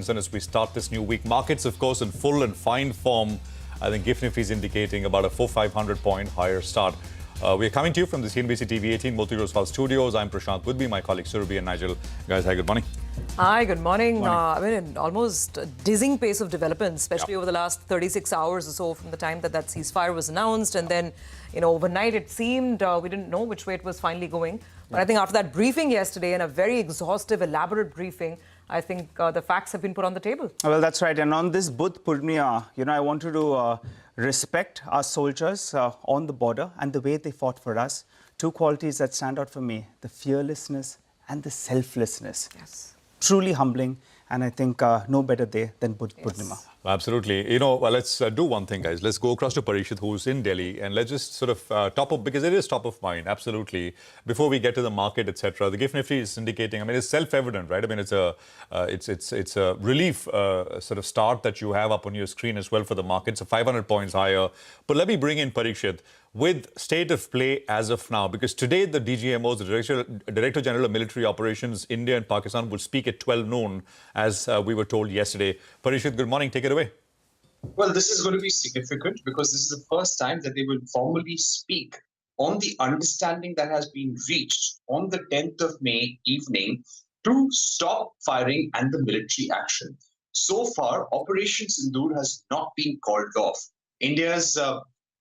And as we start this new week, markets, of course, in full and fine form. I think Nifty is indicating about a 400-500 point higher start. We're coming to you from the CNBC-TV18 Multi-Rosefal studios. I'm Prashant, with me, my colleagues Surabhi and Nigel. Guys, hi, good morning. Hi, good morning. I mean, an almost dizzying pace of developments, especially over the last 36 hours or so from the time that ceasefire was announced. And then, overnight it seemed we didn't know which way it was finally going. But I think after that briefing yesterday, and a very exhaustive, elaborate briefing, I think the facts have been put on the table. Well, that's right. And on this Budh Purnima, I wanted to respect our soldiers on the border and the way they fought for us. Two qualities that stand out for me, the fearlessness and the selflessness. Yes. Truly humbling. And I think no better day than Budh Purnima. Absolutely. Well, let's do one thing, guys. Let's go across to Parishit, who's in Delhi, and let's just sort of top up, because it is top of mind, absolutely. Before we get to the market, etc., the GIFT Nifty is indicating, I mean, it's self-evident, right? I mean, it's a relief sort of start that you have up on your screen as well for the markets, so 500 points higher. But let me bring in Parishit with state of play as of now, because today the DGMOs, the Director General of Military Operations, India and Pakistan, will speak at 12 noon, as we were told yesterday. Parishit, good morning. Take it away. Well, this is going to be significant because this is the first time that they will formally speak on the understanding that has been reached on the 10th of May evening to stop firing and the military action. So far, Operation Sindoor has not been called off. India's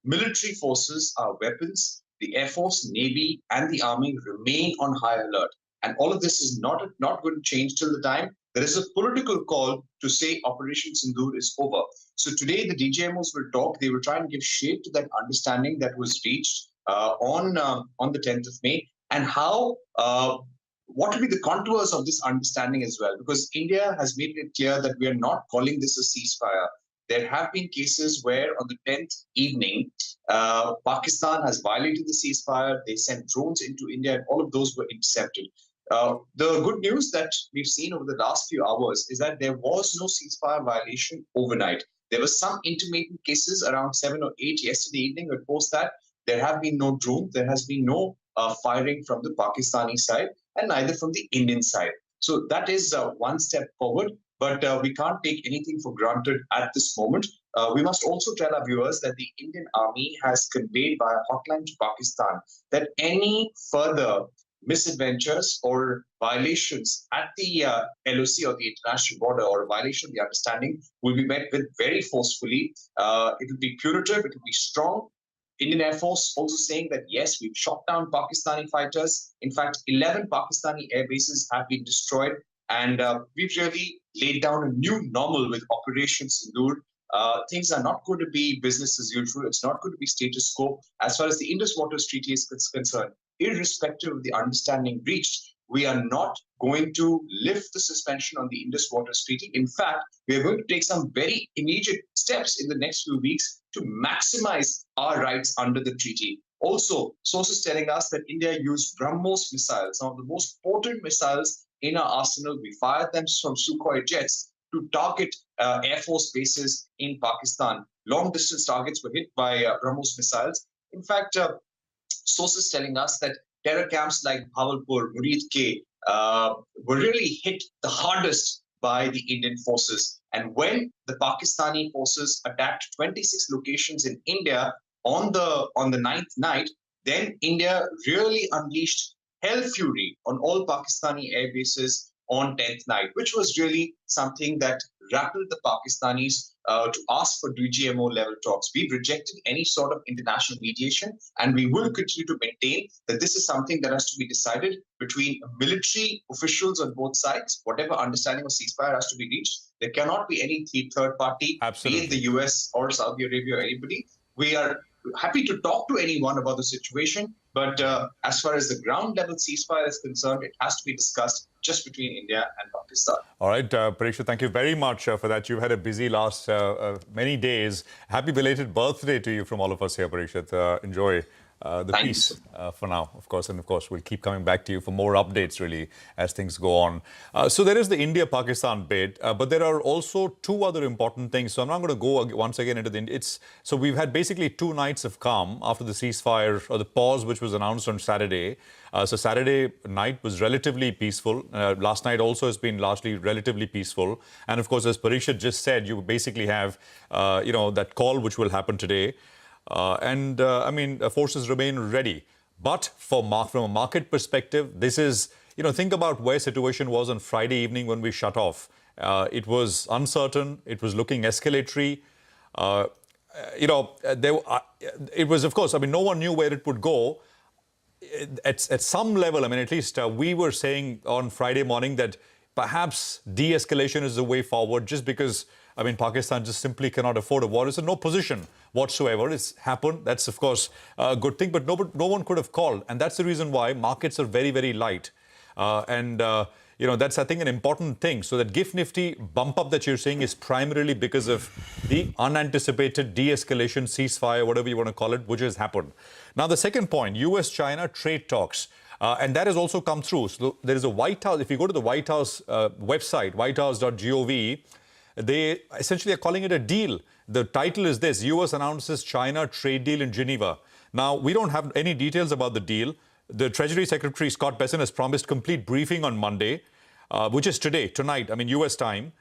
military forces, our weapons, the Air Force, Navy, and the Army remain on high alert. And all of this is not going to change till the time there is a political call to say Operation Sindoor is over. So today the DGMOs will talk. They will try and give shape to that understanding that was reached on the 10th of May, and how what will be the contours of this understanding as well. Because India has made it clear that we are not calling this a ceasefire. There have been cases where on the 10th evening, Pakistan has violated the ceasefire. They sent drones into India, and all of those were intercepted. The good news that we've seen over the last few hours is that there was no ceasefire violation overnight. There were some intermittent cases around 7 or 8 yesterday evening, but post that, there have been no drones. There has been no firing from the Pakistani side, and neither from the Indian side. So that is one step forward, but we can't take anything for granted at this moment. We must also tell our viewers that the Indian Army has conveyed via hotline to Pakistan that any further misadventures or violations at the LOC or the international border, or a violation of the understanding, will be met with very forcefully. It will be punitive, it will be strong. Indian Air Force also saying that, yes, we've shot down Pakistani fighters. In fact, 11 Pakistani air bases have been destroyed. And we've really laid down a new normal with Operation Sindoor. Things are not going to be business as usual. It's not going to be status quo. As far as the Indus Waters Treaty is concerned, irrespective of the understanding reached, we are not going to lift the suspension on the Indus Waters Treaty. In fact, we are going to take some very immediate steps in the next few weeks to maximize our rights under the treaty. Also, sources telling us that India used BrahMos missiles, some of the most potent missiles in our arsenal. We fired them from Sukhoi jets to target Air Force bases in Pakistan. Long-distance targets were hit by BrahMos missiles. In fact, sources telling us that terror camps like Bhavalpur, Murid K were really hit the hardest by the Indian forces. And when the Pakistani forces attacked 26 locations in India on the 9th night, then India really unleashed hell fury on all Pakistani air bases on 10th night, which was really something that rattled the Pakistanis to ask for DGMO level talks. We've rejected any sort of international mediation, and we will continue to maintain that this is something that has to be decided between military officials on both sides. Whatever understanding of ceasefire has to be reached, there cannot be any third party, Absolutely. be it the US or Saudi Arabia or anybody. We are happy to talk to anyone about the situation, but as far as the ground level ceasefire is concerned, it has to be discussed just between India and Pakistan. All right, Parishit, thank you very much for that. You've had a busy last many days. Happy belated birthday to you from all of us here, Parishit. Enjoy the Thank you, piece sir. for now, of course. And of course, we'll keep coming back to you for more updates, really, as things go on. So there is the India-Pakistan bid, but there are also two other important things. So I'm not going to go once again into the... So we've had basically 2 nights of calm after the ceasefire, or the pause, which was announced on Saturday. So Saturday night was relatively peaceful. Last night also has been largely relatively peaceful. And of course, as Parishad just said, you basically have, that call which will happen today. Forces remain ready. But from a market perspective, this is, think about where situation was on Friday evening when we shut off. It was uncertain. It was looking escalatory. It was, of course, no one knew where it would go. At some level, at least we were saying on Friday morning that perhaps de-escalation is the way forward, just because, Pakistan just simply cannot afford a war. It's in no position whatsoever. It's happened. That's, of course, a good thing, but no one could have called. And that's the reason why markets are very, very light. That's, I think, an important thing. So that GIFT Nifty bump up that you're seeing is primarily because of the unanticipated de-escalation, ceasefire, whatever you want to call it, which has happened. Now, the second point, US-China trade talks. And that has also come through. So there is a White House, if you go to the White House website, whitehouse.gov, they essentially are calling it a deal. The title is this: US announces China trade deal in Geneva. Now, we don't have any details about the deal. The Treasury Secretary, Scott Bessent, has promised complete briefing on Monday, which is tonight, US time.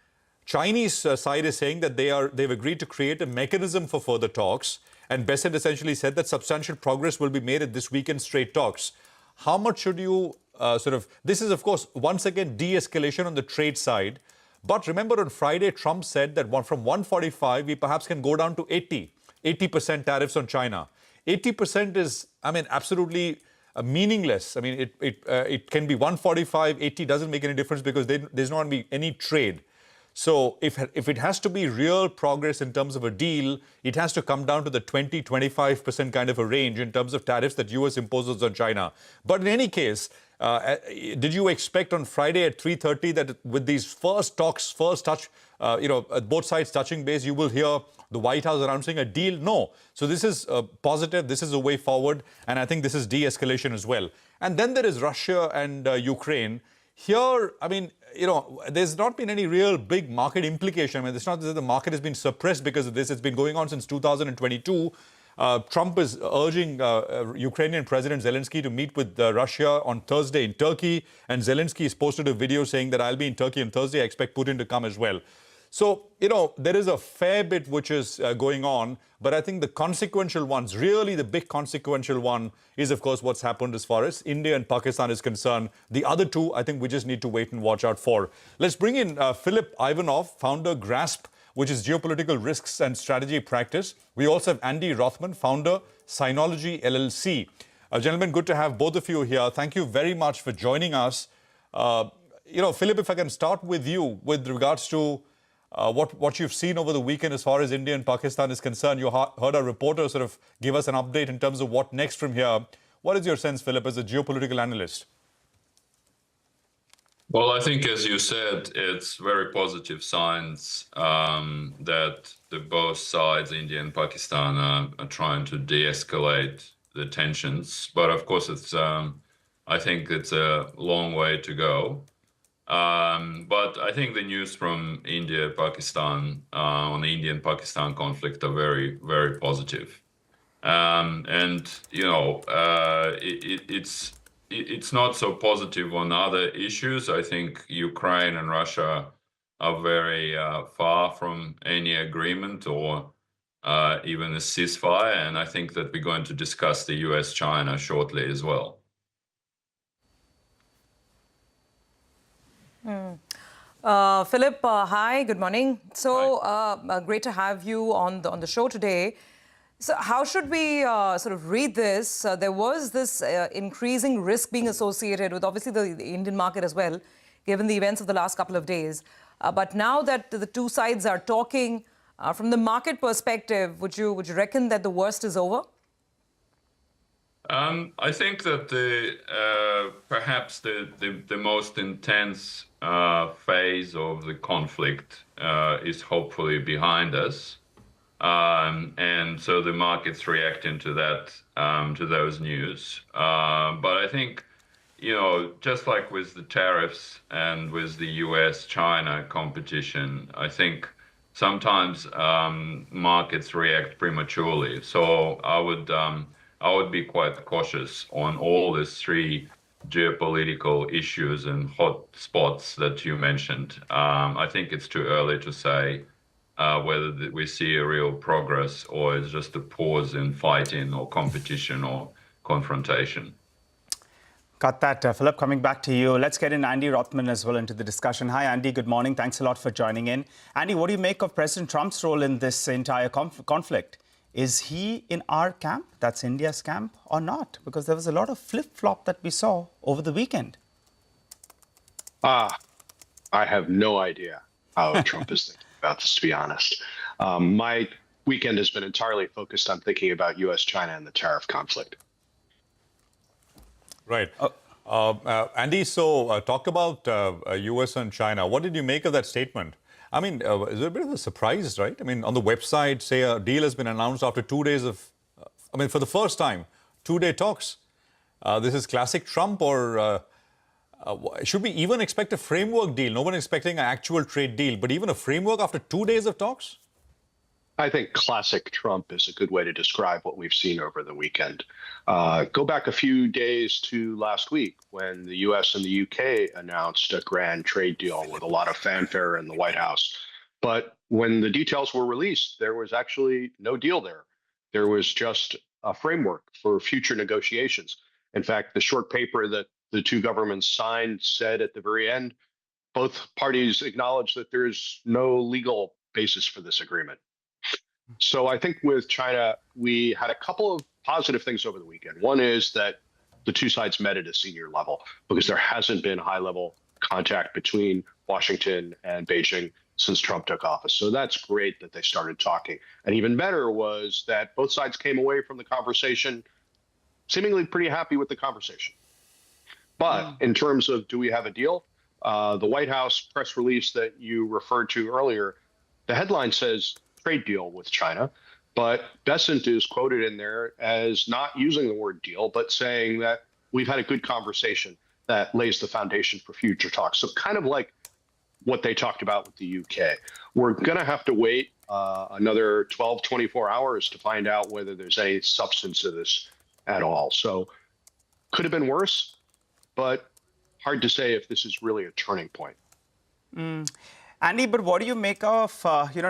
Chinese side is saying that they've agreed to create a mechanism for further talks. And Bessent essentially said that substantial progress will be made at this weekend's trade talks. How much should you this is, of course, once again, de-escalation on the trade side. But remember, on Friday, Trump said that from 145, we perhaps can go down to 80% tariffs on China. 80% is, absolutely meaningless. It can be 145, 80 doesn't make any difference because there's not going to be any trade. So if it has to be real progress in terms of a deal, it has to come down to the 20-25% kind of a range in terms of tariffs that US imposes on China. But in any case, did you expect on Friday at 3:30 that with these first touch, both sides touching base, you will hear the White House announcing a deal? No. So this is positive. This is a way forward. And I think this is de-escalation as well. And then there is Russia and Ukraine. Here, there's not been any real big market implication. It's not that the market has been suppressed because of this. It's been going on since 2022. Trump is urging Ukrainian President Zelensky to meet with Russia on Thursday in Turkey. And Zelensky has posted a video saying that I'll be in Turkey on Thursday. I expect Putin to come as well. So, there is a fair bit which is going on. But I think the consequential ones, really the big consequential one, is, of course, what's happened as far as India and Pakistan is concerned. The other two, I think we just need to wait and watch out for. Let's bring in Philip Ivanov, founder, GRASP, which is Geopolitical Risks and Strategy Practice. We also have Andy Rothman, founder, Synology LLC. Gentlemen, good to have both of you here. Thank you very much for joining us. Philip, if I can start with you with regards to what you've seen over the weekend as far as India and Pakistan is concerned. You heard our reporter sort of give us an update in terms of what next from here. What is your sense, Philip, as a geopolitical analyst? Well, I think, as you said, it's very positive signs that both sides, India and Pakistan, are trying to de-escalate the tensions. But of course, I think it's a long way to go. But I think the news from India, Pakistan, on the Indian-Pakistan conflict are very, very positive. It's not so positive on other issues. I think Ukraine and Russia are very far from any agreement or even a ceasefire. And I think that we're going to discuss the US-China shortly as well. Philip, hi, good morning. So great to have you on the show today. So how should we sort of read this? There was this increasing risk being associated with obviously the Indian market as well, given the events of the last couple of days. But now that the two sides are talking, from the market perspective, would you reckon that the worst is over? I think that perhaps the most intense phase of the conflict is hopefully behind us. And so the market's reacting to that, to those news. But I think, just like with the tariffs and with the US-China competition, I think sometimes markets react prematurely. So I would be quite cautious on all these three geopolitical issues and hot spots that you mentioned. I think it's too early to say whether we see a real progress or it's just a pause in fighting or competition or confrontation. Got that. Philip, coming back to you. Let's get in Andy Rothman as well into the discussion. Hi, Andy. Good morning. Thanks a lot for joining in. Andy, what do you make of President Trump's role in this entire conflict? Is he in our camp, that's India's camp, or not? Because there was a lot of flip-flop that we saw over the weekend. I have no idea how Trump is thinking about this, to be honest. My weekend has been entirely focused on thinking about U.S.-China and the tariff conflict. Right. Andy, so talk about U.S. and China. What did you make of that statement? I mean, is it a bit of a surprise, right? I mean, on the website, say a deal has been announced after 2 days of, for the first time, 2-day talks. This is classic Trump, or should we even expect a framework deal? No one expecting an actual trade deal, but even a framework after 2 days of talks? I think classic Trump is a good way to describe what we've seen over the weekend. Go back a few days to last week when the U.S. and the U.K. announced a grand trade deal with a lot of fanfare in the White House. But when the details were released, there was actually no deal there. There was just a framework for future negotiations. In fact, the short paper that the two governments signed said at the very end, both parties acknowledge that there is no legal basis for this agreement. So I think with China, we had a couple of positive things over the weekend. One is that the two sides met at a senior level because there hasn't been high-level contact between Washington and Beijing since Trump took office. So that's great that they started talking. And even better was that both sides came away from the conversation seemingly pretty happy with the conversation. But in terms of do we have a deal, the White House press release that you referred to earlier, the headline says trade deal with China, but Bessent is quoted in there as not using the word deal, but saying that we've had a good conversation that lays the foundation for future talks. So kind of like what they talked about with the UK. We're going to have to wait another 12, 24 hours to find out whether there's any substance to this at all. So could have been worse, but hard to say if this is really a turning point. Andy, but what do you make of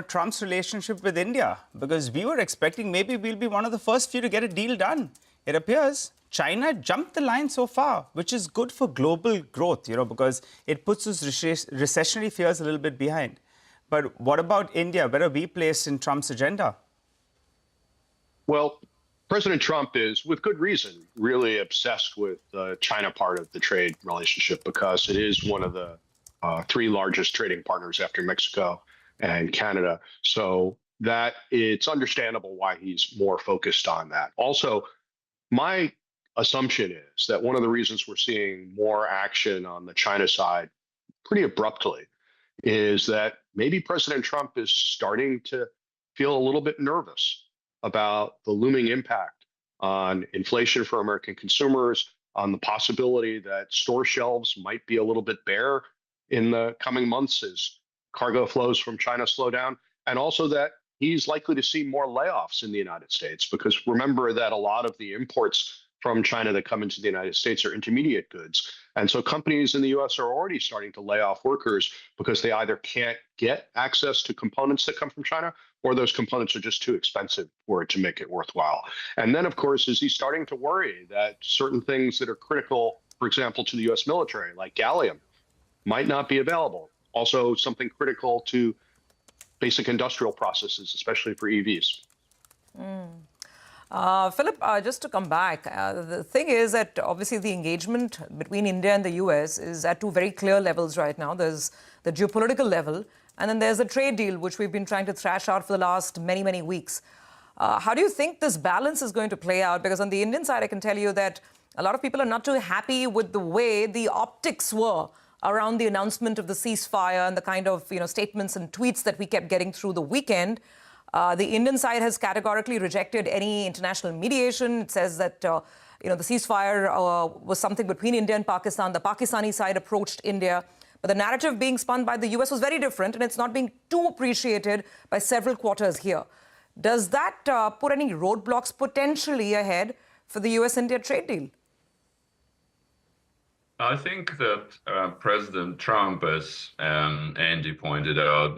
Trump's relationship with India? Because we were expecting maybe we'll be one of the first few to get a deal done. It appears China jumped the line so far, which is good for global growth, because it puts those recessionary fears a little bit behind. But what about India? Where are we placed in Trump's agenda? Well, President Trump is, with good reason, really obsessed with the China part of the trade relationship because it is one of the three largest trading partners after Mexico and Canada. So that it's understandable why he's more focused on that. Also, my assumption is that one of the reasons we're seeing more action on the China side pretty abruptly is that maybe President Trump is starting to feel a little bit nervous about the looming impact on inflation for American consumers, on the possibility that store shelves might be a little bit bare in the coming months as cargo flows from China slow down, and also that he's likely to see more layoffs in the United States, because remember that a lot of the imports from China that come into the United States are intermediate goods. And so companies in the US are already starting to lay off workers because they either can't get access to components that come from China, or those components are just too expensive for it to make it worthwhile. And then, of course, is he starting to worry that certain things that are critical, for example, to the US military, like gallium, might not be available. Also, something critical to basic industrial processes, especially for EVs. Philip, just to come back, the thing is that obviously the engagement between India and the US is at two very clear levels right now. There's the geopolitical level, and then there's the trade deal, which we've been trying to thrash out for the last many, many weeks. How do you think this balance is going to play out? Because on the Indian side, I can tell you that a lot of people are not too happy with the way the optics were around the announcement of the ceasefire and the kind of statements and tweets that we kept getting through the weekend. The Indian side has categorically rejected any international mediation. It says that the ceasefire was something between India and Pakistan. The Pakistani side approached India. But the narrative being spun by the US was very different, and it's not being too appreciated by several quarters here. Does that put any roadblocks potentially ahead for the US-India trade deal? I think that President Trump, as Andy pointed out,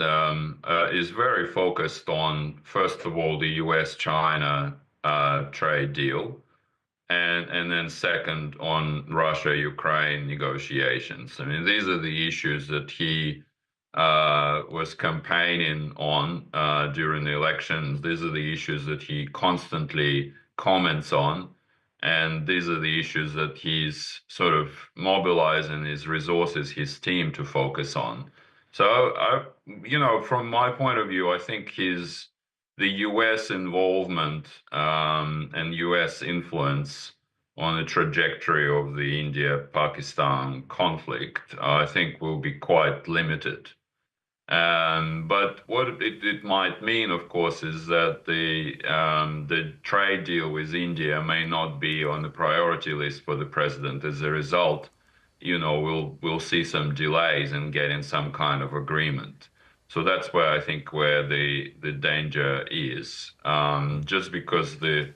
is very focused on, first of all, the US-China trade deal, and then second on Russia-Ukraine negotiations. I mean, these are the issues that he was campaigning on during the elections. These are the issues that he constantly comments on. And these are the issues that he's sort of mobilizing his resources, his team to focus on. So, from my point of view, I think the US involvement and US influence on the trajectory of the India-Pakistan conflict, I think will be quite limited. But what it might mean, of course, is that the trade deal with India may not be on the priority list for the president. As a result, we'll see some delays in getting some kind of agreement. So that's where I think the danger is, just because the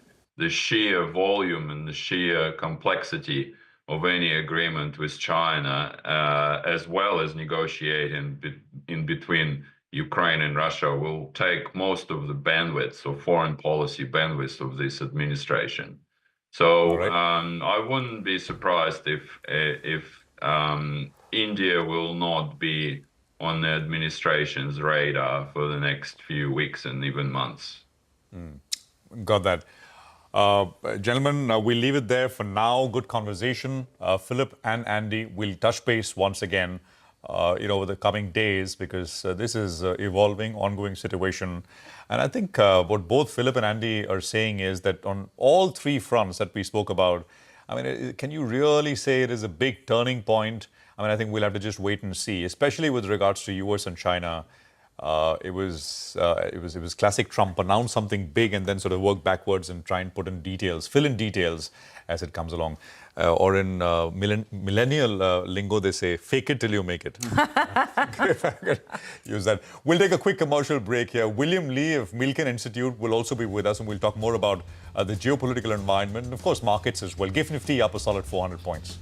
sheer volume and the sheer complexity of any agreement with China, as well as negotiating in between Ukraine and Russia, will take most of the bandwidth or foreign policy bandwidth of this administration. So I wouldn't be surprised if India will not be on the administration's radar for the next few weeks and even months. Got that. Gentlemen, we'll leave it there for now. Good conversation. Philip and Andy will touch base once again, over the coming days, because this is evolving, ongoing situation. And I think what both Philip and Andy are saying is that on all three fronts that we spoke about, I mean, can you really say it is a big turning point? I mean, I think we'll have to just wait and see, especially with regards to US and China. It was classic Trump, announce something big and then sort of work backwards and try and fill in details as it comes along. Or in millennial lingo, they say, fake it till you make it. If I could use that. We'll take a quick commercial break here. William Lee of Milken Institute will also be with us, and we'll talk more about the geopolitical environment and, of course, markets as well. GIFT Nifty up a solid 400 points.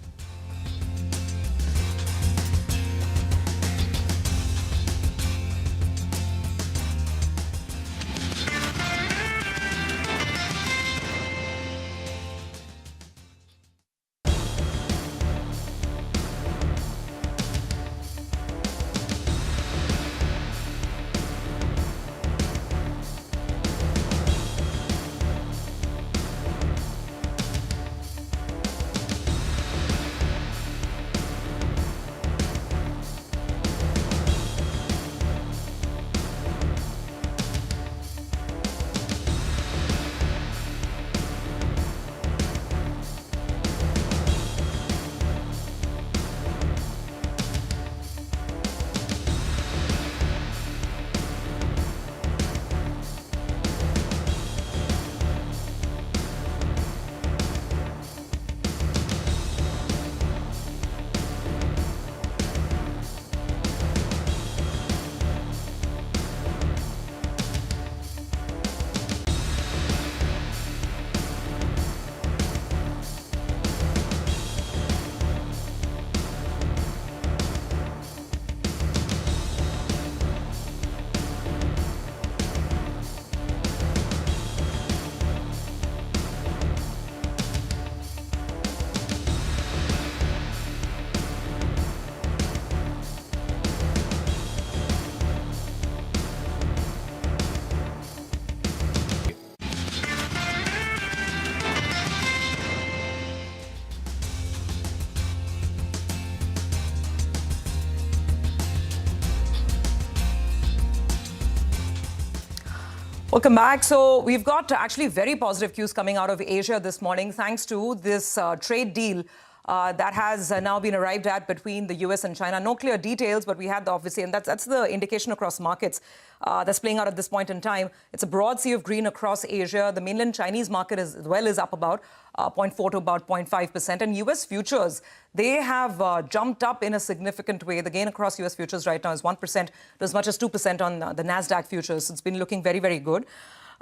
Welcome back. So we've got actually very positive cues coming out of Asia this morning, thanks to this trade deal that has now been arrived at between the US and China. No clear details, but we had obviously, and that's the indication across markets that's playing out at this point in time. It's a broad sea of green across Asia. The mainland Chinese market as well is up about 0.4 to about 0.5%. And US futures, they have jumped up in a significant way. The gain across US futures right now is 1% to as much as 2% on the NASDAQ futures. It's been looking very, very good.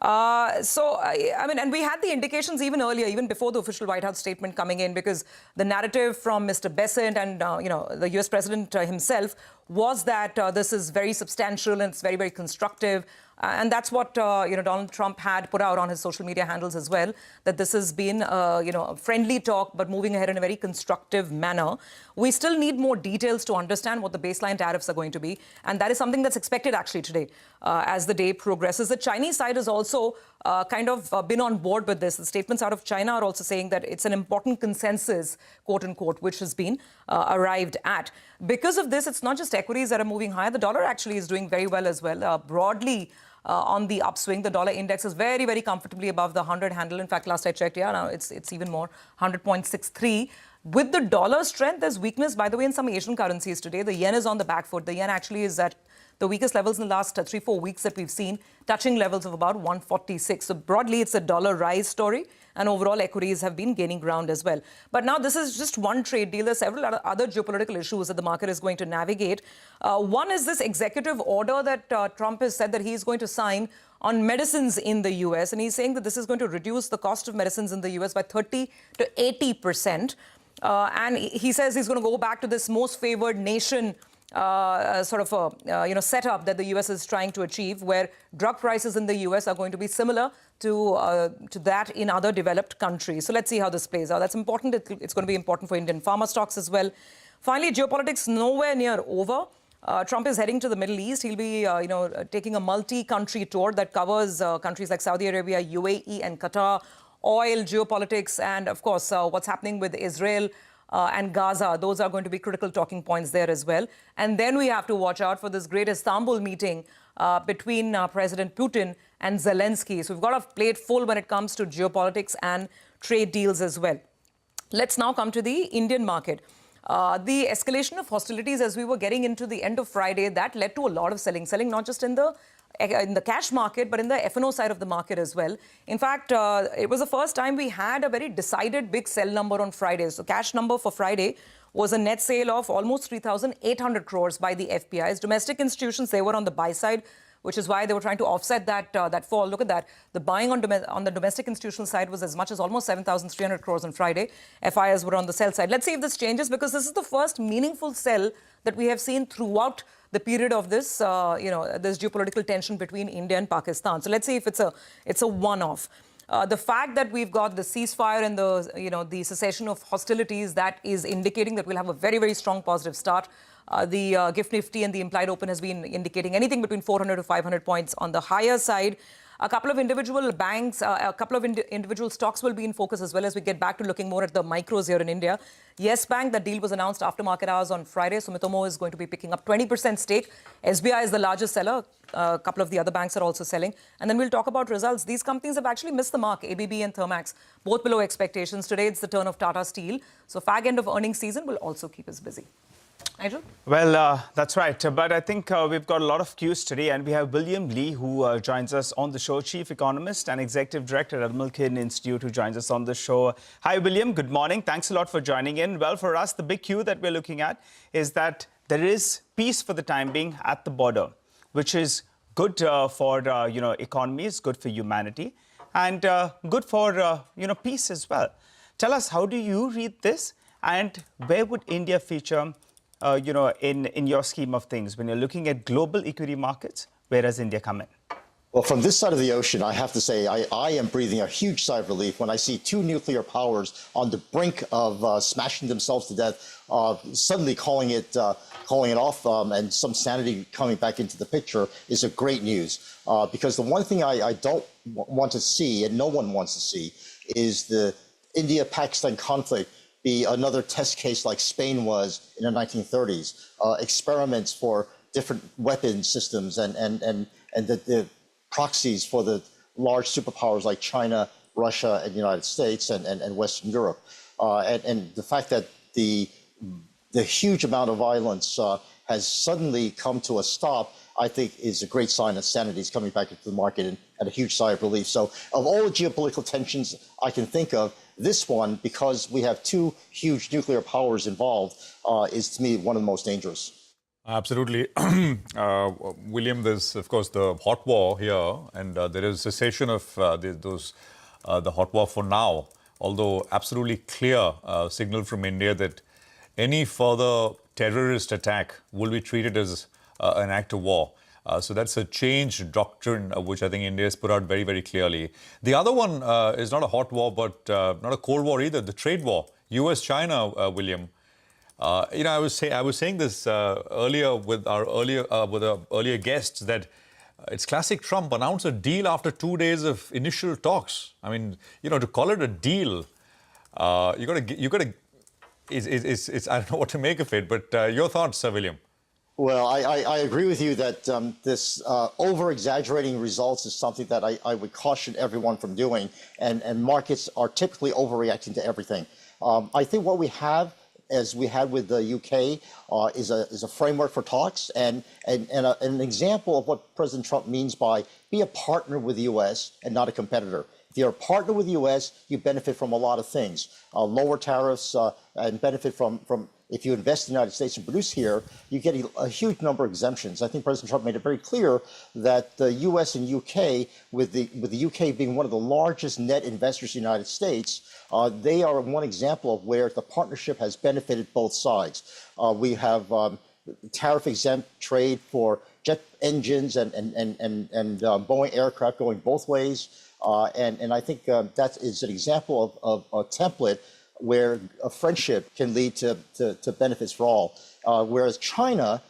And we had the indications even earlier, even before the official White House statement coming in, because the narrative from Mr. Besant and, the US president himself was that this is very substantial and it's very, very constructive. And that's what, Donald Trump had put out on his social media handles as well, that this has been, a friendly talk, but moving ahead in a very constructive manner. We still need more details to understand what the baseline tariffs are going to be. And that is something that's expected actually today as the day progresses. The Chinese side has also been on board with this. The statements out of China are also saying that it's an important consensus, quote unquote, which has been arrived at. Because of this, it's not just equities that are moving higher. The dollar actually is doing very well as well. Broadly, on the upswing, the dollar index is very, very comfortably above the 100 handle. In fact, last I checked, now it's even more, 100.63. With the dollar strength, there's weakness, by the way, in some Asian currencies today. The yen is on the back foot. The yen actually is at the weakest levels in the last 3-4 weeks that we've seen, touching levels of about 146. So broadly, it's a dollar rise story, and overall equities have been gaining ground as well. But now this is just one trade deal. There's several other geopolitical issues that the market is going to navigate. One is this executive order that Trump has said that he's going to sign on medicines in the U.S. And he's saying that this is going to reduce the cost of medicines in the U.S. by 30 to 80%. And he says he's going to go back to this most favored nation setup that the U.S. is trying to achieve, where drug prices in the U.S. are going to be similar to that in other developed countries. So let's see how this plays out. That's important. It's going to be important for Indian pharma stocks as well. Finally, geopolitics nowhere near over. Trump is heading to the Middle East. He'll be, taking a multi-country tour that covers countries like Saudi Arabia, UAE, and Qatar, oil, geopolitics, and of course, what's happening with Israel and Gaza. Those are going to be critical talking points there as well. And then we have to watch out for this great Istanbul meeting between President Putin and Zelensky. So we've got a plate full when it comes to geopolitics and trade deals as well. Let's now come to the Indian market. The escalation of hostilities as we were getting into the end of Friday, that led to a lot of selling not just in the cash market, but in the F&O side of the market as well. In fact, it was the first time we had a very decided big sell number on Friday. So cash number for Friday was a net sale of almost 3,800 crores by the FPIs. Domestic institutions, they were on the buy side, which is why they were trying to offset that fall. Look at that. The buying on the domestic institutional side was as much as almost 7,300 crores on Friday. FIs were on the sell side. Let's see if this changes, because this is the first meaningful sell that we have seen throughout the period of this, this geopolitical tension between India and Pakistan. So let's see if it's a one-off. The fact that we've got the ceasefire and the cessation of hostilities, that is indicating that we'll have a very, very strong positive start. The GIFT Nifty and the implied open has been indicating anything between 400 to 500 points on the higher side. A couple of individual banks, a couple of individual stocks will be in focus as well as we get back to looking more at the micros here in India. Yes Bank, that deal was announced after market hours on Friday. Sumitomo is going to be picking up 20% stake. SBI is the largest seller. A couple of the other banks are also selling. And then we'll talk about results. These companies have actually missed the mark, ABB and Thermax, both below expectations. Today, it's the turn of Tata Steel. So fag end of earnings season will also keep us busy. Nigel? Well, that's right. But I think we've got a lot of cues today. And we have William Lee, who joins us on the show, Chief Economist and Executive Director at Milken Institute, who joins us on the show. Hi, William. Good morning. Thanks a lot for joining in. Well, for us, the big cue that we're looking at is that there is peace for the time being at the border, which is good for, economies, good for humanity, and good for, peace as well. Tell us, how do you read this? And where would India feature in your scheme of things, when you're looking at global equity markets? Where does India come in? Well, from this side of the ocean, I have to say I am breathing a huge sigh of relief when I see two nuclear powers on the brink of smashing themselves to death, suddenly calling it off, and some sanity coming back into the picture is a great news. Because the one thing I don't want to see, and no one wants to see, is the India-Pakistan conflict be another test case like Spain was in the 1930s, experiments for different weapon systems and the proxies for the large superpowers like China, Russia, and the United States and Western Europe. And the fact that the huge amount of violence has suddenly come to a stop, I think, is a great sign that sanity is coming back into the market and a huge sigh of relief. So of all the geopolitical tensions I can think of, this one, because we have two huge nuclear powers involved, is to me one of the most dangerous. Absolutely. William, there's, of course, the hot war here, and there is cessation of the hot war for now, although absolutely clear signal from India that any further terrorist attack will be treated as an act of war. So that's a changed doctrine, which I think India has put out very, very clearly. The other one is not a hot war, but not a cold war either, the trade war, US-China, William. I was saying this earlier with our earlier guests that it's classic Trump. Announce a deal after 2 days of initial talks. I mean, to call it a deal, you got to. I don't know what to make of it. But your thoughts, William? Well, I agree with you that this over-exaggerating results is something that I would caution everyone from doing, and markets are typically overreacting to everything. I think what we have, as we had with the UK, is a framework for talks and an example of what President Trump means by be a partner with the US and not a competitor. If you're a partner with the US, you benefit from a lot of things, lower tariffs, and benefit from if you invest in the United States and produce here, you get a huge number of exemptions. I think President Trump made it very clear that the US and UK, with the UK being one of the largest net investors in the United States, they are one example of where the partnership has benefited both sides. We have tariff-exempt trade for jet engines and Boeing aircraft going both ways. And I think that is an example of a template where a friendship can lead to benefits for all. Whereas China,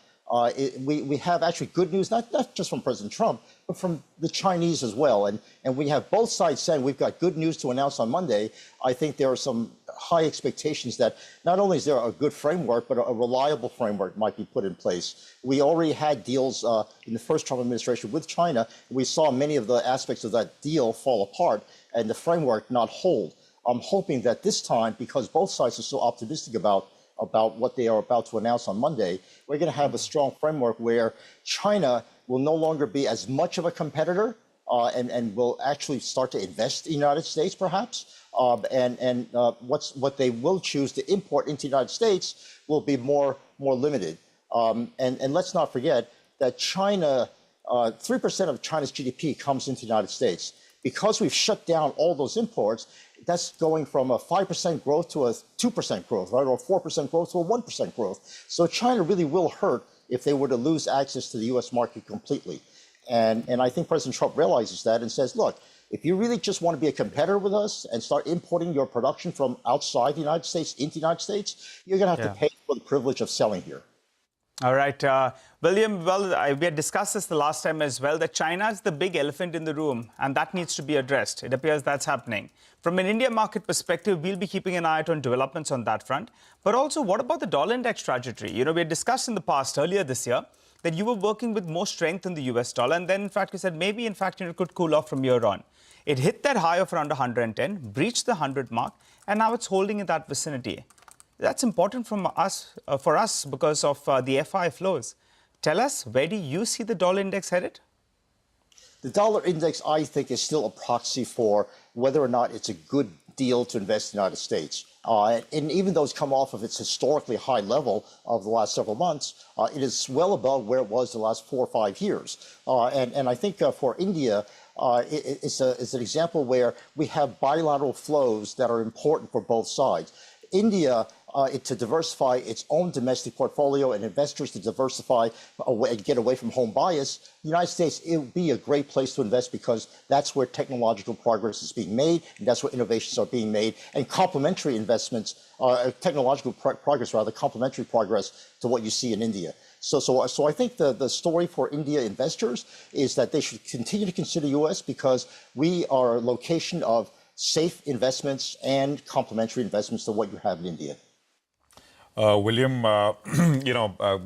we have actually good news, not just from President Trump, but from the Chinese as well. And we have both sides saying we've got good news to announce on Monday. I think there are some high expectations that not only is there a good framework, but a reliable framework might be put in place. We already had deals in the first Trump administration with China. We saw many of the aspects of that deal fall apart and the framework not hold. I'm hoping that this time, because both sides are so optimistic about what they are about to announce on Monday, we're going to have a strong framework where China will no longer be as much of a competitor and will actually start to invest in the United States, perhaps. What they will choose to import into the United States will be more limited. And let's not forget that China, 3% of China's GDP comes into the United States. Because we've shut down all those imports, that's going from a 5% growth to a 2% growth, right? Or 4% growth to a 1% growth. So China really will hurt if they were to lose access to the U.S. market completely. And I think President Trump realizes that and says, look, if you really just want to be a competitor with us and start importing your production from outside the United States into the United States, you're going to have to pay for the privilege of selling here. All right. William, we had discussed this the last time as well, that China is the big elephant in the room, and that needs to be addressed. It appears that's happening. From an India market perspective, we'll be keeping an eye out on developments on that front. But also, what about the dollar index trajectory? We had discussed in the past, earlier this year, that you were working with more strength in the US dollar, and then, in fact, you said maybe, in fact, it could cool off from here on. It hit that high of around 110, breached the 100 mark, and now it's holding in that vicinity. That's important for us because of the FI flows. Tell us, where do you see the dollar index headed? The dollar index, I think, is still a proxy for whether or not it's a good deal to invest in the United States. And even though it's come off of its historically high level of the last several months, it is well above where it was the last 4 or 5 years. And I think for India, it's an example where we have bilateral flows that are important for both sides. India, to diversify its own domestic portfolio and investors to diversify and get away from home bias, the United States, it would be a great place to invest because that's where technological progress is being made, and that's where innovations are being made, and complementary investments, technological progress, rather, complementary progress to what you see in India. So I think the story for India investors is that they should continue to consider U.S. because we are a location of safe investments and complementary investments to what you have in India. William,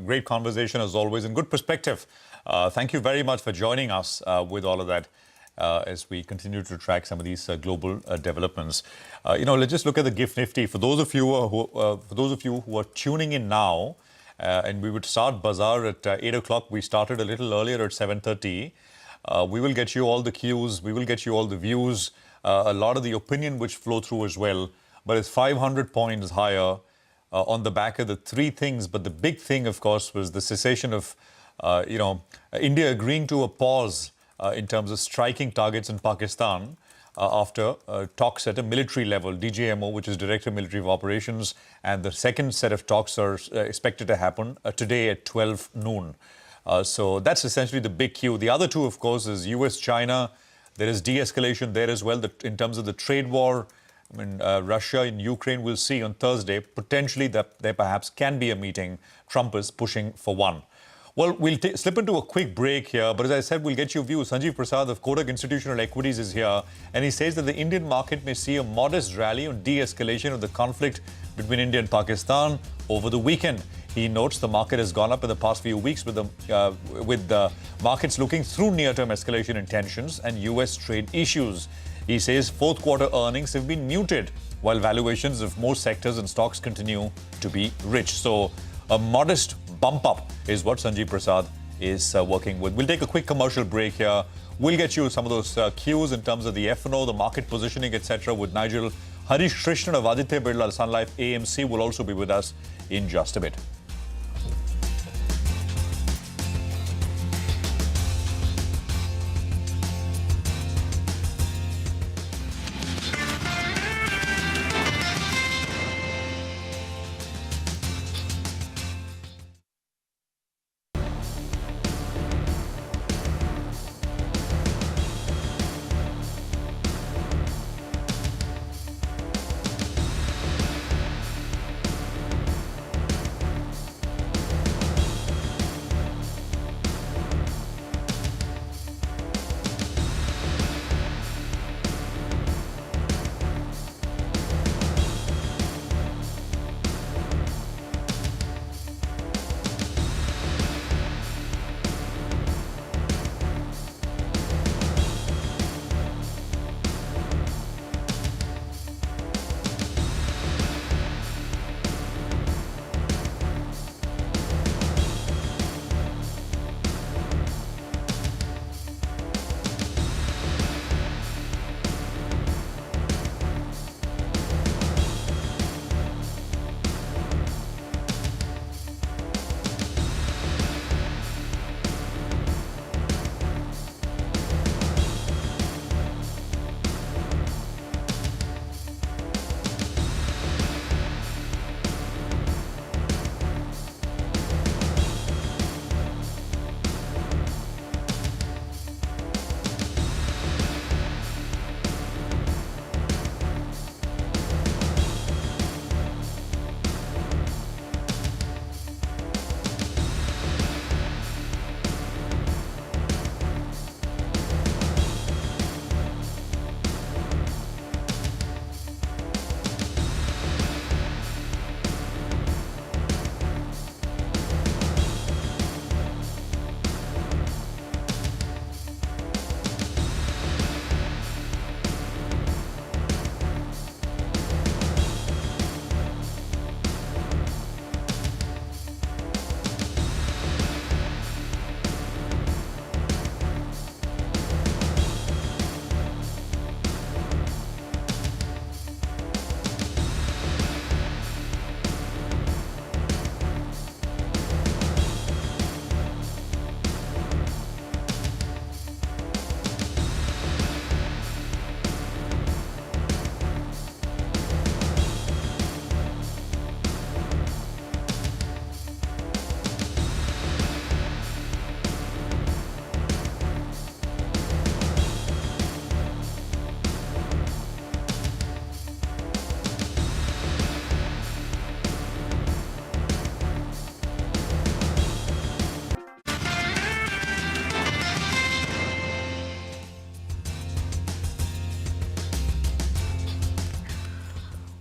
great conversation as always and good perspective. Thank you very much for joining us with all of that. as we continue to track some of these global developments. Let's just look at the GIFT Nifty. For those of you who are tuning in now, and we would start Bazaar at 8 o'clock. We started a little earlier at 7:30. We will get you all the cues. We will get you all the views, a lot of the opinion which flow through as well. But it's 500 points higher on the back of the three things. But the big thing, of course, was the cessation of, India agreeing to a pause in terms of striking targets in Pakistan after talks at a military level, DJMO, which is Director of Military Operations, and the second set of talks are expected to happen today at 12 noon. So that's essentially the big cue. The other two, of course, is US-China. There is de-escalation there as well in terms of the trade war. Russia and Ukraine, we'll see on Thursday. Potentially, there perhaps can be a meeting. Trump is pushing for one. Well, we'll slip into a quick break here, but as I said, we'll get your views. Sanjeev Prasad of Kotak Institutional Equities is here, and he says that the Indian market may see a modest rally on de-escalation of the conflict between India and Pakistan over the weekend. He notes the market has gone up in the past few weeks with the markets looking through near-term escalation in tensions and US trade issues. He says fourth quarter earnings have been muted, while valuations of most sectors and stocks continue to be rich. So a modest bump up is what Sanjeev Prasad is working with. We'll take a quick commercial break here. We'll get you some of those cues in terms of the F&O, the market positioning, etc. with Nigel. Harish Krishnan of Aditya Birla Sun Life AMC will also be with us in just a bit.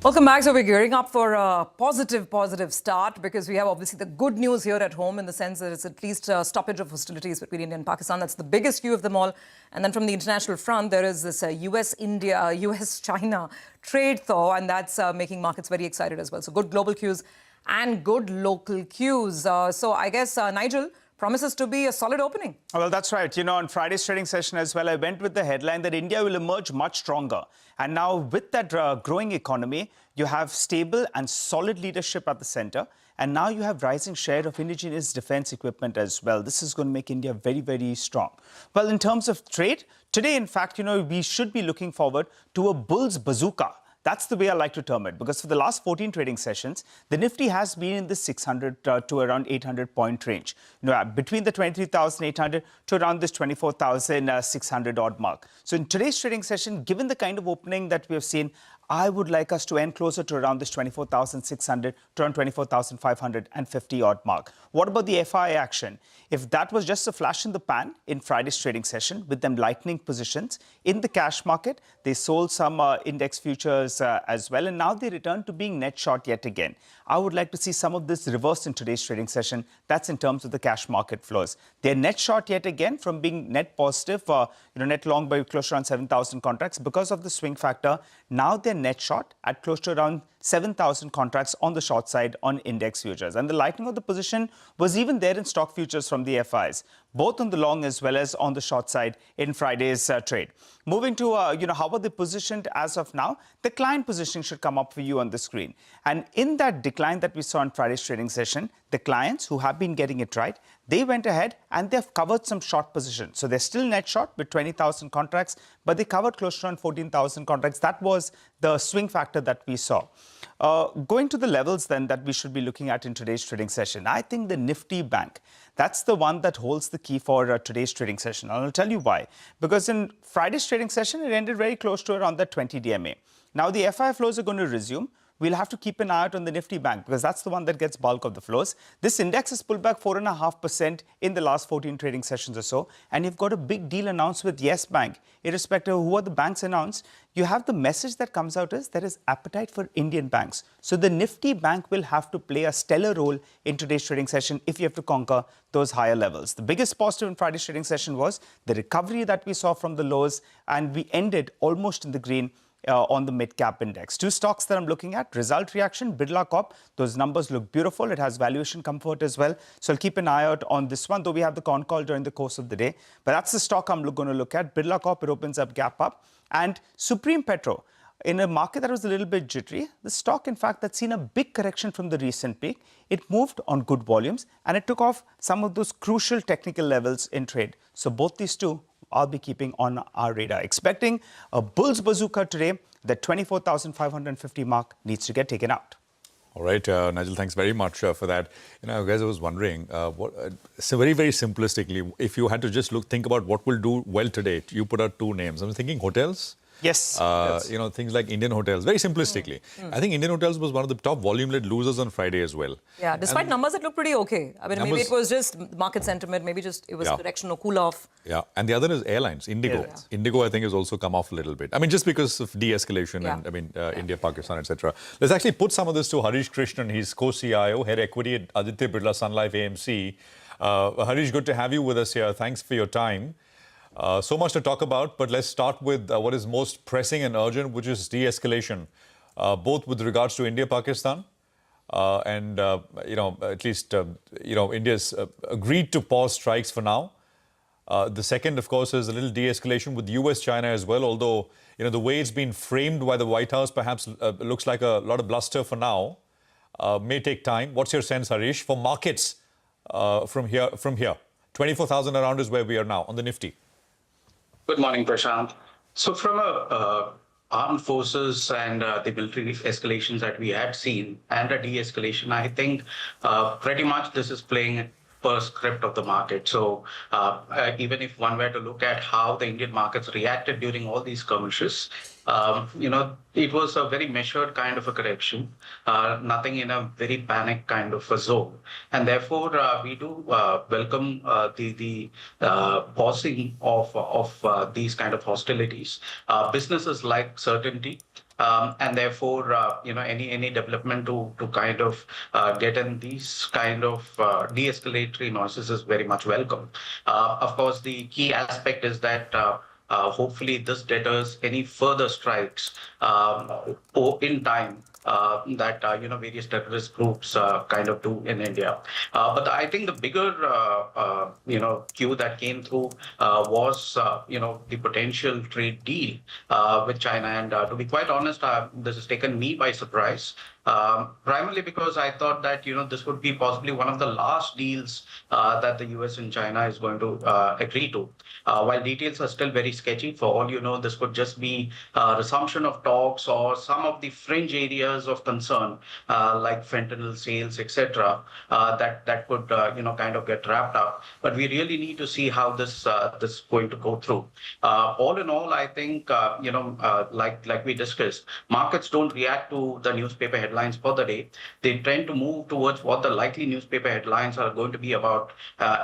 Welcome back. So we're gearing up for a positive start because we have obviously the good news here at home in the sense that it's at least a stoppage of hostilities between India and Pakistan. That's the biggest view of them all. And then from the international front, there is this US-China trade thaw, and that's making markets very excited as well. So good global cues and good local cues. So I guess, Nigel, promises to be a solid opening. Well, that's right. You know, on Friday's trading session as well, I went with the headline that India will emerge much stronger. And now with that growing economy, you have stable and solid leadership at the center. And now you have rising share of indigenous defense equipment as well. This is going to make India very, very strong. Well, in terms of trade, today, in fact, you know, we should be looking forward to a bull's bazooka. That's the way I like to term it, because for the last 14 trading sessions, the Nifty has been in the 600 to around 800 point range. You know, between the 23,800 to around this 24,600 odd mark. So in today's trading session, given the kind of opening that we have seen, I would like us to end closer to around this 24,600 to around 24,550 odd mark. What about the FI action? If that was just a flash in the pan in Friday's trading session with them lightening positions in the cash market, they sold some index futures as well, and now they return to being net short yet again. I would like to see some of this reversed in today's trading session. That's in terms of the cash market flows. They're net short yet again from being net positive, net long by close to around 7,000 contracts because of the swing factor. Now they're net short at close to around 7,000 contracts on the short side on index futures. And the lightening of the position was even there in stock futures from the FIs, both on the long as well as on the short side in Friday's trade. Moving to, how are they positioned as of now? The client positioning should come up for you on the screen. And in that decline that we saw in Friday's trading session, the clients who have been getting it right, they went ahead and they've covered some short positions. So they're still net short with 20,000 contracts, but they covered close to around 14,000 contracts. That was the swing factor that we saw. Going to the levels then that we should be looking at in today's trading session, I think the Nifty Bank, that's the one that holds the key for today's trading session. And I'll tell you why. Because in Friday's trading session, it ended very close to around that 20 DMA. Now the FI flows are going to resume. We'll have to keep an eye out on the Nifty Bank because that's the one that gets bulk of the flows. This index has pulled back 4.5% in the last 14 trading sessions or so. And you've got a big deal announced with Yes Bank. Irrespective of who are the banks announced, you have the message that comes out is there is appetite for Indian banks. So the Nifty Bank will have to play a stellar role in today's trading session if you have to conquer those higher levels. The biggest positive in Friday's trading session was the recovery that we saw from the lows, and we ended almost in the green on the mid-cap index. Two stocks that I'm looking at, result reaction, Birla Corp. Those numbers look beautiful. It has valuation comfort as well. So I'll keep an eye out on this one, though we have the con call during the course of the day. But that's the stock I'm going to look at. Birla Corp, it opens up gap up. And Supreme Petro, in a market that was a little bit jittery, the stock, in fact, that's seen a big correction from the recent peak. It moved on good volumes and it took off some of those crucial technical levels in trade. So both these two I'll be keeping on our radar. Expecting a bull's bazooka today. The 24,550 mark needs to get taken out. All right, Nigel, thanks very much for that. You know, guys, I was wondering, so very, very simplistically, if you had to just think about what will do well today, you put out two names. I'm thinking hotels. Yes. Things like Indian hotels, very simplistically. I think Indian hotels was one of the top volume-led losers on Friday as well. Yeah, despite numbers that look pretty okay. I mean, maybe it was just market sentiment, maybe just it was correction or cool off. Yeah, and the other is airlines, Indigo. Yeah. Indigo, I think, has also come off a little bit. I mean, just because of de-escalation and, India, Pakistan, etc. Let's actually put some of this to Harish Krishnan. He's co-CIO, head equity at Aditya Birla Sun Life AMC. Harish, good to have you with us here. Thanks for your time. So much to talk about, but let's start with what is most pressing and urgent, which is de-escalation, both with regards to India, Pakistan, and at least India's agreed to pause strikes for now. The second, of course, is a little de-escalation with US, China as well. Although the way it's been framed by the White House, perhaps looks like a lot of bluster for now. May take time. What's your sense, Harish, for markets from here? 24,000 around is where we are now on the Nifty. Good morning, Prashant. So from armed forces and the military escalations that we had seen and a de-escalation, I think pretty much this is playing per script of the market. So even if one were to look at how the Indian markets reacted during all these skirmishes, it was a very measured kind of a correction, nothing in a very panic kind of a zone. And therefore, we do welcome the pausing of these kind of hostilities. Businesses like certainty, And therefore, any development to kind of get in these kind of de-escalatory noises is very much welcome. Of course, the key aspect is that hopefully this deters any further strikes in time that various terrorist groups kind of do in India. But I think the bigger cue that came through was the potential trade deal with China. And to be quite honest, this has taken me by surprise. Primarily because I thought that this would be possibly one of the last deals that the US and China is going to agree to. While details are still very sketchy, for all you know, this could just be resumption of talks or some of the fringe areas of concern like fentanyl sales, etc. That could kind of get wrapped up. But we really need to see how this is going to go through. All in all, I think like we discussed, markets don't react to the newspaper headlines for the day. They tend to move towards what the likely newspaper headlines are going to be about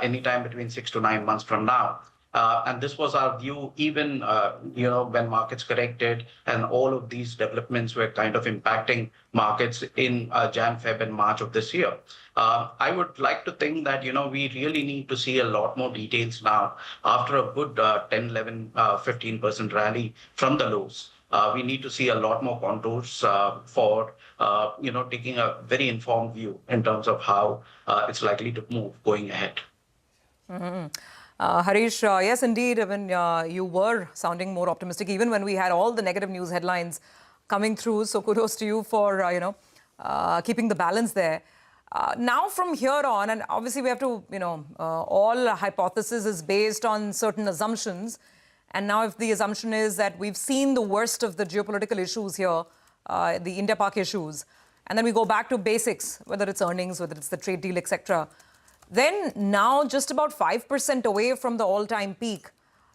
anytime between 6 to 9 months from now. And this was our view even, when markets corrected and all of these developments were kind of impacting markets in Jan, Feb and March of this year. I would like to think that, we really need to see a lot more details now after a good 10, 11, 15% rally from the lows. We need to see a lot more contours for, taking a very informed view in terms of how it's likely to move going ahead. Mm-hmm. Harish, yes, indeed. I mean, you were sounding more optimistic even when we had all the negative news headlines coming through. So kudos to you for, keeping the balance there. Now from here on, and obviously we have to, all hypothesis is based on certain assumptions. And now if the assumption is that we've seen the worst of the geopolitical issues here, the India-Pak issues, and then we go back to basics, whether it's earnings, whether it's the trade deal, etc., then now just about 5% away from the all-time peak.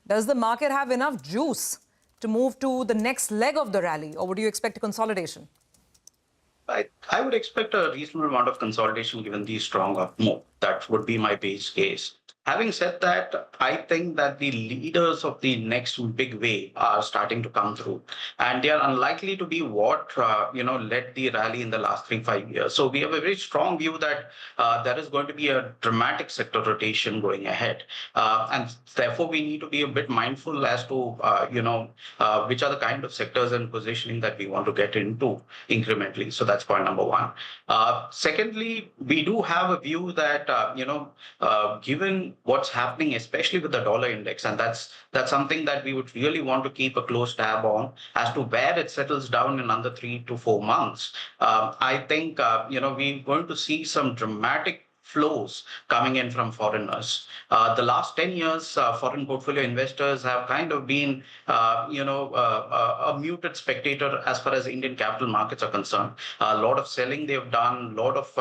Does the market have enough juice to move to the next leg of the rally, or would you expect a consolidation? I would expect a reasonable amount of consolidation given the strong up move. That would be my base case. Having said that, I think that the leaders of the next big wave are starting to come through, and they are unlikely to be what led the rally in the last 3-5 years. So we have a very strong view that there is going to be a dramatic sector rotation going ahead, and therefore we need to be a bit mindful as to which are the kind of sectors and positioning that we want to get into incrementally. So that's point number one. Secondly, we do have a view that given what's happening, especially with the dollar index, and that's something that we would really want to keep a close tab on as to where it settles down in under 3 to 4 months. I think we're going to see some dramatic flows coming in from foreigners. The last 10 years, foreign portfolio investors have kind of been, a muted spectator as far as Indian capital markets are concerned. A lot of selling they've done, a lot of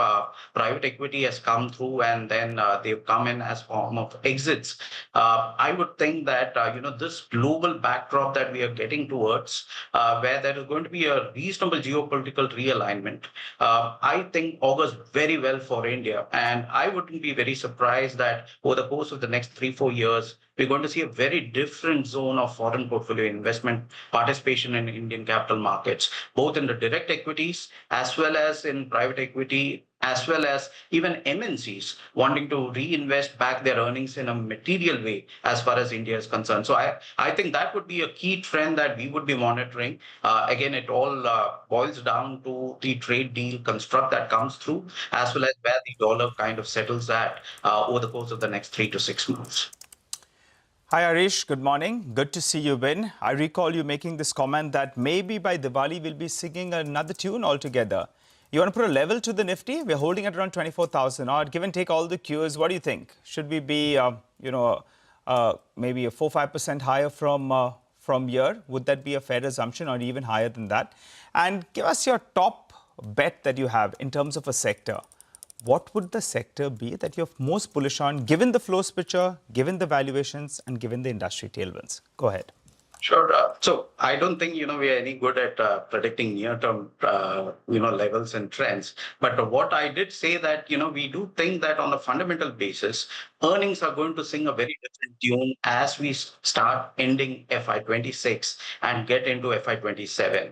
private equity has come through, and then they've come in as form of exits. I would think that, this global backdrop that we are getting towards, where there is going to be a reasonable geopolitical realignment, I think augurs very well for India. And I wouldn't be very surprised that over the course of the next 3-4 years, we're going to see a very different zone of foreign portfolio investment participation in Indian capital markets, both in the direct equities as well as in private equity, as well as even MNCs wanting to reinvest back their earnings in a material way as far as India is concerned. So I think that would be a key trend that we would be monitoring. Again, it all boils down to the trade deal construct that comes through, as well as where the dollar kind of settles at over the course of the next 3 to 6 months. Hi, Harish. Good morning. Good to see you, Ben. I recall you making this comment that maybe by Diwali we'll be singing another tune altogether. You want to put a level to the Nifty? We're holding at around 24,000 odd. Give and take all the cues, what do you think? Should we be, maybe a 4-5% higher from here? Would that be a fair assumption, or even higher than that? And give us your top bet that you have in terms of a sector. What would the sector be that you're most bullish on, given the flows picture, given the valuations, and given the industry tailwinds? Go ahead. Sure. So I don't think, we are any good at predicting near-term, levels and trends. But what I did say that, we do think that on a fundamental basis, earnings are going to sing a very different tune as we start ending FY26 and get into FY27.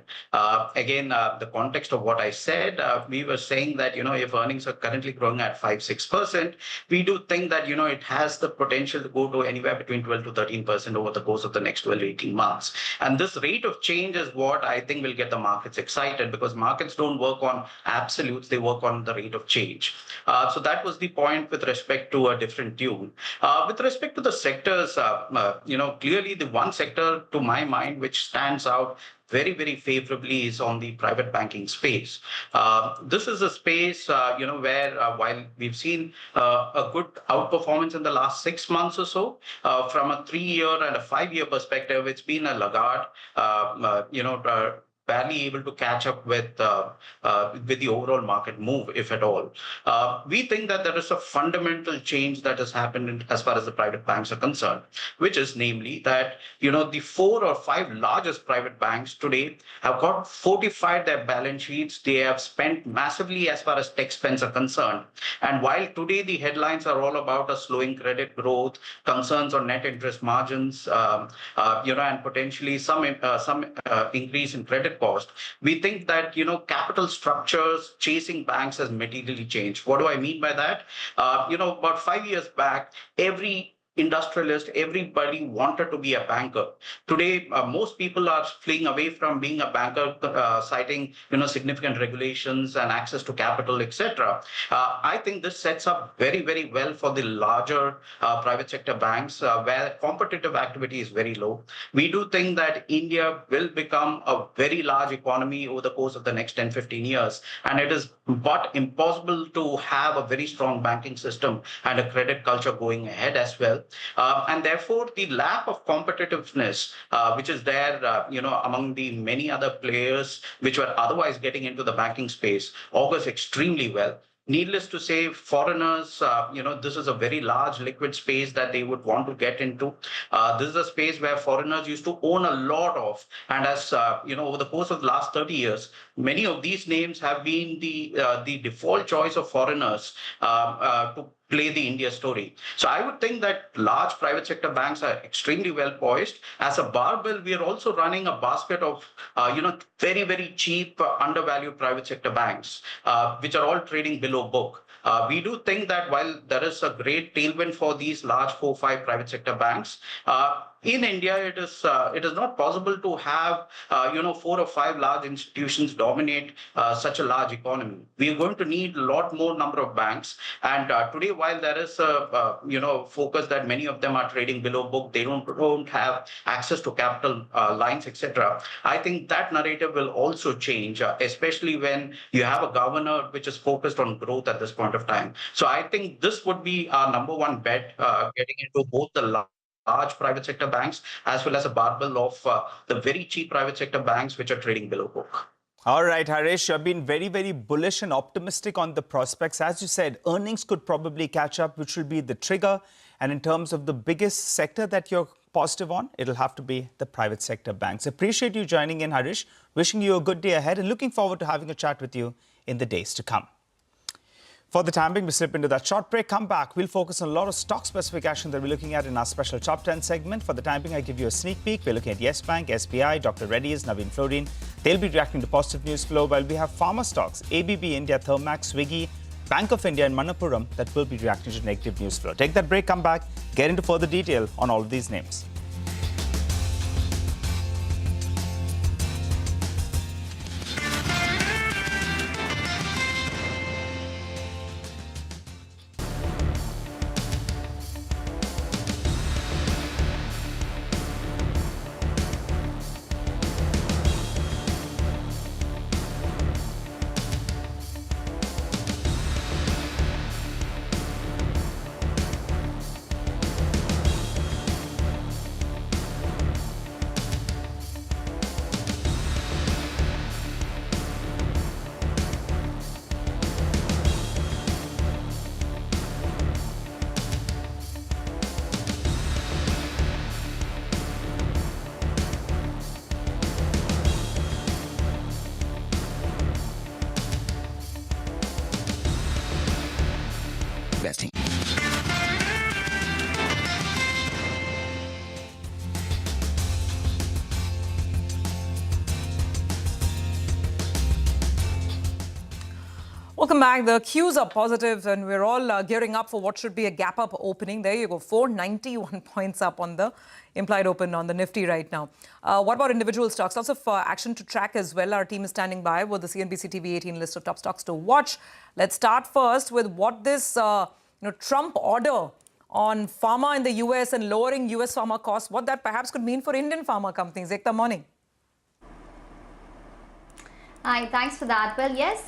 Again, the context of what I said, we were saying that, if earnings are currently growing at 5-6%, we do think that, it has the potential to go to anywhere between 12 to 13% over the course of the next 12 to 18 months. And this rate of change is what I think will get the markets excited, because markets don't work on absolutes, they work on the rate of change. So that was the point with respect to a different tune. With respect to the sectors, clearly the one sector to my mind which stands out very, very favorably is on the private banking space. This is a space, where while we've seen a good outperformance in the last 6 months or so, from a 3-year and a 5-year perspective, it's been a laggard, barely able to catch up with the overall market move, if at all. We think that there is a fundamental change that has happened as far as the private banks are concerned, which is namely that, the 4 or 5 largest private banks today have got fortified their balance sheets. They have spent massively as far as tech spends are concerned. And while today the headlines are all about a slowing credit growth, concerns on net interest margins, and potentially some increase in credit cost, we think that, capital structures chasing banks has materially changed. What do I mean by that? About 5 years back, every industrialist, everybody wanted to be a banker. Today, most people are fleeing away from being a banker, citing significant regulations and access to capital, etc. I think this sets up very, very well for the larger private sector banks, where competitive activity is very low. We do think that India will become a very large economy over the course of the next 10-15 years, and it is but impossible to have a very strong banking system and a credit culture going ahead as well. And therefore, the lack of competitiveness, which is there, among the many other players which were otherwise getting into the banking space, augurs extremely well. Needless to say, foreigners, this is a very large liquid space that they would want to get into. This is a space where foreigners used to own a lot of, and as over the course of the last 30 years, many of these names have been the default choice of foreigners to play the India story. So I would think that large private sector banks are extremely well poised. As a barbell, we are also running a basket of, very, very cheap, undervalued private sector banks, which are all trading below book. We do think that while there is a great tailwind for these large 4-5 private sector banks, in India, it is not possible to have 4 or 5 large institutions dominate such a large economy. We are going to need a lot more number of banks. And today, while there is a focus that many of them are trading below book, they don't have access to capital lines, etc. I think that narrative will also change, especially when you have a governor which is focused on growth at this point of time. So I think this would be our number one bet, getting into both the large private sector banks as well as a barbell of the very cheap private sector banks which are trading below book. All right, Harish, you've been very, very bullish and optimistic on the prospects. As you said, earnings could probably catch up, which will be the trigger. And in terms of the biggest sector that you're positive on, it'll have to be the private sector banks. Appreciate you joining in, Harish. Wishing you a good day ahead and looking forward to having a chat with you in the days to come. For the time being, we slip into that short break. Come back. We'll focus on a lot of stock specific action that we're looking at in our special Top 10 segment. For the time being, I give you a sneak peek. We're looking at Yes Bank, SBI, Dr. Reddy's, Navin Fluorine. They'll be reacting to positive news flow, while we have pharma stocks, ABB India, Thermax, Swiggy, Bank of India and Manappuram that will be reacting to negative news flow. Take that break, come back, get into further detail on all of these names. Welcome back. The cues are positive and we're all gearing up for what should be a gap-up opening. There you go, 491 points up on the implied open on the Nifty right now. What about individual stocks? Lots of action to track as well. Our team is standing by with the CNBC-TV18 list of top stocks to watch. Let's start first with what this Trump order on pharma in the US and lowering US pharma costs, what that perhaps could mean for Indian pharma companies. Ekta, morning. Hi, thanks for that. Well, yes,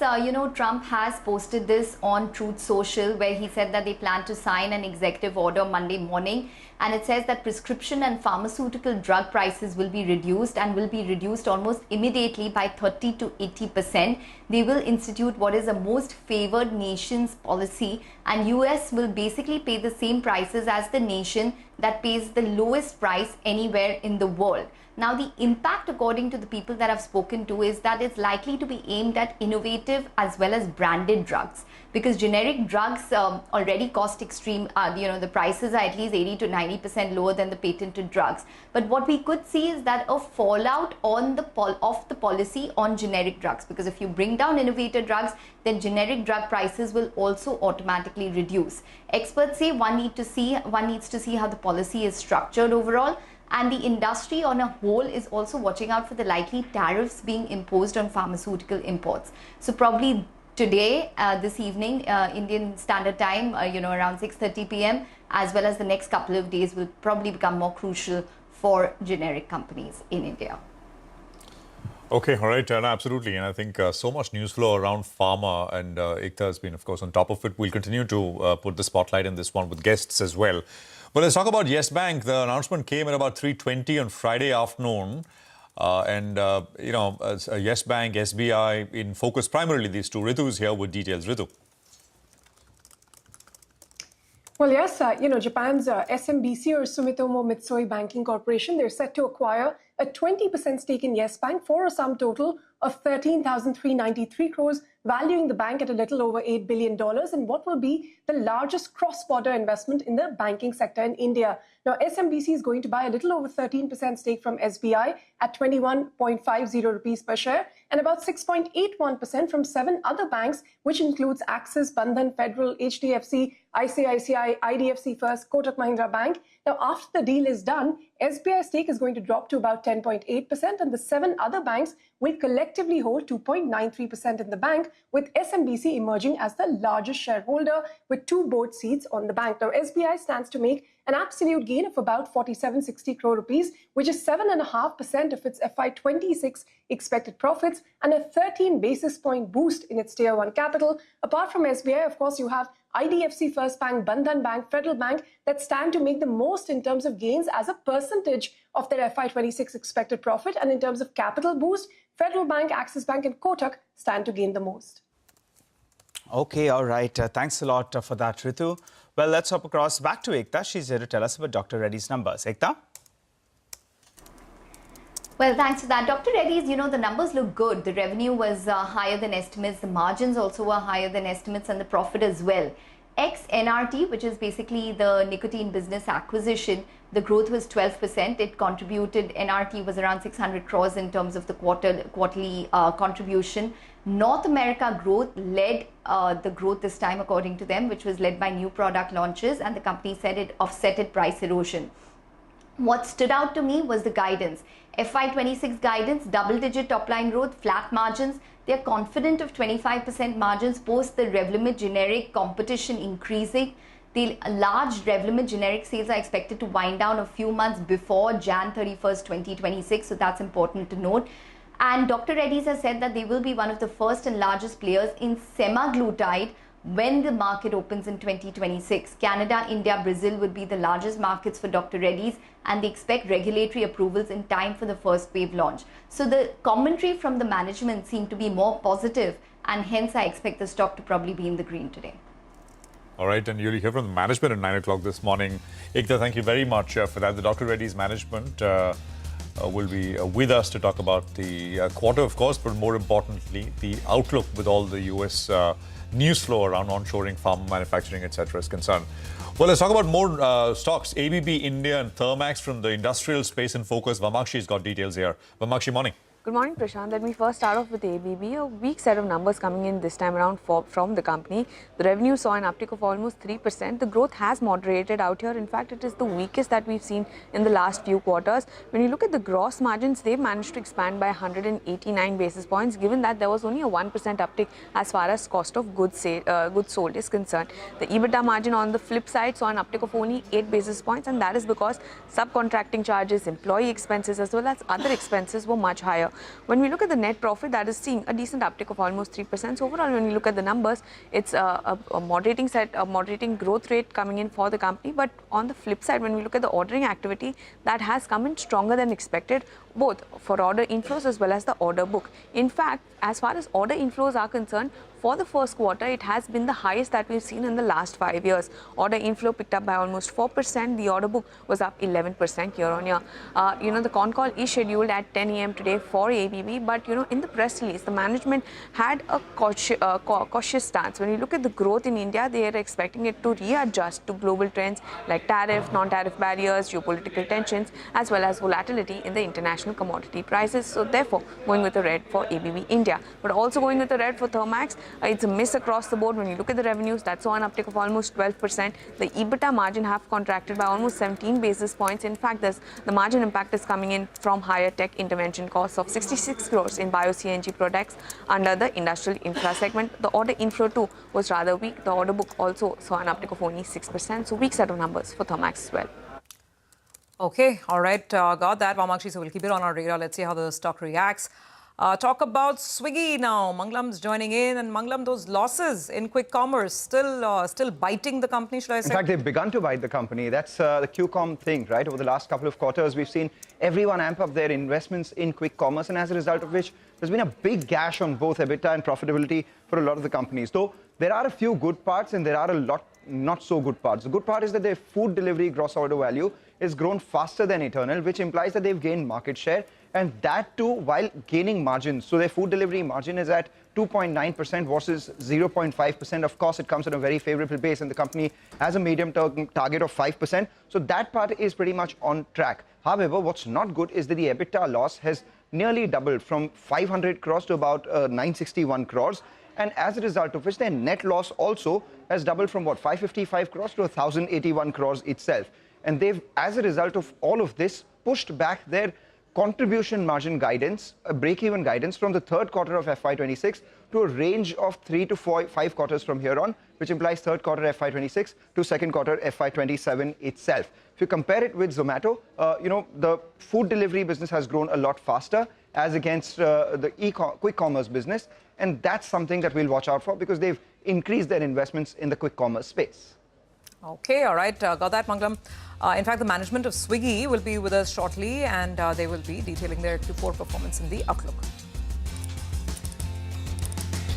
Trump has posted this on Truth Social where he said that they plan to sign an executive order Monday morning. And it says that prescription and pharmaceutical drug prices will be reduced and will be reduced almost immediately by 30 to 80%. They will institute what is a most favored nations policy, and US will basically pay the same prices as the nation that pays the lowest price anywhere in the world. Now, the impact, according to the people that I've spoken to, is that it's likely to be aimed at innovative as well as branded drugs, because generic drugs already cost extreme, the prices are at least 80 to 90% lower than the patented drugs. But what we could see is that a fallout on of the policy on generic drugs, because if you bring down innovative drugs, then generic drug prices will also automatically reduce. Experts say one needs to see how the policy is structured overall. And the industry on a whole is also watching out for the likely tariffs being imposed on pharmaceutical imports. So probably today, this evening, Indian Standard Time, around 6:30 p.m., as well as the next couple of days will probably become more crucial for generic companies in India. Okay, all right, no, absolutely. And I think so much news flow around pharma, and Ekta has been, of course, on top of it. We'll continue to put the spotlight in this one with guests as well. But let's talk about Yes Bank. The announcement came at about 3:20 on Friday afternoon. Yes Bank, SBI in focus, primarily these two. Ritu's here with details. Ritu. Well, yes, Japan's SMBC or Sumitomo Mitsui Banking Corporation, they're set to acquire a 20% stake in Yes Bank for a sum total of 13,393 crores, valuing the bank at a little over $8 billion in what will be the largest cross-border investment in the banking sector in India. Now, SMBC is going to buy a little over 13% stake from SBI at 21.50 rupees per share and about 6.81% from 7 other banks, which includes Axis, Bandhan, Federal, HDFC, ICICI, IDFC First, Kotak Mahindra Bank. Now, after the deal is done, SBI stake is going to drop to about 10.8%, and the 7 other banks will collectively hold 2.93% in the bank, with SMBC emerging as the largest shareholder with 2 board seats on the bank. Now, SBI stands to make an absolute gain of about 4760 crore rupees, which is 7.5% of its FY26 expected profits and a 13 basis point boost in its Tier 1 capital. Apart from SBI, of course, you have IDFC First Bank, Bandhan Bank, Federal Bank that stand to make the most in terms of gains as a percentage of their FY26 expected profit. And in terms of capital boost, Federal Bank, Axis Bank and Kotak stand to gain the most. Okay, all right. Thanks a lot for that, Ritu. Well, let's hop across back to Ekta. She's here to tell us about Dr. Reddy's numbers. Ekta? Well, thanks for that. Dr. Reddy's, the numbers look good. The revenue was higher than estimates. The margins also were higher than estimates and the profit as well. Ex-NRT, which is basically the nicotine business acquisition, the growth was 12%. It contributed, NRT was around 600 crores in terms of the quarterly contribution. North America growth led the growth this time, according to them, which was led by new product launches, and the company said it offsetted price erosion. What stood out to me was the guidance. FY26 guidance, double-digit top-line growth, flat margins. They're confident of 25% margins post the Revlimid generic competition increasing. The large Revlimid generic sales are expected to wind down a few months before Jan 31st, 2026. So that's important to note. And Dr. Reddy's has said that they will be one of the first and largest players in semaglutide when the market opens in 2026. Canada, India, Brazil would be the largest markets for Dr. Reddy's, and they expect regulatory approvals in time for the first wave launch. So the commentary from the management seemed to be more positive, and hence I expect the stock to probably be in the green today. All right, and you'll hear from the management at 9 o'clock this morning. Ekta, thank you very much for that. The Dr. Reddy's management will be with us to talk about the quarter, of course, but more importantly, the outlook with all the US news flow around onshoring, pharma manufacturing, etc. is concerned. Well, let's talk about more stocks. ABB India and Thermax from the industrial space in focus. Vamakshi's got details here. Vamakshi, morning. Good morning, Prashant. Let me first start off with ABB. A weak set of numbers coming in this time around from the company. The revenue saw an uptick of almost 3%. The growth has moderated out here. In fact, it is the weakest that we've seen in the last few quarters. When you look at the gross margins, they've managed to expand by 189 basis points, given that there was only a 1% uptick as far as cost of goods sold is concerned. The EBITDA margin on the flip side saw an uptick of only 8 basis points, and that is because subcontracting charges, employee expenses, as well as other expenses were much higher. When we look at the net profit, that is seeing a decent uptick of almost 3%. So overall, when you look at the numbers, it's a moderating growth rate coming in for the company. But on the flip side, when we look at the ordering activity, that has come in stronger than expected, both for order inflows as well as the order book. In fact, as far as order inflows are concerned, for the first quarter, it has been the highest that we've seen in the last 5 years. Order inflow picked up by almost 4%. The order book was up 11% year on year. The con call is scheduled at 10 a.m. today for ABB, but in the press release, the management had a cautious stance. When you look at the growth in India, they are expecting it to readjust to global trends like tariff, non-tariff barriers, geopolitical tensions, as well as volatility in the international commodity prices. So therefore, going with the red for ABB India, but also going with the red for Thermax. It's a miss across the board. When you look at the revenues, that saw an uptick of almost 12%. The EBITDA margin have contracted by almost 17 basis points. In fact, the margin impact is coming in from higher tech intervention costs of 66 crores in bio-CNG products under the industrial infra segment. The order inflow too was rather weak. The order book also saw an uptick of only 6%. So weak set of numbers for Thermax as well. Okay, all right, got that, Vamakshi. So we'll keep it on our radar. Let's see how the stock reacts. Talk about Swiggy now. Manglam's joining in, and Manglam, those losses in quick commerce still biting the company, should I say? In fact, they've begun to bite the company. That's the QCom thing, right? Over the last couple of quarters, we've seen everyone amp up their investments in quick commerce, and as a result of which, there's been a big gash on both EBITDA and profitability for a lot of the companies. Though there are a few good parts and there are a lot not so good parts. The good part is that their food delivery gross order value is grown faster than Eternal, which implies that they've gained market share, and that too while gaining margins. So their food delivery margin is at 2.9% versus 0.5%. Of course, it comes at a very favorable base, and the company has a medium-term target of 5%. So that part is pretty much on track. However, what's not good is that the EBITDA loss has nearly doubled from 500 crores to about 961 crores. And as a result of which, their net loss also has doubled from 555 crores to 1,081 crores itself. And they've, as a result of all of this, pushed back their contribution margin guidance, a break-even guidance from the third quarter of FY26 to a range of 3 to 5 quarters from here on, which implies third quarter FY26 to second quarter FY27 itself. If you compare it with Zomato, the food delivery business has grown a lot faster as against the quick commerce business. And that's something that we'll watch out for because they've increased their investments in the quick commerce space. Okay, all right. Got that, Manglam. In fact, the management of Swiggy will be with us shortly, and they will be detailing their Q4 performance in the outlook.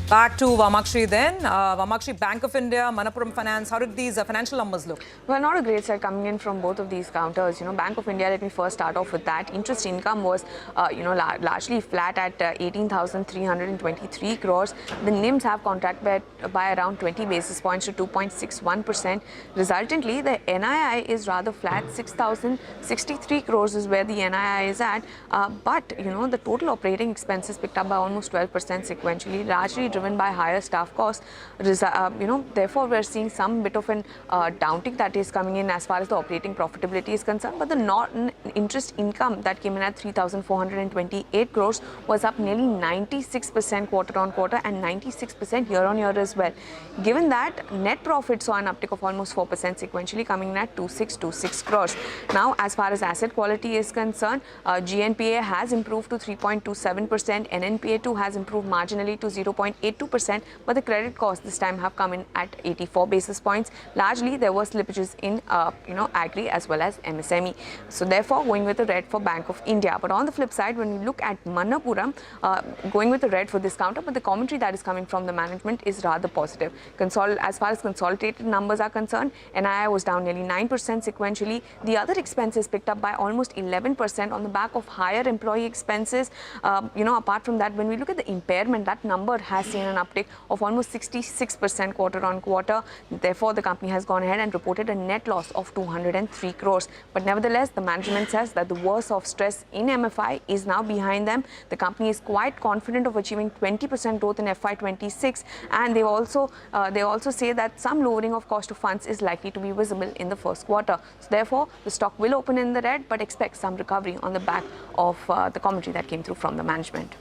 Back to Vamakshi then. Vamakshi, Bank of India, Manappuram Finance, how did these financial numbers look? Well, not a great set coming in from both of these counters. Bank of India, let me first start off with that. Interest income was, largely flat at 18,323 crores. The NIMs have contracted by around 20 basis points to 2.61%. Resultantly, the NII is rather flat. 6,063 crores is where the NII is at. But, the total operating expenses picked up by almost 12% sequentially, largely driven by higher staff costs. Therefore, we're seeing some bit of an downtick that is coming in as far as the operating profitability is concerned. But the non-interest income that came in at 3,428 crores was up nearly 96% quarter on quarter and 96% year on year as well. Given that, net profit saw an uptick of almost 4% sequentially, coming in at 2,626 crores. Now, as far as asset quality is concerned, GNPA has improved to 3.27%. NNPA too has improved marginally to 0.82%, but the credit costs this time have come in at 84 basis points. Largely, there were slippages in, agri as well as MSME. So therefore, going with the red for Bank of India. But on the flip side, when we look at Manappuram, going with the red for this counter, but the commentary that is coming from the management is rather positive. As far as consolidated numbers are concerned, NII was down nearly 9% sequentially. The other expenses picked up by almost 11% on the back of higher employee expenses. Apart from that, when we look at the impairment, that number has seen an uptick of almost 66% quarter on quarter. Therefore, the company has gone ahead and reported a net loss of 203 crores. But nevertheless, the management says that the worst of stress in MFI is now behind them. The company is quite confident of achieving 20% growth in FY26, and they also say that some lowering of cost of funds is likely to be visible in the first quarter. So therefore, the stock will open in the red, but expect some recovery on the back of the commentary that came through from the management.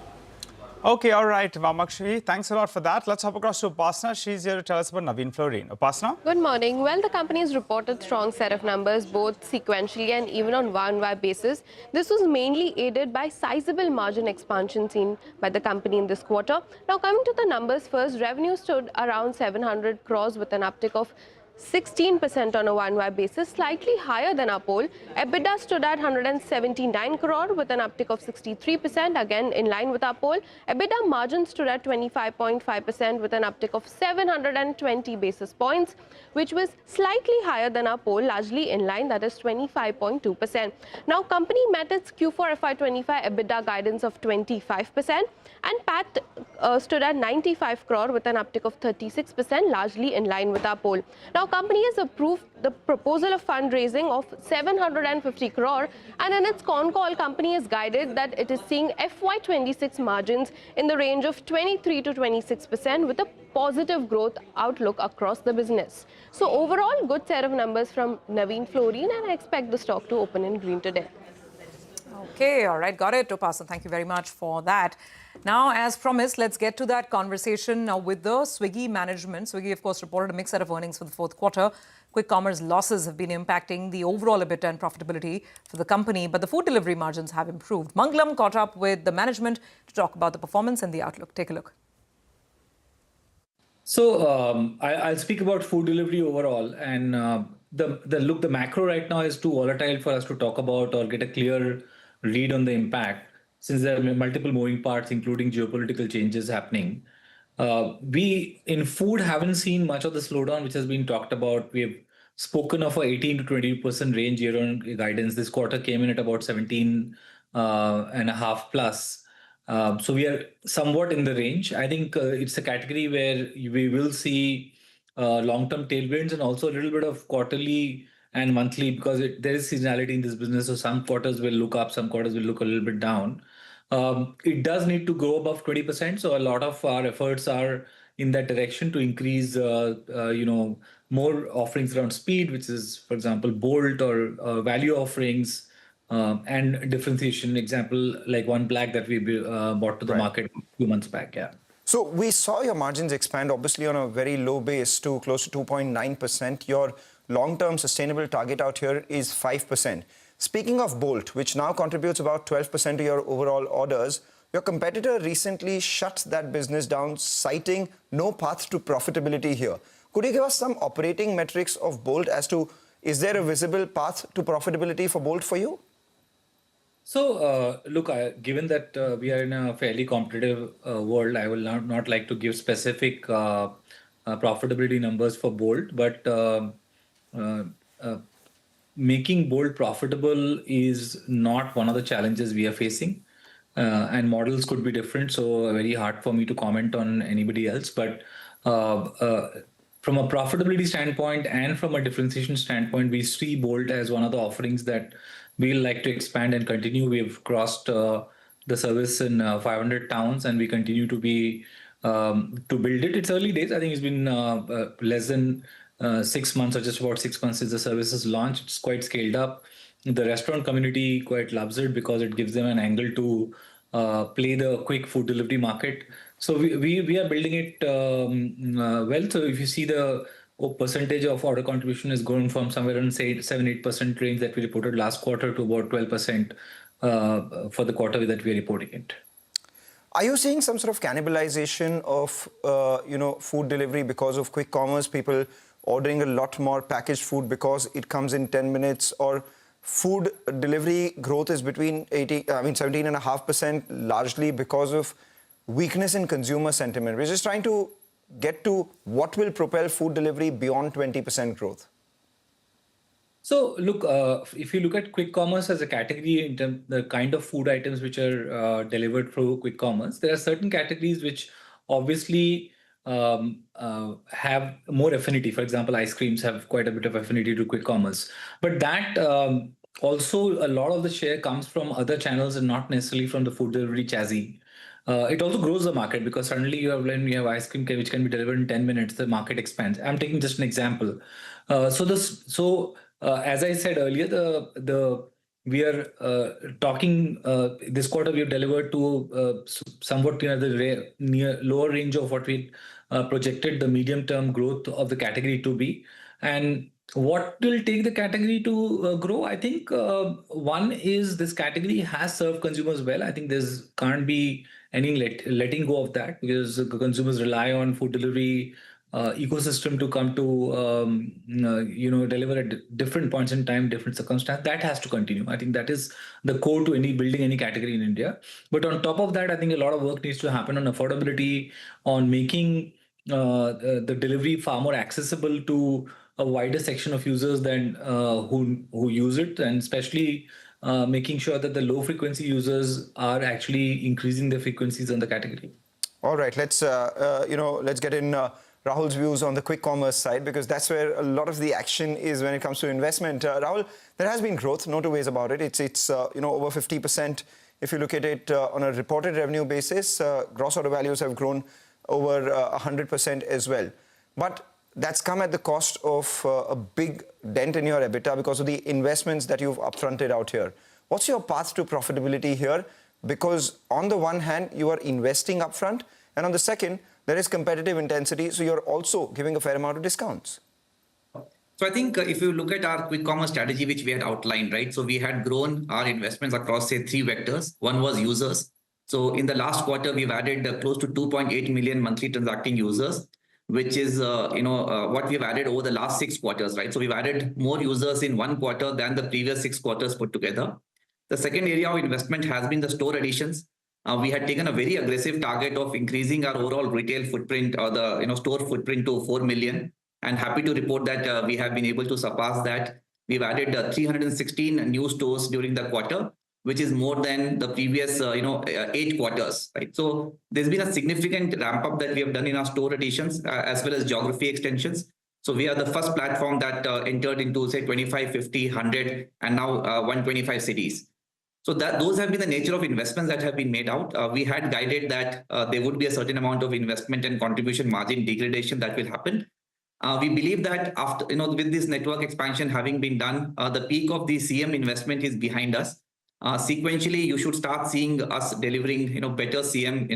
Okay, all right, Vamakshi, thanks a lot for that. Let's hop across to Upasana. She's here to tell us about Naveen Fluorine. Upasana? Good morning. Well, the company has reported strong set of numbers, both sequentially and even on one-year basis. This was mainly aided by sizable margin expansion seen by the company in this quarter. Now, coming to the numbers first, revenue stood around 700 crores with an uptick of 16% on a one-year basis, slightly higher than our poll. EBITDA stood at 179 crore with an uptick of 63%, again in line with our poll. EBITDA margin stood at 25.5% with an uptick of 720 basis points, which was slightly higher than our poll, largely in line, that is 25.2%. Now, company met its Q4 FY25 EBITDA guidance of 25%, and PAT stood at 95 crore with an uptick of 36%, largely in line with our poll. Now, company has approved the proposal of fundraising of 750 crore, and in its con call, company has guided that it is seeing FY26 margins in the range of 23 to 26% with a positive growth outlook across the business. So overall, good set of numbers from Naveen Fluorine, and I expect the stock to open in green today. Okay, all right, got it, Upasana. Thank you very much for that. Now, as promised, let's get to that conversation with the Swiggy management. Swiggy, of course, reported a mixed set of earnings for the fourth quarter. Quick commerce losses have been impacting the overall EBITDA and profitability for the company, but the food delivery margins have improved. Mangalam caught up with the management to talk about the performance and the outlook. Take a look. So I'll speak about food delivery overall, and the macro right now is too volatile for us to talk about or get a clear read on the impact, since there are multiple moving parts, including geopolitical changes happening. We in food haven't seen much of the slowdown which has been talked about. We have spoken of a 18 to 20% range year on guidance. This quarter came in at about 17 and a half plus. So we are somewhat in the range. I think it's a category where we will see long-term tailwinds and also a little bit of quarterly and monthly, because there is seasonality in this business. So some quarters will look up, some quarters will look a little bit down. It does need to go above 20%. So a lot of our efforts are in that direction to increase, more offerings around speed, which is, for example, Bolt or value offerings, and differentiation. Example, like One Black that we brought to the market a few months back. Yeah. So we saw your margins expand, obviously on a very low base to close to 2.9%. Your long-term sustainable target out here is 5%. Speaking of Bolt, which now contributes about 12% to your overall orders, your competitor recently shut that business down, citing no path to profitability here. Could you give us some operating metrics of Bolt as to, is there a visible path to profitability for Bolt for you? So, look, given that we are in a fairly competitive world, I will not like to give specific profitability numbers for Bolt, but making Bolt profitable is not one of the challenges we are facing. And models could be different, so very hard for me to comment on anybody else. But from a profitability standpoint and from a differentiation standpoint, we see Bolt as one of the offerings that we'll like to expand and continue. We've crossed the service in 500 towns, and we continue to be to build it. It's early days. I think it's been less than 6 months or just about 6 months since the service is launched. It's quite scaled up. The restaurant community quite loves it because it gives them an angle to play the quick food delivery market. So we are building it well. So if you see the percentage of order contribution has grown from somewhere around, say, 7-8% range that we reported last quarter to about 12% for the quarter that we are reporting it. Are you seeing some sort of cannibalization of food delivery because of quick commerce, people ordering a lot more packaged food because it comes in 10 minutes, or food delivery growth is between 17.5% largely because of weakness in consumer sentiment? We're just trying to get to what will propel food delivery beyond 20% growth. So look, if you look at quick commerce as a category, in terms the kind of food items which are delivered through quick commerce, there are certain categories which obviously have more affinity. For example, ice creams have quite a bit of affinity to quick commerce. But that also, a lot of the share comes from other channels and not necessarily from the food delivery chassis. It also grows the market because suddenly when you have ice cream which can be delivered in 10 minutes, the market expands. I'm taking just an example. As I said earlier, we are talking this quarter. We have delivered to somewhat near the lower range of what we projected the medium-term growth of the category to be. And what will take the category to grow? I think one is this category has served consumers well. I think there's can't be any letting go of that because consumers rely on food delivery ecosystem to come to deliver at different points in time, different circumstances. That has to continue. I think that is the core to any building any category in India. But on top of that, I think a lot of work needs to happen on affordability, on making the delivery far more accessible to a wider section of users than who use it, and especially making sure that the low frequency users are actually increasing their frequencies on the category. All right, let's get in Rahul's views on the quick commerce side, because that's where a lot of the action is when it comes to investment. Rahul, there has been growth, no two ways about it. It's over 50% if you look at it on a reported revenue basis. Gross order values have grown over 100% as well. But that's come at the cost of a big dent in your EBITDA because of the investments that you've upfronted out here. What's your path to profitability here? Because on the one hand, you are investing upfront, and on the second, there is competitive intensity, so you're also giving a fair amount of discounts. So I think if you look at our quick commerce strategy, which we had outlined, right? So we had grown our investments across, say, 3 vectors. One was users. So in the last quarter, we've added close to 2.8 million monthly transacting users, which is what we've added over the last 6 quarters, right? So we've added more users in 1 quarter than the previous 6 quarters put together. The second area of investment has been the store additions. We had taken a very aggressive target of increasing our overall retail footprint or the store footprint to 4 million. And happy to report that we have been able to surpass that. We've added 316 new stores during the quarter, which is more than the previous 8 quarters, right? So there's been a significant ramp up that we have done in our store additions as well as geography extensions. So we are the first platform that entered into, say, 25, 50, 100, and now 125 cities. So those have been the nature of investments that have been made out. We had guided that there would be a certain amount of investment and contribution margin degradation that will happen. We believe that after, with this network expansion having been done, the peak of the CM investment is behind us. Sequentially, you should start seeing us delivering, better CM,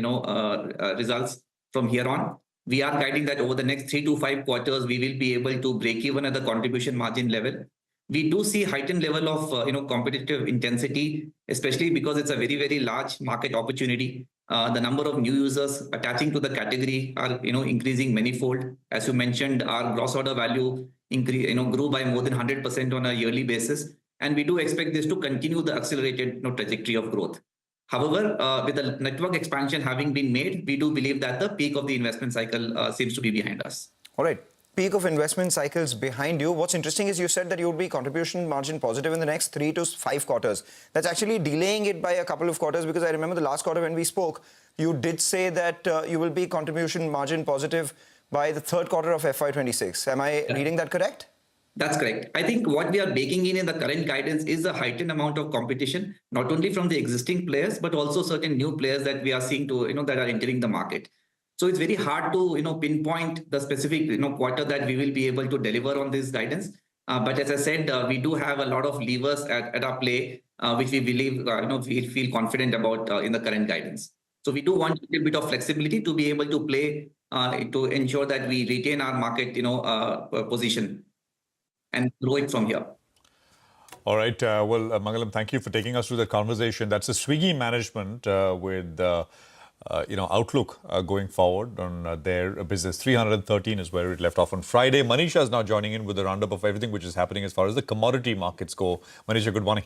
results from here on. We are guiding that over the next 3 to 5 quarters, we will be able to break even at the contribution margin level. We do see heightened level of, competitive intensity, especially because it's a very, very large market opportunity. The number of new users attaching to the category are, increasing manifold. As you mentioned, our gross order value grew by more than 100% on a yearly basis. And we do expect this to continue the accelerated trajectory of growth. However, with the network expansion having been made, we do believe that the peak of the investment cycle seems to be behind us. All right. Peak of investment cycles behind you. What's interesting is you said that you would be contribution margin positive in the next 3 to 5 quarters. That's actually delaying it by a couple of quarters, because I remember the last quarter when we spoke, you did say that you will be contribution margin positive by the 3rd quarter of FY26. Am I reading that correct? That's correct. I think what we are baking in the current guidance is a heightened amount of competition, not only from the existing players, but also certain new players that we are seeing that are entering the market. So it's very hard to, pinpoint the specific, quarter that we will be able to deliver on this guidance. But as I said, we do have a lot of levers at our play, which we believe, we feel confident about in the current guidance. So we do want a little bit of flexibility to be able to play to ensure that we retain our market, position and grow it from here. All right. Mangalam, thank you for taking us through the conversation. That's the Swiggy management with outlook going forward on their business. 313 is where it left off on Friday. Manisha is now joining in with a roundup of everything which is happening as far as the commodity markets go. Manisha, good morning.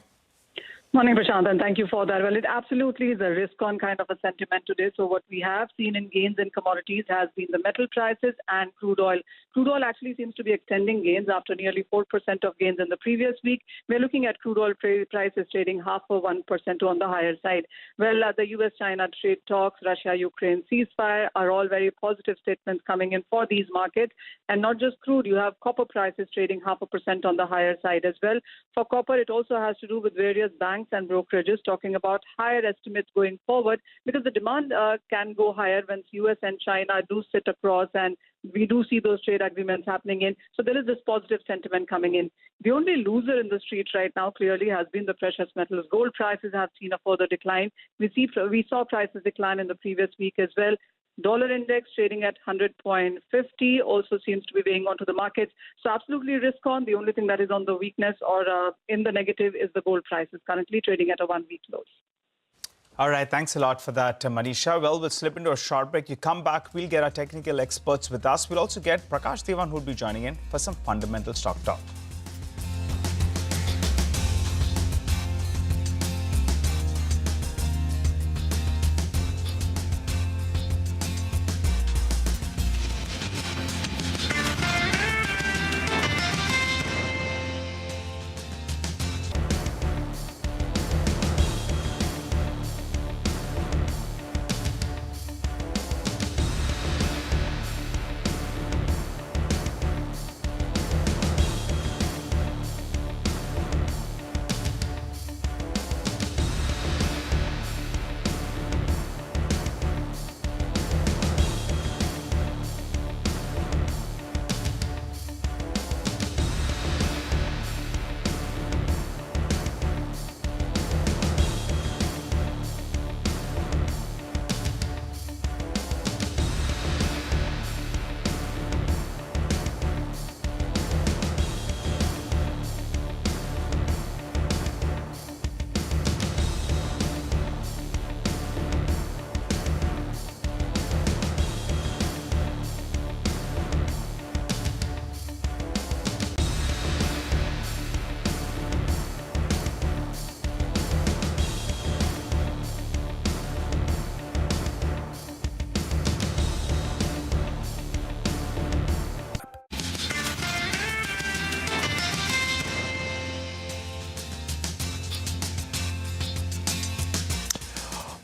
Morning, Prashant, and thank you for that. Well, it absolutely is a risk-on kind of a sentiment today. So what we have seen in gains in commodities has been the metal prices and crude oil. Crude oil actually seems to be extending gains after nearly 4% of gains in the previous week. We're looking at crude oil prices trading 0.5% on the higher side. Well, the US-China trade talks, Russia-Ukraine ceasefire are all very positive statements coming in for these markets. And not just crude, you have copper prices trading 0.5% on the higher side as well. For copper, it also has to do with various banks and brokerages talking about higher estimates going forward, because the demand can go higher once US and China do sit across, and we do see those trade agreements happening in. So there is this positive sentiment coming in. The only loser in the street right now clearly has been the precious metals. Gold prices have seen a further decline. We saw prices decline in the previous week as well. Dollar index trading at 100.50 also seems to be weighing onto the markets. So absolutely risk on. The only thing that is on the weakness or in the negative is the gold prices currently trading at a one-week low. All right, thanks a lot for that, Manisha. Well, we'll slip into a short break. You come back, we'll get our technical experts with us. We'll also get Prakash Devan, who'll be joining in for some fundamental stock talk.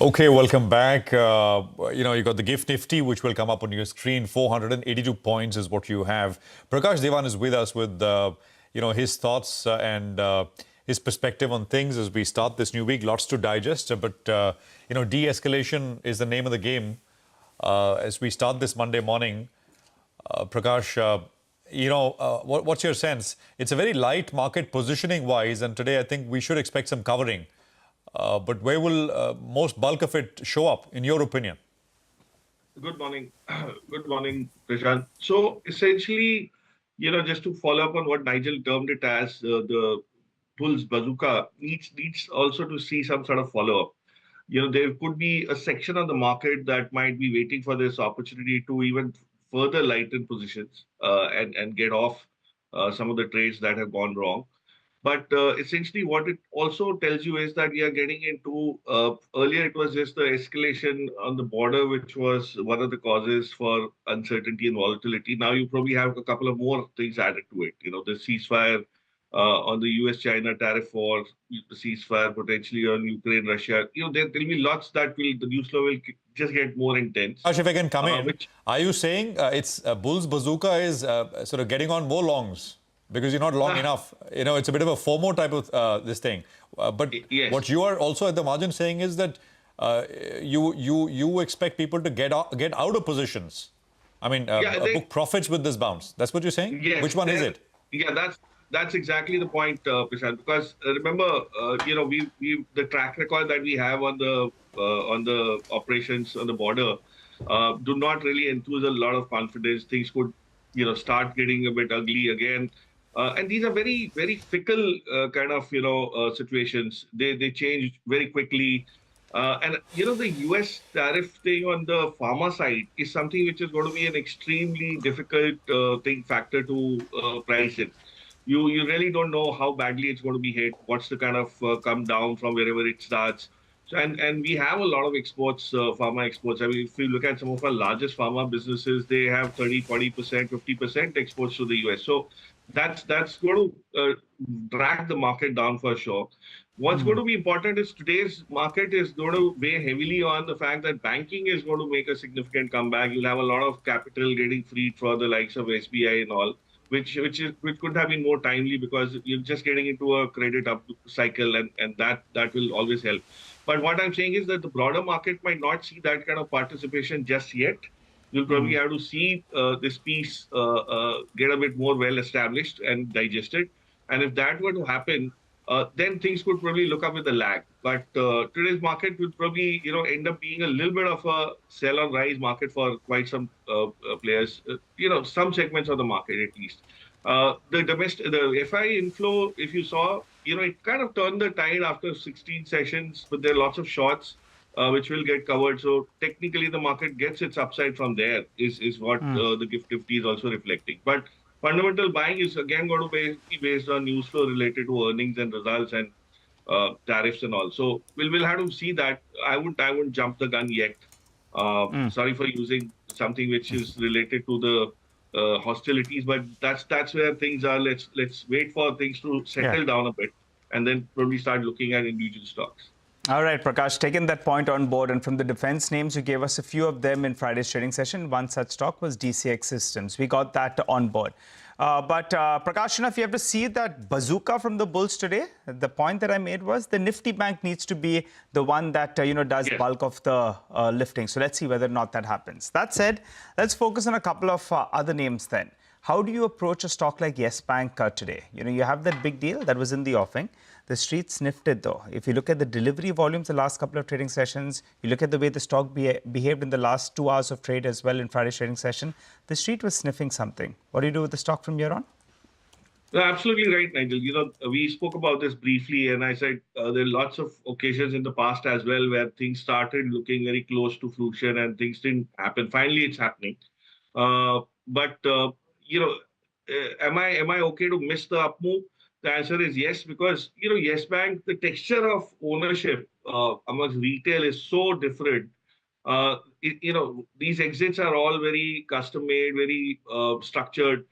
Okay, welcome back. You got the GIFT Nifty, which will come up on your screen. 482 points is what you have. Prakash Devan is with us with, his thoughts and his perspective on things as we start this new week. Lots to digest, but, de-escalation is the name of the game as we start this Monday morning. Prakash, what's your sense? It's a very light market positioning-wise, and today I think we should expect some covering. But where will most bulk of it show up, in your opinion? Good morning. Good morning, Prashant. So essentially, just to follow up on what Nigel termed it as the bull's bazooka, needs also to see some sort of follow-up. There could be a section of the market that might be waiting for this opportunity to even further lighten positions and get off some of the trades that have gone wrong. But essentially what it also tells you is that we are getting into, earlier it was just the escalation on the border, which was one of the causes for uncertainty and volatility. Now you probably have a couple of more things added to it. The ceasefire on the US-China tariff war, the ceasefire potentially on Ukraine-Russia. There will be lots that the news flow will just get more intense. If I can come in, are you saying it's bull's bazooka is sort of getting on more longs? Because you're not long enough. It's a bit of a FOMO type of this thing. But yes. What you are also at the margin saying is that you expect people to get out of positions. I mean, book profits with this bounce. That's what you're saying? Yes. Which one is it? Yeah, that's exactly the point, Prashant. Because remember, the track record that we have on the operations on the border do not really enthuse a lot of confidence. Things could, start getting a bit ugly again. And these are very, very fickle kind of, situations. They change very quickly. And, the US tariff thing on the pharma side is something which is going to be an extremely difficult factor to price in. you really don't know how badly it's going to be hit. What's the kind of come down from wherever it starts. So, and we have a lot of exports, pharma exports. I mean, if you look at some of our largest pharma businesses, they have 30, 40%, 50% exports to the US. So that's going to drag the market down for sure. What's going to be important is today's market is going to weigh heavily on the fact that banking is going to make a significant comeback. You'll have a lot of capital getting freed for the likes of SBI and all, which could have been more timely because you're just getting into a credit up cycle, and that will always help. But what I'm saying is that the broader market might not see that kind of participation just yet. You'll probably have to see this piece get a bit more well established and digested. And if that were to happen, then things could probably look up with a lag. But today's market will probably, end up being a little bit of a sell on rise market for quite some players. Some segments of the market at least. The FI inflow, if you saw, it kind of turned the tide after 16 sessions, but there are lots of shorts which will get covered. So technically, the market gets its upside from there. Is what the GIFT Nifty is also reflecting. But fundamental buying is again going to be based on news flow related to earnings and results and tariffs and all. So we'll have to see that. I wouldn't jump the gun yet. Sorry for using something which is related to the hostilities, but that's where things are. Let's wait for things to settle down a bit, and then probably start looking at individual stocks. All right, Prakash, taking that point on board, and from the defense names, you gave us a few of them in Friday's trading session. One such stock was DCX Systems. We got that on board. But Prakash, if you have to see that bazooka from the bulls today, the point that I made was the Nifty Bank needs to be the one that does bulk of the lifting. So let's see whether or not that happens. That said, let's focus on a couple of other names then. How do you approach a stock like Yes Bank today? You have that big deal that was in the offing. The street sniffed it though. If you look at the delivery volumes the last couple of trading sessions, you look at the way the stock behaved in the last 2 hours of trade as well in Friday's trading session, the street was sniffing something. What do you do with the stock from here on? No, absolutely right, Nigel. We spoke about this briefly, and I said there are lots of occasions in the past as well where things started looking very close to fruition and things didn't happen. Finally, it's happening. Am I okay to miss the up move? The answer is yes, because Yes Bank, the texture of ownership amongst retail is so different. These exits are all very custom made, very structured.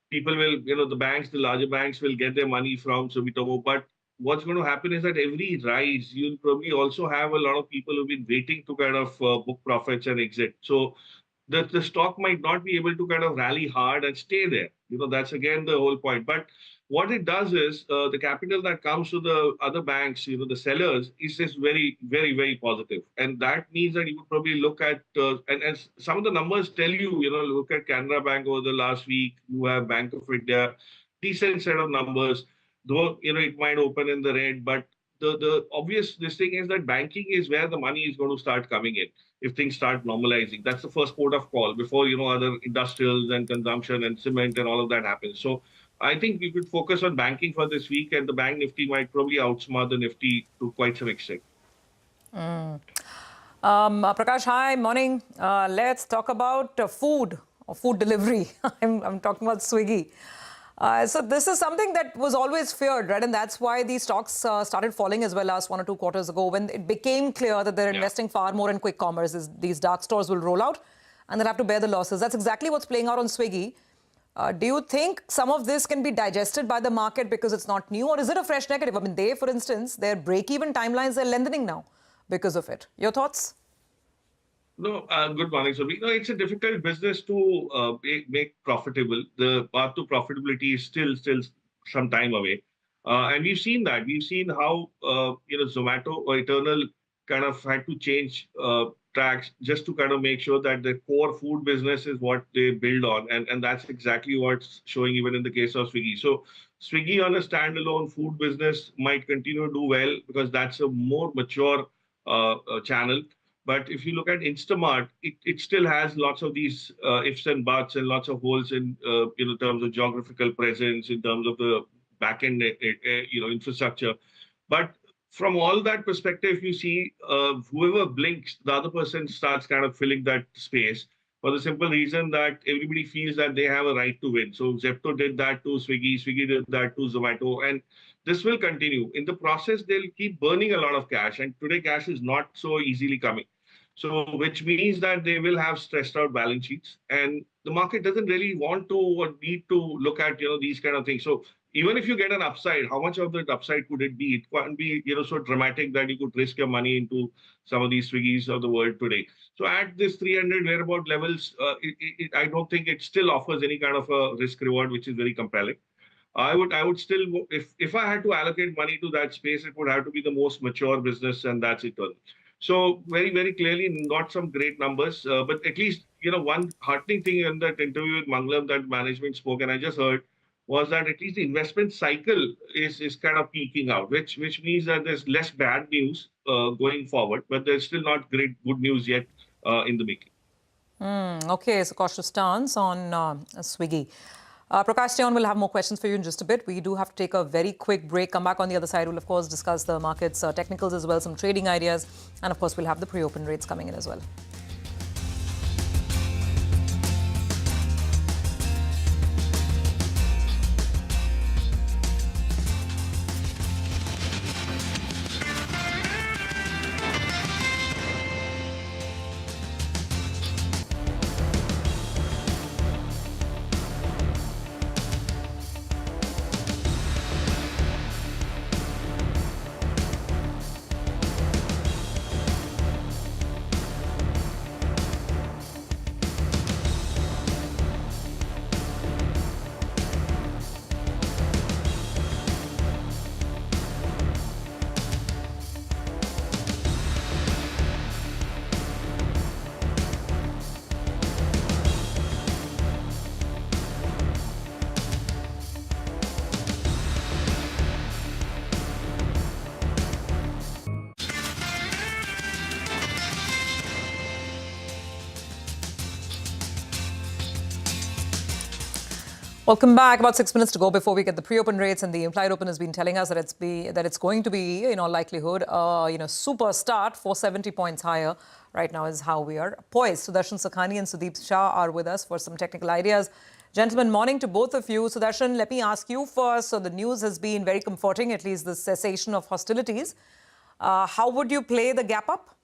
People will, the larger banks will get their money from Sumitomo. But what's going to happen is that every rise, you'll probably also have a lot of people who've been waiting to kind of book profits and exit. So the stock might not be able to kind of rally hard and stay there. That's again the whole point. But what it does is the capital that comes to the other banks, the sellers, is just very, very, very positive. And that means that you would probably look at, and as some of the numbers tell you, look at Canara Bank over the last week, you have Bank of India, decent set of numbers, though, it might open in the red, but the obvious this thing is that banking is where the money is going to start coming in if things start normalizing. That's the first port of call before, other industrials and consumption and cement and all of that happens. So I think we could focus on banking for this week, and the Bank Nifty might probably outsmart the Nifty to quite some extent. Prakash, hi, morning. Let's talk about food or food delivery. I'm talking about Swiggy. So this is something that was always feared, right? And that's why these stocks started falling as well last 1 or 2 quarters ago, when it became clear that they're investing far more in quick commerce. These dark stores will roll out and they'll have to bear the losses. That's exactly what's playing out on Swiggy. Do you think some of this can be digested by the market because it's not new, or is it a fresh negative? I mean, they, for instance, their break-even timelines are lengthening now because of it. Your thoughts? No, good morning, Surabhi. No, it's a difficult business to make profitable. The path to profitability is still some time away. And we've seen that. We've seen how, Zomato or Eternal kind of had to change tracks just to kind of make sure that the core food business is what they build on. And that's exactly what's showing even in the case of Swiggy. So Swiggy on a standalone food business might continue to do well because that's a more mature channel. But if you look at Instamart, it still has lots of these ifs and buts and lots of holes in terms of geographical presence, in terms of the back-end infrastructure. But from all that perspective, you see whoever blinks, the other person starts kind of filling that space. for the simple reason that everybody feels that they have a right to win. So Zepto did that to Swiggy, Swiggy did that to Zomato, and this will continue. In the process, they'll keep burning a lot of cash, and today cash is not so easily coming. So, which means that they will have stressed out balance sheets, and the market doesn't really want to or need to look at these kind of things. So, even if you get an upside, how much of that upside could it be? It can't be so dramatic that you could risk your money into some of these Swiggies of the world today. So, at this 300 whereabout levels, I don't think it still offers any kind of a risk reward which is very compelling. I would still, if I had to allocate money to that space, it would have to be the most mature business, and that's it. So very, very clearly, not some great numbers, but at least one heartening thing in that interview with Mangalam that management spoke, and I just heard, was that at least the investment cycle is kind of peaking out, which means that there's less bad news going forward, but there's still not great good news yet in the making. Okay, so cautious stance on Swiggy. Prakash, stay on. We'll have more questions for you in just a bit. We do have to take a very quick break. Come back on the other side. We'll, of course, discuss the markets, technicals as well, some trading ideas. And, of course, we'll have the pre-open rates coming in as well. Welcome back. About 6 minutes to go before we get the pre-open rates, and the implied open has been telling us that it's going to be, in all likelihood, super start. 470 points higher right now is how we are poised. Sudarshan Sakhani and Sudeep Shah are with us for some technical ideas. Gentlemen, morning to both of you. Sudarshan, let me ask you first. So the news has been very comforting, at least the cessation of hostilities. How would you play the gap up?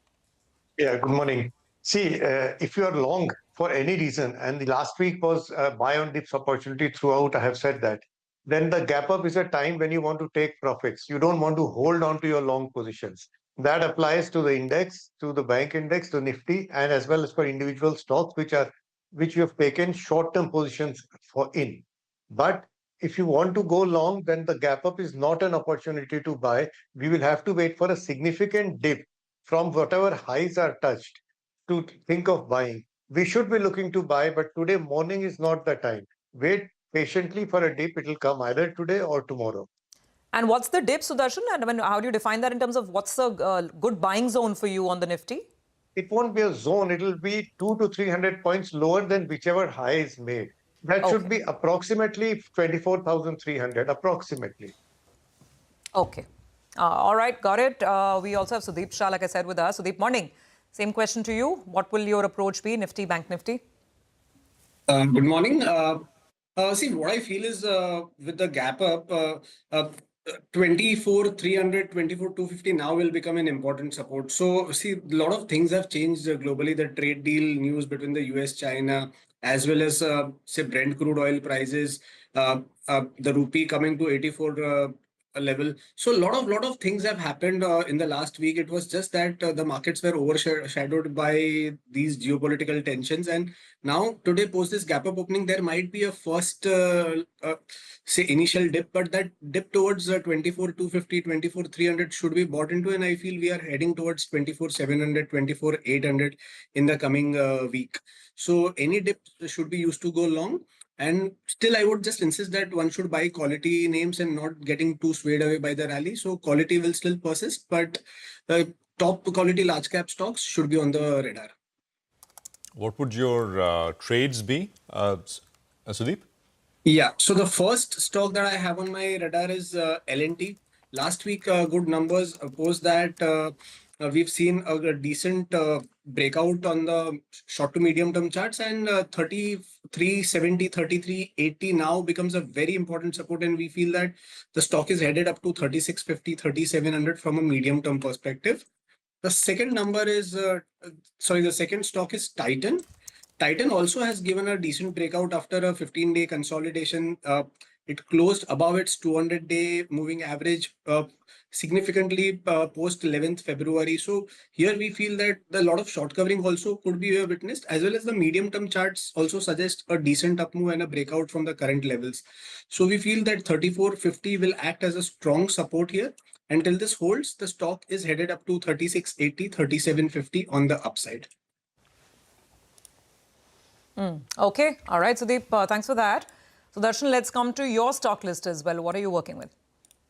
Yeah, good morning. See, if you are long for any reason, and the last week was a buy on dips opportunity throughout, I have said that, then the gap up is a time when you want to take profits. You don't want to hold on to your long positions. That applies to the index, to the bank index, to Nifty, and as well as for individual stocks, which you have taken short-term positions for in. But if you want to go long, then the gap up is not an opportunity to buy. We will have to wait for a significant dip from whatever highs are touched to think of buying. We should be looking to buy, but today morning is not the time. Wait patiently for a dip. It will come either today or tomorrow. And what's the dip, Sudarshan? And how do you define that in terms of what's the good buying zone for you on the Nifty? It won't be a zone. It will be 200 to 300 points lower than whichever high is made. That should be approximately 24,300, approximately. Okay. All right, got it. We also have Sudeep Shah, like I said, with us. Sudeep, morning. Same question to you. What will your approach be, Nifty, Bank Nifty? Good morning. See, what I feel is with the gap up, 24,300, 24,250 now will become an important support. So, see, a lot of things have changed globally. The trade deal news between the US, China, as well as, say, Brent crude oil prices, the rupee coming to 84 level. So a lot of things have happened in the last week. It was just that the markets were overshadowed by these geopolitical tensions, and now today post this gap up opening, there might be a first say initial dip, but that dip towards 24,250, 24,300 should be bought into, and I feel we are heading towards 24,700, 24,800 in the coming week. So any dip should be used to go long. And still, I would just insist that one should buy quality names and not getting too swayed away by the rally. So quality will still persist, but top quality large cap stocks should be on the radar. What would your trades be, Sudeep? Yeah, so the first stock that I have on my radar is L&T. Last week, good numbers. Post that, we've seen a decent breakout on the short to medium term charts, and 3370, 3380 now becomes a very important support, and we feel that the stock is headed up to 3650, 3700 from a medium term perspective. The second number is, the second stock is Titan. Titan also has given a decent breakout after a 15-day consolidation. It closed above its 200-day moving average significantly post 11th February. So here we feel that a lot of short covering also could be witnessed, as well as the medium-term charts also suggest a decent up move and a breakout from the current levels. So we feel that 3450 will act as a strong support here. Until this holds, the stock is headed up to 3680, 3750 on the upside. Okay. All right, Sudeep, thanks for that. So, Darshan, let's come to your stock list as well. What are you working with?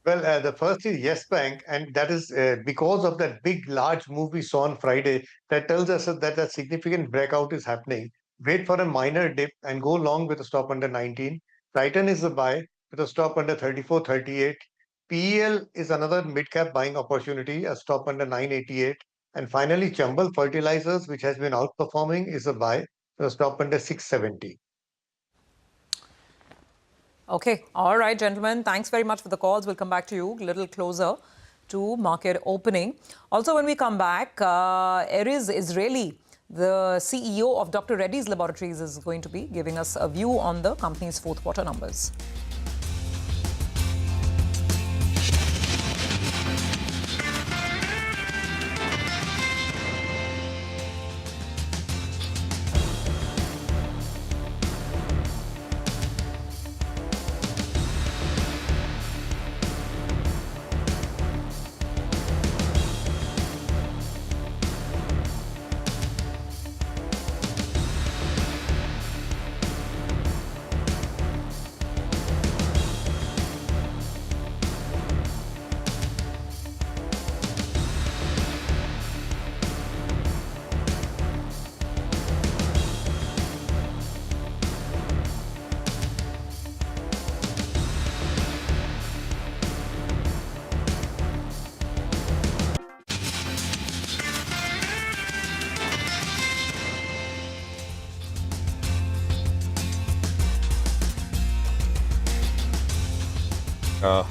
Well, the first is Yes Bank, and that is because of that big, large move we saw on Friday. That tells us that a significant breakout is happening. Wait for a minor dip and go long with a stop under 19. Titan is the buy with a stop under 34.38. PEL is another mid-cap buying opportunity, a stop under 988. And finally, Chambal Fertilizers, which has been outperforming, is a buy with a stop under 670. Okay. All right, gentlemen. Thanks very much for the calls. We'll come back to you a little closer to market opening. Also, when we come back, Erez Israeli, the CEO of Dr. Reddy's Laboratories, is going to be giving us a view on the company's fourth quarter numbers.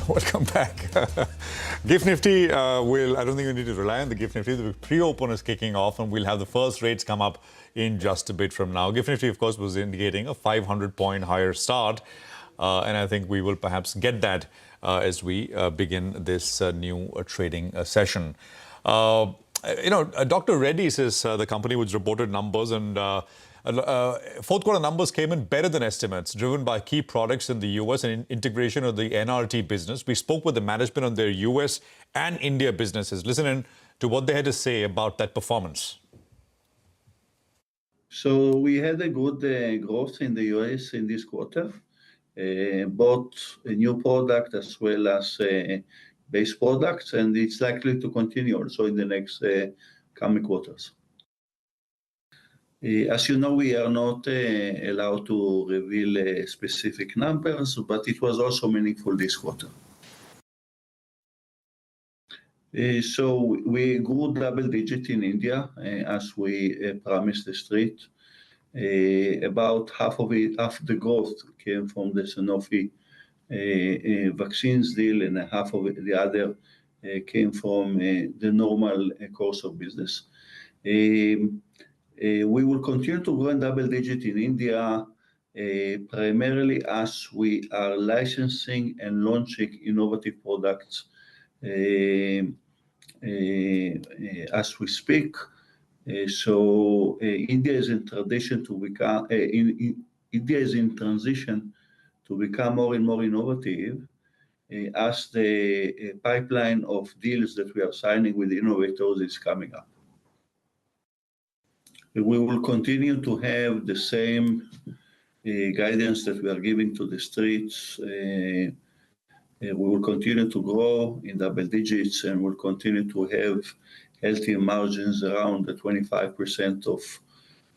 Welcome back. GIFT Nifty I don't think we need to rely on the GIFT Nifty. The pre-open is kicking off and we'll have the first rates come up in just a bit from now. GIFT Nifty, of course, was indicating a 500-point higher start. And I think we will perhaps get that as we begin this new trading session. Dr. Reddy says the company which reported numbers and fourth quarter numbers came in better than estimates, driven by key products in the US and integration of the NRT business. We spoke with the management on their US and India businesses. Listen in to what they had to say about that performance. So we had a good growth in the US in this quarter, both a new product as well as base products, and it's likely to continue also in the next coming quarters. As you know, we are not allowed to reveal specific numbers, but it was also meaningful this quarter. So we grew double digit in India, as we promised the street. About half the growth came from the Sanofi vaccines deal, and half of the other came from the normal course of business. We will continue to grow in double digit in India, primarily as we are licensing and launching innovative products as we speak. So India is in transition to become more and more innovative as the pipeline of deals that we are signing with innovators is coming up. We will continue to have the same guidance that we are giving to the streets. We will continue to grow in double digits, and we'll continue to have healthy margins around the 25% of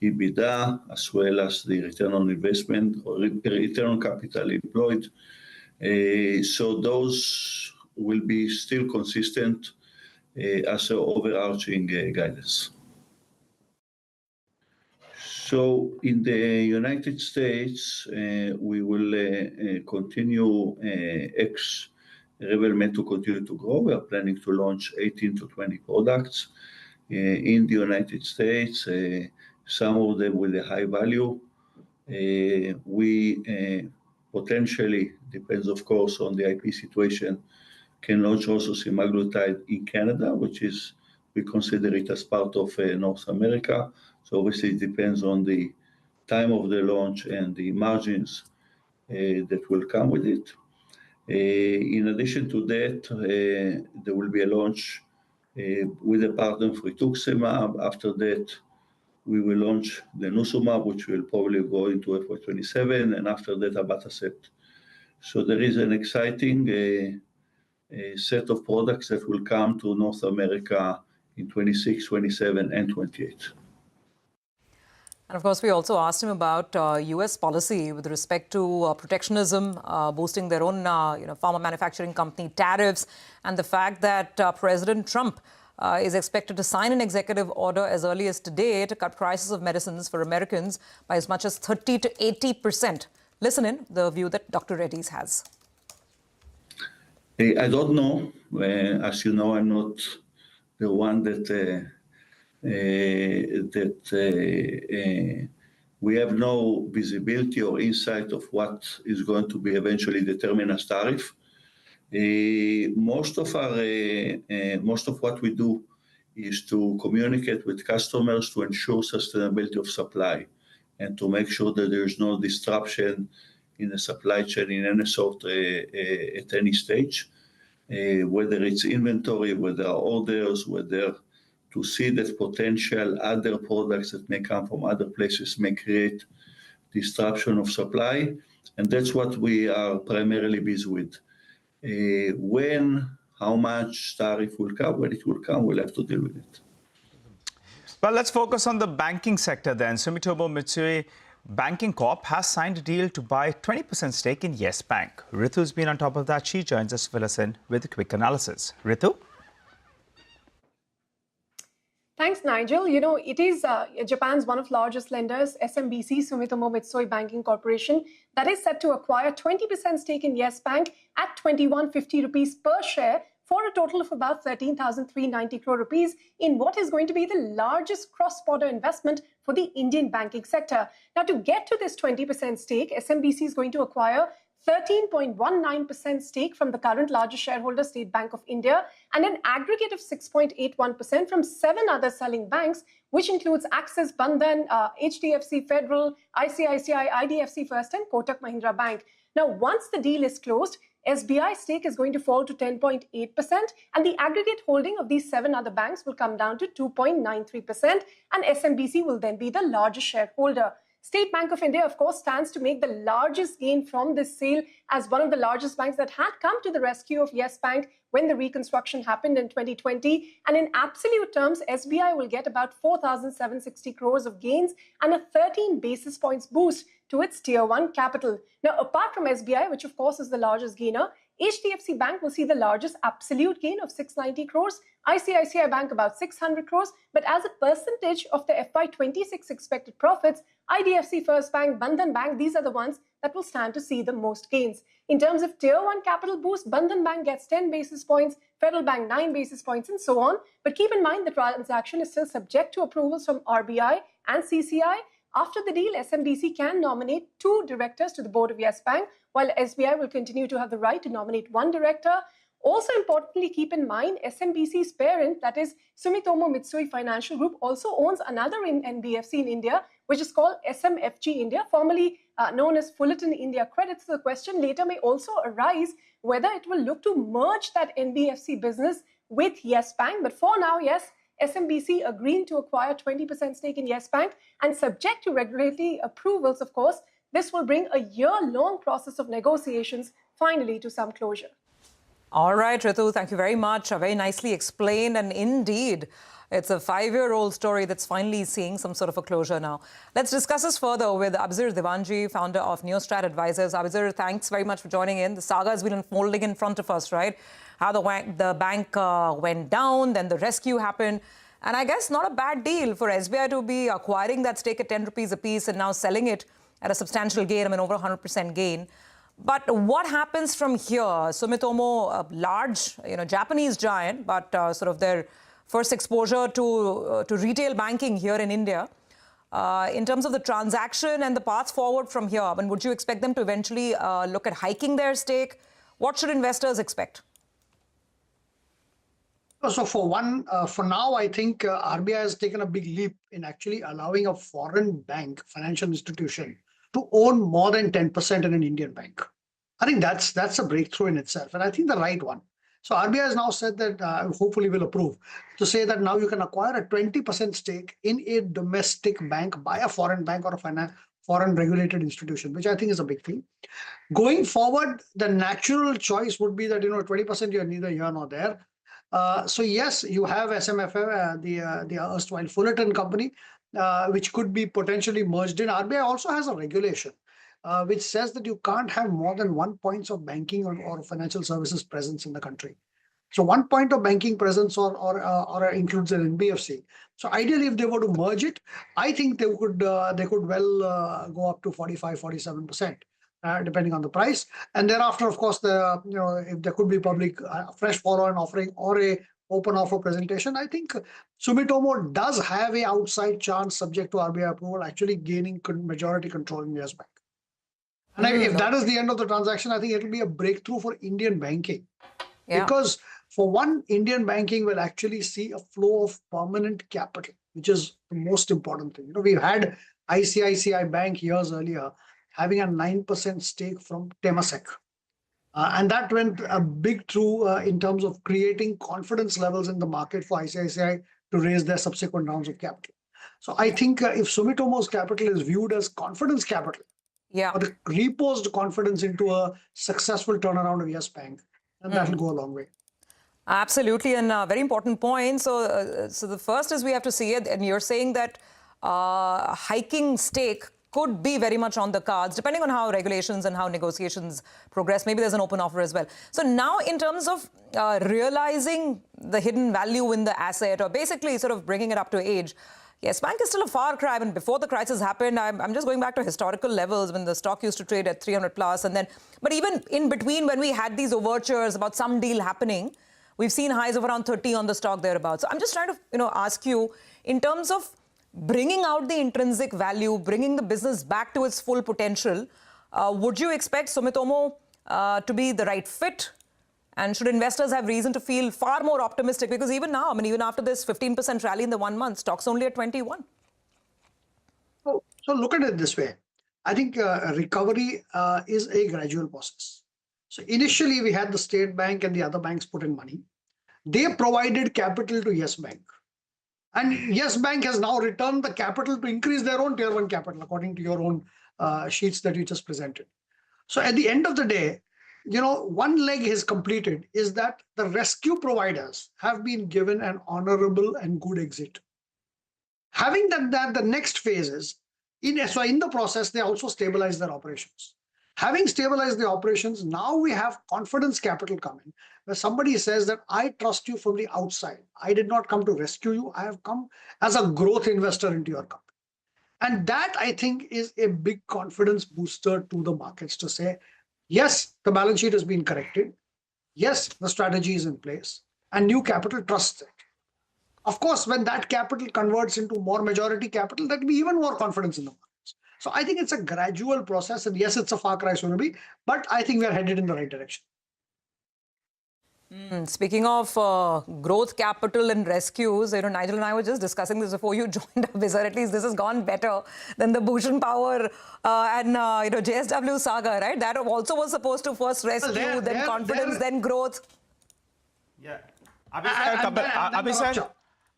EBITDA, as well as the return on investment or return on capital employed. So those will be still consistent as an overarching guidance. So in the United States, we will continue ex-Revel to continue to grow. We are planning to launch 18 to 20 products in the United States, some of them with a high value. We potentially, depends of course on the IP situation, can launch also semaglutide in Canada, which is, we consider it as part of North America. So obviously it depends on the time of the launch and the margins that will come with it. In addition to that, there will be a launch with a partner for rituximab. After that, we will launch the denosumab, which will probably go into FY27, and after that, abatacept. So there is an exciting set of products that will come to North America in 26, 27, and 28. And of course, we also asked him about U.S. policy with respect to protectionism, boosting their own pharma manufacturing company tariffs, and the fact that President Trump is expected to sign an executive order as early as today to cut prices of medicines for Americans by as much as 30 to 80%. Listen in, the view that Dr. Reddy's has. I don't know. As you know, I'm not the one that we have no visibility or insight of what is going to be eventually determined as tariff. Most of what we do is to communicate with customers to ensure sustainability of supply and to make sure that there is no disruption in the supply chain in any sort at any stage, whether it's inventory, whether orders, whether to see that potential other products that may come from other places may create disruption of supply. And that's what we are primarily busy with. When, how much tariff will come, when it will come, we'll have to deal with it. Well, let's focus on the banking sector then. Sumitomo Mitsui Banking Corp has signed a deal to buy 20% stake in Yes Bank. Rithu's been on top of that. She joins us to fill us in with a quick analysis. Rithu? Thanks, Nigel. You know, it is Japan's one of largest lenders, SMBC Sumitomo Mitsui Banking Corporation, that is set to acquire 20% stake in Yes Bank at 2150 rupees per share for a total of about 13,390 crore rupees in what is going to be the largest cross-border investment for the Indian banking sector. Now, to get to this 20% stake, SMBC is going to acquire 13.19% stake from the current largest shareholder, State Bank of India, and an aggregate of 6.81% from 7 other selling banks, which includes Axis, Bandhan, HDFC Federal, ICICI, IDFC First, and Kotak Mahindra Bank. Now, once the deal is closed, SBI stake is going to fall to 10.8%, and the aggregate holding of these 7 other banks will come down to 2.93%, and SMBC will then be the largest shareholder. State Bank of India, of course, stands to make the largest gain from this sale as one of the largest banks that had come to the rescue of Yes Bank when the reconstruction happened in 2020. And in absolute terms, SBI will get about 4,760 crores of gains and a 13 basis points boost to its Tier 1 capital. Now, apart from SBI, which of course is the largest gainer, HDFC Bank will see the largest absolute gain of 690 crores, ICICI Bank about 600 crores, but as a percentage of the FY26 expected profits, IDFC First Bank, Bandhan Bank, these are the ones that will stand to see the most gains. In terms of Tier 1 capital boost, Bandhan Bank gets 10 basis points, Federal Bank 9 basis points, and so on. But keep in mind the transaction is still subject to approvals from RBI and CCI. After the deal, SMBC can nominate 2 directors to the board of Yes Bank, while SBI will continue to have the right to nominate 1 director. Also importantly, keep in mind, SMBC's parent, that is Sumitomo Mitsui Financial Group, also owns another NBFC in India, which is called SMFG India, formerly known as Fullerton India Credit. So the question later may also arise whether it will look to merge that NBFC business with Yes Bank. But for now, yes, SMBC agreeing to acquire 20% stake in Yes Bank, and subject to regulatory approvals, of course, this will bring a year-long process of negotiations finally to some closure. All right, Ritu, thank you very much. Very nicely explained. And indeed, it's a 5-year-old story that's finally seeing some sort of a closure now. Let's discuss this further with Abhizir Divanji, founder of Neostrat Advisors. Abhizir, thanks very much for joining in. The saga has been unfolding in front of us, right? how the bank went down, then the rescue happened. And I guess not a bad deal for SBI to be acquiring that stake at 10 rupees a piece and now selling it at a substantial gain, I mean, over 100% gain. But what happens from here? Sumitomo, a large, Japanese giant, but sort of their first exposure to retail banking here in India. In terms of the transaction and the path forward from here, I mean, would you expect them to eventually look at hiking their stake? What should investors expect? So for now, I think RBI has taken a big leap in actually allowing a foreign bank, financial institution, to own more than 10% in an Indian bank. I think that's a breakthrough in itself, and I think the right one. So RBI has now said that, hopefully will approve, to say that now you can acquire a 20% stake in a domestic bank by a foreign bank or a foreign regulated institution, which I think is a big thing. Going forward, the natural choice would be that, 20% you're neither here nor there. So yes, you have SMFM, the erstwhile Fullerton company, which could be potentially merged in. RBI also has a regulation which says that you can't have more than 1 point of banking or financial services presence in the country. So 1 point of banking presence or includes an NBFC. So ideally, if they were to merge it, I think they could well go up to 45, 47%. Depending on the price, and thereafter, of course, if there could be public fresh follow-on offering or a open offer presentation, I think Sumitomo does have a outside chance, subject to RBI approval, actually gaining majority control in Yes Bank. And if that is the end of the transaction, I think it will be a breakthrough for Indian banking, because for one, Indian banking will actually see a flow of permanent capital, which is the most important thing. We've had ICICI Bank years earlier having a 9% stake from Temasek. And that went a big through in terms of creating confidence levels in the market for ICICI to raise their subsequent rounds of capital. So I think if Sumitomo's capital is viewed as confidence capital, or the reposed confidence into a successful turnaround of Yes Bank, then that will go a long way. Absolutely, and a very important point. So the first is we have to see it, and you're saying that hiking stake could be very much on the cards, depending on how regulations and how negotiations progress. Maybe there's an open offer as well. So now, in terms of realizing the hidden value in the asset, or basically sort of bringing it up to age, Yes Bank is still a far cry. I mean, before the crisis happened, I'm just going back to historical levels when the stock used to trade at 300 plus, and then, but even in between, when we had these overtures about some deal happening, we've seen highs of around 30 on the stock thereabouts. So I'm just trying to, ask you, in terms of bringing out the intrinsic value, bringing the business back to its full potential, would you expect Sumitomo to be the right fit? And should investors have reason to feel far more optimistic? Because even now, I mean, even after this 15% rally in the 1 month, stock's only at 21. So look at it this way. I think recovery is a gradual process. So initially, we had the State Bank and the other banks put in money. They provided capital to Yes Bank. And Yes Bank has now returned the capital to increase their own tier 1 capital, according to your own sheets that you just presented. So at the end of the day, one leg is completed, is that the rescue providers have been given an honorable and good exit. Having done that, the next phase is, in the process, they also stabilize their operations. Having stabilized the operations, now we have confidence capital coming, where somebody says that I trust you from the outside. I did not come to rescue you. I have come as a growth investor into your company. And that, I think, is a big confidence booster to the markets to say, yes, the balance sheet has been corrected. Yes, the strategy is in place, and new capital trusts it. Of course, when that capital converts into more majority capital, that will be even more confidence in the market. So I think it's a gradual process, and yes, it's a far cry, Surabhi, but I think we are headed in the right direction. Speaking of growth capital and rescues, Nigel and I were just discussing this before you joined us. At least this has gone better than the Bhushan Power and JSW saga, right? That also was supposed to first rescue, then confidence, then growth. Yeah,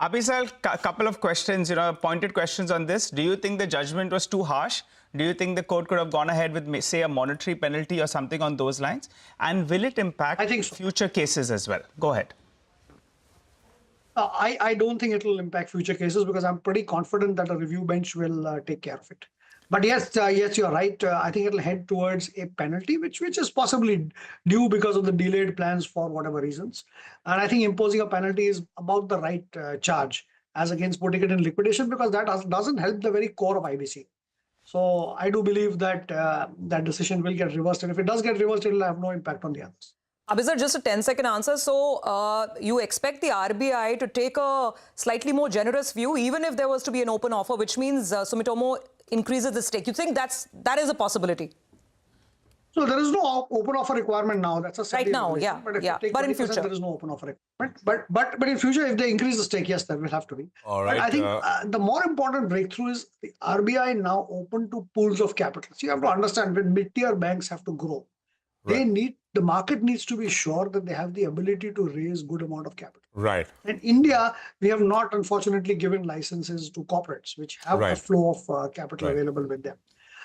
Abhisar, a couple of questions, pointed questions on this. Do you think the judgment was too harsh? Do you think the court could have gone ahead with, say, a monetary penalty or something on those lines? And will it impact future cases as well? Go ahead. I don't think it will impact future cases, because I'm pretty confident that a review bench will take care of it. But yes, yes, you're right. I think it'll head towards a penalty, which is possibly due because of the delayed plans for whatever reasons. And I think imposing a penalty is about the right charge as against putting it in liquidation, because that doesn't help the very core of IBC. So I do believe that that decision will get reversed. And if it does get reversed, it will have no impact on the others. Abhisar, just a 10-second answer. So you expect the RBI to take a slightly more generous view, even if there was to be an open offer, which means Sumitomo increases the stake. You think that is a possibility? So there is no open offer requirement now. That's a right now, yeah, but if yeah. you take But in 20%, future, there is no open offer requirement. But in future, if they increase the stake, yes, there will have to be. All right. But I think the more important breakthrough is the RBI now open to pools of capital. So you have to understand, when mid-tier banks have to grow, the market needs to be sure that they have the ability to raise good amount of capital. Right. In India, we have not, unfortunately, given licenses to corporates, which have a flow of capital available with them.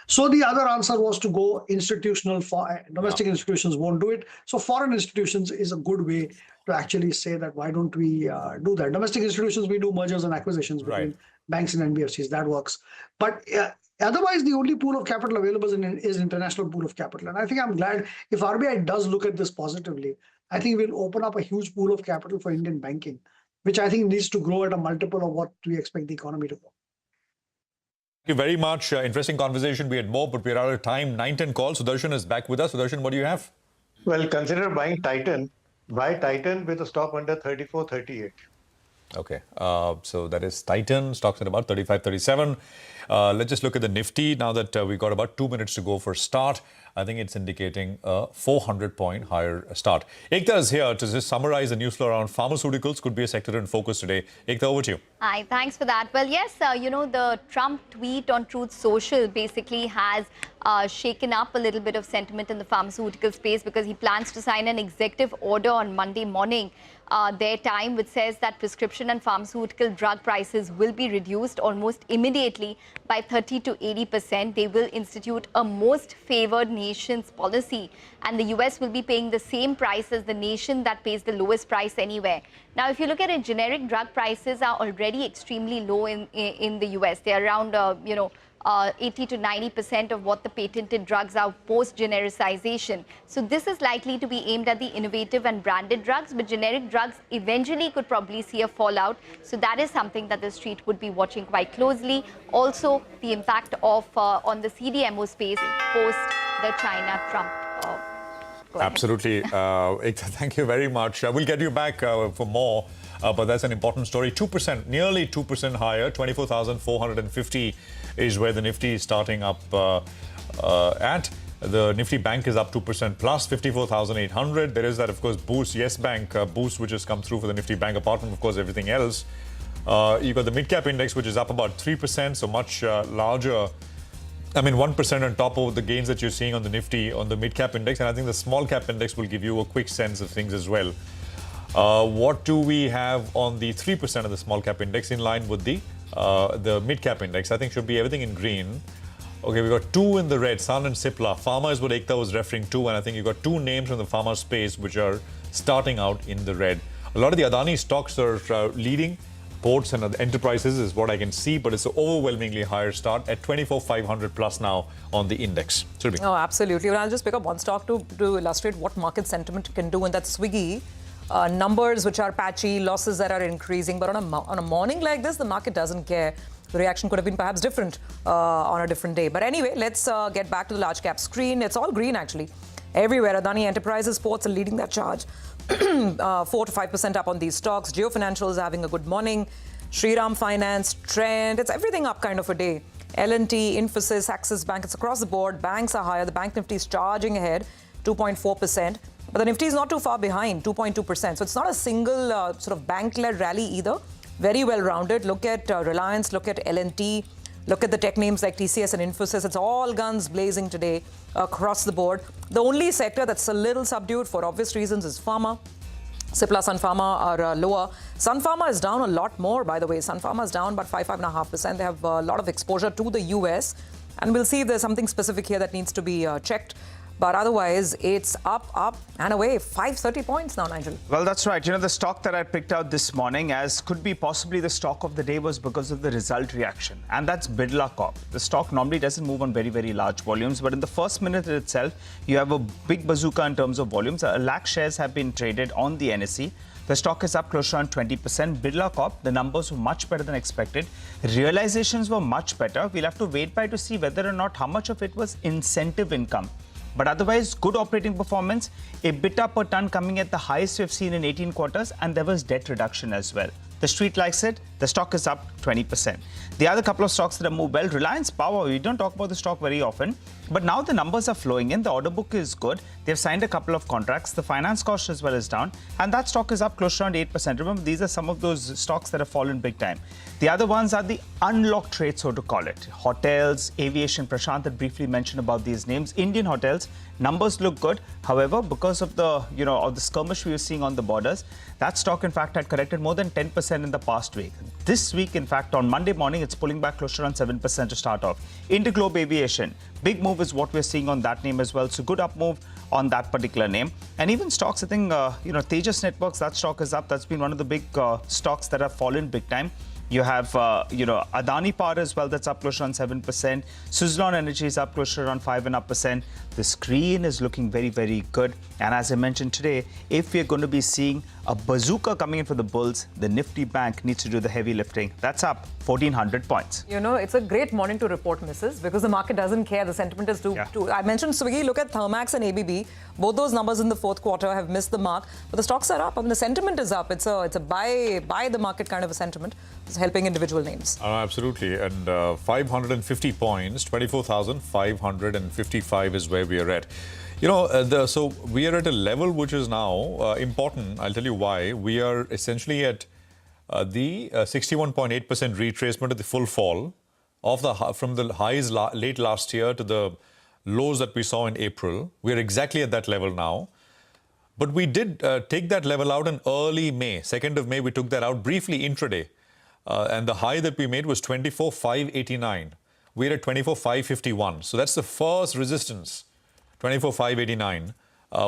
So the other answer was to go institutional. Domestic institutions won't do it. So foreign institutions is a good way to actually say that, why don't we do that? Domestic institutions, we do mergers and acquisitions between banks and NBFCs. That works. But otherwise, the only pool of capital available is international pool of capital. And I think I'm glad if RBI does look at this positively, I think we'll open up a huge pool of capital for Indian banking, which I think needs to grow at a multiple of what we expect the economy to grow. Thank you very much. Interesting conversation. We had more, but we're out of time. 9:10 calls. Sudarshan is back with us. Sudarshan, what do you have? Well, consider buying Titan. Buy Titan with a stop under 34.38. Okay, so that is Titan. Stocks at about 35.37. Let's just look at the Nifty now that we've got about 2 minutes to go for start. I think it's indicating a 400-point higher start. Ekta is here to just summarize the news flow around pharmaceuticals. Could be a sector in focus today. Ekta, over to you. Hi, thanks for that. Well, yes, the Trump tweet on Truth Social basically has shaken up a little bit of sentiment in the pharmaceutical space, because he plans to sign an executive order on Monday morning, their time, which says that prescription and pharmaceutical drug prices will be reduced almost immediately by 30 to 80%. They will institute a most favored nations policy, and the US will be paying the same price as the nation that pays the lowest price anywhere. Now, if you look at it, generic drug prices are already extremely low in the US. They're around, 80 to 90% of what the patented drugs are post-genericization. So this is likely to be aimed at the innovative and branded drugs, but generic drugs eventually could probably see a fallout. So that is something that the street would be watching quite closely. Also, the impact of on the CDMO space post the China-Trump. Absolutely. Ekta, thank you very much. We'll get you back for more, but that's an important story. 2%, nearly 2% higher, 24,450 is where the Nifty is starting up at. The Nifty Bank is up 2% plus, 54,800. There is that, of course, boost, Yes Bank boost, which has come through for the Nifty Bank, apart from, of course, everything else. You've got the mid-cap index, which is up about 3%, so much larger. I mean, 1% on top of the gains that you're seeing on the Nifty, on the mid-cap index. And I think the small-cap index will give you a quick sense of things as well. What do we have on the 3% of the small-cap index in line with the mid-cap index? I think should be everything in green. Okay, we've got two in the red, Sun and Cipla. Pharma is what Ekta was referring to, and I think you've got two names from the pharma space which are starting out in the red. A lot of the Adani stocks are leading. Ports and enterprises is what I can see, but it's an overwhelmingly higher start at 24,500 plus now on the index. Surabhi. Oh, absolutely. Well, I'll just pick up one stock to illustrate what market sentiment can do, and that's Swiggy. Numbers which are patchy, losses that are increasing, but on a morning like this, the market doesn't care. The reaction could have been perhaps different on a different day. But anyway, let's get back to the large cap screen. It's all green, actually. Everywhere, Adani Enterprises, ports are leading that charge. 4 to 5% up on these stocks. Jio Financial is having a good morning. Shriram Finance, Trend, it's everything up kind of a day. L&T, Infosys, Axis Bank, it's across the board. Banks are higher. The Bank Nifty is charging ahead, 2.4%. But the Nifty is not too far behind, 2.2%. So it's not a single sort of bank-led rally either. Very well rounded. Look at Reliance, look at L&T, look at the tech names like TCS and Infosys. It's all guns blazing today across the board. The only sector that's a little subdued for obvious reasons is pharma. Cipla, Sun Pharma are lower. Sun Pharma is down a lot more, by the way. Sun Pharma is down about 5.5%. They have a lot of exposure to the US. And we'll see if there's something specific here that needs to be checked. But otherwise, it's up, and away. 530 points now, Nigel. Well, that's right. The stock that I picked out this morning as could be possibly the stock of the day was because of the result reaction. And that's Birla Corp. The stock normally doesn't move on very, very large volumes. But in the first minute itself, you have a big bazooka in terms of volumes. 1 lakh shares have been traded on the NSE. The stock is up close to around 20%. Birla Corp, the numbers were much better than expected. Realizations were much better. We'll have to wait by to see whether or not how much of it was incentive income. But otherwise, good operating performance, EBITDA per ton coming at the highest we've seen in 18 quarters, and there was debt reduction as well. The street likes it. The stock is up 20%. The other couple of stocks that have moved well, Reliance Power, we don't talk about the stock very often, but now the numbers are flowing in. The order book is good. They've signed a couple of contracts. The finance cost as well is down, and that stock is up close to around 8%. Remember, these are some of those stocks that have fallen big time. The other ones are the unlocked trades, so to call it. Hotels, aviation. Prashant had briefly mentioned about these names. Indian hotels, numbers look good. However, because of the, of the skirmish we were seeing on the borders, that stock, in fact, had corrected more than 10% in the past week. This week, in fact, on Monday morning, it's pulling back close to around 7% to start off. Interglobe Aviation, big move is what we're seeing on that name as well. So good up move on that particular name. And even stocks, I think, Tejas Networks, that stock is up. That's been one of the big stocks that have fallen big time. You have, Adani Power as well, that's up close to around 7%. Suzlon Energy is up close to around 5.5%. The screen is looking very, very good. And as I mentioned today, if we're going to be seeing a bazooka coming in for the bulls, the Nifty Bank needs to do the heavy lifting. That's up 1,400 points. It's a great morning to report misses because the market doesn't care. The sentiment is too. I mentioned Swiggy, look at Thermax and ABB. Both those numbers in the fourth quarter have missed the mark, but the stocks are up. I mean, the sentiment is up. It's a buy the market kind of a sentiment. It's helping individual names. Absolutely. And 550 points, 24,555 is where we are at. So we are at a level which is now important. I'll tell you why. We are essentially at the 61.8% retracement of the full fall from the highs late last year to the lows that we saw in April. We are exactly at that level now. But we did take that level out in early May. 2nd of May, we took that out briefly intraday. And the high that we made was 24,589. We're at 24,551. So that's the first resistance, 24,589,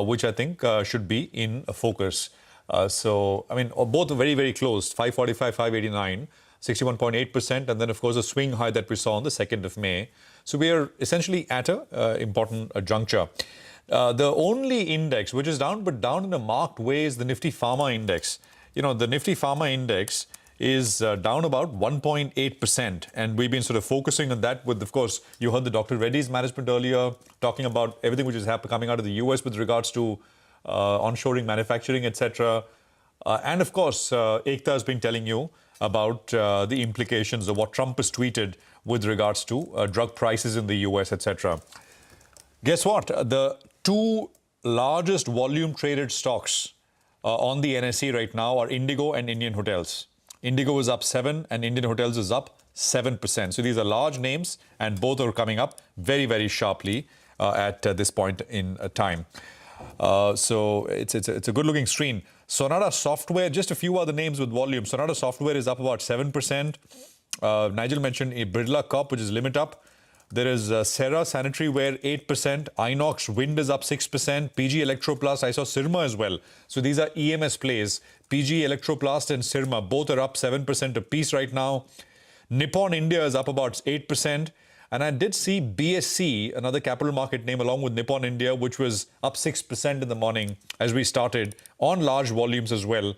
which I think should be in focus. Both are very, very close, 545, 589, 61.8%. And then, of course, the swing high that we saw on the 2nd of May. So we are essentially at an important juncture. The only index which is down, but down in a marked way, is the Nifty Pharma Index. The Nifty Pharma Index is down about 1.8%. And we've been sort of focusing on that with, of course, you heard the Dr. Reddy's management earlier talking about everything which is coming out of the US with regards to onshoring, manufacturing, etc. And of course, Ekta has been telling you about the implications of what Trump has tweeted with regards to drug prices in the US, etc. Guess what? The two largest volume traded stocks on the NSE right now are Indigo and Indian Hotels. Indigo is up 7% and Indian Hotels is up 7%. So these are large names and both are coming up very, very sharply at this point in time. So it's a good looking screen. Sonata Software, just a few other names with volume. Sonata Software is up about 7%. Nigel mentioned a Birla Corp, which is limit up. There is Serra Sanitary Ware 8%. Inox Wind is up 6%. PG Electroplast, I saw Sirma as well. So these are EMS plays. PG Electroplast and Sirma both are up 7% apiece right now. Nippon India is up about 8%. And I did see BSC, another capital market name, along with Nippon India, which was up 6% in the morning as we started on large volumes as well.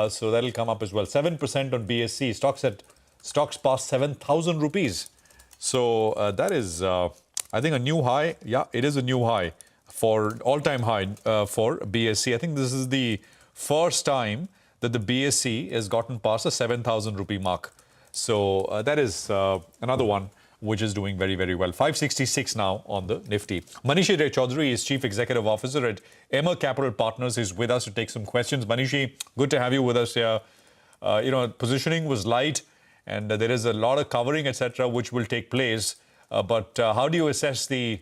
So that'll come up as well. 7% on BSC. Stocks past 7,000 rupees. So that is, I think, a new high. Yeah, it is a new high for all-time high for BSC. I think this is the first time that the BSC has gotten past the 7,000 rupee mark. So that is another one which is doing very, very well. 566 now on the Nifty. Manishi Ray Chaudhary is Chief Executive Officer at Emma Capital Partners. He's with us to take some questions. Manishi, good to have you with us here. Positioning was light and there is a lot of covering, etc., which will take place. But how do you assess the,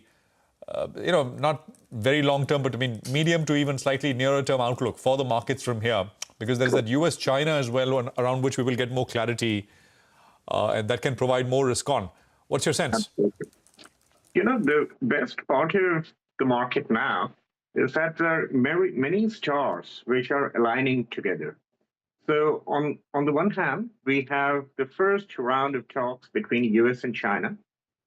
not very long term, but I mean medium to even slightly nearer term outlook for the markets from here? Because there's that US-China as well, around which we will get more clarity and that can provide more risk on. What's your sense? Absolutely. The best part here the market now is that there are many stars which are aligning together. So on the one hand, we have the first round of talks between US and China,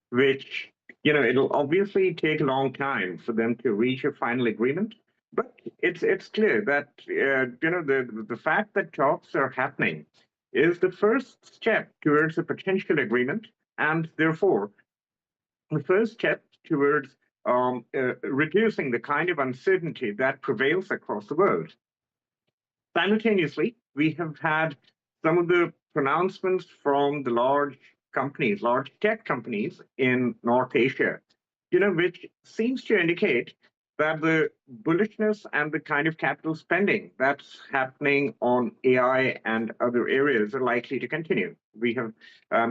which, it'll obviously take a long time for them to reach a final agreement. But it's clear that, the fact that talks are happening is the first step towards a potential agreement, and therefore the first step towards reducing the kind of uncertainty that prevails across the world. Simultaneously, we have had some of the pronouncements from the large companies, large tech companies in North Asia, which seems to indicate that the bullishness and the kind of capital spending that's happening on AI and other areas are likely to continue. We have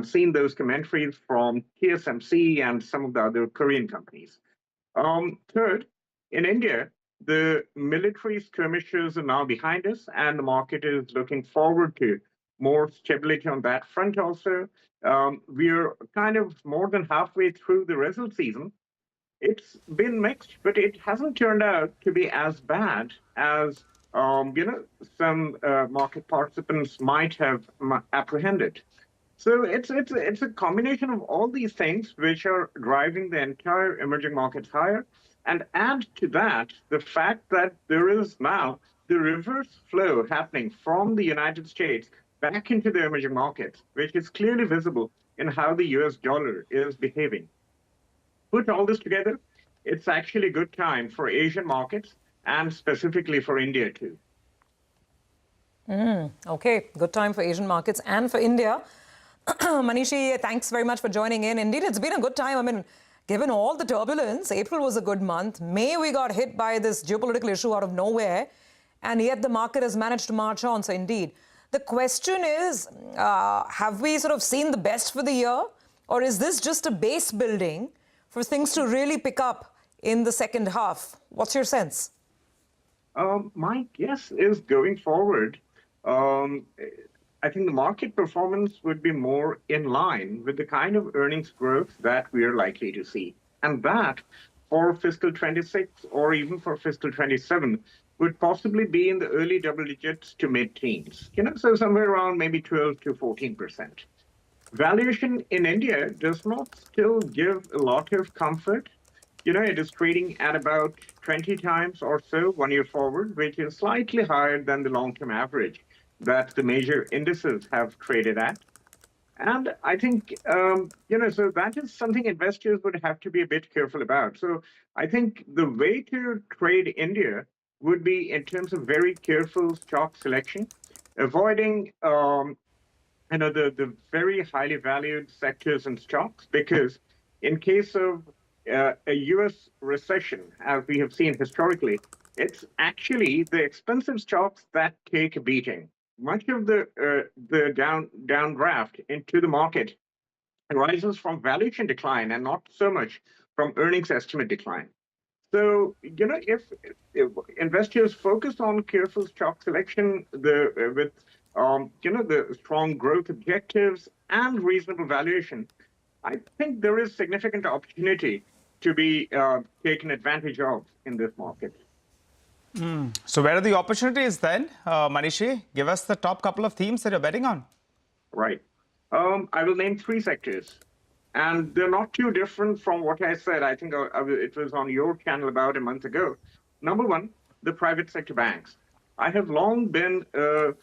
seen those commentaries from TSMC and some of the other Korean companies. Third, in India, the military skirmishes are now behind us, and the market is looking forward to more stability on that front also. We're kind of more than halfway through the result season. It's been mixed, but it hasn't turned out to be as bad as some market participants might have apprehended. So it's a combination of all these things which are driving the entire emerging markets higher. And add to that the fact that there is now the reverse flow happening from the United States back into the emerging markets, which is clearly visible in how the US dollar is behaving. Put all this together, it's actually a good time for Asian markets and specifically for India too. Okay, good time for Asian markets and for India. Manishi, thanks very much for joining in. Indeed, it's been a good time. I mean, given all the turbulence, April was a good month. May, we got hit by this geopolitical issue out of nowhere, and yet the market has managed to march on. So indeed, the question is, have we sort of seen the best for the year, or is this just a base building for things to really pick up in the second half? What's your sense? My guess is going forward, I think the market performance would be more in line with the kind of earnings growth that we are likely to see. And that for fiscal 26 or even for fiscal 27 would possibly be in the early double digits to mid-teens, so somewhere around maybe 12 to 14%. Valuation in India does not still give a lot of comfort. It is trading at about 20 times or so 1 year forward, which is slightly higher than the long-term average that the major indices have traded at. And I think, so that is something investors would have to be a bit careful about. So I think the way to trade India would be in terms of very careful stock selection, avoiding the very highly valued sectors and stocks, because in case of a US recession, as we have seen historically, it's actually the expensive stocks that take a beating. Much of the downdraft into the market arises from valuation decline and not so much from earnings estimate decline. So, if investors focus on careful stock selection with the strong growth objectives and reasonable valuation, I think there is significant opportunity to be taken advantage of in this market. So where are the opportunities then, Manishi? Give us the top couple of themes that you're betting on. Right. I will name three sectors. And they're not too different from what I said. I think it was on your channel about a month ago. Number one, the private sector banks. I have long been a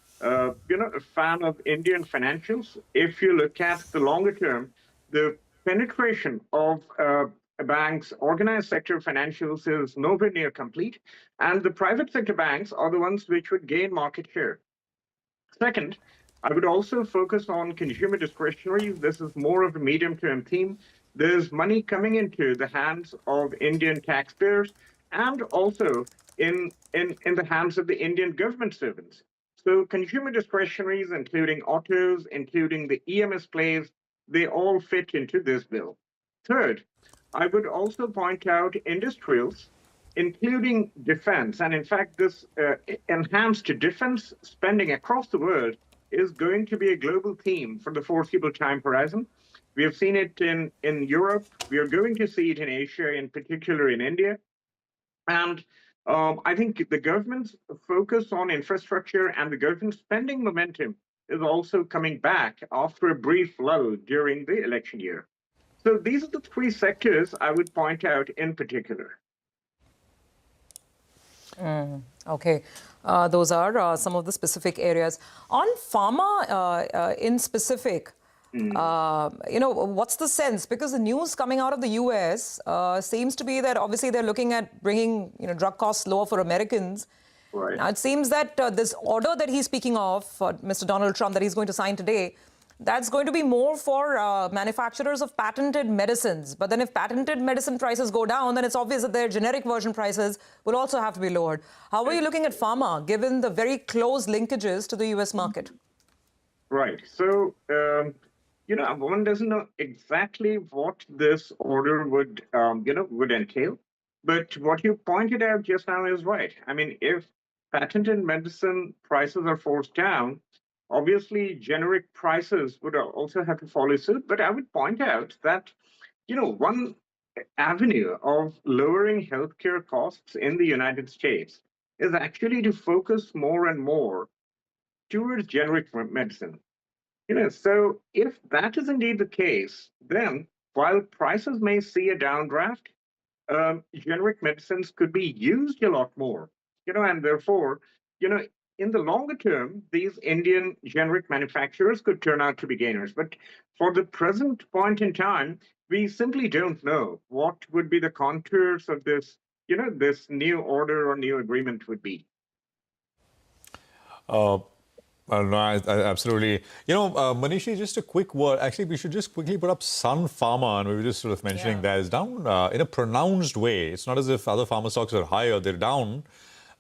fan of Indian financials. If you look at the longer term, the penetration of banks, organized sector financials is nowhere near complete. And the private sector banks are the ones which would gain market share. Second, I would also focus on consumer discretionary. This is more of a medium-term theme. There's money coming into the hands of Indian taxpayers and also in the hands of the Indian government servants. So consumer discretionaries, including autos, including the EMS plays, they all fit into this bill. Third, I would also point out industrials, including defense. And in fact, this enhanced defense spending across the world is going to be a global theme for the foreseeable time horizon. We have seen it in Europe. We are going to see it in Asia, in particular in India. And I think the government's focus on infrastructure and the government spending momentum is also coming back after a brief lull during the election year. So these are the three sectors I would point out in particular. Okay, those are some of the specific areas. On pharma in specific, what's the sense? Because the news coming out of the US seems to be that obviously they're looking at bringing drug costs lower for Americans. Right. Now it seems that this order that he's speaking of, Mr. Donald Trump, that he's going to sign today, that's going to be more for manufacturers of patented medicines. But then if patented medicine prices go down, then it's obvious that their generic version prices will also have to be lowered. How are you looking at pharma, given the very close linkages to the US market? Right. So, one doesn't know exactly what this order would entail. But what you pointed out just now is right. I mean, if patented medicine prices are forced down, obviously generic prices would also have to follow suit. But I would point out that, one avenue of lowering healthcare costs in the United States is actually to focus more and more towards generic medicine. So if that is indeed the case, then while prices may see a downdraft, generic medicines could be used a lot more, and therefore, in the longer term, these Indian generic manufacturers could turn out to be gainers. But for the present point in time, we simply don't know what would be the contours of this, this new order or new agreement would be. No, absolutely. Manishi, just a quick word. Actually, we should just quickly put up Sun Pharma, and we were just sort of mentioning that it's down in a pronounced way. It's not as if other pharma stocks are higher, they're down,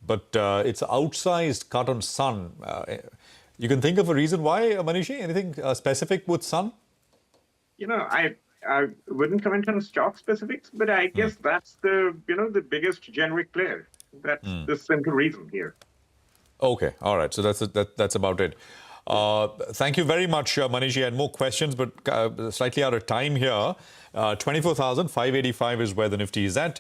but it's an outsized cut on Sun. You can think of a reason why, Manishi? Anything specific with Sun? I wouldn't comment on stock specifics, but I guess that's the biggest generic player. That's the simple reason here. Okay, all right. So that's about it. Thank you very much, Manish. I had more questions, but slightly out of time here. 24,585 is where the Nifty is at.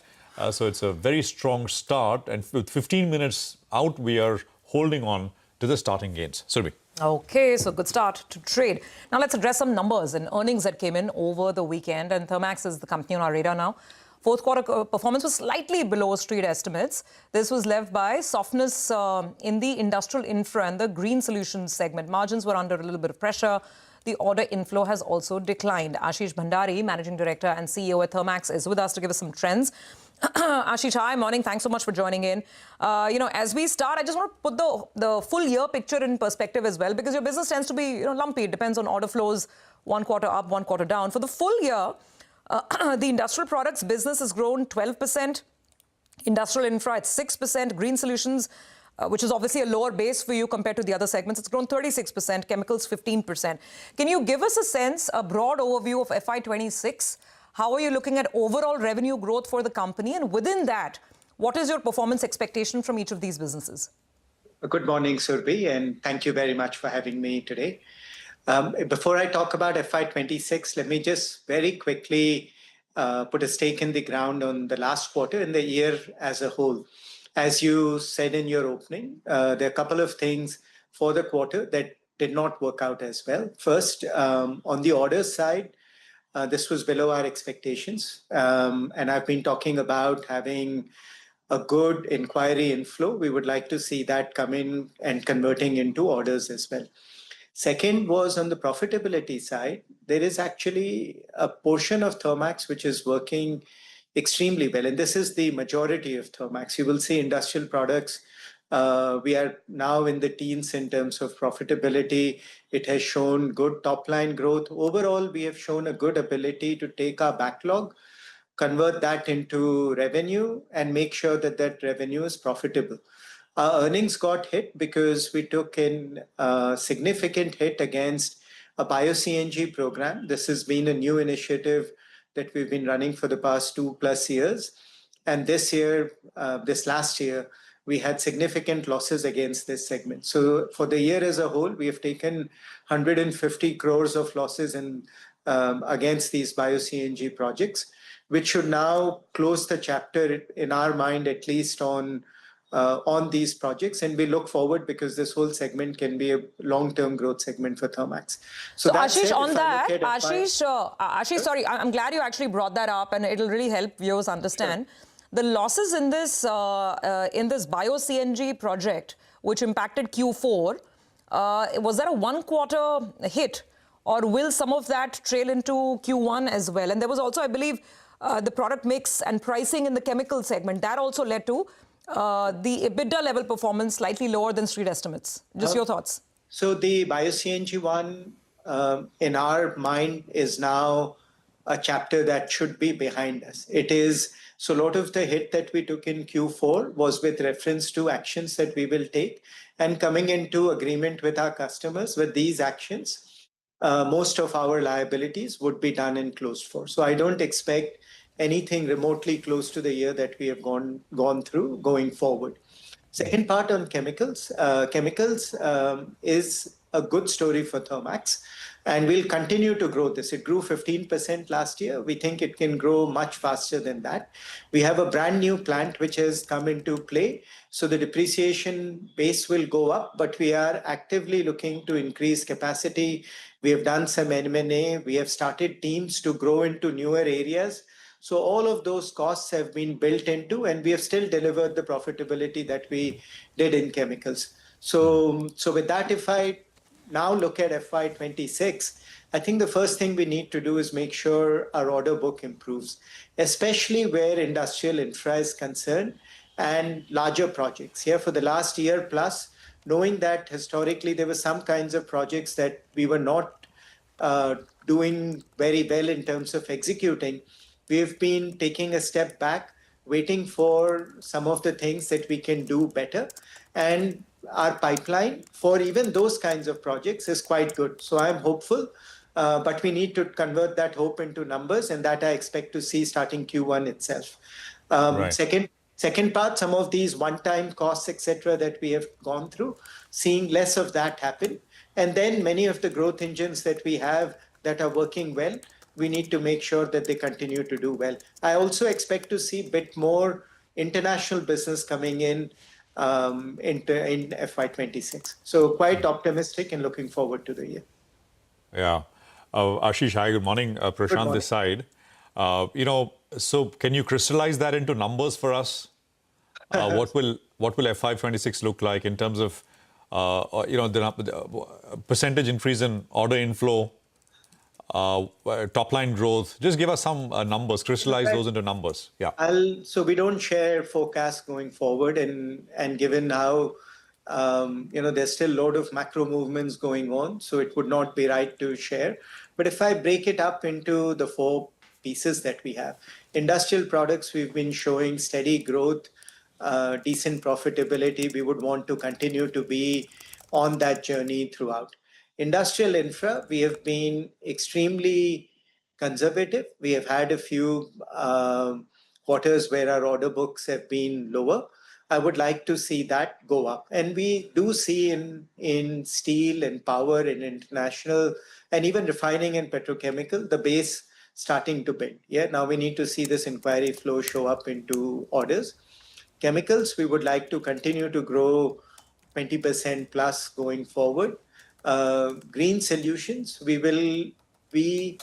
So it's a very strong start. And with 15 minutes out, we are holding on to the starting gains. Surabhi. Okay, so good start to trade. Now let's address some numbers and earnings that came in over the weekend. And Thermax is the company on our radar now. Fourth quarter performance was slightly below street estimates. This was led by softness in the industrial infra and the green solutions segment. Margins were under a little bit of pressure. The order inflow has also declined. Ashish Bhandari, Managing Director and CEO at Thermax, is with us to give us some trends. Ashish, hi, morning. Thanks so much for joining in. As we start, I just want to put the full year picture in perspective as well, because your business tends to be lumpy. It depends on order flows, one quarter up, one quarter down. For the full year, the industrial products business has grown 12%, industrial infra at 6%, green solutions, which is obviously a lower base for you compared to the other segments, it's grown 36%, chemicals 15%. Can you give us a sense, a broad overview of FY26? How are you looking at overall revenue growth for the company? And within that, what is your performance expectation from each of these businesses? Good morning, Surabhi, and thank you very much for having me today. Before I talk about FY26, let me just very quickly put a stake in the ground on the last quarter and the year as a whole. As you said in your opening, there are a couple of things for the quarter that did not work out as well. First, on the order side, this was below our expectations. And I've been talking about having a good inquiry inflow. We would like to see that come in and converting into orders as well. Second was on the profitability side. There is actually a portion of Thermax which is working extremely well. And this is the majority of Thermax. You will see industrial products. We are now in the teens in terms of profitability. It has shown good top line growth. Overall, we have shown a good ability to take our backlog, convert that into revenue, and make sure that that revenue is profitable. Our earnings got hit because we took in a significant hit against a bio-CNG program. This has been a new initiative that we've been running for the past 2+ years. And this last year, we had significant losses against this segment. So for the year as a whole, we have taken 150 crores of losses in against these bio-CNG projects, which should now close the chapter in our mind, at least on these projects. And we look forward because this whole segment can be a long-term growth segment for Thermax. So Ashish, on that, Ashish, sorry, I'm glad you actually brought that up, and it'll really help viewers understand. Sure. The losses in this bio-CNG project, which impacted Q4, was that a one-quarter hit, or will some of that trail into Q1 as well? And there was also, I believe, the product mix and pricing in the chemical segment. That also led to the EBITDA level performance slightly lower than street estimates. Just your thoughts. So the bio-CNG one, in our mind, is now a chapter that should be behind us. It is, so a lot of the hit that we took in Q4 was with reference to actions that we will take, and coming into agreement with our customers with these actions, most of our liabilities would be done and closed for. So I don't expect anything remotely close to the year that we have gone through going forward. Second part on chemicals. Chemicals is a good story for Thermax, and we'll continue to grow this. It grew 15% last year. We think it can grow much faster than that. We have a brand new plant which has come into play, so the depreciation base will go up, but we are actively looking to increase capacity. We have done some M&A. We have started teams to grow into newer areas. So all of those costs have been built into, and we have still delivered the profitability that we did in chemicals. So with that, if I now look at FY26, I think the first thing we need to do is make sure our order book improves, especially where industrial infra is concerned and larger projects. Here for the last year plus, knowing that historically there were some kinds of projects that we were not doing very well in terms of executing, we've been taking a step back, waiting for some of the things that we can do better. And our pipeline for even those kinds of projects is quite good. So I'm hopeful, but we need to convert that hope into numbers, and that I expect to see starting Q1 itself. Right. Second part, some of these one-time costs, etc., that we have gone through, seeing less of that happen. And then many of the growth engines that we have that are working well, we need to make sure that they continue to do well. I also expect to see a bit more international business coming in FY26. So quite optimistic and looking forward to the year. Yeah. Ashish, hi, good morning. Prashant this side. So can you crystallize that into numbers for us? What will FY26 look like in terms of the percentage increase in order inflow, top line growth? Just give us some numbers, crystallize those into numbers. Yeah. So we don't share forecasts going forward, and given how there's still a lot of macro movements going on, so it would not be right to share. But if I break it up into the four pieces that we have, industrial products, we've been showing steady growth, decent profitability. We would want to continue to be on that journey throughout. Industrial infra, we have been extremely conservative. We have had a few quarters where our order books have been lower. I would like to see that go up. And we do see in steel and power and international and even refining and petrochemical, the base starting to build. Yeah, now we need to see this inquiry flow show up into orders. Chemicals, we would like to continue to grow 20% plus going forward. Green solutions, we will be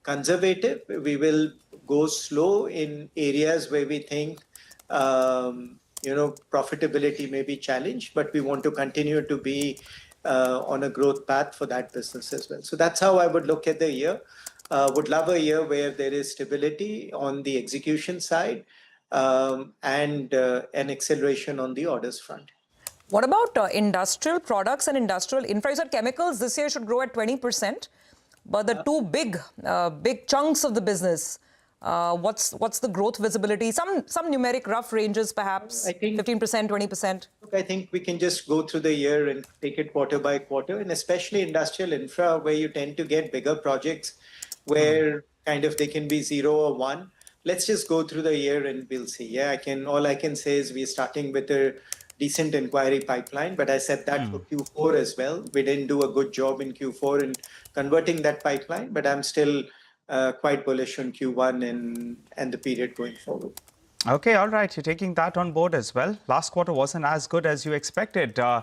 conservative. We will go slow in areas where we think profitability may be challenged, but we want to continue to be on a growth path for that business as well. So that's how I would look at the year. Would love a year where there is stability on the execution side and an acceleration on the orders front. What about industrial products and industrial infra? You said chemicals this year should grow at 20%, but the two big chunks of the business, what's the growth visibility? Some numeric rough ranges, perhaps. I think 15%, 20%. Look, I think we can just go through the year and take it quarter by quarter, and especially industrial infra, where you tend to get bigger projects, where kind of they can be 0 or 1. Let's just go through the year and we'll see. Yeah, all I can say is we're starting with a decent inquiry pipeline, but I said that for Q4 as well. We didn't do a good job in Q4 in converting that pipeline, but I'm still quite bullish on Q1 and the period going forward. Okay, all right. You're taking that on board as well. Last quarter wasn't as good as you expected. Hi,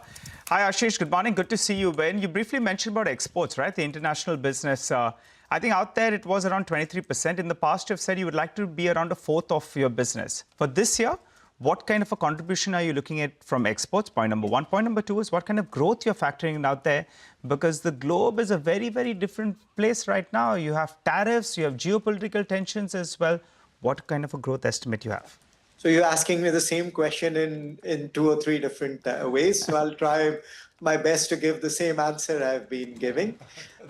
Ashish. Good morning. Good to see you. Ben, you briefly mentioned about exports, right? The international business. I think out there it was around 23%. In the past, you've said you would like to be around a fourth of your business. For this year, what kind of a contribution are you looking at from exports? Point number one. Point number two is what kind of growth you're factoring in out there? Because the globe is a very, very different place right now. You have tariffs, you have geopolitical tensions as well. What kind of a growth estimate you have? So you're asking me the same question in 2 or 3 different ways. So I'll try my best to give the same answer I've been giving.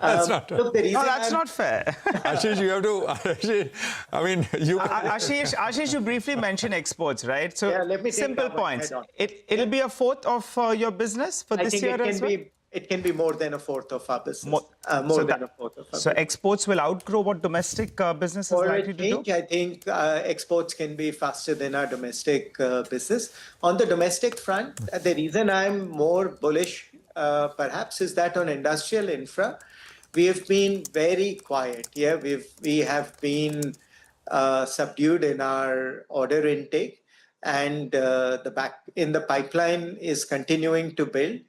That's not not fair. Ashish, you have to. I mean, you. Ashish, you briefly mentioned exports, right? So yeah, let me simple points. It'll be a fourth of your business for this year as well. It can be more than a fourth of our business. More than a fourth of our business. So exports will outgrow what domestic business is likely to do? I think exports can be faster than our domestic business. On the domestic front, the reason I'm more bullish perhaps is that on industrial infra, we have been very quiet. Yeah, we have been subdued in our order intake, and the pipeline is continuing to build.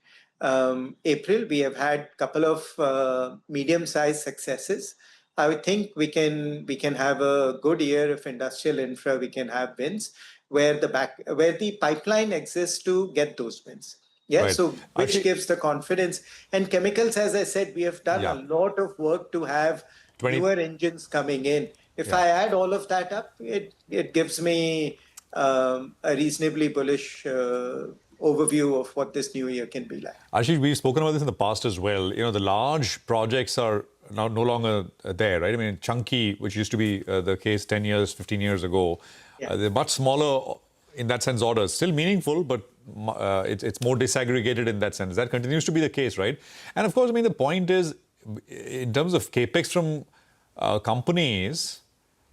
April, we have had a couple of medium-sized successes. I would think we can have a good year if industrial infra, we can have wins where the pipeline exists to get those wins. Yeah, right. so which gives the confidence. And chemicals, as I said, we have done a lot of work to have newer engines coming in. If I add all of that up, it gives me a reasonably bullish overview of what this new year can be like. Ashish, we've spoken about this in the past as well. You know, the large projects are now no longer there, right? I mean, chunky, which used to be the case 10 years, 15 years ago, they're much smaller in that sense orders. Still meaningful, but it's more disaggregated in that sense. That continues to be the case, right? And of course, I mean, the point is, in terms of capex from companies,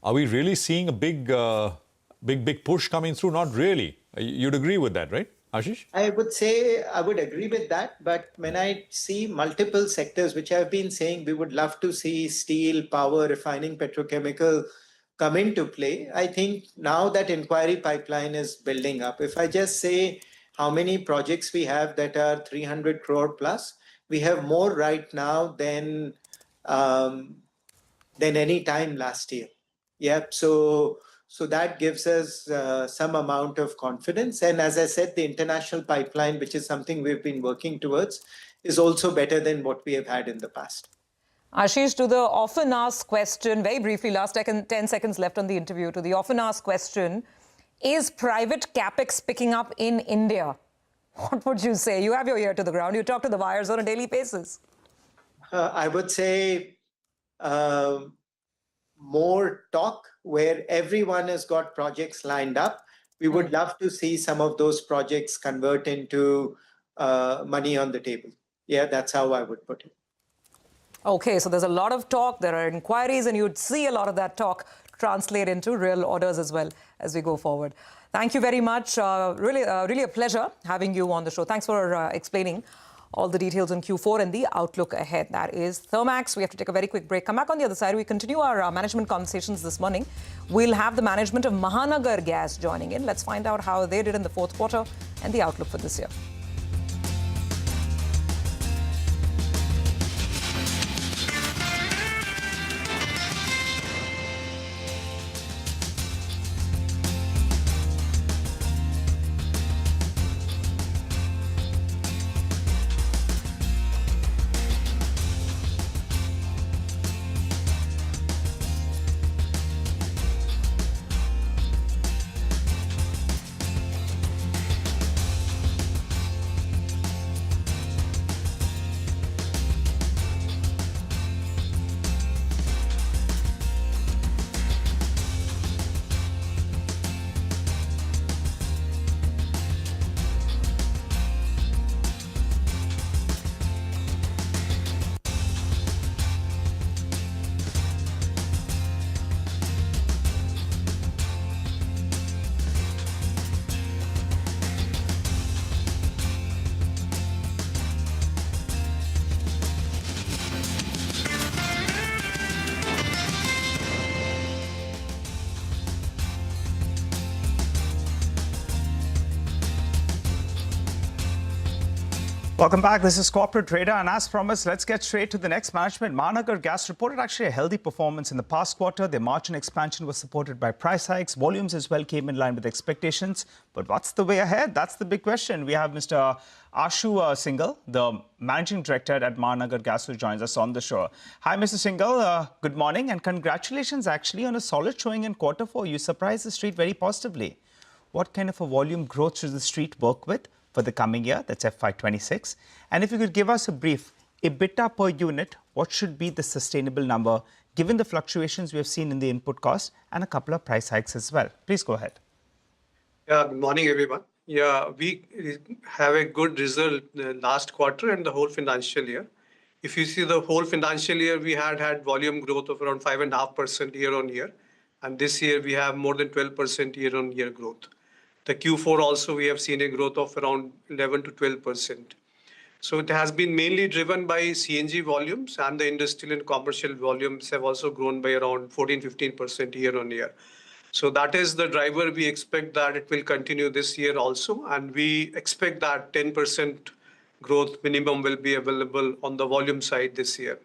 are we really seeing a big push coming through? Not really. You'd agree with that, right, Ashish? I would say I would agree with that. But when I see multiple sectors, which I've been saying, we would love to see steel, power, refining, petrochemical come into play. I think now that inquiry pipeline is building up. If I just say how many projects we have that are 300 crore plus, we have more right now than any time last year. Yep. So that gives us some amount of confidence. And as I said, the international pipeline, which is something we've been working towards, is also better than what we have had in the past. Ashish, to the often asked question, very briefly, last 10 seconds left on the interview, to the often asked question, is private capex picking up in India? What would you say? You have your ear to the ground. You talk to the buyers on a daily basis. I would say more talk where everyone has got projects lined up. We would love to see some of those projects convert into money on the table. Yeah, that's how I would put it. Okay, so there's a lot of talk, there are inquiries, and you'd see a lot of that talk translate into real orders as well as we go forward. Thank you very much. Really a pleasure having you on the show. Thanks for explaining all the details on Q4 and the outlook ahead. That is Thermax. We have to take a very quick break. Come back on the other side. We continue our management conversations this morning. We'll have the management of Mahanagar Gas joining in. Let's find out how they did in the fourth quarter and the outlook for this year. Welcome back. This is Corporate Trader, and as promised, let's get straight to the next management. Mahanagar Gas reported actually a healthy performance in the past quarter. Their margin expansion was supported by price hikes. Volumes as well came in line with expectations. But what's the way ahead? That's the big question. We have Mr. Ashu Singhal, the Managing Director at Mahanagar Gas, who joins us on the show. Hi, Mr. Singhal. Good morning, and congratulations actually on a solid showing in Q4. You surprised the street very positively. What kind of a volume growth should the street work with for the coming year, that's FY26? And if you could give us a brief, EBITDA per unit, what should be the sustainable number given the fluctuations we have seen in the input cost and a couple of price hikes as well? Please go ahead. Yeah, good morning, everyone. Yeah, we have a good result last quarter and the whole financial year. If you see the whole financial year, we had volume growth of around 5.5% year on year. And this year we have more than 12% year on year growth. The Q4 also, we have seen a growth of around 11 to 12%. So it has been mainly driven by CNG volumes, and the industrial and commercial volumes have also grown by around 14-15% year on year. So that is the driver. We expect that it will continue this year also. And we expect that 10% growth minimum will be available on the volume side this year.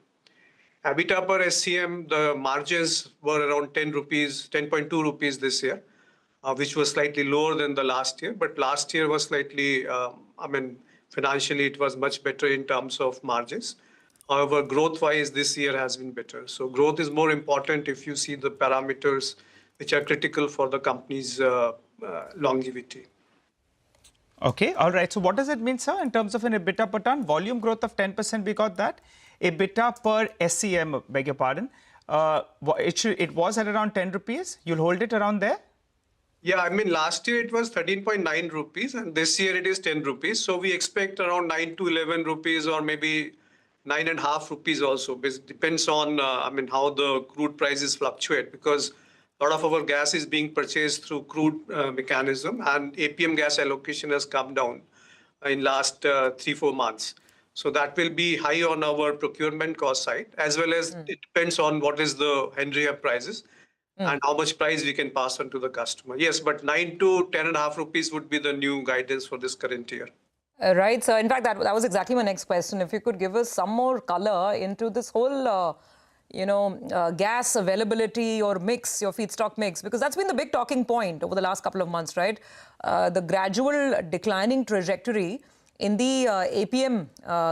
EBITDA per SCM, the margins were around 10.2 rupees this year, which was slightly lower than the last year. But last year was slightly, financially it was much better in terms of margins. However, growth-wise, this year has been better. So growth is more important if you see the parameters which are critical for the company's longevity. Okay, all right. So what does it mean, sir, in terms of an EBITDA per ton? Volume growth of 10%, we got that. EBITDA per SCM, beg your pardon, it was at around 10 rupees. You'll hold it around there? Yeah, last year it was 13.9 rupees and this year it is 10 rupees. So we expect around 9 to 11 rupees or maybe 9.5 rupees also. It depends on, how the crude prices fluctuate, because a lot of our gas is being purchased through crude mechanism, and APM gas allocation has come down in last 3-4 months. So that will be high on our procurement cost side, as well as it depends on what is the Henry Hub prices. And how much price we can pass on to the customer. Yes, but 9 to 10.5 rupees would be the new guidance for this current year. Right. So in fact, that was exactly my next question. If you could give us some more color into this whole, gas availability or mix, your feedstock mix, because that's been the big talking point over the last couple of months, right? The gradual declining trajectory in the APM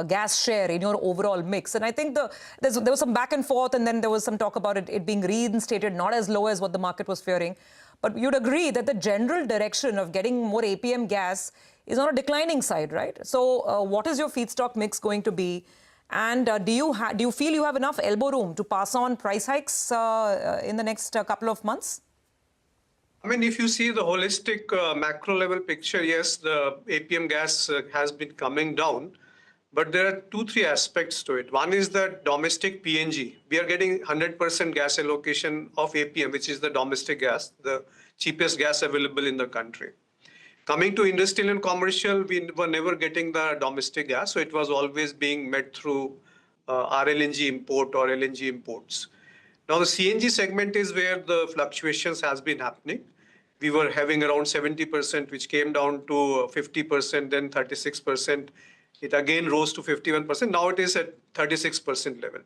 gas share in your overall mix. And I think there was some back and forth, and then there was some talk about it being reinstated, not as low as what the market was fearing. But you'd agree that the general direction of getting more APM gas is on a declining side, right? So what is your feedstock mix going to be? And do you feel you have enough elbow room to pass on price hikes in the next couple of months? If you see the holistic macro level picture, yes, the APM gas has been coming down, but there are 2-3 aspects to it. One is that domestic PNG. We are getting 100% gas allocation of APM, which is the domestic gas, the cheapest gas available in the country. Coming to industrial and commercial, we were never getting the domestic gas, so it was always being met through RLNG import or LNG imports. Now the CNG segment is where the fluctuations has been happening. We were having around 70%, which came down to 50%, then 36%. It again rose to 51%. Now it is at 36% level.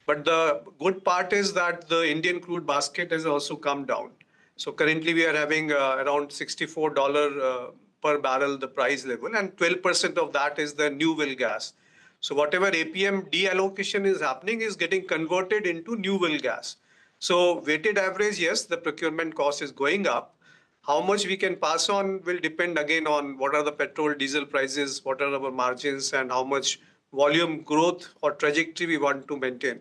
But the good part is that the Indian crude basket has also come down. So currently we are having around $64 per barrel, the price level, and 12% of that is the new well gas. So whatever APM deallocation is happening is getting converted into new well gas. So weighted average, yes, the procurement cost is going up. How much we can pass on will depend again on what are the petrol, diesel prices, what are our margins, and how much volume growth or trajectory we want to maintain.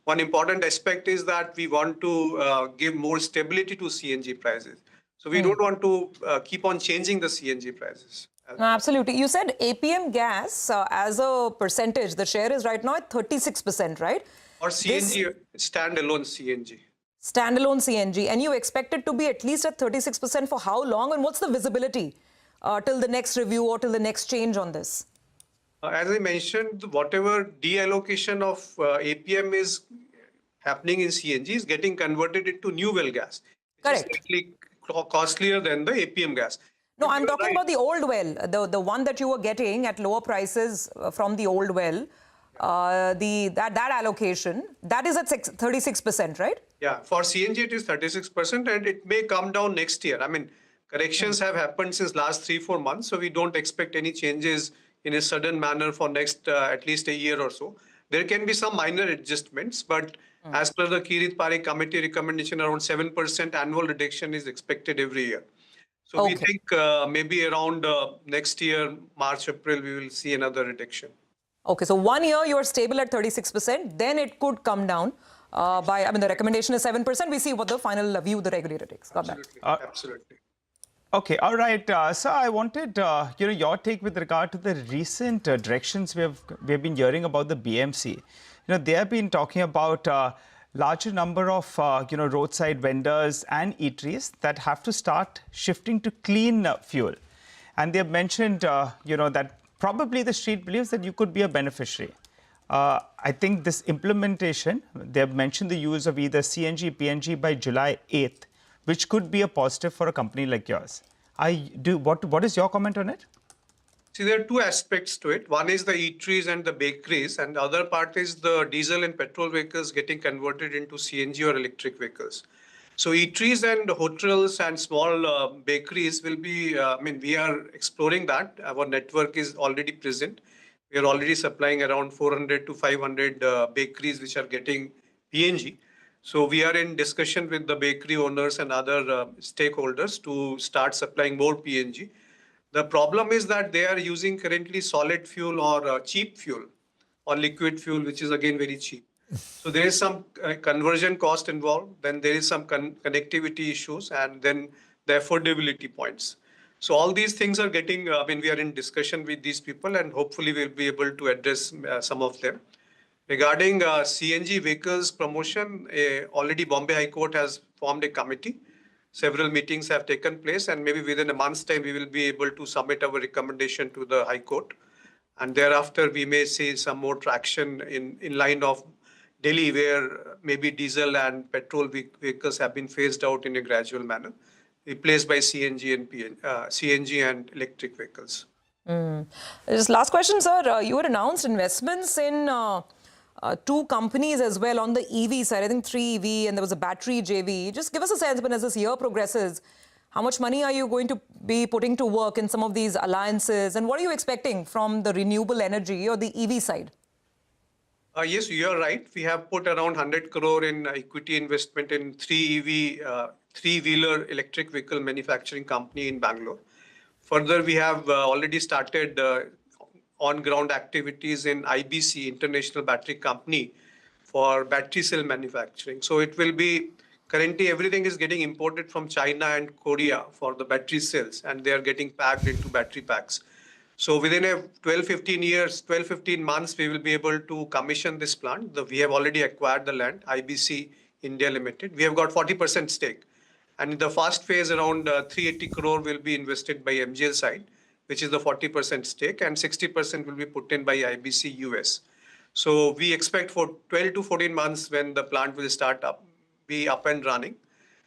One important aspect is that we want to give more stability to CNG prices. So we don't want to keep on changing the CNG prices. No, absolutely. You said APM gas as a percentage, the share is right now at 36%, right? Or CNG, standalone CNG. Standalone CNG. And you expect it to be at least at 36% for how long? And what's the visibility till the next review or till the next change on this? As I mentioned, whatever deallocation of APM is happening in CNG is getting converted into new well gas. Correct. It's slightly costlier than the APM gas. No, I'm talking about the old well, the one that you were getting at lower prices from the old well. That allocation, that is at 36%, right? Yeah, for CNG it is 36% and it may come down next year. I mean, corrections have happened since last 3-4 months, so we don't expect any changes in a sudden manner for next at least a year or so. There can be some minor adjustments, but as per the Kirit Parikh committee recommendation, around 7% annual reduction is expected every year. So we think maybe around next year, March, April, we will see another reduction. Okay, so 1 year you are stable at 36%, then it could come down by, I mean, the recommendation is 7%. We see what the final view the regulator takes. Got that? Absolutely. Okay, all right. So I wanted your take with regard to the recent directions we've been hearing about the BMC. They have been talking about larger number of roadside vendors and eateries that have to start shifting to clean fuel, and they have mentioned that probably the street believes that you could be a beneficiary. I think this implementation, they have mentioned the use of either CNG, PNG by July 8th, which could be a positive for a company like yours. What is your comment on it? See, there are two aspects to it. One is the eateries and the bakeries, and the other part is the diesel and petrol vehicles getting converted into CNG or electric vehicles. So eateries and hotels and small bakeries will be, we are exploring that. Our network is already present. We are already supplying around 400 to 500 bakeries which are getting PNG. So we are in discussion with the bakery owners and other stakeholders to start supplying more PNG. The problem is that they are using currently solid fuel or cheap fuel or liquid fuel, which is again very cheap. So there is some conversion cost involved, then there is some connectivity issues, and then the affordability points. So all these things are getting, we are in discussion with these people, and hopefully we'll be able to address some of them. Regarding CNG vehicles promotion, already Bombay High Court has formed a committee. Several meetings have taken place, and maybe within a month's time, we will be able to submit our recommendation to the High Court. And thereafter, we may see some more traction in line of Delhi, where maybe diesel and petrol vehicles have been phased out in a gradual manner, replaced by CNG and electric vehicles. Just last question, sir. You had announced investments in two companies as well on the EV side. I think 3 EV, and there was a battery JV. Just give us a sense, when as this year progresses, how much money are you going to be putting to work in some of these alliances? And what are you expecting from the renewable energy or the EV side? Yes, you are right. We have put around 100 crore in equity investment in 3 EV, three-wheeler electric vehicle manufacturing company in Bangalore. Further, we have already started on-ground activities in IBC, International Battery Company, for battery cell manufacturing. So it will be, currently everything is getting imported from China and Korea for the battery cells, and they are getting packed into battery packs. So within a 12-15 months, we will be able to commission this plant. We have already acquired the land, IBC India Limited. We have got 40% stake. And in the first phase, around 380 crore will be invested by MGL side, which is the 40% stake, and 60% will be put in by IBC US. So we expect for 12 to 14 months when the plant will be up and running.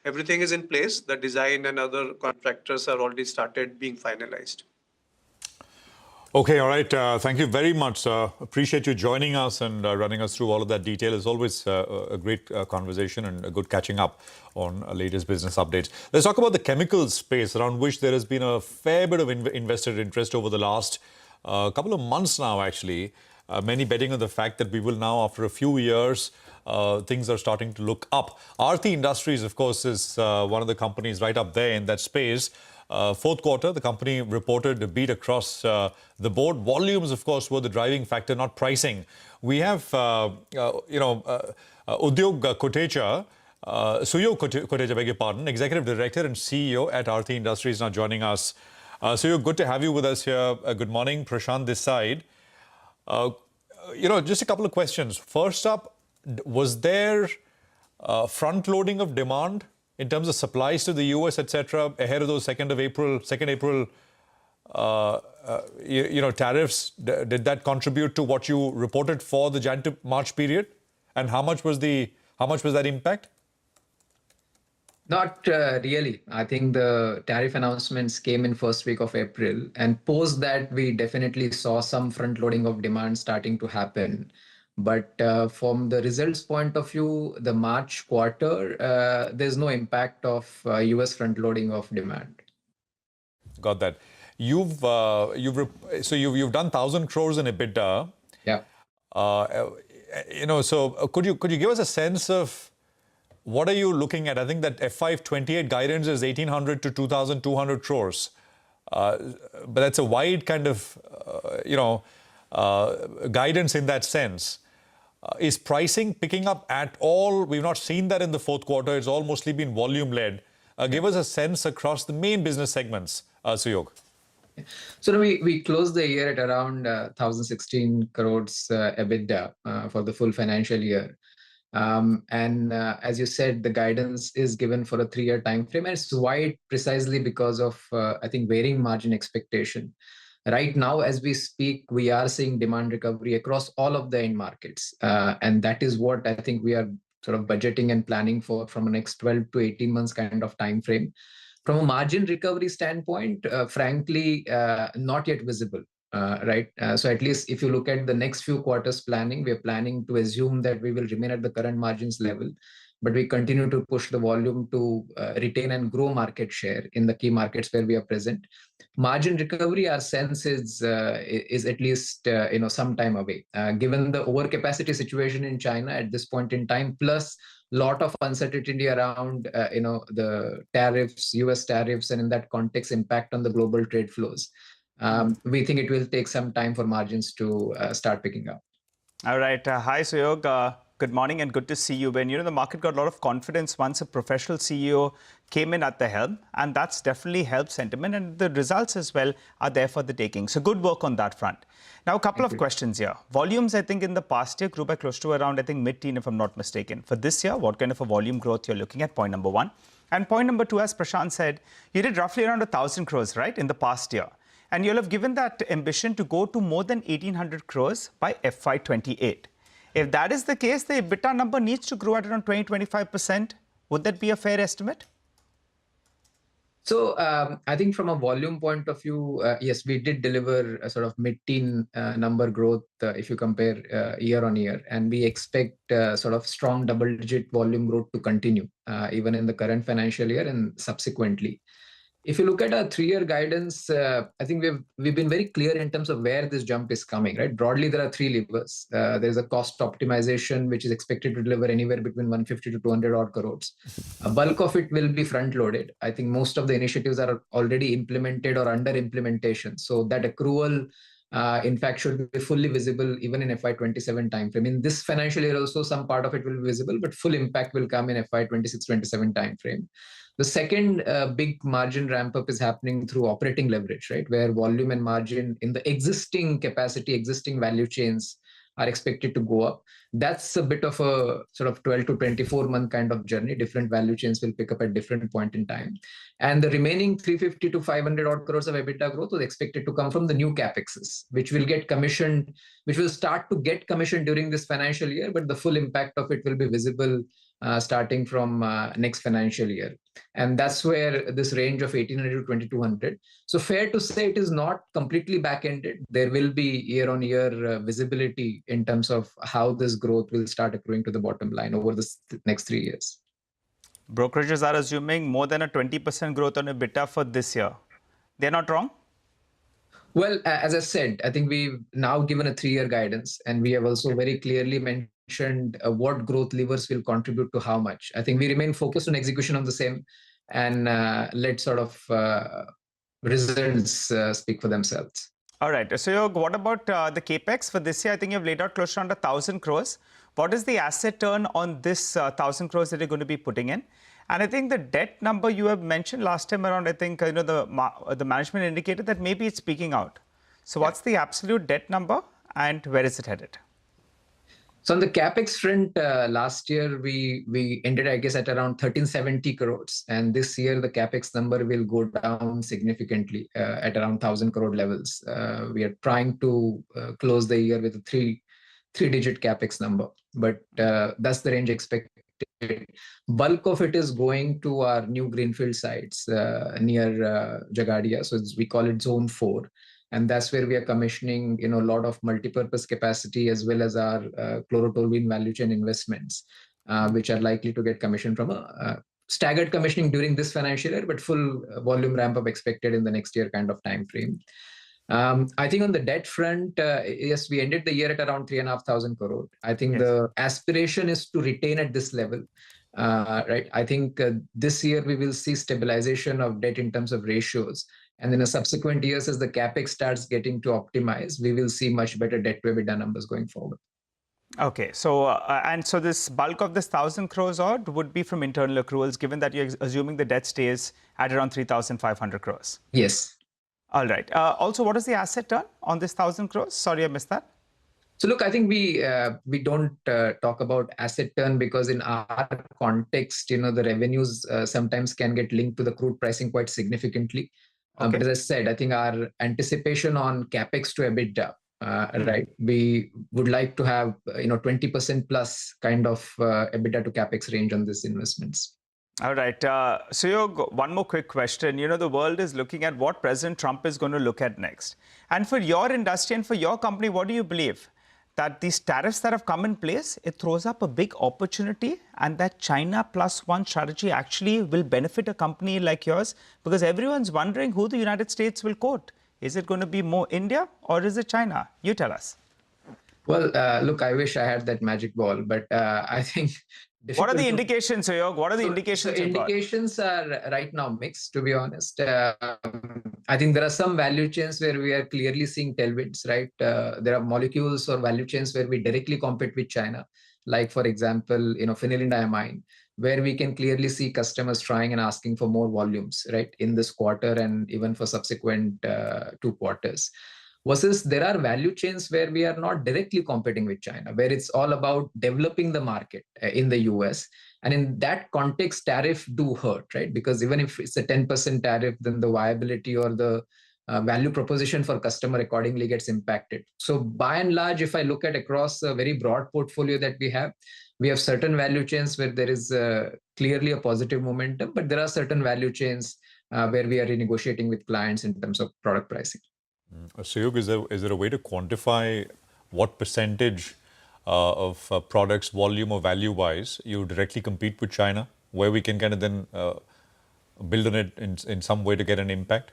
Everything is in place. The design and other contractors are already started being finalized. Okay, all right. Thank you very much. Appreciate you joining us and running us through all of that detail. It's always a great conversation and a good catching up on latest business updates. Let's talk about the chemical space, around which there has been a fair bit of investor interest over the last couple of months now, actually. Many betting on the fact that we will now, after a few years, things are starting to look up. Aarti Industries, of course, is one of the companies right up there in that space. Fourth quarter, the company reported a beat across the board. Volumes, of course, were the driving factor, not pricing. We have, Udyog Kotecha, Suyog Kotecha, beg your pardon, Executive Director and CEO at Aarti Industries, now joining us. Suyog, good to have you with us here. Good morning. Prashant this side. Just a couple of questions. First up, was there front-loading of demand in terms of supplies to the US, etc., ahead of those 2nd April tariffs? Did that contribute to what you reported for the Jan to March period? And how much was that impact? Not really. I think the tariff announcements came in first week of April, and post that we definitely saw some front loading of demand starting to happen. But from the results point of view, the March quarter, there's no impact of US front loading of demand. Got that. You've done 1,000 crores in EBITDA. Yeah. So could you give us a sense of what are you looking at? I think that FY28 guidance is 1,800 to 2,200 crores. But that's a wide kind of, guidance in that sense. Is pricing picking up at all? We've not seen that in the fourth quarter. It's all mostly been volume-led. Give us a sense across the main business segments, Suyog. So we closed the year at around 1,016 crores EBITDA for the full financial year. As you said, the guidance is given for a 3-year time frame, and it's wide precisely because of, I think, varying margin expectation. Right now, as we speak, we are seeing demand recovery across all of the end markets. And that is what I think we are sort of budgeting and planning for from the next 12 to 18 months kind of time frame. From a margin recovery standpoint, frankly, not yet visible. Right. So at least if you look at the next few quarters planning, we are planning to assume that we will remain at the current margins level, but we continue to push the volume to retain and grow market share in the key markets where we are present. Margin recovery, our sense is at least some time away, given the overcapacity situation in China at this point in time, plus lot of uncertainty around the tariffs, US tariffs, and in that context, impact on the global trade flows. We think it will take some time for margins to start picking up. All right. Hi, Suyog. Good morning and good to see you. When the market got a lot of confidence once a professional CEO came in at the helm, and that's definitely helped sentiment, and the results as well are there for the taking. So good work on that front. Now, a couple of questions here. Volumes, I think, in the past year grew by close to around, I think, mid-teen, if I'm not mistaken. For this year, what kind of a volume growth you're looking at? Point number one. And point number two, as Prashant said, you did roughly around 1,000 crores, right, in the past year. And you'll have given that ambition to go to more than 1,800 crores by FY28. If that is the case, the EBITDA number needs to grow at around 20-25%. Would that be a fair estimate? So I think from a volume point of view, yes, we did deliver a sort of mid-teen number growth if you compare year on year. And we expect sort of strong double-digit volume growth to continue even in the current financial year and subsequently. If you look at our 3-year guidance, I think we've been very clear in terms of where this jump is coming, right? Broadly, there are 3 levers. There's a cost optimization, which is expected to deliver anywhere between 150 to 200 odd crores. A bulk of it will be front-loaded. I think most of the initiatives are already implemented or under implementation. So that accrual, in fact, should be fully visible even in FY27 timeframe. In this financial year also, some part of it will be visible, but full impact will come in FY26-27 timeframe. The second big margin ramp up is happening through operating leverage, right? Where volume and margin in the existing capacity, existing value chains are expected to go up. That's a bit of a sort of 12 to 24 month kind of journey. Different value chains will pick up at different point in time. And the remaining 350 to 500 odd crores of EBITDA growth was expected to come from the new CapExes, which will get commissioned, which will start to get commissioned during this financial year, but the full impact of it will be visible starting from next financial year. And that's where this range of 1,800 to 2,200. So fair to say it is not completely back-ended. There will be year-on-year visibility in terms of how this growth will start accruing to the bottom line over the next 3 years. Brokerages are assuming more than a 20% growth on EBITDA for this year. They're not wrong? Well, as I said, I think we've now given a 3-year guidance, and we have also very clearly mentioned what growth levers will contribute to how much. I think we remain focused on execution of the same, and let sort of results speak for themselves. All right. So what about the capex for this year? I think you've laid out close to under 1,000 crores. What is the asset turn on this 1,000 crores that you're going to be putting in? And I think the debt number you have mentioned last time around, I think the management indicated that maybe it's peaking out. So what's the absolute debt number and where is it headed? So on the capex front, last year we ended, I guess, at around 1,370 crores. And this year the capex number will go down significantly at around 1,000 crore levels. We are trying to close the year with a three-digit capex number, but that's the range Bulk of it is going to our new greenfield sites near Jagadia. So we call it Zone 4. And that's where we are commissioning, a lot of multi-purpose capacity as well as our chlorotoluene value chain investments, which are likely to get commissioned from a staggered commissioning during this financial year, but full volume ramp up expected in the next year kind of time frame. I think on the debt front, yes, we ended the year at around 3,500 crore. I think the aspiration is to retain at this level, right? I think this year we will see stabilization of debt in terms of ratios. And in the subsequent years, as the capex starts getting to optimize, we will see much better debt to EBITDA numbers going forward. Okay, so so this bulk of this 1,000 crores odd would be from internal accruals, given that you're assuming the debt stays at around 3,500 crores. Yes. All right. Also, what is the asset turn on this 1,000 crores? Sorry, I missed that. So look, I think we don't talk about asset turn because in our context, the revenues sometimes can get linked to the crude pricing quite significantly. But as I said, I think our anticipation on capex to EBITDA, right? We would like to have 20% plus kind of EBITDA to capex range on these investments. All right. Suyog, one more quick question. The world is looking at what President Trump is going to look at next. And for your industry and for your company, what do you believe? That these tariffs that have come in place, it throws up a big opportunity, and that China plus one strategy actually will benefit a company like yours? Because everyone's wondering who the United States will quote. Is it going to be more India or is it China? You tell us. Well, look, I wish I had that magic ball, but I think... What are the indications, Suyog? What are the indications? So indications are right now mixed, to be honest. I think there are some value chains where we are clearly seeing tailwinds, right? There are molecules or value chains where we directly compete with China, like, for example, phenylenediamine, where we can clearly see customers trying and asking for more volumes, right, in this quarter and even for subsequent 2 quarters. Versus there are value chains where we are not directly competing with China, where it's all about developing the market in the US. And in that context, tariff do hurt, right? Because even if it's a 10% tariff, then the viability or the value proposition for customer accordingly gets impacted. So by and large, if I look at across a very broad portfolio that we have certain value chains where there is clearly a positive momentum, but there are certain value chains where we are renegotiating with clients in terms of product pricing. Suyog, is there a way to quantify what percentage of products, volume or value-wise, you directly compete with China, where we can kind of then build on it in some way to get an impact?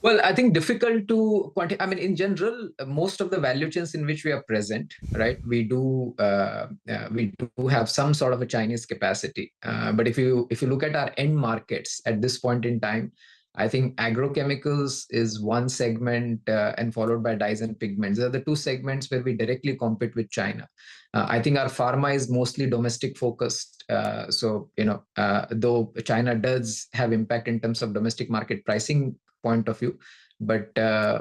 Well, I think difficult to quantify. I mean, in general, most of the value chains in which we are present, right, we do have some sort of a Chinese capacity. But if you look at our end markets at this point in time, I think agrochemicals is one segment and followed by dyes and pigments. These are the 2 segments where we directly compete with China. I think our pharma is mostly domestic focused. So, though China does have impact in terms of domestic market pricing point of view, but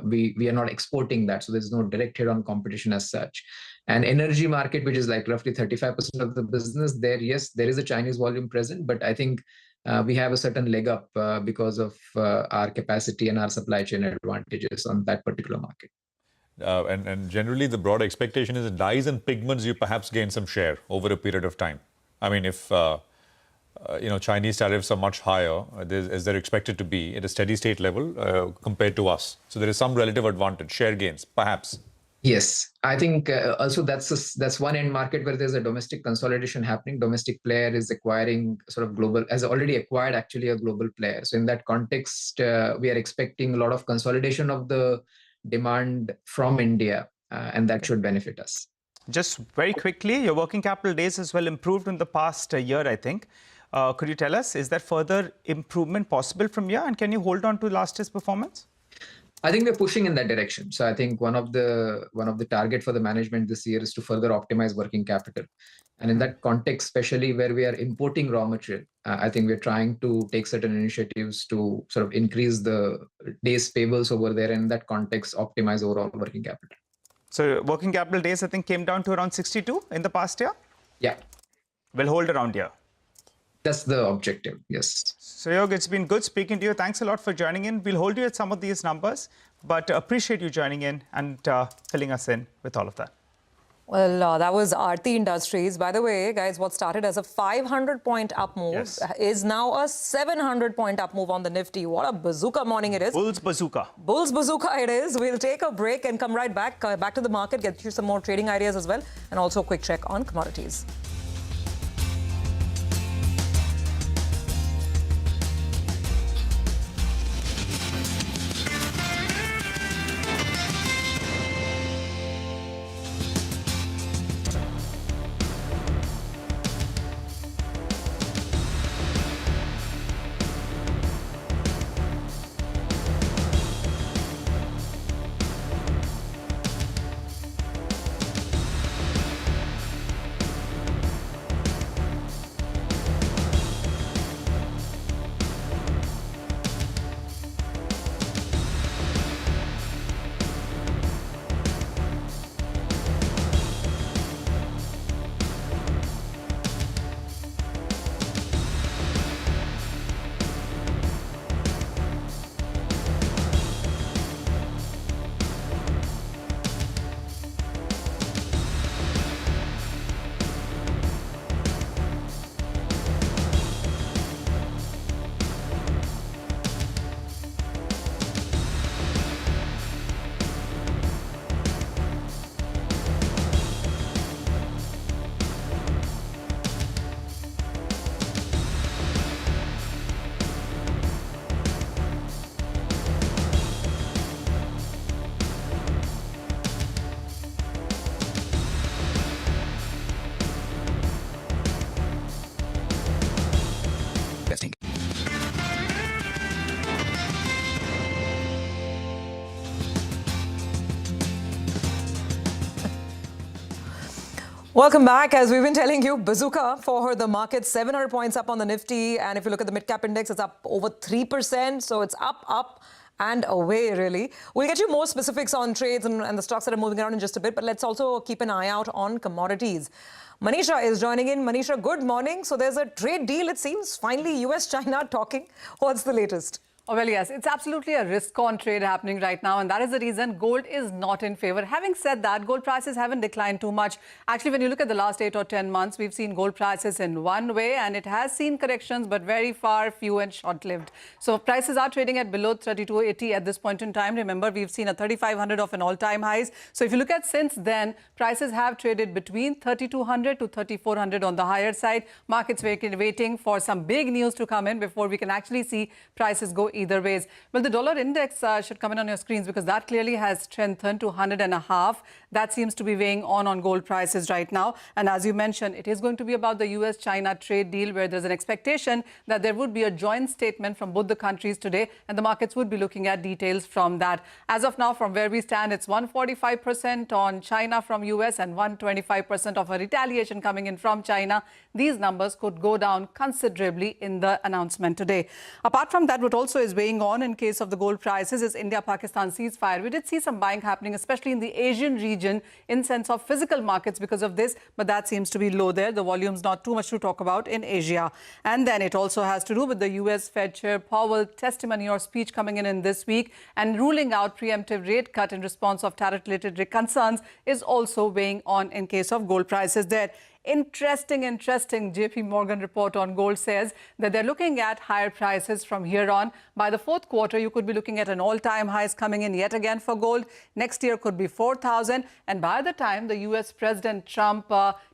we are not exporting that. So there's no direct hit on competition as such. And energy market, which is like roughly 35% of the business there, yes, there is a Chinese volume present, but I think we have a certain leg up because of our capacity and our supply chain advantages on that particular market. And generally, the broad expectation is that dyes and pigments, you perhaps gain some share over a period of time. I mean, if Chinese tariffs are much higher, as they're expected to be at a steady state level compared to us. So there is some relative advantage, share gains, perhaps. Yes, I think also that's one end market where there's a domestic consolidation happening. Domestic player is acquiring sort of global, has already acquired actually a global player. So in that context, we are expecting a lot of consolidation of the demand from India, and that should benefit us. Just very quickly, your working capital days has well improved in the past year, I think. Could you tell us, is there further improvement possible from here? And can you hold on to last year's performance? I think we're pushing in that direction. So I think one of the target for the management this year is to further optimize working capital. And in that context, especially where we are importing raw material, I think we're trying to take certain initiatives to sort of increase the days payables over there, and in that context, optimize overall working capital. So working capital days, I think, came down to around 62 in the past year? Yeah. We'll hold around here. That's the objective, yes. Suyog, it's been good speaking to you. Thanks a lot for joining in. We'll hold you at some of these numbers, but appreciate you joining in and filling us in with all of that. Well, that was Aarti Industries. By the way, guys, what started as a 500-point up move is now a 700-point up move on the Nifty. What a bazooka morning it is. Bulls bazooka. Bulls bazooka it is. We'll take a break and come right back to the market, get you some more trading ideas as well, and also a quick check on commodities. Welcome back. As we've been telling you, bazooka for the market, 700 points up on the Nifty. And if you look at the mid-cap index, it's up over 3%. So it's up, and away, really. We'll get you more specifics on trades and the stocks that are moving around in just a bit. But let's also keep an eye out on commodities. Manisha is joining in. Manisha, good morning. So there's a trade deal, it seems. Finally, US-China talking. What's the latest? Oh, well, yes, it's absolutely a risk-on trade happening right now, and that is the reason gold is not in favor. Having said that, gold prices haven't declined too much. Actually, when you look at the last 8 or 10 months, we've seen gold prices in one way, and it has seen corrections, but very few and short-lived. So prices are trading at below 3280 at this point in time. Remember, we've seen a 3500 of an all-time highs. So if you look at since then, prices have traded between 3200 to 3400 on the higher side. Markets waiting for some big news to come in before we can actually see prices go either ways. Well, the dollar index should come in on your screens because that clearly has strengthened to 100.5. That seems to be weighing on gold prices right now. And as you mentioned, it is going to be about the US-China trade deal where there's an expectation that there would be a joint statement from both the countries today, and the markets would be looking at details from that. As of now, from where we stand, it's 145% on China from US and 125% of a retaliation coming in from China. These numbers could go down considerably in the announcement today. Apart from that, what also is weighing on in case of the gold prices is India-Pakistan ceasefire. We did see some buying happening, especially in the Asian region in sense of physical markets because of this, but that seems to be low there. The volume's not too much to talk about in Asia. And then it also has to do with the US Fed Chair Powell testimony or speech coming in this week, and ruling out preemptive rate cut in response of tariff-related concerns is also weighing on in case of gold prices there. Interesting JP Morgan report on gold says that they're looking at higher prices from here on. By the fourth quarter, you could be looking at an all-time highs coming in yet again for gold. Next year could be 4,000. And by the time the US President Trump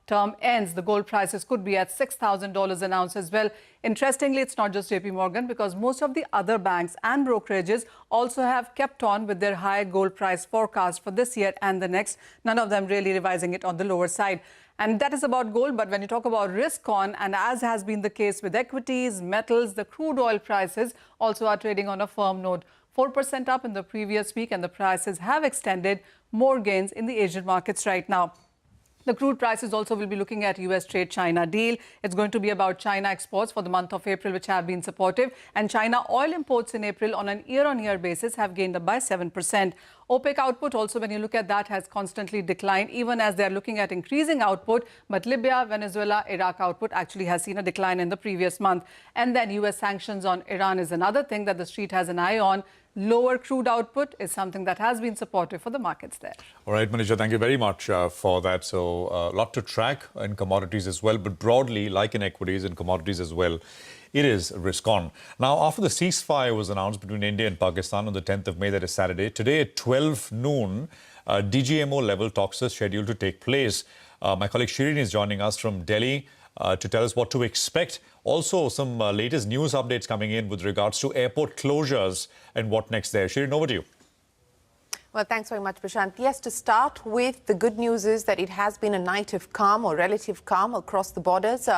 term ends, the gold prices could be at $6,000 an ounce as well. Interestingly, it's not just JP Morgan because most of the other banks and brokerages also have kept on with their high gold price forecast for this year and the next. None of them really revising it on the lower side. And that is about gold. But when you talk about risk on, and as has been the case with equities, metals, the crude oil prices also are trading on a firm note. 4% up in the previous week, and the prices have extended more gains in the Asian markets right now. The crude prices also will be looking at US trade-China deal. It's going to be about China exports for the month of April, which have been supportive. And China oil imports in April on an year-on-year basis have gained up by 7%. OPEC output also, when you look at that, has constantly declined, even as they're looking at increasing output. But Libya, Venezuela, Iraq output actually has seen a decline in the previous month. And then US sanctions on Iran is another thing that the street has an eye on. Lower crude output is something that has been supportive for the markets there. All right, Manisha, thank you very much for that. So a lot to track in commodities as well, but broadly, like in equities and commodities as well, it is risk on. Now, after the ceasefire was announced between India and Pakistan on the 10th of May, that is Saturday, today at 12 noon, DGMO level talks are scheduled to take place. My colleague Shirin is joining us from Delhi to tell us what to expect. Also, some latest news updates coming in with regards to airport closures and what next there. Shirin, over to you. Well, thanks very much, Prashant. Yes, to start with, the good news is that it has been a night of calm or relative calm across the borders.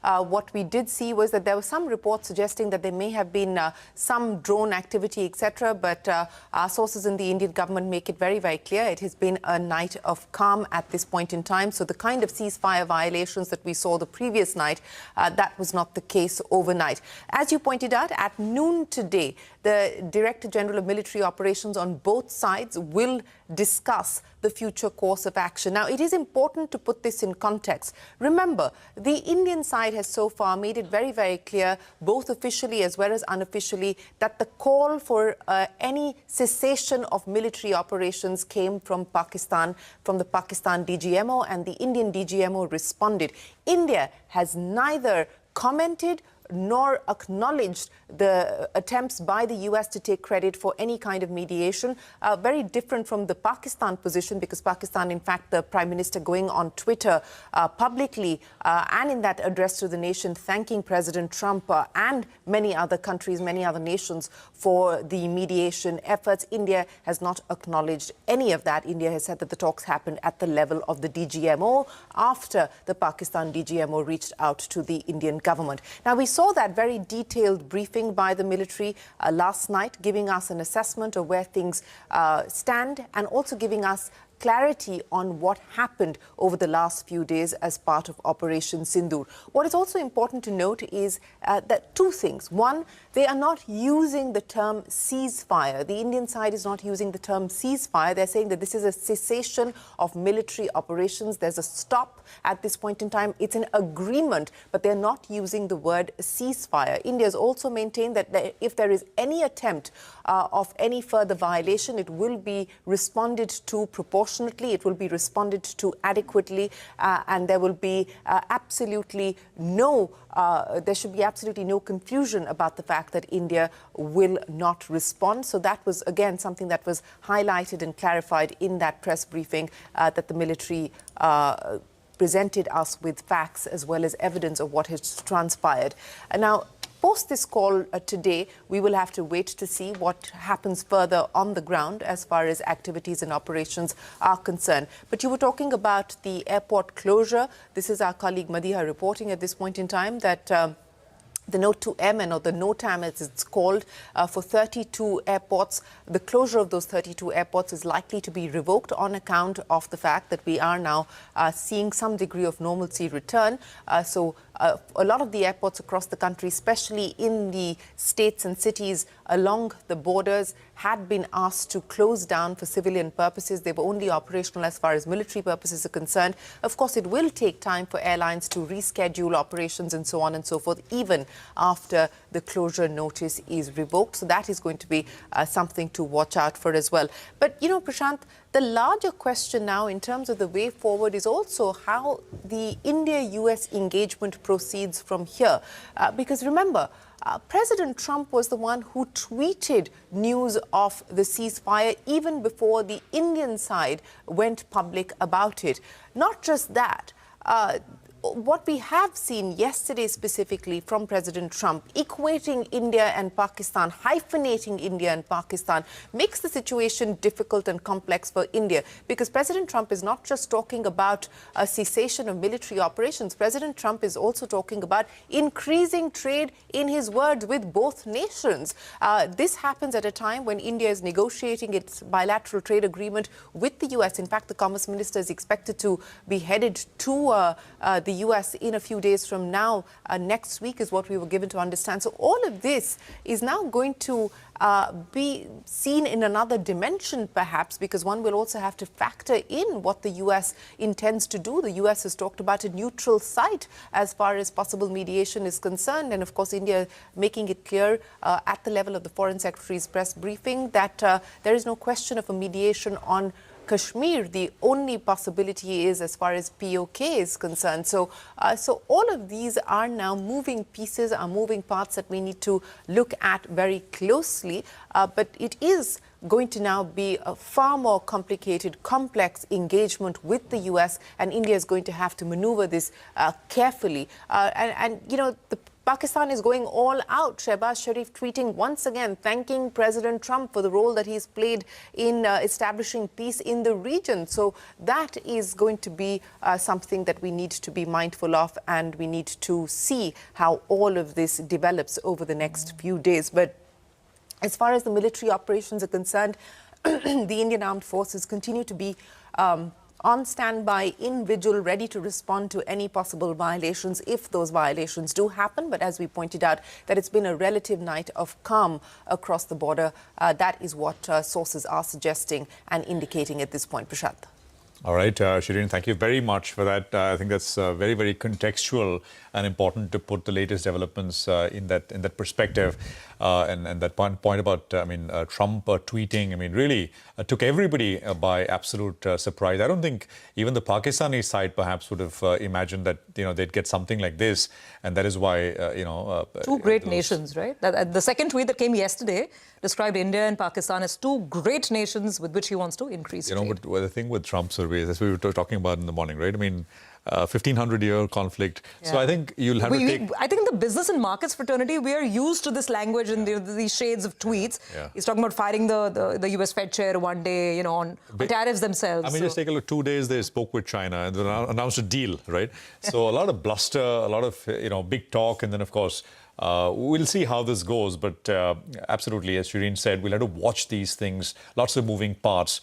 What we did see was that there were some reports suggesting that there may have been some drone activity, etc. But our sources in the Indian government make it very, very clear it has been a night of calm at this point in time. So the kind of ceasefire violations that we saw the previous night, that was not the case overnight. As you pointed out, at noon today, the Director General of Military Operations on both sides will discuss the future course of action. Now, it is important to put this in context. Remember, the Indian side has so far made it very, very clear, both officially as well as unofficially, that the call for any cessation of military operations came from Pakistan, from the Pakistan DGMO, and the Indian DGMO responded. India has neither commented nor acknowledged the attempts by the US to take credit for any kind of mediation. Very different from the Pakistan position, because Pakistan, in fact, the Prime Minister going on Twitter publicly and in that address to the nation, thanking President Trump and many other countries, many other nations for the mediation efforts. India has not acknowledged any of that. India has said that the talks happened at the level of the DGMO after the Pakistan DGMO reached out to the Indian government. Now, we saw that very detailed briefing by the military last night, giving us an assessment of where things stand and also giving us clarity on what happened over the last few days as part of Operation Sindoor. What is also important to note is that two things. One, they are not using the term ceasefire. The Indian side is not using the term ceasefire. They're saying that this is a cessation of military operations. There's a stop at this point in time. It's an agreement, but they're not using the word ceasefire. India has also maintained that if there is any attempt of any further violation, it will be responded to proportionately. It will be responded to adequately, and there will be absolutely no there should be absolutely no confusion about the fact that India will not respond. So that was, again, something that was highlighted and clarified in that press briefing that the military presented us with facts as well as evidence of what has transpired. Now, post this call today, we will have to wait to see what happens further on the ground as far as activities and operations are concerned. But you were talking about the airport closure. This is our colleague Madiha reporting at this point in time that the Note 2M, or the NOTAM as it's called, for 32 airports. The closure of those 32 airports is likely to be revoked on account of the fact that we are now seeing some degree of normalcy return. So a lot of the airports across the country, especially in the states and cities along the borders, had been asked to close down for civilian purposes. They were only operational as far as military purposes are concerned. Of course, it will take time for airlines to reschedule operations and so on and so forth, even after the closure notice is revoked. So that is going to be something to watch out for as well. But, you know, Prashant, the larger question now in terms of the way forward is also how the India-US engagement proceeds from here. Because remember, President Trump was the one who tweeted news of the ceasefire even before the Indian side went public about it. Not just that, what we have seen yesterday specifically from President Trump, equating India and Pakistan, hyphenating India and Pakistan, makes the situation difficult and complex for India, because President Trump is not just talking about a cessation of military operations. President Trump is also talking about increasing trade, in his words, with both nations. This happens at a time when India is negotiating its bilateral trade agreement with the US. In fact, the Commerce Minister is expected to be headed to the the US in a few days from now, next week is what we were given to understand. So all of this is now going to be seen in another dimension, perhaps, because one will also have to factor in what the US intends to do. The US has talked about a neutral site as far as possible mediation is concerned. And of course, India making it clear at the level of the Foreign Secretary's press briefing that there is no question of a mediation on Kashmir. The only possibility is as far as POK is concerned. So all of these are now moving pieces, are moving parts that we need to look at very closely. But it is going to now be a far more complicated, complex engagement with the US, and India is going to have to maneuver this carefully. And you know, Pakistan is going all out. Shehbaz Sharif tweeting once again, thanking President Trump for the role that he's played in establishing peace in the region. So that is going to be something that we need to be mindful of, and we need to see how all of this develops over the next few days. But as far as the military operations are concerned, the Indian Armed Forces continue to be on standby, in vigil, ready to respond to any possible violations if those violations do happen. But as we pointed out, that it's been a relative night of calm across the border. That is what sources are suggesting and indicating at this point. Prashant. All right, Shireen, thank you very much for that. I think that's very, very contextual and important to put the latest developments in that perspective. And that point about, Trump tweeting, really took everybody by absolute surprise. I don't think even the Pakistani side perhaps would have imagined that, they'd get something like this. And that is why, two great nations, right? The second tweet that came yesterday described India and Pakistan as two great nations with which he wants to increase trade. But the thing with Trump surveys, as we were talking about in the morning, right? 1500-year conflict. Yeah. So I think you'll have to take... I think in the business and markets fraternity, we are used to this language and these shades of tweets. Yeah. He's talking about firing the US Fed chair one day, on tariffs themselves. Just take a look. 2 days they spoke with China and then announced a deal, right? So a lot of bluster, a lot of, big talk. And then, of course, we'll see how this goes. But absolutely, as Shireen said, we'll have to watch these things. Lots of moving parts.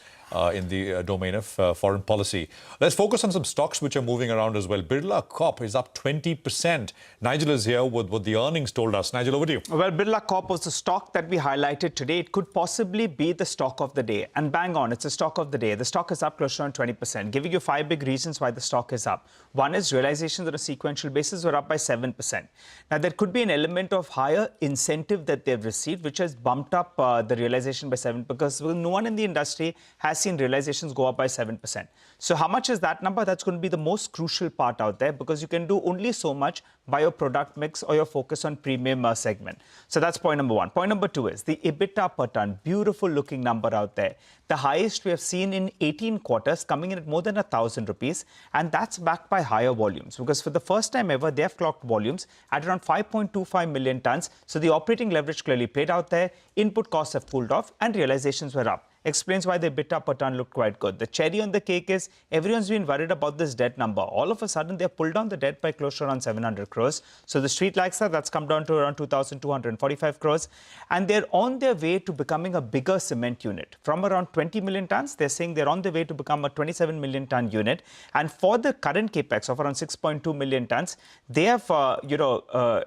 In the domain of foreign policy. Let's focus on some stocks which are moving around as well. Birla Corp is up 20%. Nigel is here with what the earnings told us. Nigel, over to you. Well, Birla Corp was the stock that we highlighted today. It could possibly be the stock of the day. And bang on, it's the stock of the day. The stock is up close to around 20%, giving you 5 big reasons why the stock is up. One is realizations on a sequential basis were up by 7%. Now, there could be an element of higher incentive that they've received, which has bumped up the realization by 7%, because no one in the industry has seen realizations go up by 7%. So how much is that number? That's going to be the most crucial part out there, because you can do only so much by your product mix or your focus on premium segment. So that's point number one. Point number two is the EBITDA per ton. Beautiful looking number out there. The highest we have seen in 18 quarters, coming in at more than 1,000 rupees. And that's backed by higher volumes, because for the first time ever, they have clocked volumes at around 5.25 million tons. So the operating leverage clearly played out there. Input costs have cooled off and realizations were up. Explains why the EBITDA per ton looked quite good. The cherry on the cake is everyone's been worried about this debt number. All of a sudden, they have pulled down the debt by close to around 700 crores. So the street likes that. That's come down to around 2,245 crores. And they're on their way to becoming a bigger cement unit. From around 20 million tons, they're saying they're on their way to become a 27 million ton unit. And for the current capex of around 6.2 million tons, they have,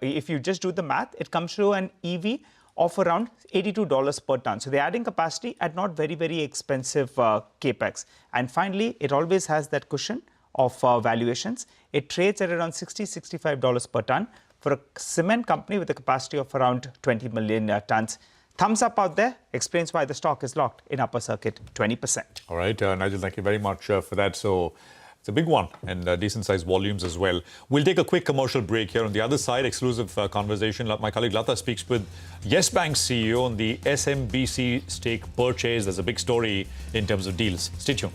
if you just do the math, it comes to an EV of around $82 per ton. So they're adding capacity at not very, very expensive capex. And finally, it always has that cushion of valuations. It trades at around $60, $65 per ton for a cement company with a capacity of around 20 million tons. Thumbs up out there. Explains why the stock is locked in upper circuit 20%. All right, Nigel, thank you very much for that. So it's a big one and decent-sized volumes as well. We'll take a quick commercial break here. On the other side, exclusive conversation. My colleague Lata speaks with Yes Bank CEO on the SMBC stake purchase. There's a big story in terms of deals. Stay tuned.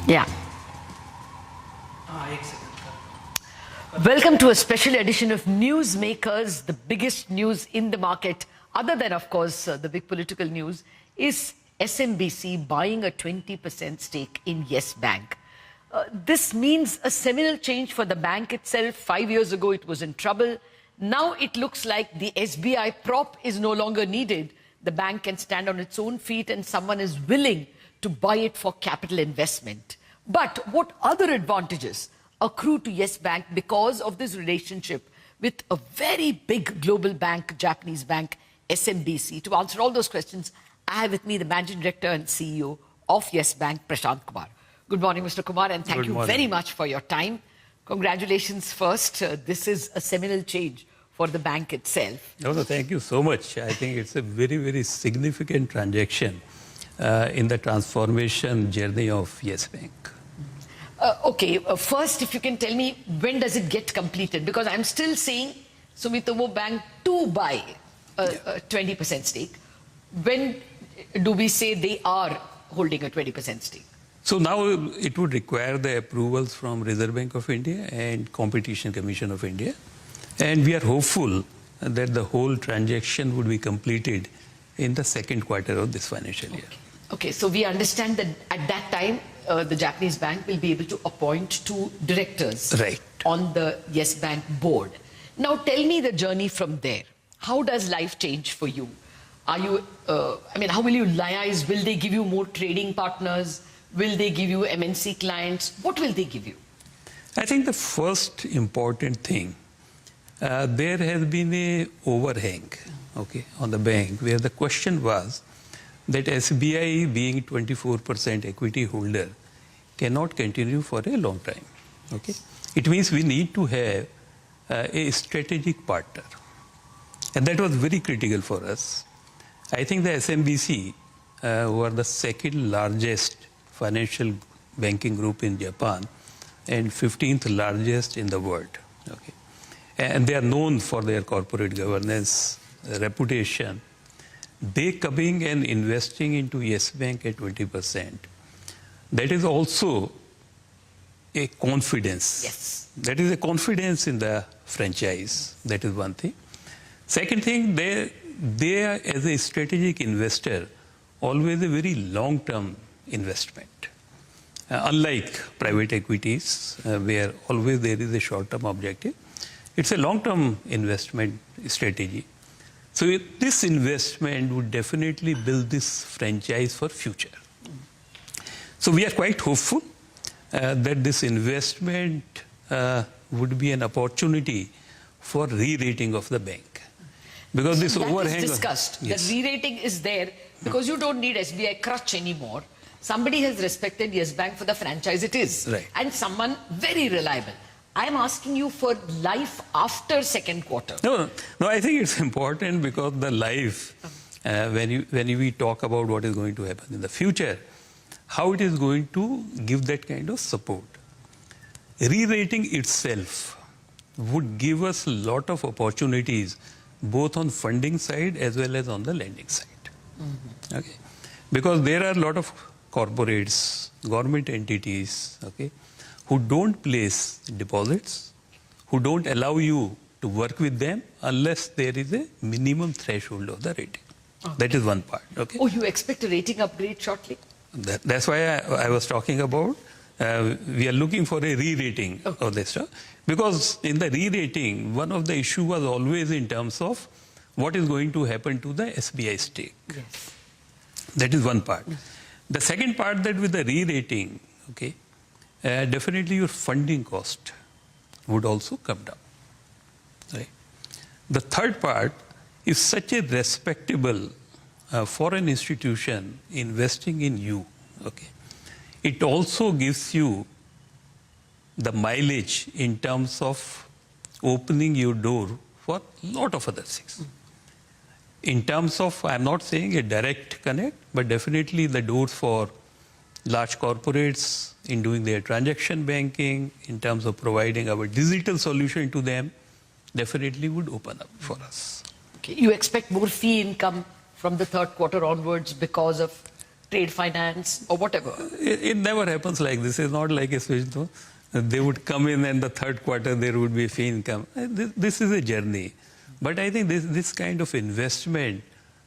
Yeah. Welcome to a special edition of Newsmakers. The biggest news in the market, other than, of course, the big political news, is SMBC buying a 20% stake in Yes Bank. This means a seminal change for the bank itself. 5 years ago, it was in trouble. Now it looks like the SBI prop is no longer needed. The bank can stand on its own feet and someone is willing to buy it for capital investment. But what other advantages accrue to Yes Bank because of this relationship with a very big global bank, Japanese bank, SMBC? To answer all those questions, I have with me the Managing Director and CEO of Yes Bank, Prashant Kumar. Good morning, Mr. Kumar, and thank you very much for your time. Congratulations first. This is a seminal change for the bank itself. No, thank you so much. I think it's a very, very significant transaction in the transformation journey of Yes Bank. First, if you can tell me, when does it get completed? Because I'm still seeing Sumitomo Bank to buy a 20% stake. When do we say they are holding a 20% stake? So now it would require the approvals from Reserve Bank of India and Competition Commission of India. And we are hopeful that the whole transaction would be completed in the second quarter of this financial year. Okay, so we understand that at that time, the Japanese bank will be able to appoint 2 directors on the Yes Bank board. Now tell me the journey from there. How does life change for you? Are you, how will you liaise? Will they give you more trading partners? Will they give you MNC clients? What will they give you? I think the first important thing, there has been a overhang on the bank where the question was that SBI being 24% equity holder cannot continue for a long time. It means we need to have a strategic partner. And that was very critical for us. I think the SMBC, who are the second largest financial banking group in Japan and 15th largest in the world. And they are known for their corporate governance, reputation. They coming and investing into Yes Bank at 20%. That is also a confidence. Yes. That is a confidence in the franchise. That is one thing. Second thing, they are, as a strategic investor, always a very long-term investment. Unlike private equities, where always there is a short-term objective, it's a long-term investment strategy. So this investment would definitely build this franchise for future. So we are quite hopeful that this investment would be an opportunity for re-rating of the bank. Because this overhang... That is discussed. Yes. The re-rating is there because you don't need SBI crutch anymore. Somebody has respected Yes Bank for the franchise it is. And someone very reliable. I'm asking you for life after second quarter. No, I think it's important because the life, when we talk about what is going to happen in the future, how it is going to give that kind of support. Re-rating itself would give us a lot of opportunities, both on funding side as well as on the lending side. Because there are a lot of corporates, government entities, who don't place deposits, who don't allow you to work with them unless there is a minimum threshold of the rating. That is one part. Oh, you expect a rating upgrade shortly? That's why I was talking about, we are looking for a re-rating of this stuff. Because in the re-rating, one of the issues was always in terms of what is going to happen to the SBI stake. Yes. That is one part. The second part, that with the re-rating, definitely your funding cost would also come down. The third part, if such a respectable foreign institution investing in you, it also gives you the mileage in terms of opening your door for a lot of other things. In terms of, I'm not saying a direct connect, but definitely the doors for large corporates in doing their transaction banking, in terms of providing our digital solution to them, definitely would open up for us. You expect more fee income from the third quarter onwards because of trade finance or whatever? It never happens like this. It's not like a switch. No? They would come in and the third quarter there would be fee income. This is a journey. But I think this kind of investment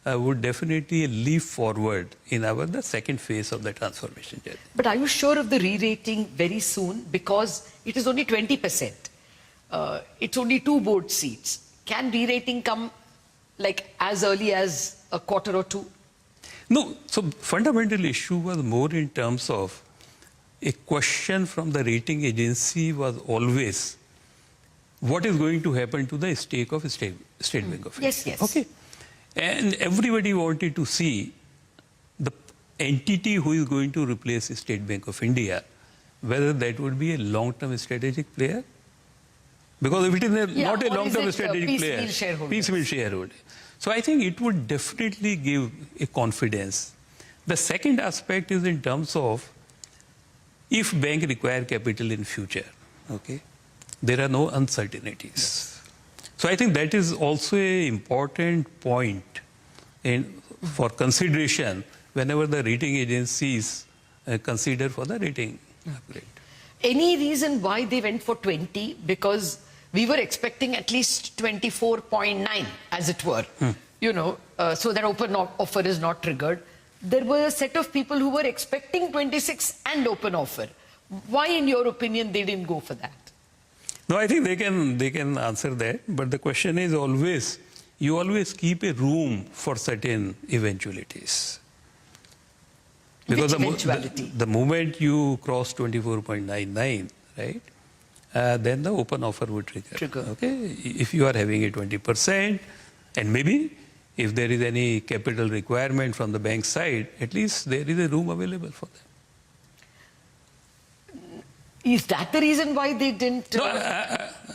would definitely leap forward in the second phase of the transformation journey. But are you sure of the re-rating very soon? Because it is only 20%. It's only 2 board seats. Can re-rating come like as early as a quarter or 2? No. So fundamental issue was more in terms of a question from the rating agency was always what is going to happen to the stake of State Bank of India. Yes, yes. Okay. And everybody wanted to see the entity who is going to replace State Bank of India, whether that would be a long-term strategic player. Because if it is not a long-term strategic player, piecemeal shareholder. So I think it would definitely give a confidence. The second aspect is in terms of if bank require capital in future, okay, there are no uncertainties. So I think that is also an important point for consideration whenever the rating agencies consider for the rating upgrade. Any reason why they went for 20? Because we were expecting at least 24.9, as it were, you know, so that open offer is not triggered. There were a set of people who were expecting 26 and open offer. Why, in your opinion, they didn't go for that? No, I think they can answer that. But the question is always, you always keep a room for certain eventualities. Because the moment you cross 24.99, right, then the open offer would trigger. Okay, if you are having a 20%, and maybe if there is any capital requirement from the bank side, at least there is a room available for them. Is that the reason why they didn't? No,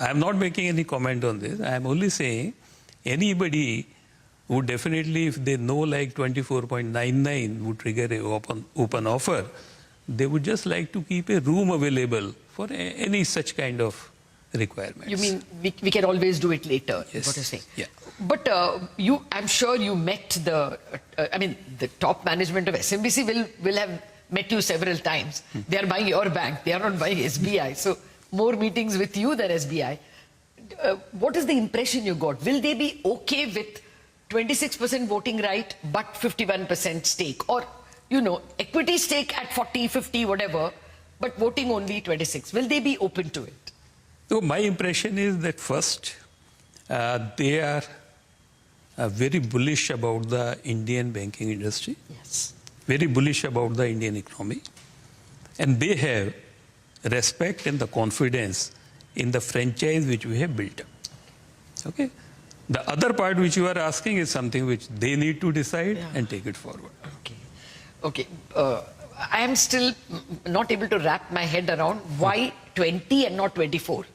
I'm not making any comment on this. I'm only saying anybody would definitely, if they know like 24.99 would trigger an open offer, they would just like to keep a room available for any such kind of requirements. You mean we can always do it later, yes. Is what you're saying? Yeah. But I'm sure you met the top management of SMBC will have met you several times. They are buying your bank. They are not buying SBI. So more meetings with you than SBI. What is the impression you got? Will they be okay with 26% voting right, but 51% stake? Or, you know, equity stake at 40, 50, whatever, but voting only 26. Will they be open to it? So my impression is that first, they are very bullish about the Indian banking industry. Yes. Very bullish about the Indian economy. And they have respect and the confidence in the franchise which we have built up. Okay? The other part which you are asking is something which they need to decide and take it forward. Okay. I am still not able to wrap my head around why 20 and not 24.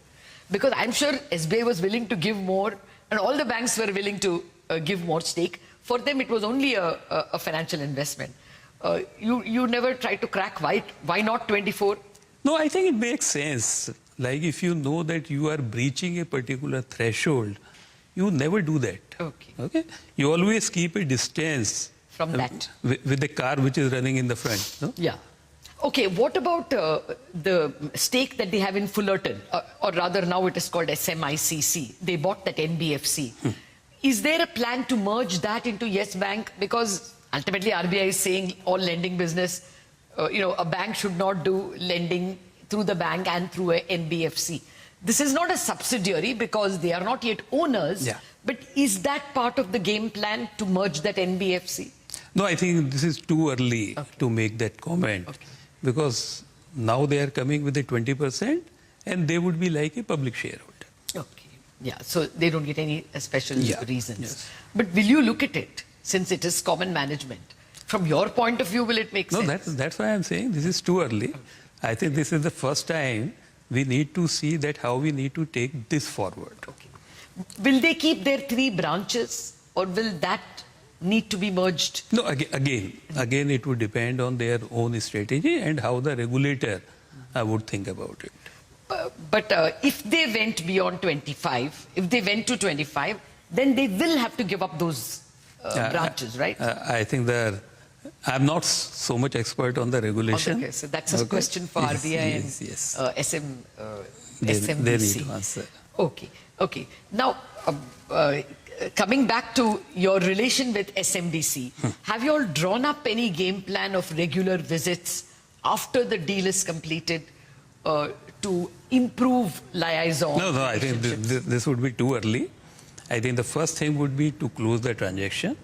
Because I'm sure SBI was willing to give more and all the banks were willing to give more stake. For them, it was only a financial investment. You never tried to crack why not 24? No, I think it makes sense. Like if you know that you are breaching a particular threshold, you never do that. Okay. You always keep a distance from that with the car which is running in the front. No? Yeah. Okay, what about the stake that they have in Fullerton, or rather now it is called SMICC? They bought that NBFC. Is there a plan to merge that into Yes Bank? Because ultimately RBI is saying all lending business, a bank should not do lending through the bank and through a NBFC. This is not a subsidiary because they are not yet owners, but is that part of the game plan to merge that NBFC? No, I think this is too early to make that comment because now they are coming with a 20% and they would be like a public shareholder. Okay, yeah, so they don't get any special reasons. Yes. But will you look at it since it is common management? From your point of view, will it make sense? No, that's why I'm saying this is too early. I think this is the first time we need to see that how we need to take this forward. Okay. Will they keep their 3 branches or will that need to be merged? No, again, it would depend on their own strategy and how the regulator would think about it. But if they went beyond 25, if they went to 25, then they will have to give up those branches, right? I think the I'm not so much expert on the regulation. Okay, so that's a question for RBI and They need SMBC. to answer. Okay. Now, coming back to your relation with SMBC, have you all drawn up any game plan of regular visits after the deal is completed to improve liaison? No, I think this would be too early. I think the first thing would be to close the transaction.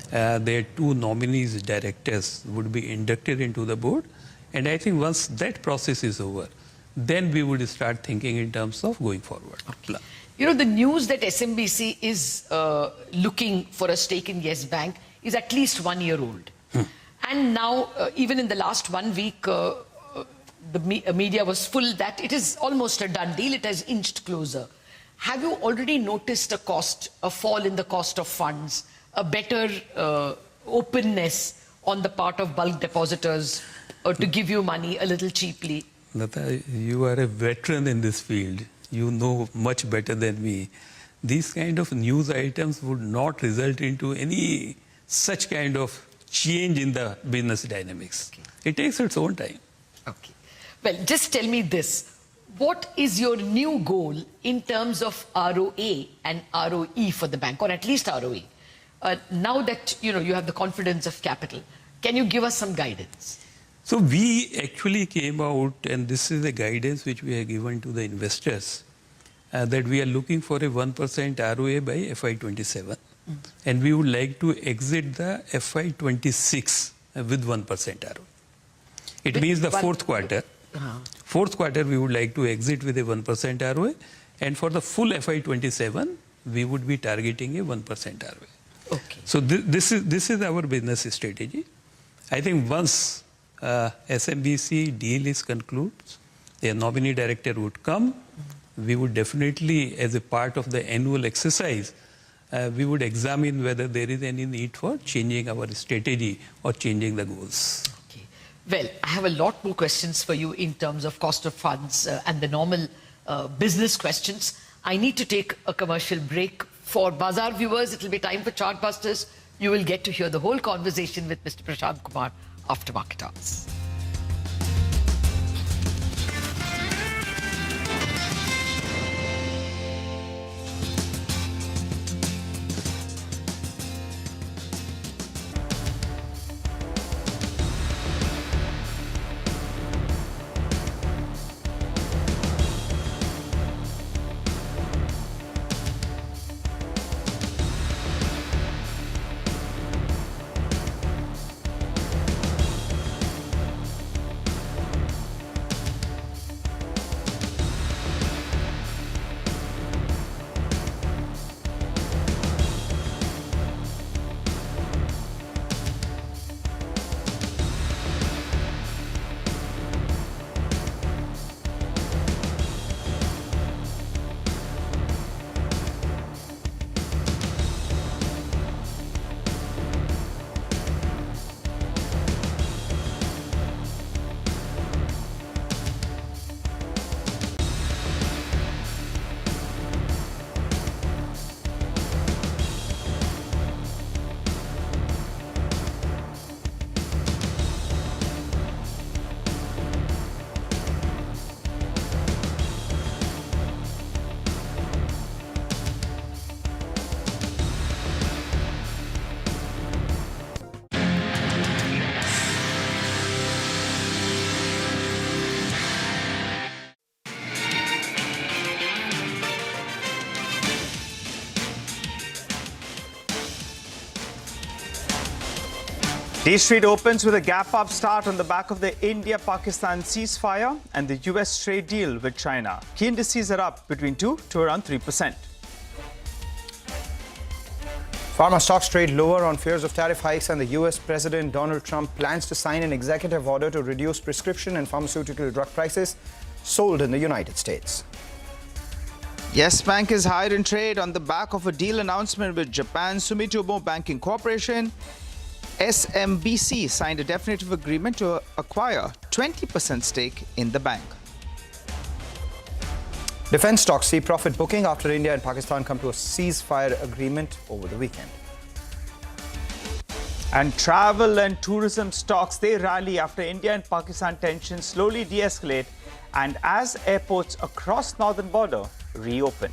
Their two nominees, directors, would be inducted into the board. And I think once that process is over, then we would start thinking in terms of going forward. Okay. You know, the news that SMBC is looking for a stake in Yes Bank is at least 1 year old. And now, even in the last 1 week, the media was full that it is almost a done deal. It has inched closer. Have you already noticed a fall in the cost of funds, a better openness on the part of bulk depositors to give you money a little cheaply? Lata, you are a veteran in this field. You know much better than me. These kind of news items would not result into any such kind of change in the business dynamics. Okay. It takes its own time. Okay. Well, just tell me this. What is your new goal in terms of ROA and ROE for the bank, or at least ROE? Now that you have the confidence of capital, can you give us some guidance? So we actually came out, and this is the guidance which we have given to the investors, that we are looking for a 1% ROA by FY27. And we would like to exit the FY26 with 1% ROA. It means the fourth quarter. Fourth quarter, we would like to exit with a 1% ROA. And for the full FY27, we would be targeting a 1% ROA. Okay. So this is our business strategy. I think once SMBC deal is concluded, their nominee director would come. We would definitely, as a part of the annual exercise, we would examine whether there is any need for changing our strategy or changing the goals. Okay. Well, I have a lot more questions for you in terms of cost of funds and the normal business questions. I need to take a commercial break. For Bazaar viewers, it will be time for Chartbusters. You will get to hear the whole conversation with Mr. Prashant Kumar after market hours. D Street opens with a gap-up start on the back of the India-Pakistan ceasefire and the US trade deal with China. Key indices are up between 2 to around 3%. Pharma stocks trade lower on fears of tariff hikes, and the US President Donald Trump plans to sign an executive order to reduce prescription and pharmaceutical drug prices sold in the United States. Yes Bank is higher in trade on the back of a deal announcement with Japan's Sumitomo Banking Corporation. SMBC signed a definitive agreement to acquire 20% stake in the bank. Defense stocks see profit booking after India and Pakistan come to a ceasefire agreement over the weekend. And travel and tourism stocks, they rally after India and Pakistan tensions slowly de-escalate and as airports across northern border reopen.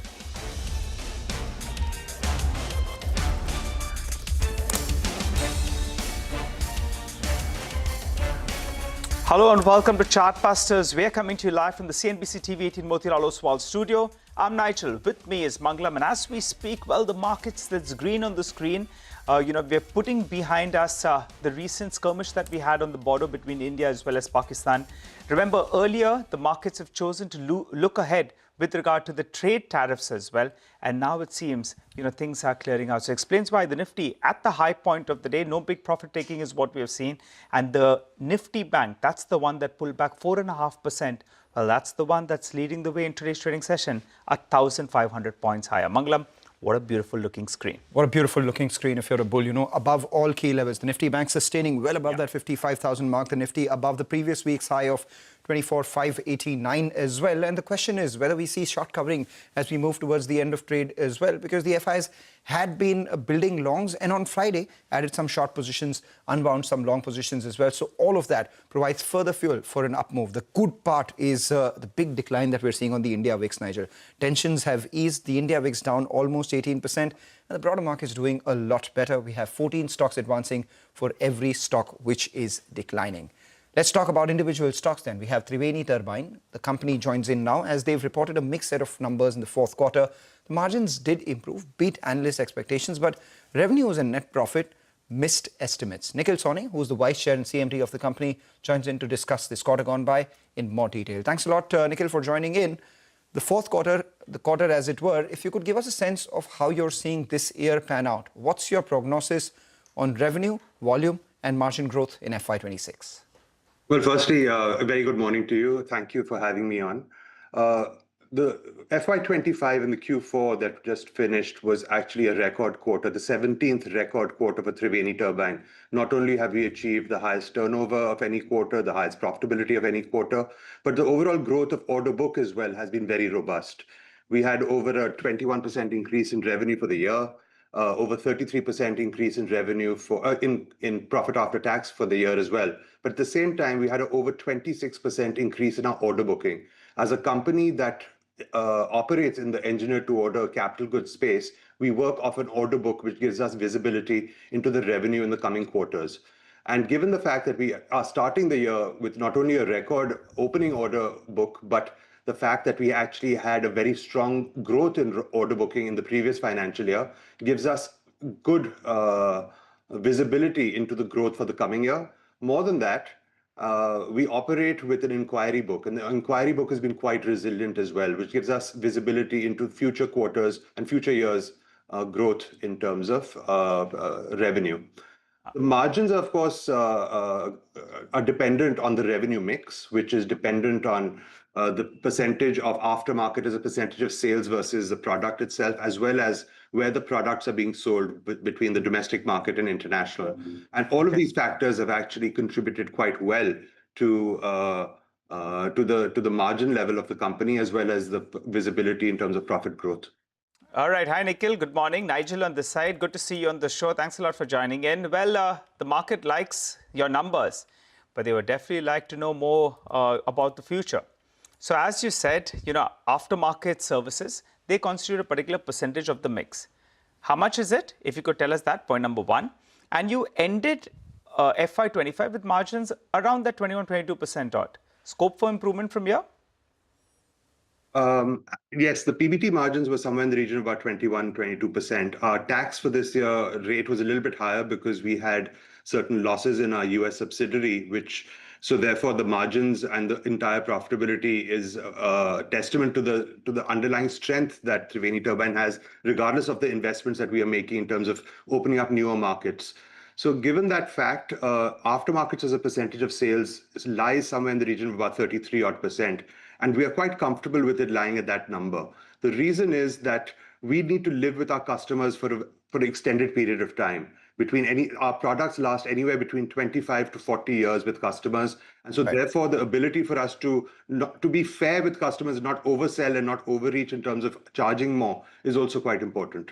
Hello and welcome to Chartbusters. We are coming to you live from the CNBC-TV18 Motilal Oswal studio. I'm Nigel. With me is Mangalam. And as we speak, well, the markets that's green on the screen, we're putting behind us the recent skirmish that we had on the border between India as well as Pakistan. Remember, earlier, the markets have chosen to look ahead with regard to the trade tariffs as well. And now it seems, things are clearing out. So it explains why the Nifty at the high point of the day, no big profit taking is what we have seen. And the Nifty Bank, that's the one that pulled back 4.5%. Well, that's the one that's leading the way in today's trading session at 1,500 points higher. Mangalam, what a beautiful looking screen. What a beautiful looking screen if you're a bull, above all key levels. The Nifty Bank sustaining well above that 55,000 mark. The Nifty above the previous week's high of 24,589 as well. And the question is whether we see short covering as we move towards the end of trade as well, because the FIs had been building longs and on Friday added some short positions, unwound some long positions as well. So all of that provides further fuel for an up move. The good part is the big decline that we're seeing on the India VIX, Nigel. Tensions have eased. The India VIX down almost 18%. And the broader market is doing a lot better. We have 14 stocks advancing for every stock which is declining. Let's talk about individual stocks then. We have Triveni Turbine. The company joins in now as they've reported a mixed set of numbers in the fourth quarter. The margins did improve, beat analyst expectations, but revenues and net profit missed estimates. Nikhil Sawhney, who's the vice chair and CMD of the company, joins in to discuss this quarter gone by in more detail. Thanks a lot, Nikhil, for joining in. The fourth quarter, the quarter as it were, if you could give us a sense of how you're seeing this year pan out. What's your prognosis on revenue, volume, and margin growth in FY26? Well, firstly, a very good morning to you. Thank you for having me on. The FY25 and the Q4 that just finished was actually a record quarter, the 17th record quarter for Triveni Turbine. Not only have we achieved the highest turnover of any quarter, the highest profitability of any quarter, but the overall growth of order book as well has been very robust. We had over a 21% increase in revenue for the year, over 33% increase in revenue for in profit after tax for the year as well. But at the same time, we had an over 26% increase in our order booking. As a company that operates in the engineer-to-order capital goods space, we work off an order book which gives us visibility into the revenue in the coming quarters. And given the fact that we are starting the year with not only a record opening order book, but the fact that we actually had a very strong growth in order booking in the previous financial year gives us good visibility into the growth for the coming year. More than that, we operate with an inquiry book, and the inquiry book has been quite resilient as well, which gives us visibility into future quarters and future years' growth in terms of revenue. The margins, of course, are dependent on the revenue mix, which is dependent on the percentage of aftermarket as a percentage of sales versus the product itself, as well as where the products are being sold between the domestic market and international. And all of these factors have actually contributed quite well to the margin level of the company, as well as the visibility in terms of profit growth. All right. Hi, Nikhil. Good morning. Nigel on this side. Good to see you on the show. Thanks a lot for joining in. Well, the market likes your numbers, but they would definitely like to know more about the future. So as you said, aftermarket services, they constitute a particular percentage of the mix. How much is it? If you could tell us that, point number one. And you ended FY25 with margins around that 21-22% odd. Scope for improvement from here? Yes, the PBT margins were somewhere in the region of about 21-22%. Our tax for this year rate was a little bit higher because we had certain losses in our US subsidiary, so therefore the margins and the entire profitability is a testament to the underlying strength that Triveni Turbine has, regardless of the investments that we are making in terms of opening up newer markets. So given that fact, aftermarkets as a percentage of sales lies somewhere in the region of about 33%. And we are quite comfortable with it lying at that number. The reason is that we need to live with our customers for an extended period of time. Our products last anywhere between 25 to 40 years with customers. And so therefore, the ability for us to be fair with customers, not oversell and not overreach in terms of charging more is also quite important.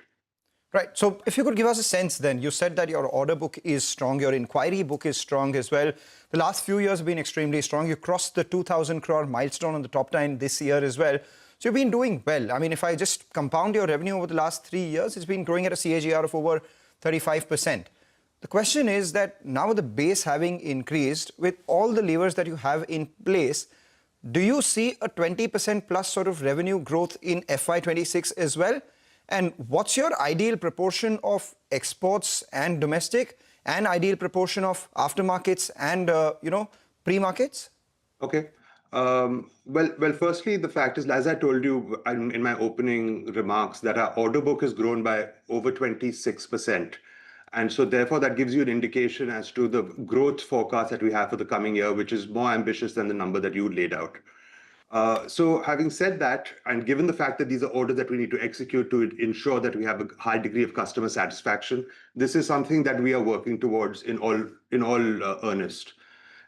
Right. So if you could give us a sense then, you said that your order book is strong, your inquiry book is strong as well. The last few years have been extremely strong. You crossed the 2,000 crore milestone on the top line this year as well. So you've been doing well. I mean, if I just compound your revenue over the last 3 years, it's been growing at a CAGR of over 35%. The question is that now with the base having increased, with all the levers that you have in place, do you see a 20% plus sort of revenue growth in FY26 as well? And what's your ideal proportion of exports and domestic and ideal proportion of aftermarkets and, pre-markets? Okay. Well, firstly, the fact is, as I told you in my opening remarks, that our order book has grown by over 26%. And so therefore, that gives you an indication as to the growth forecast that we have for the coming year, which is more ambitious than the number that you laid out. So having said that, and given the fact that these are orders that we need to execute to ensure that we have a high degree of customer satisfaction, this is something that we are working towards in all earnest.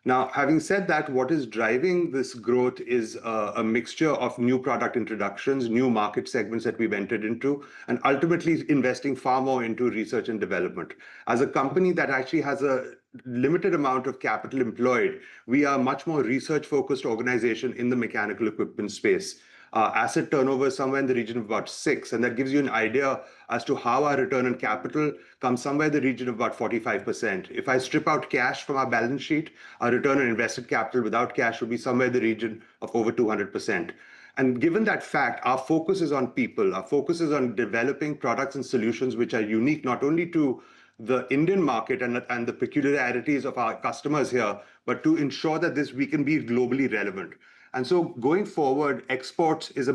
Now, having said that, what is driving this growth is a mixture of new product introductions, new market segments that we've entered into, and ultimately investing far more into research and development. As a company that actually has a limited amount of capital employed, we are a much more research-focused organization in the mechanical equipment space. Asset turnover is somewhere in the region of about 6, and that gives you an idea as to how our return on capital comes somewhere in the region of about 45%. If I strip out cash from our balance sheet, our return on invested capital without cash would be somewhere in the region of over 200%. And given that fact, our focus is on people. Our focus is on developing products and solutions which are unique not only to the Indian market and the peculiarities of our customers here, but to ensure that we can be globally relevant. And so going forward, exports is a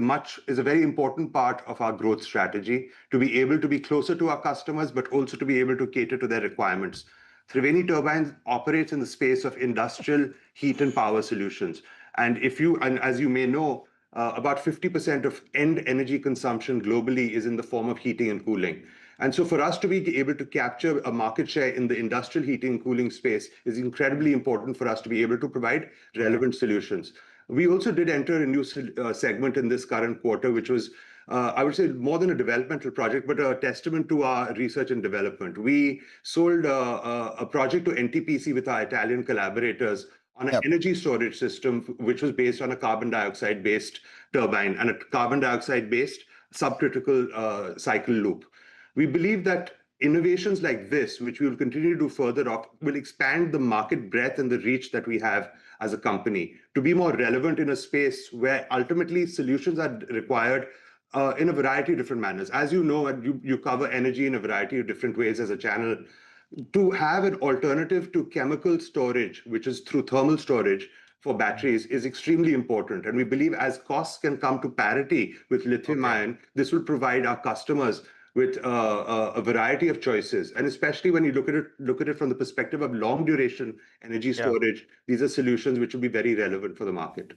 very important part of our growth strategy, to be able to be closer to our customers, but also to be able to cater to their requirements. Triveni Turbines operates in the space of industrial heat and power solutions. And as you may know, about 50% of end energy consumption globally is in the form of heating and cooling. And so for us to be able to capture a market share in the industrial heating and cooling space is incredibly important for us to be able to provide relevant solutions. We also did enter a new segment in this current quarter, which was, I would say, more than a developmental project, but a testament to our research and development. We sold a project to NTPC with our Italian collaborators on an energy storage system, which was based on a carbon dioxide-based turbine and a carbon dioxide-based subcritical cycle loop. We believe that innovations like this, which we will continue to do further off, will expand the market breadth and the reach that we have as a company to be more relevant in a space where ultimately solutions are required in a variety of different manners. As you know, you cover energy in a variety of different ways as a channel. To have an alternative to chemical storage, which is through thermal storage for batteries, is extremely important. And we believe as costs can come to parity with lithium ion, this will provide our customers with a variety of choices. And especially when you look at it from the perspective of long duration energy storage, these are solutions which will be very relevant for the market.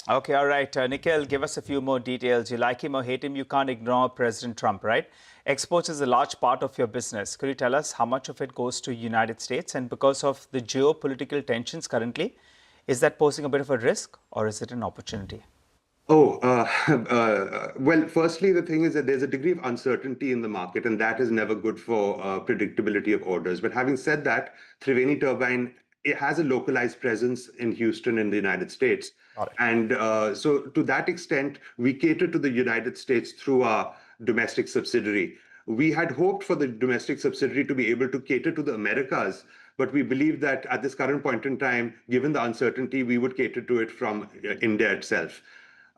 Okay, all right. Nikhil, give us a few more details. You like him or hate him, you can't ignore President Trump, right? Exports is a large part of your business. Could you tell us how much of it goes to United States? And because of the geopolitical tensions currently, is that posing a bit of a risk or is it an opportunity? Well, firstly, the thing is that there's a degree of uncertainty in the market, and that is never good for predictability of orders. But having said that, Triveni Turbine, it has a localized presence in Houston in the United States. And so to that extent, we cater to the United States through our domestic subsidiary. We had hoped for the domestic subsidiary to be able to cater to the Americas, but we believe that at this current point in time, given the uncertainty, we would cater to it from India itself.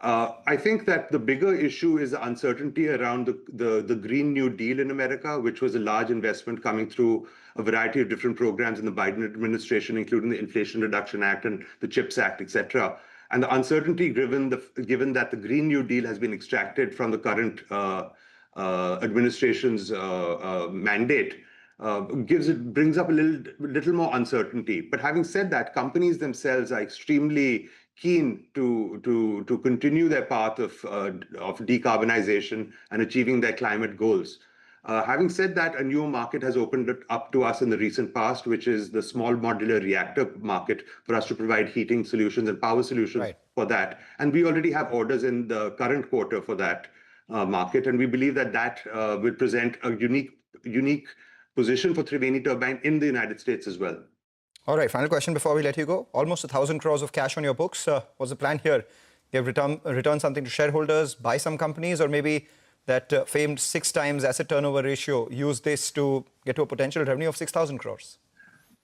I think that the bigger issue is the uncertainty around the Green New Deal in America, which was a large investment coming through a variety of different programs in the Biden administration, including the Inflation Reduction Act and the CHIPS Act, etc. And the uncertainty given that the Green New Deal has been extracted from the current administration's mandate, brings up a little more uncertainty. But having said that, companies themselves are extremely keen to continue their path of decarbonization and achieving their climate goals. Having said that, a new market has opened up to us in the recent past, which is the small modular reactor market, for us to provide heating solutions and power solutions for that. And we already have orders in the current quarter for that market. And we believe that will present a unique unique position for Triveni Turbine in the United States as well. All right, final question before we let you go. Almost 1,000 crores of cash on your books. What's the plan here? You have return something to shareholders, buy some companies, or maybe that famed 6 times asset turnover ratio, use this to get to a potential revenue of 6,000 crores?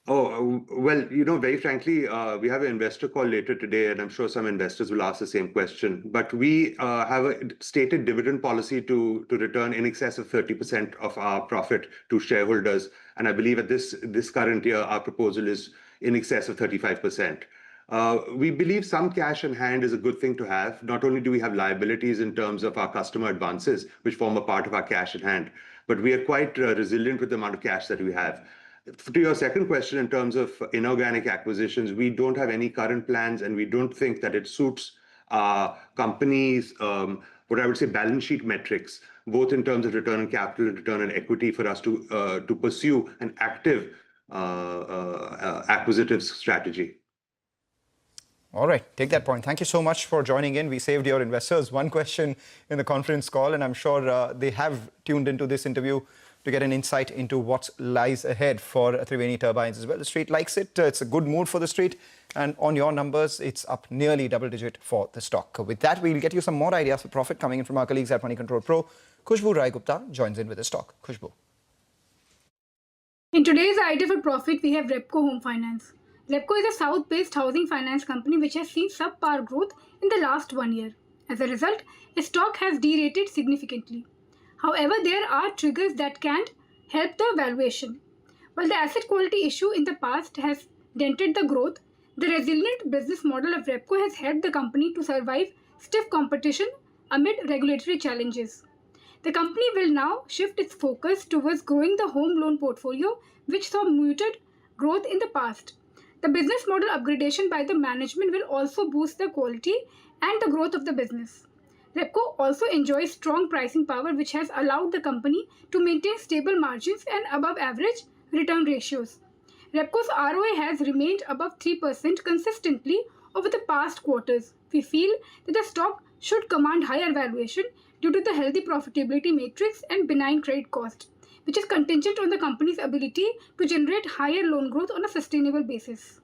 Oh, well, very frankly, we have an investor call later today, and I'm sure some investors will ask the same question. But we have a stated dividend policy to return in excess of 30% of our profit to shareholders. And I believe at this current year, our proposal is in excess of 35%. We believe some cash in hand is a good thing to have. Not only do we have liabilities in terms of our customer advances, which form a part of our cash in hand, but we are quite resilient with the amount of cash that we have. To your second question, in terms of inorganic acquisitions, we don't have any current plans, and we don't think that it suits our company's, what I would say, balance sheet metrics, both in terms of return on capital and return on equity, for us to pursue an active acquisitive strategy. All right, take that point. Thank you so much for joining in. We saved your investors one question in the conference call, and I'm sure they have tuned into this interview to get an insight into what lies ahead for Triveni Turbines as well. The street likes it. It's a good mood for the street. And on your numbers, it's up nearly double digit for the stock. With that, we'll get you some more ideas for profit coming in from our colleagues at Money Control Pro. Khushbu Rai Gupta joins in with the stock. Khushbu. In today's idea for profit, we have Repco Home Finance. Repco is a South-based housing finance company which has seen subpar growth in the last 1 year. As a result, its stock has derated significantly. However, there are triggers that can help the valuation. While the asset quality issue in the past has dented the growth, the resilient business model of Repco has helped the company to survive stiff competition amid regulatory challenges. The company will now shift its focus towards growing the home loan portfolio, which saw muted growth in the past. The business model upgradation by the management will also boost the quality and the growth of the business. Repco also enjoys strong pricing power, which has allowed the company to maintain stable margins and above average return ratios. Repco's ROA has remained above 3% consistently over the past quarters. We feel that the stock should command higher valuation due to the healthy profitability matrix and benign credit cost, which is contingent on the company's ability to generate higher loan growth on a sustainable basis.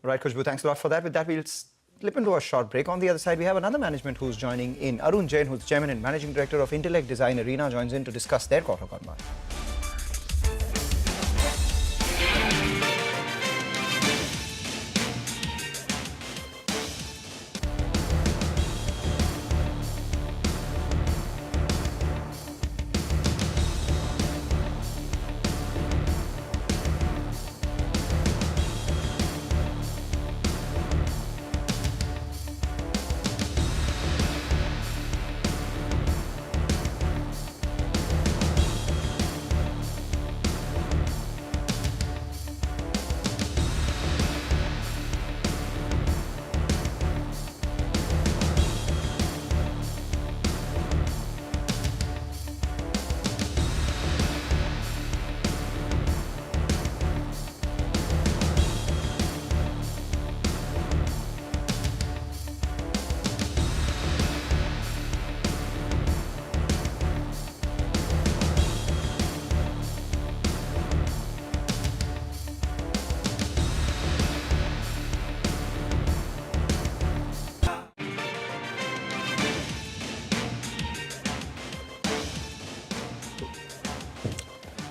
Right, Khushbu, thanks a lot for that. With that, we'll slip into a short break. On the other side, we have another management who's joining in. Arun Jain, who's Chairman and Managing Director of Intellect Design Arena, joins in to discuss their quarter gone by.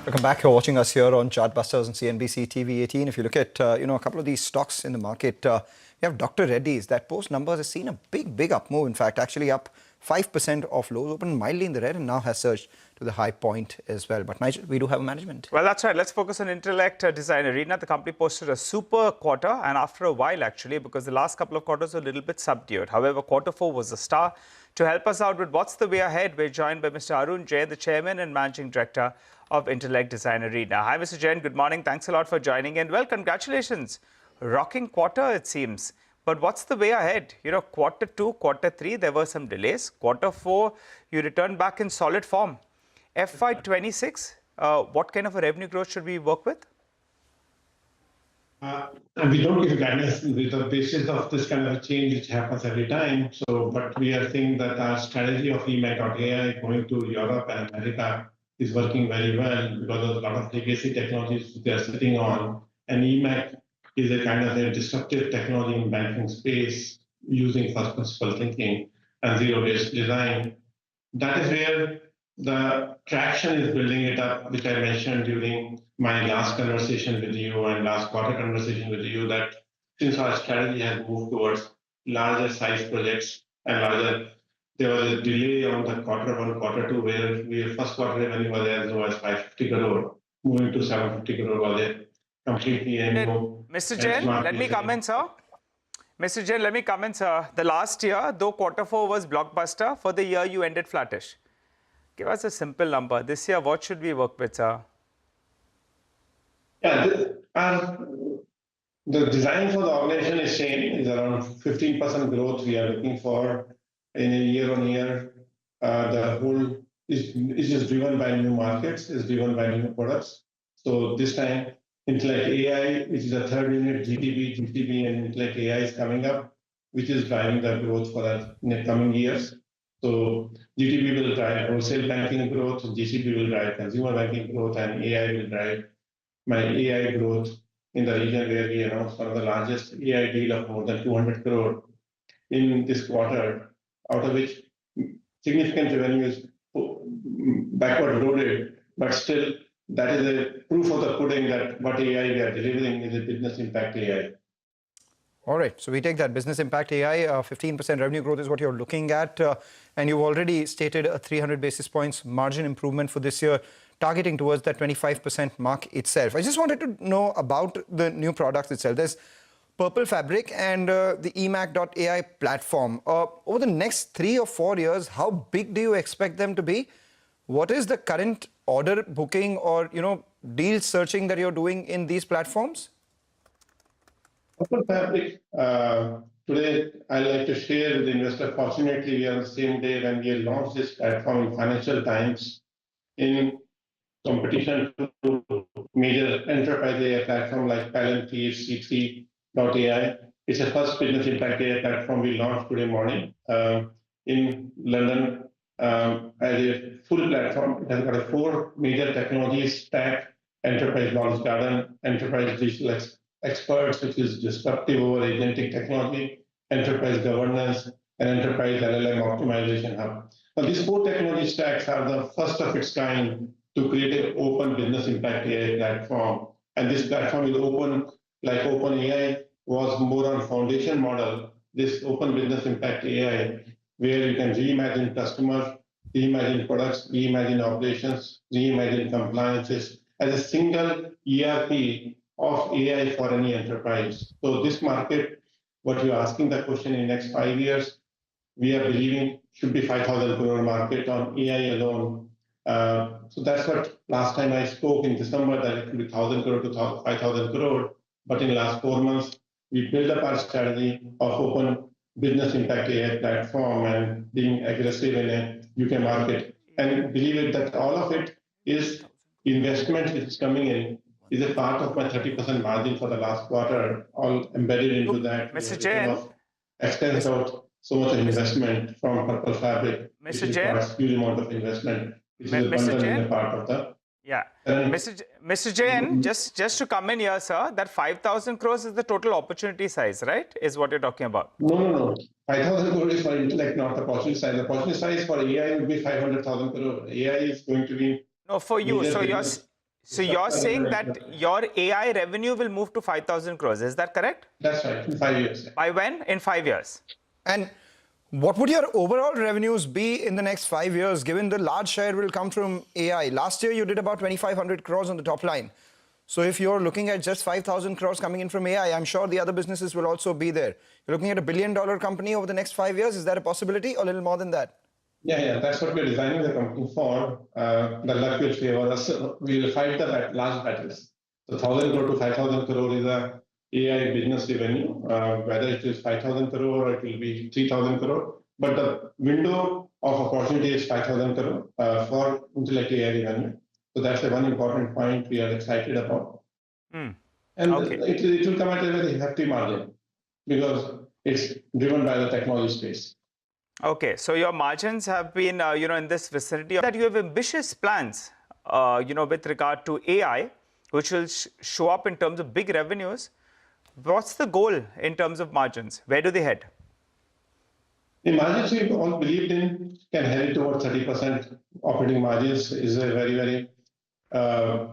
Welcome back. You're watching us here on Chartbusters on CNBC-TV18. If you look at a couple of these stocks in the market, you have Dr. Reddy's. That post numbers has seen a big up move. In fact, actually up 5% off lows, opened mildly in the red and now has surged to the high point as well. But Nigel, we do have a management. Well, that's right. Let's focus on Intellect Design Arena. The company posted a super quarter, and after a while actually, because the last couple of quarters were a little bit subdued. However, quarter 4 was the star. To help us out with what's the way ahead, we're joined by Mr. Arun Jain, the Chairman and Managing Director of Intellect Design Arena. Hi, Mr. Jain. Good morning. Thanks a lot for joining in. Well, congratulations. Rocking quarter, it seems. But what's the way ahead? Quarter 2, quarter 3, there were some delays. Quarter 4, you returned back in solid form. FY26, what kind of a revenue growth should we work with? And we don't give guidance with the basis of this kind of a change which happens every time. So, but we are seeing that our strategy of eMAC.ai going to Europe and America is working very well because of a lot of legacy technologies they are sitting on. And eMAC is a kind of a disruptive technology in banking space using first principle thinking and zero-based design. That is where the traction is building it up, which I mentioned during my last conversation with you and last quarter conversation with you, that since our strategy has moved towards larger size projects and larger, there was a delay on the quarter one, quarter two, where we first quarter revenue was as low as 550 crore, moving to 750 crore was a completely new. Mr. Jain, let me come in, sir. Mr. Jain, let me come in, sir. The last year, though quarter four was blockbuster, for the year you ended flattish. Give us a simple number. This year, what should we work with, sir? Yeah, the design for the organization is same. Is around 15% growth we are looking for in a year on year. The whole is just driven by new markets, is driven by new products. So this time, Intellect AI, which is the third unit, GTB and Intellect AI is coming up, which is driving the growth for the coming years. So GTB will drive wholesale banking growth, GCB will drive consumer banking growth, and AI will drive my AI growth in the region where we announced one of the largest AI deal of more than 200 crore in this quarter, out of which significant revenue is backward loaded, but still that is a proof of the pudding that what AI we are delivering is a business impact AI. All right, so we take that business impact AI, 15% revenue growth is what you're looking at. And you've already stated a 300 basis points margin improvement for this year, targeting towards that 25% mark itself. I just wanted to know about the new products itself. There's Purple Fabric and the eMAC.ai platform. Over the next 3 or 4 years, how big do you expect them to be? What is the current order booking or, deal searching that you're doing in these platforms? Purple Fabric, today I'd like to share with the investor. Fortunately, we are on the same day when we launched this platform in Financial Times in competition to major enterprise AI platform like Palantir, C3.ai. It's the first business impact AI platform we launched today morning in London as a full platform. It has got 4 major technologies stack: enterprise knowledge garden, enterprise digital experts, which is disruptive over agentic technology, enterprise governance, and enterprise LLM optimization hub. Now, these 4 technology stacks are the first of its kind to create an open business impact AI platform. And this platform is open, like OpenAI was more on foundation model. This open business impact AI, where you can reimagine customers, reimagine products, reimagine operations, reimagine compliances as a single ERP of AI for any enterprise. So this market, what you're asking the question in the next 5 years, we are believing should be 5,000 crore market on AI alone. So that's what last time I spoke in December, that it could be 1,000 crore to 5,000 crore. But in the last 4 months, we built up our strategy of open business impact AI platform and being aggressive in a UK market. And believe it that all of it is investment which is coming in, is a part of my 30% margin for the last quarter, all embedded into that. Mr. Jain, extends out so much investment from Purple Fabric, Mr. which Jain, requires huge amount of investment, which is a bundle in a part of the. Yeah, Mr. Jain, just to come in here, sir, that 5,000 crores is the total opportunity size, right? Is what you're talking about? No. 5,000 crore is for Intellect, not the opportunity size. The opportunity size for AI would be 500,000 crore. AI is going to be. No, for you. So you're saying that your AI revenue will move to 5,000 crores. Is that correct? That's right. In 5 years. By when? In 5 years. And what would your overall revenues be in the next 5 years, given the large share will come from AI? Last year, you did about 2,500 crores on the top line. So if you're looking at just 5,000 crores coming in from AI, I'm sure the other businesses will also be there. You're looking at $1 billion company over the next 5 years. Is that a possibility or a little more than that? Yeah, that's what we're designing the company for. The luck will favor us. We will fight the large battles. So 1,000 crore to 5,000 crore is a AI business revenue, whether it is 5,000 crore or it will be 3,000 crore. But the window of opportunity is 5,000 crore for Intellect AI revenue. So that's the one important point we are excited about. And Okay. it will come at a very hefty margin because it's driven by the technology space. Okay, so your margins have been, in this vicinity. That you have ambitious plans, with regard to AI, which will show up in terms of big revenues. What's the goal in terms of margins? Where do they head? The margins we all believed in can head towards 30% operating margins is a very, very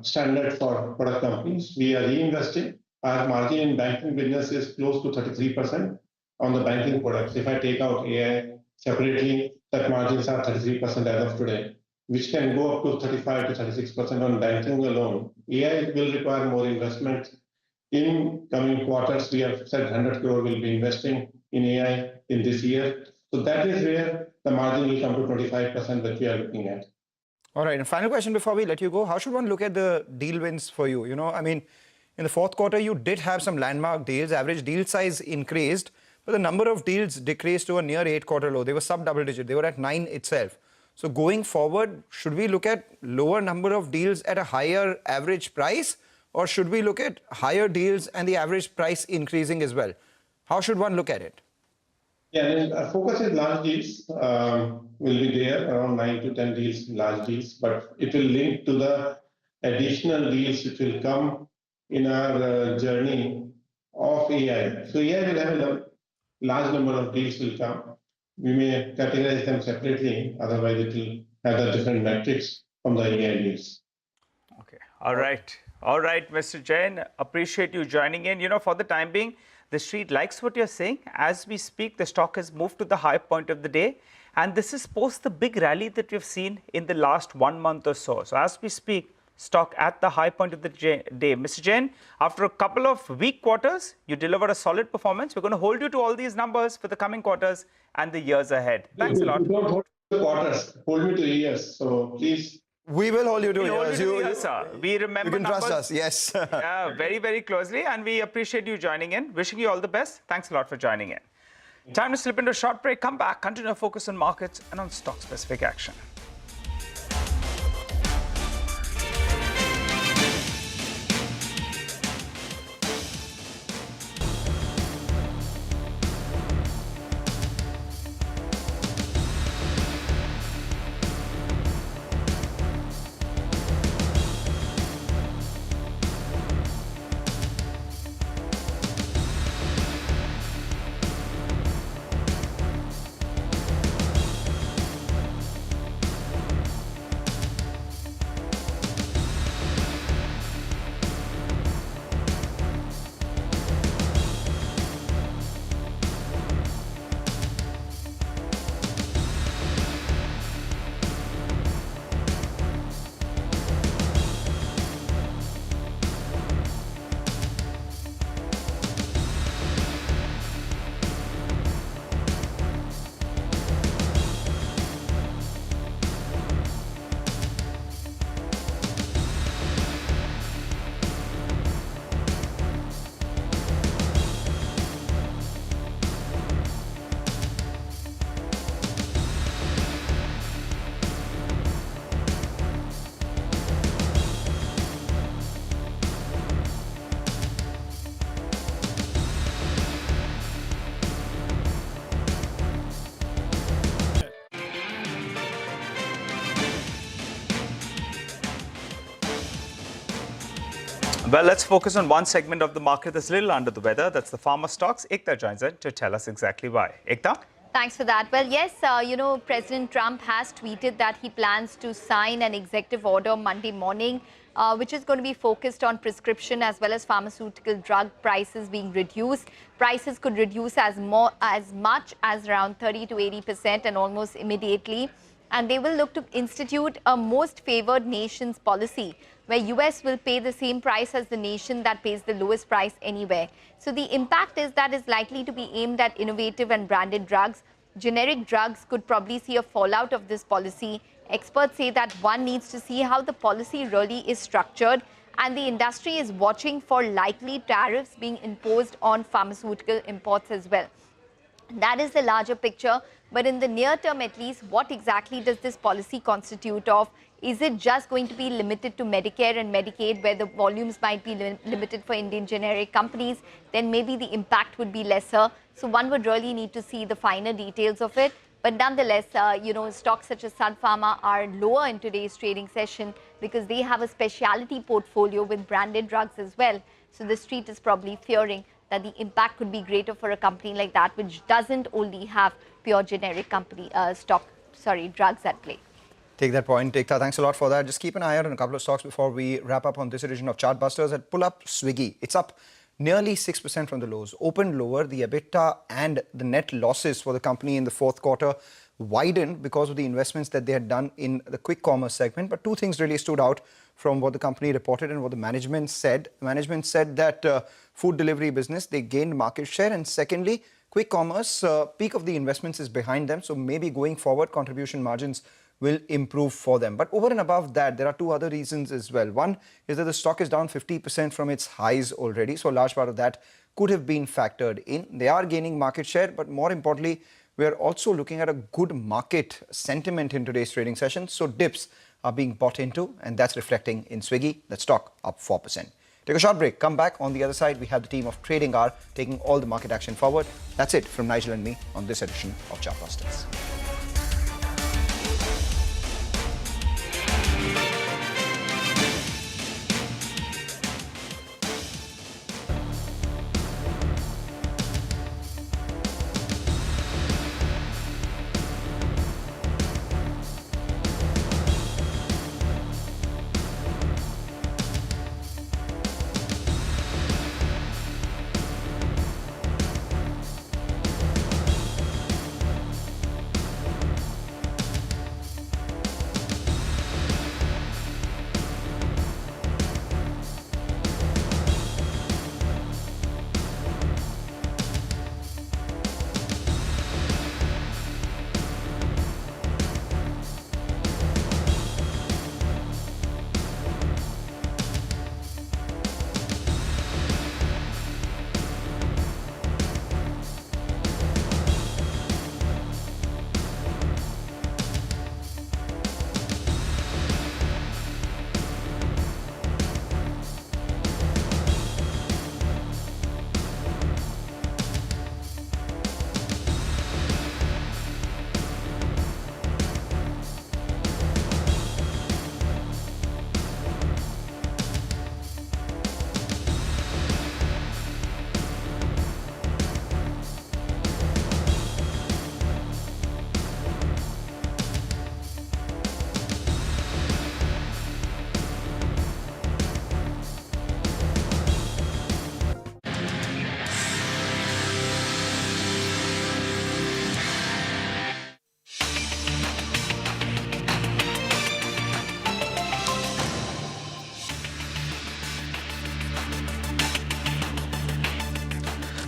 standard for product companies. We are reinvesting. Our margin in banking business is close to 33% on the banking products. If I take out AI separately, that margins are 33% as of today, which can go up to 35 to 36% on banking alone. AI will require more investment. In coming quarters, we have said 100 crore will be investing in AI in this year. So that is where the margin will come to 25% that we are looking at. All right, and final question before we let you go. How should one look at the deal wins for you? In the fourth quarter, you did have some landmark deals. Average deal size increased, but the number of deals decreased to a near 8-quarter low. They were sub-double digit. They were at 9 itself. So going forward, should we look at lower number of deals at a higher average price, or should we look at higher deals and the average price increasing as well? How should one look at it? Yeah, our focus is large deals will be there, around 9 to 10 deals, large deals, but it will link to the additional deals which will come in our journey of AI. So AI will have a large number of deals will come. We may categorize them separately, otherwise it will have the different metrics from the AI deals. Okay, all right, Mr. Jain, appreciate you joining in. For the time being, the street likes what you're saying. As we speak, the stock has moved to the high point of the day. And this is post the big rally that we've seen in the last 1 month or so. So as we speak, stock at the high point of the day. Mr. Jain, after a couple of weak quarters, you delivered a solid performance. We're going to hold you to all these numbers for the coming quarters and the years ahead. Thanks a lot. Don't hold to quarters, hold me to years. So please. We will hold you to years. We remember you can numbers, trust us, yes. very, very closely, and we appreciate you joining in. Wishing you all the best. Thanks a lot for joining in. Time to slip into a short break. Come back, continue to focus on markets and on stock-specific action. Well, let's focus on one segment of the market that's a little under the weather. That's the pharma stocks. Ekta joins in to tell us exactly why. Ekta? Thanks for that. Well, yes, President Trump has tweeted that he plans to sign an executive order Monday morning, which is going to be focused on prescription as well as pharmaceutical drug prices being reduced. Prices could reduce as much as around 30 to 80% and almost immediately. And they will look to institute a most favored nations policy, where US will pay the same price as the nation that pays the lowest price anywhere. So the impact is that is likely to be aimed at innovative and branded drugs. Generic drugs could probably see a fallout of this policy. Experts say that one needs to see how the policy really is structured, and the industry is watching for likely tariffs being imposed on pharmaceutical imports as well. That is the larger picture, but in the near term at least, what exactly does this policy constitute of? Is it just going to be limited to Medicare and Medicaid, where the volumes might be limited for Indian generic companies? Then maybe the impact would be lesser. So one would really need to see the finer details of it. But nonetheless, stocks such as Sun Pharma are lower in today's trading session because they have a specialty portfolio with branded drugs as well. So the street is probably fearing that the impact could be greater for a company like that, which doesn't only have pure generic drugs at play. Take that point, Ekta. Thanks a lot for that. Just keep an eye out on a couple of stocks before we wrap up on this edition of Chartbusters. I'd pull up Swiggy. It's up nearly 6% from the lows. Opened lower. The EBITDA and the net losses for the company in the fourth quarter widened because of the investments that they had done in the quick commerce segment. But two things really stood out from what the company reported and what the management said. Management said that food delivery business, they gained market share. And secondly, quick commerce, peak of the investments is behind them. So maybe going forward, contribution margins will improve for them. But over and above that, there are two other reasons as well. One is that the stock is down 50% from its highs already. So a large part of that could have been factored in. They are gaining market share, but more importantly, we are also looking at a good market sentiment in today's trading session. So dips are being bought into, and that's reflecting in Swiggy. That stock up 4%. Take a short break. Come back. On the other side, we have the team of Trading Hour taking all the market action forward. That's it from Nigel and me on this edition of Chartbusters.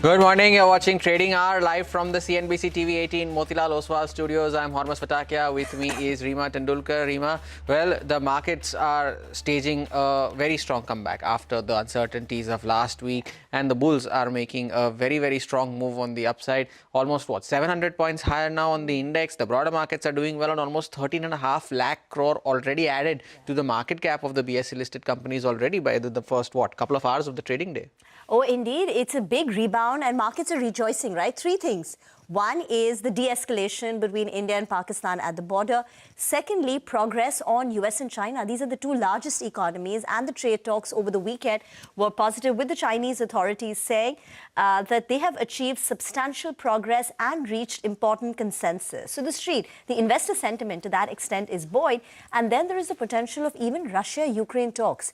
Good morning. You're watching Trading Hour live from the CNBC-TV18 Motilal Oswal studios. I'm Hormas Fatakia. With me is Reema Tendulkar. Reema, well, the markets are staging a very strong comeback after the uncertainties of last week, and the bulls are making a very, very strong move on the upside. Almost 700 points higher now on the index. The broader markets are doing well on almost 13.5 lakh crore already added to the market cap of the BSE listed companies already by the first couple of hours of the trading day. Oh, indeed. It's a big rebound and markets are rejoicing, right? Three things. One is the de-escalation between India and Pakistan at the border. Secondly, progress on US and China. These are the two largest economies, and the trade talks over the weekend were positive, with the Chinese authorities saying that they have achieved substantial progress and reached important consensus. So the street, the investor sentiment to that extent is buoyed. And then there is the potential of even Russia-Ukraine talks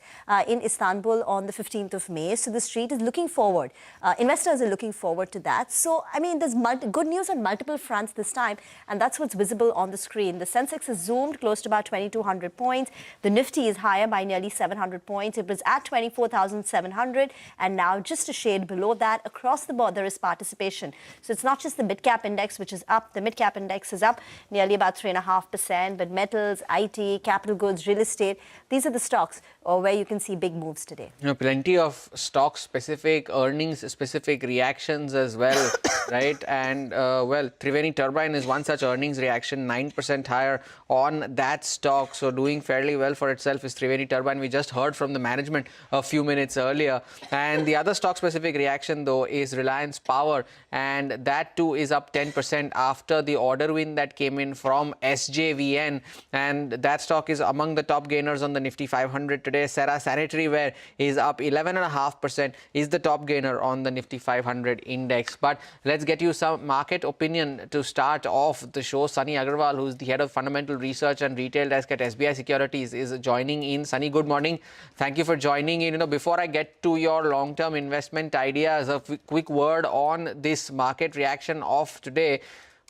in Istanbul on the 15th of May. So the street is looking forward. Investors are looking forward to that. So, I mean, there's good news on multiple fronts this time, and that's what's visible on the screen. The Sensex has zoomed close to about 2,200 points. The Nifty is higher by nearly 700 points. It was at 24,700, and now just a shade below that. Across the board, there is participation. So it's not just the mid-cap index, which is up. The mid-cap index is up nearly about 3.5%, but metals, IT, capital goods, real estate, these are the stocks where you can see big moves today. You know, plenty of stock-specific, earnings-specific reactions as well, right? And And well, Triveni Turbine is one such earnings reaction, 9% higher on that stock. So doing fairly well for itself is Triveni Turbine. We just heard from the management a few minutes earlier. And the other stock specific reaction though is Reliance Power, and that too is up 10% after the order win that came in from SJVN, and that stock is among the top gainers on the Nifty 500 today. Cera Sanitaryware is up 11.5%, is the top gainer on the Nifty 500 index. But let's get you some market opinion to start off the show. Sunny Agrawal, who's the head of fundamental research and retail desk at SBI Securities, is joining in. Sunny, good morning. Thank you for joining in. Before I get to your long-term investment ideas, a quick word on this market reaction of today.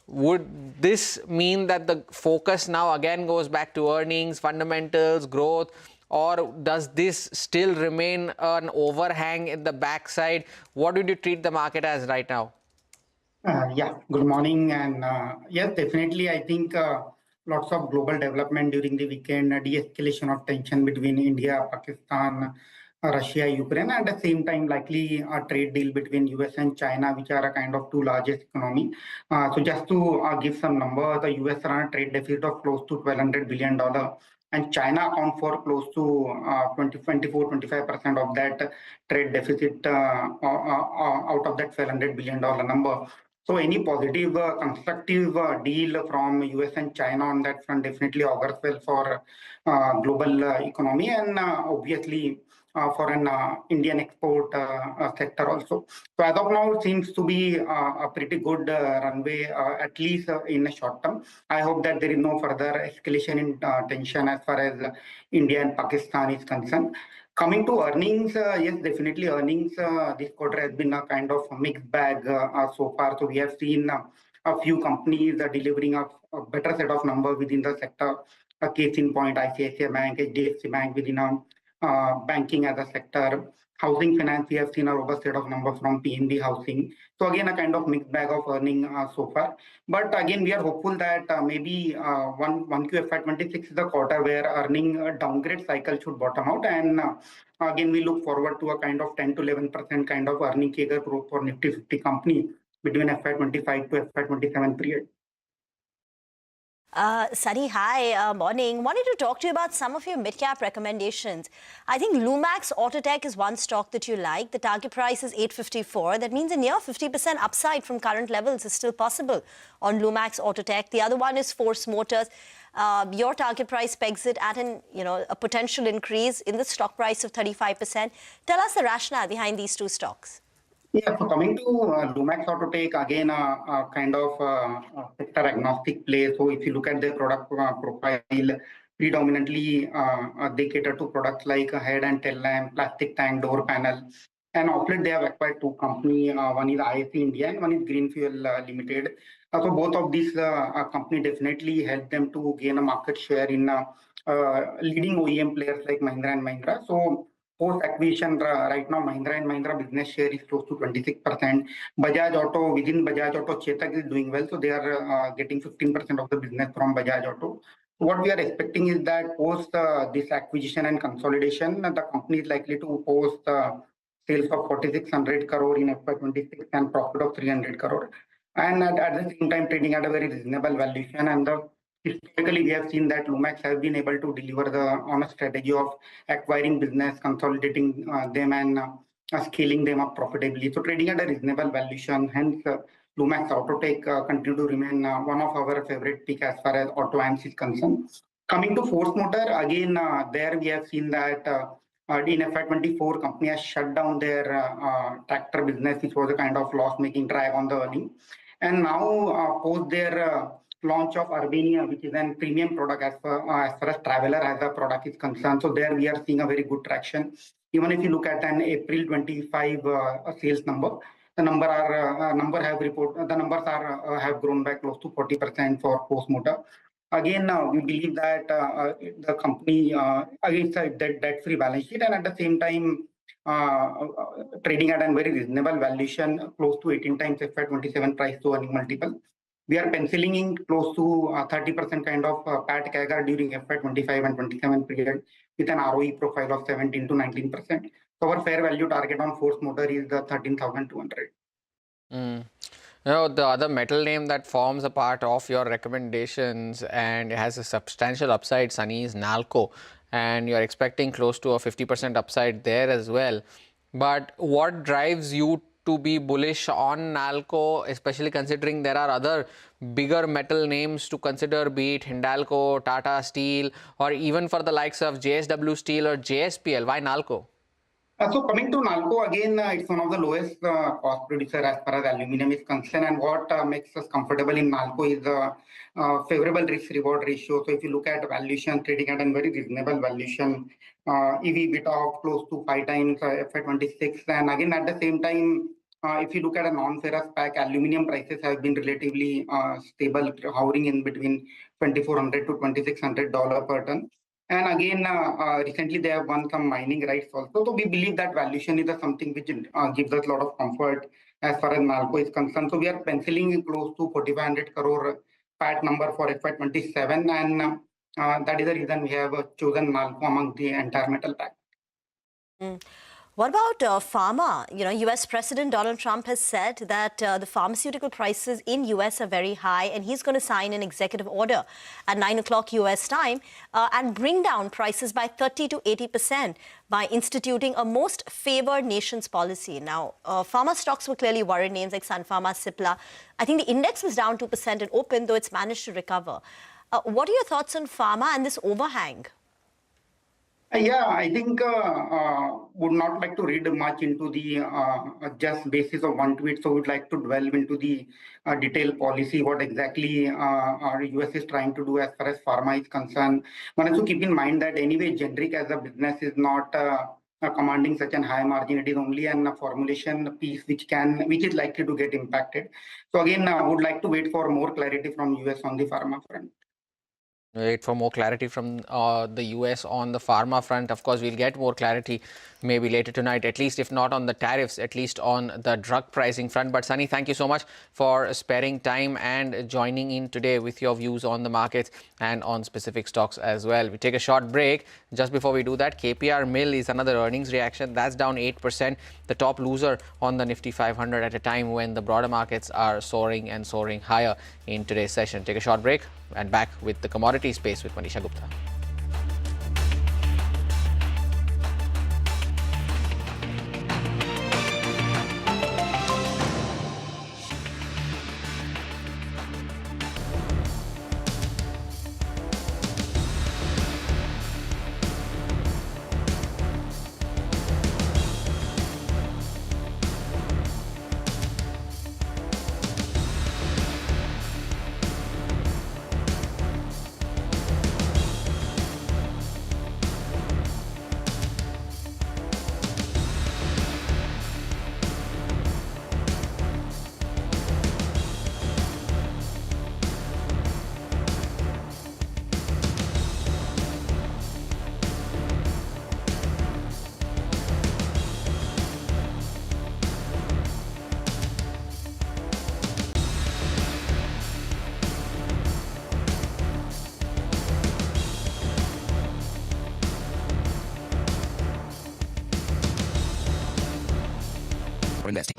Would this mean that the focus now again goes back to earnings, fundamentals, growth, or does this still remain an overhang in the backside? What would you treat the market as right now? Yeah, good morning. And yes, definitely, I think lots of global development during the weekend, de-escalation of tension between India, Pakistan, Russia, Ukraine, and at the same time, likely a trade deal between US and China, which are a kind of two largest economy. So just to give some number, the US run a trade deficit of close to $1,200 billion. And China account for close to 24-25% of that trade deficit out of that $1,200 billion number. So any positive, constructive deal from US and China on that front definitely augurs well for global economy and obviously for an Indian export sector also. So as of now, it seems to be a pretty good runway, at least in the short term. I hope that there is no further escalation in tension as far as India and Pakistan is concerned. Coming to earnings, yes, definitely earnings this quarter has been a kind of mixed bag so far. So we have seen a few companies delivering a better set of numbers within the sector. A case in point, ICICI Bank, HDFC Bank within banking as a sector. Housing finance, we have seen a robust set of numbers from PNB Housing. So again, a kind of mixed bag of earning so far. But again, we are hopeful that maybe 1Q FY26 is the quarter where earning downgrade cycle should bottom out. And again, we look forward to a kind of 10 to 11% kind of earning CAGR growth for Nifty 50 company between FY25 to FY27 period. Sunny, hi, morning. Wanted to talk to you about some of your mid-cap recommendations. I think Lumax Autotech is one stock that you like. The target price is 854. That means a near 50% upside from current levels is still possible on Lumax Autotech. The other one is Force Motors. Your target price pegs it at a potential increase in the stock price of 35%. Tell us the rationale behind these two stocks. Yeah, so coming to Lumax Autotech, again, a kind of sector agnostic play. So if you look at their product profile, predominantly they cater to products like a head and tail lamp, plastic tank, door panel. And of late, they have acquired two companies. One is IAC India and one is Green Fuel Limited. So both of these companies definitely help them to gain a market share in leading OEM players like Mahindra and Mahindra. So post-acquisition, right now, Mahindra and Mahindra business share is close to 26%. Bajaj Auto, within Bajaj Auto, Chetak is doing well. So they are getting 15% of the business from Bajaj Auto. What we are expecting is that post this acquisition and consolidation, the company is likely to post sales of 4,600 crore in FY26 and profit of 300 crore. And at the same time, trading at a very reasonable valuation. And historically, we have seen that Lumax has been able to deliver on a strategy of acquiring business, consolidating them and scaling them up profitably. So trading at a reasonable valuation, hence Lumax Autotech continue to remain one of our favorite pick as far as auto AMS is concerned. Coming to Force Motor, again, there we have seen that in FY24, company has shut down their tractor business, which was a kind of loss-making drag on the earning. And now post their launch of Urbania, which is a premium product as far as Traveler as a product is concerned. So there we are seeing a very good traction. Even if you look at an April 25 sales number, the numbers have grown by close to 40% for Force Motor. Again, we believe that the company again debt-free balance sheet and at the same time trading at a very reasonable valuation, close to 18 times FY27 price to earning multiple. We are penciling in close to 30% kind of PAT CAGR during FY25 and 27 period with an ROE profile of 17 to 19%. So our fair value target on Force Motor is the 13,200. You know, the other metal name that forms a part of your recommendations and has a substantial upside, Sunny, is Nalco. And you're expecting close to a 50% upside there as well. But what drives you to be bullish on Nalco, especially considering there are other bigger metal names to consider, be it Hindalco, Tata Steel, or even for the likes of JSW Steel or JSPL? Why Nalco? So coming to Nalco, again, it's one of the lowest cost producer as far as aluminum is concerned. And what makes us comfortable in Nalco is the favorable risk-reward ratio. So if you look at valuation, trading at a very reasonable valuation, EV/EBITDA of close to 5 times FY26. And again, at the same time, if you look at a non-ferrous pack, aluminum prices have been relatively stable, hovering in between $2,400 to $2,600 per ton. And again, recently they have won some mining rights also. So we believe that valuation is something which gives us a lot of comfort as far as Nalco is concerned. So we are penciling close to 4,500 crore PAT number for FY27. And that is the reason we have chosen Nalco among the entire metal pack. What about pharma? You know, US President Donald Trump has said that the pharmaceutical prices in US are very high, and he's going to sign an executive order at 9 o'clock US time and bring down prices by 30 to 80% by instituting a most favored nations policy. Now, pharma stocks were clearly worried, names like Sun Pharma, Cipla. I think the index was down 2% at open, though it's managed to recover. What are your thoughts on pharma and this overhang? Yeah, I think would not like to read much into the just basis of one tweet. So would like to delve into the detailed policy, what exactly our US is trying to do as far as pharma is concerned. One has to keep in mind that anyway, generic as a business is not commanding such a high margin. It is only a formulation piece which is likely to get impacted. So again, I would like to wait for more clarity from US on the pharma front. Wait for more clarity from the US on the pharma front. Of course, we'll get more clarity maybe later tonight, at least if not on the tariffs, at least on the drug pricing front. But Sunny, thank you so much for sparing time and joining in today with your views on the markets and on specific stocks as well. We take a short break. Just before we do that, KPR Mill is another earnings reaction. That's down 8%, the top loser on the Nifty 500 at a time when the broader markets are soaring and soaring higher in today's session. Take a short break and back with the commodity space with Manisha Gupta. Investing.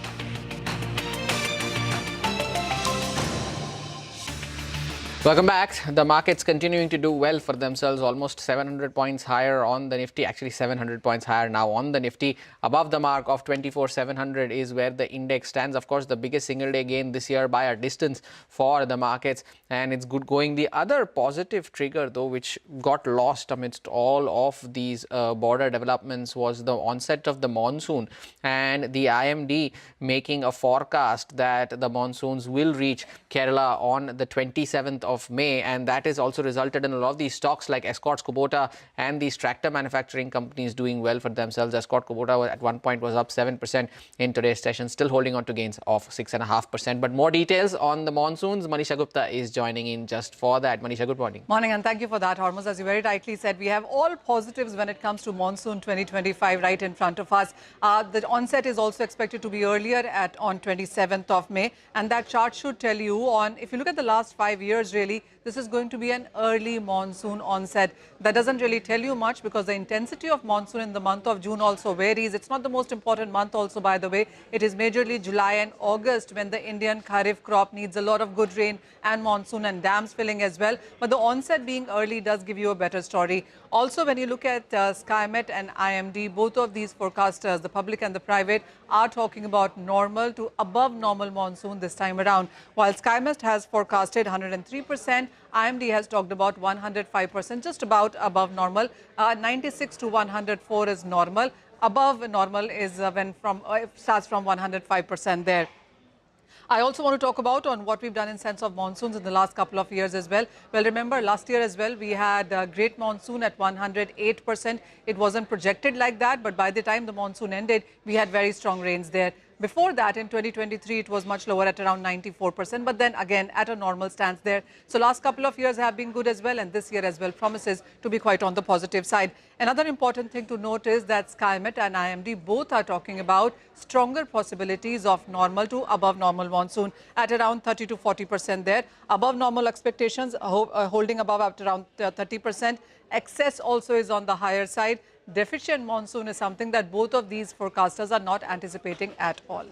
Welcome back. The markets continuing to do well for themselves, almost 700 points higher on the Nifty, actually 700 points higher now on the Nifty. Above the mark of 24,700 is where the index stands. Of course, the biggest single day gain this year by a distance for the markets, and it's good going. The other positive trigger, though, which got lost amidst all of these border developments was the onset of the monsoon, and the IMD making a forecast that the monsoons will reach Kerala on the 27th of May, and that has also resulted in a lot of these stocks like Escorts Kubota and these tractor manufacturing companies doing well for themselves. Escort Kubota at one point was up 7% in today's session, still holding on to gains of 6.5%. But more details on the monsoons, Manisha Gupta is joining in just for that. Manisha, good morning. Morning, and thank you for that, Hormuz. As you very rightly said, we have all positives when it comes to monsoon 2025 right in front of us. The onset is also expected to be earlier on 27th of May, and that chart should tell you on, if you look at the last 5 years, really this is going to be an early monsoon onset. That doesn't really tell you much because the intensity of monsoon in the month of June also varies. It's not the most important month also, by the way. It is majorly July and August when the Indian Kharif crop needs a lot of good rain and monsoon and dams filling as well. But the onset being early does give you a better story. Also, when you look at SkyMet and IMD, both of these forecasters, the public and the private, are talking about normal to above normal monsoon this time around. While SkyMet has forecasted 103%, IMD has talked about 105%, just about above normal. 96 to 104 is normal. Above normal is when it starts from 105% there. I also want to talk about on what we've done in sense of monsoons in the last couple of years as well. Well, remember last year as well, we had a great monsoon at 108%. It wasn't projected like that, but by the time the monsoon ended, we had very strong rains there. Before that, in 2023, it was much lower at around 94%, but then again at a normal stance there. So last couple of years have been good as well, and this year as well promises to be quite on the positive side. Another important thing to note is that SkyMet and IMD both are talking about stronger possibilities of normal to above normal monsoon at around 30 to 40% there. Above normal expectations holding above at around 30%. Excess also is on the higher side. Deficient monsoon is something that both of these forecasters are not anticipating at all.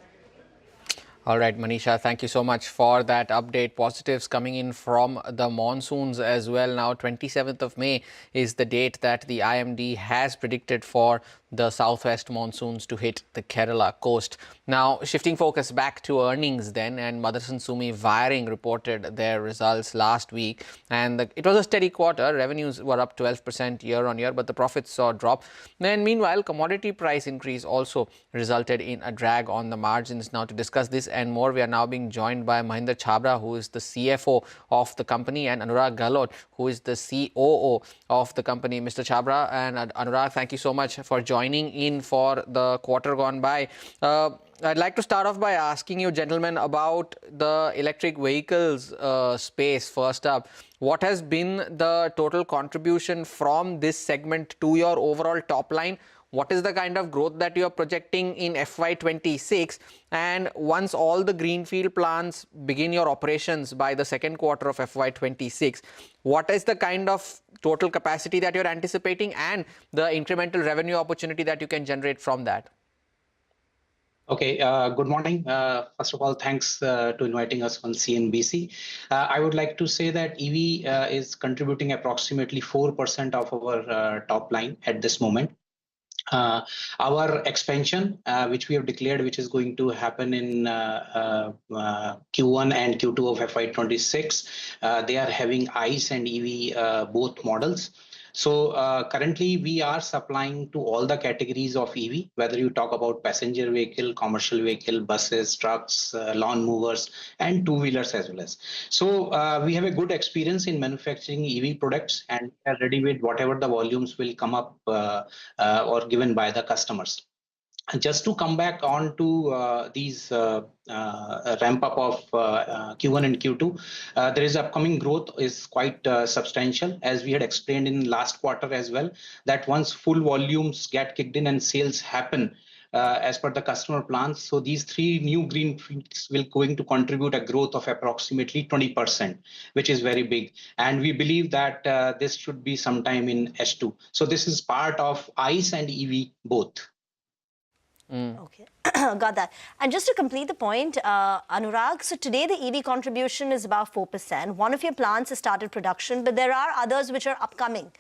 All right, Manisha, thank you so much for that update. Positives coming in from the monsoons as well. Now, 27th of May is the date that the IMD has predicted for the southwest monsoons to hit the Kerala coast. Now, shifting focus back to earnings then, and Motherson Sumi Wiring reported their results last week, and it was a steady quarter. Revenues were up 12% year on year, but the profits saw a drop. And meanwhile, commodity price increase also resulted in a drag on the margins. Now, to discuss this and more, we are now being joined by Mahinder Chhabra, who is the CFO of the company, and Anurag Gahlot, who is the COO of the company. Mr. Chhabra and Anurag, thank you so much for joining in for the quarter gone by. I'd like to start off by asking you, gentlemen, about the electric vehicles space. First up, what has been the total contribution from this segment to your overall top line? What is the kind of growth that you are projecting in FY26? And once all the greenfield plants begin your operations by the second quarter of FY26, what is the kind of total capacity that you're anticipating and the incremental revenue opportunity that you can generate from that? Okay, good morning. First of all, thanks to inviting us on CNBC. I would like to say that EV is contributing approximately 4% of our top line at this moment. Our expansion, which we have declared, which is going to happen in Q1 and Q2 of FY26, they are having ICE and EV both models. So currently we are supplying to all the categories of EV, whether you talk about passenger vehicle, commercial vehicle, buses, trucks, lawn movers, and two-wheelers as well as. So we have a good experience in manufacturing EV products and are ready with whatever the volumes will come up or given by the customers. Just to come back on to these ramp up of Q1 and Q2, there is upcoming growth is quite substantial, as we had explained in last quarter as well, that once full volumes get kicked in and sales happen as per the customer plans, so these three new greenfields will going to contribute a growth of approximately 20%, which is very big. And we believe that this should be sometime in H2. So this is part of ICE and EV both. Okay, got that. And just to complete the point, Anurag, so today the EV contribution is about 4%. One of your plants has started production, but there are others which are upcoming.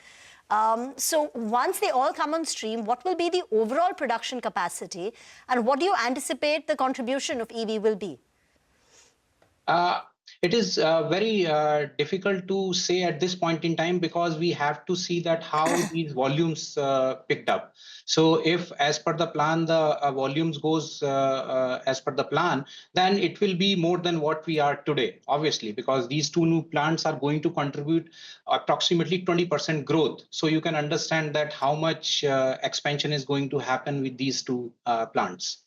So once they all come on stream, what will be the overall production capacity, and what do you anticipate the contribution of EV will be? It is very difficult to say at this point in time, because we have to see that how these volumes picked up. So if as per the plan, the volumes goes as per the plan, then it will be more than what we are today, obviously, because these two new plants are going to contribute approximately 20% growth. So you can understand that how much expansion is going to happen with these two plants.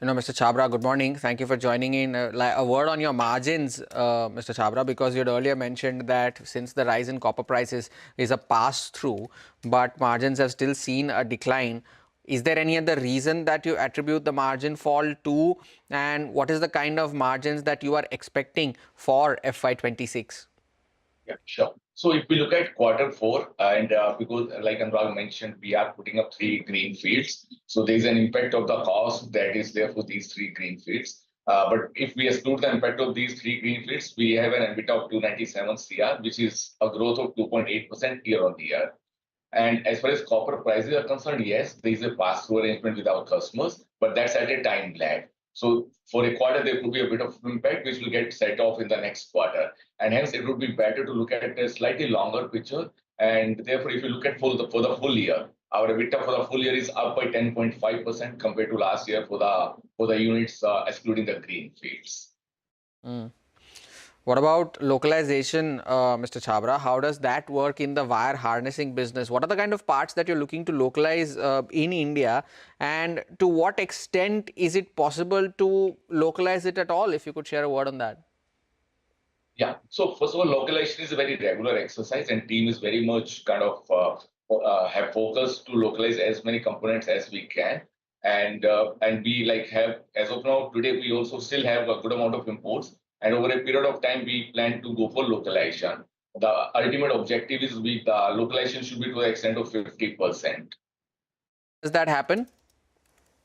You know, Mr. Chhabra, good morning. Thank you for joining in. A word on your margins, Mr. Chhabra, because you had earlier mentioned that since the rise in copper prices is a pass-through, but margins have still seen a decline. Is there any other reason that you attribute the margin fall to? And what is the kind of margins that you are expecting for FY26? Yeah, sure. So if we look at Q4, and because like Anurag mentioned, we are putting up 3 green fields. So there is an impact of the cost that is there for these 3 green fields. But if we exclude the impact of these 3 green fields, we have an EBITDA of 297 CR, which is a growth of 2.8% year on year. And as far as copper prices are concerned, yes, there is a pass-through arrangement with our customers, but that's at a time lag. So for a quarter, there could be a bit of impact, which will get set off in the next quarter. And hence, it would be better to look at a slightly longer picture. And therefore, if you look at for the full year, our EBITDA for the full year is up by 10.5% compared to last year for the units excluding the green fields. What about localization, Mr. Chhabra? How does that work in the wire harnessing business? What are the kind of parts that you're looking to localize in India? And to what extent is it possible to localize it at all? If you could share a word on that. Yeah. So first of all, localization is a very regular exercise, and team is very much kind of have focused to localize as many components as we can. And we have, as of now, today, we also still have a good amount of imports. And over a period of time, we plan to go for localization. The ultimate objective is the localization should be to the extent of 50%. Does that happen?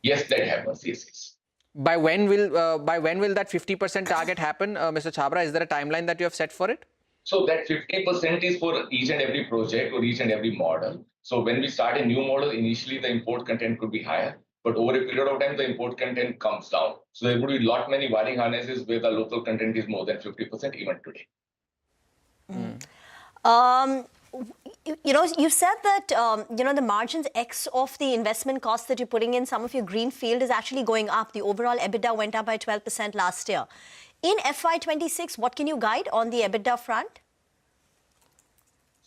Yes, that happens. Yes. By when will that 50% target happen, Mr. Chhabra? Is there a timeline that you have set for it? So that 50% is for each and every project or each and every model. So when we start a new model, initially the import content could be higher. But over a period of time, the import content comes down. So there would be many wiring harnesses where the local content is more than 50% even today. You said that, the margins X of the investment costs that you're putting in some of your greenfield is actually going up. The overall EBITDA went up by 12% last year. In FY26, what can you guide on the EBITDA front?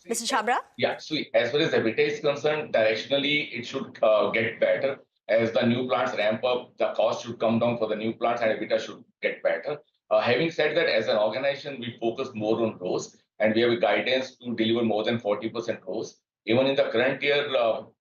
Mr. Chhabra? Yeah, so as far as EBITDA is concerned, directionally, it should get better. As the new plants ramp up, the cost should come down for the new plants and EBITDA should get better. Having said that, as an organization, we focus more on ROS and we have a guidance to deliver more than 40% ROS. Even in the current year,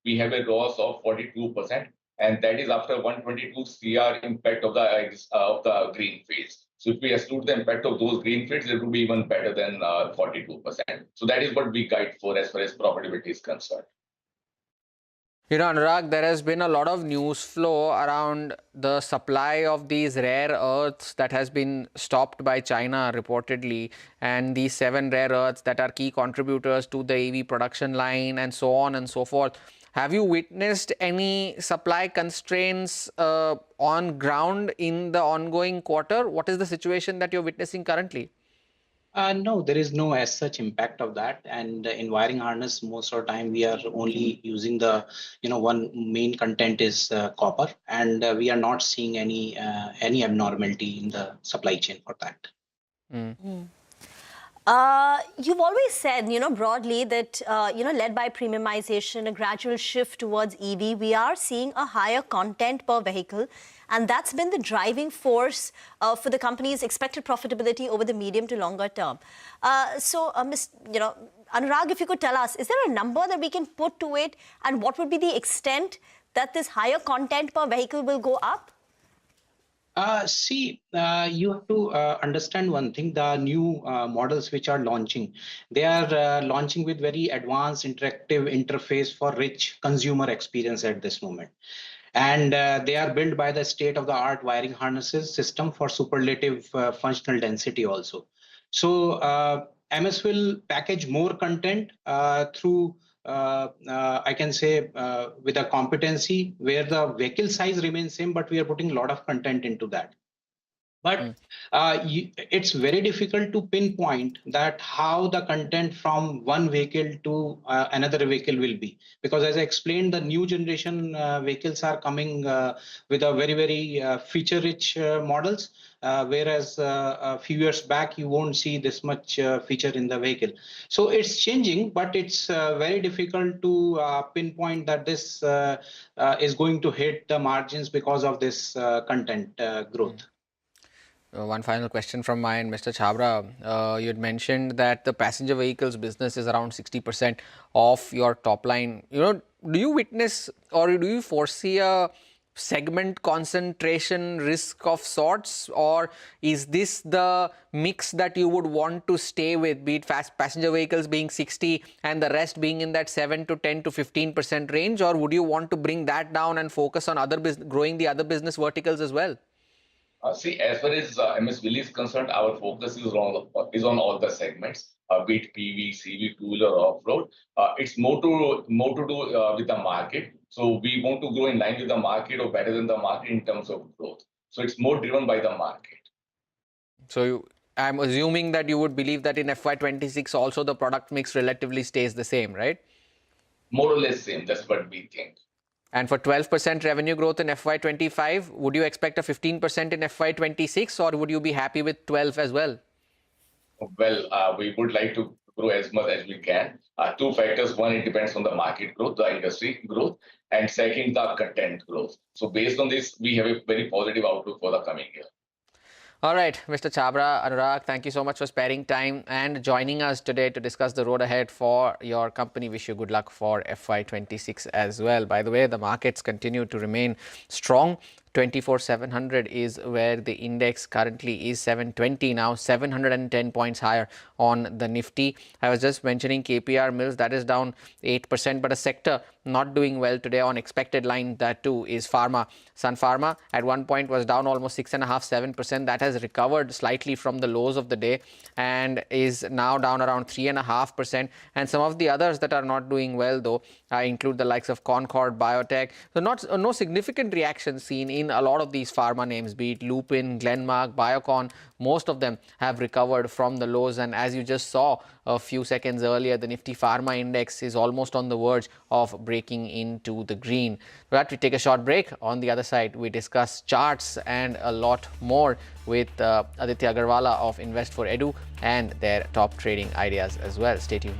we have a ROS of 42%, and that is after 122 CR impact of the green fields. So if we exclude the impact of those green fields, it will be even better than 42%. So that is what we guide for as far as profitability is concerned. Anurag, there has been a lot of news flow around the supply of these rare earths that has been stopped by China reportedly, and these 7 rare earths that are key contributors to the EV production line and so on and so forth. Have you witnessed any supply constraints on ground in the ongoing quarter? What is the situation that you're witnessing currently? No, there is no as such impact of that. And in wiring harness, most of the time we are only using the, one main content is copper, and we are not seeing any abnormality in the supply chain for that. You've always said, broadly that, led by premiumization, a gradual shift towards EV, we are seeing a higher content per vehicle. And that's been the driving force for the company's expected profitability over the medium to longer term. Anurag, if you could tell us, is there a number that we can put to it? And what would be the extent that this higher content per vehicle will go up? You have to understand one thing. The new models which are launching, they are launching with very advanced interactive interface for rich consumer experience at this moment. And they are built by the state-of-the-art wiring harnesses system for superlative functional density also. So MS will package more content through, I can say, with a competency where the vehicle size remains same, but we are putting a lot of content into that. But it's very difficult to pinpoint that how the content from one vehicle to another vehicle will be. Because as I explained, the new generation vehicles are coming with a very, very feature-rich models, whereas a few years back, you won't see this much feature in the vehicle. So it's changing, but it's very difficult to pinpoint that this is going to hit the margins because of this content growth. One final question from mine, Mr. Chhabra. You had mentioned that the passenger vehicles business is around 60% of your top line. do you witness or do you foresee a segment concentration risk of sorts, or is this the mix that you would want to stay with, be it fast passenger vehicles being 60 and the rest being in that 7 to 10 to 15% range, or would you want to bring that down and focus on growing the other business verticals as well? See, as far as MSWIL is concerned, our focus is on all the segments, be it PV, CV, two-wheeler, off-road. It's more to do with the market. So we want to grow in line with the market or better than the market in terms of growth. So it's more driven by the market. So I'm assuming that you would believe that in FY26 also the product mix relatively stays the same, right? More or less same. That's what we think. And for 12% revenue growth in FY25, would you expect a 15% in FY26, or would you be happy with 12 as well? Well, we would like to grow as much as we can. Two factors. One, it depends on the market growth, the industry growth, and second, the content growth. So based on this, we have a very positive outlook for the coming year. All right, Mr. Chabra, Anurag, thank you so much for sparing time and joining us today to discuss the road ahead for your company. Wish you good luck for FY26 as well. By the way, the markets continue to remain strong. 24,700 is where the index currently is, 720 now, 710 points higher on the Nifty. I was just mentioning KPR Mills, that is down 8%, but a sector not doing well today on expected line, that too is pharma. Sun Pharma at one point was down almost 6.5–7%. That has recovered slightly from the lows of the day and is now down around 3.5%. And some of the others that are not doing well though include the likes of Concord Biotech. So no significant reaction seen in a lot of these pharma names, be it Lupin, Glenmark, Biocon. Most of them have recovered from the lows, and as you just saw a few seconds earlier, the Nifty Pharma Index is almost on the verge of breaking into the green. But we take a short break. On the other side, we discuss charts and a lot more with Aditya Agarwala of Invest for Edu and their top trading ideas as well. Stay tuned.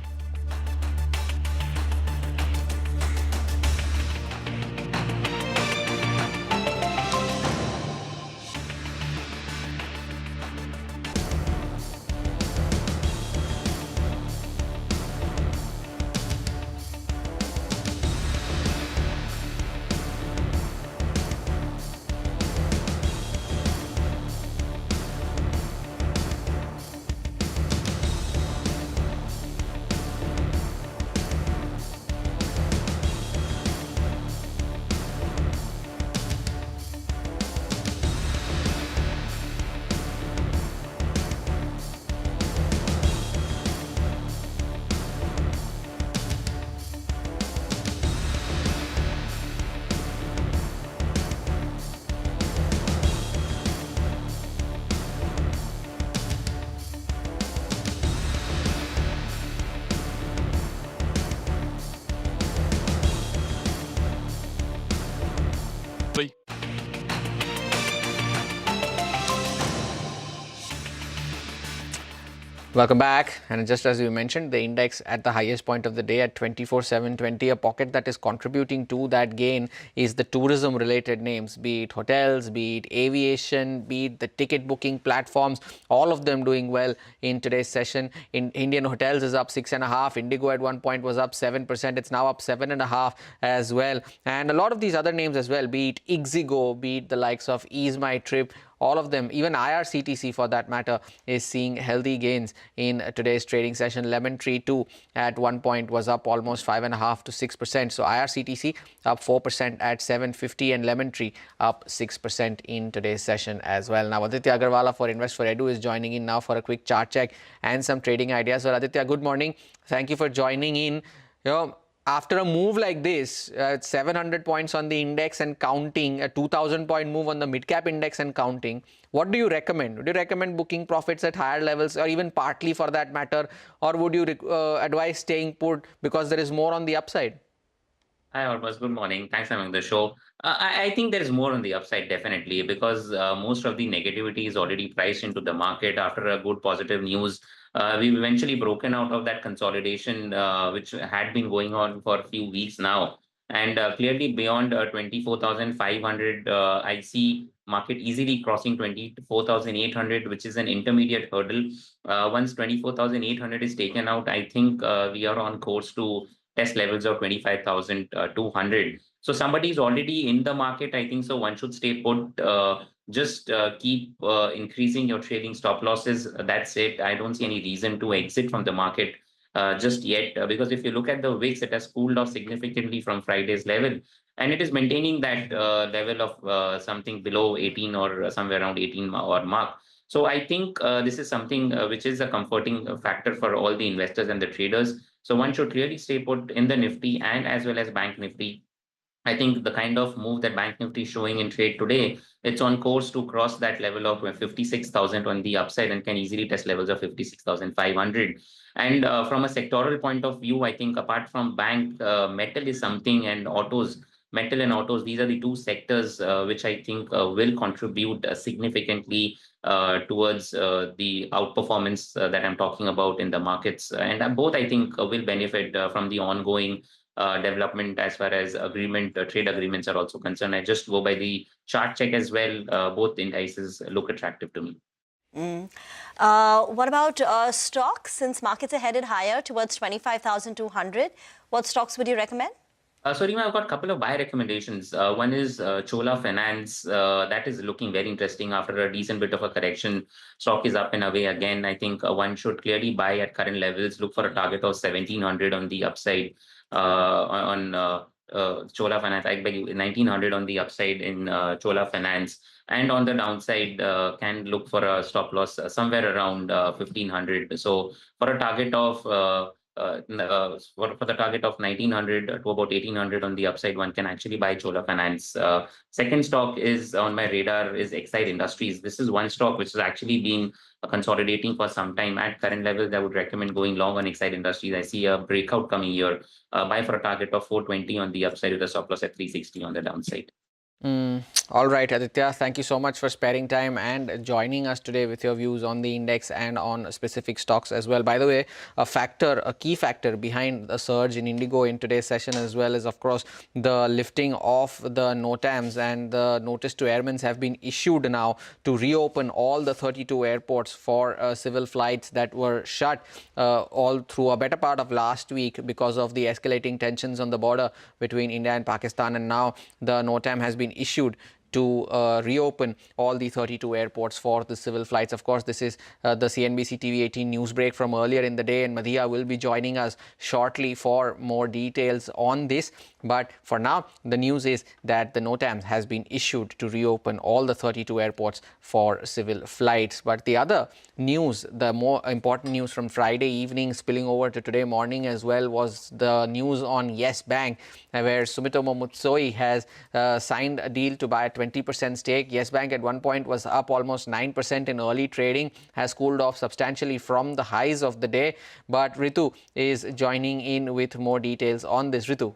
Welcome back. And just as you mentioned, the index at the highest point of the day at 24,720, a pocket that is contributing to that gain is the tourism related names, be it hotels, be it aviation, be it the ticket booking platforms, all of them doing well in today's session. In Indian Hotels is up 6.5%. Indigo at one point was up 7%. It's now up 7.5% as well. And a lot of these other names as well, be it Ixigo, be it the likes of Ease My Trip, all of them, even IRCTC for that matter, is seeing healthy gains in today's trading session. Lemon Tree too at one point was up almost 5.5% to 6%. So IRCTC up 4% at 750 and Lemon Tree up 6% in today's session as well. Now Aditya Agarwala for Invest for Edu is joining in now for a quick chart check and some trading ideas. So Aditya, good morning. Thank you for joining in. After a move like this, 700 points on the index and counting, a 2,000 point move on the mid-cap index and counting, what do you recommend? Would you recommend booking profits at higher levels, or even partly for that matter, or would you advise staying put because there is more on the upside? Hi, Hormuz. Good morning. Thanks for having the show. I think there is more on the upside, definitely, because most of the negativity is already priced into the market after a good positive news. We've eventually broken out of that consolidation, which had been going on for a few weeks now. And clearly beyond 24,500, I see market easily crossing 24,800, which is an intermediate hurdle. Once 24,800 is taken out, I think we are on course to test levels of 25,200. So somebody is already in the market, I think so one should stay put. Just keep increasing your trailing stop losses. That's it. I don't see any reason to exit from the market just yet, because if you look at the VIX, it has cooled off significantly from Friday's level, and it is maintaining that level of something below 18 or somewhere around 18 or mark. So I think this is something which is a comforting factor for all the investors and the traders. So one should really stay put in the Nifty and as well as Bank Nifty. I think the kind of move that Bank Nifty is showing in trade today, it's on course to cross that level of 56,000 on the upside and can easily test levels of 56,500. And from a sectoral point of view, I think apart from bank, metal is something, and autos, metal and autos, these are the two sectors which I think will contribute significantly towards the outperformance that I'm talking about in the markets. And both, I think, will benefit from the ongoing development as far as trade agreements are also concerned. I just go by the chart check as well. Both indices look attractive to me. What about stocks? Since markets are headed higher towards 25,200, what stocks would you recommend? So, Reema, I've got a couple of buy recommendations. One is Chola Finance. That is looking very interesting after a decent bit of a correction. Stock is up and away again. I think one should clearly buy at current levels. Look for a target of 1,700 on the upside on Chola Finance. I beg you, 1,900 on the upside in Chola Finance. And on the downside, can look for a stop loss somewhere around 1,500. So for a target of for the target of 1,900 to about 1,800 on the upside, one can actually buy Chola Finance. Second stock is on my radar is Exide Industries. This is one stock which has actually been consolidating for some time. At current levels, I would recommend going long on Exide Industries. I see a breakout coming here. Buy for a target of 420 on the upside with a stop loss at 360 on the downside. All right, Aditya, thank you so much for sparing time and joining us today with your views on the index and on specific stocks as well. By the way, a key factor behind the surge in Indigo in today's session as well is, of course, the lifting of the NOTAMs, and the notice to airmen have been issued now to reopen all the 32 airports for civil flights that were shut all through a better part of last week because of the escalating tensions on the border between India and Pakistan. And now the NOTAM has been issued to reopen all the 32 airports for the civil flights. Of course, this is the CNBC-TV18 news break from earlier in the day, and Madhya will be joining us shortly for more details on this. But for now, the news is that the NOTAM has been issued to reopen all the 32 airports for civil flights. But the other news, the more important news from Friday evening spilling over to today morning as well, was the news on Yes Bank, where Sumitomo Mitsui has signed a deal to buy a 20% stake. Yes Bank at one point was up almost 9% in early trading, has cooled off substantially from the highs of the day. But Ritu is joining in with more details on this. Ritu.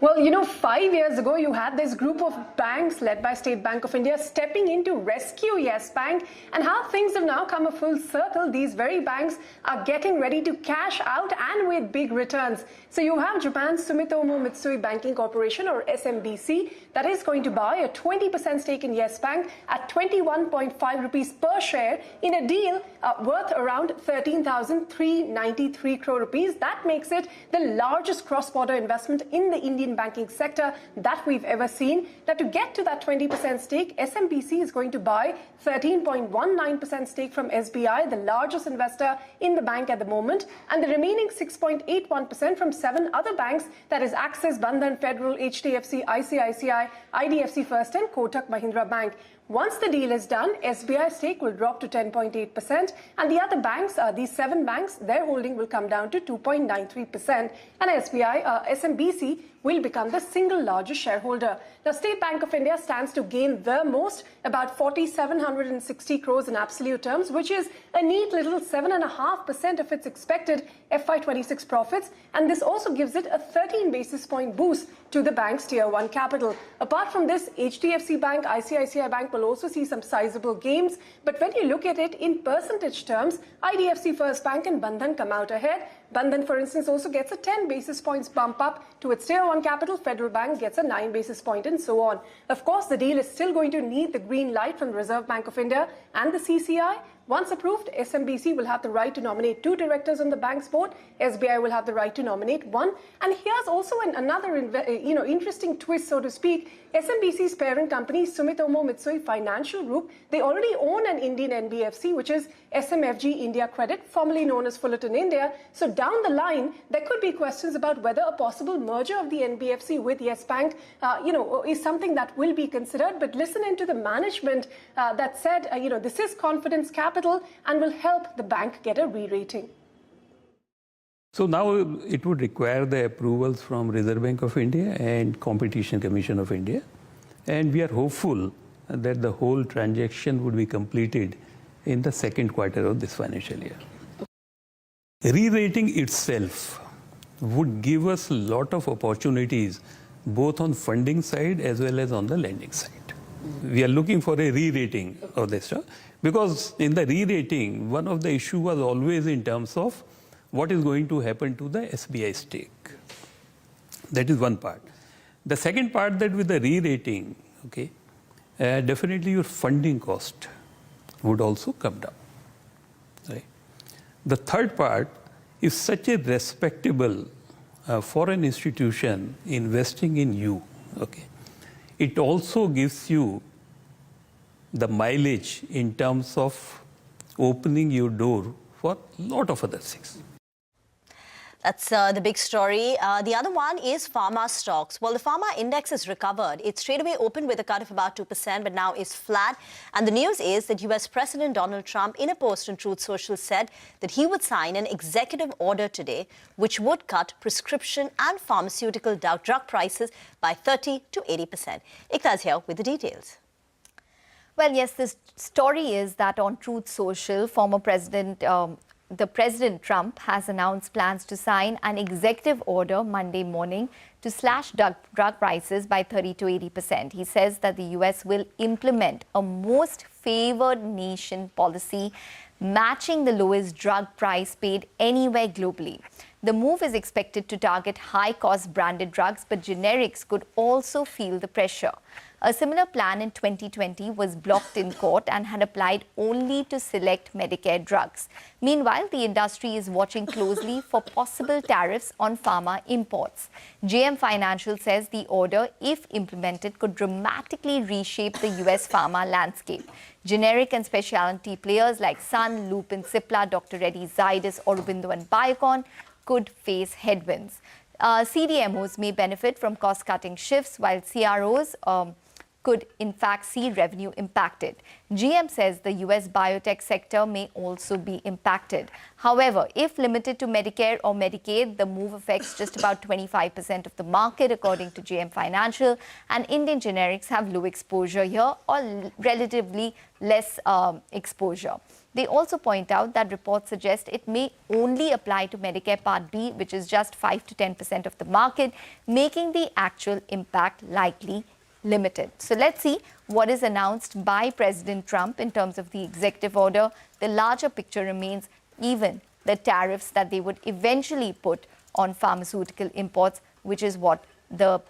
Well, 5 years ago, you had this group of banks led by State Bank of India stepping in to rescue Yes Bank, and how things have now come a full circle. These very banks are getting ready to cash out, and with big returns. So you have Japan's Sumitomo Mitsui Banking Corporation, or SMBC, that is going to buy a 20% stake in Yes Bank at 21.5 rupees per share in a deal worth around 13,393 crore rupees. That makes it the largest cross-border investment in the Indian banking sector that we've ever seen. Now, to get to that 20% stake, SMBC is going to buy 13.19% stake from SBI, the largest investor in the bank at the moment, and the remaining 6.81% from 7 other banks, that is Axis, Bandhan, Federal, HDFC, ICICI, IDFC First and Kotak Mahindra Bank. Once the deal is done, SBI stake will drop to 10.8%, and the other banks, these 7 banks, their holding will come down to 2.93%, and SMBC will become the single largest shareholder. Now, State Bank of India stands to gain the most, about 4,760 crores in absolute terms, which is a neat little 7.5% of its expected FY26 profits, and this also gives it a 13 basis point boost to the bank's Tier 1 capital. Apart from this, HDFC Bank, ICICI Bank will also see some sizable gains, but when you look at it in percentage terms, IDFC First Bank and Bandhan come out ahead. Bandhan, for instance, also gets a 10 basis points bump up to its Tier 1 capital. Federal Bank gets a 9 basis point and so on. Of course, the deal is still going to need the green light from the Reserve Bank of India and the CCI, Once approved, SMBC will have the right to nominate 2 directors on the bank's board. SBI will have the right to nominate 1. And here's also another interesting twist, so to speak. SMBC's parent company, Sumitomo Mitsui Financial Group, they already own an Indian NBFC, which is SMFG India Credit, formerly known as Fullerton India. So down the line, there could be questions about whether a possible merger of the NBFC with Yes Bank, is something that will be considered. But listen into the management that said, this is confidence capital and will help the bank get a re-rating. So now it would require the approvals from Reserve Bank of India and Competition Commission of India. And we are hopeful that the whole transaction would be completed in the second quarter of this financial year. Re-rating itself would give us a lot of opportunities both on funding side as well as on the lending side. We are looking for a re-rating of this, because in the re-rating, one of the issues was always in terms of what is going to happen to the SBI stake. That is one part. The second part, that with the re-rating, definitely your funding cost would also come down. Right? The third part, if such a respectable foreign institution investing in you, it also gives you the mileage in terms of opening your door for a lot of other things. That's the big story. The other one is pharma stocks. Well, the pharma index has recovered. It straight away opened with a cut of about 2%, but now is flat. And the news is that US President Donald Trump, in a post on Truth Social, said that he would sign an executive order today, which would cut prescription and pharmaceutical drug prices by 30 to 80%. Ikta's here with the details. Well, yes, this story is that on Truth Social, former President President Trump has announced plans to sign an executive order Monday morning to slash drug prices by 30 to 80%. He says that the US will implement a most favored nation policy, matching the lowest drug price paid anywhere globally. The move is expected to target high-cost branded drugs, but generics could also feel the pressure. A similar plan in 2020 was blocked in court and had applied only to select Medicare drugs. Meanwhile, the industry is watching closely for possible tariffs on pharma imports. JM Financial says the order, if implemented, could dramatically reshape the US pharma landscape. Generic and specialty players like Sun, Lupin, Cipla, Dr. Reddy's, Zydus, Aurobindo and Biocon could face headwinds. CDMOs may benefit from cost-cutting shifts, while CROs could in fact see revenue impacted. GM says the US biotech sector may also be impacted. However, if limited to Medicare or Medicaid, the move affects just about 25% of the market, according to GM Financial, and Indian generics have low exposure here or relatively less exposure. They also point out that reports suggest it may only apply to Medicare Part B, which is just 5 to 10% of the market, making the actual impact likely limited. So let's see what is announced by President Trump in terms of the executive order. The larger picture remains even the tariffs that they would eventually put on pharmaceutical imports, which is what the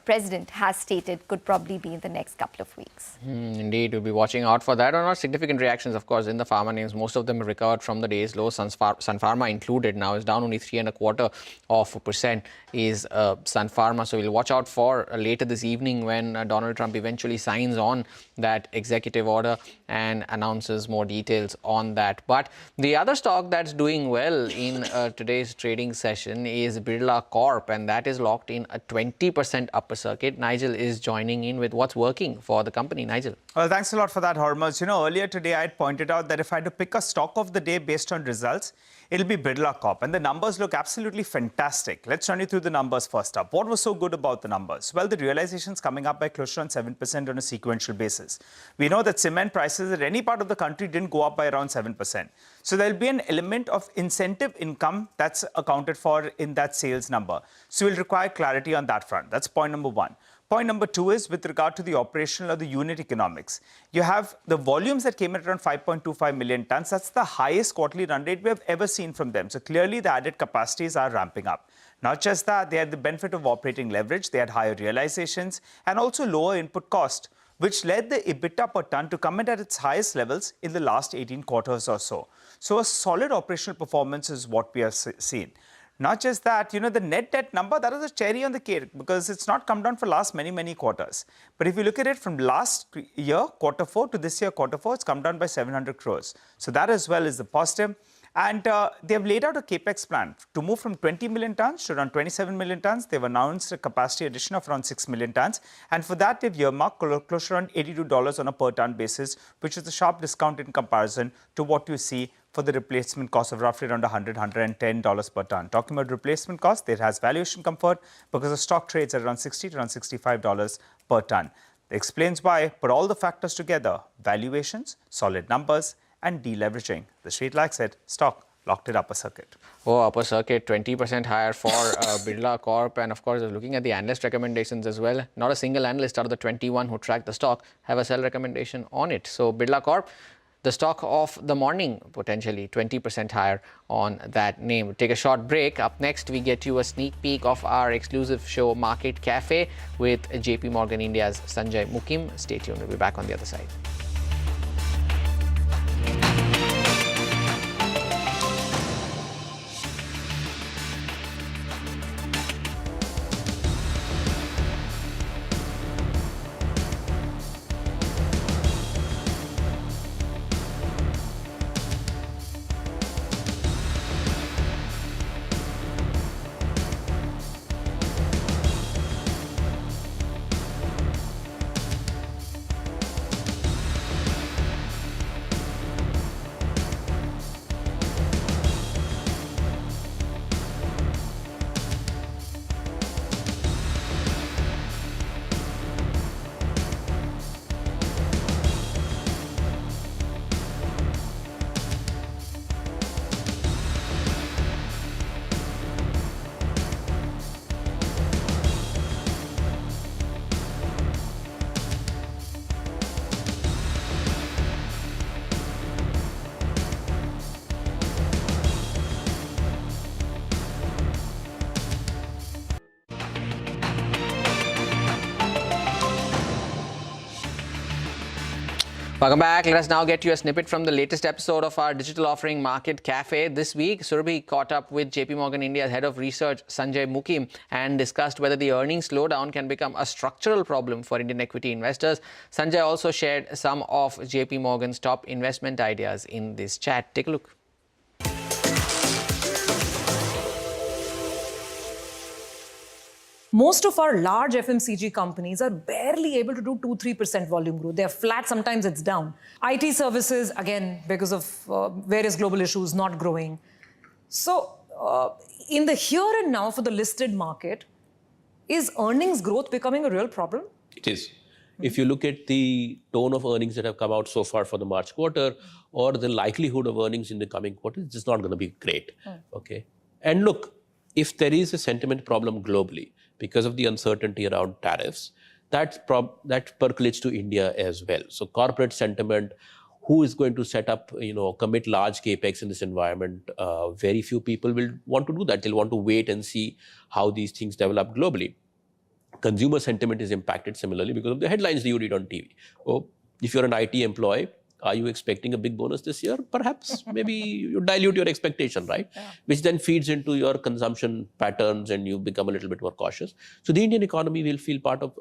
president has stated could probably be in the next couple of weeks. Indeed, we'll be watching out for that. Or not significant reactions, of course, in the pharma names. Most of them have recovered from the day's low. Sun Pharma included now is down only 3.25% is Sun Pharma. So we'll watch out for later this evening when Donald Trump eventually signs on that executive order and announces more details on that. But the other stock that's doing well in today's trading session is Birla Corp, and that is locked in a 20% upper circuit. Nigel is joining in with what's working for the company. Nigel. Well, thanks a lot for that, Hormuz. Earlier today I had pointed out that if I had to pick a stock of the day based on results, it'll be Birla Corp. And the numbers look absolutely fantastic. Let's run you through the numbers first up. What was so good about the numbers? Well, the realization's coming up by close to 7% on a sequential basis. We know that cement prices at any part of the country didn't go up by around 7%. So there'll be an element of incentive income that's accounted for in that sales number. So we'll require clarity on that front. That's point number one. Point number two is with regard to the operational or the unit economics. You have the volumes that came at around 5.25 million tons. That's the highest quarterly run rate we have ever seen from them. So clearly the added capacities are ramping up. Not just that, they had the benefit of operating leverage. They had higher realizations and also lower input cost. which led the EBITDA per ton to come in at its highest levels in the last 18 quarters or so. So a solid operational performance is what we have seen. Not just that, the net debt number, that is a cherry on the cake because it's not come down for last many quarters. But if you look at it from last year, quarter 4 to this year, quarter 4, it's come down by 700 crores. So that as well is the positive. And they have laid out a capex plan to move from 20 million tons to around 27 million tons. They've announced a capacity addition of around 6 million tons. And for that, they've earmarked close to around $82 on a per ton basis, which is a sharp discount in comparison to what you see for the replacement cost of roughly around $100, $110 per ton. Talking about replacement cost, there has valuation comfort because the stock trades at around $60 to around $65 per ton. That explains why, put all the factors together, valuations, solid numbers, and deleveraging. The street likes it. Stock locked it upper circuit. Oh, upper circuit, 20% higher for Birla Corp. And of course, looking at the analyst recommendations as well, not a single analyst out of the 21 who track the stock have a sell recommendation on it. So Birla Corp, the stock of the morning, potentially 20% higher on that name. We'll take a short break. Up next, we get you a sneak peek of our exclusive show, Market Cafe, with JP Morgan India's Sanjay Mukim. Stay tuned. We'll be back on the other side. Welcome back. Let us now get you a snippet from the latest episode of our digital offering Market Cafe. This week, Surabhi caught up with JP Morgan India's head of research, Sanjay Mukim, and discussed whether the earnings slowdown can become a structural problem for Indian equity investors. Sanjay also shared some of JP Morgan's top investment ideas in this chat. Take a look. Most of our large FMCG companies are barely able to do 2-3% volume growth. They're flat, sometimes it's down. IT services, again, because of various global issues, not growing. So, in the here and now for the listed market, is earnings growth becoming a real problem? It is. If you look at the tone of earnings that have come out so far for the March quarter, or the likelihood of earnings in the coming quarter, it's just not going to be great. Okay. And look, if there is a sentiment problem globally, because of the uncertainty around tariffs, that percolates to India as well. So corporate sentiment, who is going to set up, commit large capex in this environment? Very few people will want to do that. They'll want to wait and see how these things develop globally. Consumer sentiment is impacted similarly because of the headlines that you read on TV. Oh, if you're an IT employee, are you expecting a big bonus this year? Perhaps, maybe you dilute your expectation, right? Yeah. Which then feeds into your consumption patterns and you become a little bit more cautious. So the Indian economy will feel part of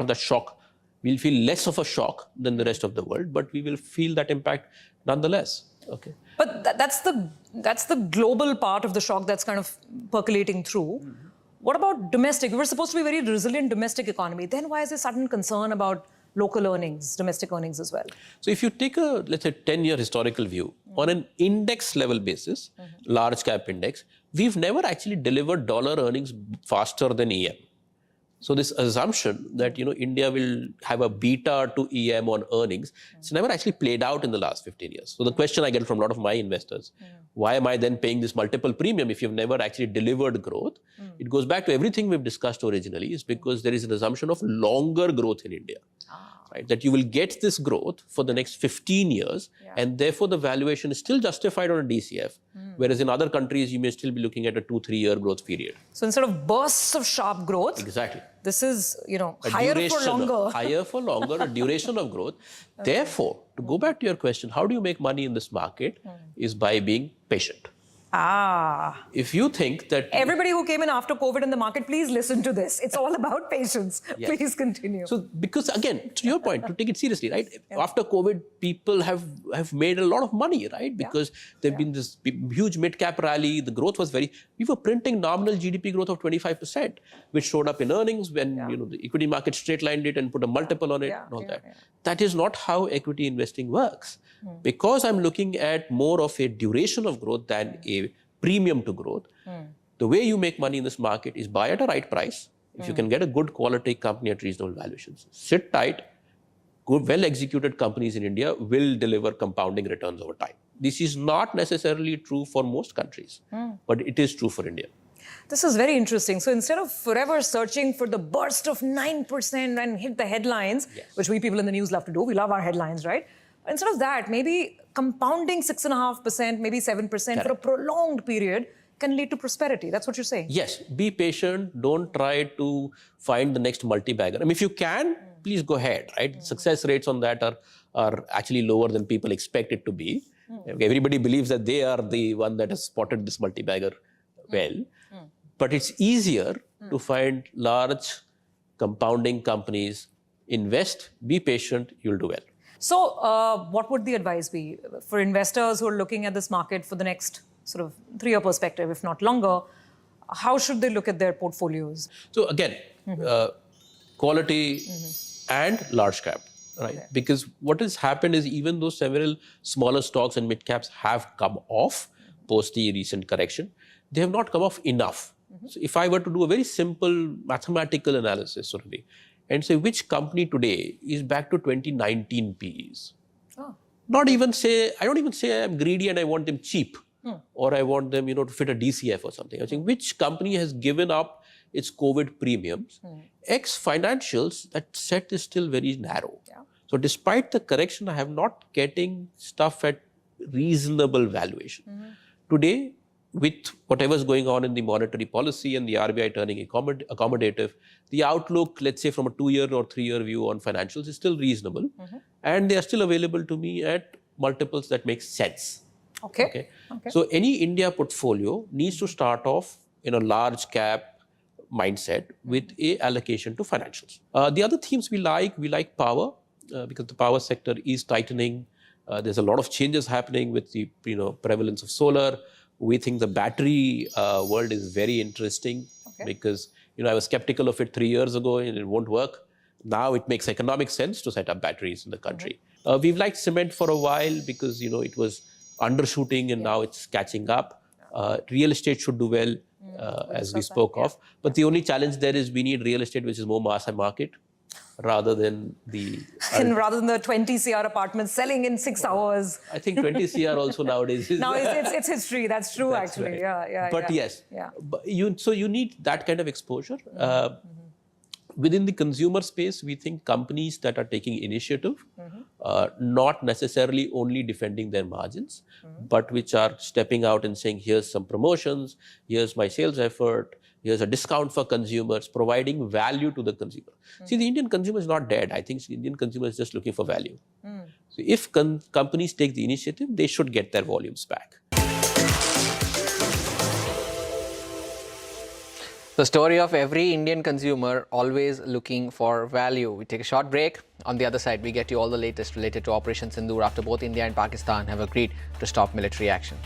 that shock. We'll feel less of a shock than the rest of the world, but we will feel that impact nonetheless. Okay. But that's the global part of the shock that's kind of percolating through. Mm-hmm. What about domestic? We were supposed to be a very resilient domestic economy. Then why is there sudden concern about local earnings, domestic earnings as well? So if you take a, let's say, 10-year historical view, on an index level basis, large cap index, we've never actually delivered dollar earnings faster than EM. So this assumption that, India will have a beta to EM on earnings, it's never actually played out in the last 15 years. So the question I get from a lot of my investors, why am I then paying this multiple premium if you've never actually delivered growth? It goes back to everything we've discussed originally, is because there is an assumption of longer growth in India. right? That you will get this growth for the next 15 years, and therefore the valuation is still justified on a DCF, whereas in other countries you may still be looking at a 2-3 year growth period. So instead of bursts of sharp growth, exactly, this is, a higher for longer. Higher for longer, a duration of growth. Okay. Therefore, to go back to your question, how do you make money in this market is by being patient. If you think that... Everybody who came in after COVID in the market, please listen to this. It's all about patience. Yes. Please continue. So, because again, to your point, to take it seriously, right? After COVID, people have made a lot of money, right? Because there've been this huge mid-cap rally. The growth was we were printing nominal GDP growth of 25%, which showed up in earnings when, the equity market straight-lined it and put a multiple on it and all that. That is not how equity investing works. Because I'm looking at more of a duration of growth than a premium to growth, the way you make money in this market is buy at a right price. If you can get a good quality company at reasonable valuations, sit tight, good, well-executed companies in India will deliver compounding returns over time. This is not necessarily true for most countries, but it is true for India. This is very interesting. So instead of forever searching for the burst of 9% and hit the headlines, which we people in the news love to do, we love our headlines, right? Instead of that, maybe compounding 6.5%, maybe 7% for a prolonged period can lead to prosperity. That's what you're saying. Yes, be patient. Don't try to find the next multi-bagger. I mean, if you can, please go ahead, right? Success rates on that are actually lower than people expect it to be. Everybody believes that they are the one that has spotted this multi-bagger well. But it's easier to find large compounding companies, invest, be patient, you'll do well. So what would the advice be for investors who are looking at this market for the next sort of 3-year perspective, if not longer? How should they look at their portfolios? So again, quality and large cap, right? Okay. Because what has happened is even though several smaller stocks and mid caps have come off post the recent correction, they have not come off enough. So if I were to do a very simple mathematical analysis, and say which company today is back to 2019 P's. Not even say, I don't even say I'm greedy and I want them cheap or I want them, to fit a DCF or something. I think which company has given up its COVID premiums, X financials, that set is still very narrow. So despite the correction, I am not getting stuff at reasonable valuation. Today, with whatever's going on in the monetary policy and the RBI turning accommodative, the outlook, let's say from a 2-year or 3-year view on financials is still reasonable. And they are still available to me at multiples that make sense. Okay. So any India portfolio needs to start off in a large cap mindset with a allocation to financials. The other themes we like power, because the power sector is tightening. There's a lot of changes happening with the prevalence of solar. We think the battery world is very interesting because, I was skeptical of it 3 years ago and it won't work. Now it makes economic sense to set up batteries in the country. We've liked cement for a while because, it was undershooting and now it's catching up. Real estate should do well, as we spoke of. But the only challenge there is we need real estate which is more mass market rather than the... rather than the 20 CR apartments selling in 6 hours. I think 20 CR also nowadays is... Now it's history. That's true, that's actually. Right. But yes, so you need that kind of exposure. Within the consumer space, we think companies that are taking initiative, not necessarily only defending their margins, but which are stepping out and saying, here's some promotions, here's my sales effort, here's a discount for consumers, providing value to the consumer. See, the Indian consumer is not dead. I think the Indian consumer is just looking for value. So if companies take the initiative, they should get their volumes back. The story of every Indian consumer always looking for value. We take a short break. On the other side, we get you all the latest related to Operation Sindoor after both India and Pakistan have agreed to stop military action.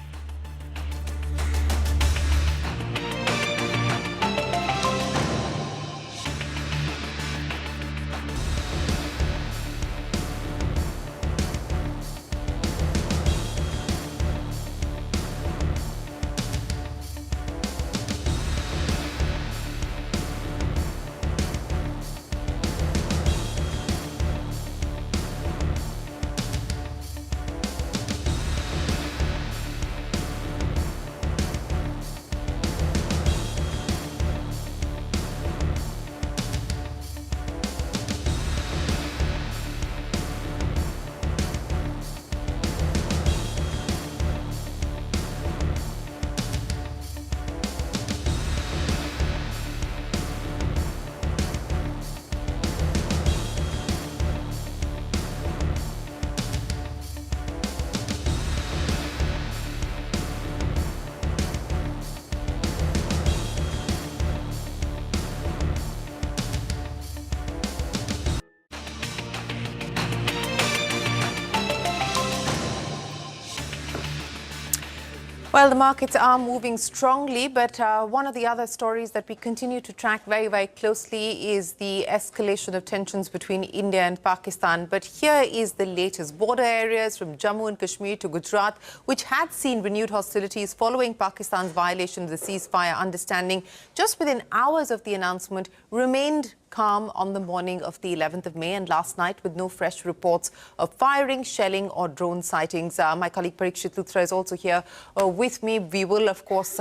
Well, the markets are moving strongly, but one of the other stories that we continue to track very, very closely is the escalation of tensions between India and Pakistan. But here is the latest. Border areas from Jammu and Kashmir to Gujarat, which had seen renewed hostilities following Pakistan's violation of the ceasefire understanding just within hours of the announcement, remained calm on the morning of the 11th of May and last night with no fresh reports of firing, shelling or drone sightings. My colleague Parikshit Luthra is also here with me. We will, of course,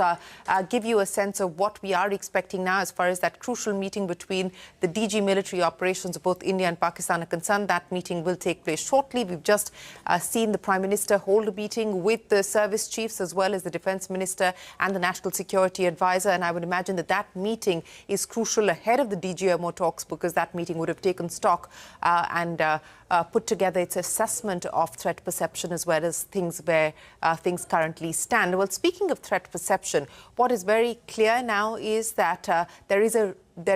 give you a sense of what we are expecting now as far as that crucial meeting between the DG military operations of both India and Pakistan are concerned. That meeting will take place shortly. We've just seen the Prime Minister hold a meeting with the service chiefs as well as the Defence Minister and the National Security Advisor. And I would imagine that that meeting is crucial ahead of the DGMO talks, because that meeting would have taken stock and put together its assessment of threat perception as well as things where things currently stand. Well, speaking of threat perception, what is very clear now is that there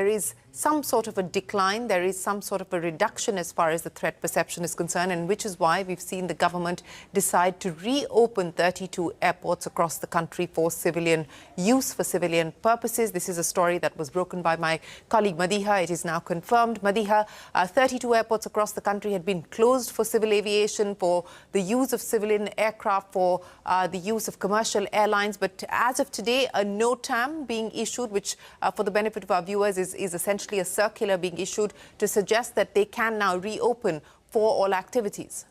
is some sort of a decline, there is some sort of a reduction as far as the threat perception is concerned, and which is why we've seen the government decide to reopen 32 airports across the country for civilian use, for civilian purposes. This is a story that was broken by my colleague Madiha. It is now confirmed. Madiha, 32 airports across the country had been closed for civil aviation, for the use of civilian aircraft, for the use of commercial airlines. But as of today, a NOTAM being issued, which for the benefit of our viewers is essentially a circular being issued to suggest that they can now reopen for all activities.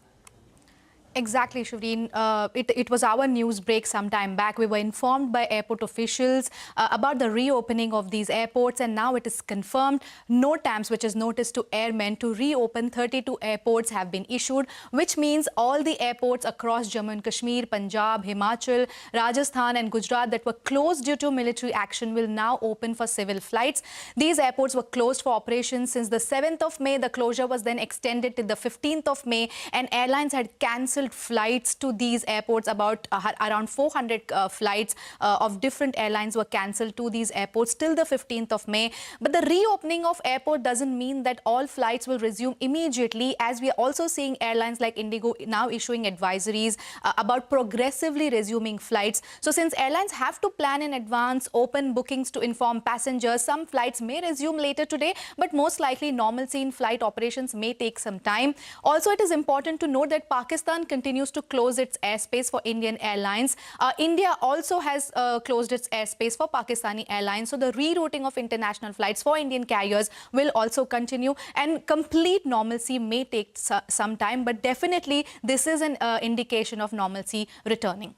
Exactly, Shiveen. It was our news break some time back. We were informed by airport officials about the reopening of these airports, and now it is confirmed. NOTAMs, which is notice to airmen to reopen 32 airports, have been issued, which means all the airports across Jammu and Kashmir, Punjab, Himachal, Rajasthan and Gujarat that were closed due to military action will now open for civil flights. These airports were closed for operations since the 7th of May. The closure was then extended to the 15th of May, and airlines had cancelled flights to these airports. About around 400 flights of different airlines were cancelled to these airports till the 15th of May. But the reopening of airport doesn't mean that all flights will resume immediately, as we are also seeing airlines like Indigo now issuing advisories about progressively resuming flights. So since airlines have to plan in advance, open bookings to inform passengers, some flights may resume later today, but most likely normalcy in flight operations may take some time. Also, it is important to note that Pakistan continues to close its airspace for Indian airlines. India also has closed its airspace for Pakistani airlines. So the rerouting of international flights for Indian carriers will also continue, and complete normalcy may take some time, but definitely this is an indication of normalcy returning.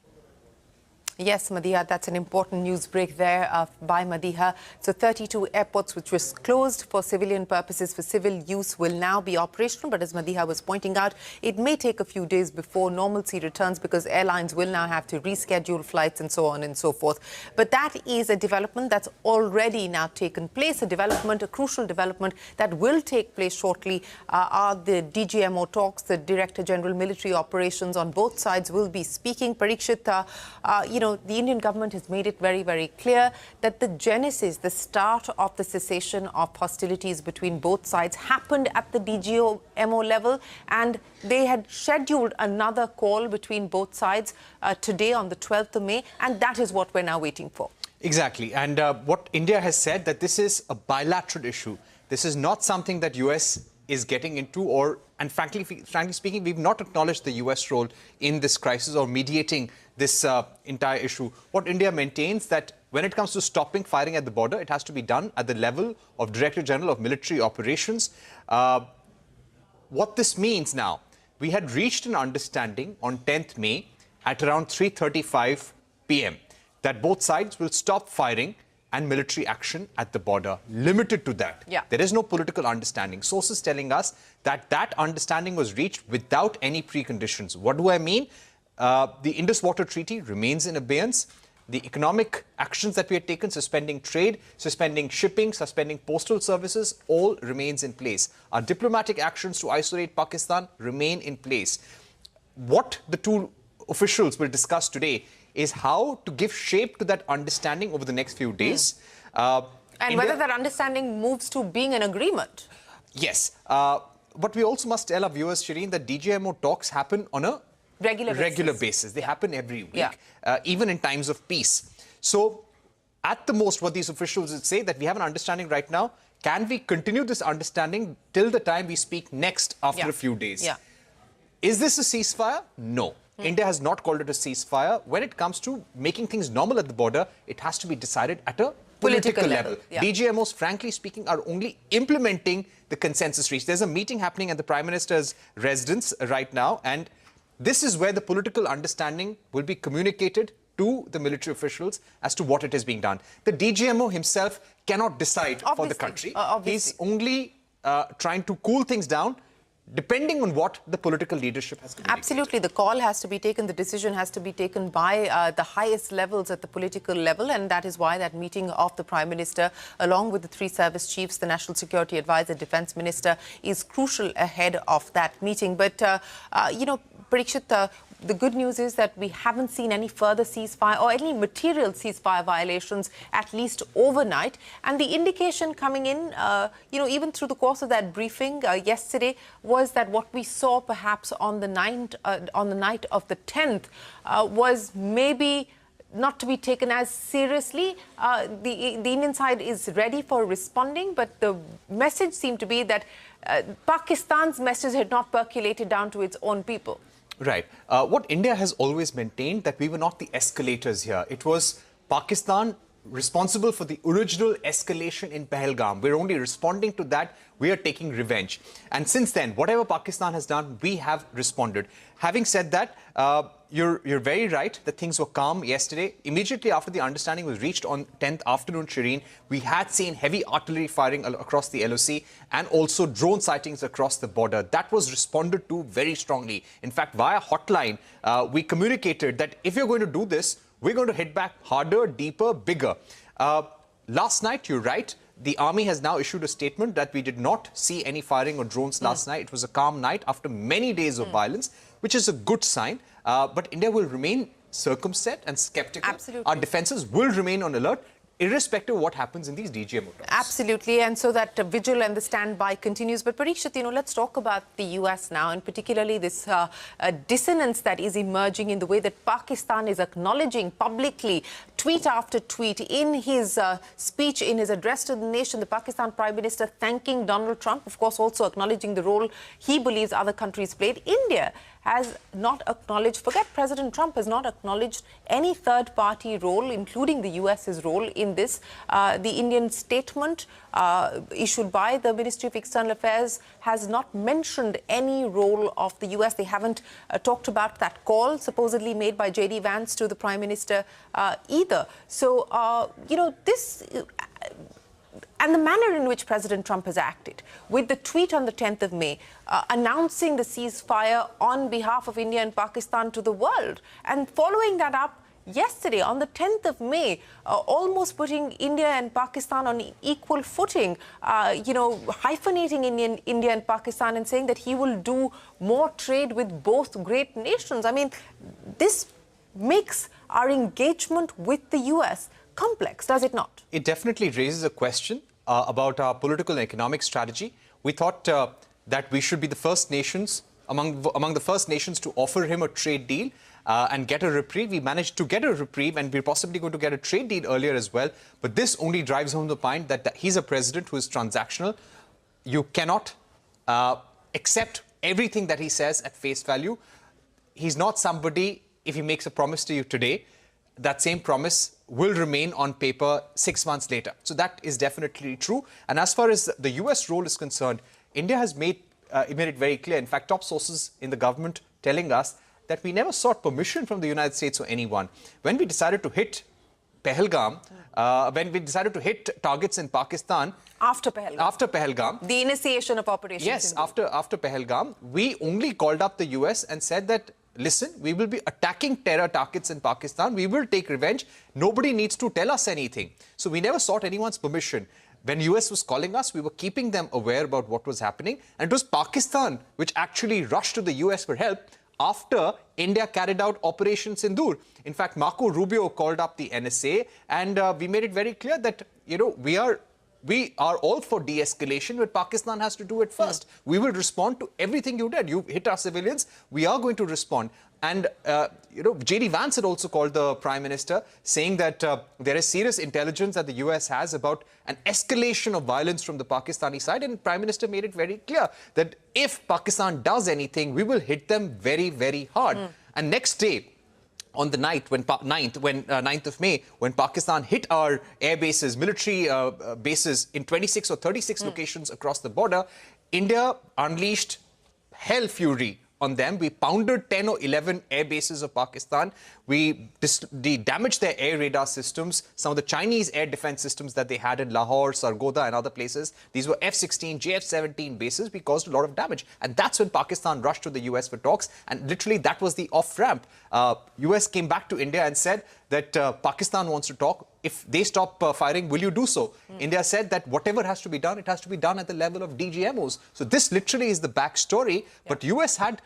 Yes, Madiha, that's an important news break there by Madiha. So 32 airports which was closed for civilian purposes, for civil use, will now be operational. But as Madiha was pointing out, it may take a few days before normalcy returns, because airlines will now have to reschedule flights and so on and so forth. But that is a development that's already now taken place, a development, a crucial development that will take place shortly. Are the DGMO talks, the Director General Military Operations on both sides will be speaking. Parikshit, the Indian government has made it very, very clear that the genesis, the start of the cessation of hostilities between both sides happened at the DGMO level, and they had scheduled another call between both sides today on the 12th of May, and that is what we're now waiting for. Exactly. And what India has said, that this is a bilateral issue. This is not something that US is getting into, and frankly speaking, we've not acknowledged the US role in this crisis or mediating this entire issue. What India maintains, that when it comes to stopping firing at the border, it has to be done at the level of Director General of Military Operations. What this means now, we had reached an understanding on 10th May at around 3:35 p.m. that both sides will stop firing and military action at the border, limited to that. Yeah. There is no political understanding. Sources telling us that that understanding was reached without any preconditions. What do I mean? The Indus Water Treaty remains in abeyance. The economic actions that we had taken, suspending trade, suspending shipping, suspending postal services, all remains in place. Our diplomatic actions to isolate Pakistan remain in place. What the two officials will discuss today is how to give shape to that understanding over the next few days. And whether that understanding moves to being an agreement. Yes. But we also must tell our viewers, Shireen, that DGMO talks happen on a regular basis. They happen every week, even in times of peace. So at the most, what these officials would say that we have an understanding right now. Can we continue this understanding till the time we speak next after a few days? Is this a ceasefire? No. India has not called it a ceasefire. When it comes to making things normal at the border, it has to be decided at a political level. DGMOs, frankly speaking, are only implementing the consensus reached. There's a meeting happening at the Prime Minister's residence right now, and this is where the political understanding will be communicated to the military officials as to what it is being done. The DGMO himself cannot decide for the country. He's only trying to cool things down depending on what the political leadership has communicated. Absolutely. The call has to be taken, the decision has to be taken by the highest levels at the political level, and that is why that meeting of the Prime Minister, along with the three service chiefs, the National Security Advisor, Defence Minister, is crucial ahead of that meeting. But, you know, Parikshit, the good news is that we haven't seen any further ceasefire or any material ceasefire violations, at least overnight. And the indication coming in, you know, even through the course of that briefing yesterday, was that what we saw perhaps on the night of the 10th was maybe not to be taken as seriously. The Indian side is ready for responding, but the message seemed to be that Pakistan's message had not percolated down to its own people. Right. What India has always maintained that we were not the escalators here. It was Pakistan responsible for the original escalation in Pahalgam. We're only responding to that. We are taking revenge. And since then, whatever Pakistan has done, we have responded. Having said that, you're very right that things were calm yesterday. Immediately after the understanding was reached on 10th afternoon, Shireen, we had seen heavy artillery firing across the LOC and also drone sightings across the border. That was responded to very strongly. In fact, via hotline, we communicated that if you're going to do this, we're going to hit back harder, deeper, bigger. Last night, you're right, the army has now issued a statement that we did not see any firing of drones last night. It was a calm night after many days of violence, which is a good sign. But India will remain circumspect and skeptical. Absolutely. Our defenses will remain on alert, irrespective of what happens in these DGMO talks. Absolutely, and so that vigil and the standby continues. But Parikshit, you know, let's talk about the US now, and particularly this dissonance that is emerging in the way that Pakistan is acknowledging publicly, tweet after tweet, in his speech, in his address to the nation, the Pakistan Prime Minister thanking Donald Trump, of course also acknowledging the role he believes other countries played. India has not acknowledged, forget President Trump, has not acknowledged any third-party role, including the US's role in this. The Indian statement issued by the Ministry of External Affairs has not mentioned any role of the US. They haven't talked about that call supposedly made by J.D. Vance to the Prime Minister either. So, you know, this... and the manner in which President Trump has acted, with the tweet on the 10th of May, announcing the ceasefire on behalf of India and Pakistan to the world, and following that up yesterday on the 10th of May, almost putting India and Pakistan on equal footing, you know, hyphenating India and Pakistan and saying that he will do more trade with both great nations. I mean, this makes our engagement with the US complex, does it not? It definitely raises a question about our political and economic strategy. We thought that we should be the first nations, among the first nations to offer him a trade deal and get a reprieve. We managed to get a reprieve, and we're possibly going to get a trade deal earlier as well. But this only drives home the point that he's a president who is transactional. You cannot accept everything that he says at face value. He's not somebody, if he makes a promise to you today, that same promise will remain on paper 6 months later. So that is definitely true. And as far as the US role is concerned, India has made it very clear. In fact, top sources in the government telling us that we never sought permission from the United States or anyone. When we decided to hit Pahalgam, when we decided to hit targets in Pakistan... After Pahalgam. The initiation of Operation Yes, Sindoor. after Pahalgam, we only called up the US and said that, listen, we will be attacking terror targets in Pakistan. We will take revenge. Nobody needs to tell us anything. So we never sought anyone's permission. When US was calling us, we were keeping them aware about what was happening. And it was Pakistan which actually rushed to the US for help after India carried out Operation Sindoor. In fact, Marco Rubio called up the NSA, and we made it very clear that, you know, we are all for de-escalation, but Pakistan has to do it first. We will respond to everything you did. You hit our civilians. We are going to respond. And, J.D. Vance had also called the Prime Minister, saying that there is serious intelligence that the US has about an escalation of violence from the Pakistani side. And Prime Minister made it very clear that if Pakistan does anything, we will hit them very, very hard. And next day, on the 9th of May, when Pakistan hit our air bases, military bases in 26 or 36 locations across the border, India unleashed hell fury on them. We pounded 10 or 11 air bases of Pakistan. We damaged their air radar systems, some of the Chinese air defense systems that they had in Lahore, Sargodha and other places. These were F-16, JF-17 bases. We caused a lot of damage. And that's when Pakistan rushed to the US for talks. And literally that was the off-ramp. US came back to India and said that Pakistan wants to talk. If they stop firing, will you do so? India said that whatever has to be done, it has to be done at the level of DGMOs. So this literally is the backstory. But US had,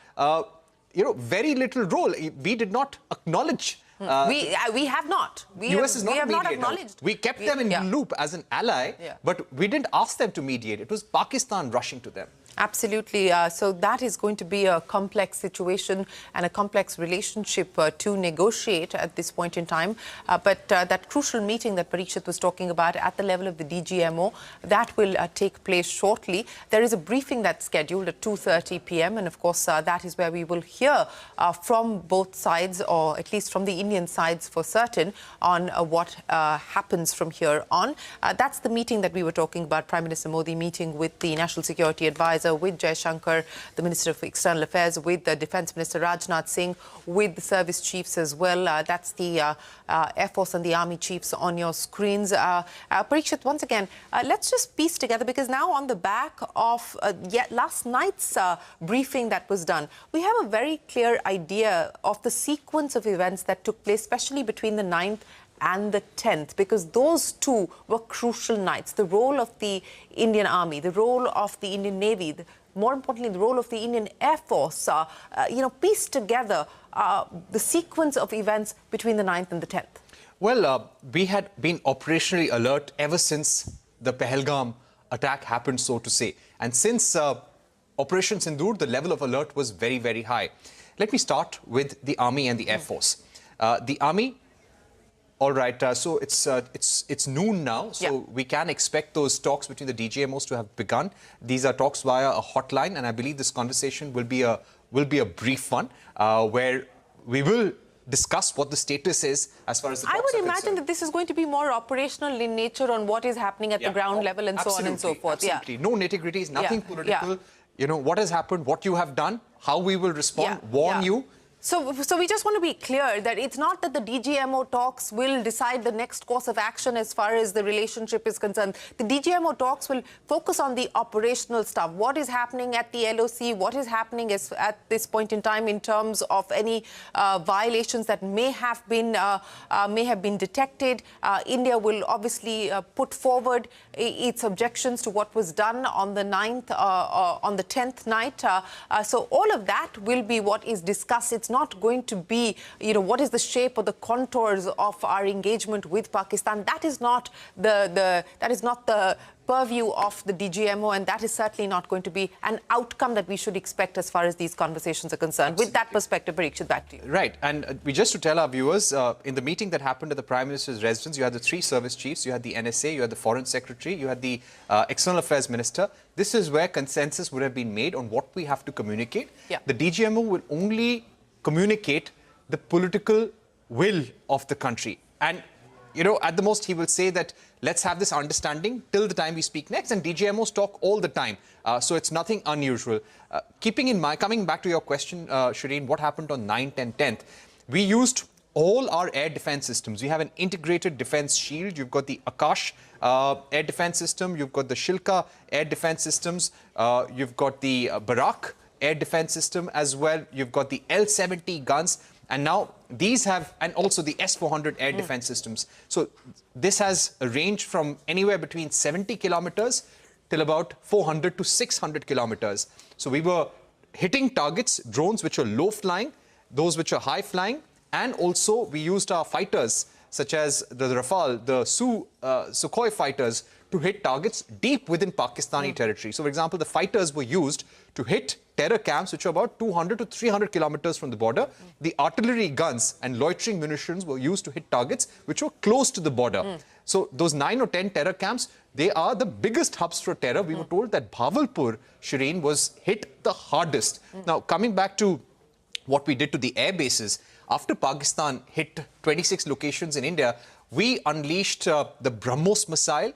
very little role. We did not acknowledge. We have not. US is not we have not mediator. acknowledged. We kept them in the loop as an ally, but we didn't ask them to mediate. It was Pakistan rushing to them. Absolutely. So that is going to be a complex situation and a complex relationship to negotiate at this point in time. But that crucial meeting that Parikshit was talking about at the level of the DGMO, that will take place shortly. There is a briefing that's scheduled at 2:30 p.m. And of course, that is where we will hear from both sides, or at least from the Indian sides for certain, on what happens from here on. That's the meeting that we were talking about. Prime Minister Modi meeting with the National Security Advisor, with Jaishankar, the Minister of External Affairs, with the Defence Minister Rajnath Singh, with the service chiefs as well. That's the Air Force and the Army chiefs on your screens. Parikshit, once again, let's just piece together, because now on the back of last night's briefing that was done, we have a very clear idea of the sequence of events that took place, especially between the 9th and the 10th, because those two were crucial nights. The role of the Indian Army, the role of the Indian Navy, more importantly, the role of the Indian Air Force, piece together the sequence of events between the 9th and the 10th. Well, we had been operationally alert ever since the Pahalgam attack happened, so to say. And since Operation Sindoor, the level of alert was very, very high. Let me start with the Army and the Air Force. The Army, all right, so it's noon now, so we can expect those talks between the DGMOs to have begun. These are talks via a hotline, and I believe this conversation will be a brief one, where we will discuss what the status is as far as the talks I would are imagine concerned. that this is going to be more operational in nature on what is happening at the ground level and so on and so forth. Absolutely. No nitty-gritties, nothing political. You know, what has happened, what you have done, how we will respond, warn you. So we just want to be clear that it's not that the DGMO talks will decide the next course of action as far as the relationship is concerned. The DGMO talks will focus on the operational stuff. What is happening at the LOC? What is happening at this point in time in terms of any violations that may have been detected? India will obviously put forward its objections to what was done on the 9th, on the 10th night. So all of that will be what is discussed. It's not going to be, what is the shape or the contours of our engagement with Pakistan. That is not the purview of the DGMO, and that is certainly not going to be an outcome that we should expect as far as these conversations are concerned. Absolutely. With that perspective, Parikshit, back to you. Right, and just to tell our viewers, in the meeting that happened at the Prime Minister's residence, you had the 3 service chiefs, you had the NSA, you had the Foreign Secretary, you had the External Affairs Minister. This is where consensus would have been made on what we have to communicate. The DGMO will only communicate the political will of the country. And, at the most, he will say that let's have this understanding till the time we speak next. And DGMOs talk all the time. So it's nothing unusual. Keeping in mind, coming back to your question, Shireen, what happened on 9th and 10th? We used all our air defense systems. We have an integrated defense shield. You've got the Akash air defense system. You've got the Shilka air defense systems. You've got the Barak air defense system as well. You've got the L-70 guns. And now these have, and also the S-400 air defense systems. So this has a range from anywhere between 70 kilometers till about 400 to 600 kilometers. So we were hitting targets, drones which are low flying, those which are high flying, and also we used our fighters such as the Rafale, the Sukhoi fighters to hit targets deep within Pakistani territory. So, for example, the fighters were used to hit terror camps which are about 200 to 300 kilometers from the border. The artillery guns and loitering munitions were used to hit targets which were close to the border. So those 9 or 10 terror camps, they are the biggest hubs for terror. We were told that Bhavalpur, Shireen, was hit the hardest. Now, coming back to what we did to the air bases, after Pakistan hit 26 locations in India, we unleashed the BrahMos missile.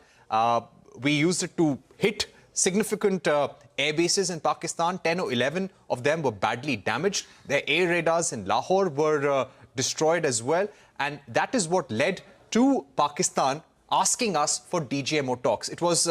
We used it to hit significant air bases in Pakistan. 10 or 11 of them were badly damaged. Their air radars in Lahore were destroyed as well. And that is what led to Pakistan asking us for DGMO talks. It was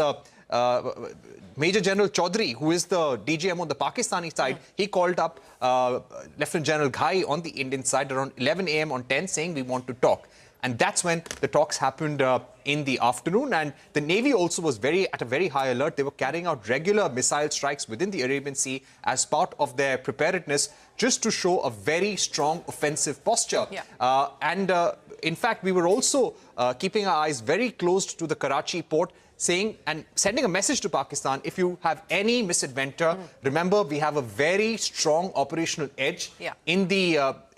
Major General Chaudhary, who is the DGM on the Pakistani side, he called up Lieutenant General Ghai on the Indian side around 11 a.m. on 10 saying we want to talk. And that's when the talks happened in the afternoon. And the Navy also was at a very high alert. They were carrying out regular missile strikes within the Arabian Sea as part of their preparedness, just to show a very strong offensive posture. In fact, we were also keeping our eyes very close to the Karachi port, saying and sending a message to Pakistan, if you have any misadventure, remember we have a very strong operational edge in the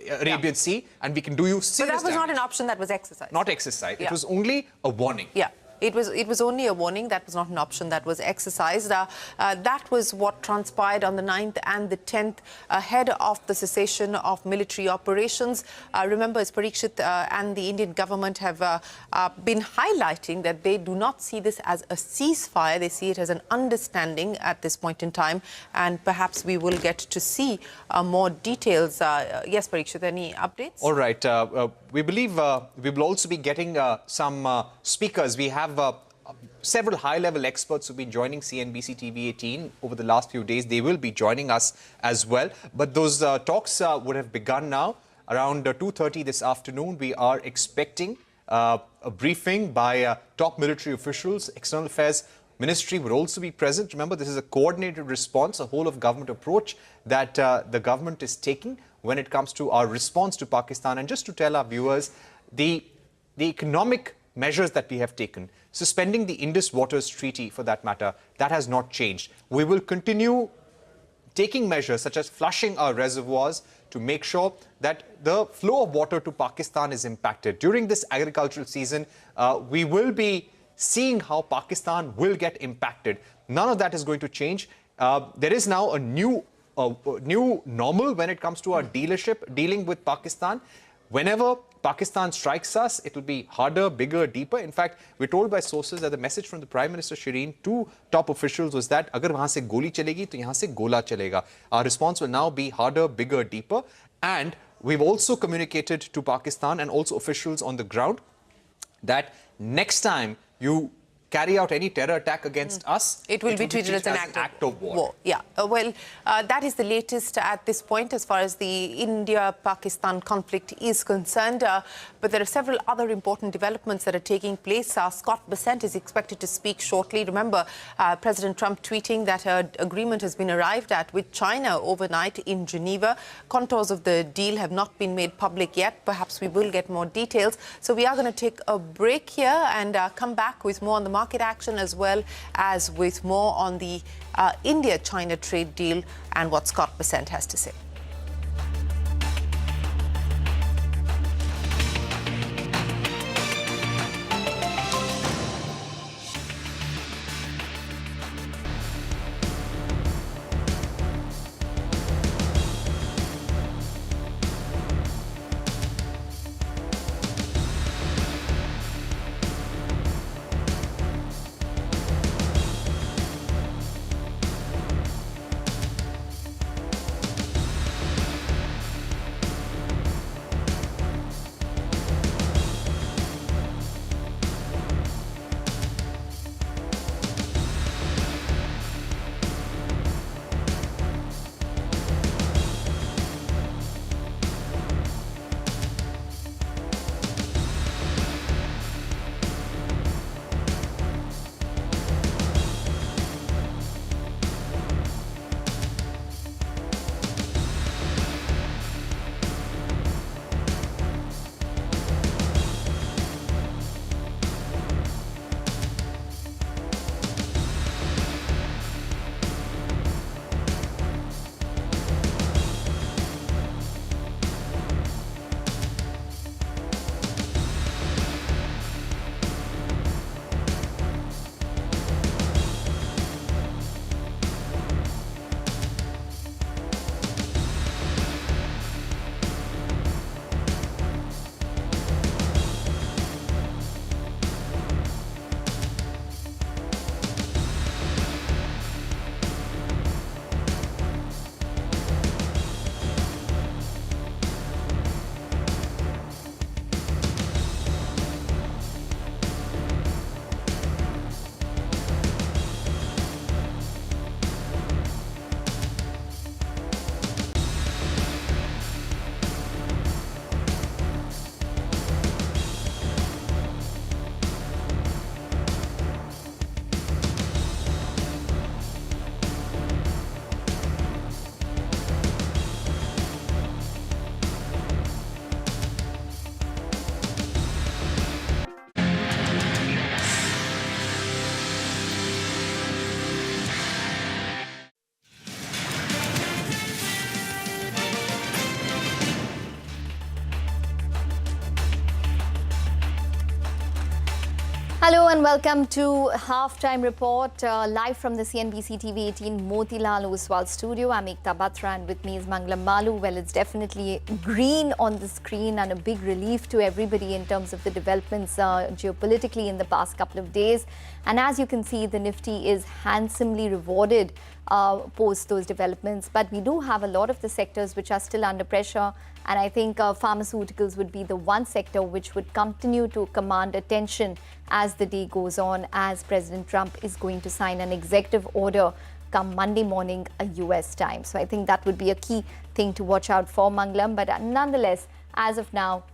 Arabian Sea, and we can do you serious But that was damage. not an option that was exercised. Not exercised. It was only a warning. Yeah. It was only a warning. That was not an option that was exercised. That was what transpired on the 9th and the 10th ahead of the cessation of military operations. Remember, as Parikshit and the Indian government have been highlighting that they do not see this as a ceasefire. They see it as an understanding at this point in time. And perhaps we will get to see more details. Yes, Parikshit, any updates? All right. We believe we will also be getting some speakers. We have several high-level experts who've been joining CNBC-TV18 over the last few days. They will be joining us as well. But those talks would have begun now. Around 2:30 this afternoon, we are expecting a briefing by top military officials. External Affairs Ministry would also be present. Remember, this is a coordinated response, a whole-of-government approach that the government is taking when it comes to our response to Pakistan. And just to tell our viewers, the economic measures that we have taken, suspending the Indus Waters Treaty for that matter, that has not changed. We will continue taking measures such as flushing our reservoirs to make sure that the flow of water to Pakistan is impacted. During this agricultural season, we will be seeing how Pakistan will get impacted. None of that is going to change. There is now a new normal when it comes to our dealing with Pakistan. Whenever Pakistan strikes us, it will be harder, bigger, deeper. In fact, we're told by sources that the message from the Prime Minister, Shireen, to top officials was that agar wahan se goli chalegi, to yahan se gola chalega. Our response will now be harder, bigger, deeper. And we've also communicated to Pakistan and also officials on the ground that next time you carry out any terror attack against us, it will be treated as an act of war. Yeah. That is the latest at this point as far as the India-Pakistan conflict is concerned. But there are several other important developments that are taking place. Scott Bessent is expected to speak shortly. Remember, President Trump tweeting that an agreement has been arrived at with China overnight in Geneva. Contours of the deal have not been made public yet. Perhaps we will get more details. So we are going to take a break here and come back with more on the market action as well as with more on the India-China trade deal and what Scott Bessent has to say. Hello and welcome to Halftime Report, live from the CNBC-TV18 Motilal Oswal studio. I'm Ekta Batra and with me is Mangalam Malu. Well, it's definitely green on the screen and a big relief to everybody in terms of the developments geopolitically in the past couple of days. And as you can see, the Nifty is handsomely rewarded post those developments. But we do have a lot of the sectors which are still under pressure. And I think pharmaceuticals would be the one sector which would continue to command attention as the day goes on, as President Trump is going to sign an executive order come Monday morning, US time. So I think that would be a key thing to watch out for, Mangalam. But nonetheless, as of now,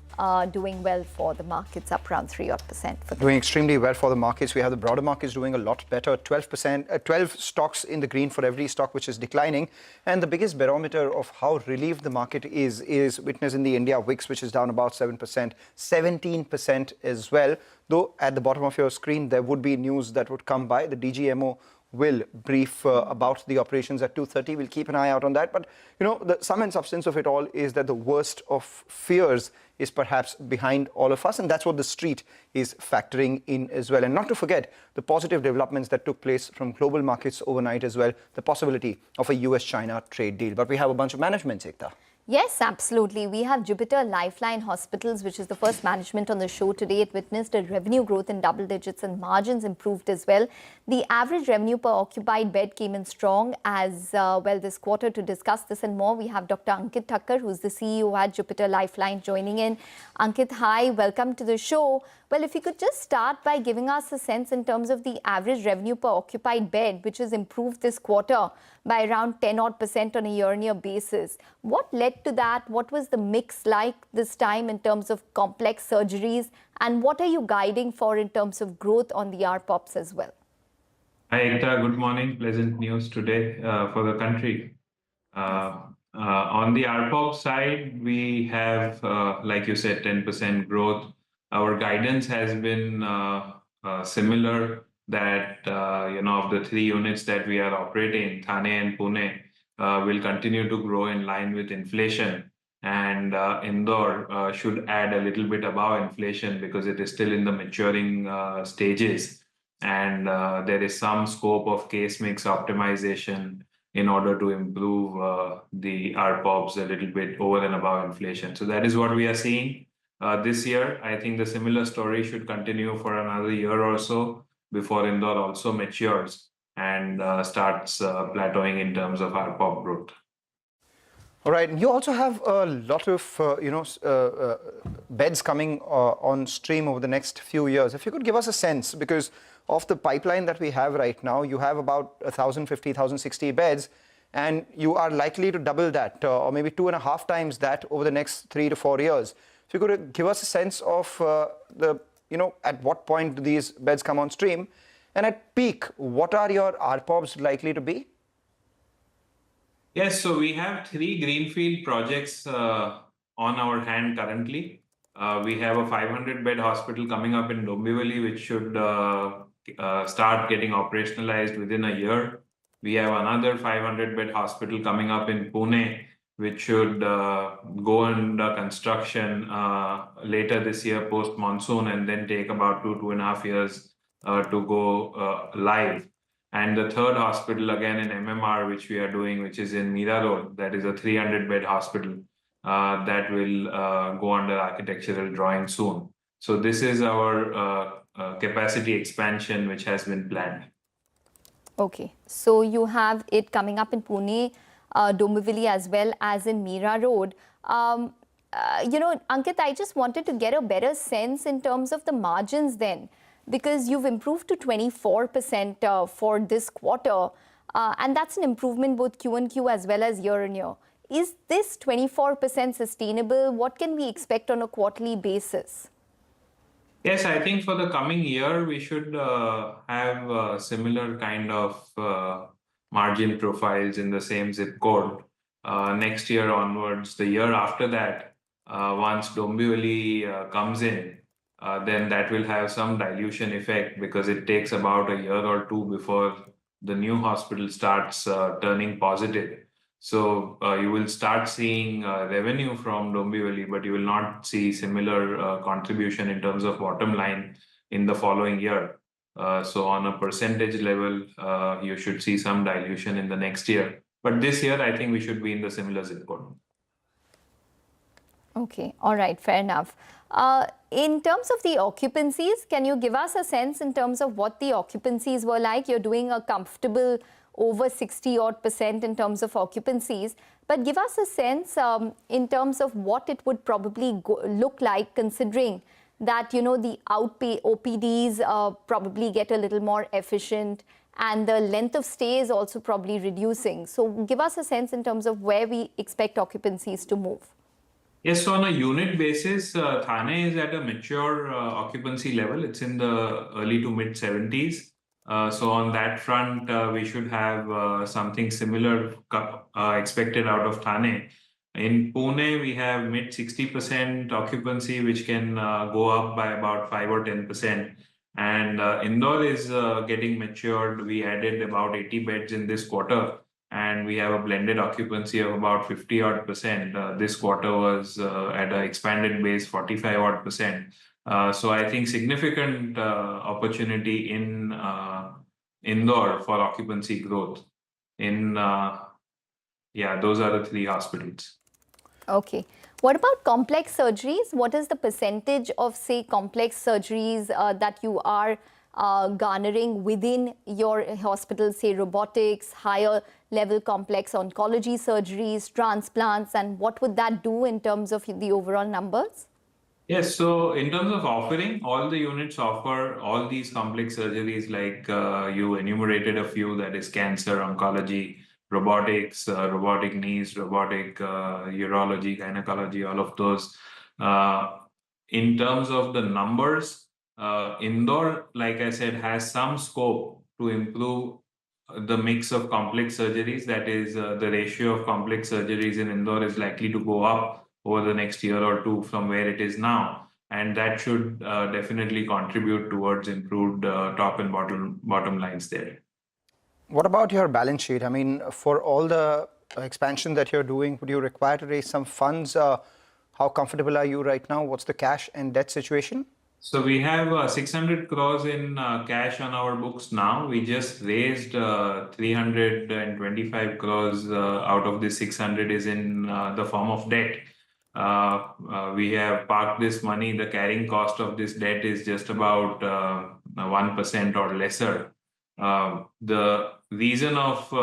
doing well for the markets, up around 3% odd. Doing extremely well for the markets. We have the broader markets doing a lot better. 12 stocks in the green for every stock which is declining. And the biggest barometer of how relieved the market is witnessed in the India VIX, which is down about 7%, 17% as well. Though at the bottom of your screen, there would be news that would come by. The DGMO will brief about the operations at 2:30. We'll keep an eye out on that. But, you know, the sum and substance of it all is that the worst of fears is perhaps behind all of us. And that's what the street is factoring in as well. And not to forget the positive developments that took place from global markets overnight as well, the possibility of a US-China trade deal. But we have a bunch of management, Ekta. Yes, absolutely. We have Jupiter Lifeline Hospitals, which is the first management on the show today. It witnessed a revenue growth in double digits and margins improved as well. The average revenue per occupied bed came in strong as well this quarter. To discuss this and more, we have Dr. Ankit Thakkar, who's the CEO at Jupiter Lifeline, joining in. Ankit, hi, welcome to the show. Well, if you could just start by giving us a sense in terms of the average revenue per occupied bed, which has improved this quarter by around 10% on a year-on-year basis. What led to that? What was the mix like this time in terms of complex surgeries? And what are you guiding for in terms of growth on the RPOPs as well? Hi, Ekta. Good morning. Pleasant news today for the country. On the RPOP side, we have, like you said, 10% growth. Our guidance has been similar, that of the 3 units that we are operating, Thane and Pune, will continue to grow in line with inflation. And Indore should add a little bit above inflation because it is still in the maturing stages. And there is some scope of case mix optimization in order to improve the RPOPs a little bit over and above inflation. So that is what we are seeing this year. I think the similar story should continue for another year or so before Indore also matures and starts plateauing in terms of RPOP growth. All right. You also have a lot of, beds coming on stream over the next few years. If you could give us a sense, because of the pipeline that we have right now, you have about 1,050, 1,060 beds, and you are likely to double that, or maybe 2.5 times that over the next 3 to 4 years. If you could give us a sense of at what point do these beds come on stream? And at peak, what are your RPOPs likely to be? Yes, so we have 3 greenfield projects on our hand currently. We have a 500-bed hospital coming up in Dombivli, which should start getting operationalized within a year. We have another 500-bed hospital coming up in Pune, which should go under construction later this year post-monsoon and then take about 2.5 years to go live. And the third hospital, again in MMR, which we are doing, which is in Mira Road, that is a 300-bed hospital that will go under architectural drawing soon. So this is our capacity expansion, which has been planned. Okay, so you have it coming up in Pune, Dombivli as well as in Mira Road. Ankit, I just wanted to get a better sense in terms of the margins then, because you've improved to 24% for this quarter, and that's an improvement both Q-on-Q as well as year-on-year. Is this 24% sustainable? What can we expect on a quarterly basis? Yes, I think for the coming year, we should have a similar kind of margin profiles in the same zip code. Next year onwards, the year after that, once Dombivli comes in, then that will have some dilution effect because it takes about a year or 2 before the new hospital starts turning positive. So you will start seeing revenue from Dombivli, but you will not see similar contribution in terms of bottom line in the following year. So on a percentage level, you should see some dilution in the next year. But this year, I think we should be in the similar zip code. Okay, all right, fair enough. In terms of the occupancies, can you give us a sense in terms of what the occupancies were like? You're doing a comfortable over 60% in terms of occupancies, but give us a sense in terms of what it would probably look like, considering that, you know, the OPDs probably get a little more efficient and the length of stay is also probably reducing. So give us a sense in terms of where we expect occupancies to move. Yes, so on a unit basis, Thane is at a mature occupancy level. It's in the early to mid 70s. So on that front, we should have something similar expected out of Thane. In Pune, we have mid 60% occupancy, which can go up by about 5 or 10%. And Indore is getting matured. We added about 80 beds in this quarter, and we have a blended occupancy of about 50 odd percent. This quarter was at an expanded base 45 odd percent. So I think significant opportunity in Indore for occupancy growth. Those are the 3 hospitals. Okay. What about complex surgeries? What is the percentage of, say, complex surgeries that you are garnering within your hospital, say robotics, higher level complex oncology surgeries, transplants, and what would that do in terms of the overall numbers? Yes, so in terms of offering, all the units offer all these complex surgeries like you enumerated a few, that is cancer, oncology, robotics, robotic knees, robotic urology, gynecology, all of those. In terms of the numbers, Indore, like I said, has some scope to improve the mix of complex surgeries. That is, the ratio of complex surgeries in Indore is likely to go up over the next year or two from where it is now. And that should definitely contribute towards improved top and bottom lines there. What about your balance sheet? I mean, for all the expansion that you're doing, would you require to raise some funds? How comfortable are you right now? What's the cash and debt situation? So we have 600 crores in cash on our books now. We just raised 325 crores out of the 600 is in the form of debt. We have parked this money. The carrying cost of this debt is just about 1% or lesser. The reason of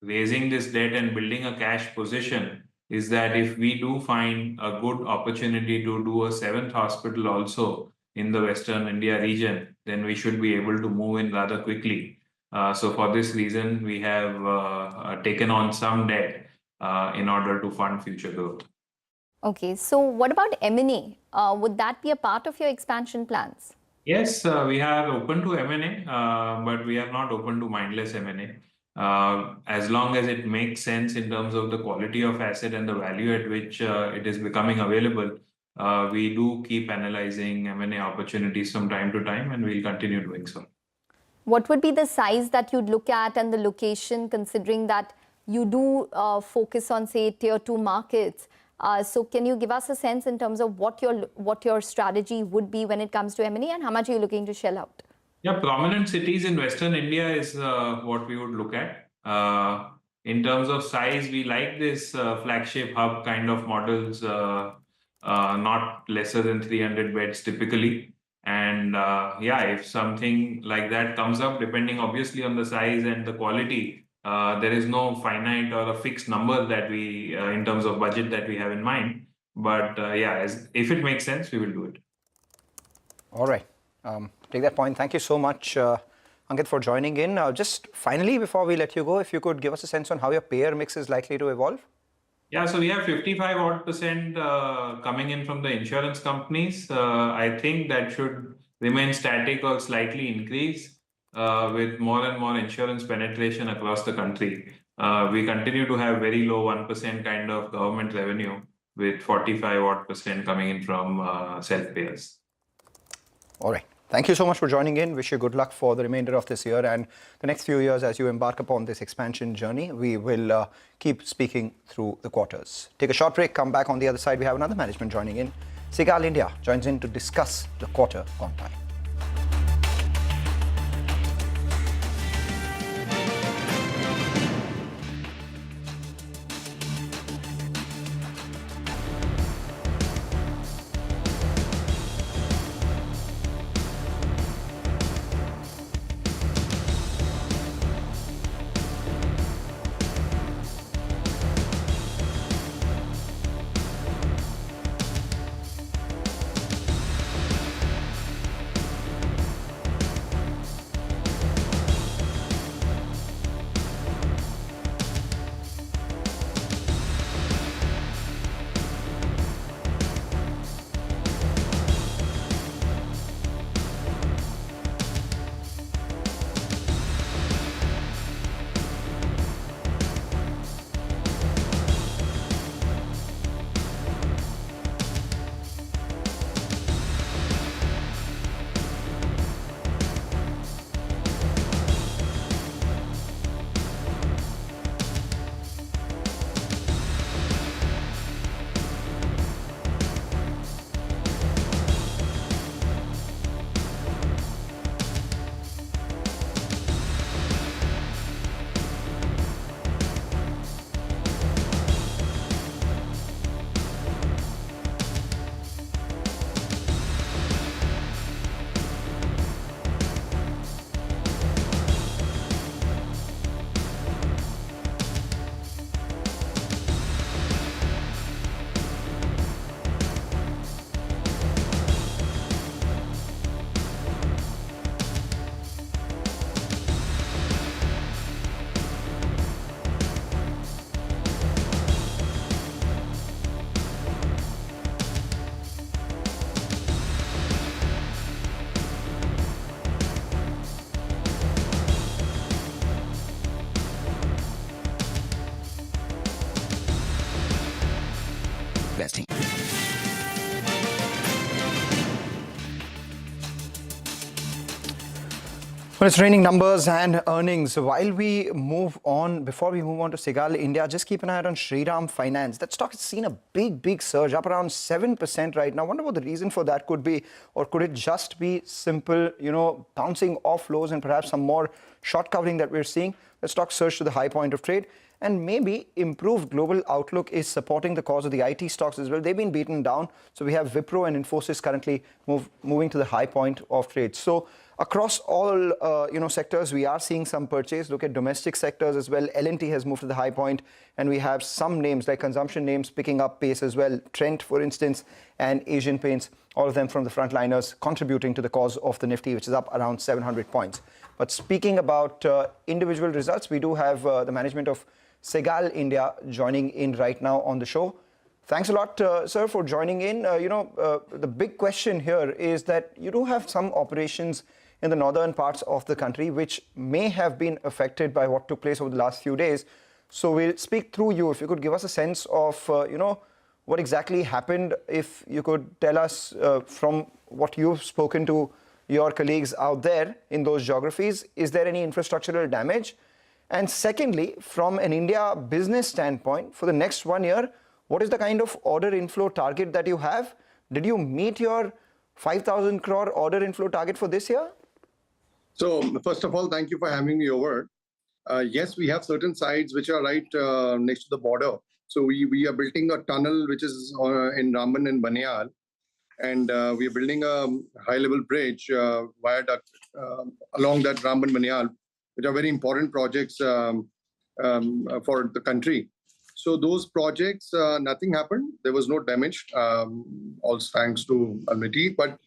raising this debt and building a cash position is that if we do find a good opportunity to do a 7th hospital also in the Western India region, then we should be able to move in rather quickly. So for this reason, we have taken on some debt in order to fund future growth. Okay, so what about M&A? Would that be a part of your expansion plans? Yes, we are open to M&A, but we are not open to mindless M&A. As long as it makes sense in terms of the quality of asset and the value at which it is becoming available, we do keep analyzing M&A opportunities from time to time, and we'll continue doing so. What would be the size that you'd look at and the location, considering that you do focus on, say, tier 2 markets? So can you give us a sense in terms of what your strategy would be when it comes to M&A, and how much are you looking to shell out? Yeah, prominent cities in Western India is what we would look at. In terms of size, we like this flagship hub kind of models, not lesser than 300 beds typically. And if something like that comes up, depending obviously on the size and the quality, there is no finite or a fixed number that we, in terms of budget that we have in mind. But if it makes sense, we will do it. All right. Take that point. Thank you so much, Ankit, for joining in. Just finally, before we let you go, if you could give us a sense on how your payer mix is likely to evolve. Yeah, so we have 55 odd percent coming in from the insurance companies. I think that should remain static or slightly increase with more and more insurance penetration across the country. We continue to have very low 1% kind of government revenue, with 45 odd percent coming in from self-payers. All right. Thank you so much for joining in. Wish you good luck for the remainder of this year and the next few years as you embark upon this expansion journey. We will keep speaking through the quarters. Take a short break, come back on the other side. We have another management joining in. Sigal India joins in to discuss the quarter on time. investing. Well, it's raining numbers and earnings. While we move on, before we move on to Segal India, just keep an eye out on Shriram Finance. That stock has seen a big surge, up around 7% right now. I wonder what the reason for that could be, or could it just be simple, bouncing off lows and perhaps some more short covering that we're seeing? The stock surged to the high point of trade. And maybe improved global outlook is supporting the cause of the IT stocks as well. They've been beaten down. So we have Wipro and Infosys currently moving to the high point of trade. So across all sectors, we are seeing some purchase. Look at domestic sectors as well. L&T has moved to the high point, and we have some names like consumption names picking up pace as well. Trent, for instance, and Asian Paints, all of them from the frontliners contributing to the cause of the Nifty, which is up around 700 points. But speaking about individual results, we do have the management of Segal India joining in right now on the show. Thanks a lot, sir, for joining in. The big question here is that you do have some operations in the northern parts of the country which may have been affected by what took place over the last few days. So we'll speak through you. If you could give us a sense of, what exactly happened, if you could tell us from what you've spoken to your colleagues out there in those geographies, is there any infrastructural damage? And secondly, from an India business standpoint, for the next 1 year, what is the kind of order inflow target that you have? Did you meet your 5,000 crore order inflow target for this year? So first of all, thank you for having me over. Yes, we have certain sites which are right next to the border. So we are building a tunnel which is in Ramban and Banial. And we are building a high-level bridge viaduct along that Ramban Banial, which are very important projects for the country. So those projects, nothing happened. There was no damage, all thanks to Almaty. But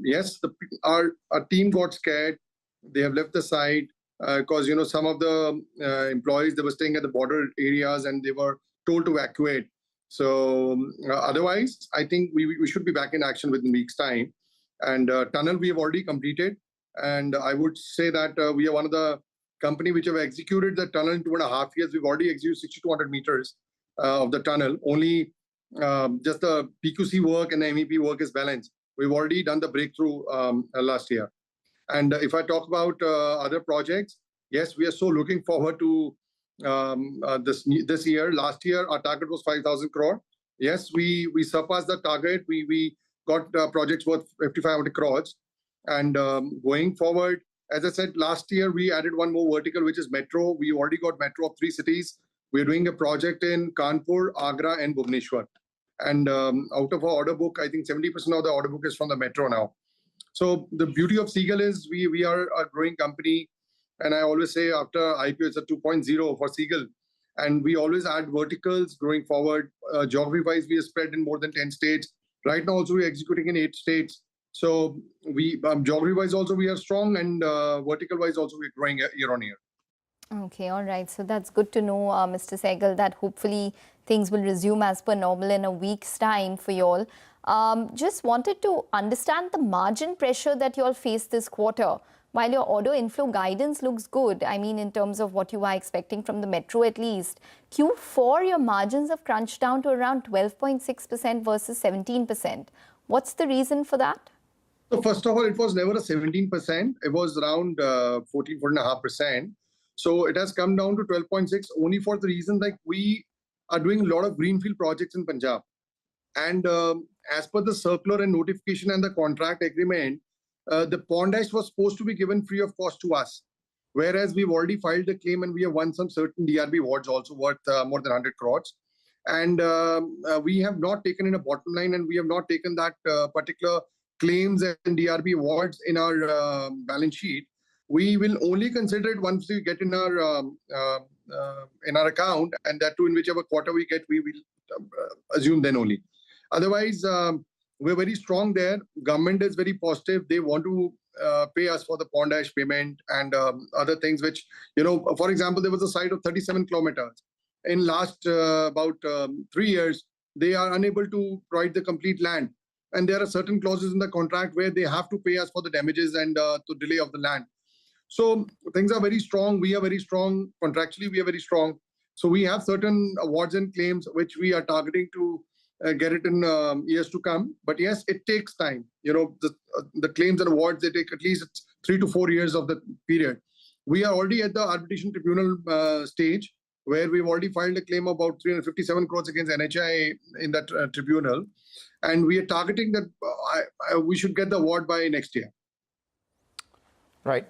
yes, our team got scared. They have left the site because, some of the employees, they were staying at the border areas and they were told to evacuate. So otherwise, I think we should be back in action within a week's time. And tunnel we have already completed. And I would say that we are one of the company which have executed the tunnel in 2.5 years. We've already executed 6,200 meters of the tunnel. Only just the PQC work and the MEP work is balanced. We've already done the breakthrough last year. And if I talk about other projects, yes, we are so looking forward to this year. Last year, our target was 5,000 crore. Yes, we surpassed the target. We got projects worth 5,500 crores. And going forward, as I said, last year, we added one more vertical, which is metro. We already got metro of 3 cities. We're doing a project in Kanpur, Agra, and Bhubaneswar. And out of our order book, I think 70% of the order book is from the metro now. So the beauty of Segal is we are a growing company. And I always say after IPO, it's a 2.0 for Segal. And we always add verticals going forward. Geography-wise, we are spread in more than 10 states. Right now, also, we're executing in 8 states. So we geography-wise also we are strong, and vertical-wise also we're growing year on year. Okay, all right. So that's good to know, Mr. Sehgal, that hopefully things will resume as per normal in a week's time for you all. Just wanted to understand the margin pressure that you all faced this quarter. While your order inflow guidance looks good, I mean, in terms of what you are expecting from the metro at least, Q4, your margins have crunched down to around 12.6% versus 17%. What's the reason for that? So first of all, it was never a 17%. It was around 14.5%. So it has come down to 12.6 only for the reason like we are doing a lot of greenfield projects in Punjab. And as per the circular and notification and the contract agreement, the pond ash was supposed to be given free of cost to us. Whereas we've already filed a claim and we have won some certain DRB awards also worth more than 100 crores. And we have not taken in a bottom line, and we have not taken that particular claims and DRB awards in our balance sheet. We will only consider it once we get in our account, and that too in whichever quarter we get, we will assume then only. Otherwise, we're very strong there. Government is very positive. They want to pay us for the pond ash payment and other things which, for example, there was a site of 37 kilometers. In last about 3 years, they are unable to provide the complete land. And there are certain clauses in the contract where they have to pay us for the damages and to delay of the land. So things are very strong. We are very strong. Contractually, we are very strong. So we have certain awards and claims which we are targeting to get it in years to come. But yes, it takes time. The claims and awards, they take at least 3 to 4 years of the period. We are already at the arbitration tribunal stage, where we've already filed a claim about 357 crores against NHI in that tribunal. And we are targeting that we should get the award by next year. Right.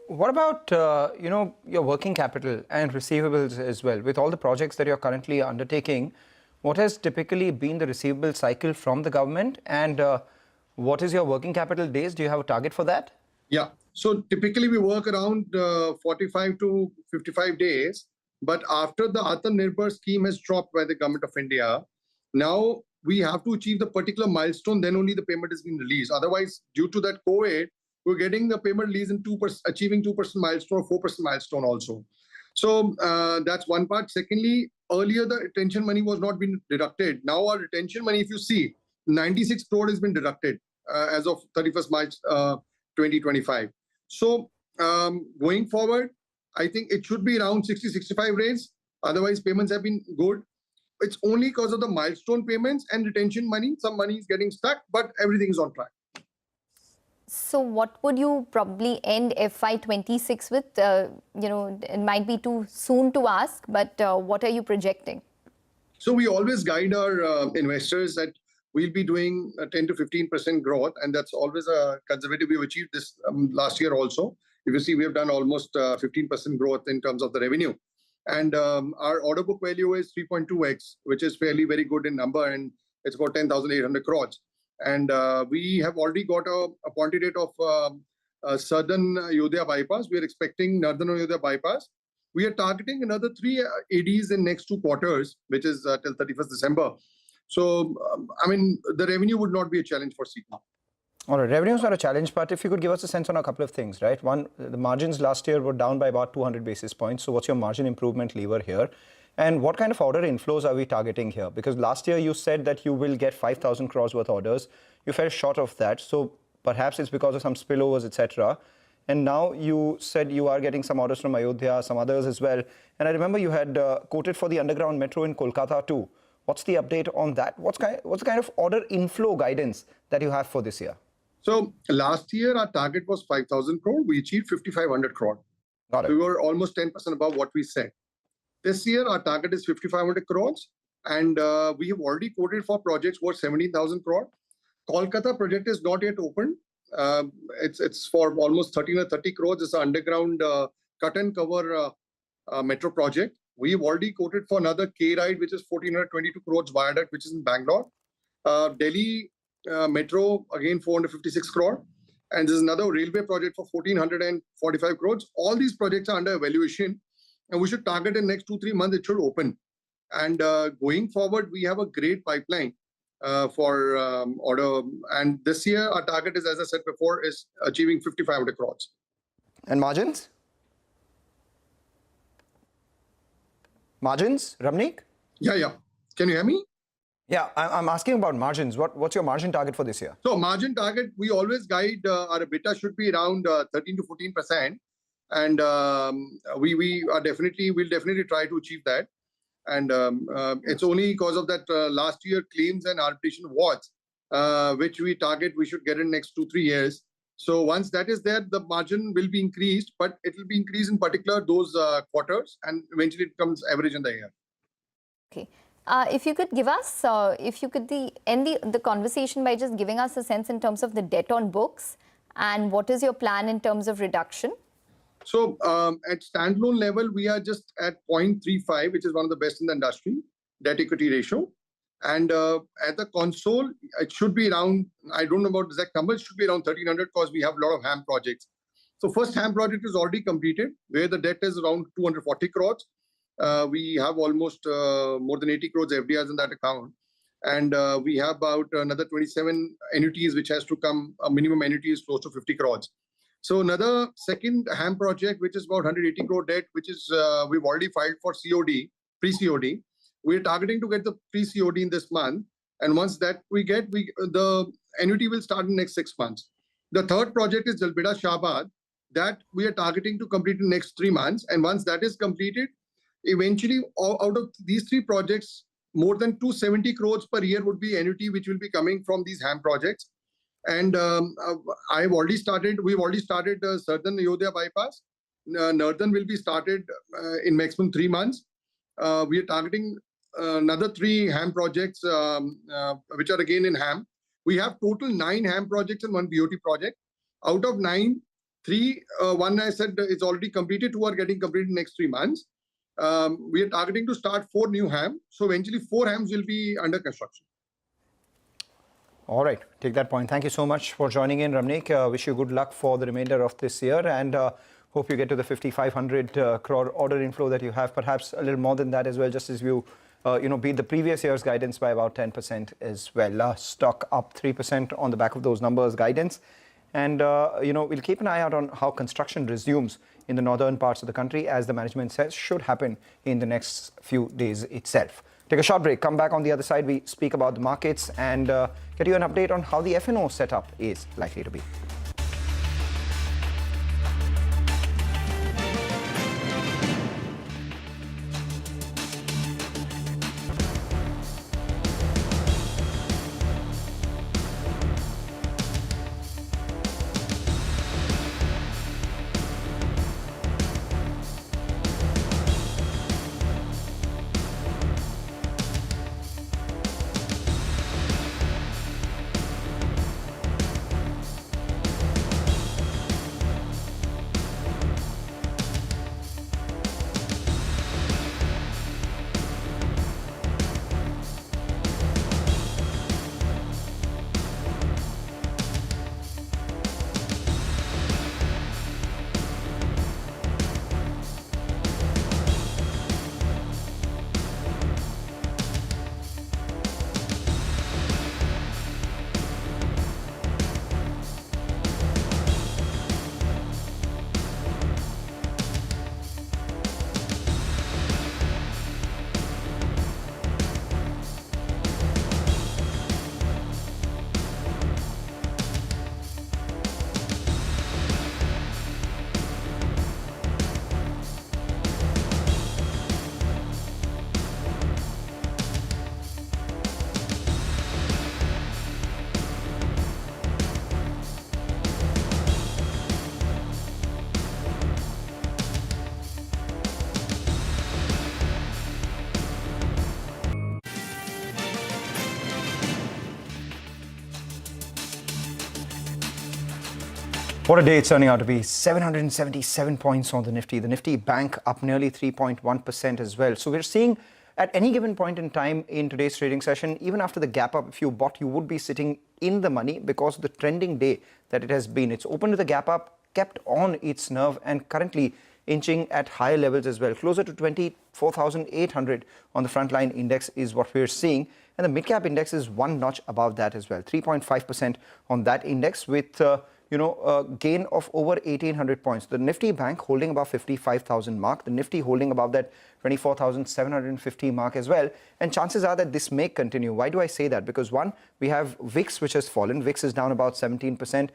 What about, your working capital and receivables as well? With all the projects that you're currently undertaking, what has typically been the receivable cycle from the government? And what is your working capital days? Do you have a target for that? Yeah. So typically we work around 45 to 55 days. But after the Atmanirbhar scheme has dropped by the government of India, now we have to achieve the particular milestone, then only the payment is being released. Otherwise, due to that COVID, we're getting the payment release in 2%, achieving 2% milestone or 4% milestone also. So that's one part. Secondly, earlier the retention money was not being deducted. Now our retention money, if you see, 96 crore has been deducted as of 31st March 2025. So going forward, I think it should be around 60-65 days. Otherwise, payments have been good. It's only because of the milestone payments and retention money. Some money is getting stuck, but everything is on track. So what would you probably end FY26 with? It might be too soon to ask, but what are you projecting? So we always guide our investors that we'll be doing a 10 to 15% growth, and that's always a conservative. We've achieved this last year also. If you see, we have done almost 15% growth in terms of the revenue. And our order book value is 3.2x, which is fairly very good in number, and it's about 10,800 crores. And we have already got a appointed date of Southern Ayodhya bypass. We are expecting Northern Ayodhya bypass. We are targeting another 3 ADs in next 2 quarters, which is till 31st December. So, the revenue would not be a challenge for Sigma. All right, revenues are a challenge, but if you could give us a sense on a couple of things, right? One, the margins last year were down by about 200 basis points. So what's your margin improvement lever here? And what kind of order inflows are we targeting here? Because last year you said that you will get 5,000 crores worth orders. You fell short of that. So perhaps it's because of some spillovers, etc. And now you said you are getting some orders from Ayodhya, some others as well. And I remember you had quoted for the underground metro in Kolkata too. What's the update on that? What's the kind of order inflow guidance that you have for this year? So last year, our target was 5,000 crore. We achieved 5,500 crore. Got it. We were almost 10% above what we said. This year, our target is 5,500 crores. And we have already quoted for projects worth 17,000 crore. Kolkata project is not yet open. It's for almost 13 or 30 crores. It's an underground cut and cover metro project. We've already quoted for another K-Ride, which is 1,422 crores viaduct, which is in Bangalore. Delhi Metro, again, 456 crore. And there's another railway project for 1,445 crores. All these projects are under evaluation. And we should target in next 2-3 months, it should open. And going forward, we have a great pipeline for order. And this year, our target is, as I said before, is achieving 5,500 crores. And margins? Margins, Ramnik? Yeah. Can you hear me? Yeah, I'm asking about margins. What's your margin target for this year? So margin target, we always guide our EBITDA should be around 13 to 14%. And we'll definitely try to achieve that. And it's only because of that last year claims and arbitration awards, which we target we should get in next 2-3 years. So once that is there, the margin will be increased, but it will be increased in particular those quarters, and eventually it becomes average in the year. Okay. If you could give us, end the conversation by just giving us a sense in terms of the debt on books, and what is your plan in terms of reduction? So at standalone level, we are just at 0.35, which is one of the best in the industry, debt equity ratio. And at the console, it should be around, I don't know about the exact number, it should be around 1,300 because we have a lot of HAM projects. So first HAM project is already completed, where the debt is around 240 crores. We have almost more than 80 crores FDRs in that account. And we have about another 27 annuities, which has to come, a minimum annuity is close to 50 crores. So another second HAM project, which is about 180 crore debt, which is we've already filed for COD, pre-COD. We're targeting to get the pre-COD in this month. And once that we get, the annuity will start in the next 6 months. The third project is Jalbeda Shahabad, that we are targeting to complete in the next 3 months. And once that is completed, eventually out of these 3 projects, more than 270 crores per year would be annuity which will be coming from these HAM projects. And we've already started Southern Ayodhya bypass. Northern will be started in maximum 3 months. We are targeting another 3 HAM projects, which are again in HAM. We have total 9 HAM projects and 1 BOT project. Out of 9, 3, one I said is already completed, 2 are getting completed in next 3 months. We are targeting to start 4 new HAM. So eventually 4 HAMs will be under construction. All right, take that point. Thank you so much for joining in, Ramnik. Wish you good luck for the remainder of this year, and hope you get to the 5,500 crore order inflow that you have, perhaps a little more than that as well, just as you beat the previous year's guidance by about 10% as well. Stock up 3% on the back of those numbers guidance. And, we'll keep an eye out on how construction resumes in the northern parts of the country, as the management says should happen in the next few days itself. Take a short break, come back on the other side. We speak about the markets and get you an update on how the F&O setup is likely to be. What a day it's turning out to be. 777 points on the Nifty. The Nifty Bank up nearly 3.1% as well. So we're seeing at any given point in time in today's trading session, even after the gap up, if you bought, you would be sitting in the money because of the trending day that it has been. It's opened with the gap up, kept on its nerve, and currently inching at higher levels as well. Closer to 24,800 on the frontline index is what we're seeing. And the mid-cap index is one notch above that as well. 3.5% on that index with a gain of over 1,800 points. The Nifty Bank holding above 55,000 mark. The Nifty holding above that 24,750 mark as well. And chances are that this may continue. Why do I say that? Because one, we have VIX, which has fallen. VIX is down about 17%,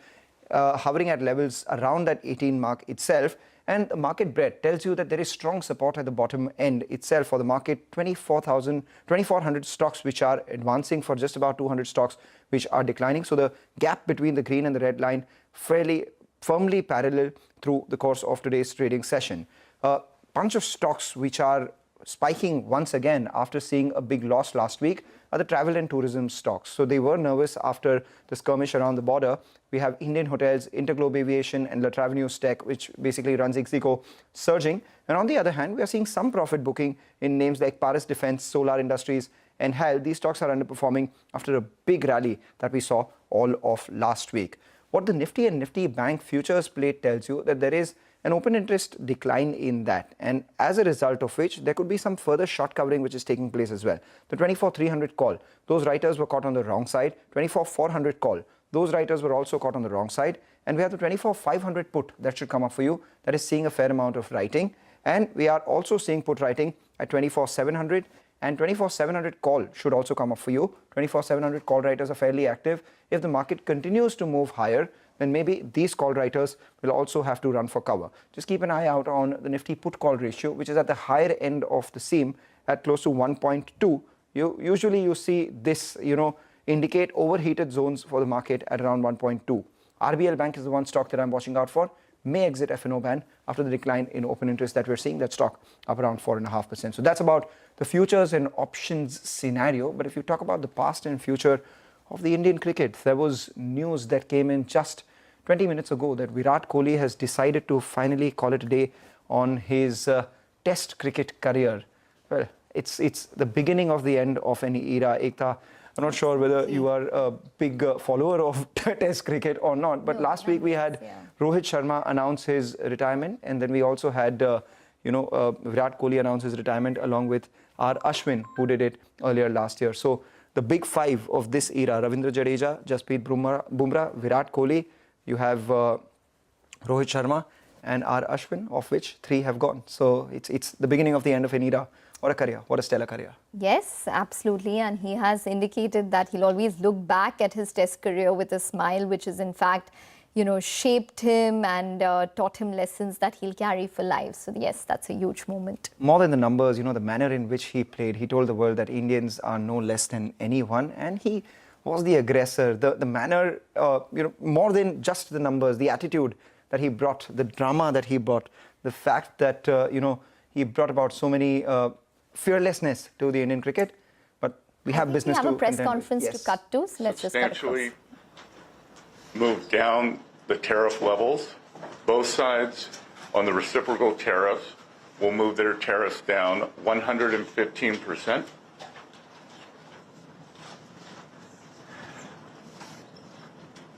hovering at levels around that 18 mark itself. And the market breadth tells you that there is strong support at the bottom end itself for the market. 2,400 stocks which are advancing for just about 200 stocks which are declining. So the gap between the green and the red line fairly firmly parallel through the course of today's trading session. A bunch of stocks which are spiking once again after seeing a big loss last week are the travel and tourism stocks. So they were nervous after the skirmish around the border. We have Indian Hotels, Interglobe Aviation, and La Travenews Tech, which basically runs Ixigo, surging. And on the other hand, we are seeing some profit booking in names like Paris Defense, Solar Industries, and HAL. These stocks are underperforming after a big rally that we saw all of last week. What the Nifty and Nifty Bank futures plate tells you that there is an open interest decline in that, and as a result of which there could be some further short covering which is taking place as well. The 24,300 call, those writers were caught on the wrong side. 24,400 call, those writers were also caught on the wrong side. And we have the 24,500 put that should come up for you, that is seeing a fair amount of writing. And we are also seeing put writing at 24,700, and 24,700 call should also come up for you. 24,700 call writers are fairly active. If the market continues to move higher, then maybe these call writers will also have to run for cover. Just keep an eye out on the Nifty put call ratio, which is at the higher end of the seam at close to 1.2. Usually you see this, indicate overheated zones for the market at around 1.2. RBL Bank is the one stock that I'm watching out for. May exit F&O ban after the decline in open interest that we're seeing. That stock up around 4.5%. So that's about the futures and options scenario. But if you talk about the past and future of the Indian cricket, there was news that came in just 20 minutes ago that Virat Kohli has decided to finally call it a day on his test cricket career. Well, it's the beginning of the end of an era. Ekta, I'm not sure whether you are a big follower of test cricket or not, but last week we had Rohit Sharma announce his retirement, and then we also had Virat Kohli announce his retirement along with R. Ashwin, who did it earlier last year. So the big five of this era: Ravindra Jadeja, Jasprit Bumrah, Virat Kohli. You have Rohit Sharma and R. Ashwin, of which 3 have gone. So it's the beginning of the end of an era. What a career, what a stellar career. Yes, absolutely. And he has indicated that he'll always look back at his test career with a smile, which is in fact, shaped him and taught him lessons that he'll carry for life. So yes, that's a huge moment. More than the numbers, the manner in which he played, he told the world that Indians are no less than anyone, and he was the aggressor. The manner, more than just the numbers, the attitude that he brought, the drama that he brought, the fact that, he brought about so many fearlessness to the Indian cricket, but we have business to we have a press contend with. conference to cut to, so let's just cut Substantially move down the tariff levels. Both sides on the reciprocal tariffs will move their tariffs down 115%.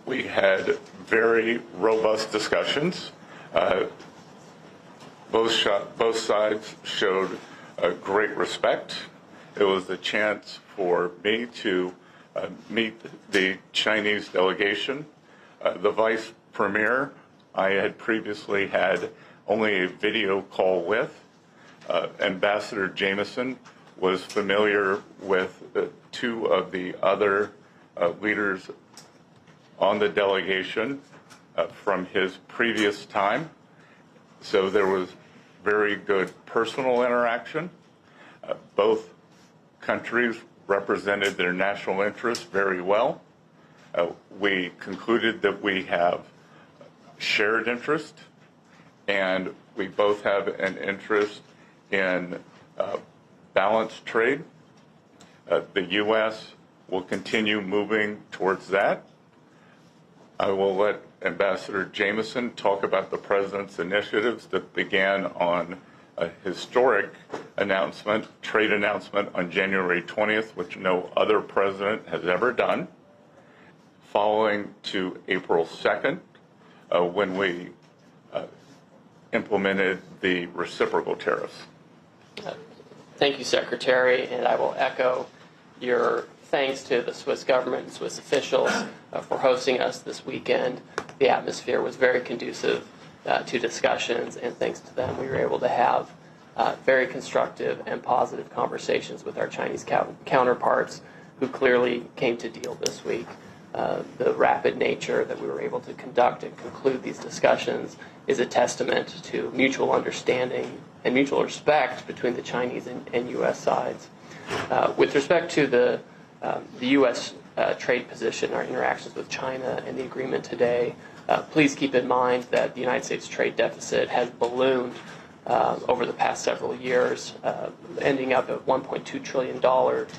We had very robust discussions. Both sides showed great respect. It was a chance for me to meet the Chinese delegation. The vice premier I had previously had only a video call with. Ambassador Jameson was familiar with 2 of the other leaders on the delegation from his previous time. So there was very good personal interaction. Both countries represented their national interests very well. We concluded that we have shared interest, and we both have an interest in balanced trade. The U.S. will continue moving towards that. I will let Ambassador Jameson talk about the President's initiatives that began on a historic announcement, trade announcement on January 20th, which no other president has ever done, following to April 2nd, when we implemented the reciprocal tariffs. Thank you, Secretary, and I will echo your thanks to the Swiss government and Swiss officials for hosting us this weekend. The atmosphere was very conducive to discussions, and thanks to them we were able to have very constructive and positive conversations with our Chinese counterparts, who clearly came to deal this week. The rapid nature that we were able to conduct and conclude these discussions is a testament to mutual understanding and mutual respect between the Chinese and U.S. sides. With respect to the U.S. Trade position, our interactions with China, and the agreement today, please keep in mind that the United States trade deficit has ballooned over the past several years, ending up at $1.2 trillion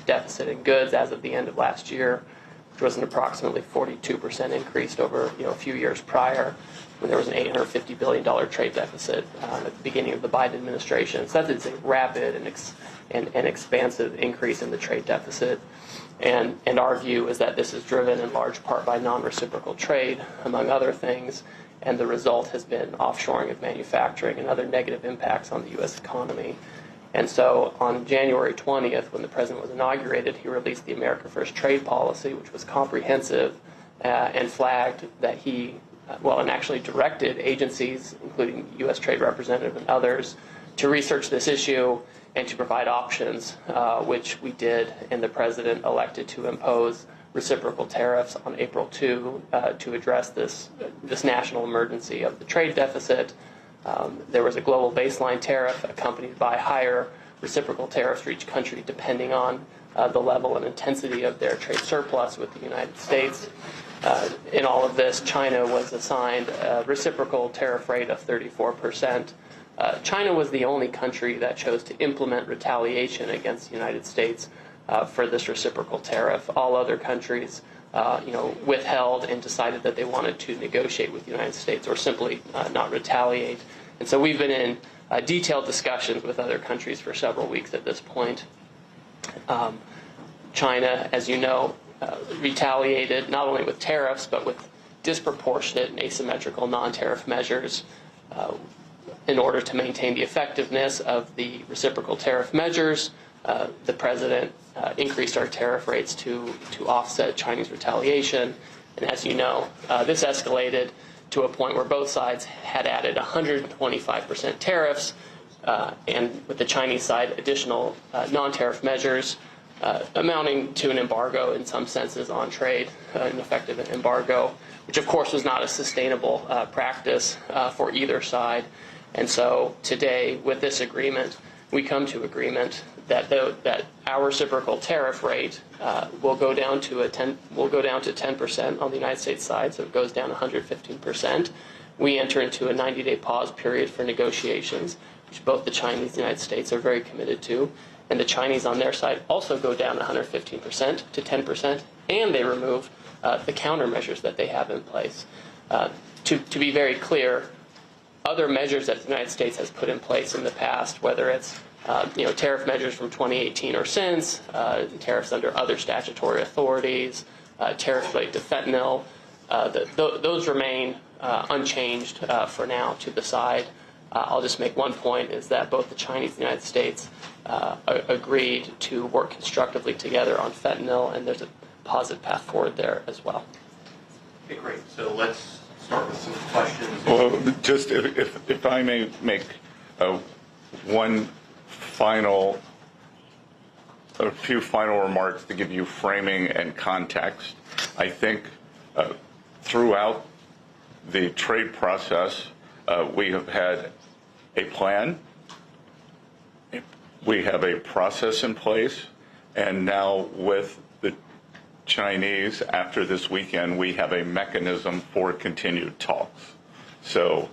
deficit in goods as of the end of last year, which was an approximately 42% increase over a few years prior, when there was an $850 billion trade deficit at the beginning of the Biden administration. So that is a rapid and expansive increase in the trade deficit. And our view is that this is driven in large part by non-reciprocal trade, among other things, and the result has been offshoring of manufacturing and other negative impacts on the U.S. economy. And so on January 20th, when the president was inaugurated, he released the America First trade policy, which was comprehensive and flagged that and actually directed agencies, including U.S. Trade Representative and others, to research this issue and to provide options, which we did, and the president elected to impose reciprocal tariffs on April 2 to address this national emergency of the trade deficit. There was a global baseline tariff accompanied by higher reciprocal tariffs for each country depending on the level and intensity of their trade surplus with the United States. In all of this, China was assigned a reciprocal tariff rate of 34%. China was the only country that chose to implement retaliation against the United States for this reciprocal tariff. All other countries, withheld and decided that they wanted to negotiate with the United States or simply not retaliate. And so we've been in detailed discussions with other countries for several weeks at this point. China, as you know, retaliated not only with tariffs but with disproportionate and asymmetrical non-tariff measures in order to maintain the effectiveness of the reciprocal tariff measures. The president increased our tariff rates to offset Chinese retaliation. And as you know, this escalated to a point where both sides had added 125% tariffs, and with the Chinese side, additional non-tariff measures, amounting to an embargo in some senses on trade, an effective embargo, which of course was not a sustainable practice for either side. And so today, with this agreement, we come to agreement that our reciprocal tariff rate will go down to 10% on the United States side, so it goes down 115%. We enter into a 90-day pause period for negotiations, which both the Chinese and the United States are very committed to. And the Chinese on their side also go down 115% to 10%, and they remove the countermeasures that they have in place. To be very clear, other measures that the United States has put in place in the past, whether it's tariff measures from 2018 or since, tariffs under other statutory authorities, tariffs related to fentanyl, those remain unchanged for now to the side. I'll just make one point, is that both the Chinese and the United States agreed to work constructively together on fentanyl, and there's a positive path forward there as well. Okay, great. So let's start with some questions. Well, just if I may make a few final remarks to give you framing and context. I think throughout the trade process, we have had a plan, we have a process in place, and now with the Chinese, after this weekend, we have a mechanism for continued talks. So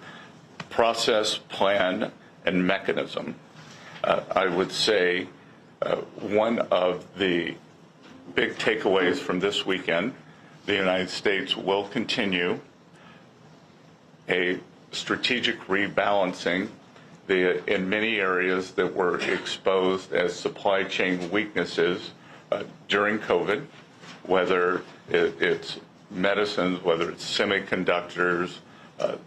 process, plan, and mechanism. I would say one of the big takeaways from this weekend, the United States will continue a strategic rebalancing in many areas that were exposed as supply chain weaknesses during COVID, whether it's medicines, whether it's semiconductors,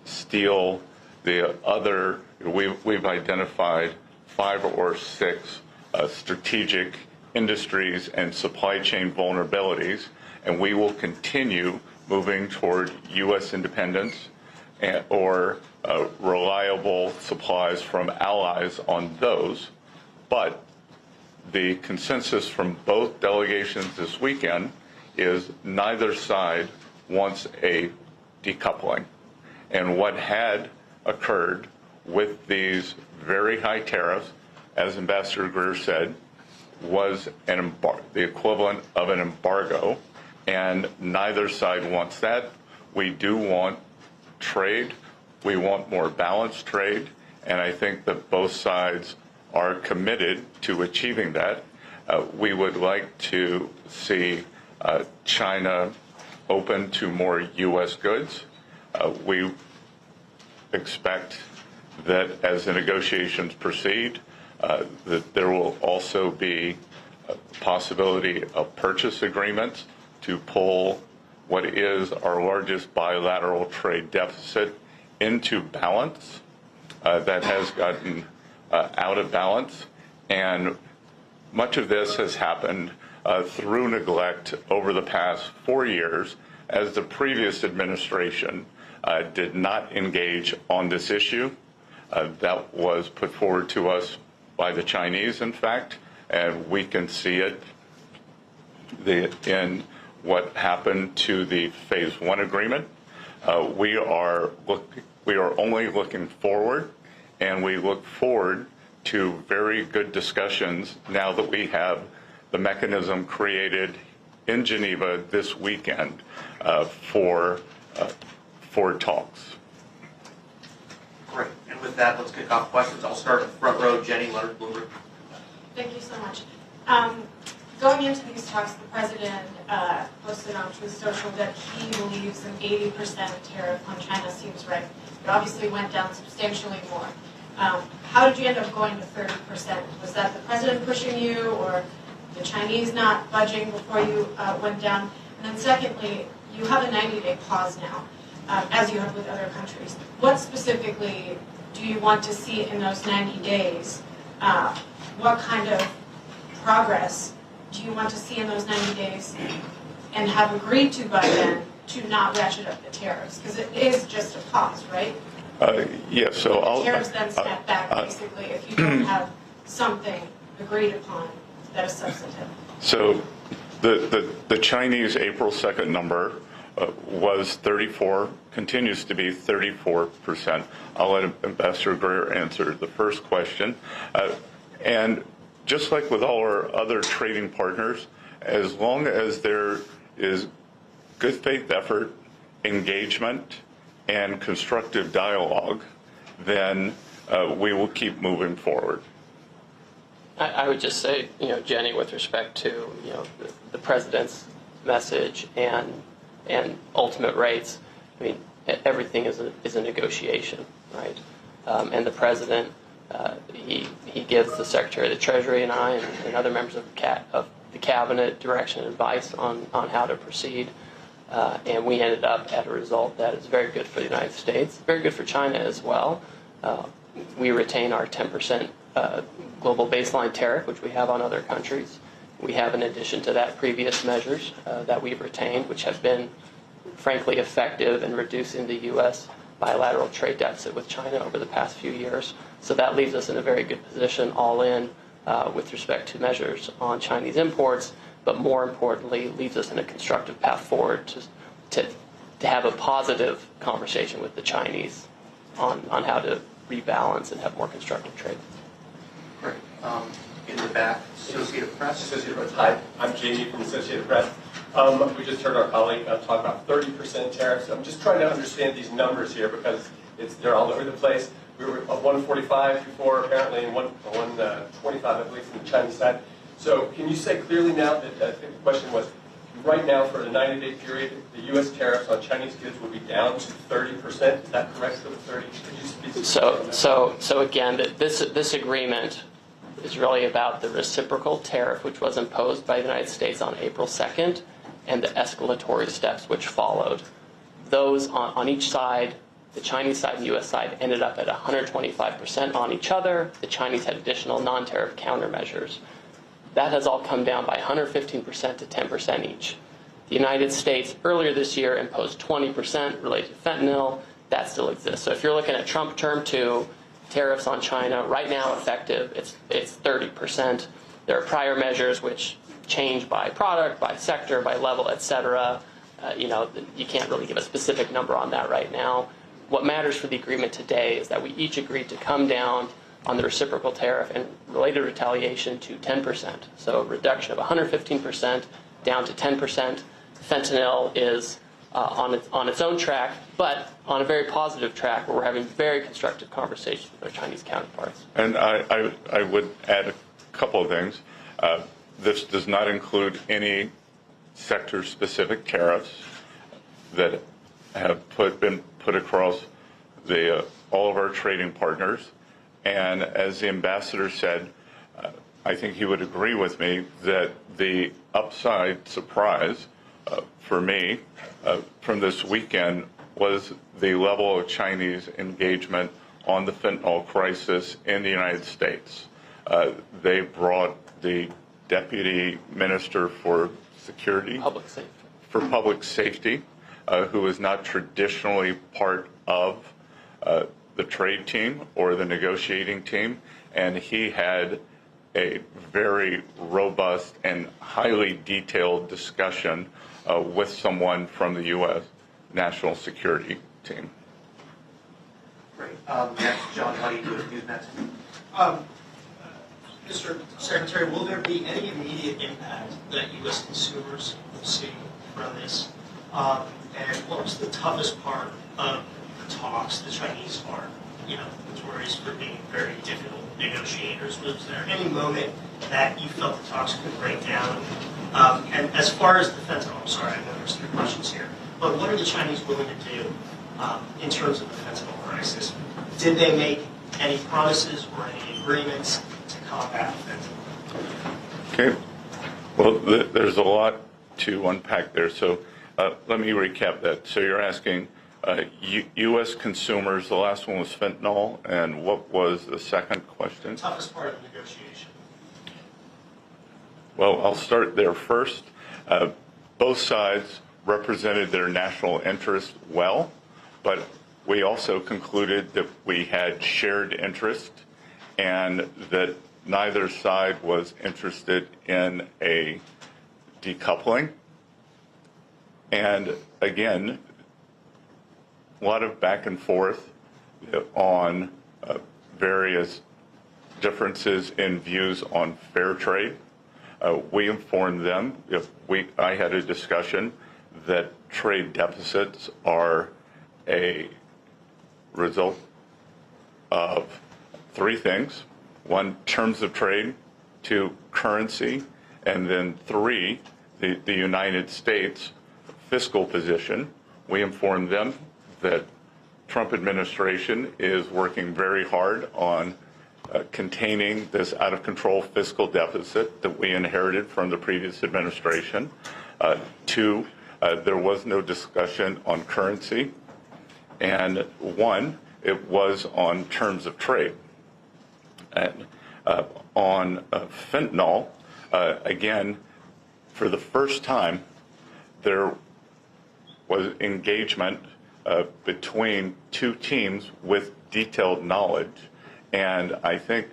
steel, we've identified 5 or 6 strategic industries and supply chain vulnerabilities, and we will continue moving toward U.S. independence or reliable supplies from allies on those. But the consensus from both delegations this weekend is neither side wants a decoupling. And what had occurred with these very high tariffs, as Ambassador Greer said, was the equivalent of an embargo, and neither side wants that. We do want trade. We want more balanced trade, and I think that both sides are committed to achieving that. We would like to see China open to more U.S. goods. We expect that as the negotiations proceed, that there will also be a possibility of purchase agreements to pull what is our largest bilateral trade deficit into balance that has gotten out of balance. And much of this has happened through neglect over the past 4 years, as the previous administration did not engage on this issue. That was put forward to us by the Chinese, in fact, and we can see it in what happened to the Phase 1 agreement. We are only looking forward, and we look forward to very good discussions now that we have the mechanism created in Geneva this weekend for talks. Great. And with that, let's kick off questions. I'll start in the front row. Jenny, Leonard Bloomberg. Thank you so much. Going into these talks, the president posted on Truth Social that he believes an 80% tariff on China seems right. It obviously went down substantially more. How did you end up going to 30%? Was that the president pushing you, or the Chinese not budging before you went down? And then secondly, you have a 90-day pause now, as you have with other countries. What specifically do you want to see in those 90 days? What kind of progress do you want to see in those 90 days and have agreed to by then to not ratchet up the tariffs? Because it is just a pause, right? Yes, so the tariffs then snap back, basically, if you don't have something agreed upon that is substantive. So the Chinese April 2nd number was 34, continues to be 34%. I'll let Ambassador Greer answer the first question. And just like with all our other trading partners, as long as there is good faith effort, engagement, and constructive dialogue, then we will keep moving forward. I would just say, Jenny, with respect to, the president's message and ultimate rates, I mean, everything is a negotiation, right? And the president, he gives the Secretary of the Treasury and I and other members of the cabinet direction and advice on how to proceed. And we ended up at a result that is very good for the United States, very good for China as well. We retain our 10% global baseline tariff, which we have on other countries. We have, in addition to that, previous measures that we've retained, which have been, frankly, effective in reducing the U.S. bilateral trade deficit with China over the past few years. So that leaves us in a very good position, all in, with respect to measures on Chinese imports, but more importantly, leaves us in a constructive path forward to have a positive conversation with the Chinese on how to rebalance and have more constructive trade. Great. In the back, Associated Press. Associated Press. Hi, I'm Jamie from Associated Press. We just heard our colleague talk about 30% tariffs. I'm just trying to understand these numbers here because they're all over the place. We were at 145 before, apparently, and 125, I believe, from the Chinese side. So can you say clearly now that, I think the question was, right now for the 90-day period, the U.S. tariffs on Chinese goods will be down to 30%? Is that correct for the 30? Could you speak So again, this agreement is really about the reciprocal tariff, which was imposed by the United States on April 2nd, and the escalatory steps which followed. Those on each side, the Chinese side and the U.S. side, ended up at 125% on each other. The Chinese had additional non-tariff countermeasures. That has all come down by 115% to 10% each. The United States earlier this year imposed 20% related to fentanyl. That still exists. So if you're looking at Trump Term 2, tariffs on China, right now effective, it's 30%. There are prior measures which change by product, by sector, by level, et cetera. You can't really give a specific number on that right now. What matters for the agreement today is that we each agreed to come down on the reciprocal tariff and related retaliation to 10%. So a reduction of 115% down to 10%. Fentanyl is on its own track, but on a very positive track where we're having very constructive conversations with our Chinese counterparts. And I would add a couple of things. This does not include any sector-specific tariffs that have been put across all of our trading partners. And as the ambassador said, I think he would agree with me that the upside surprise for me from this weekend was the level of Chinese engagement on the fentanyl crisis in the United States. They brought the Deputy Minister for Public Safety, who is not traditionally part of the trade team or the negotiating team, and he had a very robust and highly detailed discussion with someone from the U.S. National Security Team. Great. Next, John Huddy, Newsnet. Mr. Secretary, will there be any immediate impact that U.S. consumers will see from this? And what was the toughest part of the talks, the Chinese part, notorious for being very difficult negotiators? Was there any moment that you felt the talks could break down? And as far as the fentanyl, I'm sorry, I know there's 3 questions here, but what are the Chinese willing to do in terms of the fentanyl crisis? Did they make any promises or any agreements to combat fentanyl? Okay. Well, there's a lot to unpack there. So let me recap that. So you're asking U.S. consumers, the last one was fentanyl, and what was the second question? The toughest part of the negotiation. Well, I'll start there first. Both sides represented their national interest well, but we also concluded that we had shared interest and that neither side was interested in a decoupling. And again, a lot of back and forth on various differences in views on fair trade. We informed them, I had a discussion that trade deficits are a result of 3 things. 1, terms of trade, 2, currency, and then 3, the United States fiscal position. We informed them that Trump administration is working very hard on containing this out-of-control fiscal deficit that we inherited from the previous administration. 2, there was no discussion on currency. And 1, it was on terms of trade. And on fentanyl, again, for the first time, there was engagement between 2 teams with detailed knowledge. And I think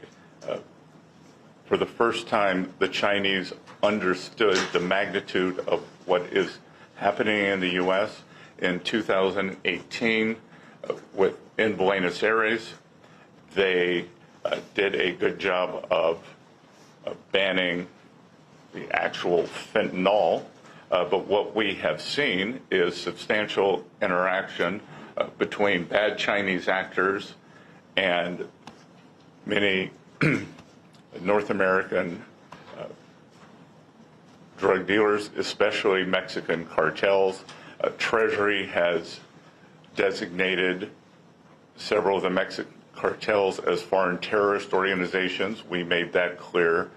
for the first time, the Chinese understood the magnitude of what is happening in the U.S. in 2018 in Buenos Aires. They did a good job of banning the actual fentanyl, but what we have seen is substantial interaction between bad Chinese actors and many North American drug dealers, especially Mexican cartels. Treasury has designated several of the Mexican cartels as foreign terrorist organizations. We made that clear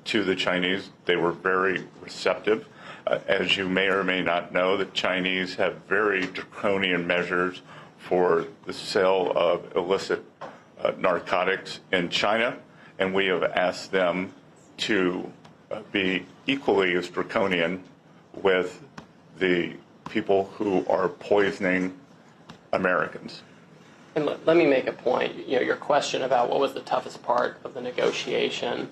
to the Chinese. They were very receptive. As you may or may not know, the Chinese have very draconian measures for the sale of illicit narcotics in China, and we have asked them to be equally as draconian with the people who are poisoning Americans. And let me make a point. Your question about what was the toughest part of the negotiation,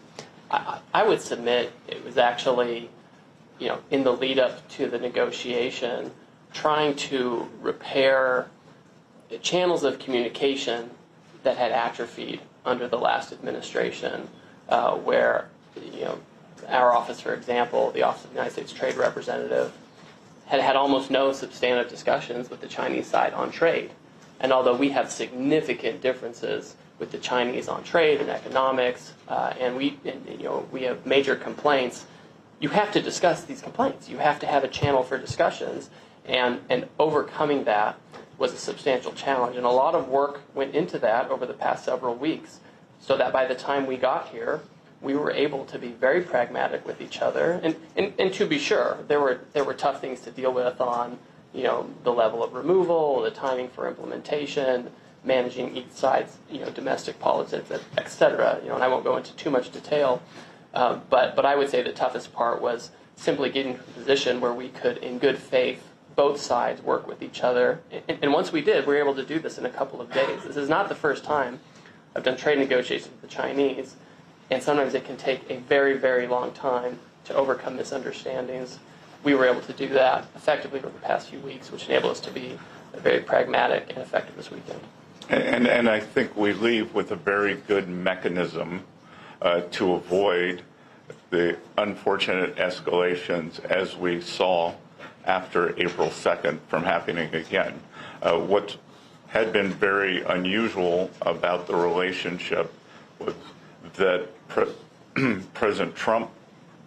I would submit it was actually, in the lead up to the negotiation, trying to repair channels of communication that had atrophied under the last administration, where, our office, for example, the Office of the United States Trade Representative, had almost no substantive discussions with the Chinese side on trade. And although we have significant differences with the Chinese on trade and economics, and we have major complaints, you have to discuss these complaints. You have to have a channel for discussions, and overcoming that was a substantial challenge. And a lot of work went into that over the past several weeks, so that by the time we got here, we were able to be very pragmatic with each other. And to be sure, there were tough things to deal with on the level of removal, the timing for implementation, managing each side's domestic politics, et cetera. And I won't go into too much detail, but I would say the toughest part was simply getting to a position where we could, in good faith, both sides work with each other. And once we did, we were able to do this in a couple of days. This is not the first time I've done trade negotiations with the Chinese, and sometimes it can take a very, very long time to overcome misunderstandings. We were able to do that effectively over the past few weeks, which enabled us to be very pragmatic and effective this weekend. And I think we leave with a very good mechanism to avoid the unfortunate escalations as we saw after April 2nd from happening again. What had been very unusual about the relationship was that President Trump,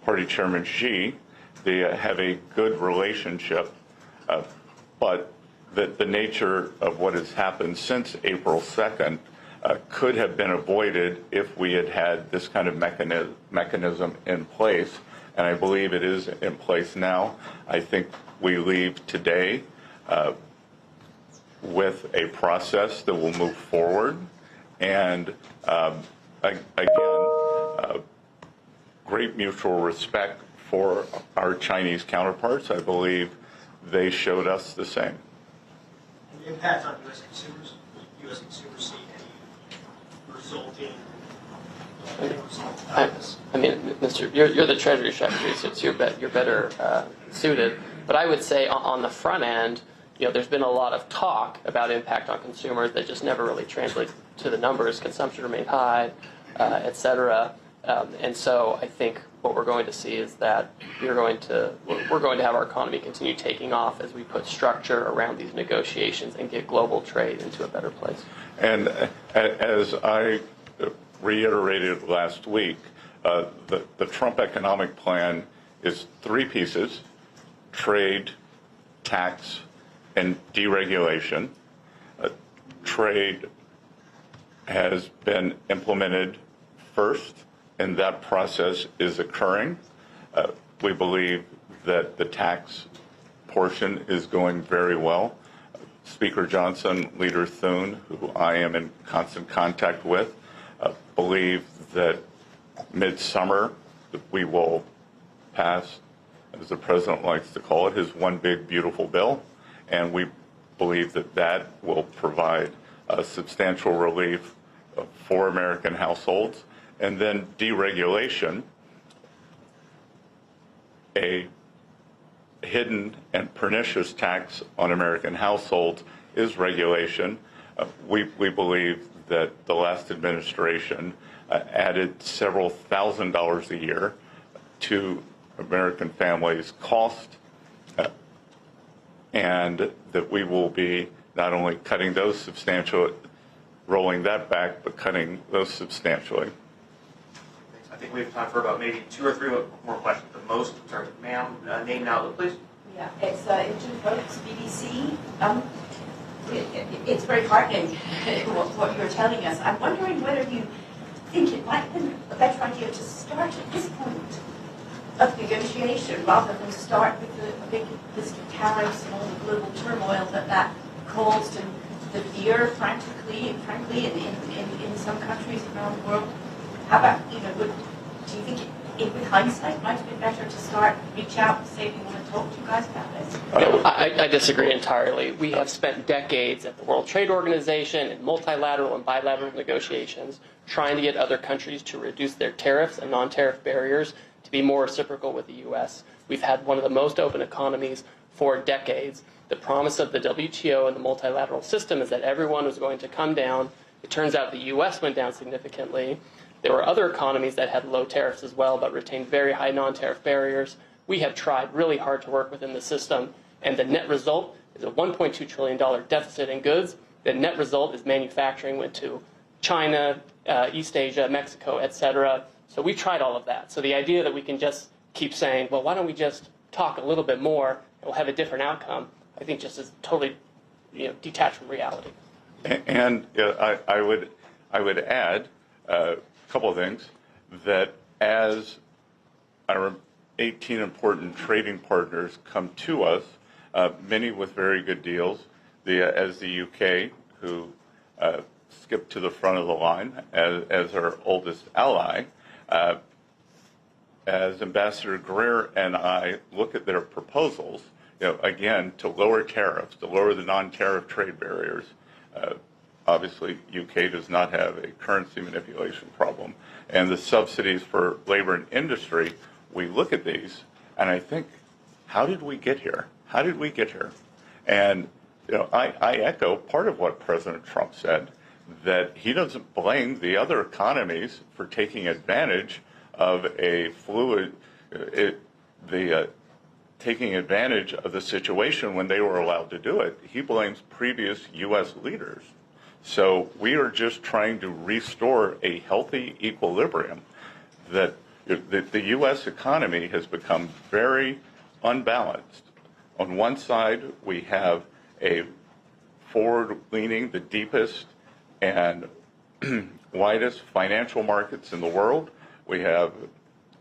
Party Chairman Xi, they have a good relationship, but that the nature of what has happened since April 2nd could have been avoided if we had had this kind of mechanism in place. And I believe it is in place now. I think we leave today with a process that will move forward. And again, great mutual respect for our Chinese counterparts. I believe they showed us the same. And the impact on U.S. consumers? Will U.S. consumers see any resulting I mean, Mr. You're the Treasury Secretary, so you're better suited. But I would say on the front end, there's been a lot of talk about impact on consumers that just never really translates to the numbers. Consumption remained high, et cetera. And so I think what we're going to see is that we're going to have our economy continue taking off as we put structure around these negotiations and get global trade into a better place. And as I reiterated last week, the Trump economic plan is three pieces: trade, tax, and deregulation. Trade has been implemented first, and that process is occurring. We believe that the tax portion is going very well. Speaker Johnson, Leader Thune, who I am in constant contact with, believe that midsummer we will pass, as the president likes to call it, his one big beautiful bill, and we believe that that will provide substantial relief for American households. And then deregulation, a hidden and pernicious tax on American households, is regulation. We believe that the last administration added several $1,000s a year to American families' cost, and that we will be not only cutting those substantially, rolling that back, but cutting those substantially. I think we have time for about maybe 2 or 3 more questions. The most, sorry, ma'am, name and outlook, please. Yeah, it's Imogen Folks, BBC. It's very heartening what you're telling us. I'm wondering whether you think it might have been a better idea to start at this point of negotiation rather than start with a big list of tariffs and all the global turmoil that caused and the fear, frankly, in some countries around the world. How about, do you think with hindsight it might have been better to start, reach out and say we want to talk to you guys about this? I disagree entirely. We have spent decades at the World Trade Organization in multilateral and bilateral negotiations trying to get other countries to reduce their tariffs and non-tariff barriers to be more reciprocal with the U.S. We've had one of the most open economies for decades. The promise of the WTO and the multilateral system is that everyone was going to come down. It turns out the U.S. went down significantly. There were other economies that had low tariffs as well, but retained very high non-tariff barriers. We have tried really hard to work within the system, and the net result is a $1.2 trillion deficit in goods. The net result is manufacturing went to China, East Asia, Mexico, et cetera. So we tried all of that. So the idea that we can just keep saying, well, why don't we just talk a little bit more and we'll have a different outcome, I think just is totally detached from reality. And I would add a couple of things, that as our 18 important trading partners come to us, many with very good deals, as the UK, who skipped to the front of the line as our oldest ally, as Ambassador Greer and I look at their proposals, again, to lower tariffs, to lower the non-tariff trade barriers. Obviously, UK does not have a currency manipulation problem. And the subsidies for labor and industry, we look at these, and I think, how did we get here? How did we get here? And I echo part of what President Trump said, that he doesn't blame the other economies for taking advantage of a fluid, taking advantage of the situation when they were allowed to do it. He blames previous U.S. leaders. So we are just trying to restore a healthy equilibrium that the U.S. economy has become very unbalanced. On one side, we have a forward-leaning, the deepest and widest financial markets in the world. We have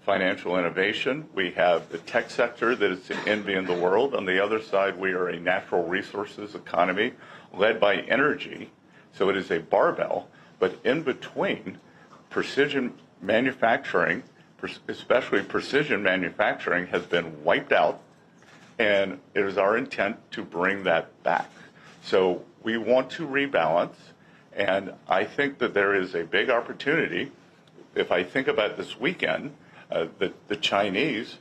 financial innovation. We have the tech sector that is the envy in the world. On the other side, we are a natural resources economy led by energy. So it is a barbell. But in between, precision manufacturing, especially precision manufacturing, has been wiped out. And it is our intent to bring that back. So we want to rebalance. And I think that there is a big opportunity. If I think about this weekend, the Chinese,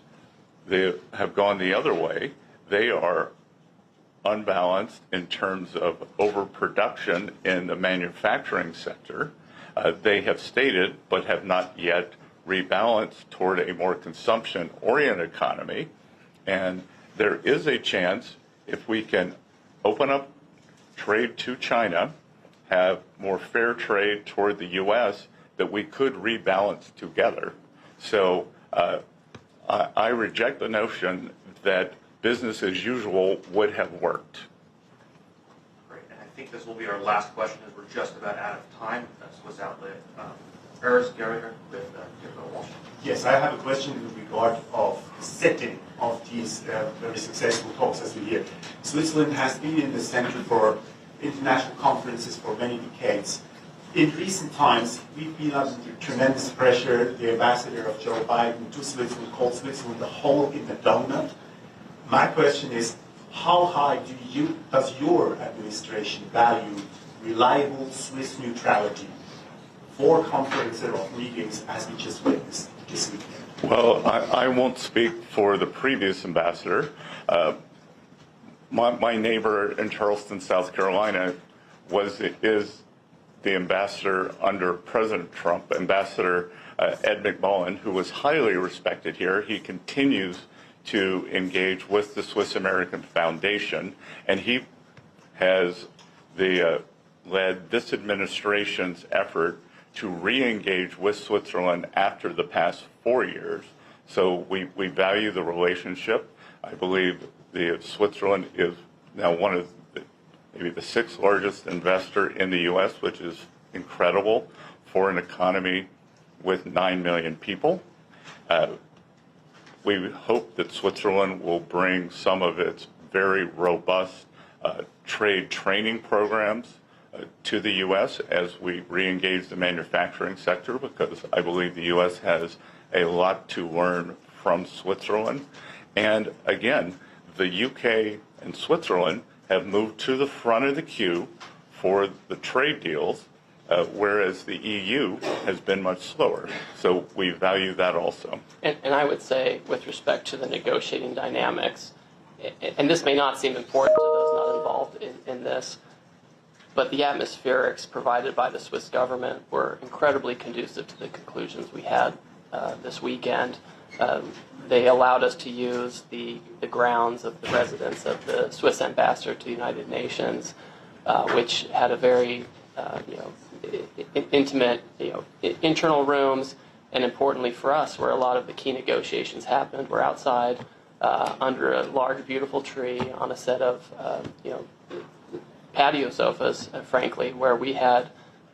they have gone the other way. They are unbalanced in terms of overproduction in the manufacturing sector. They have stated, but have not yet rebalanced toward a more consumption-oriented economy. And there is a chance, if we can open up trade to China, have more fair trade toward the U.S., that we could rebalance together. So I reject the notion that business as usual would have worked. Great, and I think this will be our last question as we're just about out of time. That's what's outlet. Urs Gehriger with Wall Street. Yes, I have a question in regard of the setting of these very successful talks as we hear. Switzerland has been in the center for international conferences for many decades. In recent times, we've been under tremendous pressure. The ambassador of Joe Biden to Switzerland called Switzerland the hole in the donut. My question is, how high does your administration value reliable Swiss neutrality for conferences or meetings as we just witnessed this weekend? Well, I won't speak for the previous ambassador. My neighbor in Charleston, South Carolina, is the ambassador under President Trump, Ambassador Ed McMullen, who was highly respected here. He continues to engage with the Swiss American Foundation, and he has led this administration's effort to re-engage with Switzerland after the past 4 years. So we value the relationship. I believe Switzerland is now one of maybe the 6th largest investor in the U.S., which is incredible for an economy with 9 million people. We hope that Switzerland will bring some of its very robust trade training programs to the U.S. as we re-engage the manufacturing sector, because I believe the U.S. has a lot to learn from Switzerland. And again, the UK and Switzerland have moved to the front of the queue for the trade deals, whereas the EU has been much slower. So we value that also. And I would say, with respect to the negotiating dynamics, and this may not seem important to those not involved in this, but the atmospherics provided by the Swiss government were incredibly conducive to the conclusions we had this weekend. They allowed us to use the grounds of the residence of the Swiss ambassador to the United Nations, which had a very intimate internal rooms, and importantly for us, where a lot of the key negotiations happened, were outside under a large, beautiful tree on a set of patio sofas, frankly, where we had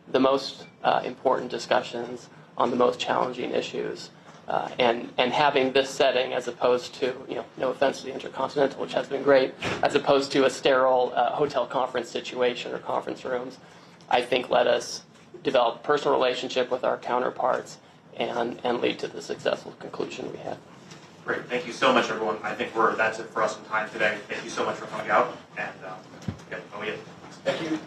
the most important discussions on the most challenging issues. And having this setting, as opposed to, no offense to the Intercontinental, which has been great, as opposed to a sterile hotel conference situation or conference rooms, I think let us develop a personal relationship with our counterparts and lead to the successful conclusion we had. Great. Thank you so much, everyone. I think that's it for us in time today. Thank you so much for coming out. And Thank you.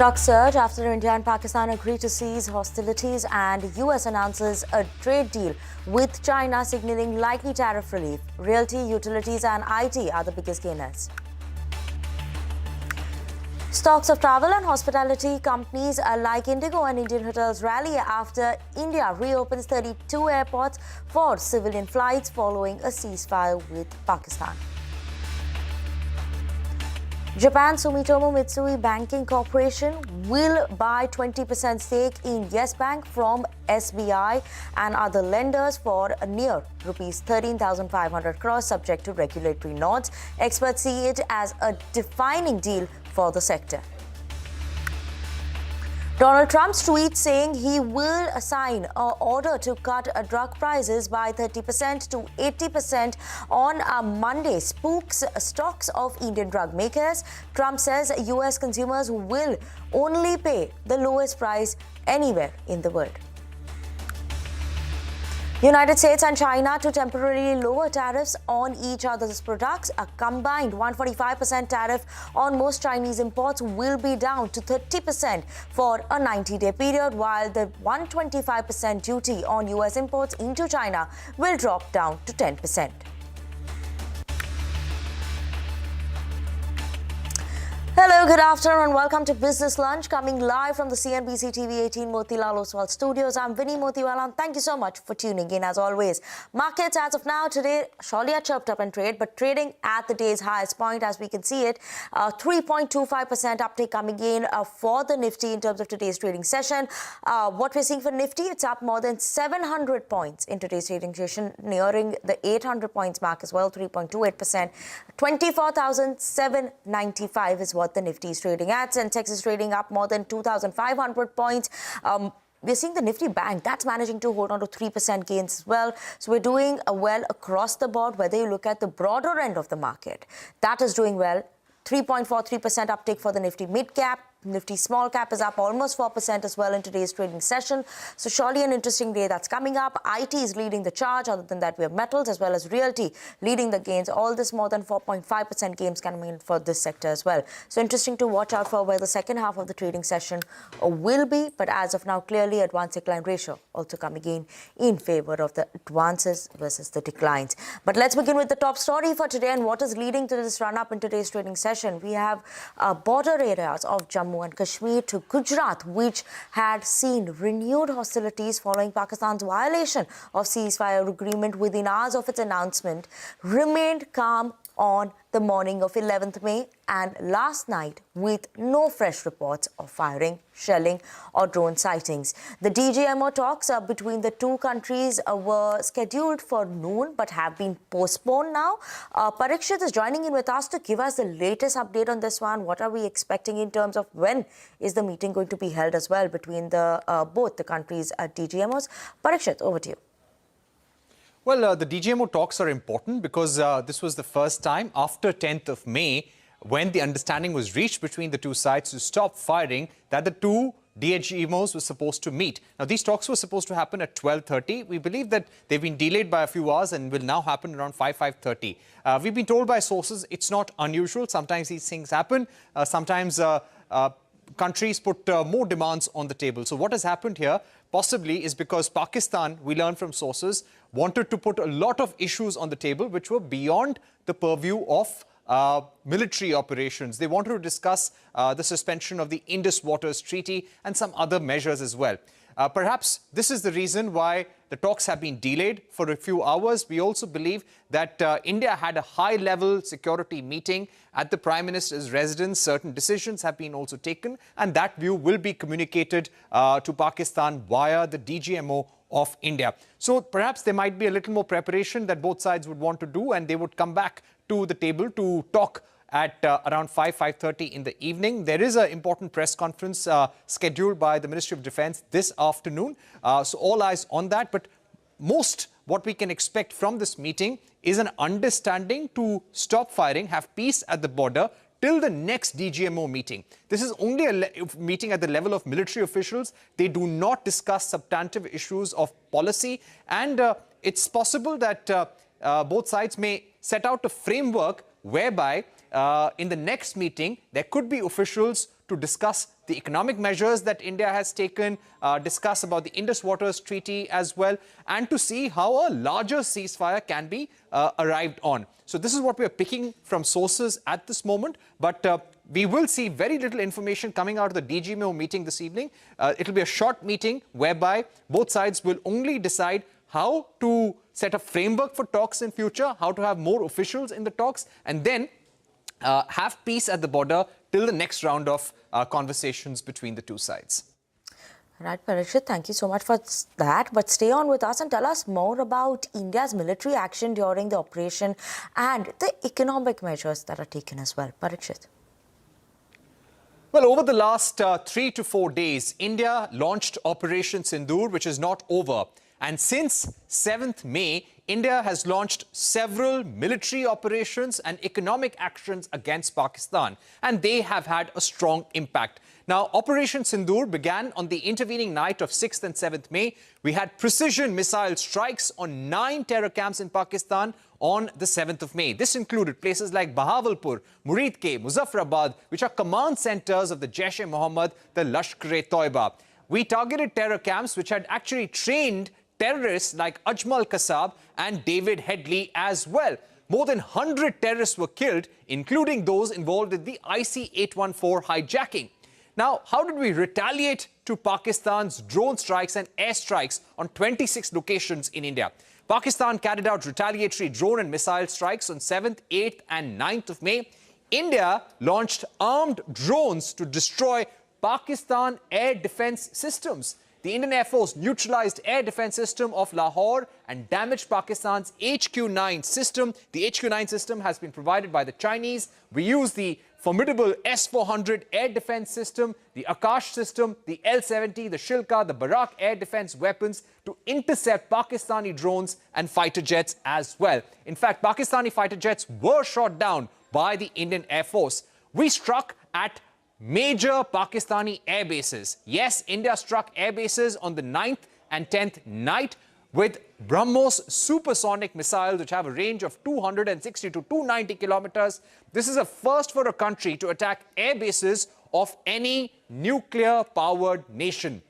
Stocks surge after India and Pakistan agree to cease hostilities and US announces a trade deal with China, signaling likely tariff relief. Realty, utilities and IT are the biggest gainers. Stocks of travel and hospitality companies like Indigo and Indian Hotels rally after India reopens 32 airports for civilian flights following a ceasefire with Pakistan. Japan Sumitomo Mitsui Banking Corporation will buy 20% stake in Yes Bank from SBI and other lenders for near rupees 13,500 crores subject to regulatory nods. Experts see it as a defining deal for the sector. Donald Trump's tweet saying he will sign an order to cut drug prices by 30% to 80% on Monday spooks stocks of Indian drug makers. Trump says US consumers will only pay the lowest price anywhere in the world. United States and China to temporarily lower tariffs on each other's products. A combined 145% tariff on most Chinese imports will be down to 30% for a 90-day period, while the 125% duty on US imports into China will drop down to 10%. Hello, good afternoon and welcome to Business Lunch, coming live from the CNBC-TV18 Motilal Oswal studios. I'm Vinny Motiwala and thank you so much for tuning in as always. Markets as of now today surely are chirped up and trade, but trading at the day's highest point as we can see it. 3.25% uptake coming in for the Nifty in terms of today's trading session. What we're seeing for Nifty, it's up more than 700 points in today's trading session, nearing the 800 points mark as well, 3.28%. 24,795 is what the Nifty is trading at. Sensex is trading up more than 2,500 points. We're seeing the Nifty Bank, that's managing to hold on to 3% gains as well. So we're doing well across the board, whether you look at the broader end of the market. That is doing well. 3.43% uptake for the Nifty mid cap. Nifty small cap is up almost 4% as well in today's trading session. So surely an interesting day that's coming up. IT is leading the charge. Other than that, we have metals as well as realty leading the gains. All this more than 4.5% gains coming in for this sector as well. So interesting to watch out for where the second half of the trading session will be. But as of now, clearly advance decline ratio also coming in favor of the advances versus the declines. But let's begin with the top story for today and what is leading to this run up in today's trading session. We have border areas of Jammu and Kashmir to Gujarat, which had seen renewed hostilities following Pakistan's violation of ceasefire agreement within hours of its announcement, remained calm on the morning of 11th May and last night with no fresh reports of firing, shelling or drone sightings. The DGMO talks between the two countries were scheduled for noon but have been postponed now. Parikshit is joining in with us to give us the latest update on this one. What are we expecting in terms of when is the meeting going to be held as well between the both the countries' DGMOs? Parikshit, over to you. Well, the DGMO talks are important because this was the first time after 10th of May when the understanding was reached between the two sides to stop firing that the two DGMOs were supposed to meet. Now, these talks were supposed to happen at 12:30. We believe that they've been delayed by a few hours and will now happen around 5:30. We've been told by sources it's not unusual. Sometimes these things happen. Sometimes countries put more demands on the table. So what has happened here possibly is because Pakistan, we learn from sources, wanted to put a lot of issues on the table which were beyond the purview of military operations. They wanted to discuss the suspension of the Indus Waters Treaty and some other measures as well. Perhaps this is the reason why the talks have been delayed for a few hours. We also believe that India had a high-level security meeting at the Prime Minister's residence. Certain decisions have been also taken, and that view will be communicated to Pakistan via the DGMO of India. So perhaps there might be a little more preparation that both sides would want to do, and they would come back to the table to talk at around 5:30 in the evening. There is an important press conference scheduled by the Ministry of Defence this afternoon. So all eyes on that. But most what we can expect from this meeting is an understanding to stop firing, have peace at the border till the next DGMO meeting. This is only a meeting at the level of military officials. They do not discuss substantive issues of policy. And it's possible that both sides may set out a framework whereby in the next meeting, there could be officials to discuss the economic measures that India has taken, discuss about the Indus Waters Treaty as well, and to see how a larger ceasefire can be arrived on. So this is what we are picking from sources at this moment, but we will see very little information coming out of the DGMO meeting this evening. It will be a short meeting whereby both sides will only decide how to set a framework for talks in future, how to have more officials in the talks, and then have peace at the border till the next round of conversations between the two sides. Right, Parikshit, thank you so much for that. But stay on with us and tell us more about India's military action during the operation and the economic measures that are taken as well. Parikshit. Well, over the last 3 to 4 days, India launched Operation Sindoor, which is not over. And since 7th May, India has launched several military operations and economic actions against Pakistan, and they have had a strong impact. Now, Operation Sindoor began on the intervening night of 6th and 7th May. We had precision missile strikes on 9 terror camps in Pakistan on the 7th of May. This included places like Bahawalpur, Muridke, Muzaffarabad, which are command centers of the Jaish-e-Mohammed, the Lashkar-e-Toiba. We targeted terror camps which had actually trained terrorists like Ajmal Kasab and David Headley as well. More than 100 terrorists were killed, including those involved in the IC-814 hijacking. Now, how did we retaliate to Pakistan's drone strikes and airstrikes on 26 locations in India? Pakistan carried out retaliatory drone and missile strikes on 7th, 8th and 9th of May. India launched armed drones to destroy Pakistan air defense systems. The Indian Air Force neutralized air defense system of Lahore and damaged Pakistan's HQ-9 system. The HQ-9 system has been provided by the Chinese. We used the formidable S-400 air defense system, the Akash system, the L-70, the Shilka, the Barak air defense weapons to intercept Pakistani drones and fighter jets as well. In fact, Pakistani fighter jets were shot down by the Indian Air Force. We struck at major Pakistani air bases. Yes, India struck air bases on the 9th and 10th night with BrahMos supersonic missiles, which have a range of 260 to 290 kilometers. This is a first for a country to attack air bases of any nuclear-powered nation.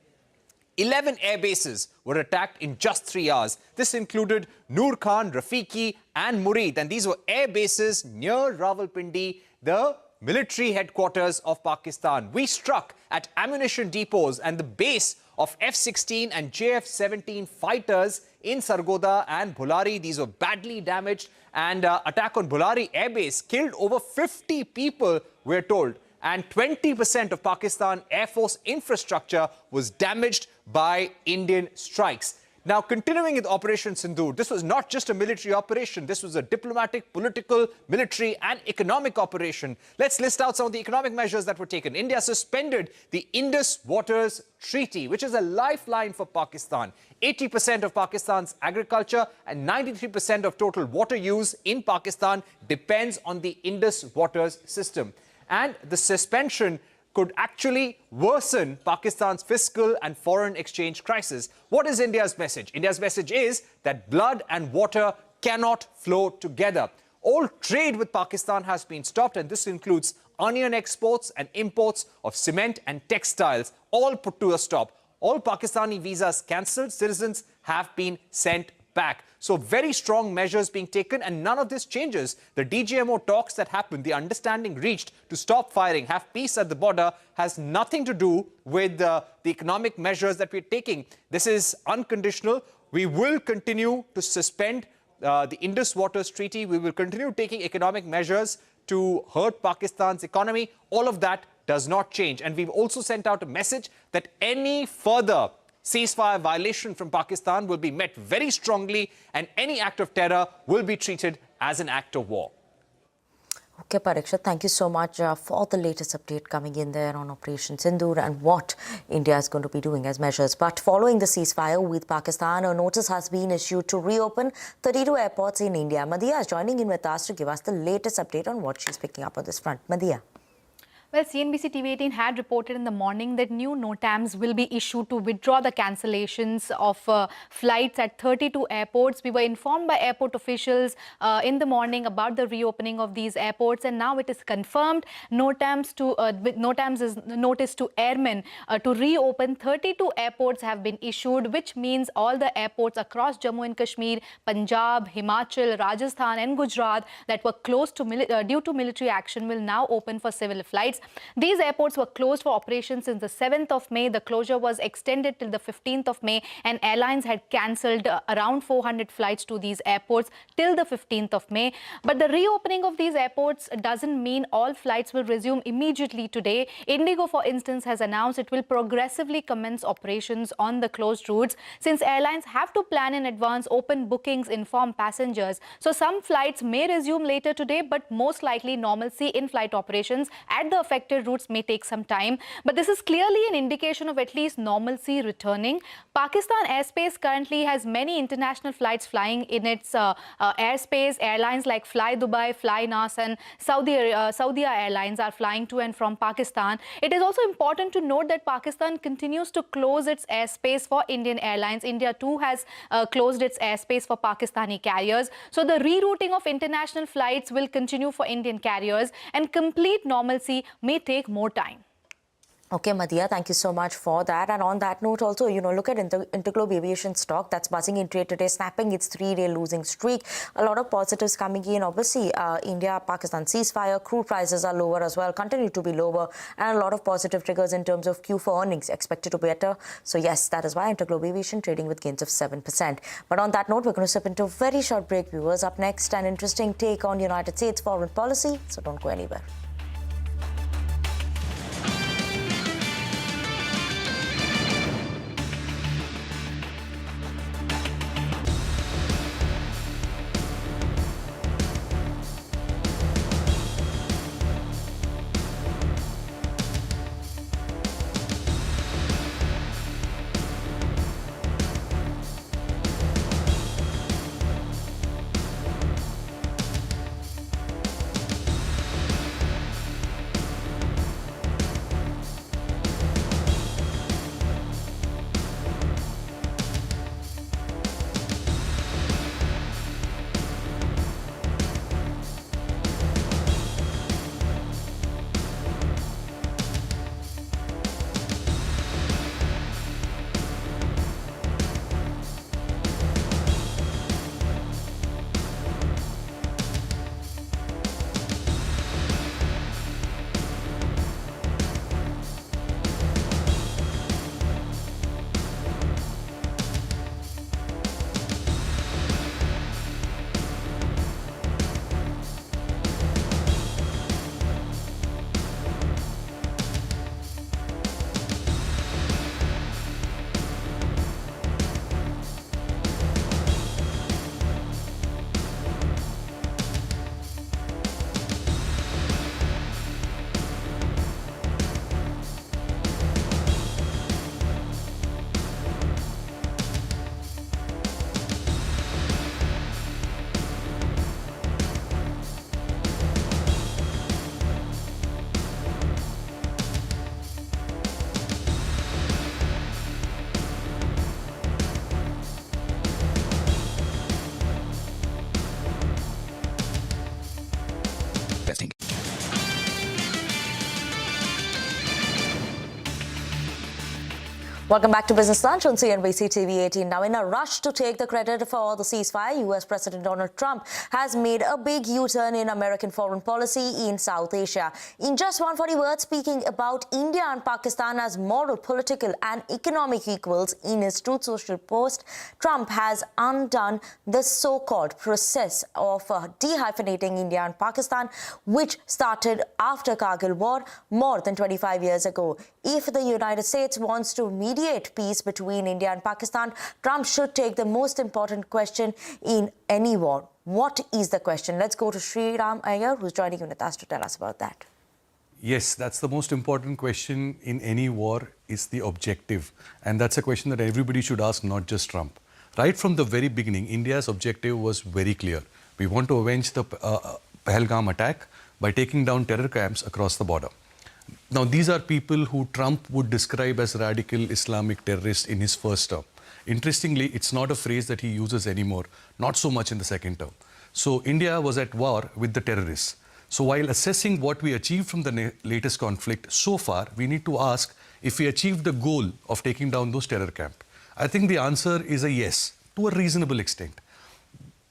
11 air bases were attacked in just 3 hours. This included Noor Khan, Rafiki and Murid, and these were air bases near Rawalpindi, the military headquarters of Pakistan. We struck at ammunition depots and the base of F-16 and JF-17 fighters in Sargodha and Bhulari. These were badly damaged, and attack on Bhulari Air Base killed over 50 people, we're told. And 20% of Pakistan Air Force infrastructure was damaged by Indian strikes. Now, continuing with Operation Sindoor, this was not just a military operation. This was a diplomatic, political, military and economic operation. Let's list out some of the economic measures that were taken. India suspended the Indus Waters Treaty, which is a lifeline for Pakistan. 80% of Pakistan's agriculture and 93% of total water use in Pakistan depends on the Indus Waters system. And the suspension could actually worsen Pakistan's fiscal and foreign exchange crisis. What is India's message? India's message is that blood and water cannot flow together. All trade with Pakistan has been stopped, and this includes onion exports and imports of cement and textiles, all put to a stop. All Pakistani visas cancelled, citizens have been sent back. So very strong measures being taken, and none of this changes. The DGMO talks that happened, the understanding reached to stop firing, have peace at the border, has nothing to do with the economic measures that we're taking. This is unconditional. We will continue to suspend the Indus Waters Treaty. We will continue taking economic measures to hurt Pakistan's economy. All of that does not change. And we've also sent out a message that any further ceasefire violation from Pakistan will be met very strongly, and any act of terror will be treated as an act of war. Okay, Parikshit, thank you so much for the latest update coming in there on Operation Sindoor and what India is going to be doing as measures. But following the ceasefire with Pakistan, a notice has been issued to reopen 32 airports in India. Madhya is joining in with us to give us the latest update on what she's picking up on this front. Madhya. Well, CNBC-TV18 had reported in the morning that new NOTAMs will be issued to withdraw the cancellations of flights at 32 airports. We were informed by airport officials in the morning about the reopening of these airports, and now it is confirmed. NOTAMs is notice to airmen to reopen 32 airports have been issued, which means all the airports across Jammu and Kashmir, Punjab, Himachal, Rajasthan and Gujarat that were closed to due to military action will now open for civil flights. These airports were closed for operations since the 7th of May. The closure was extended till the 15th of May, and airlines had cancelled around 400 flights to these airports till the 15th of May. But the reopening of these airports doesn't mean all flights will resume immediately today. Indigo, for instance, has announced it will progressively commence operations on the closed routes. Since airlines have to plan in advance, open bookings inform passengers. So some flights may resume later today, but most likely normalcy in flight operations at the affected routes may take some time. But this is clearly an indication of at least normalcy returning. Pakistan airspace currently has many international flights flying in its airspace. Airlines like Fly Dubai, Fly Nas and Saudia Airlines are flying to and from Pakistan. It is also important to note that Pakistan continues to close its airspace for Indian airlines. India too has closed its airspace for Pakistani carriers. So the rerouting of international flights will continue for Indian carriers, and complete normalcy may take more time. Okay, Madhya, thank you so much for that. And on that note also, look at Interglobe Aviation stock that's buzzing in trade today, snapping its 3-day losing streak. A lot of positives coming in. Obviously, India-Pakistan ceasefire, crude prices are lower as well, continue to be lower, and a lot of positive triggers in terms of Q4 earnings expected to be better. So yes, that is why Interglobe Aviation trading with gains of 7%. But on that note, we're going to step into a very short break, viewers. Up next, an interesting take on United States foreign policy, so don't go anywhere. Welcome back to Business Lunch on CNBC-TV18. Now, in a rush to take the credit for the ceasefire, U.S. President Donald Trump has made a big U-turn in American foreign policy in South Asia. In just 140 words, speaking about India and Pakistan as moral, political and economic equals in his Truth Social post, Trump has undone the so-called process of dehyphenating India and Pakistan, which started after Kargil War more than 25 years ago. If the United States wants to mediate peace between India and Pakistan, Trump should take the most important question in any war. What is the question? Let's go to Sriram Iyer, who's joining with us to tell us about that. Yes, that's the most important question in any war, is the objective. And that's a question that everybody should ask, not just Trump. Right from the very beginning, India's objective was very clear. We want to avenge the Pahalgam attack by taking down terror camps across the border. Now, these are people who Trump would describe as radical Islamic terrorists in his first term. Interestingly, it's not a phrase that he uses anymore, not so much in the second term. So India was at war with the terrorists. So while assessing what we achieved from the latest conflict so far, we need to ask if we achieved the goal of taking down those terror camps. I think the answer is a yes, to a reasonable extent.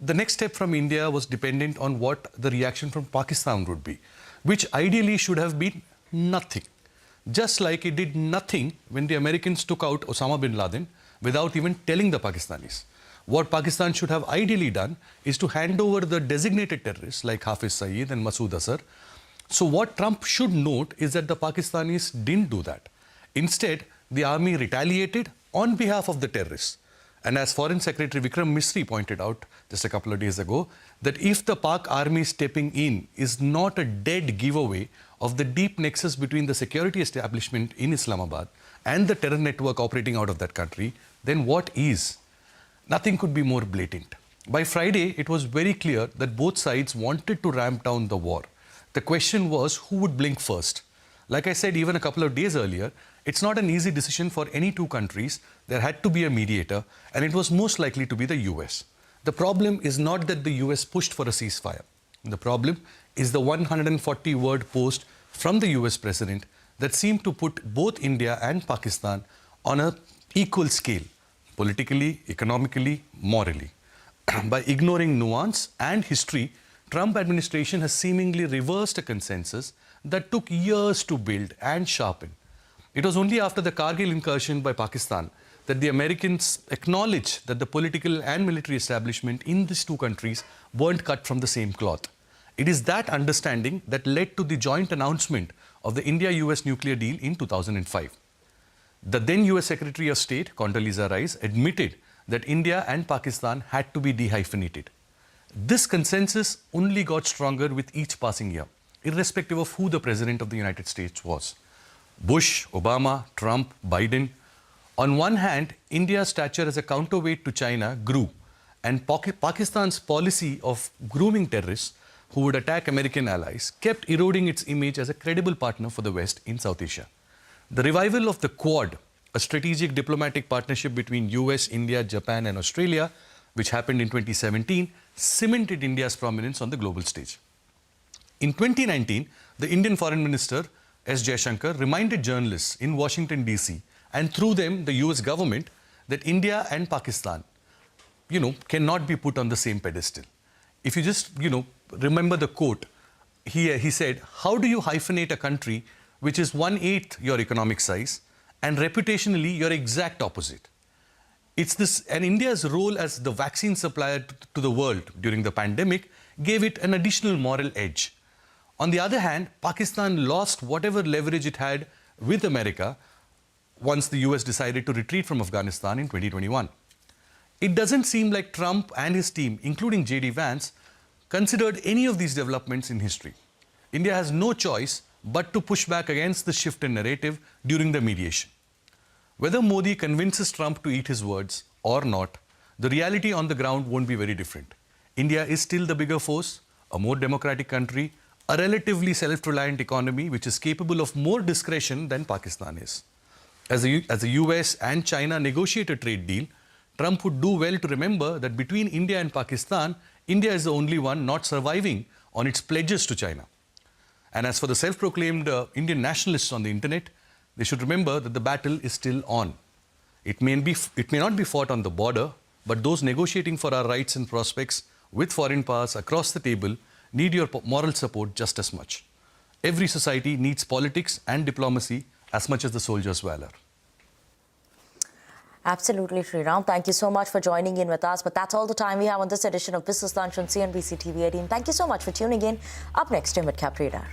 The next step from India was dependent on what the reaction from Pakistan would be, which ideally should have been nothing. Just like it did nothing when the Americans took out Osama bin Laden without even telling the Pakistanis. What Pakistan should have ideally done is to hand over the designated terrorists like Hafiz Saeed and Masood Azhar. So what Trump should note is that the Pakistanis didn't do that. Instead, the army retaliated on behalf of the terrorists. And as Foreign Secretary Vikram Misri pointed out just a couple of days ago, that if the Pak army stepping in is not a dead giveaway of the deep nexus between the security establishment in Islamabad and the terror network operating out of that country, then what is? Nothing could be more blatant. By Friday, it was very clear that both sides wanted to ramp down the war. The question was who would blink first. Like I said even a couple of days earlier, it's not an easy decision for any two countries. There had to be a mediator, and it was most likely to be the US. The problem is not that the US pushed for a ceasefire. The problem is the 140-word post from the US president that seemed to put both India and Pakistan on an equal scale, politically, economically, morally. By ignoring nuance and history, Trump administration has seemingly reversed a consensus that took years to build and sharpen. It was only after the Kargil incursion by Pakistan that the Americans acknowledged that the political and military establishment in these two countries weren't cut from the same cloth. It is that understanding that led to the joint announcement of the India-US nuclear deal in 2005. The then US Secretary of State, Condoleezza Rice, admitted that India and Pakistan had to be dehyphenated. This consensus only got stronger with each passing year, irrespective of who the President of the United States was. Bush, Obama, Trump, Biden. On one hand, India's stature as a counterweight to China grew, and Pakistan's policy of grooming terrorists who would attack American allies kept eroding its image as a credible partner for the West in South Asia. The revival of the Quad, a strategic diplomatic partnership between US, India, Japan and Australia, which happened in 2017, cemented India's prominence on the global stage. In 2019, the Indian Foreign Minister, S. Jaishankar, reminded journalists in Washington, D.C., and through them, the US government, that India and Pakistan, cannot be put on the same pedestal. If you just, remember the quote, he said, how do you hyphenate a country which is 1/8 your economic size and reputationally your exact opposite? It's this, and India's role as the vaccine supplier to the world during the pandemic gave it an additional moral edge. On the other hand, Pakistan lost whatever leverage it had with America once the US decided to retreat from Afghanistan in 2021. It doesn't seem like Trump and his team, including J.D. Vance, considered any of these developments in history. India has no choice but to push back against the shift in narrative during the mediation. Whether Modi convinces Trump to eat his words or not, the reality on the ground won't be very different. India is still the bigger force, a more democratic country, a relatively self-reliant economy which is capable of more discretion than Pakistan is. As the US and China negotiate a trade deal, Trump would do well to remember that between India and Pakistan, India is the only one not surviving on its pledges to China. And as for the self-proclaimed Indian nationalists on the internet, they should remember that the battle is still on. It may not be fought on the border, but those negotiating for our rights and prospects with foreign powers across the table need your moral support just as much. Every society needs politics and diplomacy as much as the soldier's valor. Absolutely, Sriram. Thank you so much for joining in with us. But that's all the time we have on this edition of Business Lunch on CNBC TV18. Thank you so much for tuning in. Up next, Tim at Cap Radar.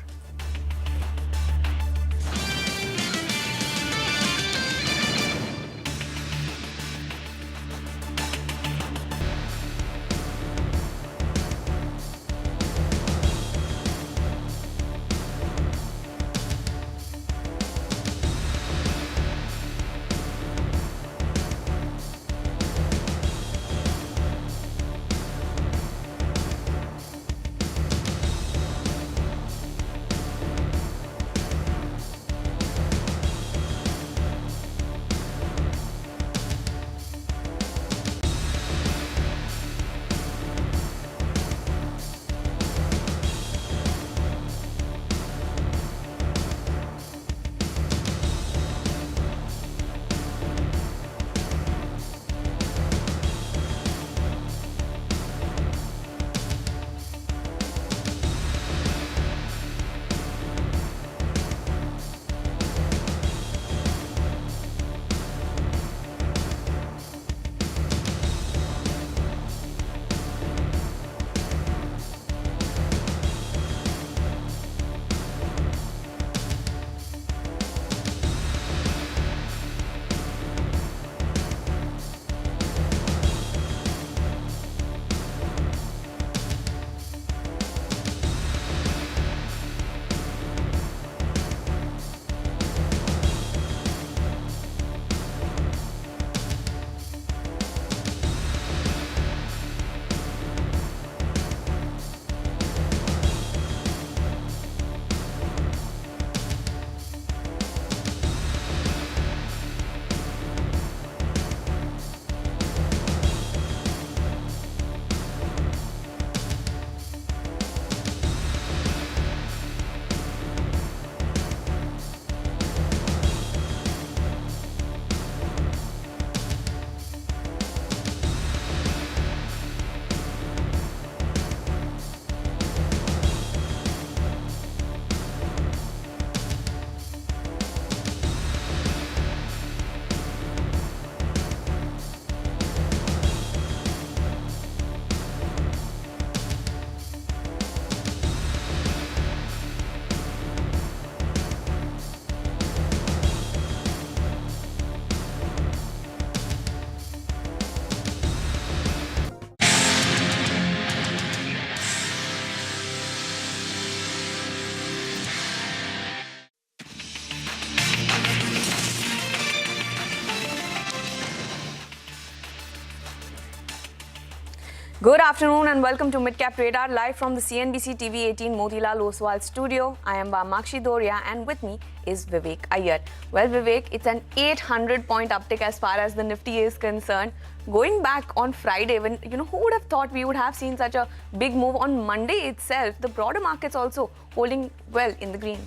Good afternoon and welcome to Midcap Radar live from the CNBC-TV18 Motilal Oswal studio. I am Bamakshi Doria and with me is Vivek Iyer. Well, Vivek, it's an 800-point uptick as far as the Nifty is concerned. Going back on Friday, when who would have thought we would have seen such a big move on Monday itself? The broader markets also holding well in the green.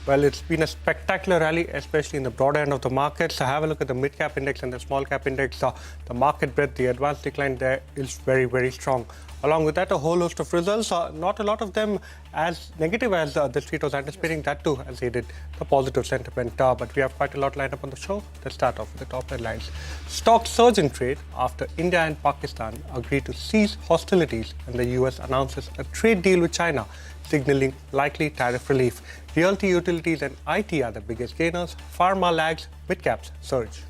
Well, it's been a spectacular rally, especially in the broader end of the market. So have a look at the mid-cap index and the small-cap index. The market breadth, the advanced decline there is very, very strong. Along with that, a whole host of results, not a lot of them as negative as the street was anticipating, that too, as aided the positive sentiment. But we have quite a lot lined up on the show. Let's start off with the top headlines. Stocks surge in trade after India and Pakistan agreed to cease hostilities and the US announces a trade deal with China, signaling likely tariff relief. Realty, utilities and IT are the biggest gainers. Pharma lags, mid-caps surge.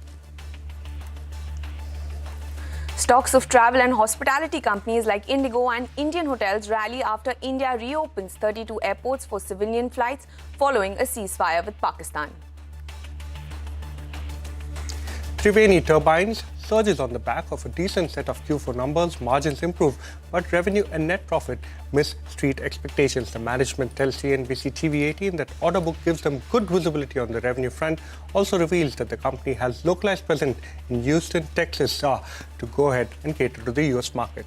Stocks of travel and hospitality companies like Indigo and Indian Hotels rally after India reopens 32 airports for civilian flights following a ceasefire with Pakistan. Triveni Turbines surges on the back of a decent set of Q4 numbers. Margins improve, but revenue and net profit miss street expectations. The management tells CNBC-TV18 that order book gives them good visibility on the revenue front. Also reveals that the company has localized presence in Houston, Texas to go ahead and cater to the US market.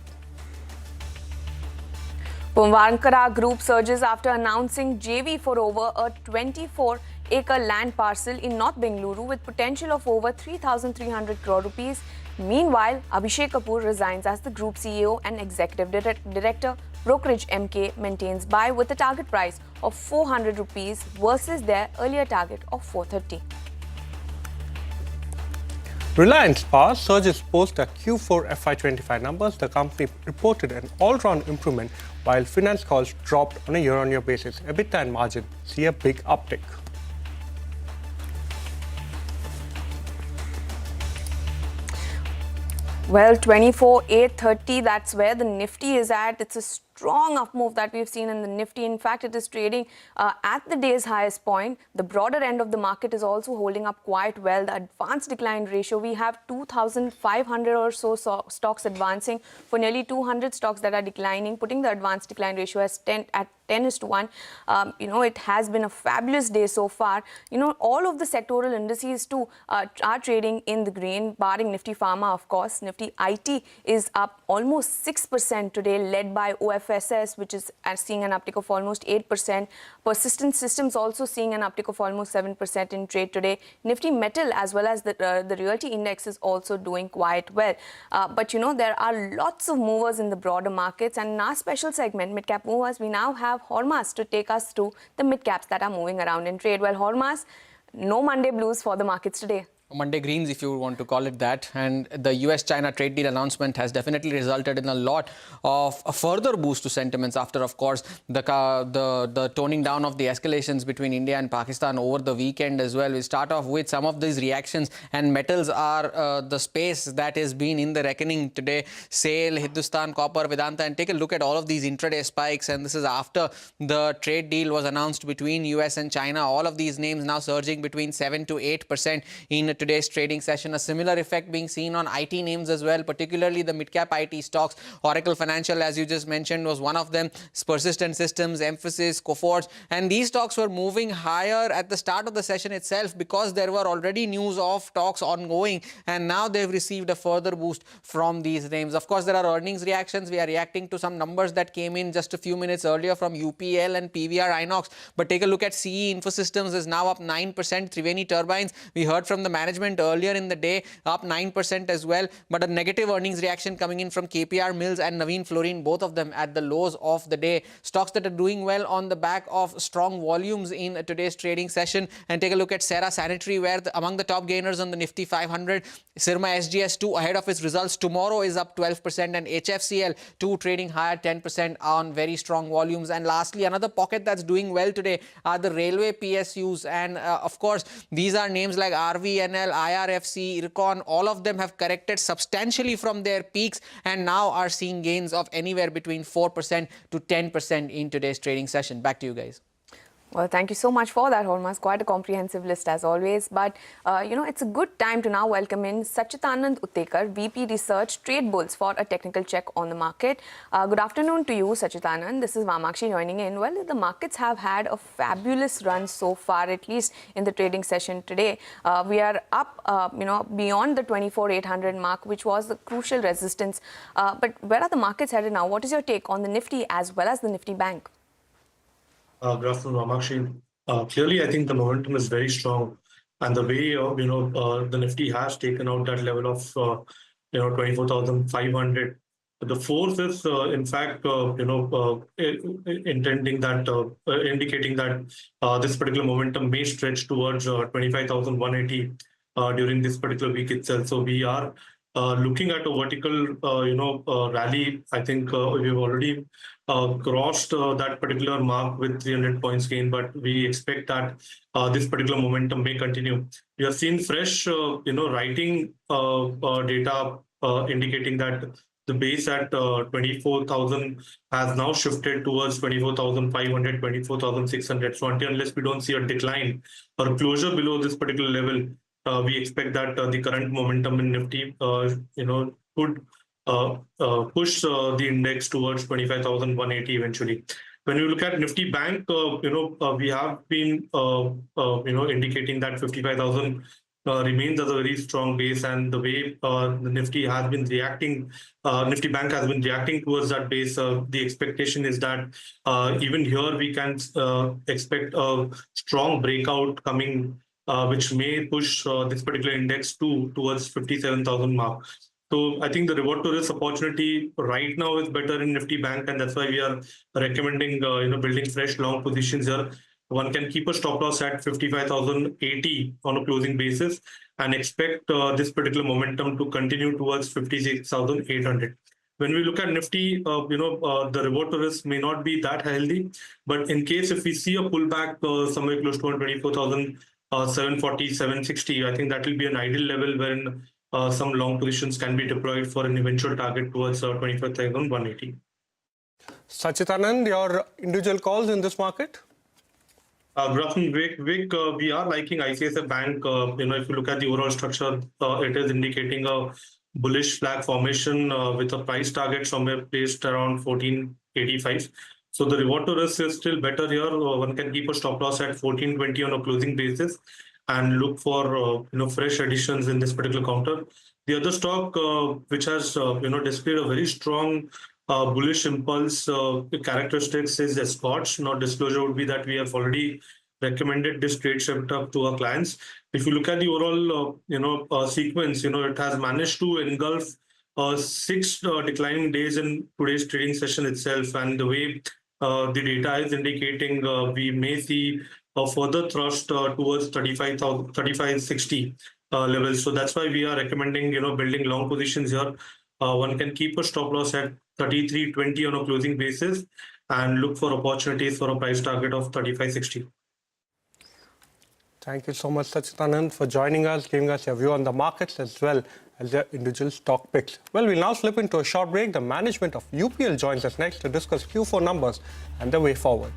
Pumvankara Group surges after announcing JV for over a 24-acre land parcel in North Bengaluru with potential of over 3,300 crore rupees. Meanwhile, Abhishek Kapoor resigns as the group CEO and executive director. Brokerage MK maintains buy with a target price of 400 rupees versus their earlier target of 430. Reliance Power surges post a Q4 FY25 numbers. The company reported an all-round improvement while finance costs dropped on a year-on-year basis. EBITDA and margin see a big uptick. Well, 24,830, that's where the Nifty is at. It's a strong up move that we've seen in the Nifty. In fact, it is trading at the day's highest point. The broader end of the market is also holding up quite well. The advanced decline ratio, we have 2,500 or so stocks advancing for nearly 200 stocks that are declining, putting the advanced decline ratio as 10:1. It has been a fabulous day so far. All of the sectoral indices too are trading in the green, barring Nifty Pharma, of course. Nifty IT is up almost 6% today, led by OFSS, which is seeing an uptick of almost 8%. Persistent Systems also seeing an uptick of almost 7% in trade today. Nifty Metal as well as the Realty Index is also doing quite well. But there are lots of movers in the broader markets, and in our special segment, Midcap Movers, we now have Hormas to take us through the mid-caps that are moving around in trade. Well, Hormas, no Monday blues for the markets today. Monday greens, if you want to call it that. And the US-China trade deal announcement has definitely resulted in a lot of a further boost to sentiments after, of course, the toning down of the escalations between India and Pakistan over the weekend as well. We start off with some of these reactions, and metals are the space that has been in the reckoning today. SAIL, Hindustan Copper, Vedanta, and take a look at all of these intraday spikes. And this is after the trade deal was announced between US and China. All of these names now surging between 7 to 8% in today's trading session. A similar effect being seen on IT names as well, particularly the mid-cap IT stocks. Oracle Financial, as you just mentioned, was one of them. Persistent Systems, Emphasis, Coforge, and these stocks were moving higher at the start of the session itself because there were already news of talks ongoing, and now they've received a further boost from these names. Of course, there are earnings reactions. We are reacting to some numbers that came in just a few minutes earlier from UPL and PVR Inox, but take a look at CE Infosystems is now up 9%. Triveni Turbines, we heard from the management earlier in the day, up 9% as well, but a negative earnings reaction coming in from KPR Mills and Navin Fluorine, both of them at the lows of the day. Stocks that are doing well on the back of strong volumes in today's trading session. And take a look at Cera Sanitary, where among the top gainers on the Nifty 500, Sirma SGS2 ahead of its results tomorrow is up 12%, and HFCL 2 trading higher 10% on very strong volumes. And lastly, another pocket that's doing well today are the railway PSUs, and of course these are names like RVNL, IRFC, IRCON. All of them have corrected substantially from their peaks and now are seeing gains of anywhere between 4% to 10% in today's trading session. Back to you guys. Well, thank you so much for that, Hormaz. Quite a comprehensive list as always. But, it's a good time to now welcome in Sachitanand Uttekar, VP Research, Trade Bulls, for a technical check on the market. Good afternoon to you, Sachitanand. This is Vamakshi joining in. Well, the markets have had a fabulous run so far, at least in the trading session today. We are up, beyond the 24,800 mark, which was the crucial resistance. But where are the markets headed now? What is your take on the Nifty as well as the Nifty Bank? Good afternoon, Ramakshi. Clearly, I think the momentum is very strong, and the way the Nifty has taken out that level of 24,500. The force is, in fact, intending that, indicating that this particular momentum may stretch towards 25,180 during this particular week itself. So we are looking at a vertical, rally. I think we've already crossed that particular mark with 300 points gain, but we expect that this particular momentum may continue. We have seen fresh, writing data indicating that the base at 24,000 has now shifted towards 24,500, 24,600. So unless we don't see a decline or closure below this particular level, we expect that the current momentum in Nifty, could push the index towards 25,180 eventually. When you look at Nifty Bank, we have been, indicating that 55,000 remains as a very strong base, and the way the Nifty has been reacting, Nifty Bank has been reacting towards that base. The expectation is that even here we can expect a strong breakout coming, which may push this particular index towards 57,000 mark. So I think the reward to risk opportunity right now is better in Nifty Bank, and that's why we are recommending building fresh long positions here. One can keep a stop loss at 55,080 on a closing basis and expect this particular momentum to continue towards 56,800. When we look at Nifty, the reward to risk may not be that healthy, but in case if we see a pullback somewhere close to 24,740, 760, I think that will be an ideal level wherein some long positions can be deployed for an eventual target towards 25,180. Sachitanand, your individual calls in this market? Good afternoon, Vivek. We are liking ICICI Bank. If you look at the overall structure, it is indicating a bullish flag formation with a price target somewhere placed around 1485. So the reward to risk is still better here. One can keep a stop loss at 1420 on a closing basis and look for fresh additions in this particular counter. The other stock which has displayed a very strong bullish impulse characteristics is Escorts. Now, disclosure would be that we have already recommended this trade setup to our clients. If you look at the overall sequence, it has managed to engulf 6 declining days in today's trading session itself, and the way the data is indicating, we may see a further thrust towards 3560 levels. So that's why we are recommending building long positions here. One can keep a stop loss at 3320 on a closing basis and look for opportunities for a price target of 3560. Thank you so much, Sachitanand, for joining us, giving us your view on the markets as well as their individual stock picks. Well, we'll now slip into a short break. The management of UPL joins us next to discuss Q4 numbers and the way forward.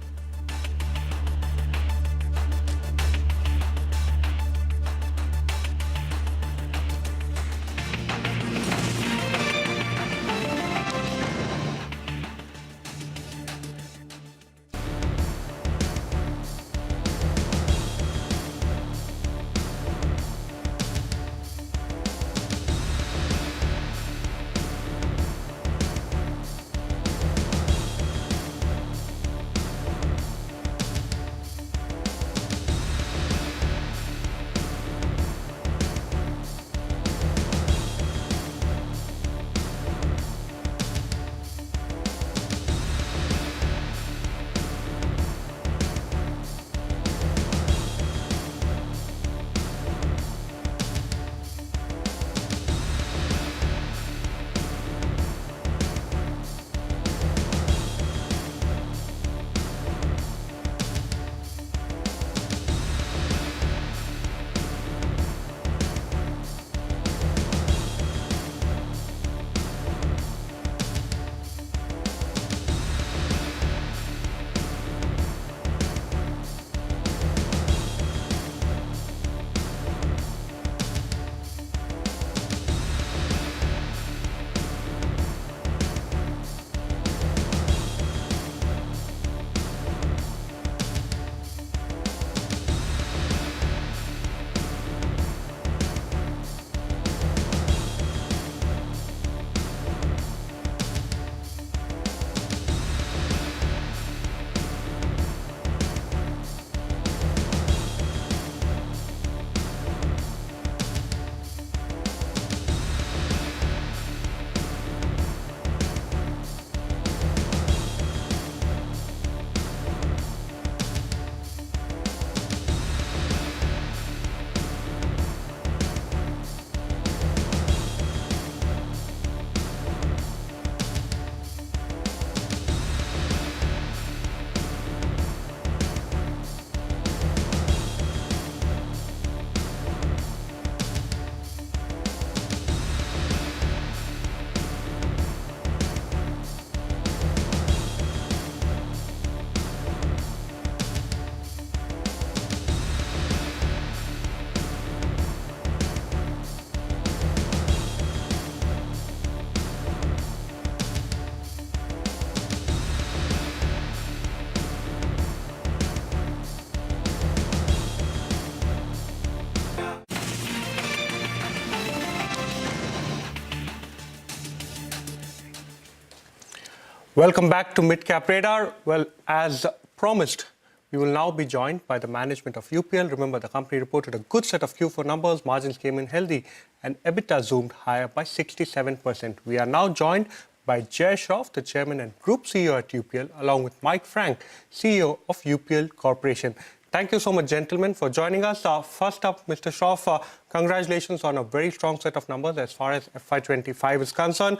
Welcome back to Midcap Radar. Well, as promised, we will now be joined by the management of UPL. Remember, the company reported a good set of Q4 numbers. Margins came in healthy and EBITDA zoomed higher by 67%. We are now joined by Jay Shroff, the chairman and group CEO at UPL, along with Mike Frank, CEO of UPL Corporation. Thank you so much, gentlemen, for joining us. First up, Mr. Shroff, congratulations on a very strong set of numbers as far as FY25 is concerned.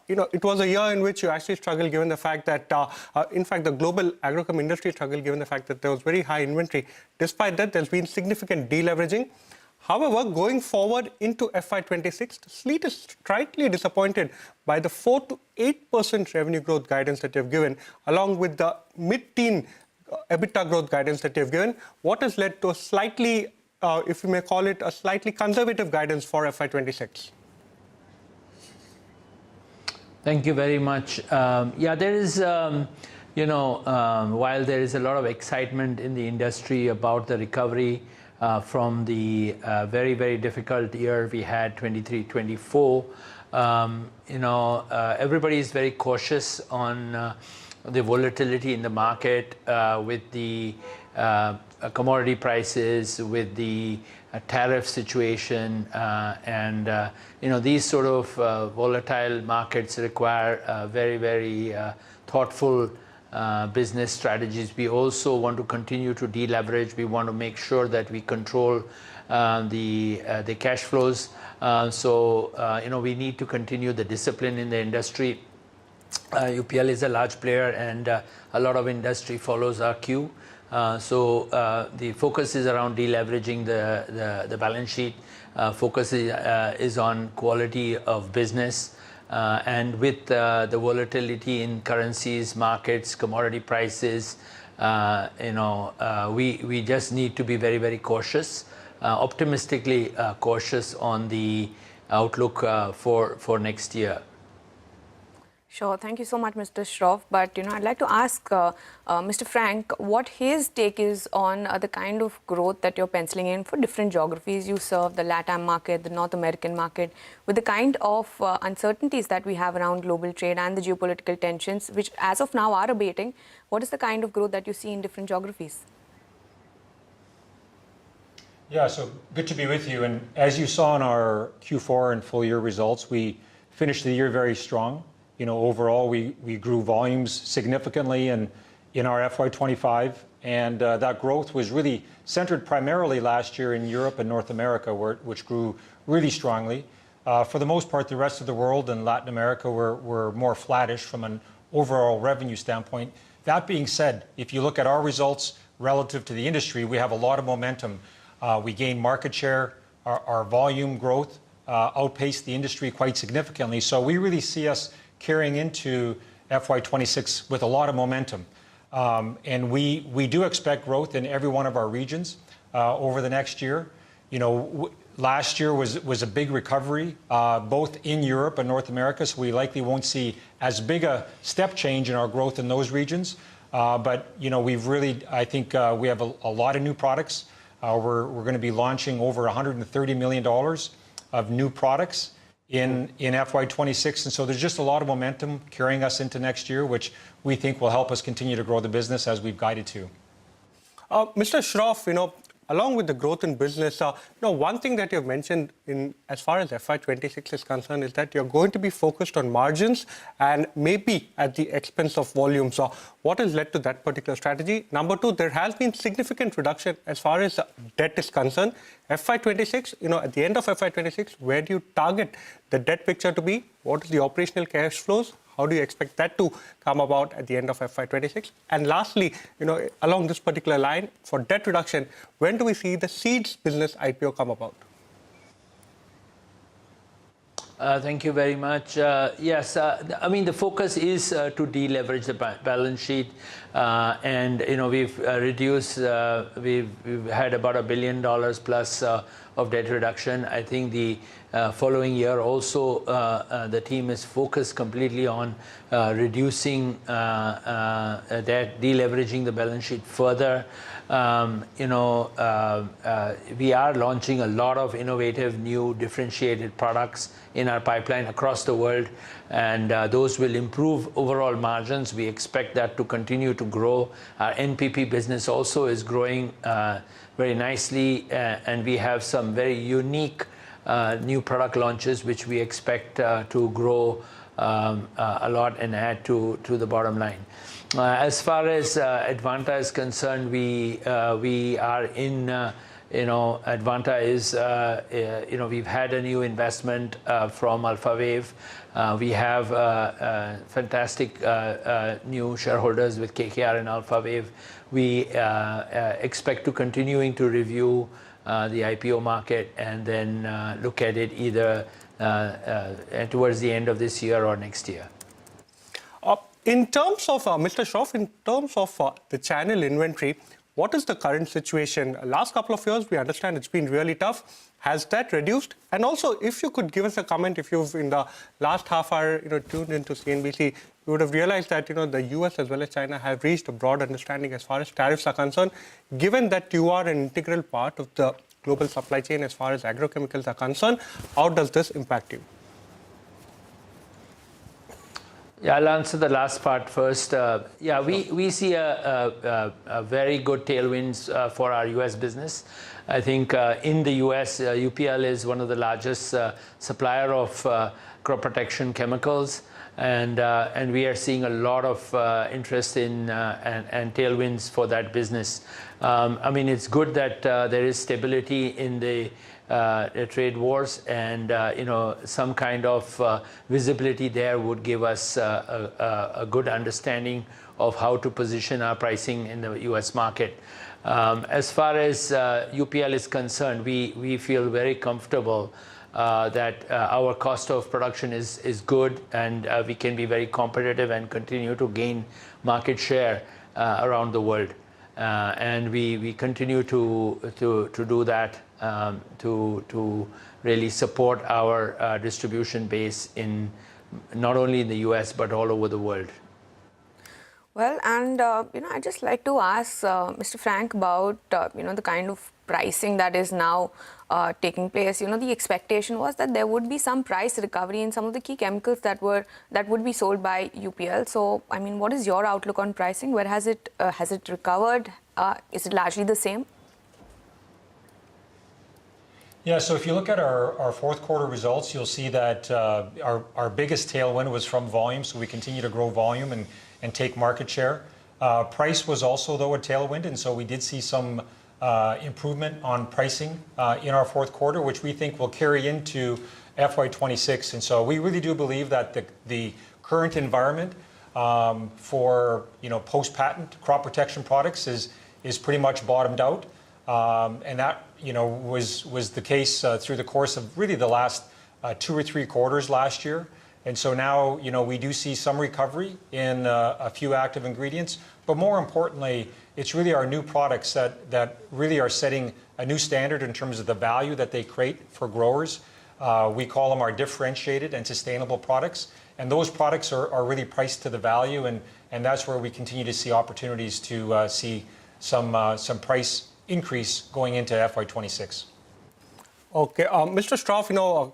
It was a year in which you actually struggled given the fact that, in fact, the global agrochem industry struggled given the fact that there was very high inventory. Despite that, there's been significant deleveraging. However, going forward into FY26, the Fleet is slightly disappointed by the 4 to 8% revenue growth guidance that you've given, along with the mid-teen EBITDA growth guidance that you've given. What has led to a slightly, if you may call it, a slightly conservative guidance for FY26? Thank you very much. Yeah, there is, while there is a lot of excitement in the industry about the recovery from the very, very difficult year we had, 23-24, everybody is very cautious on the volatility in the market with the commodity prices, with the tariff situation, and these sort of volatile markets require very, very thoughtful business strategies. We also want to continue to deleverage. We want to make sure that we control the cash flows. We need to continue the discipline in the industry. UPL is a large player, and a lot of industry follows our cue. The focus is around deleveraging the balance sheet. Focus is on quality of business. And with the volatility in currencies, markets, commodity prices, we just need to be very, very cautious, optimistically cautious on the outlook for next year. Sure. Thank you so much, Mr. Shroff. But, I'd like to ask Mr. Frank what his take is on the kind of growth that you're penciling in for different geographies you serve, the LATAM market, the North American market, with the kind of uncertainties that we have around global trade and the geopolitical tensions, which as of now are abating. What is the kind of growth that you see in different geographies? Yeah, so good to be with you. And as you saw in our Q4 and full year results, we finished the year very strong. Overall, we grew volumes significantly in our FY25, and that growth was really centered primarily last year in Europe and North America, which grew really strongly. For the most part, the rest of the world and Latin America were more flattish from an overall revenue standpoint. That being said, if you look at our results relative to the industry, we have a lot of momentum. We gained market share. Our volume growth outpaced the industry quite significantly. So we really see us carrying into FY26 with a lot of momentum. And we do expect growth in every one of our regions over the next year. Last year was a big recovery, both in Europe and North America, so we likely won't see as big a step change in our growth in those regions. But, we've really, I think we have a lot of new products. We're going to be launching over $130 million of new products in FY26. And so there's just a lot of momentum carrying us into next year, which we think will help us continue to grow the business as we've guided to. Mr. Shroff, along with the growth in business, one thing that you've mentioned as far as FY26 is concerned is that you're going to be focused on margins and maybe at the expense of volume. So what has led to that particular strategy? Number two, there has been significant reduction as far as debt is concerned. FY26, at the end of FY26, where do you target the debt picture to be? What is the operational cash flows? How do you expect that to come about at the end of FY26? And lastly, along this particular line, for debt reduction, when do we see the seeds business IPO come about? Thank you very much. Yes, the focus is to deleverage the balance sheet. And, we've reduced, we've had about $1 billion plus of debt reduction. I think the following year also the team is focused completely on reducing debt, deleveraging the balance sheet further. We are launching a lot of innovative new differentiated products in our pipeline across the world, and those will improve overall margins. We expect that to continue to grow. Our NPP business also is growing very nicely, and we have some very unique new product launches which we expect to grow a lot and add to the bottom line. As far as Advanta is concerned, we are in, Advanta is, we've had a new investment from AlphaWave. We have fantastic new shareholders with KKR and AlphaWave. We expect to continuing to review the IPO market and then look at it either towards the end of this year or next year. In terms of, Mr. Shroff, in terms of the channel inventory, what is the current situation? Last couple of years, we understand it's been really tough. Has that reduced? And also, if you could give us a comment, if you've in the last half hour, tuned into CNBC, you would have realized that, the US as well as China have reached a broad understanding as far as tariffs are concerned. Given that you are an integral part of the global supply chain as far as agrochemicals are concerned, how does this impact you? Yeah, I'll answer the last part first. We see a very good tailwinds for our U.S. business. I think in the U.S., UPL is one of the largest supplier of crop protection chemicals, and we are seeing a lot of interest in and tailwinds for that business. I mean, it's good that there is stability in the trade wars, and some kind of visibility there would give us a good understanding of how to position our pricing in the US market. As far as UPL is concerned, we feel very comfortable that our cost of production is good, and we can be very competitive and continue to gain market share around the world. And we continue to do that, to really support our distribution base in not only in the US but all over the world. Well, and I'd just like to ask Mr. Frank about the kind of pricing that is now taking place. The expectation was that there would be some price recovery in some of the key chemicals that would be sold by UPL. So, I mean, what is your outlook on pricing? Where has it recovered? Is it largely the same? Yeah, so if you look at our fourth quarter results, you'll see that our biggest tailwind was from volume. So we continue to grow volume and take market share. Price was also, though, a tailwind, and so we did see some improvement on pricing in our fourth quarter, which we think will carry into FY26. And so we really do believe that the current environment for post-patent crop protection products is pretty much bottomed out, and that was the case through the course of really the last 2 or 3 quarters last year. And so now, we do see some recovery in a few active ingredients, but more importantly, it's really our new products that really are setting a new standard in terms of the value that they create for growers. We call them our differentiated and sustainable products, and those products are really priced to the value, and that's where we continue to see opportunities to see some price increase going into FY26. Okay, Mr. Shroff,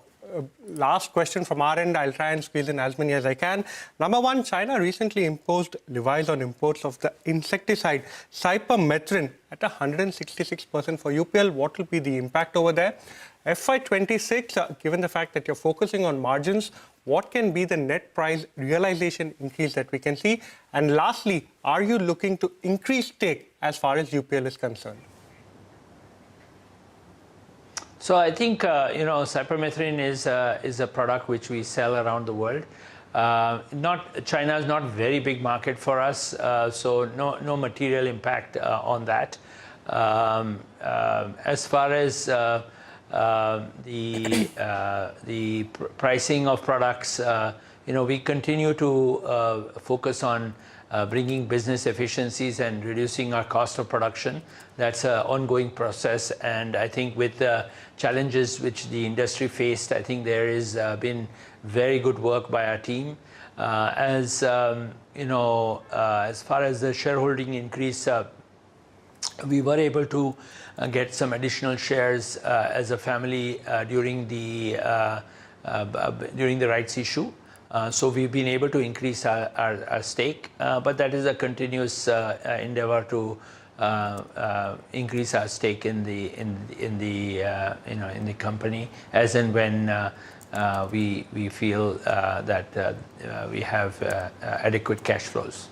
last question from our end. I'll try and squeeze in as many as I can. Number one, China recently imposed levies on imports of the insecticide cypermethrin at 166% for UPL. What will be the impact over there? FY26, given the fact that you're focusing on margins, what can be the net price realization increase that we can see? And lastly, are you looking to increase stake as far as UPL is concerned? So I think cypermethrin is a product which we sell around the world. China is not a very big market for us, so no material impact on that. As far as the pricing of products, we continue to focus on bringing business efficiencies and reducing our cost of production. That's an ongoing process, and I think with the challenges which the industry faced, I think there has been very good work by our team. As far as the shareholding increase, we were able to get some additional shares as a family during the rights issue. So we've been able to increase our stake, but that is a continuous endeavor to increase our stake in the company as and when we feel that we have adequate cash flows.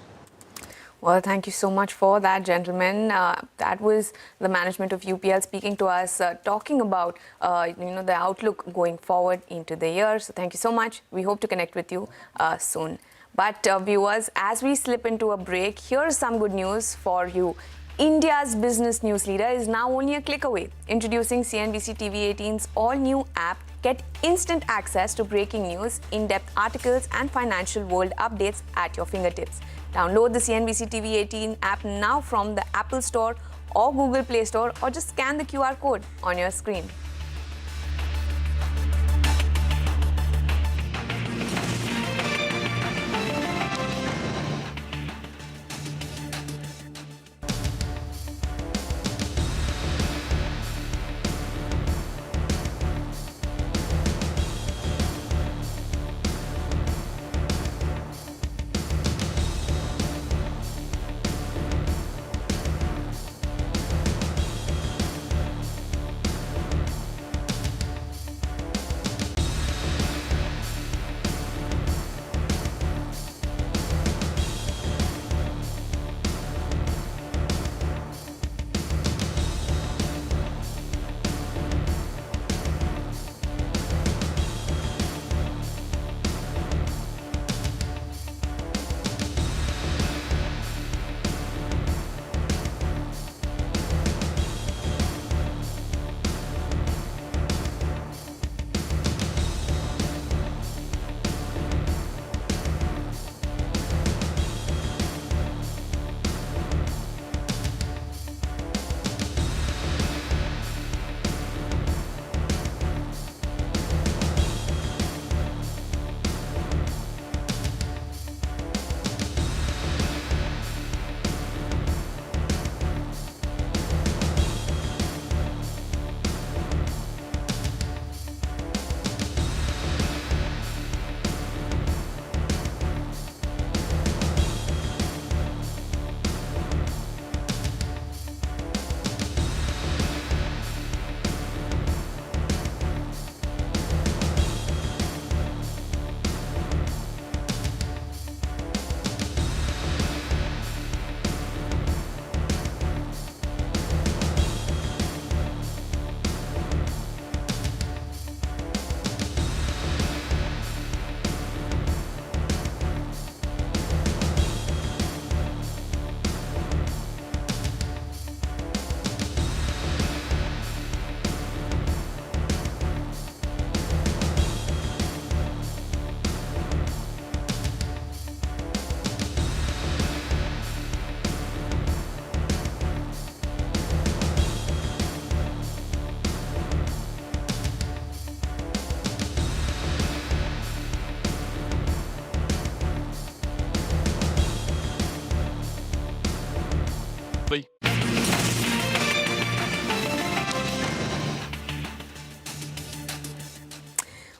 Well, thank you so much for that, gentlemen. That was the management of UPL speaking to us, talking about the outlook going forward into the year. So thank you so much. We hope to connect with you soon. But viewers, as we slip into a break, here's some good news for you. India's business news leader is now only a click away. Introducing CNBC-TV18's all-new app. Get instant access to breaking news, in-depth articles and financial world updates at your fingertips. Download the CNBC-TV18 app now from the Apple Store or Google Play Store, or just scan the QR code on your screen.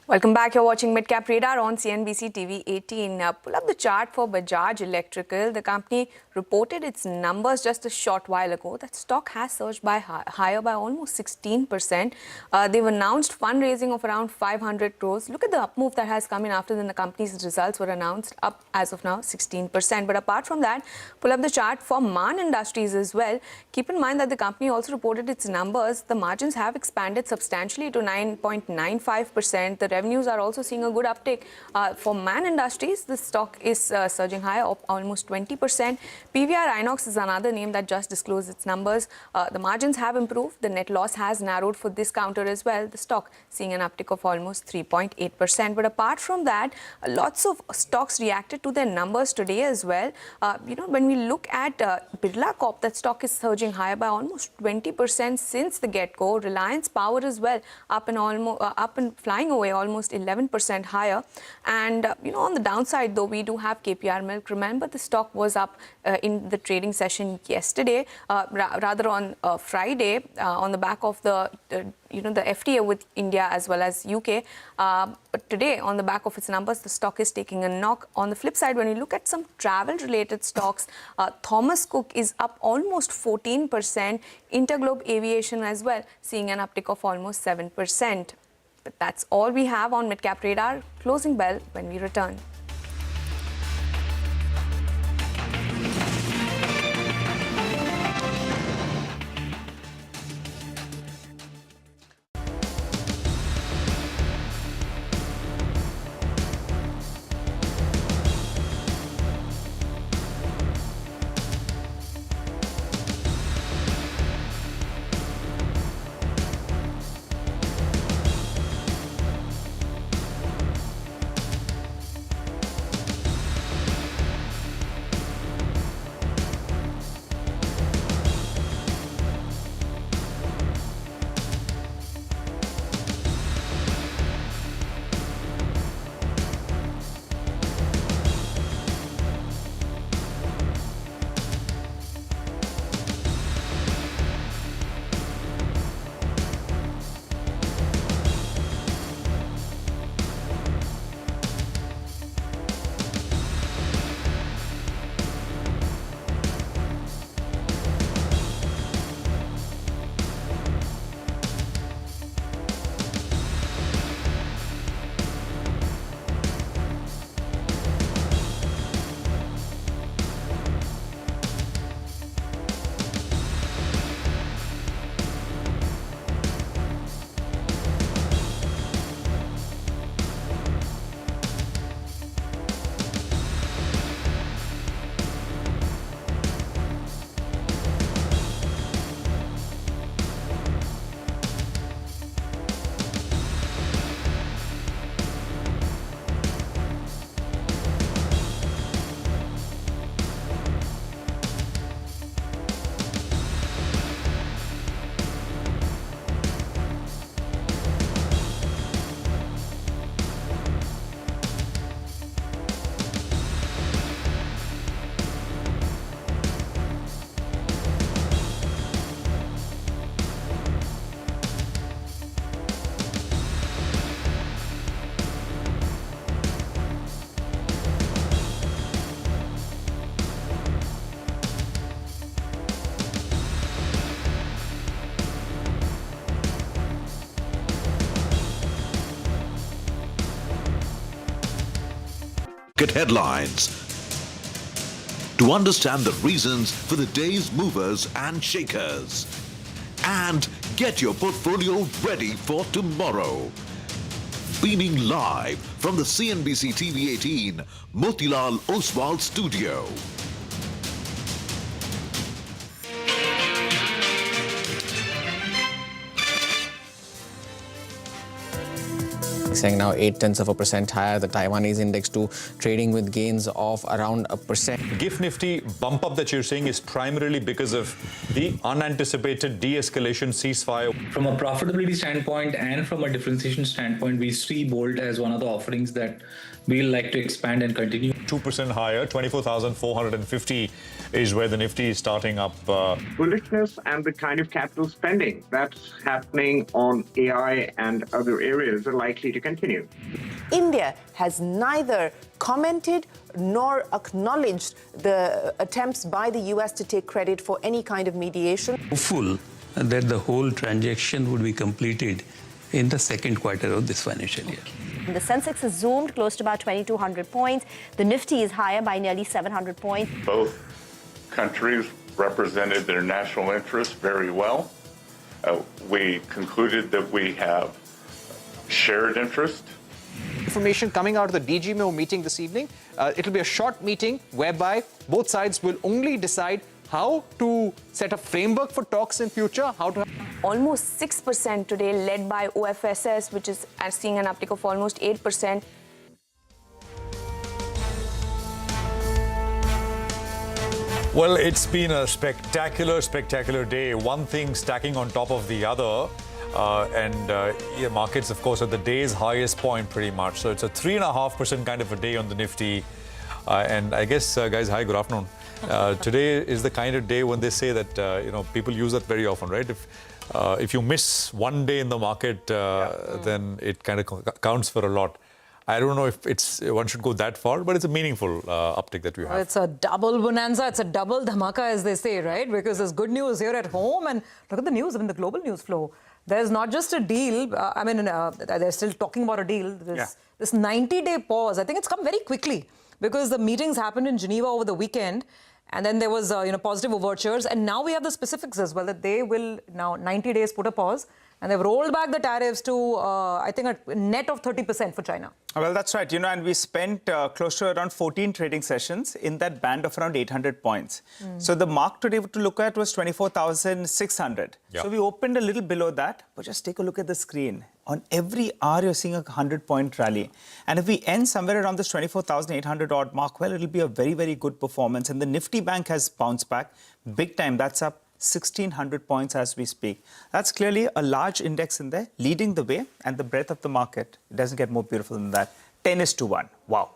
Welcome back. You're watching Midcap Radar on CNBC TV18. Pull up the chart for Bajaj Electrical. The company reported its numbers just a short while ago. That stock has surged higher by almost 16%. They've announced fundraising of around 500 crores. Look at the up move that has come in after the company's results were announced, up as of now 16%. But apart from that, pull up the chart for MAN Industries as well. Keep in mind that the company also reported its numbers. The margins have expanded substantially to 9.95%. The revenues are also seeing a good uptick. For Man Industries, the stock is surging higher, up almost 20%. PVR Inox is another name that just disclosed its numbers. The margins have improved. The net loss has narrowed for this counter as well. The stock seeing an uptick of almost 3.8%. But apart from that, lots of stocks reacted to their numbers today as well. When we look at Birla Corp, that stock is surging higher by almost 20% since the get-go. Reliance Power as well, up and flying away almost 11% higher. And on the downside, though, we do have KPR Milk. Remember, the stock was up in the trading session yesterday, rather on Friday, on the back of the FTA with India as well as UK. But today, on the back of its numbers, the stock is taking a knock. On the flip side, when you look at some travel-related stocks, Thomas Cook is up almost 14%. Interglobe Aviation as well, seeing an uptick of almost 7%. But that's all we have on Midcap Radar. Closing bell when we return. Headlines to understand the reasons for the day's movers and shakers and get your portfolio ready for tomorrow. Beaming live from the CNBC-TV18 Motilal Oswal studio. Saying now 0.8% higher. The Taiwanese index too trading with gains of around 1%. GIFT Nifty bump up that you're seeing is primarily because of the unanticipated de-escalation ceasefire. From a profitability standpoint and from a differentiation standpoint, we see Bolt as one of the offerings that we'll like to expand and continue. 2% higher, 24,450 is where the Nifty is starting up. Bullishness and the kind of capital spending that's happening on AI and other areas are likely to continue. India has neither commented nor acknowledged the attempts by the US to take credit for any kind of mediation. Hopeful that the whole transaction would be completed in the second quarter of this financial year. The Sensex has zoomed close to about 2,200 points. The Nifty is higher by nearly 700 points. Both countries represented their national interests very well. We concluded that we have shared interest information coming out of the DGMO meeting this evening. It'll be a short meeting whereby both sides will only decide how to set a framework for talks in future, how to... Almost 6% today, led by OFSS, which is seeing an uptick of almost 8%. Well, it's been a spectacular day. One thing stacking on top of the other. Markets, of course, at the day's highest point pretty much. So it's a 3.5% kind of a day on the Nifty. And I guess, guys, hi, good afternoon. Today is the kind of day when they say that, people use that very often, right? If you miss one day in the market, then it kind of counts for a lot. I don't know if one should go that far, but it's a meaningful uptick that we have. Well, it's a double bonanza. It's a double dhamaka, as they say, right? Because there's good news here at home. And look at the news, the global news flow. There's not just a deal. They're still talking about a deal. This 90-day pause, I think it's come very quickly because the meetings happened in Geneva over the weekend. And then there was, positive overtures. And now we have the specifics as well, that they will now 90 days put a pause. And they've rolled back the tariffs to, I think, a net of 30% for China. Well, that's right. And we spent close to around 14 trading sessions in that band of around 800 points. So the mark today to look at was 24,600. So we opened a little below that. But just take a look at the screen. On every hour, you're seeing a 100-point rally. And if we end somewhere around this 24,800 odd mark, well, it'll be a very, very good performance. And the Nifty Bank has bounced back big time. That's up 1,600 points as we speak. That's clearly a large index in there, leading the way, and the breadth of the market. It doesn't get more beautiful than that. 10:1. Wow.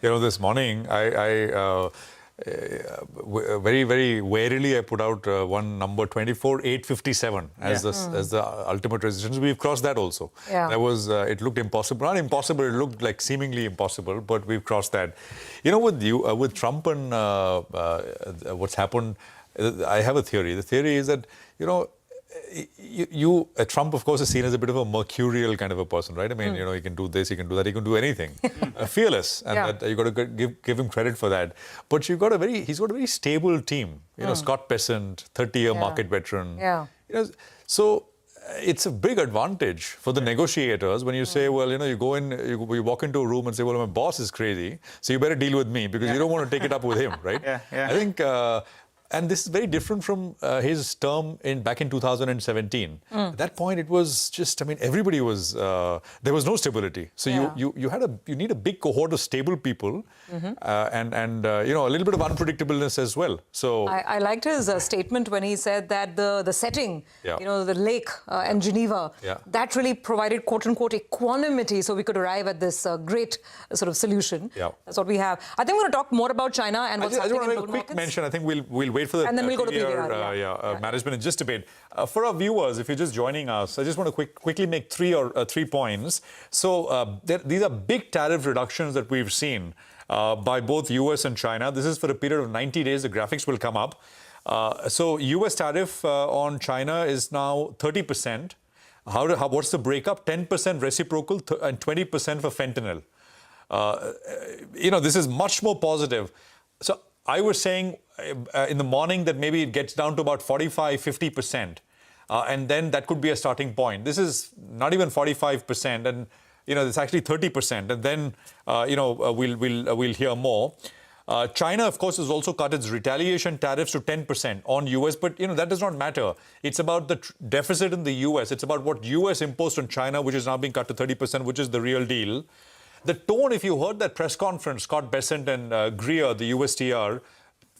This morning, I very, very warily I put out one number 24,857 as the ultimate resistance. We've crossed that also. That was it looked impossible. Not impossible. It looked like seemingly impossible, but we've crossed that. With Trump and what's happened. I have a theory. The theory is that, Trump, of course, is seen as a bit of a mercurial kind of a person, right? I mean, he can do this, he can do that, he can do anything. Fearless. And that you got to give him credit for that. But he's got a very stable team. Scott Bessent, 30-year market veteran. So it's a big advantage for the negotiators when you say, well, you go in, you walk into a room and say, well, my boss is crazy, so you better deal with me because you don't want to take it up with him, right? I think... and this is very different from his term back in 2017. At that point, it was just, everybody was, there was no stability. So you need a big cohort of stable people and a little bit of unpredictableness as well. So I liked his statement when he said that the setting, the lake and Geneva, that really provided quote unquote equanimity so we could arrive at this great sort of solution. That's what we have. I think we're going to talk more about China and what's happening in global markets. I just want to make a quick mention. I think we'll wait for the and then we'll go to PVR, management in just a bit. For our viewers, if you're just joining us, I just want to quickly make three points. So these are big tariff reductions that we've seen by both US and China. This is for a period of 90 days. The graphics will come up. So US tariff on China is now 30%. What's the breakup? 10% reciprocal and 20% for fentanyl. This is much more positive. So I was saying in the morning that maybe it gets down to about 45-50%. And then that could be a starting point. This is not even 45%. And, it's actually 30%. And then, we'll hear more. China, of course, has also cut its retaliation tariffs to 10% on US. But, that does not matter. It's about the deficit in the US. It's about what US imposed on China, which is now being cut to 30%, which is the real deal. The tone, if you heard that press conference, Scott Bessent and Greer, the USTR,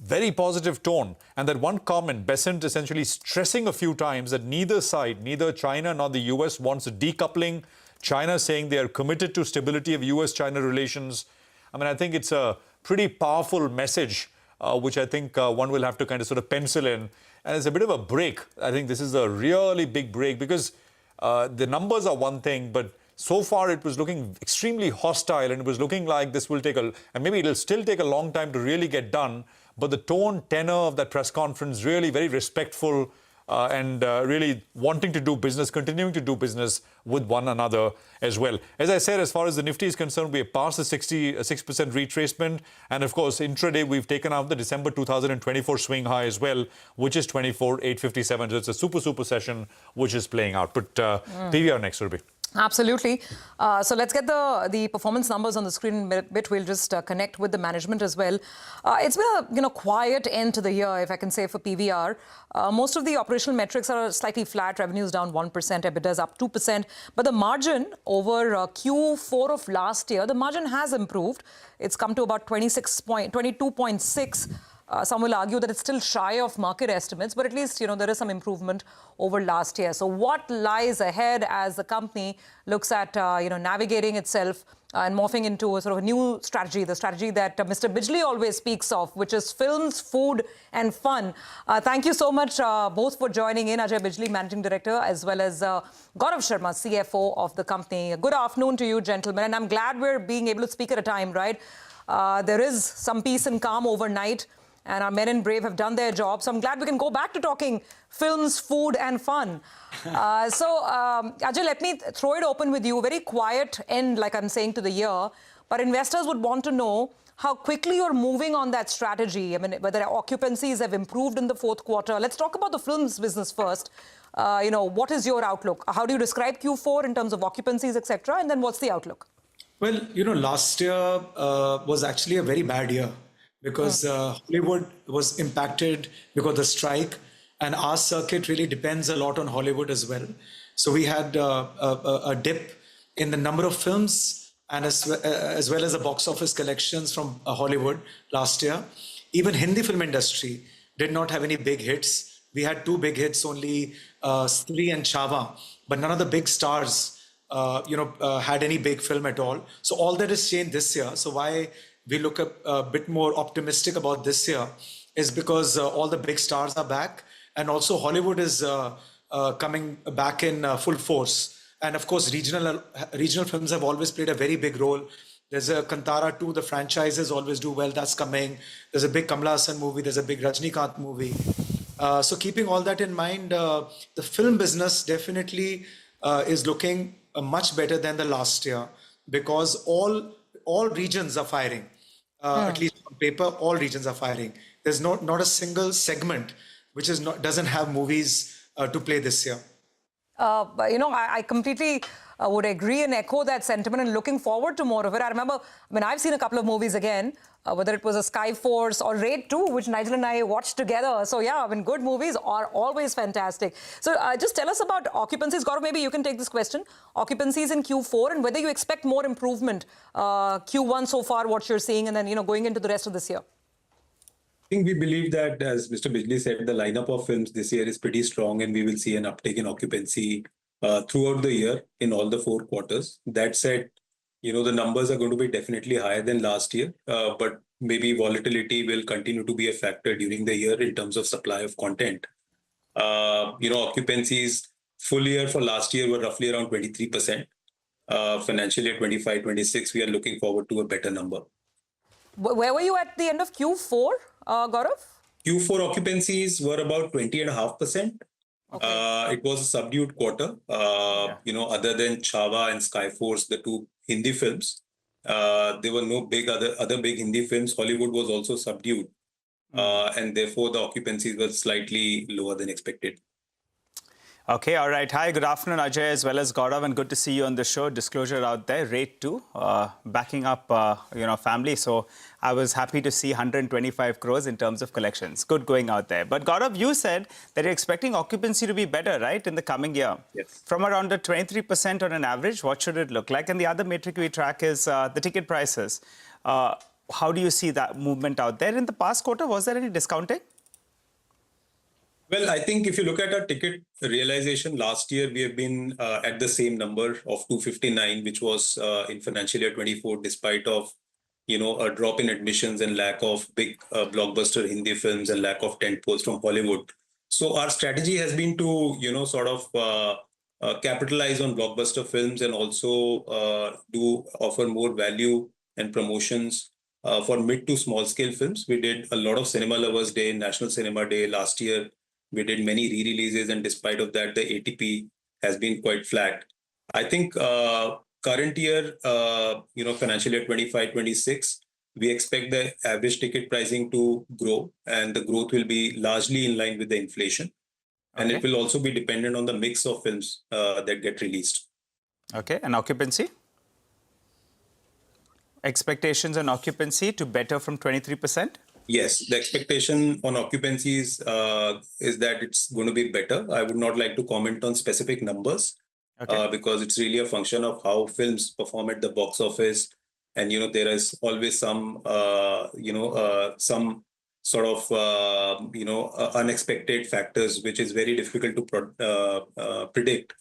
very positive tone. And that one comment, Bessent essentially stressing a few times that neither side, neither China nor the US wants a decoupling. China saying they are committed to stability of US-China relations. I think it's a pretty powerful message, which I think one will have to kind of sort of pencil in. And it's a bit of a break. I think this is a really big break because the numbers are one thing, but so far it was looking extremely hostile and it was looking like this will take and maybe it'll still take a long time to really get done. But the tone, tenor of that press conference, really very respectful and really wanting to do business, continuing to do business with one another as well. As I said, as far as the Nifty is concerned, we have passed the 6% retracement. And of course, intraday, we've taken out the December 2024 swing high as well, which is 24,857. So it's a super session which is playing out. But PVR next, Ruby. Absolutely. So let's get the performance numbers on the screen in a bit. We'll just connect with the management as well. It's been a quiet end to the year, if I can say, for PVR. Most of the operational metrics are slightly flat. Revenues down 1%, EBITDA is up 2%. But the margin over Q4 of last year, the margin has improved. It's come to about 22.6. Some will argue that it's still shy of market estimates, but at least, there is some improvement over last year. So what lies ahead as the company looks at, navigating itself and morphing into a sort of a new strategy, the strategy that Mr. Bijli always speaks of, which is films, food and fun. Thank you so much both for joining in, Ajay Bijli, Managing Director, as well as Gaurav Sharma, CFO of the company. Good afternoon to you, gentlemen. And I'm glad we're being able to speak at a time, right? There is some peace and calm overnight, and our men in Brave have done their job. So I'm glad we can go back to talking films, food and fun. Ajay, let me throw it open with you. Very quiet end, like I'm saying, to the year. But investors would want to know how quickly you're moving on that strategy. I mean, whether occupancies have improved in the fourth quarter. Let's talk about the films business first. What is your outlook? How do you describe Q4 in terms of occupancies, etc.? And then what's the outlook? Well, last year was actually a very bad year, because Hollywood was impacted because of the strike, and our circuit really depends a lot on Hollywood as well. So we had a dip in the number of films and as well as the box office collections from Hollywood last year. Even Hindi film industry did not have any big hits. We had two big hits only, Stree and Chava, but none of the big stars had any big film at all. So all that has changed this year. So why we look a bit more optimistic about this year is because all the big stars are back, and also Hollywood is coming back in full force. And of course, regional films have always played a very big role. There's a Kantara 2, the franchises always do well, that's coming. There's a big Kamala Hassan movie, there's a big Rajnikant movie. So keeping all that in mind, the film business definitely is looking much better than the last year, because all regions are firing. At least on paper, all regions are firing. There's not a single segment which doesn't have movies to play this year. I completely would agree and echo that sentiment, and looking forward to more of it. I remember, I've seen a couple of movies again, whether it was a Skyforce or Raid 2, which Nigel and I watched together. So yeah, good movies are always fantastic. So just tell us about occupancies. Gaurav, maybe you can take this question. Occupancies in Q4, and whether you expect more improvement, Q1 so far, what you're seeing, and then, going into the rest of this year. I think we believe that, as Mr. Bijli said, the lineup of films this year is pretty strong, and we will see an uptake in occupancy throughout the year in all the 4 quarters. That said, the numbers are going to be definitely higher than last year, but maybe volatility will continue to be a factor during the year in terms of supply of content. Occupancies full year for last year were roughly around 23%. Financial year 25-26, we are looking forward to a better number. Where were you at the end of Q4, Gaurav? Q4 occupancies were about 20.5%. Okay. It was a subdued quarter. Other than Chava and Skyforce, the two Hindi films, there were no other big Hindi films. Hollywood was also subdued, and therefore the occupancies were slightly lower than expected. Okay, all right. Hi, good afternoon, Ajay, as well as Gaurav, and good to see you on the show. Disclosure out there, Raid 2, backing up, family. So I was happy to see 125 crores in terms of collections. Good going out there. But Gaurav, you said that you're expecting occupancy to be better, right, in the coming year? Yes. From around the 23% on an average, what should it look like? And the other metric we track is the ticket prices. How do you see that movement out there? In the past quarter, was there any discounting? Well, I think if you look at our ticket realization last year, we have been at the same number of 259, which was in financial year 24, despite of, a drop in admissions and lack of big blockbuster Hindi films and lack of tentpoles from Hollywood. So our strategy has been to, capitalize on blockbuster films and also offer more value and promotions for mid to small scale films. We did a lot of Cinema Lovers Day, National Cinema Day last year. We did many re-releases, and despite of that, the ATP has been quite flat. I think current year, financial year 25-26, we expect the average ticket pricing to grow, and the growth will be largely in line with the inflation. And it will also be dependent on the mix of films that get released. Okay, and occupancy? Expectations on occupancy to better from 23%? Yes, the expectation on occupancies is that it's going to be better. I would not like to comment on specific numbers because it's really a function of how films perform at the box office. And, there is always some, some sort of, unexpected factors, which is very difficult to predict.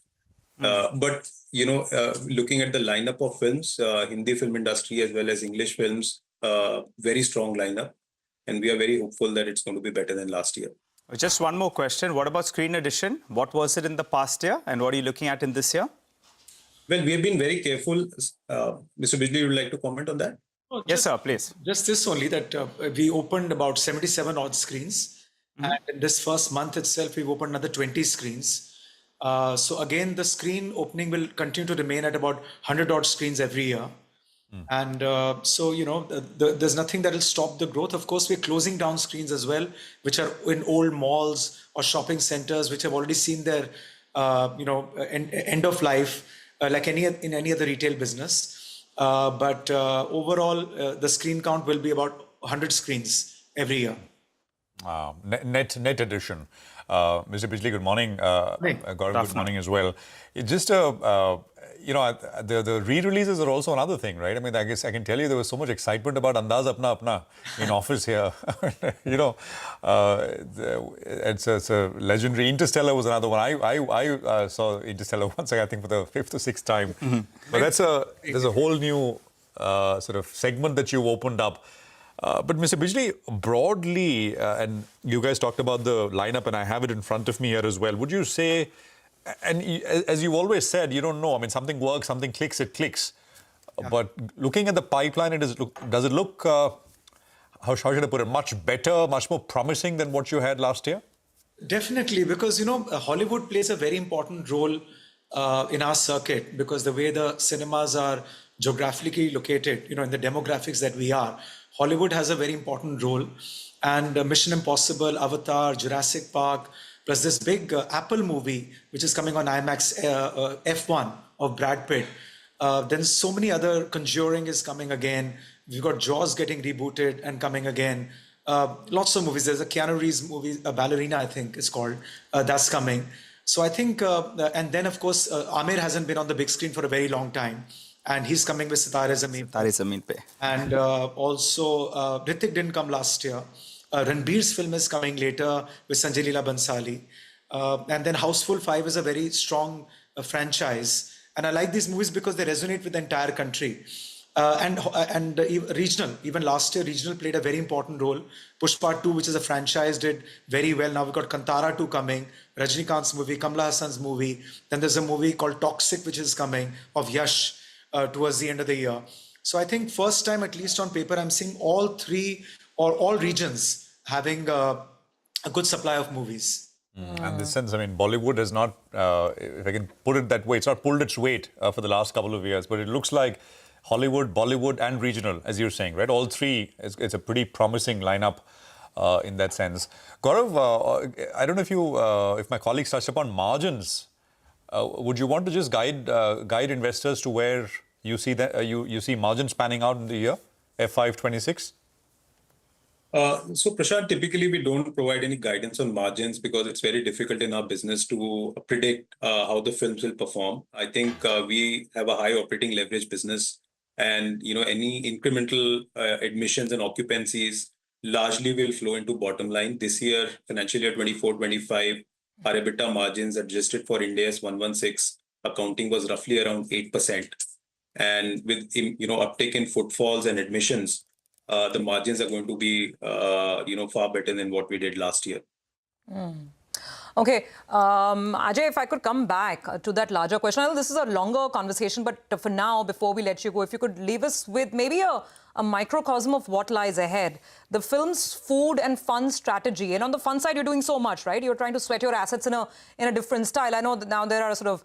But, looking at the lineup of films, Hindi film industry as well as English films, very strong lineup. And we are very hopeful that it's going to be better than last year. Just one more question. What about screen addition? What was it in the past year and what are you looking at in this year? Well, we have been very careful. Mr. Bijli, would you like to comment on that? Yes, sir, please. Just this only, that we opened about 77 odd screens. And in this first month itself, we've opened another 20 screens. So again, the screen opening will continue to remain at about 100 odd screens every year. And so, there's nothing that will stop the growth. Of course, we're closing down screens as well, which are in old malls or shopping centers, which have already seen their, end of life, like in any other retail business. But overall, the screen count will be about 100 screens every year. Net addition. Mr. Bijli, good morning. Gaurav, good morning as well. It's just the re-releases are also another thing, right? I mean, I guess I can tell you there was so much excitement about Andaz Apna Apna in office here. It's a legendary. Interstellar was another one. I saw Interstellar once, I think, for the 5th or 6th time. But there's a whole new sort of segment that you've opened up. But Mr. Bijli, broadly, and you guys talked about the lineup, and I have it in front of me here as well. Would you say, and as you've always said, you don't know. I mean, something works, something clicks, it clicks. Yeah. But looking at the pipeline, does it look, how should I put it, much better, much more promising than what you had last year? Definitely, because, Hollywood plays a very important role in our circuit, because the way the cinemas are geographically located, in the demographics that we are, Hollywood has a very important role. And Mission Impossible, Avatar, Jurassic Park, plus this big Apple movie, which is coming on IMAX, F1 of Brad Pitt. Then so many other, Conjuring is coming again. We've got Jaws getting rebooted and coming again. Lots of movies. There's a Keanu Reeves movie, Ballerina, I think it's called. That's coming. So I think, and then of course, Amir hasn't been on the big screen for a very long time. And he's coming with Sitare Zameen Pe. And also, Hrithik didn't come last year. Ranbir's film is coming later with Sanjay Leela Bhansali. And then Houseful 5 is a very strong franchise. And I like these movies because they resonate with the entire country. And regional, even last year, regional played a very important role. Pushpa 2, which is a franchise, did very well. Now we've got Kantara 2 coming, Rajnikant's movie, Kamala Hassan's movie. Then there's a movie called Toxic, which is coming, of Yash towards the end of the year. So I think first time, at least on paper, I'm seeing all three or all regions having a good supply of movies. And in this sense, I mean, Bollywood has not, if I can put it that way, it's not pulled its weight for the last couple of years, but it looks like Hollywood, Bollywood and regional, as you're saying, right? All three, it's a pretty promising lineup in that sense. Gaurav, I don't know if my colleagues touched upon margins. Would you want to just guide investors to where you see that you see margins panning out in the year, F526? So Prashant, typically we don't provide any guidance on margins because it's very difficult in our business to predict how the films will perform. I think we have a high operating leverage business, and any incremental admissions and occupancies largely will flow into bottom line. This year, financial year 24-25, our EBITDA margins adjusted for Ind AS 116 accounting was roughly around 8%. And with uptake in footfalls and admissions, the margins are going to be far better than what we did last year. Okay, Ajay, if I could come back to that larger question. I know this is a longer conversation, but for now, before we let you go, if you could leave us with maybe a microcosm of what lies ahead. The film's food and fun strategy. And on the fun side, you're doing so much, right? You're trying to sweat your assets in a different style. I know that now there are sort of,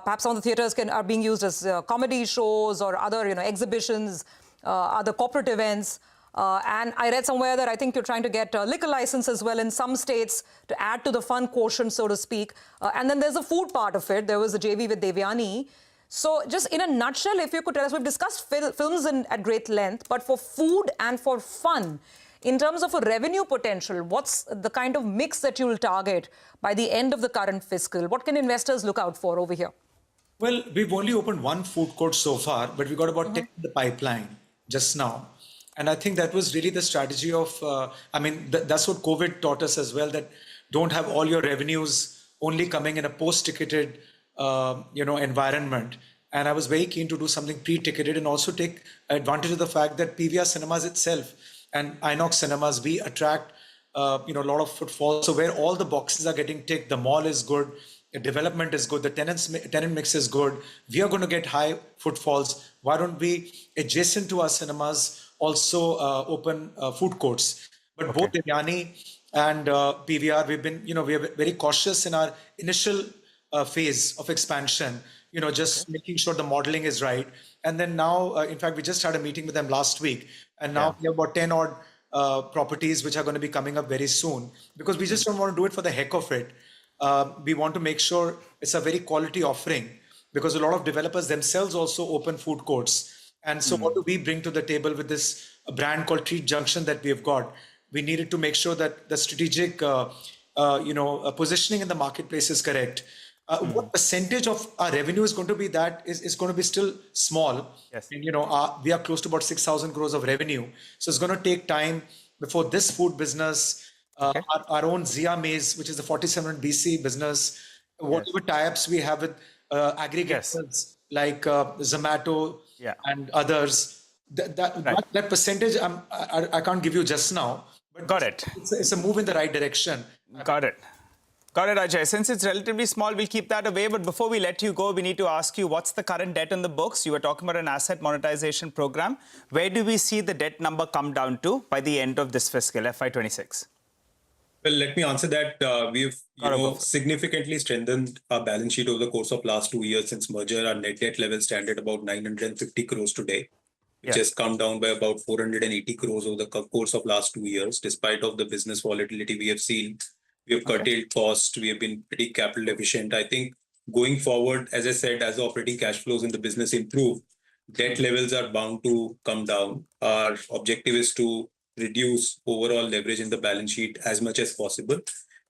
perhaps some of the theatres are being used as comedy shows or other, exhibitions, other corporate events. And I read somewhere that I think you're trying to get a liquor license as well in some states to add to the fun quotient, so to speak. And then there's the food part of it. There was a JV with Devyani. So just in a nutshell, if you could tell us, we've discussed films at great length, but for food and for fun, in terms of a revenue potential, what's the kind of mix that you will target by the end of the current fiscal? What can investors look out for over here? Well, we've only opened one food court so far, but we got about 10 in the pipeline just now. And I think that was really the strategy of, that's what COVID taught us as well, that don't have all your revenues only coming in a post-ticketed, environment. And I was very keen to do something pre-ticketed and also take advantage of the fact that PVR Cinemas itself and Inox Cinemas, we attract, a lot of footfall. So where all the boxes are getting ticked, the mall is good, the development is good, the tenant mix is good. We are going to get high footfalls. Why don't we, adjacent to our cinemas, also open food courts? But both Devyani and PVR, we are very cautious in our initial phase of expansion. Just making sure the modeling is right. And then now, in fact, we just had a meeting with them last week, and now we have about 10 odd properties which are going to be coming up very soon, because we just don't want to do it for the heck of it. We want to make sure it's a very quality offering, because a lot of developers themselves also open food courts. And so what do we bring to the table with this brand called Treat Junction that we have got? We needed to make sure that the strategic, positioning in the marketplace is correct. What percentage of our revenue is going to be that is going to be still small. Yes. And, we are close to about 6,000 crores of revenue. So it's going to take time before this food business, our own Zia Maze, which is the 4700 BC business, whatever tie-ups we have with aggregators like Zomato and others, that percentage I can't give you just now. But got it. It's a move in the right direction. Got it. Got it, Ajay. Since it's relatively small, we'll keep that away. But before we let you go, we need to ask you, what's the current debt on the books? You were talking about an asset monetization program. Where do we see the debt number come down to by the end of this fiscal, FY26? Well, let me answer that. We've significantly strengthened our balance sheet over the course of last 2 years since merger. Our net debt level stand at about 950 crores today, which has come down by about 480 crores over the course of last 2 years. Despite of the business volatility we have seen, we have curtailed cost. We have been pretty capital efficient. I think going forward, as I said, as operating cash flows in the business improve, debt levels are bound to come down. Our objective is to reduce overall leverage in the balance sheet as much as possible.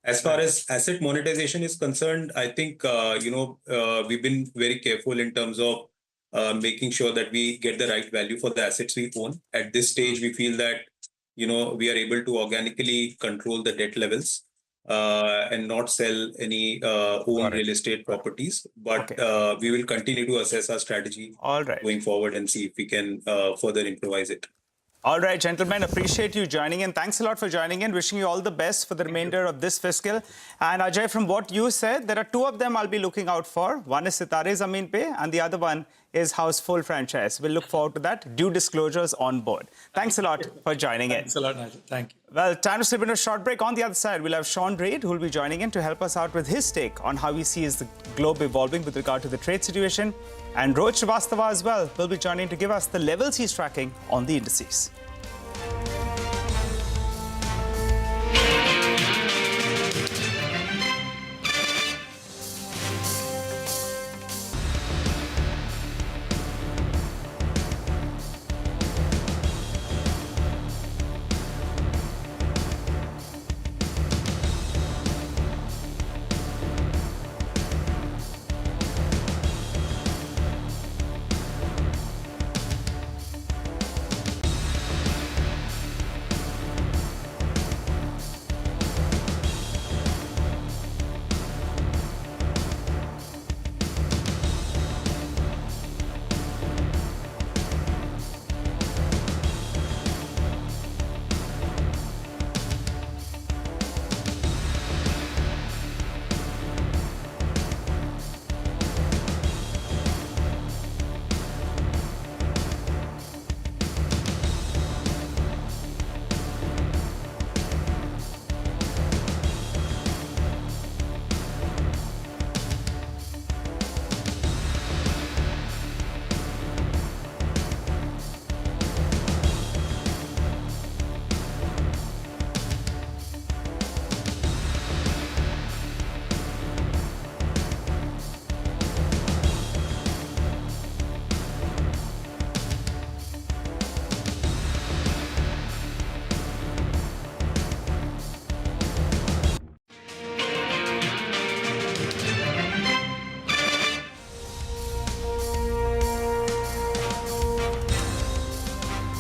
As far as asset monetization is concerned, I think, we've been very careful in terms of making sure that we get the right value for the assets we own. At this stage, we feel that, we are able to organically control the debt levels and not sell any own real estate properties. But we will continue to assess our strategy going forward and see if we can further improvise it. All right, gentlemen, appreciate you joining in. Thanks a lot for joining in. Wishing you all the best for the remainder of this fiscal. And Ajay, from what you said, there are two of them I'll be looking out for. One is Sitare Zameen Pe and the other one is Houseful franchise. We'll look forward to that. Due disclosures on board. Thanks a lot for joining in. Thanks a lot, Nigel. Thank you. Well, time to slip into a short break. On the other side, we'll have Sean Reid, who will be joining in to help us out with his take on how he sees the globe evolving with regard to the trade situation. And Rohit Srivastava as well will be joining to give us the levels he's tracking on the indices.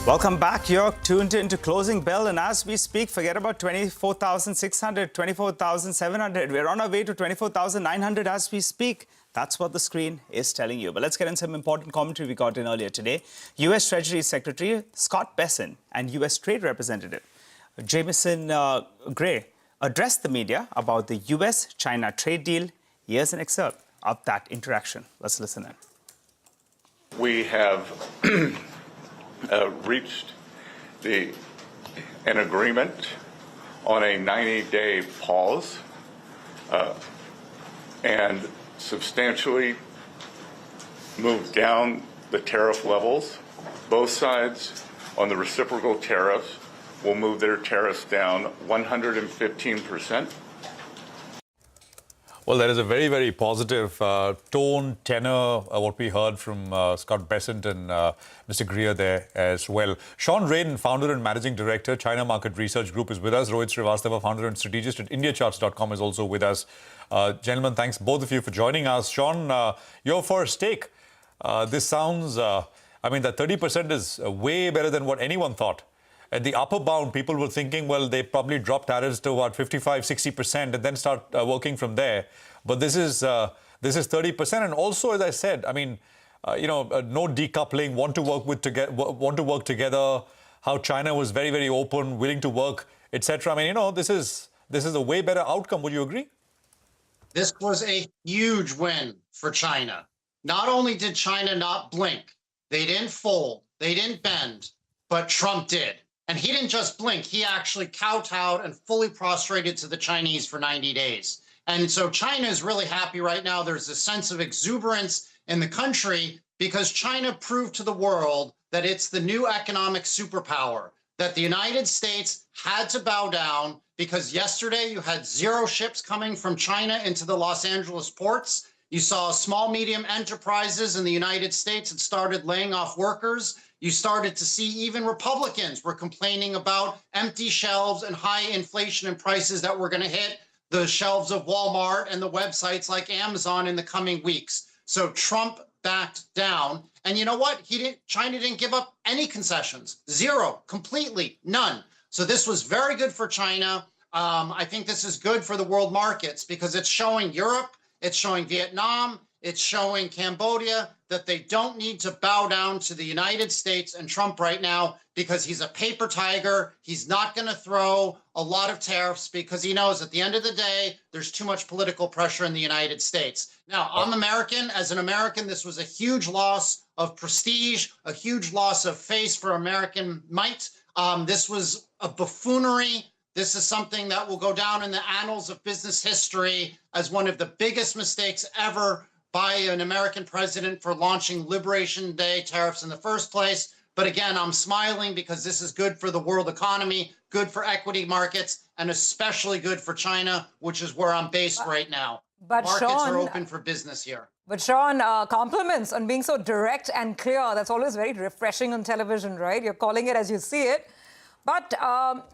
Welcome back. You're tuned into Closing Bell, and as we speak, forget about 24,600, 24,700. We're on our way to 24,900 as we speak. That's what the screen is telling you. But let's get in some important commentary we got in earlier today. U.S. Treasury Secretary Scott Bessent and U.S. Trade Representative Jamieson Gray addressed the media about the U.S.-China trade deal. Here's an excerpt of that interaction. Let's listen in. We have reached an agreement on a 90-day pause and substantially moved down the tariff levels. Both sides on the reciprocal tariffs will move their tariffs down 115%. Well, there is a very, very positive tone, tenor, what we heard from Scott Bessent and Mr. Greer there as well. Sean Rain, founder and managing director, China Market Research Group, is with us. Rohit Srivastava, founder and strategist at IndiaCharts.com, is also with us. Gentlemen, thanks both of you for joining us. Sean, your first take. This sounds, I mean, that 30% is way better than what anyone thought. At the upper bound, people were thinking, well, they probably drop tariffs to about 55, 60% and then start working from there. But this is 30%. And also, as I said, I mean, no decoupling, want to work together, how China was very, very open, willing to work, etc. I mean, this is a way better outcome. Would you agree? This was a huge win for China. Not only did China not blink, they didn't fold, they didn't bend, but Trump did. And he didn't just blink, he actually kowtowed and fully prostrated to the Chinese for 90 days. And so China is really happy right now. There's a sense of exuberance in the country because China proved to the world that it's the new economic superpower, that the United States had to bow down because yesterday you had 0 ships coming from China into the Los Angeles ports. You saw small, medium enterprises in the United States that started laying off workers. You started to see even Republicans were complaining about empty shelves and high inflation and prices that were going to hit the shelves of Walmart and the websites like Amazon in the coming weeks. So Trump backed down. And you know what? China didn't give up any concessions. 0, completely, none. So this was very good for China. I think this is good for the world markets because it's showing Europe, it's showing Vietnam, it's showing Cambodia that they don't need to bow down to the United States and Trump right now because he's a paper tiger. He's not going to throw a lot of tariffs because he knows at the end of the day, there's too much political pressure in the United States. Now, I'm American. As an American, this was a huge loss of prestige, a huge loss of face for American might. This was a buffoonery. This is something that will go down in the annals of business history as one of the biggest mistakes ever by an American president for launching Liberation Day tariffs in the first place. But again, I'm smiling because this is good for the world economy, good for equity markets, and especially good for China, which is where I'm based right now. But Markets Sean, are open for business here. But Sean, compliments on being so direct and clear. That's always very refreshing on television, right? You're calling it as you see it. But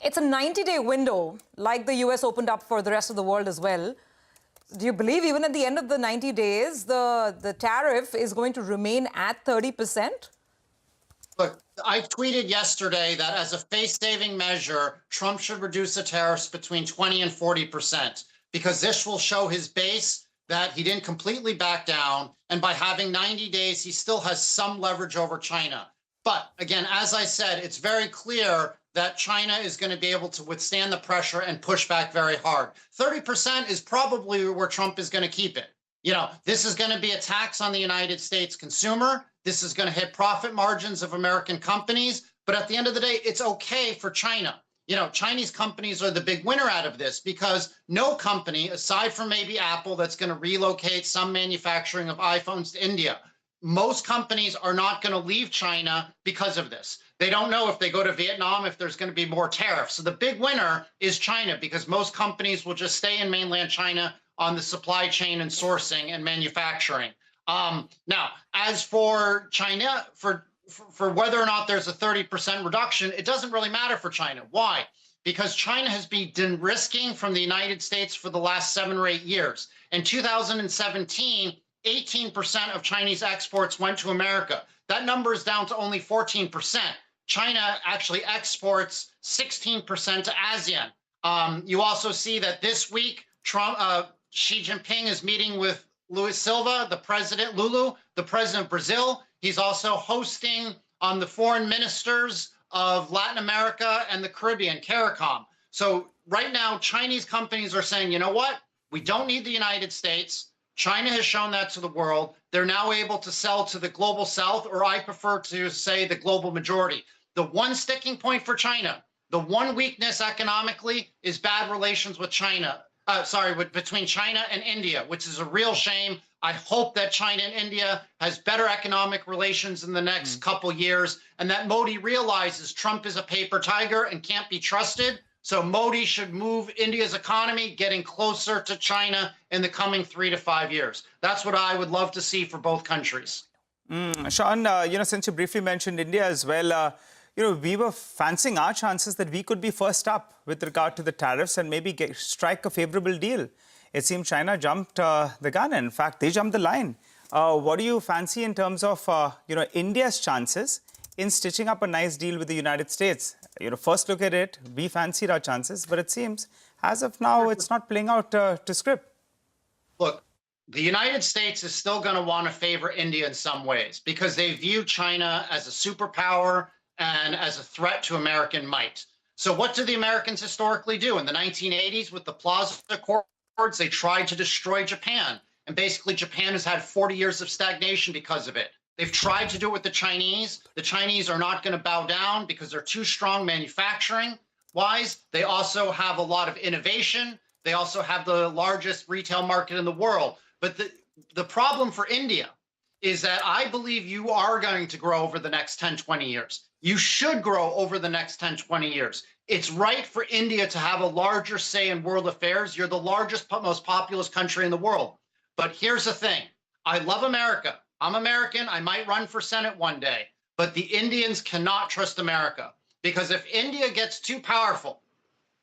it's a 90-day window, like the US opened up for the rest of the world as well. Do you believe even at the end of the 90 days, the tariff is going to remain at 30%? Look, I tweeted yesterday that as a face-saving measure, Trump should reduce the tariffs between 20 and 40%, because this will show his base that he didn't completely back down. And by having 90 days, he still has some leverage over China. But again, as I said, it's very clear that China is going to be able to withstand the pressure and push back very hard. 30% is probably where Trump is going to keep it. This is going to be a tax on the United States consumer. This is going to hit profit margins of American companies. But at the end of the day, it's okay for China. Chinese companies are the big winner out of this because no company, aside from maybe Apple, that's going to relocate some manufacturing of iPhones to India. Most companies are not going to leave China because of this. They don't know if they go to Vietnam, if there's going to be more tariffs. So the big winner is China because most companies will just stay in mainland China on the supply chain and sourcing and manufacturing. Now, as for China, for whether or not there's a 30% reduction, it doesn't really matter for China. Why? Because China has been de-risking from the United States for the last 7 or 8 years. In 2017, 18% of Chinese exports went to America. That number is down to only 14%. China actually exports 16% to ASEAN. You also see that this week, Xi Jinping is meeting with Luis Silva, the president of Brazil. He's also hosting the foreign ministers of Latin America and the Caribbean, CARICOM. So right now, Chinese companies are saying, you know what? We don't need the United States. China has shown that to the world. They're now able to sell to the global south, or I prefer to say the global majority. The one sticking point for China, the one weakness economically, is bad relations with between China and India, which is a real shame. I hope that China and India has better economic relations in the next couple years, and that Modi realizes Trump is a paper tiger and can't be trusted. So Modi should move India's economy getting closer to China in the coming 3 to 5 years. That's what I would love to see for both countries. Sean, since you briefly mentioned India as well, we were fancying our chances that we could be first up with regard to the tariffs and maybe strike a favorable deal. It seems China jumped the gun. In fact, they jumped the line. What do you fancy in terms of, India's chances in stitching up a nice deal with the United States? First look at it, we fancied our chances, but it seems as of now, it's not playing out to script. Look, the United States is still going to want to favor India in some ways because they view China as a superpower and as a threat to American might. So what do the Americans historically do? In the 1980s with the Plaza Accords, they tried to destroy Japan. And basically Japan has had 40 years of stagnation because of it. They've tried to do it with the Chinese. The Chinese are not going to bow down because they're too strong manufacturing-wise. They also have a lot of innovation. They also have the largest retail market in the world. But the problem for India is that I believe you are going to grow over the next 10, 20 years. You should grow over the next 10, 20 years. It's right for India to have a larger say in world affairs. You're the largest, most populous country in the world. But here's the thing. I love America. I'm American. I might run for Senate one day. But the Indians cannot trust America. Because if India gets too powerful,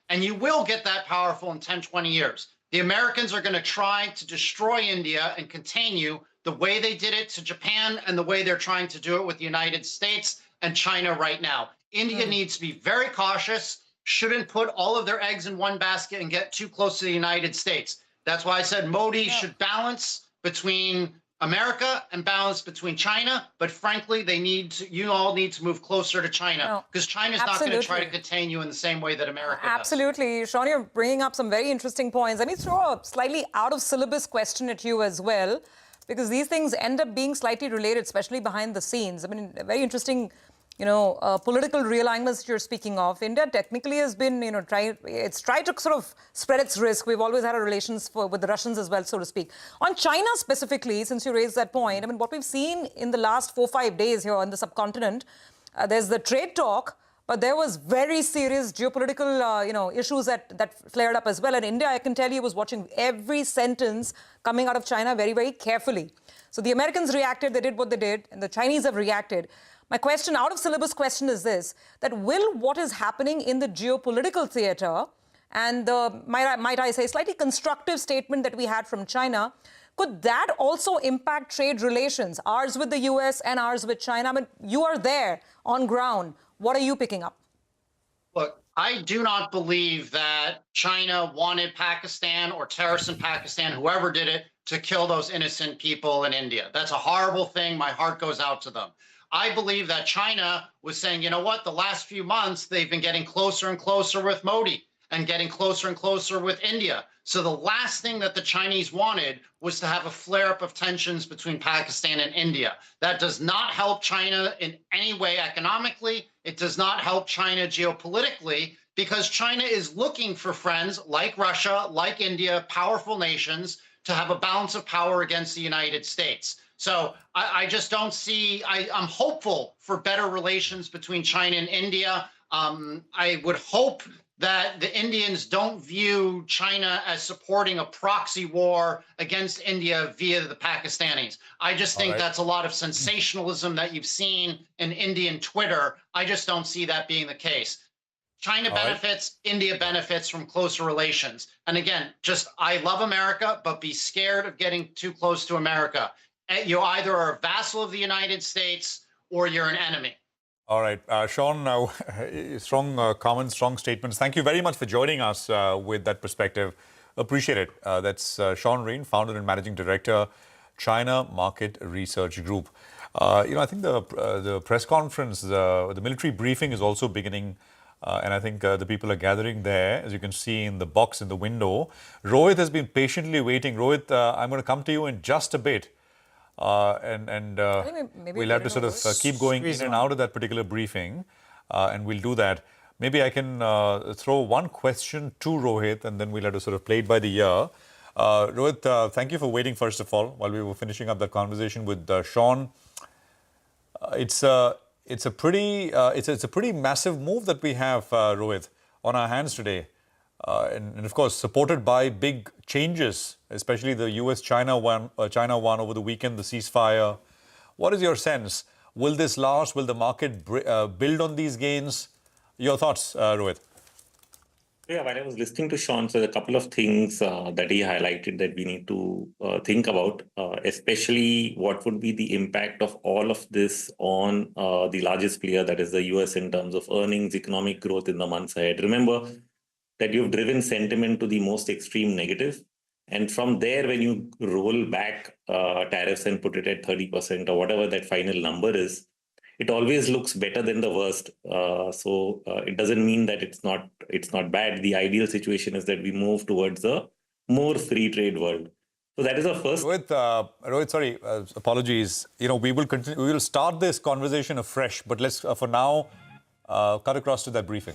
and you will get that powerful in 10, 20 years, the Americans are going to try to destroy India and continue the way they did it to Japan and the way they're trying to do it with the United States and China right now. India needs to be very cautious, shouldn't put all of their eggs in one basket and get too close to the United States. That's why I said Modi should balance between America and balance between China. But frankly, you all need to move closer to China because China's not going to try to contain you in the same way that America does. Absolutely. Sean, you're bringing up some very interesting points. Let me throw a slightly out of syllabus question at you as well, because these things end up being slightly related, especially behind the scenes. I mean, very interesting, political realignments you're speaking of. India technically has been, it's tried to sort of spread its risk. We've always had a relations with the Russians as well, so to speak. On China specifically, since you raised that point, I mean, what we've seen in the last 4-5 days here on the subcontinent, there's the trade talk, but there was very serious geopolitical, issues that flared up as well. And India, I can tell you, was watching every sentence coming out of China very, very carefully. So the Americans reacted, they did what they did, and the Chinese have reacted. My question, out of syllabus question is this, that will what is happening in the geopolitical theater and the, might I say, slightly constructive statement that we had from China, could that also impact trade relations, ours with the US and ours with China? I mean, you are there on ground. What are you picking up? Look, I do not believe that China wanted Pakistan or terrorists in Pakistan, whoever did it, to kill those innocent people in India. That's a horrible thing. My heart goes out to them. I believe that China was saying, you know what, the last few months, they've been getting closer and closer with Modi and getting closer and closer with India. So the last thing that the Chinese wanted was to have a flare-up of tensions between Pakistan and India. That does not help China in any way economically. It does not help China geopolitically because China is looking for friends like Russia, like India, powerful nations, to have a balance of power against the United States. So I just don't see, I'm hopeful for better relations between China and India. I would hope that the Indians don't view China as supporting a proxy war against India via the Pakistanis. I just think that's a lot of sensationalism that you've seen in Indian Twitter. I just don't see that being the case. China benefits, India benefits from closer relations. And again, I love America, but be scared of getting too close to America. You either are a vassal of the United States or you're an enemy. All right, Sean, strong comments, strong statements. Thank you very much for joining us with that perspective. Appreciate it. That's Sean Reen, founder and managing director, China Market Research Group. I think the press conference, the military briefing is also beginning. And I think the people are gathering there, as you can see in the box in the window. Rohit has been patiently waiting. Rohit, I'm going to come to you in just a bit. Maybe we'll have to sort of keep going in and out of that particular briefing. And we'll do that. Maybe I can throw one question to Rohit, and then we'll have to sort of play it by the ear. Rohit, thank you for waiting, first of all, while we were finishing up the conversation with Sean. It's a pretty massive move that we have, Rohit, on our hands today. And of course, supported by big changes, especially the US-China one over the weekend, the ceasefire. What is your sense? Will this last? Will the market build on these gains? Your thoughts, Rohit? Yeah, while I was listening to Sean, so a couple of things that he highlighted that we need to think about, especially what would be the impact of all of this on the largest player, that is the US, in terms of earnings, economic growth in the months ahead. Remember that you've driven sentiment to the most extreme negative. And from there, when you roll back tariffs and put it at 30% or whatever that final number is, it always looks better than the worst. So it doesn't mean that it's not bad. The ideal situation is that we move towards a more free trade world. So that is our first. Rohit, sorry, apologies. We will continue. We will start this conversation afresh. But let's, for now, cut across to that briefing.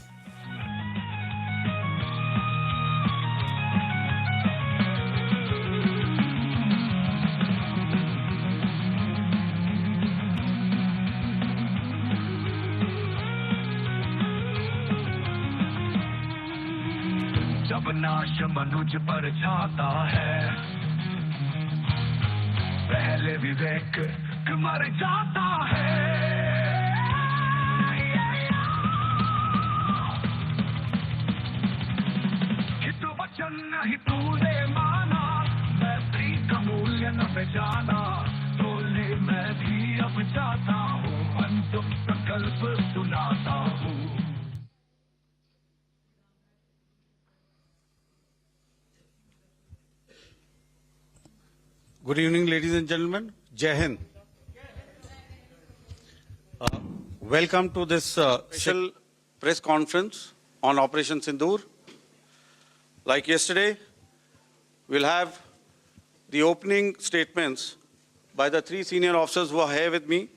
नाश मनुज पर छाता है पहले विवेक मर जाता है हित वचन नहीं तूने माना मैत्री का मूल्य न पहचाना बोलने मैं भी अब जाता हूँ अंतिम संकल्प सुनाता हूँ. Good evening, ladies and gentlemen. Jai Hind. Welcome to this special press conference on Operation Sindoor. Like yesterday, we'll have the opening statements by the three senior officers who are here with me.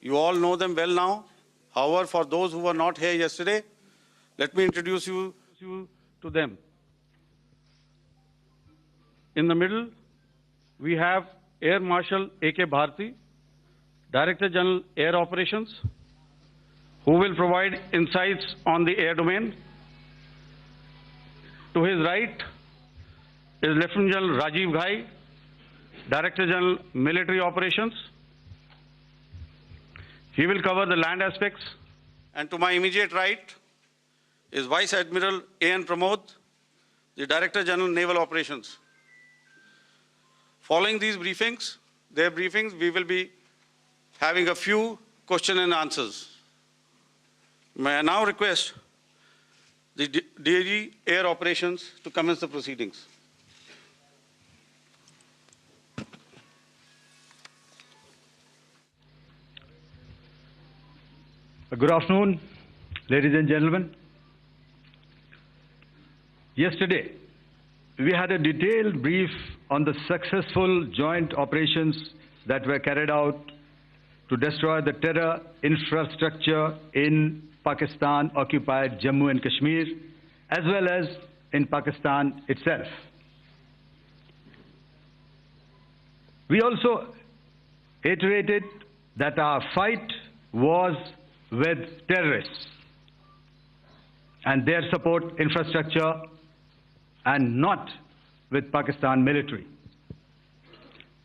You all know them well now. However, for those who were not here yesterday, let me introduce you to them. In the middle, we have Air Marshal A.K. Bharti, Director General Air Operations, who will provide insights on the air domain. To his right is Lieutenant General Rajiv Ghai, Director General Military Operations. He will cover the land aspects. And to my immediate right is Vice Admiral A.N. Pramod, the Director General Naval Operations. Following these briefings, we will be having a few question and answers. May I now request the DG Air Operations to commence the proceedings. Good afternoon, ladies and gentlemen. Yesterday, we had a detailed brief on the successful joint operations that were carried out to destroy the terror infrastructure in Pakistan-occupied Jammu and Kashmir, as well as in Pakistan itself. We also iterated that our fight was with terrorists and their support infrastructure, and not with Pakistan military.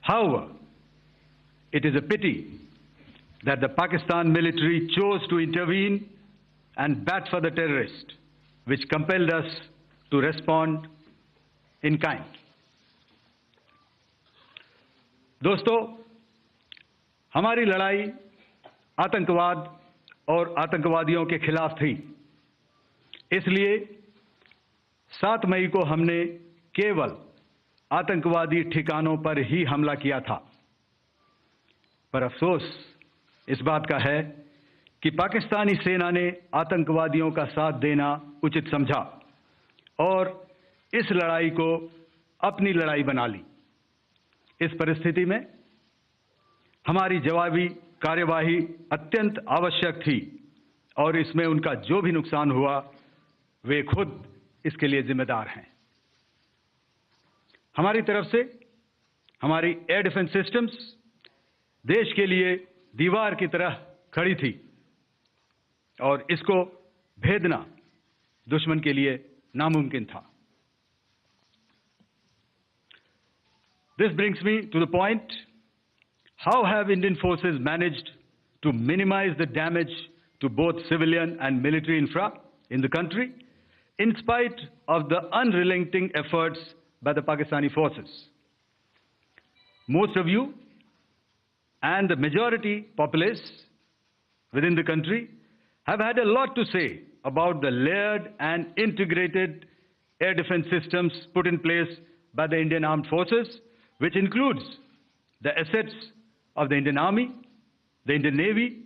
However, it is a pity that the Pakistan military chose to intervene and bat for the terrorist, which compelled us to respond in kind. दोस्तों, हमारी लड़ाई आतंकवाद और आतंकवादियों के खिलाफ थी। इसलिए 7 मई को हमने केवल आतंकवादी ठिकानों पर ही हमला किया था। पर अफसोस इस बात का है कि पाकिस्तानी सेना ने आतंकवादियों का साथ देना उचित समझा और इस लड़ाई को अपनी लड़ाई बना ली। इस परिस्थिति में हमारी जवाबी कार्यवाही अत्यंत आवश्यक थी और इसमें उनका जो भी नुकसान हुआ वे खुद इसके लिए जिम्मेदार हैं। हमारी तरफ से हमारी एयर डिफेंस सिस्टम्स देश के लिए दीवार की तरह खड़ी थी और इसको भेदना दुश्मन के लिए नामुमकिन था। This brings me to the point, how have Indian forces managed to minimize the damage to both civilian and military infra in the country, in spite of the unrelenting efforts by the Pakistani forces? Most of you and the majority populace within the country have had a lot to say about the layered and integrated air defense systems put in place by the Indian Armed Forces, which includes the assets of the Indian Army, the Indian Navy,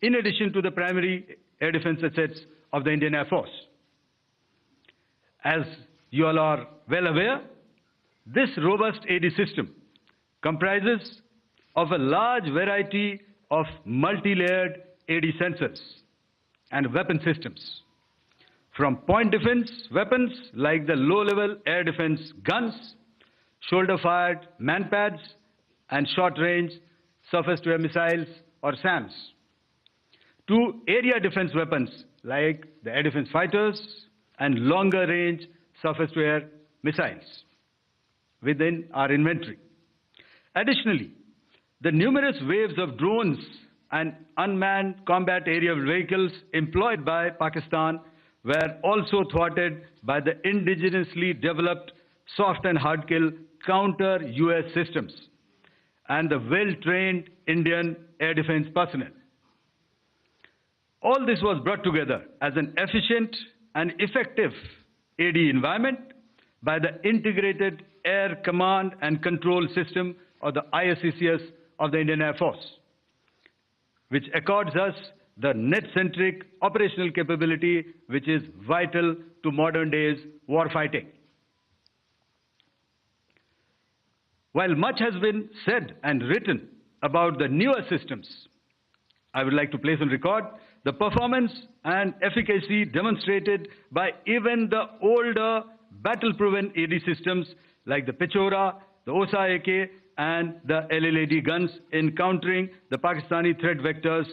in addition to the primary air defense assets of the Indian Air Force. As you all are well aware, this robust AD system comprises of a large variety of multi-layered AD sensors and weapon systems, from point defense weapons like the low-level air defense guns, shoulder-fired manpads, and short-range surface-to-air missiles or SAMs, to area defense weapons like the air defense fighters and longer-range surface-to-air missiles within our inventory. Additionally, the numerous waves of drones and unmanned combat aerial vehicles employed by Pakistan were also thwarted by the indigenously developed soft and hard kill counter-US systems and the well-trained Indian air defense personnel. All this was brought together as an efficient and effective AD environment by the Integrated Air Command and Control System, or the ISCCS of the Indian Air Force, which accords us the net-centric operational capability which is vital to modern days warfighting. While much has been said and written about the newer systems, I would like to place on record the performance and efficacy demonstrated by even the older battle-proven AD systems like the Pechora, the Osa AK, and the LLAD guns in countering the Pakistani threat vectors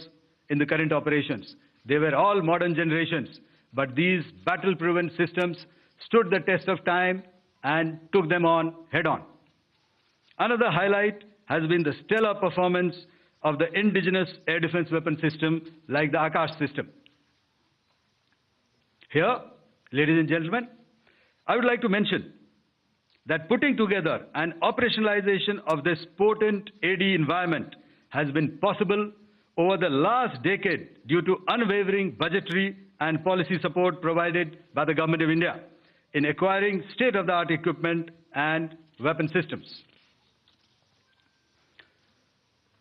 in the current operations. They were all modern generations, but these battle-proven systems stood the test of time and took them on head-on. Another highlight has been the stellar performance of the indigenous air defense weapon system like the Akash system. Here, ladies and gentlemen, I would like to mention that putting together and operationalization of this potent AD environment has been possible over the last decade due to unwavering budgetary and policy support provided by the Government of India in acquiring state-of-the-art equipment and weapon systems.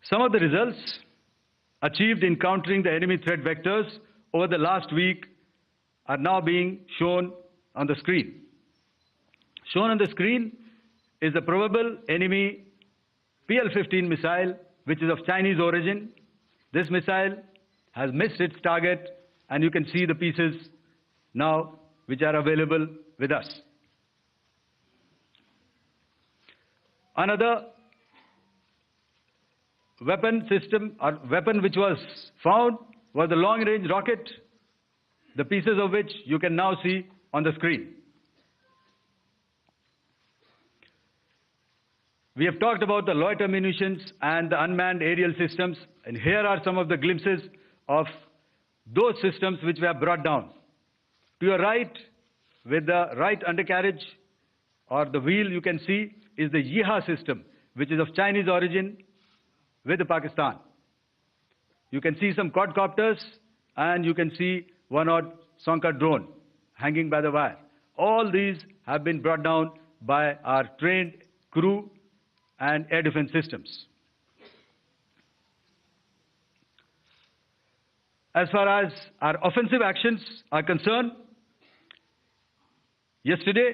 Some of the results achieved in countering the enemy threat vectors over the last week are now being shown on the screen. Shown on the screen is the probable enemy PL-15 missile, which is of Chinese origin. This missile has missed its target, and you can see the pieces now which are available with us. Another weapon system or weapon which was found was the long-range rocket, the pieces of which you can now see on the screen. We have talked about the loiter munitions and the unmanned aerial systems, and here are some of the glimpses of those systems which we have brought down. To your right, with the right undercarriage or the wheel, you can see is the Yeeha system, which is of Chinese origin with Pakistan. You can see some quadcopters and you can see one odd Sonka drone hanging by the wire. All these have been brought down by our trained crew and air defense systems. As far as our offensive actions are concerned, yesterday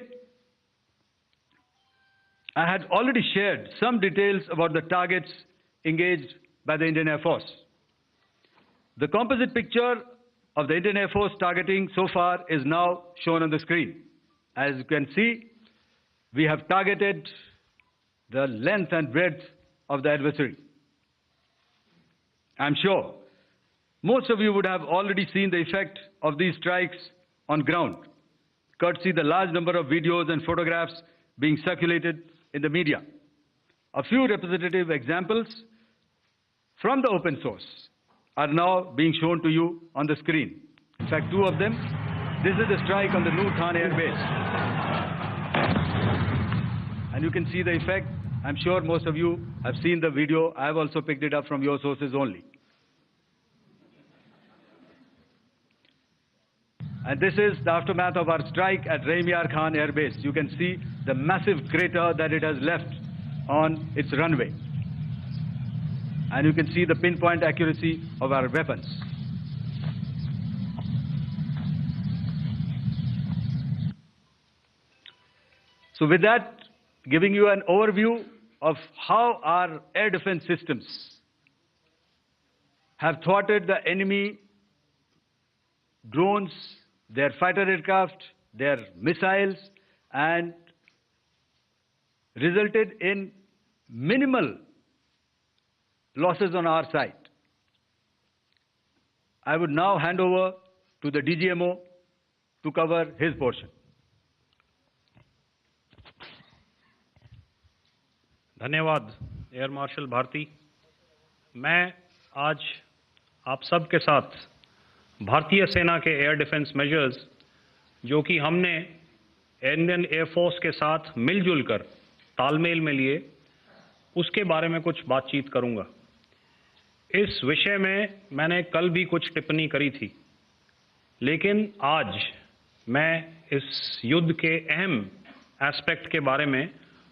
I had already shared some details about the targets engaged by the Indian Air Force. The composite picture of the Indian Air Force targeting so far is now shown on the screen. As you can see, we have targeted the length and breadth of the adversary. I'm sure most of you would have already seen the effect of these strikes on ground, courtesy the large number of videos and photographs being circulated in the media. A few representative examples from the open source are now being shown to you on the screen. In fact, two of them. This is the strike on the Noor Khan Air Base. And you can see the effect. I'm sure most of you have seen the video. I have also picked it up from your sources only. And this is the aftermath of our strike at Rahim Khan Air Base. You can see the massive crater that it has left on its runway. And you can see the pinpoint accuracy of our weapons. So with that, giving you an overview of how our air defense systems have thwarted the enemy drones, their fighter aircraft, their missiles, and resulted in minimal losses on our side. I would now hand over to the DGMO to cover his portion. धन्यवाद air marshal Bharti. मैं आज आप सब के साथ भारतीय सेना के एयर डिफेंस मेजर्स जो कि हमने इंडियन एयरफोर्स के साथ मिलजुल कर तालमेल में लिए, उसके बारे में कुछ बातचीत करूंगा। इस विषय में मैंने कल भी कुछ टिप्पणी करी थी, लेकिन आज मैं इस युद्ध के अहम एस्पेक्ट के बारे में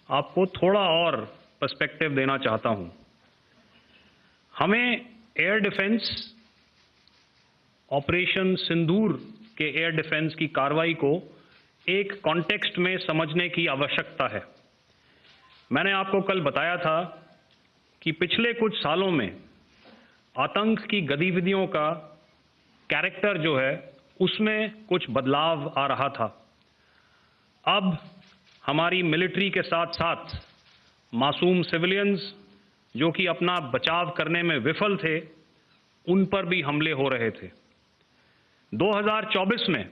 आपको थोड़ा और पर्सपेक्टिव देना चाहता हूं। हमें एयर डिफेंस ऑपरेशन सिंदूर के एयर डिफेंस की कार्रवाई को एक कॉन्टेक्स्ट में समझने की आवश्यकता है। मैंने आपको कल बताया था कि पिछले कुछ सालों में आतंक की गतिविधियों का कैरेक्टर जो है उसमें कुछ बदलाव आ रहा था। अब हमारी मिलिट्री के साथ साथ मासूम सिविलियंस जो कि अपना बचाव करने में विफल थे, उन पर भी हमले हो रहे थे। 2024 में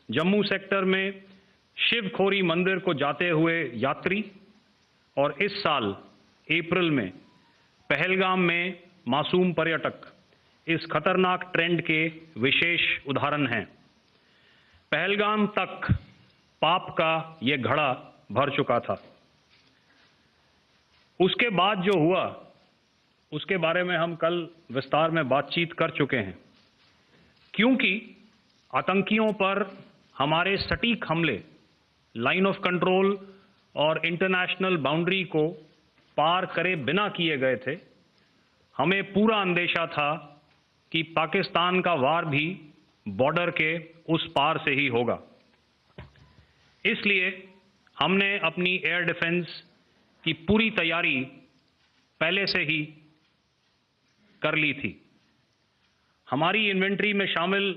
जम्मू सेक्टर में शिवखोरी मंदिर को जाते हुए यात्री और इस साल अप्रैल में पहलगाम में मासूम पर्यटक इस खतरनाक ट्रेंड के विशेष उदाहरण हैं। पहलगाम तक पाप का ये घड़ा भर चुका था। उसके बाद जो हुआ उसके बारे में हम कल विस्तार में बातचीत कर चुके हैं, क्योंकि आतंकियों पर हमारे सटीक हमले लाइन ऑफ कंट्रोल और इंटरनेशनल बाउंड्री को पार करे बिना किए गए थे। हमें पूरा अंदेशा था कि पाकिस्तान का वार भी बॉर्डर के उस पार से ही होगा। इसलिए हमने अपनी एयर डिफेंस की पूरी तैयारी पहले से ही कर ली थी। हमारी इन्वेंट्री में शामिल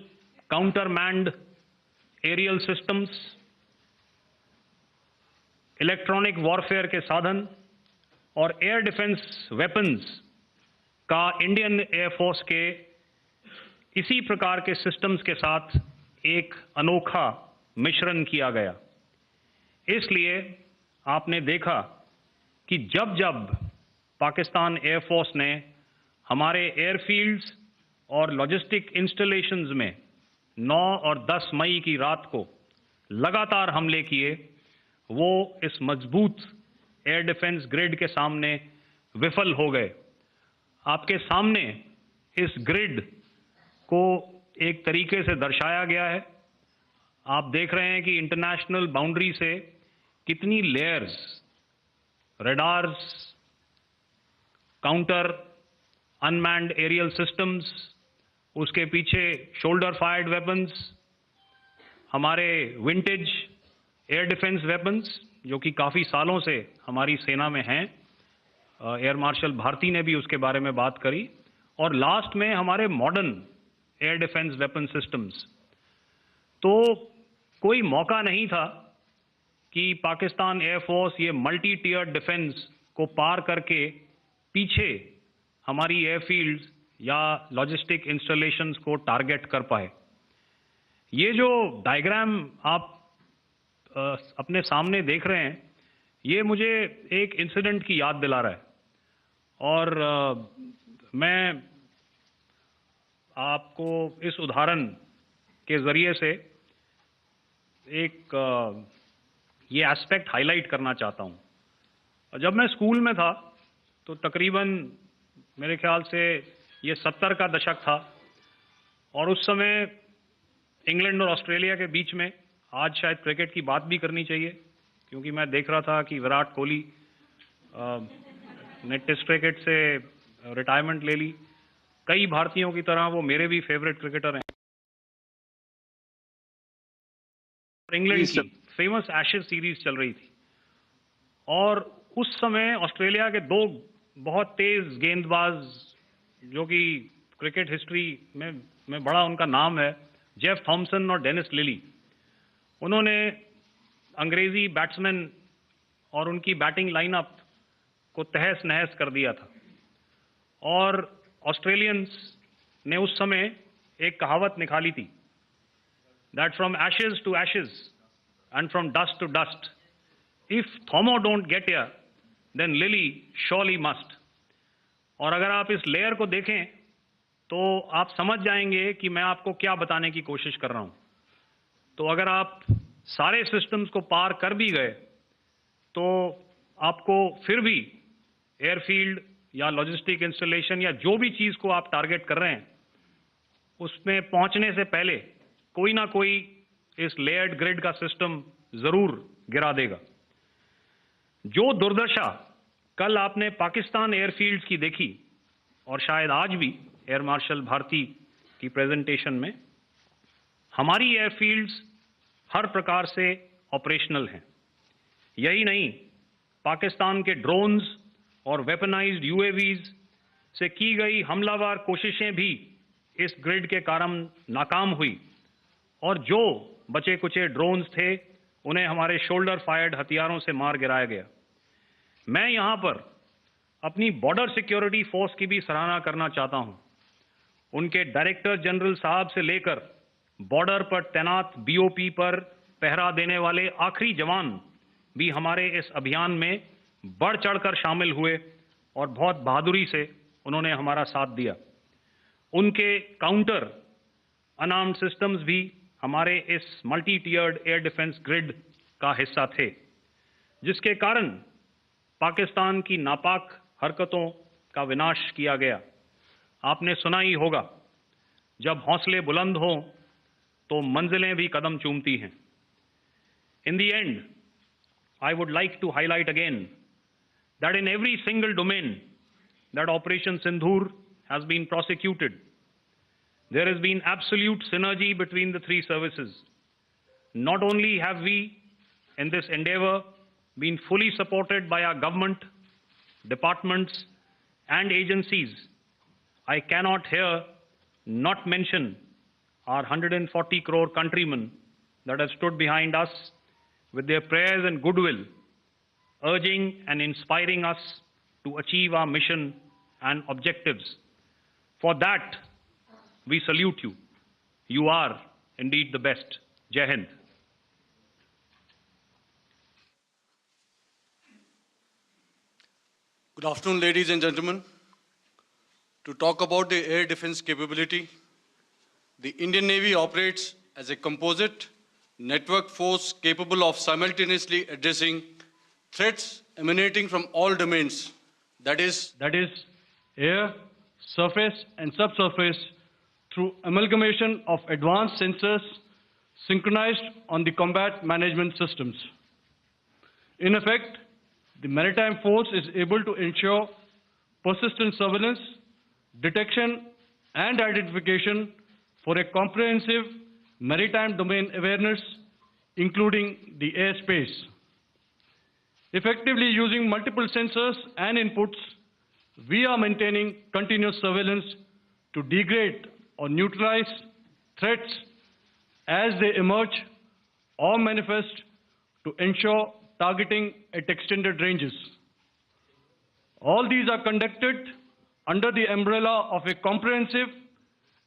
counter manned aerial systems, electronic warfare के साधन और एयर डिफेंस वेपन्स का इंडियन एयरफोर्स के इसी प्रकार के सिस्टम्स के साथ एक अनोखा मिश्रण किया गया। इसलिए आपने देखा कि जब जब पाकिस्तान एयरफोर्स ने हमारे एयरफील्ड्स और लॉजिस्टिक इंस्टॉलेशंस में 9 और 10 मई की रात को लगातार हमले किए, वो इस मजबूत एयर डिफेंस ग्रिड के सामने विफल हो गए। आपके सामने इस ग्रिड को एक तरीके से दर्शाया गया है। आप देख रहे हैं कि इंटरनेशनल बाउंड्री से कितनी layers, radars, counter, unmanned aerial systems, उसके पीछे शोल्डर फायर्ड वेपन्स, हमारे विंटेज एयर डिफेंस वेपन्स जो कि काफ़ी सालों से हमारी सेना में हैं। एयर मार्शल भारती ने भी उसके बारे में बात करी। और लास्ट में हमारे modern air defence weapon systems. तो कोई मौका नहीं था कि पाकिस्तान एयरफोर्स ये मल्टी टियर डिफेंस को पार करके पीछे हमारी एयरफील्ड्स या लॉजिस्टिक इंस्टॉलेशंस को टारगेट कर पाए। ये जो डायग्राम आप अपने सामने देख रहे हैं, ये मुझे एक इंसिडेंट की याद दिला रहा है। और मैं आपको इस उदाहरण के ज़रिए से एक ये एस्पेक्ट हाईलाइट करना चाहता हूँ। जब मैं स्कूल में था तो तकरीबन मेरे ख्याल से ये 70 का दशक था और उस समय इंग्लैंड और ऑस्ट्रेलिया के बीच में, आज शायद क्रिकेट की बात भी करनी चाहिए क्योंकि मैं देख रहा था कि विराट कोहली ने टेस्ट क्रिकेट से रिटायरमेंट ले ली। कई भारतीयों की तरह वो मेरे भी फेवरेट क्रिकेटर हैं। इंग्लैंड की फेमस एशेज सीरीज चल रही थी और उस समय ऑस्ट्रेलिया के दो बहुत तेज गेंदबाज जो कि क्रिकेट हिस्ट्री में बड़ा उनका नाम है, जेफ थॉमसन और डेनिस लिली, उन्होंने अंग्रेजी बैट्समैन और उनकी बैटिंग लाइनअप को तहस नहस कर दिया था। और ऑस्ट्रेलियंस ने उस समय एक कहावत निकाली थी, that from ashes to ashes and from dust to dust, if Thommo don't get here then Lillee surely must. और अगर आप इस लेयर को देखें तो आप समझ जाएंगे कि मैं आपको क्या बताने की कोशिश कर रहा हूं। तो अगर आप सारे सिस्टम्स को पार कर भी गए तो आपको फिर भी एयरफील्ड या लॉजिस्टिक इंस्टॉलेशन या जो भी चीज़ को आप टारगेट कर रहे हैं उसमें पहुंचने से पहले कोई ना कोई इस लेयर्ड ग्रिड का सिस्टम ज़रूर गिरा देगा। जो दुर्दशा कल आपने पाकिस्तान एयरफील्ड्स की देखी और शायद आज भी एयर मार्शल भारती की प्रेजेंटेशन में, हमारी एयरफील्ड्स हर प्रकार से ऑपरेशनल हैं। यही नहीं, पाकिस्तान के ड्रोन्स और वेपनाइज्ड यूएवीज से की गई हमलावर कोशिशें भी इस ग्रिड के कारण नाकाम हुई और जो बचे कुचे ड्रोन्स थे उन्हें हमारे शोल्डर फायर्ड हथियारों से मार गिराया गया। मैं यहां पर अपनी बॉर्डर सिक्योरिटी फोर्स की भी सराहना करना चाहता हूं। उनके डायरेक्टर जनरल साहब से लेकर बॉर्डर पर तैनात बीओपी पर पहरा देने वाले आखिरी जवान भी हमारे इस अभियान में बढ़ चढ़कर शामिल हुए और बहुत बहादुरी से उन्होंने हमारा साथ दिया। उनके काउंटर अनार्म्ड सिस्टम्स भी हमारे इस मल्टी टियर्ड एयर डिफेंस ग्रिड का हिस्सा थे, जिसके कारण पाकिस्तान की नापाक हरकतों का विनाश किया गया। आपने सुना ही होगा, जब हौसले बुलंद हों तो मंजिलें भी कदम चूमती हैं। In the end, I would like to highlight again that in every single domain that Operation Sindoor has been prosecuted, there has been absolute synergy between the three services. Not only have we, in this endeavor, been fully supported by our government, departments, and agencies, I cannot here not mention our 140 crore countrymen that have stood behind us with their prayers and goodwill, urging and inspiring us to achieve our mission and objectives. For that, we salute you. You are indeed the best. Jai Hind. Good afternoon, ladies and gentlemen. To talk about the air defense capability, the Indian Navy operates as a composite network force capable of simultaneously addressing threats emanating from all domains. That is air, surface and subsurface, through amalgamation of advanced sensors synchronized on the combat management systems. In effect, the maritime force is able to ensure persistent surveillance, detection, and identification for a comprehensive maritime domain awareness, including the airspace. Effectively using multiple sensors and inputs, we are maintaining continuous surveillance to degrade or neutralize threats as they emerge or manifest to ensure targeting at extended ranges. All these are conducted under the umbrella of a comprehensive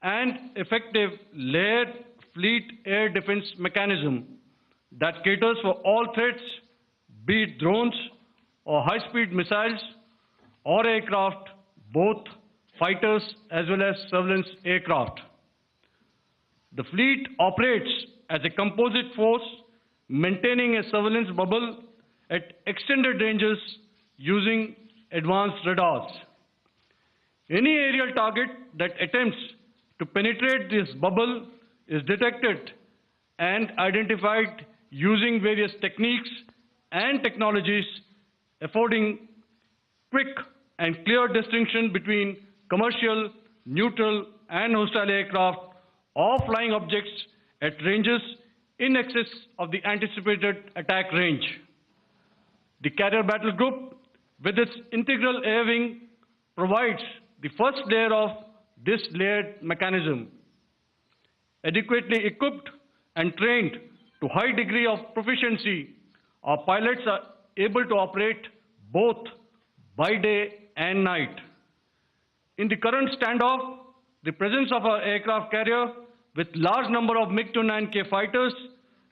and effective layered fleet air defense mechanism that caters for all threats, be it drones or high-speed missiles or aircraft, both fighters as well as surveillance aircraft. The fleet operates as a composite force, maintaining a surveillance bubble at extended ranges using advanced radars. Any aerial target that attempts to penetrate this bubble is detected and identified using various techniques and technologies, affording quick and clear distinction between commercial, neutral, and hostile aircraft or flying objects at ranges in excess of the anticipated attack range. The carrier battle group, with its integral air wing, provides the first layer of this layered mechanism. Adequately equipped and trained to high degree of proficiency, our pilots are able to operate both by day and night. In the current standoff, the presence of our aircraft carrier with large number of MiG-29K fighters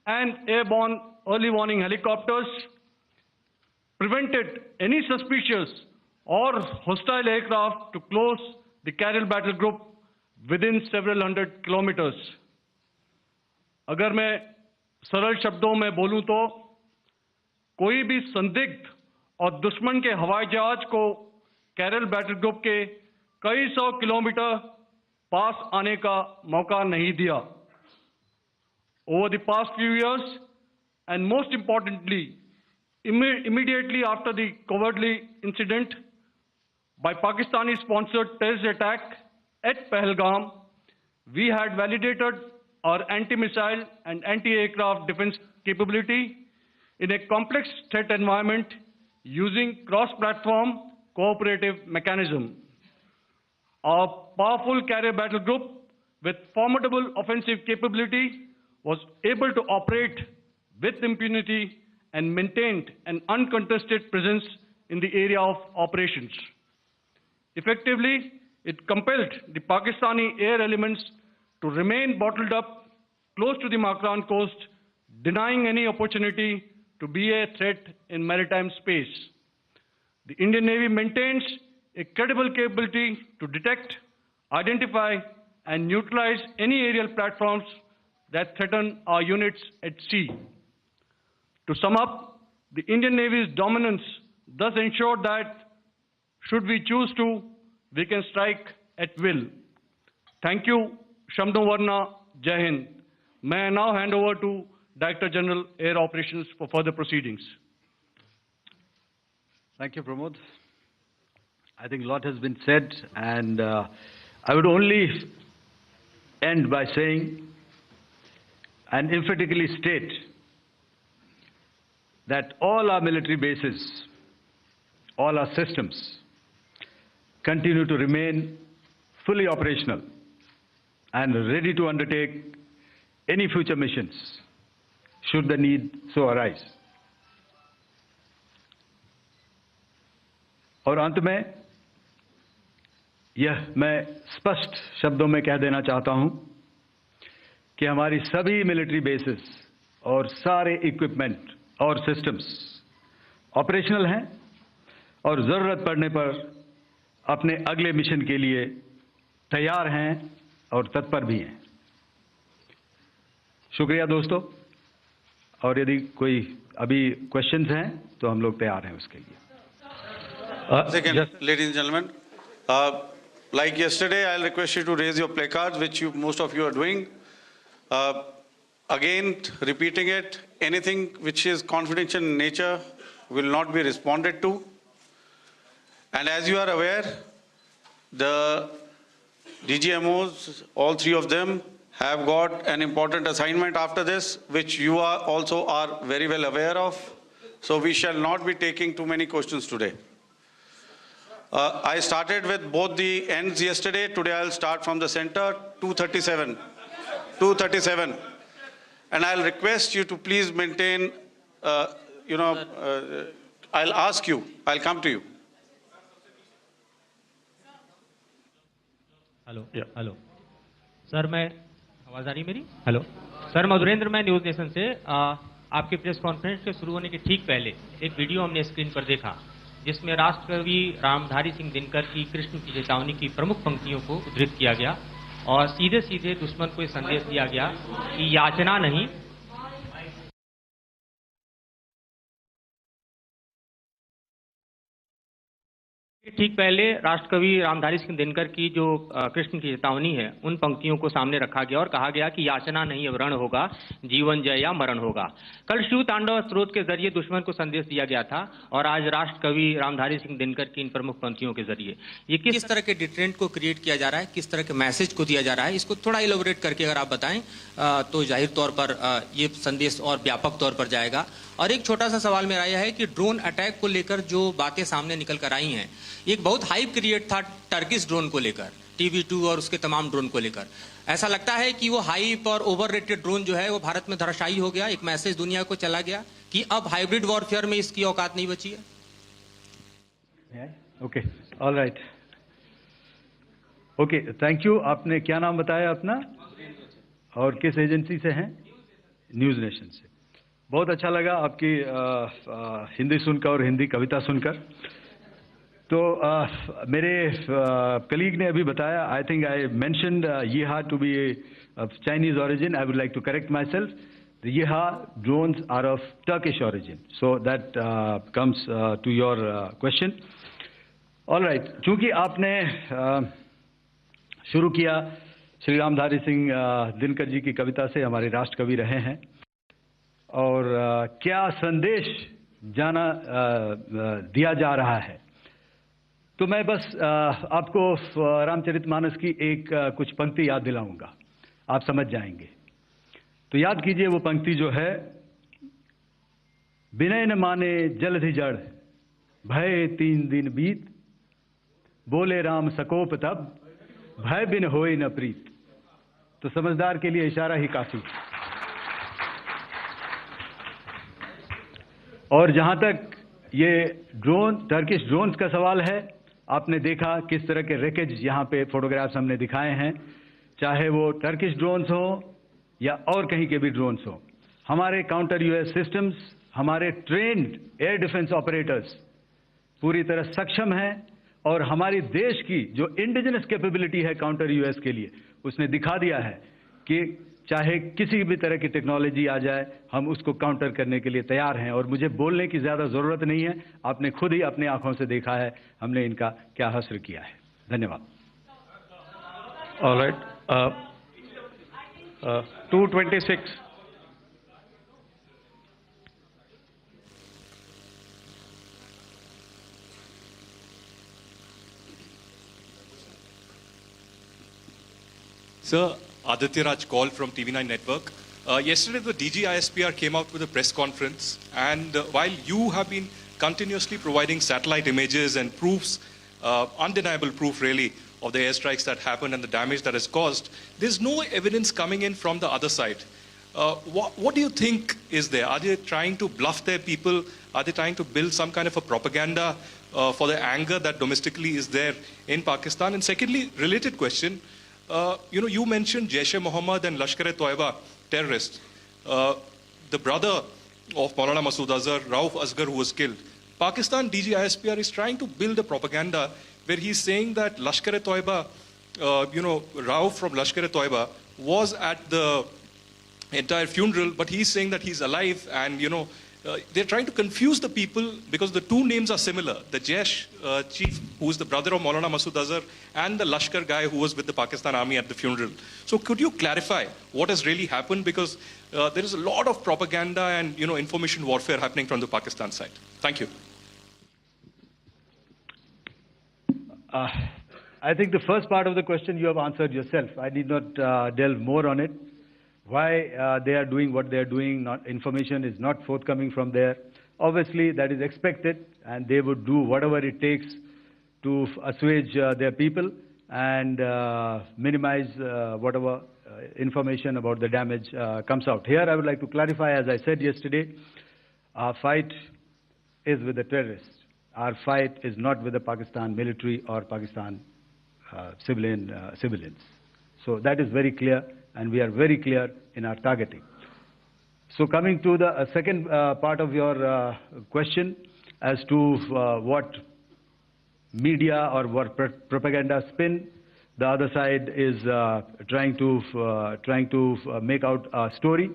and airborne early warning helicopters prevented any suspicious or hostile aircraft to close the carrier battle group within several hundred kilometers. अगर मैं सरल शब्दों में बोलूं तो कोई भी संदिग्ध और दुश्मन के हवाई जहाज को कैरल बैटल ग्रुप के कई सौ किलोमीटर पास आने का मौका नहीं दिया. Over the past few years, and most importantly, immediately after the cowardly incident by Pakistani-sponsored terrorist attack at Pahalgam, we had validated our anti-missile and anti-aircraft defense capability in a complex threat environment using cross-platform cooperative mechanism. Our powerful carrier battle group with formidable offensive capability was able to operate with impunity and maintained an uncontested presence in the area of operations. Effectively, it compelled the Pakistani air elements to remain bottled up close to the Makran coast, denying any opportunity to be a threat in maritime space. The Indian Navy maintains a credible capability to detect, identify, and neutralize any aerial platforms that threaten our units at sea. To sum up, the Indian Navy's dominance thus ensured that, should we choose to, we can strike at will. Thank you. Shamdo Varna, Jai Hind. May I now hand over to Director General Air Operations for further proceedings. Thank you, Pramod. I think a lot has been said, and I would only end by saying and emphatically state that all our military bases, all our systems continue to remain fully operational and ready to undertake any future missions should the need so arise. और अंत में यह मैं स्पष्ट शब्दों में कह देना चाहता हूं कि हमारी सभी मिलिट्री बेसेस और सारे इक्विपमेंट और सिस्टम्स ऑपरेशनल हैं और ज़रूरत पड़ने पर अपने अगले मिशन के लिए तैयार हैं और तत्पर भी हैं. शुक्रिया दोस्तों, और यदि कोई अभी क्वेश्चंस हैं तो हम लोग तैयार हैं उसके लिए. Second, ladies and gentlemen, like yesterday, I'll request you to raise your placards, which most of you are doing. Again, repeating it, anything which is confidential in nature will not be responded to. And as you are aware, the DGMOs, all three of them, have got an important assignment after this, which you also are very well aware of. So we shall not be taking too many questions today. I started with both the ends yesterday. Today I'll start from the center, 237. 237. And I'll request you to please maintain, I'll ask you, I'll come to you. Hello hello sir, मैं आवाज़ आ रही मेरी? Hello sir, Madhurendra, मैं news nation से आपके press conference के शुरू होने के ठीक पहले एक वीडियो हमने स्क्रीन पर देखा जिसमें राष्ट्रकवि रामधारी सिंह दिनकर की कृष्ण की चेतावनी की प्रमुख पंक्तियों को उद्धृत किया गया और सीधे सीधे दुश्मन को संदेश दिया गया कि याचना नहीं, ठीक पहले राष्ट्रकवि रामधारी सिंह दिनकर की जो कृष्ण की चेतावनी है उन पंक्तियों को सामने रखा गया और कहा गया कि याचना नहीं अब रण होगा, जीवन जय या मरण होगा। कल शिव तांडव स्त्रोत के जरिए दुश्मन को संदेश दिया गया था और आज राष्ट्रकवि रामधारी सिंह दिनकर की इन प्रमुख पंक्तियों के जरिए ये किस तरह के डिटरेंट को क्रिएट किया जा रहा है, किस तरह के मैसेज को दिया जा रहा है, इसको थोड़ा इलोबरेट करके अगर आप बताएं तो जाहिर तौर पर ये संदेश और व्यापक तौर पर जाएगा। और एक छोटा सा सवाल मेरा यह है कि ड्रोन अटैक को लेकर जो बातें सामने निकल कर आई हैं, एक बहुत हाइप क्रिएट था टर्किश ड्रोन को लेकर, TV2 और उसके तमाम ड्रोन को लेकर। ऐसा लगता है कि वो हाइप और ओवररेटेड ड्रोन जो है वो भारत में धराशायी हो गया, एक मैसेज दुनिया को चला गया कि अब हाइब्रिड वॉरफेयर में इसकी औकात नहीं बची है। Okay, all right, okay, thank you. आपने क्या नाम बताया अपना और किस एजेंसी से हैं? न्यूज़ नेशन से। बहुत अच्छा लगा आपकी हिंदी सुनकर और हिंदी कविता सुनकर। तो मेरे कलीग ने अभी बताया, I think I mentioned Yiha to be of Chinese origin. I would like to correct myself, the Yiha drones are of Turkish origin, so that comes to your question. All right, चूंकि आपने शुरू किया श्री रामधारी सिंह दिनकर जी की कविता से, हमारे राष्ट्र कवि रहे हैं, और क्या संदेश दिया जा रहा है, तो मैं बस आपको रामचरितमानस की एक कुछ पंक्ति याद दिलाऊंगा, आप समझ जाएंगे। तो याद कीजिए वो पंक्ति जो है, विनय न माने जलधि जड़, भय 3 दिन बीत, बोले राम सकोप तब, भय बिन होए न प्रीत। तो समझदार के लिए इशारा ही काफी। और जहां तक ये ड्रोन, टर्किश ड्रोन्स का सवाल है, आपने देखा किस तरह के रैकेज यहाँ पे फोटोग्राफ्स हमने दिखाए हैं, चाहे वो टर्किश ड्रोन्स हो या और कहीं के भी ड्रोन्स हो। हमारे काउंटर यूएस सिस्टम्स, हमारे ट्रेन्ड एयर डिफेंस ऑपरेटर्स पूरी तरह सक्षम हैं, और हमारी देश की जो इंडिजिनस कैपेबिलिटी है काउंटर यूएस के लिए, उसने दिखा दिया है कि चाहे किसी भी तरह की टेक्नोलॉजी आ जाए, हम उसको काउंटर करने के लिए तैयार हैं। और मुझे बोलने की ज़्यादा ज़रूरत नहीं है, आपने खुद ही अपने आंखों से देखा है हमने इनका क्या हश्र किया है। धन्यवाद। All right, 226। Sir, Aditya Raj call from TV9 Network. Yesterday, the DG ISPR came out with a press conference, and while you have been continuously providing satellite images and proofs, undeniable proof really, of the airstrikes that happened and the damage that is caused, there's no evidence coming in from the other side. What do you think is there? Are they trying to bluff their people? Are they trying to build some kind of a propaganda for the anger that domestically is there in Pakistan? And secondly, related question, you mentioned Jaish-e-Mohammed and Lashkar-e-Toiba terrorists. The brother of Maulana Masood Azhar, Rauf Asghar, who was killed. Pakistan DG ISPR is trying to build a propaganda where he's saying that Lashkar-e-Toiba, Rauf from Lashkar-e-Toiba was at the entire funeral, but he's saying that he's alive, and they're trying to confuse the people because the two names are similar. The Jaish chief who is the brother of Maulana Masood Azhar, and the Lashkar guy who was with the Pakistan Army at the funeral. So could you clarify what has really happened? Because there is a lot of propaganda and information warfare happening from the Pakistan side. Thank you. I think the first part of the question you have answered yourself. I need not delve more on it. Why they are doing what they are doing, information is not forthcoming from there. Obviously, that is expected, and they would do whatever it takes to assuage their people and minimize whatever information about the damage comes out. Here, I would like to clarify, as I said yesterday, our fight is with the terrorists. Our fight is not with the Pakistan military or Pakistan civilians. So that is very clear, and we are very clear in our targeting. So coming to the second part of your question as to what media or what propaganda spin the other side is trying to make out a story.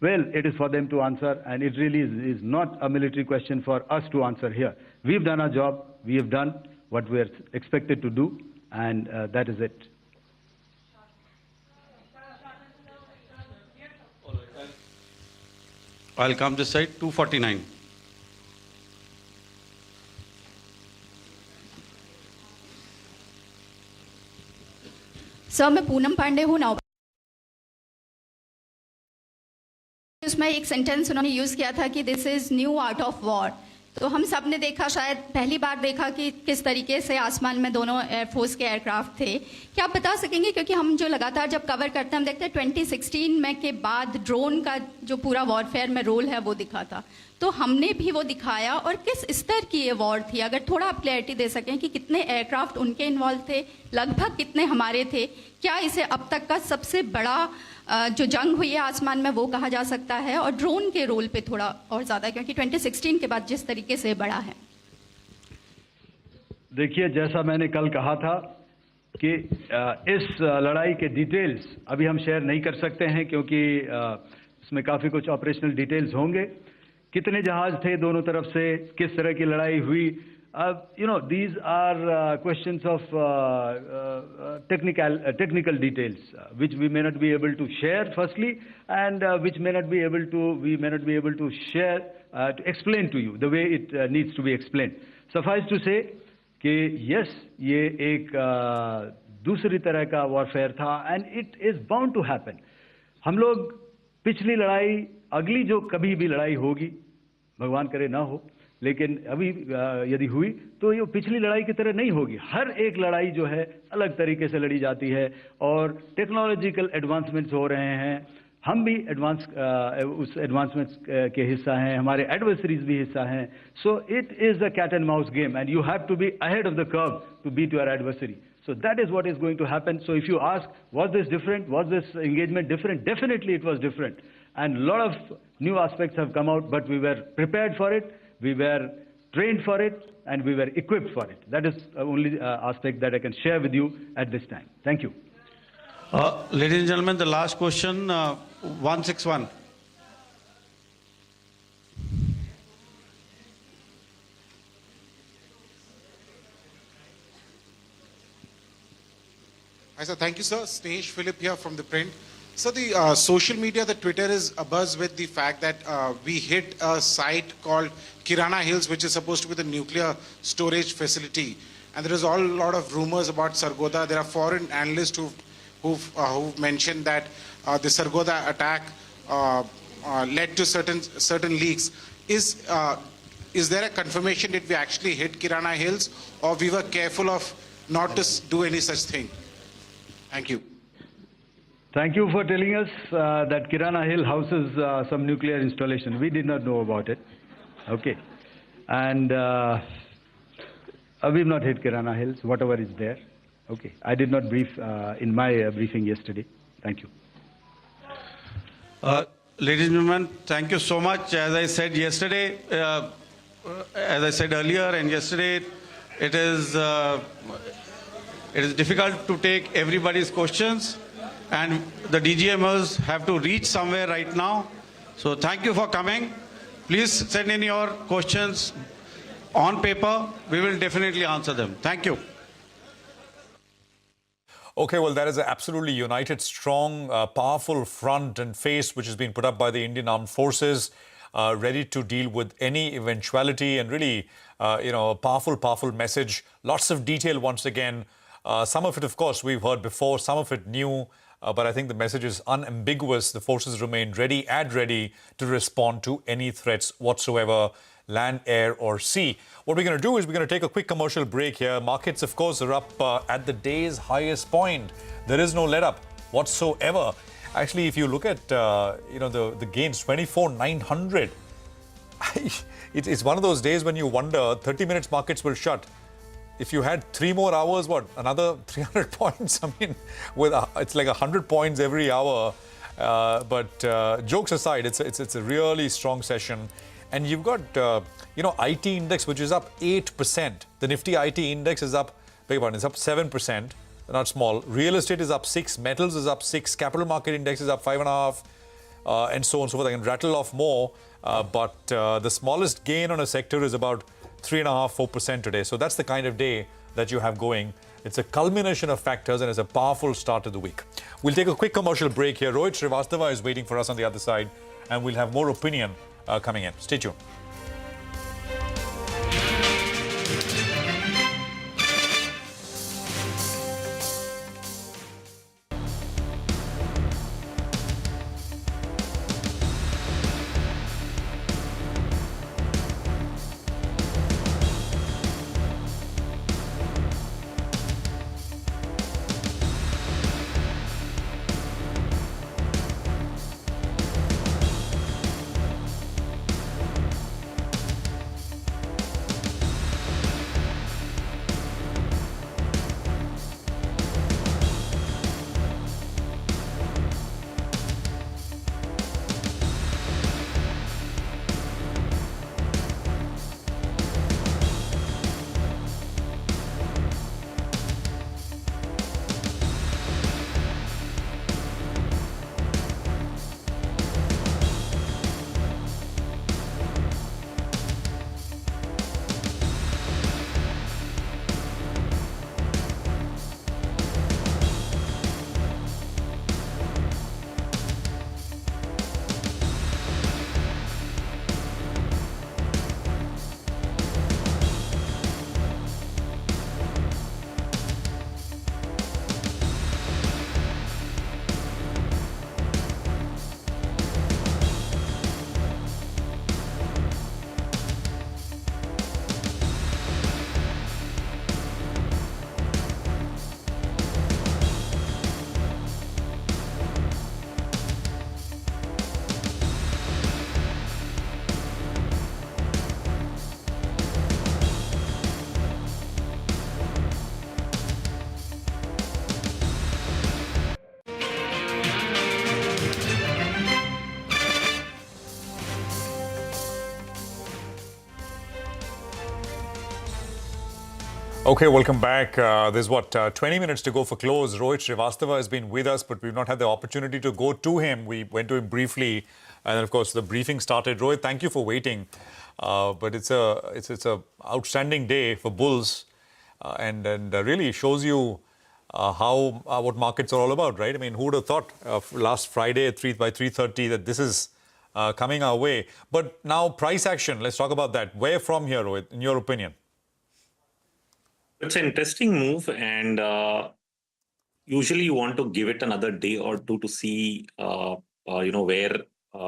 Well, it is for them to answer, and it really is not a military question for us to answer here. We've done our job. We have done what we're expected to do, and that is it. I'll come this side, 249. Sir मैं पूनम पांडे हूँ ना उसमें एक sentence उन्होंने use किया था कि this is new art of war तो हम सब ने देखा शायद पहली बार देखा कि किस तरीके से आसमान में दोनों एयरफोर्स के एयरक्राफ्ट थे क्या आप बता सकेंगे क्योंकि हम जो लगातार जब कवर करते हैं हम देखते हैं 2016 में के बाद ड्रोन का जो पूरा वॉरफेयर में रोल है वो दिखा था तो हमने भी वो दिखाया और किस स्तर की ये वॉर थी अगर थोड़ा आप क्लैरिटी दे सकें कि कितने एयरक्राफ्ट उनके इन्वॉल्व थे लगभग कितने हमारे थे क्या इसे अब तक का सबसे बड़ा जो जंग हुई है आसमान में वो कहा जा सकता है और ड्रोन के रोल पे थोड़ा और ज़्यादा क्योंकि 2016 के बाद जिस तरीके से बढ़ा है देखिए जैसा मैंने कल कहा था कि इस लड़ाई के डिटेल्स अभी हम शेयर नहीं कर सकते हैं क्योंकि इसमें काफ़ी कुछ ऑपरेशनल डिटेल्स होंगे कितने जहाज थे दोनों तरफ से किस तरह की लड़ाई हुई these are questions of technical details, which we may not be able to share firstly, and which we may not be able to share, to explain to you the way it needs to be explained. Suffice to say कि yes, ये एक दूसरी तरह का warfare था, and it is bound to happen. हम लोग पिछली लड़ाई, अगली जो कभी भी लड़ाई होगी, भगवान करे ना हो, लेकिन अभी यदि हुई तो ये पिछली लड़ाई की तरह नहीं होगी हर एक लड़ाई जो है अलग तरीके से लड़ी जाती है और टेक्नोलॉजिकल एडवांसमेंट्स हो रहे हैं हम भी उस एडवांसमेंट्स के हिस्सा हैं हमारे एडवर्सरीज भी हिस्सा हैं so it is a cat and mouse game and you have to be ahead of the curve to beat your adversary so that is what is going to happen so if you ask was this different was this engagement different definitely it was different and a lot of new aspects have come out but we were prepared for it we were trained for it and we were equipped for it. That is the only aspect that I can share with you at this time. Thank you. Ladies and gentlemen, the last question, 161. Hi, sir. Thank you, sir. Snesh Philip here from The Print. So the social media, the Twitter is abuzz with the fact that we hit a site called Kirana Hills, which is supposed to be the nuclear storage facility. And there is a lot of rumors about Sargodha. There are foreign analysts who've mentioned that the Sargodha attack led to certain leaks. Is there a confirmation that we actually hit Kirana Hills, or we were careful of not to do any such thing? Thank you. Thank you for telling us that Kirana Hill houses some nuclear installation. We did not know about it. Okay. And we've not hit Kirana Hills, whatever is there. Okay. I did not brief in my briefing yesterday. Thank you. Ladies and gentlemen, thank you so much. As I said yesterday, as I said earlier and yesterday, it is difficult to take everybody's questions. And the DGMers have to reach somewhere right now. So thank you for coming. Please send in your questions on paper, we will definitely answer them. Thank you. Okay, well, that is an absolutely united, strong, powerful front and face which has been put up by the Indian Armed Forces, ready to deal with any eventuality, and really, a powerful message. Lots of detail once again. Some of it, of course, we've heard before, some of it new, but I think the message is unambiguous. The forces remain ready to respond to any threats whatsoever, land, air or sea. What we're going to do is we're going to take a quick commercial break here. Markets, of course, are up at the day's highest point. There is no let-up whatsoever. Actually, if you look at, the gains, 24,900. It's one of those days when you wonder, 30 minutes markets will shut. If you had 3 more hours, another 300 points? I mean, it's like 100 points every hour. But jokes aside, it's a really strong session. And you've got, IT index, which is up 8%. The Nifty IT index is up, it's up 7%, not small. Real estate is up 6, metals is up 6, capital market index is up 5.5, and so on and so forth. I can rattle off more, but the smallest gain on a sector is about 3.5%, 4% today. So that's the kind of day that you have going. It's a culmination of factors and it's a powerful start to the week. We'll take a quick commercial break here. Rohit Srivastava is waiting for us on the other side, and we'll have more opinion coming in. Stay tuned. Okay, welcome back. There's 20 minutes to go for close. Rohit Srivastava has been with us, but we've not had the opportunity to go to him. We went to him briefly, and then, of course, the briefing started. Rohit, thank you for waiting. But it's a outstanding day for bulls, and really shows you what markets are all about, right? I mean, who would have thought last Friday at by 3:30 that this is coming our way? But now price action. Let's talk about that. Where from here, Rohit, in your opinion? It's an interesting move, and usually you want to give it another day or two to see, where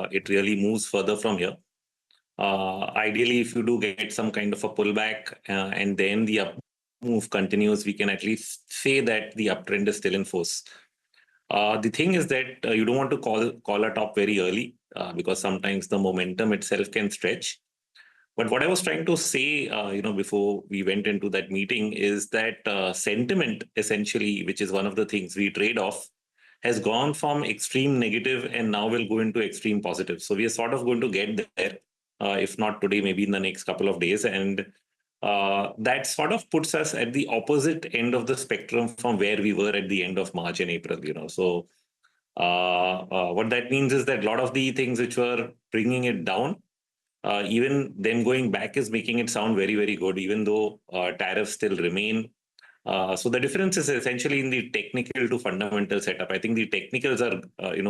it really moves further from here. Ideally, if you do get some kind of a pullback and then the up move continues, we can at least say that the uptrend is still in force. The thing is that you don't want to call a top very early because sometimes the momentum itself can stretch. But what I was trying to say, before we went into that meeting is that sentiment, essentially, which is one of the things we trade off, has gone from extreme negative and now will go into extreme positive. So we are sort of going to get there, if not today, maybe in the next couple of days. And that sort of puts us at the opposite end of the spectrum from where we were at the end of March and April. So what that means is that a lot of the things which were bringing it down even them going back is making it sound very, very good, even though tariffs still remain. So the difference is essentially in the technical to fundamental setup. I think the technicals are,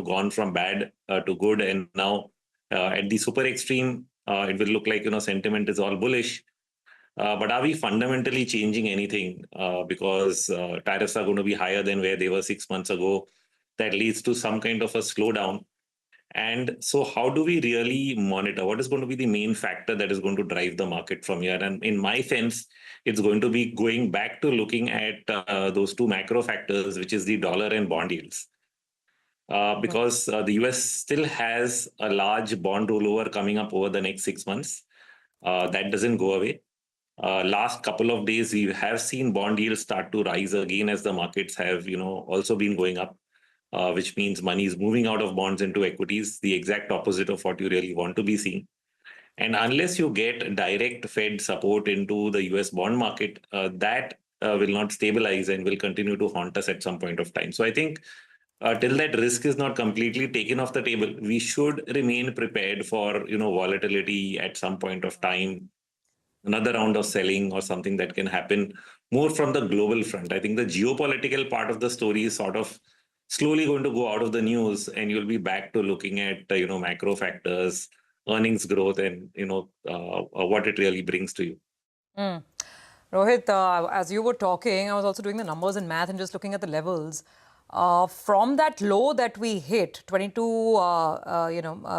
gone from bad to good, and now at the super extreme, it will look like, sentiment is all bullish. But are we fundamentally changing anything? Because tariffs are going to be higher than where they were 6 months ago. That leads to some kind of a slowdown. And so how do we really monitor? What is going to be the main factor that is going to drive the market from here? And in my sense, it's going to be going back to looking at those two macro factors, which is the dollar and bond yields. Because the US still has a large bond rollover coming up over the next 6 months. That doesn't go away. Last couple of days, we have seen bond yields start to rise again as the markets have, also been going up. Which means money is moving out of bonds into equities, the exact opposite of what you really want to be seeing. And unless you get direct Fed support into the US bond market, that will not stabilize and will continue to haunt us at some point of time. So I think till that risk is not completely taken off the table, we should remain prepared for, volatility at some point of time, another round of selling or something that can happen more from the global front. I think the geopolitical part of the story is sort of slowly going to go out of the news, and you'll be back to looking at macro factors, earnings growth, and what it really brings to you. Rohit, as you were talking, I was also doing the numbers and math and just looking at the levels. From that low that we hit, 22,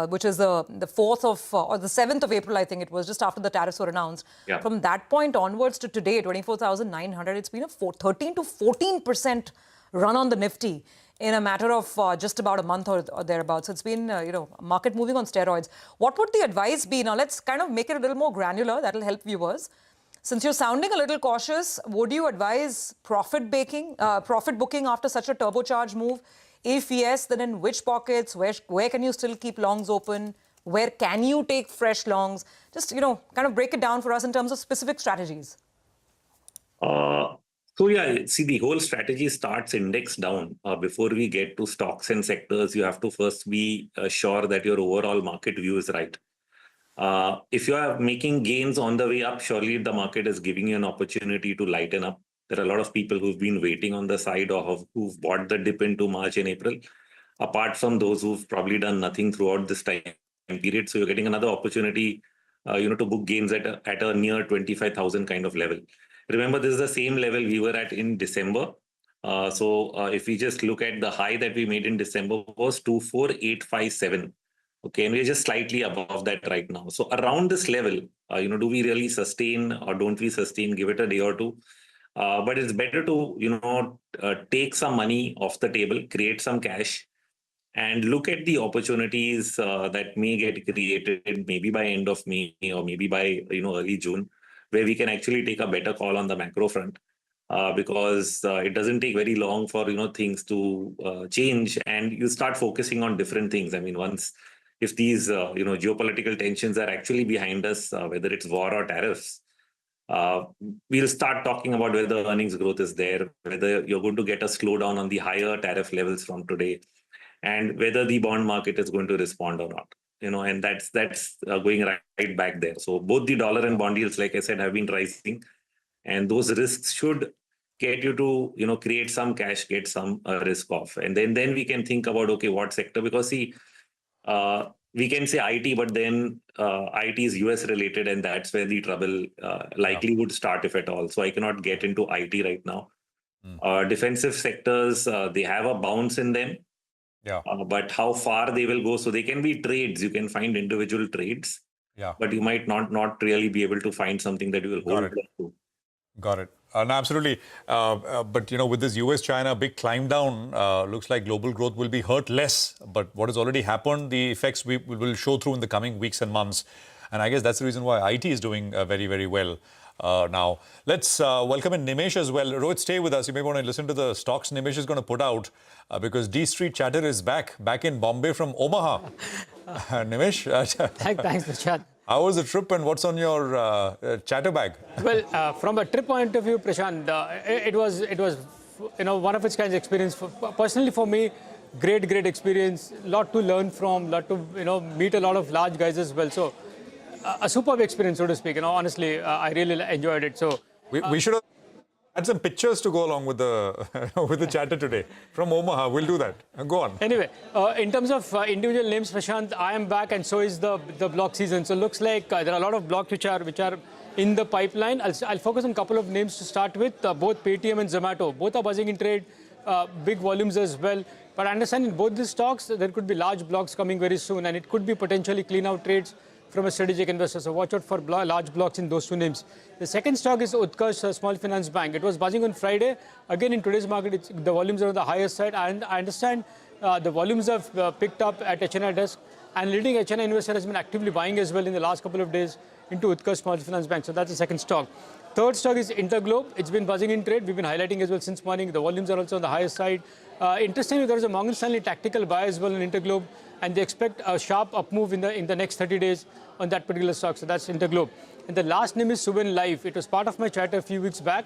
which is the 4th of, or the 7th of April, I think it was, just after the tariffs were announced. Yeah. From that point onwards to today, 24,900, it's been a 13 to 14% run on the Nifty in a matter of just about a month or thereabouts. So it's been, market moving on steroids. What would the advice be? Now, let's kind of make it a little more granular. That'll help viewers. Since you're sounding a little cautious, would you advise profit booking after such a turbocharged move? If yes, then in which pockets? Where can you still keep longs open? Where can you take fresh longs? Just, kind of break it down for us in terms of specific strategies. So yeah, see, the whole strategy starts index down. Before we get to stocks and sectors, you have to first be sure that your overall market view is right. If you are making gains on the way up, surely the market is giving you an opportunity to lighten up. There are a lot of people who've been waiting on the side or who've bought the dip into March and April, apart from those who've probably done nothing throughout this time period. So you're getting another opportunity, to book gains at a near 25,000 kind of level. Remember, this is the same level we were at in December. So if we just look at the high that we made in December was 24,857. Okay, and we're just slightly above that right now. So around this level, do we really sustain or don't we sustain? Give it a day or two. But it's better to, take some money off the table, create some cash, and look at the opportunities that may get created maybe by end of May or maybe by, early June, where we can actually take a better call on the macro front, because it doesn't take very long for things to change, and you start focusing on different things. I mean, if these geopolitical tensions are actually behind us, whether it's war or tariffs, we'll start talking about whether earnings growth is there, whether you're going to get a slowdown on the higher tariff levels from today, and whether the bond market is going to respond or not. And that's going right back there. So both the dollar and bond yields, like I said, have been rising, and those risks should get you to create some cash, get some risk off, and then we can think about, okay, what sector? Because see, we can say IT, but then IT is US related, and that's where the trouble likely would start, if at all. So I cannot get into IT right now. Defensive sectors, they have a bounce in them. Yeah. But how far they will go, so they can be trades. You can find individual trades. Yeah. But you might not really be able to find something that you will hold to. Got it. No, absolutely. But, with this US-China big climb down, looks like global growth will be hurt less. But what has already happened, the effects will show through in the coming weeks and months. And I guess that's the reason why IT is doing very, very well now. Let's welcome in Nimesh as well. Rohit, stay with us. You may want to listen to the stocks Nimesh is going to put out because D Street Chatter is back in Bombay from Omaha. Nimesh? Thanks, Prashant. How was the trip and what's on your chatter bag? Well, from a trip point of view, Prashant, it was one of its kind of experience. Personally, for me, great experience. Lot to learn from, lot to meet a lot of large guys as well. So a superb experience, so to speak. Honestly, I really enjoyed it. So we should have had some pictures to go along with the with the chatter today from Omaha. We'll do that. Go on. Anyway, in terms of individual names, Prashant, I am back, and so is the block season. So looks like there are a lot of blocks which are in the pipeline. I'll focus on a couple of names to start with. Both Paytm and Zomato, both are buzzing in trade, big volumes as well. But I understand in both these stocks there could be large blocks coming very soon, and it could be potentially clean out trades from a strategic investor. So watch out for large blocks in those two names. The second stock is Utkarsh Small Finance Bank. It was buzzing on Friday. Again, in today's market, the volumes are on the higher side. And I understand the volumes have picked up at HNI desk, and leading HNI investor has been actively buying as well in the last couple of days into Utkarsh Small Finance Bank. So that's the second stock. Third stock is Interglobe. It's been buzzing in trade. We've been highlighting as well since morning. The volumes are also on the higher side. Interestingly, there is a Morgan Stanley tactical buy as well in Interglobe, and they expect a sharp up move in the next 30 days on that particular stock. So that's Interglobe. And the last name is Suven Life. It was part of my chatter a few weeks back.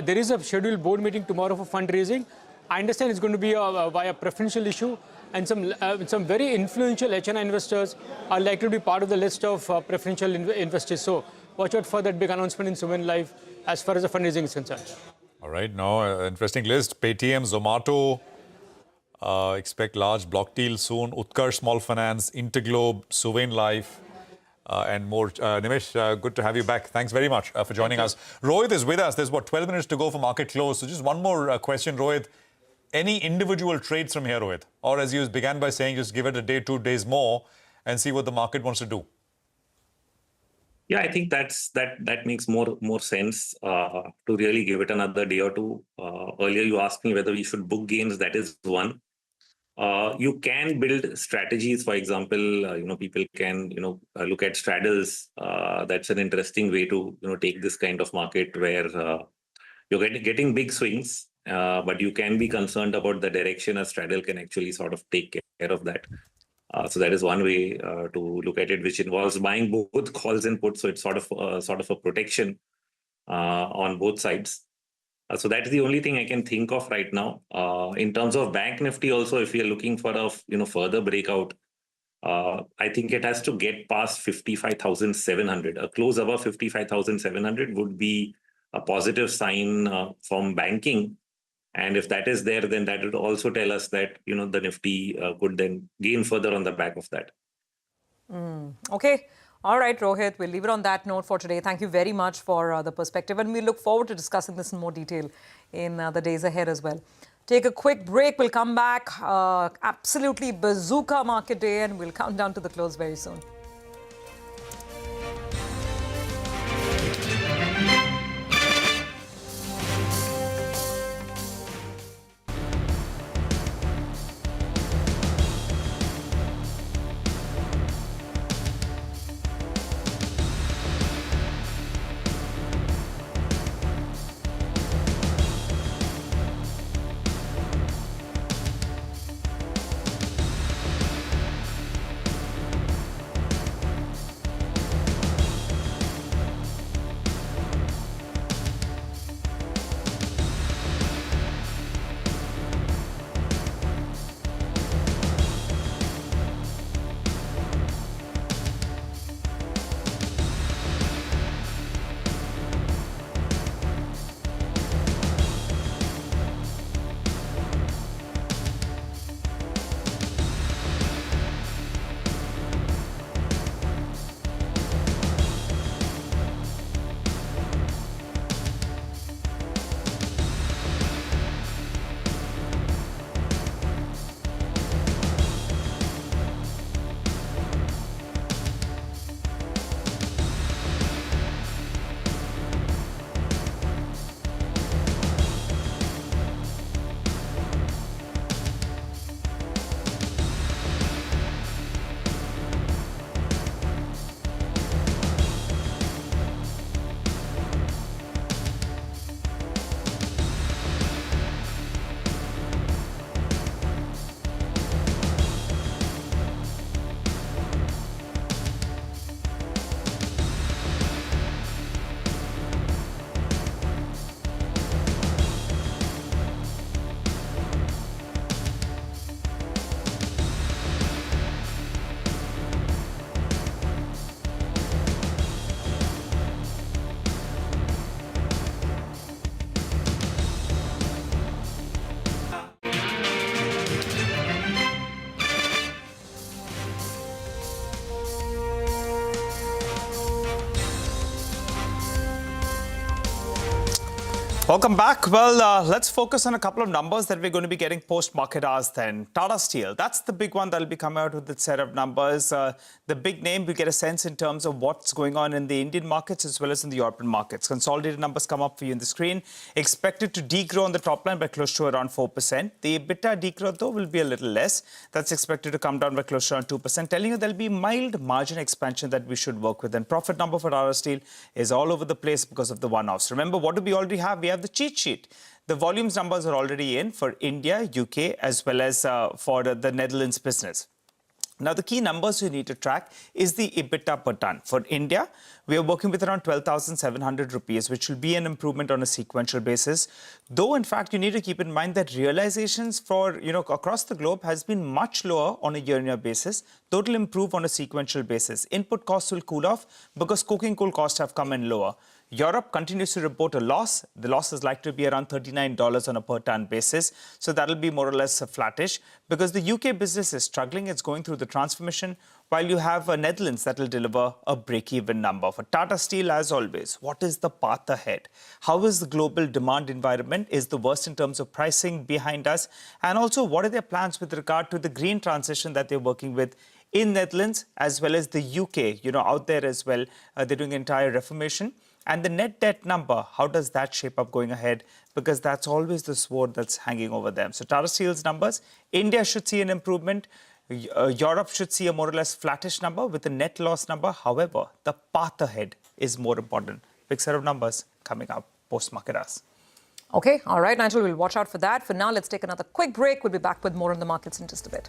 There is a scheduled board meeting tomorrow for fundraising. I understand it's going to be via preferential issue, and some very influential HNI investors are likely to be part of the list of preferential investors. So watch out for that big announcement in Suven Life as far as the fundraising is concerned. All right, now interesting list. Paytm, Zomato, expect large block deal soon. Utkarsh Small Finance, Interglobe, Suven Life, and more. Nimish, good to have you back. Thanks very much for joining us. Rohit is with us. There's, 12 minutes to go for market close. So just one more question, Rohit. Any individual trades from here, Rohit? Or as you began by saying, just give it a day, 2 days more and see what the market wants to do? Yeah, I think that makes more sense to really give it another day or two. Earlier, you asked me whether we should book gains. That is one. You can build strategies. For example, people can look at straddles. That's an interesting way to take this kind of market where you're getting big swings, but you can be concerned about the direction a straddle can actually sort of take care of that. So that is one way to look at it, which involves buying both calls and puts. So it's sort of a protection on both sides. So that is the only thing I can think of right now. In terms of Bank Nifty, also, if we are looking for a further breakout, I think it has to get past 55,700. A close above 55,700 would be a positive sign from banking. And if that is there, then that would also tell us that, the Nifty could then gain further on the back of that. Okay. All right, Rohit, we'll leave it on that note for today. Thank you very much for the perspective. And we look forward to discussing this in more detail in the days ahead as well. Take a quick break. We'll come back. Absolutely bazooka market day, and we'll count down to the close very soon. Welcome back. Well, let's focus on a couple of numbers that we're going to be getting post-market hours then. Tata Steel, that's the big one that will be coming out with its set of numbers. The big name, we get a sense in terms of what's going on in the Indian markets as well as in the European markets. Consolidated numbers come up for you on the screen. Expected to degrow on the top line by close to around 4%. The EBITDA degrowth, though, will be a little less. That's expected to come down by close to around 2%, telling you there'll be mild margin expansion that we should work with. And profit number for Tata Steel is all over the place because of the one-offs. Remember, what do we already have? We have the cheat sheet. The volumes numbers are already in for India, UK, as well as for the Netherlands business. Now, the key numbers you need to track is the EBITDA per ton. For India, we are working with around 12,700 rupees, which will be an improvement on a sequential basis. Though, in fact, you need to keep in mind that realizations for, across the globe has been much lower on a year-on-year basis. Total improve on a sequential basis. Input costs will cool off because coking coal costs have come in lower. Europe continues to report a loss. The loss is likely to be around $39 on a per ton basis. So that'll be more or less flattish because the UK business is struggling. It's going through the transformation, while you have Netherlands that will deliver a break-even number. For Tata Steel, as always, what is the path ahead? How is the global demand environment? Is the worst in terms of pricing behind us? And also, what are their plans with regard to the green transition that they're working with in Netherlands as well as the UK, out there as well? They're doing entire reformation. And the net debt number, how does that shape up going ahead? Because that's always the sword that's hanging over them. So Tata Steel's numbers, India should see an improvement. Europe should see a more or less flattish number with a net loss number. However, the path ahead is more important. Big set of numbers coming up post-market hours. Okay, all right, Nigel, we'll watch out for that. For now, let's take another quick break. We'll be back with more on the markets in just a bit.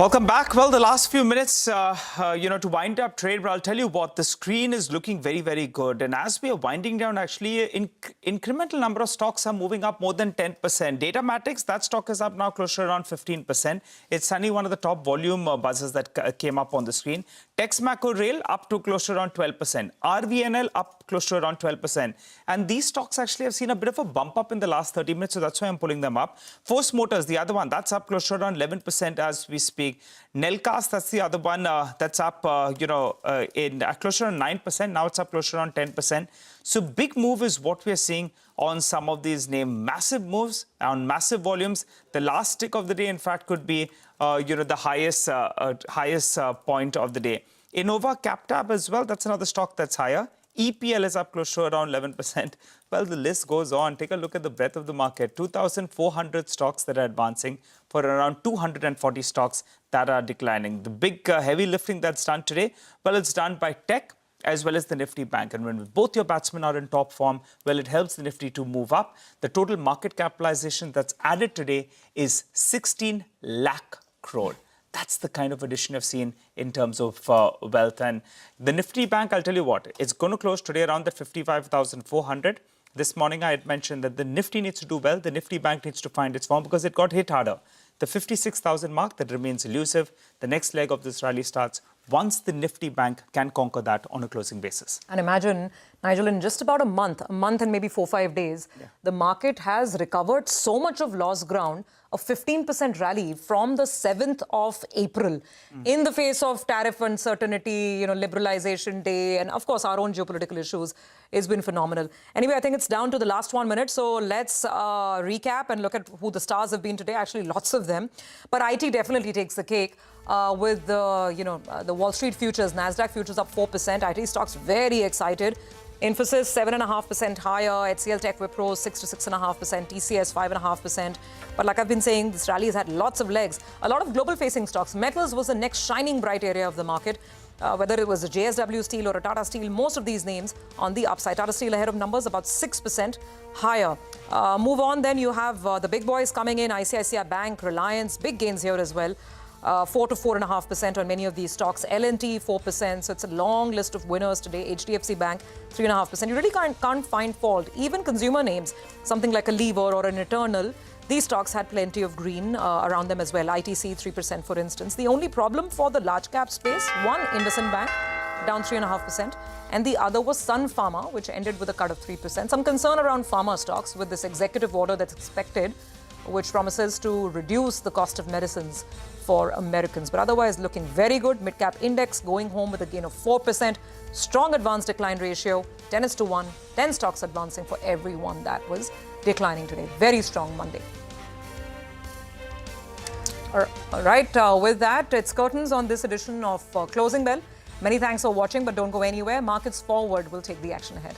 Welcome back. Well, the last few minutes, to wind up trade, but I'll tell you what, the screen is looking very, very good. And as we are winding down, actually, incremental number of stocks are moving up more than 10%. Datamatics, that stock is up now close to around 15%. It's certainly one of the top volume buzzers that came up on the screen. Texmaco Rail up to close to around 12%. RVNL up close to around 12%. And these stocks actually have seen a bit of a bump up in the last 30 minutes, so that's why I'm pulling them up. Force Motors, the other one, that's up close to around 11% as we speak. Nelcast, that's the other one that's up, in close to around 9%. Now it's up close to around 10%. So big move is what we're seeing on some of these names. Massive moves on massive volumes. The last tick of the day, in fact, could be, the highest point of the day. Innova CapTab as well. That's another stock that's higher. EPL is up close to around 11%. Well, the list goes on. Take a look at the breadth of the market. 2,400 stocks that are advancing for around 240 stocks that are declining. The big heavy lifting that's done today, well, it's done by tech as well as the Nifty Bank. And when both your batsmen are in top form, well, it helps the Nifty to move up. The total market capitalization that's added today is 16 lakh crore. That's the kind of addition I've seen in terms of wealth. And the Nifty Bank, I'll tell you what, it's going to close today around that 55,400. This morning I had mentioned that the Nifty needs to do well. The Nifty Bank needs to find its form because it got hit harder. The 56,000 mark, that remains elusive. The next leg of this rally starts once the Nifty Bank can conquer that on a closing basis. And imagine, Nigel, in just about a month and maybe 4-5 days, the market has recovered so much of lost ground, a 15% rally from the 7th of April in the face of tariff uncertainty, liberalization day, and of course our own geopolitical issues. It's been phenomenal. Anyway, I think it's down to the last 1 minute. So let's recap and look at who the stars have been today. Actually, lots of them. But IT definitely takes the cake with the Wall Street futures, NASDAQ futures up 4%. IT stocks very excited. Infosys 7.5% higher, HCL Tech Wipro 6 to 6.5%, TCS 5.5%. But like I've been saying, this rally has had lots of legs. A lot of global facing stocks. Metals was the next shining bright area of the market. Whether it was a JSW Steel or a Tata Steel, most of these names on the upside. Tata Steel ahead of numbers, about 6% higher. Move on, then you have the big boys coming in, ICICI Bank, Reliance, big gains here as well. 4 to 4.5% on many of these stocks. L&T 4%. So it's a long list of winners today. HDFC Bank 3.5%. You really can't find fault. Even consumer names, something like a Lever or an Eternal, these stocks had plenty of green around them as well. ITC 3%, for instance. The only problem for the large cap space, one, IndusInd Bank down 3.5%, and the other was Sun Pharma, which ended with a cut of 3%. Some concern around pharma stocks with this executive order that's expected, which promises to reduce the cost of medicines for Americans. But otherwise, looking very good. Mid-cap index going home with a gain of 4%. Strong advance decline ratio, 10:1. 10 stocks advancing for every one that was declining today. Very strong Monday. All right, with that, it's curtains on this edition of Closing Bell. Many thanks for watching, but don't go anywhere. Markets forward will take the action ahead.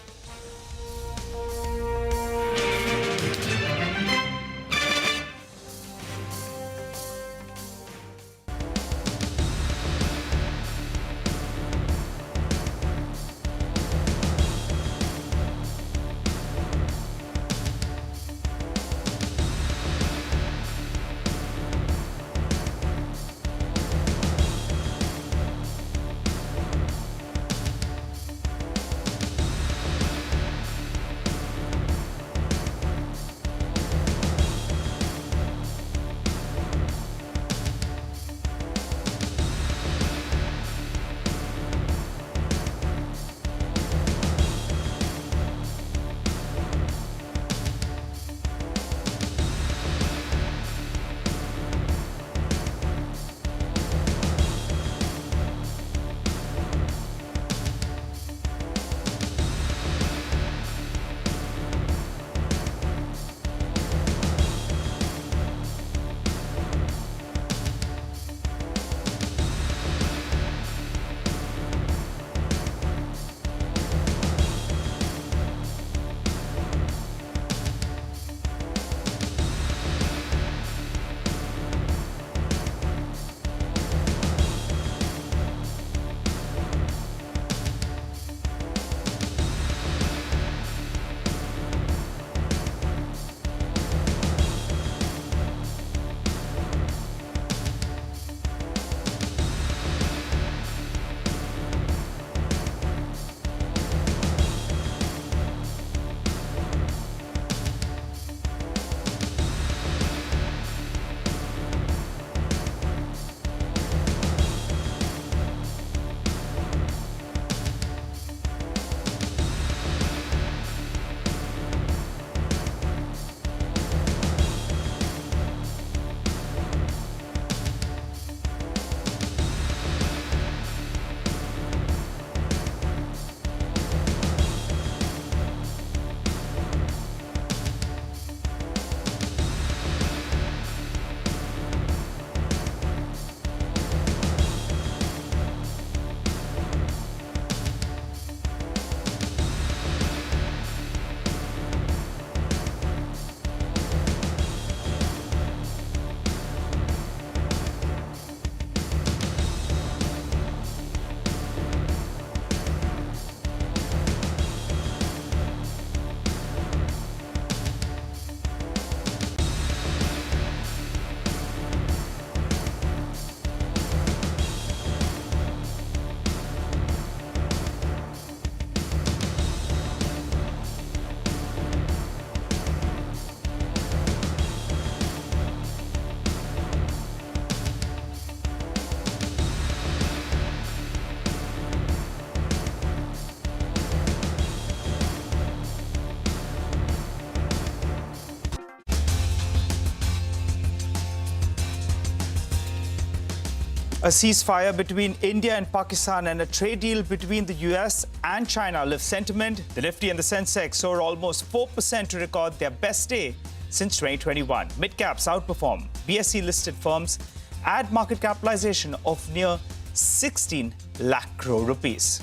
A ceasefire between India and Pakistan and a trade deal between the US and China lifts sentiment. The Nifty and the Sensex soar almost 4% to record their best day since 2021. Mid-caps outperform. BSE-listed firms add market capitalization of near 16 lakh crore rupees.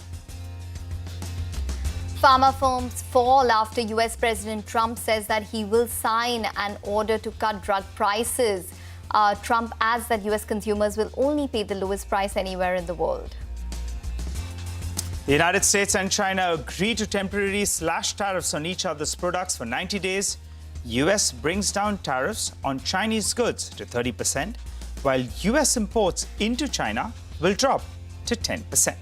Pharma firms fall after US President Trump says that he will sign an order to cut drug prices. Trump adds that US consumers will only pay the lowest price anywhere in the world. The United States and China agree to temporarily slash tariffs on each other's products for 90 days. US brings down tariffs on Chinese goods to 30%, while US imports into China will drop to 10%.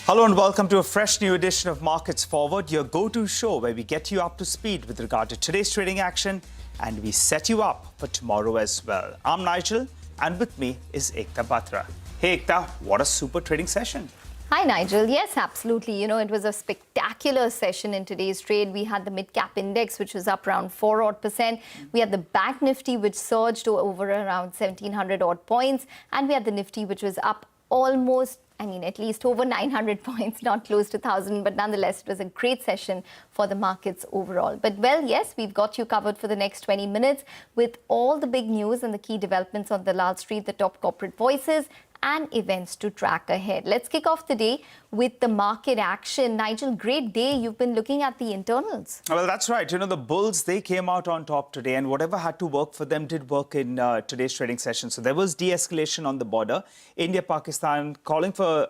Hello and welcome to a fresh new edition of Markets Forward, your go-to show where we get you up to speed with regard to today's trading action and we set you up for tomorrow as well. I'm Nigel and with me is Ekta Batra. Hey Ekta, what a super trading session. Hi Nigel, yes absolutely. You know, it was a spectacular session in today's trade. We had the mid-cap index which was up around 4% We had the Bank Nifty which surged to over around 1700 odd points, and we had the Nifty which was up almost, at least over 900 points, not close to 1,000, but nonetheless, it was a great session for the markets overall. But well, yes, we've got you covered for the next 20 minutes with all the big news and the key developments on the Lal Street, the top corporate voices and events to track ahead. Let's kick off the day with the market action. Nigel, great day. You've been looking at the internals. Well, that's right. You know, the bulls, they came out on top today and whatever had to work for them did work in today's trading session. So there was de-escalation on the border. India, Pakistan calling for,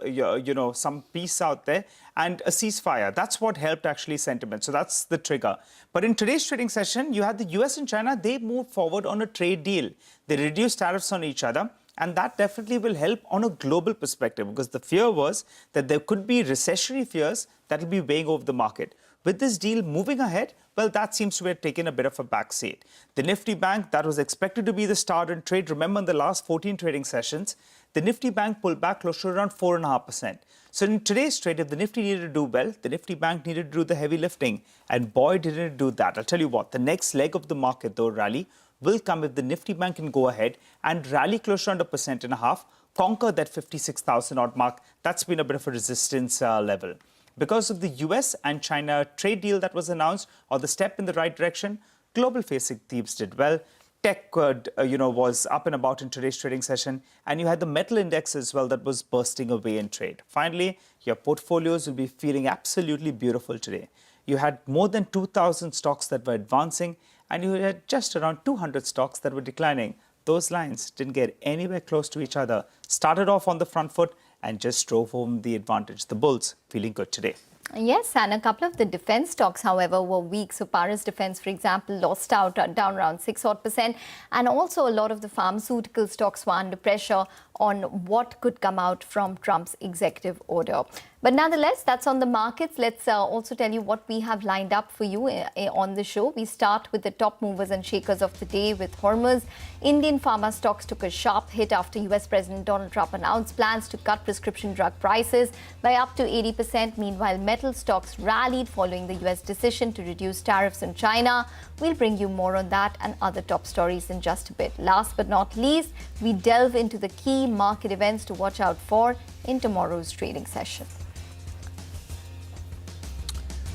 some peace out there and a ceasefire. That's what helped actually sentiment. So that's the trigger. But in today's trading session, you had the US and China, they moved forward on a trade deal. They reduced tariffs on each other. And that definitely will help on a global perspective because the fear was that there could be recessionary fears that will be weighing over the market. With this deal moving ahead, well, that seems to have taken a bit of a backseat. The Nifty Bank, that was expected to be the star in trade. Remember, in the last 14 trading sessions, the Nifty Bank pulled back close to around 4.5%. So in today's trade, if the Nifty needed to do well, the Nifty Bank needed to do the heavy lifting. And boy, didn't it do that. I'll tell you what, the next leg of the market, though, rally, will come if the Nifty Bank can go ahead and rally close to around 1.5%, conquer that 56,000 odd mark. That's been a bit of a resistance level. Because of the US and China trade deal that was announced, or the step in the right direction, global facing themes did well. Tech, was up and about in today's trading session. And you had the metal index as well that was bursting away in trade. Finally, your portfolios will be feeling absolutely beautiful today. You had more than 2,000 stocks that were advancing, and you had just around 200 stocks that were declining. Those lines didn't get anywhere close to each other. Started off on the front foot and just drove home the advantage. The bulls feeling good today. Yes, and a couple of the defense stocks, however, were weak. So Paris Defense, for example, lost out down around 6%. And also a lot of the pharmaceutical stocks were under pressure on what could come out from Trump's executive order. But nonetheless, that's on the markets. Let's also tell you what we have lined up for you on the show. We start with the top movers and shakers of the day with Hormuz. Indian pharma stocks took a sharp hit after US President Donald Trump announced plans to cut prescription drug prices by up to 80%. Meanwhile, metal stocks rallied following the US decision to reduce tariffs on China. We'll bring you more on that and other top stories in just a bit. Last but not least, we delve into the key market events to watch out for in tomorrow's trading session.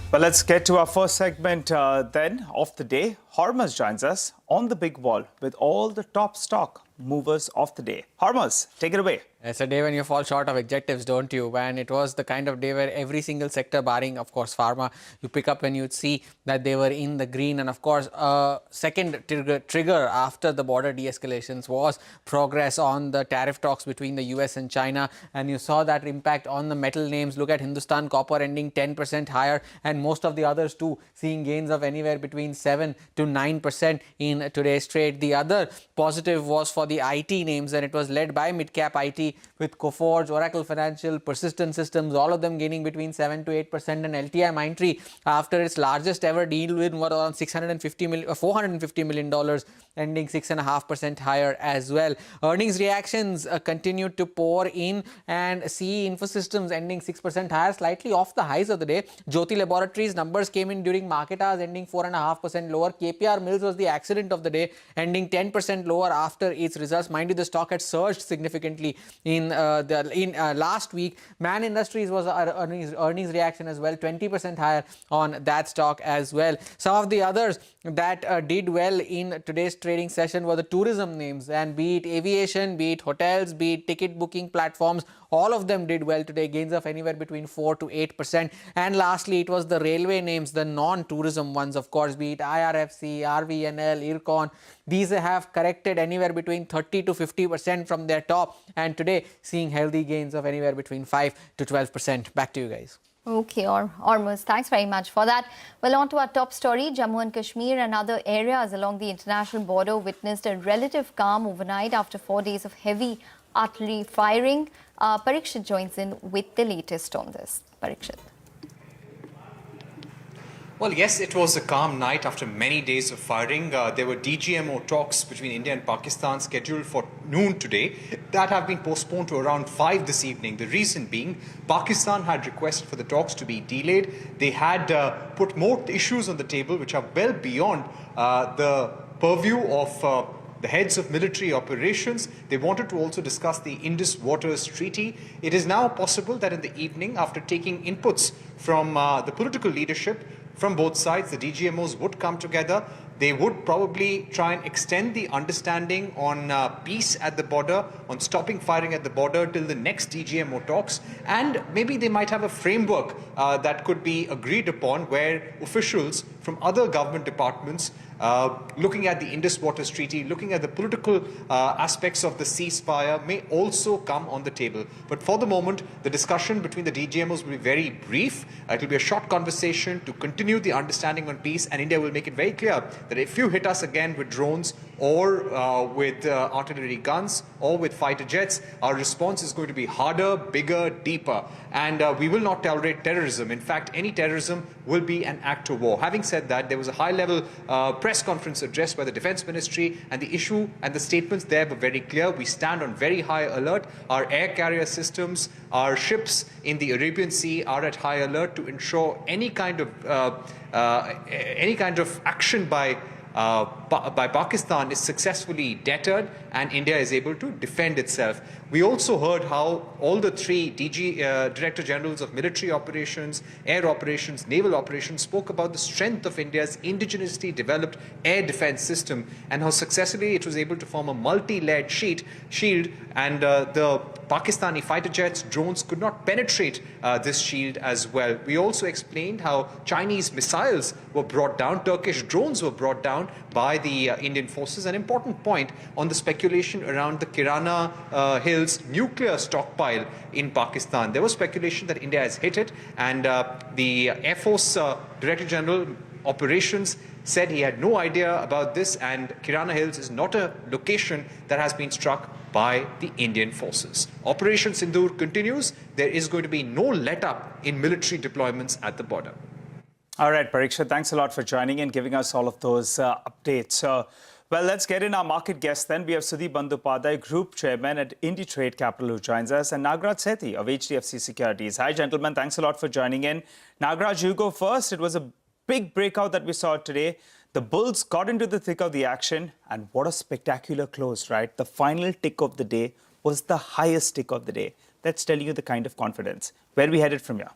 Well, let's get to our first segment then of the day. Hormuz joins us on the big wall with all the top stock movers of the day. Hormuz, take it away. It's a day when you fall short of adjectives, don't you? And it was the kind of day where every single sector, barring, of course, pharma, you pick up and you'd see that they were in the green. And, of course, second trigger after the border de-escalations was progress on the tariff talks between the US and China. And you saw that impact on the metal names. Look at Hindustan Copper ending 10% higher, and most of the others too seeing gains of anywhere between 7 to 9% in today's trade. The other positive was for the IT names, and it was led by mid-cap IT with Coforge, Oracle Financial, Persistent Systems, all of them gaining between 7 to 8%, and LTI Mindtree, after its largest ever deal win, around $450 million, ending 6.5% higher as well. Earnings reactions continued to pour in, and CE Infosystems ending 6% higher, slightly off the highs of the day. Jyoti Laboratories numbers came in during market hours, ending 4.5% lower. KPR Mills was the accident of the day, ending 10% lower after its results. Mind you, the stock had surged significantly in last week. Man Industries was our earnings reaction as well, 20% higher on that stock as well. Some of the others that did well in today's trading session were the tourism names, and be it aviation, be it hotels, be it ticket booking platforms, all of them did well today, gains of anywhere between 4 to 8%. And lastly, it was the railway names, the non-tourism ones, of course, be it IRFC, RVNL, IRCON. These have corrected anywhere between 30 to 50% from their top, and today seeing healthy gains of anywhere between 5 to 12%. Back to you guys. Okay, Ormuz, thanks very much for that. Well, on to our top story. Jammu and Kashmir and other areas along the international border witnessed a relative calm overnight after 4 days of heavy artillery firing. Parikshit joins in with the latest on this. Parikshit. Well, yes, it was a calm night after many days of firing. There were DGMO talks between India and Pakistan scheduled for noon today that have been postponed to around 5 this evening. The reason being, Pakistan had requested for the talks to be delayed. They had put more issues on the table which are well beyond the purview of the heads of military operations. They wanted to also discuss the Indus Waters Treaty. It is now possible that in the evening, after taking inputs from the political leadership from both sides, the DGMOs would come together. They would probably try and extend the understanding on peace at the border, on stopping firing at the border till the next DGMO talks. And maybe they might have a framework that could be agreed upon where officials from other government departments looking at the Indus Waters Treaty, looking at the political aspects of the ceasefire may also come on the table. But for the moment, the discussion between the DGMOs will be very brief. It will be a short conversation to continue the understanding on peace, and India will make it very clear that if you hit us again with drones or with artillery guns or with fighter jets, our response is going to be harder, bigger, deeper. And we will not tolerate terrorism. In fact, any terrorism will be an act of war. Having said that, there was a high-level press conference address by the Defense Ministry, and the issue and the statements there were very clear. We stand on very high alert. Our air carrier systems, our ships in the Arabian Sea are at high alert to ensure any kind of action by Pakistan is successfully deterred and India is able to defend itself. We also heard how all the three Director Generals of military operations, air operations, naval operations spoke about the strength of India's indigenously developed air defense system and how successfully it was able to form a multi-layered shield, and the Pakistani fighter jets, drones could not penetrate this shield as well. We also explained how Chinese missiles were brought down, Turkish drones were brought down by the Indian forces. An important point on the speculation around the Kirana Hills nuclear stockpile in Pakistan. There was speculation that India has hit it, and the Air Force Director General Operations said he had no idea about this, and Kirana Hills is not a location that has been struck by the Indian forces. Operation Sindoor continues. There is going to be no let-up in military deployments at the border. All right, Pariksha, thanks a lot for joining and giving us all of those updates. Well, let's get in our market guests then. We have Sudeep Bandyopadhyay, Group Chairman at IndiTrade Capital, who joins us, and Nagraj Sethi of HDFC Securities. Hi, gentlemen. Thanks a lot for joining in. Nagraj, you go first. It was a big breakout that we saw today. The bulls got into the thick of the action, and what a spectacular close, right? The final tick of the day was the highest tick of the day. That's telling you the kind of confidence. Where are we headed from here?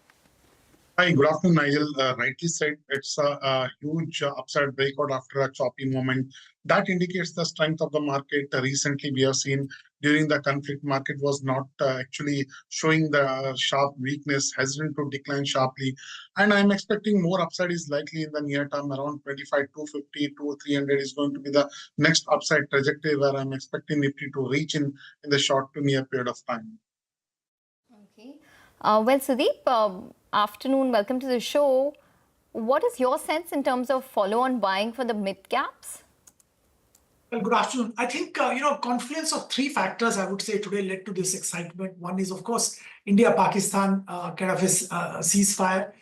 Hi, good afternoon, Nigel. Rightly said, it's a huge upside breakout after a choppy moment. That indicates the strength of the market. Recently, we have seen during the conflict, market was not actually showing the sharp weakness, hesitant to decline sharply. And I'm expecting more upside is likely in the near term, around 25, 250 to 300 is going to be the next upside trajectory where I'm expecting Nifty to reach in the short to near period of time. Okay. Well, Sudeep, afternoon, welcome to the show. What is your sense in terms of follow-on buying for the mid caps? Well, good afternoon. I think, confluence of three factors, I would say, today led to this excitement. One is, of course, India-Pakistan kind of ceasefire.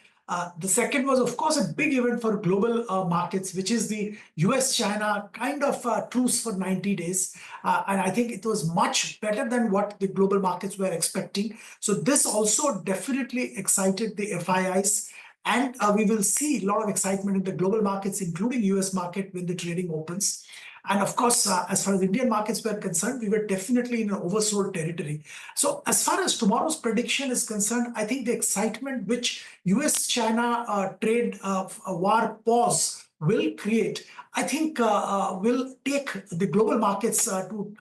The second was, of course, a big event for global markets, which is the US-China kind of truce for 90 days. And I think it was much better than what the global markets were expecting. So this also definitely excited the FIIs. And we will see a lot of excitement in the global markets, including US market, when the trading opens. And of course, as far as Indian markets were concerned, we were definitely in an oversold territory. So as far as tomorrow's prediction is concerned, I think the excitement which US-China trade war pause will create, I think will take the global markets to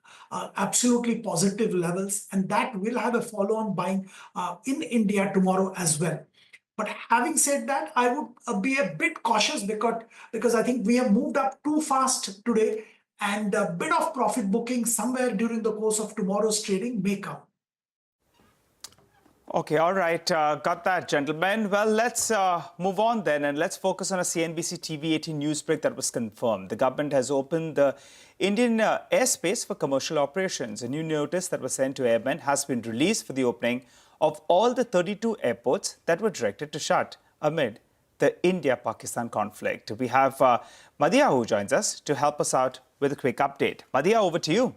absolutely positive levels. And that will have a follow-on buying in India tomorrow as well. But having said that, I would be a bit cautious because I think we have moved up too fast today, and a bit of profit booking somewhere during the course of tomorrow's trading may come. Okay, all right. Got that, gentlemen. Well, let's move on then, and let's focus on a CNBC-TV18 news break that was confirmed. The government has opened the Indian airspace for commercial operations. A new notice that was sent to airmen has been released for the opening of all the 32 airports that were directed to shut amid the India-Pakistan conflict. We have Madhya, who joins us to help us out with a quick update. Madhya, over to you.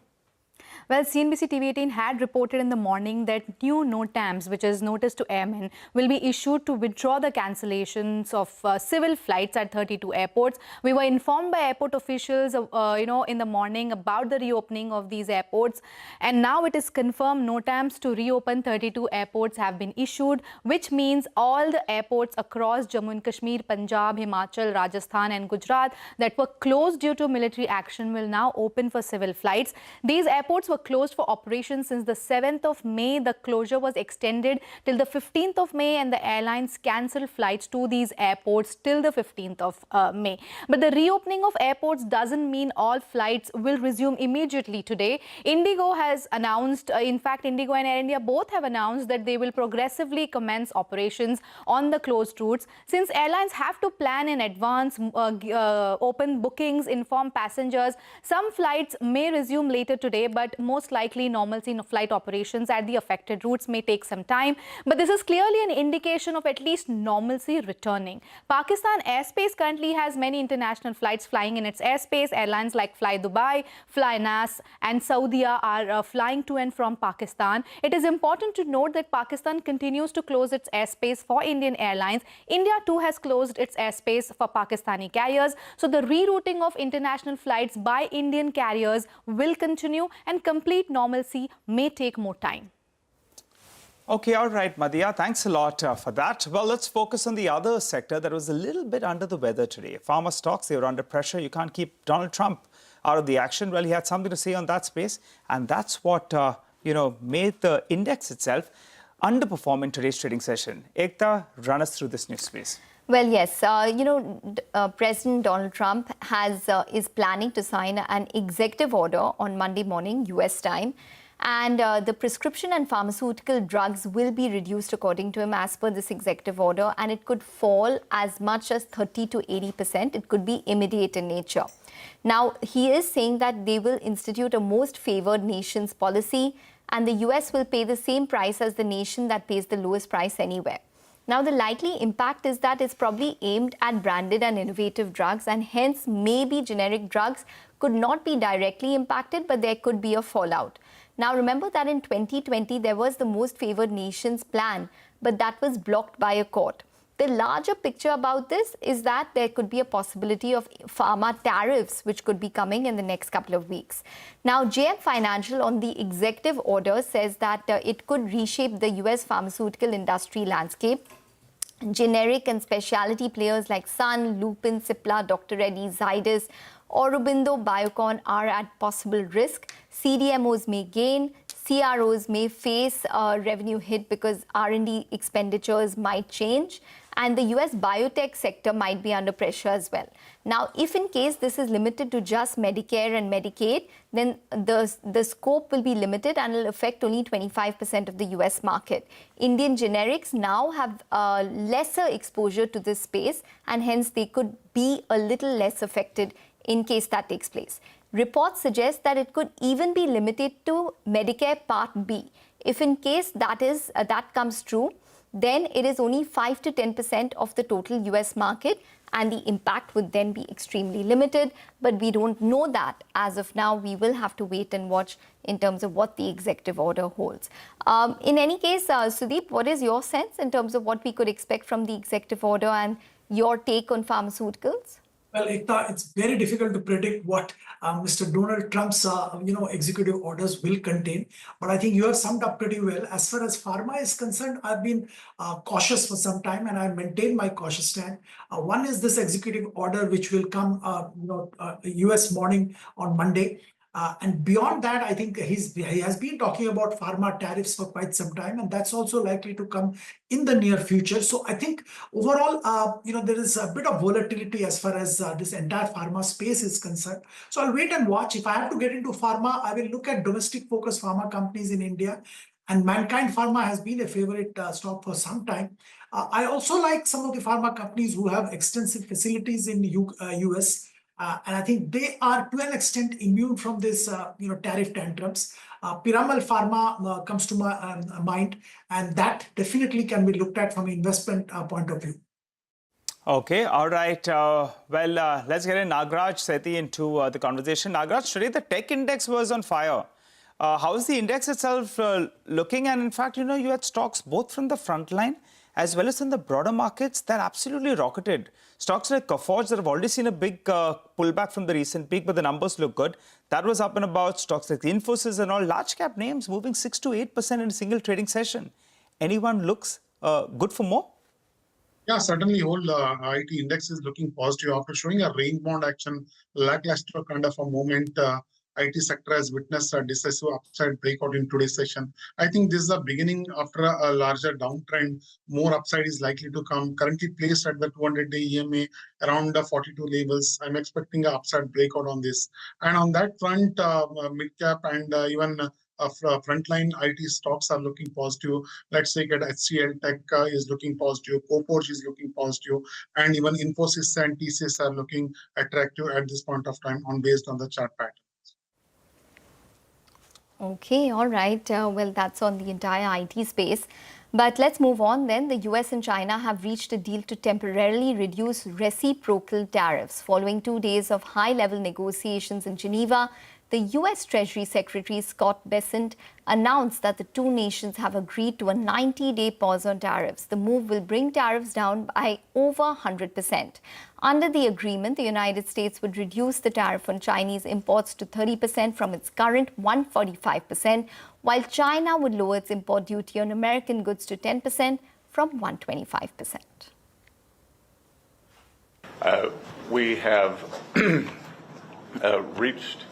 Well, CNBC-TV18 had reported in the morning that new NOTAMs, which is notice to airmen, will be issued to withdraw the cancellations of civil flights at 32 airports. We were informed by airport officials, in the morning about the reopening of these airports. And now it is confirmed NOTAMs to reopen 32 airports have been issued, which means all the airports across Jammu and Kashmir, Punjab, Himachal, Rajasthan and Gujarat that were closed due to military action will now open for civil flights. These airports were closed for operations since the 7th of May. The closure was extended till the 15th of May, and the airlines cancelled flights to these airports till the 15th of May. But the reopening of airports doesn't mean all flights will resume immediately today. Indigo has announced, in fact, Indigo and Air India both have announced that they will progressively commence operations on the closed routes. Since airlines have to plan in advance, open bookings, inform passengers, some flights may resume later today, but most likely normalcy in flight operations at the affected routes may take some time. But this is clearly an indication of at least normalcy returning. Pakistan airspace currently has many international flights flying in its airspace. Airlines like Fly Dubai, Fly Nas and Saudia are flying to and from Pakistan. It is important to note that Pakistan continues to close its airspace for Indian airlines. India too has closed its airspace for Pakistani carriers. So the rerouting of international flights by Indian carriers will continue, and complete normalcy may take more time. Okay, all right, Madhya, thanks a lot for that. Well, let's focus on the other sector that was a little bit under the weather today. Pharma stocks, they were under pressure. You can't keep Donald Trump out of the action. Well, he had something to say on that space, and that's what, made the index itself underperform in today's trading session. Ekta, run us through this news space. Well, yes, President Donald Trump is planning to sign an executive order on Monday morning, US time. And the prescription and pharmaceutical drugs will be reduced, according to him, as per this executive order. And it could fall as much as 30 to 80%. It could be immediate in nature. Now, he is saying that they will institute a most favored nations policy, and the US will pay the same price as the nation that pays the lowest price anywhere. Now, the likely impact is that it's probably aimed at branded and innovative drugs, and hence maybe generic drugs could not be directly impacted, but there could be a fallout. Now, remember that in 2020, there was the most favored nations plan, but that was blocked by a court. The larger picture about this is that there could be a possibility of pharma tariffs, which could be coming in the next couple of weeks. Now, JM Financial on the executive order says that it could reshape the US pharmaceutical industry landscape. Generic and specialty players like Sun, Lupin, Cipla, Dr. Reddy's, Zydus, Aurobindo, Biocon are at possible risk. CDMOs may gain. CROs may face a revenue hit because R&D expenditures might change, and the US biotech sector might be under pressure as well. Now, if in case this is limited to just Medicare and Medicaid, then the scope will be limited and will affect only 25% of the US market. Indian generics now have lesser exposure to this space, and hence they could be a little less affected in case that takes place. Reports suggest that it could even be limited to Medicare Part B. If in case that comes true, then it is only 5 to 10% of the total US market, and the impact would then be extremely limited. But we don't know that as of now. We will have to wait and watch in terms of what the executive order holds. In any case, Sudeep, what is your sense in terms of what we could expect from the executive order and your take on pharmaceuticals? Well, it's very difficult to predict what Mr. Donald Trump's executive orders will contain. But I think you have summed up pretty well. As far as pharma is concerned, I've been cautious for some time, and I maintain my cautious stand. One is this executive order, which will come, US morning on Monday. And beyond that, I think he has been talking about pharma tariffs for quite some time, and that's also likely to come in the near future. So I think overall, there is a bit of volatility as far as this entire pharma space is concerned. So I'll wait and watch. If I have to get into pharma, I will look at domestic-focused pharma companies in India. And Mankind Pharma has been a favorite stock for some time. I also like some of the pharma companies who have extensive facilities in US. And I think they are to an extent immune from this, tariff tantrums. Piramal Pharma comes to my mind, and that definitely can be looked at from an investment point of view. Okay, all right. Let's get in Nagraj Sethi into the conversation. Nagraj, today the tech index was on fire. How is the index itself looking? And in fact, you had stocks both from the front line as well as in the broader markets that absolutely rocketed. Stocks like Coforge that have already seen a big pullback from the recent peak, but the numbers look good. That was up and about. Stocks like the Infosys and all large cap names moving 6 to 8% in a single trading session. Anyone looks good for more? Yeah, certainly whole IT index is looking positive after showing a range-bound action, lackluster kind of a moment. IT sector has witnessed a decisive upside breakout in today's session. I think this is the beginning after a larger downtrend. More upside is likely to come. Currently placed at the 200-day EMA around the 42 levels. I'm expecting an upside breakout on this. And on that front, mid-cap and even frontline IT stocks are looking positive. Let's say that HCL Tech is looking positive, Coforge is looking positive, and even Infosys and TCS are looking attractive at this point of time based on the chart pattern. Okay, all right. Well, that's on the entire IT space. But let's move on then. The US and China have reached a deal to temporarily reduce reciprocal tariffs. Following 2 days of high-level negotiations in Geneva, the US Treasury Secretary Scott Bessent announced that the two nations have agreed to a 90-day pause on tariffs. The move will bring tariffs down by over 100%. Under the agreement, the United States would reduce the tariff on Chinese imports to 30% from its current 145%, while China would lower its import duty on American goods to 10% from 125%. We have reached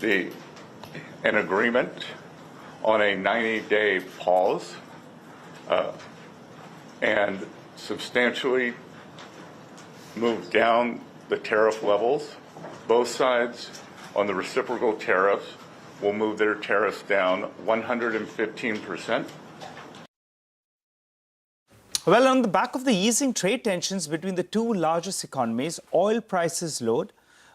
an agreement on a 90-day pause and substantially move down the tariff levels. Both sides on the reciprocal tariffs will move their tariffs down 115%. Well, on the back of the easing trade tensions between the two largest economies, oil prices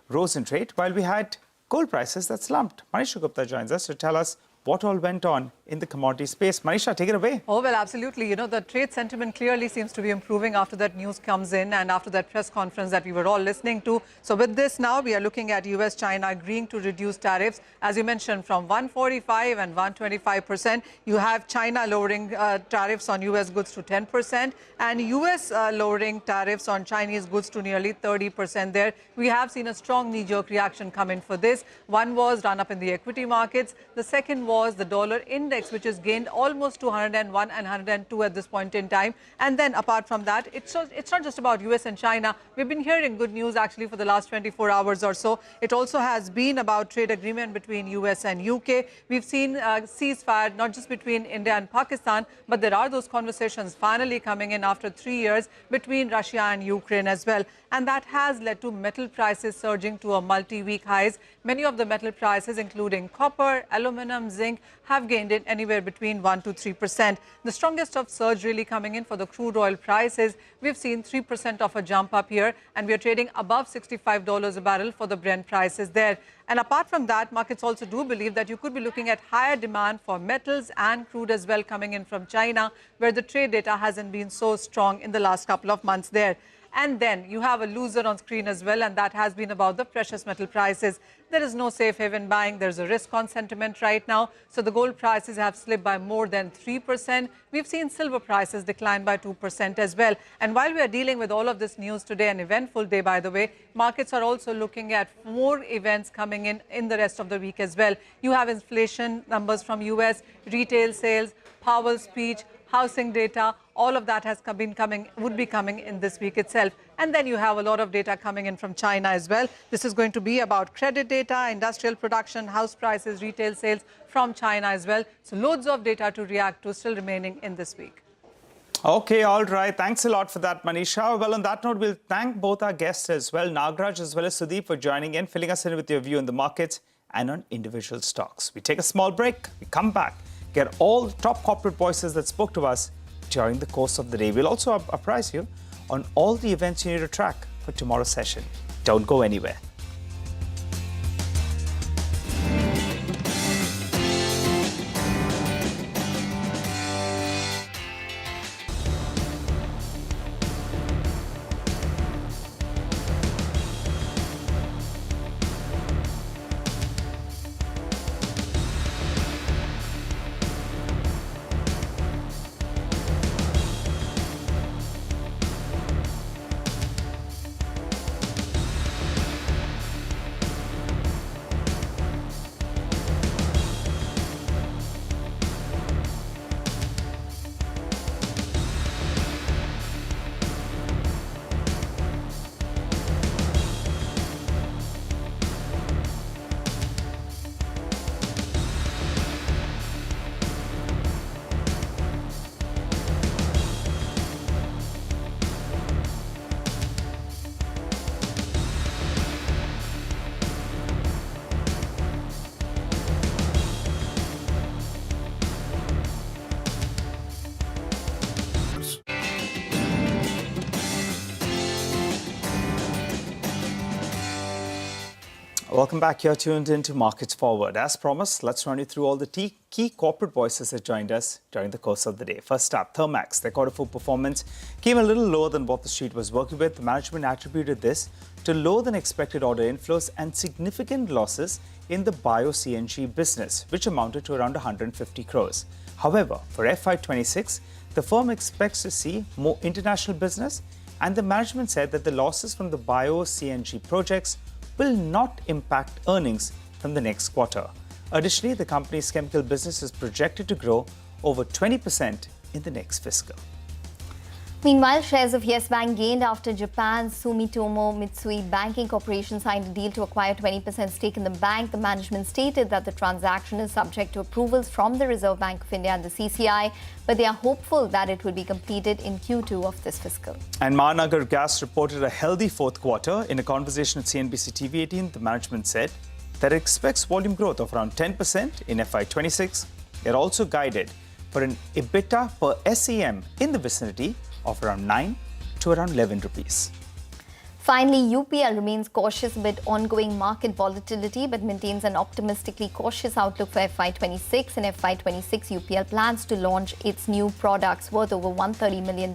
rose in trade, while we had gold prices that slumped. Manisha Gupta joins us to tell us what all went on in the commodity space. Manisha, take it away. Oh, well, absolutely. The trade sentiment clearly seems to be improving after that news comes in and after that press conference that we were all listening to. So with this now, we are looking at US-China agreeing to reduce tariffs, as you mentioned, from 145 and 125%. You have China lowering tariffs on US goods to 10% and US lowering tariffs on Chinese goods to nearly 30% there. We have seen a strong knee-jerk reaction come in for this. One was run up in the equity markets. The second was the dollar index, which has gained almost 201 and 102 at this point in time. And then apart from that, it's not just about US and China. We've been hearing good news actually for the last 24 hours or so. It also has been about trade agreement between US and UK. We've seen ceasefire not just between India and Pakistan, but there are those conversations finally coming in after 3 years between Russia and Ukraine as well. And that has led to metal prices surging to a multi-week highs. Many of the metal prices, including copper, aluminum, zinc, have gained in anywhere between 1 to 3%. The strongest of surge really coming in for the crude oil prices. We've seen 3% of a jump up here, and we are trading above $65 a barrel for the Brent prices there. And apart from that, markets also do believe that you could be looking at higher demand for metals and crude as well coming in from China, where the trade data hasn't been so strong in the last couple of months there. And then you have a loser on screen as well, and that has been about the precious metal prices. There is no safe haven buying. There's a risk on sentiment right now. So the gold prices have slipped by more than 3%. We've seen silver prices decline by 2% as well. And while we are dealing with all of this news today, an eventful day, by the way, markets are also looking at more events coming in the rest of the week as well. You have inflation numbers from US, retail sales, Powell's speech, housing data, all of that would be coming in this week itself. And then you have a lot of data coming in from China as well. This is going to be about credit data, industrial production, house prices, retail sales from China as well. So loads of data to react to still remaining in this week. Okay, all right. Thanks a lot for that, Manisha. Well, on that note, we'll thank both our guests as well, Nagraj as well as Sudeep, for joining in, filling us in with your view on the markets and on individual stocks. We take a small break. We come back. Get all the top corporate voices that spoke to us during the course of the day. We'll also apprise you on all the events you need to track for tomorrow's session. Don't go anywhere. Welcome back. You're tuned into Markets Forward. As promised, let's run you through all the key corporate voices that joined us during the course of the day. First up, Thermax. Their quarter four performance came a little lower than what the street was working with. The management attributed this to lower than expected order inflows and significant losses in the bio-CNG business, which amounted to around 150 crores. However, for FY26, the firm expects to see more international business, and the management said that the losses from the bio-CNG projects will not impact earnings from the next quarter. Additionally, the company's chemical business is projected to grow over 20% in the next fiscal. Meanwhile, shares of Yes Bank gained after Japan's Sumitomo Mitsui Banking Corporation signed a deal to acquire 20% stake in the bank. The management stated that the transaction is subject to approvals from the Reserve Bank of India and the CCI, but they are hopeful that it will be completed in Q2 of this fiscal. And Mahanagar Gas reported a healthy fourth quarter. In a conversation with CNBC-TV18, the management said that it expects volume growth of around 10% in FY26. It also guided for an EBITDA per SEM in the vicinity of around 9 to around 11 rupees. Finally, UPL remains cautious amid ongoing market volatility but maintains an optimistically cautious outlook for FY26. In FY26, UPL plans to launch its new products worth over $130 million.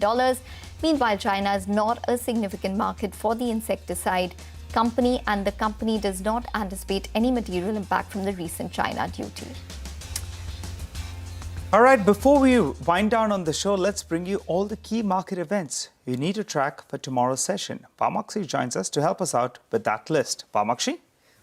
Meanwhile, China is not a significant market for the insecticide company, and the company does not anticipate any material impact from the recent China duty. All right, before we wind down on the show, let's bring you all the key market events you need to track for tomorrow's session. Pamakshi joins us to help us out with that list. Pamakshi?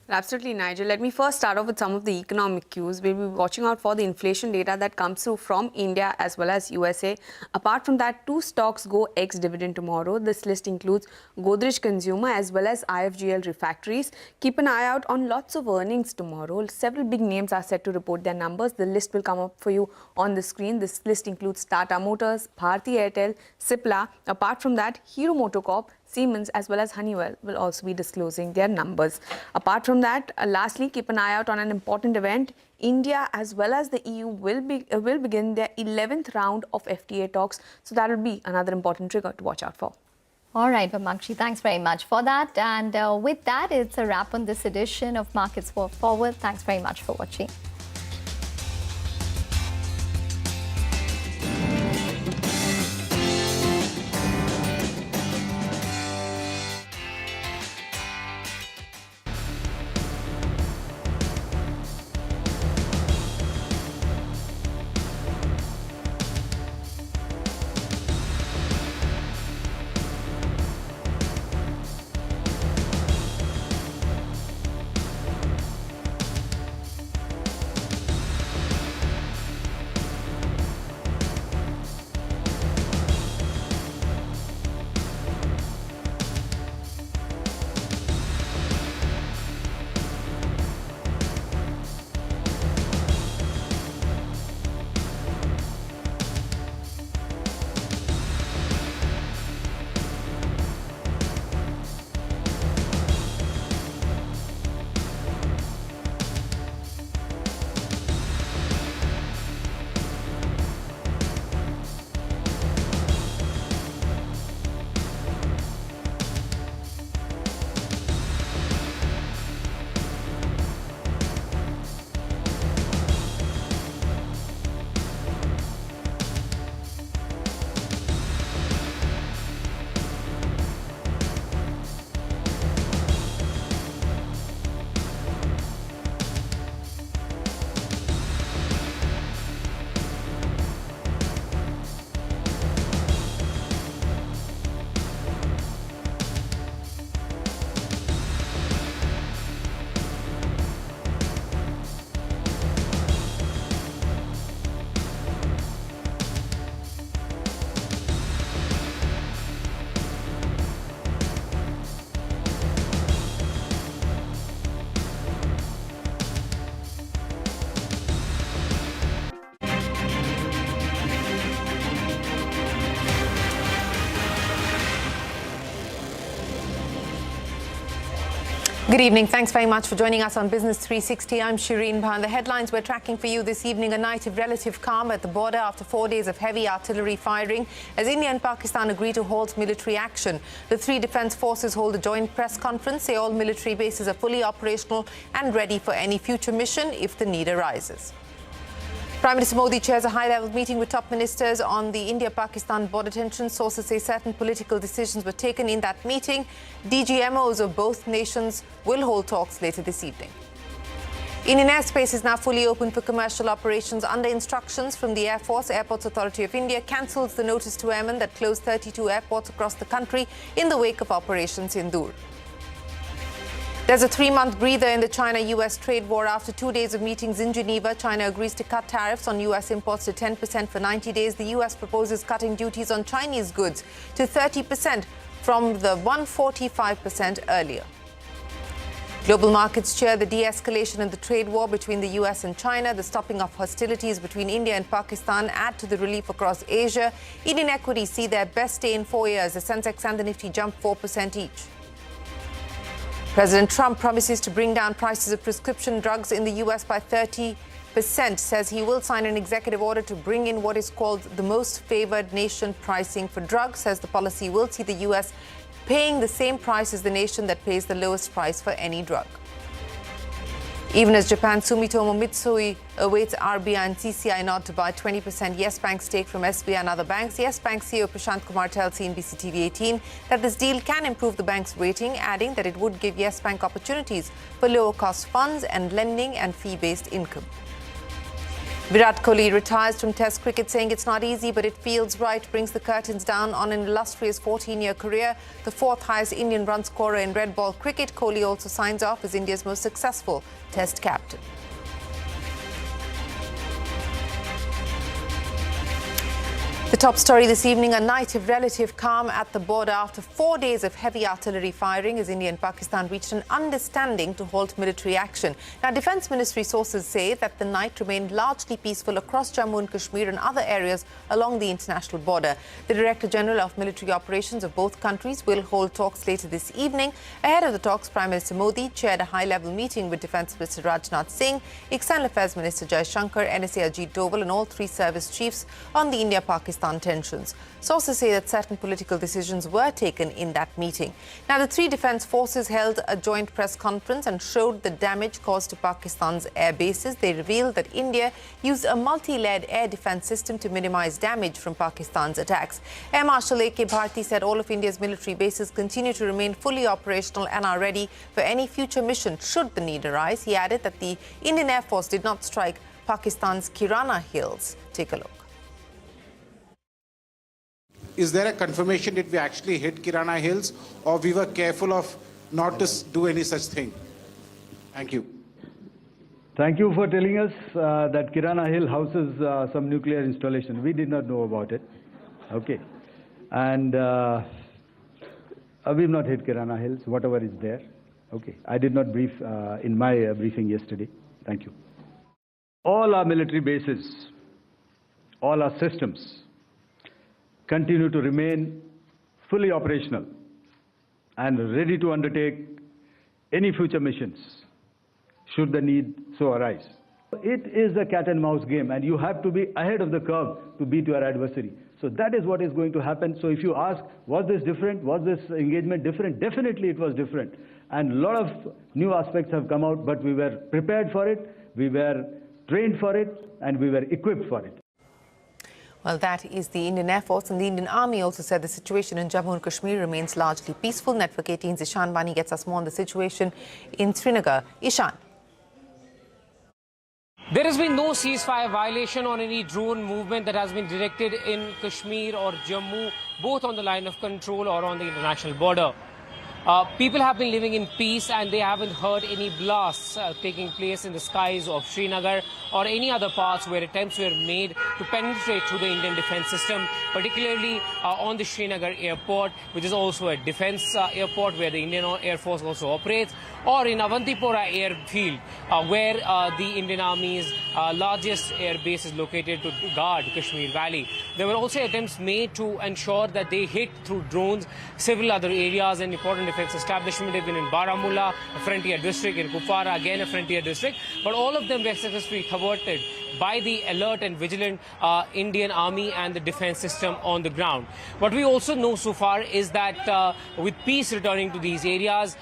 Absolutely, Nigel. Let me first start off with some of the economic cues. We'll be watching out for the inflation data that comes through from India as well as USA. Apart from that, two stocks go ex-dividend tomorrow. This list includes Godrej Consumer as well as IFGL Refractories. Keep an eye out on lots of earnings tomorrow. Several big names are set to report their numbers. The list will come up for you on the screen. This list includes Tata Motors, Bharti Airtel, Cipla. Apart from that, Hero MotoCorp, Siemens as well as Honeywell will also be disclosing their numbers. Apart from that, lastly, keep an eye out on an important event. India as well as the EU will begin their 11th round of FTA talks. So that will be another important trigger to watch out for. All right, Vamakshi, thanks very much for that. And with that, it's a wrap on this edition of Markets Forward. Thanks very much for watching. Good evening. Thanks very much for joining us on Business 360. I'm Shireen Bhan. The headlines we're tracking for you this evening: a night of relative calm at the border after 4 days of heavy artillery firing as India and Pakistan agree to halt military action. The three defense forces hold a joint press conference, say all military bases are fully operational and ready for any future mission if the need arises. Prime Minister Modi chairs a high-level meeting with top ministers on the India-Pakistan border tension. Sources say certain political decisions were taken in that meeting. DGMOs of both nations will hold talks later this evening. Indian airspace is now fully open for commercial operations under instructions from the Air Force. Airports Authority of India cancels the notice to airmen that closed 32 airports across the country in the wake of Operation Sindoor. There's a 3-month breather in the China-US trade war. After 2 days of meetings in Geneva, China agrees to cut tariffs on US imports to 10% for 90 days. The US proposes cutting duties on Chinese goods to 30% from the 145% earlier. Global markets cheer the de-escalation in the trade war between the US and China. The stopping of hostilities between India and Pakistan add to the relief across Asia. Indian equities see their best day in 4 years. The Sensex and the Nifty jump 4% each. President Trump promises to bring down prices of prescription drugs in the US by 30%, says he will sign an executive order to bring in what is called the most favored nation pricing for drugs, says the policy will see the US paying the same price as the nation that pays the lowest price for any drug. Even as Japan's Sumitomo Mitsui awaits RBI and CCI nod to buy 20% Yes Bank stake from SBI and other banks, Yes Bank CEO Prashant Kumar tells CNBC-TV18 that this deal can improve the bank's rating, adding that it would give Yes Bank opportunities for lower-cost funds and lending and fee-based income. Virat Kohli retires from Test cricket, saying it's not easy, but it feels right, brings the curtains down on an illustrious 14-year career. The fourth highest Indian run scorer in red ball cricket, Kohli also signs off as India's most successful Test captain. The top story this evening, a night of relative calm at the border after 4 days of heavy artillery firing as India and Pakistan reached an understanding to halt military action. Now, Defence Ministry sources say that the night remained largely peaceful across Jammu and Kashmir and other areas along the international border. The Director General of Military Operations of both countries will hold talks later this evening. Ahead of the talks, Prime Minister Modi chaired a high-level meeting with Defence Minister Rajnath Singh, External Affairs Minister Jai Shankar, NSA Ajit Doval and all three service chiefs on the India-Pakistan tensions. Sources say that certain political decisions were taken in that meeting. Now, the three defence forces held a joint press conference and showed the damage caused to Pakistan's air bases. They revealed that India used a multi-layered air defence system to minimise damage from Pakistan's attacks. Air Marshal A.K. Bharti said all of India's military bases continue to remain fully operational and are ready for any future mission should the need arise. He added that the Indian Air Force did not strike Pakistan's Kirana Hills. Take a look. Is there a confirmation that we actually hit Kirana Hills, or we were careful of not to do any such thing? Thank you. Thank you for telling us that Kirana Hill houses some nuclear installation. We did not know about it. Okay. And we've not hit Kirana Hills, whatever is there. Okay. I did not brief in my briefing yesterday. Thank you. All our military bases, all our systems continue to remain fully operational and ready to undertake any future missions should the need so arise. It is a cat and mouse game and you have to be ahead of the curve to beat your adversary. So that is what is going to happen. So if you ask, was this different? Was this engagement different? Definitely it was different. And a lot of new aspects have come out, but we were prepared for it, we were trained for it, and we were equipped for it. Well, that is the Indian Air Force, and the Indian Army also said the situation in Jammu and Kashmir remains largely peaceful. Network 18's Ishan Bani gets us more on the situation in Srinagar. Ishan. There has been no ceasefire violation or any drone movement that has been directed in Kashmir or Jammu, both on the line of control or on the international border. People have been living in peace and they haven't heard any blasts taking place in the skies of Srinagar or any other parts where attempts were made to penetrate through the Indian defense system, particularly on the Srinagar airport, which is also a defense airport where the Indian Air Force also operates, or in Avantipora airfield, where the Indian Army's largest air base is located to guard Kashmir Valley. There were also attempts made to ensure that they hit through drones several other areas and important defense establishment, even in Baramulla, a frontier district, in Kupwara, again a frontier district, but all of them were successfully thwarted by the alert and vigilant Indian Army and the defense system on the ground. What we also know so far is that with peace returning to these areas,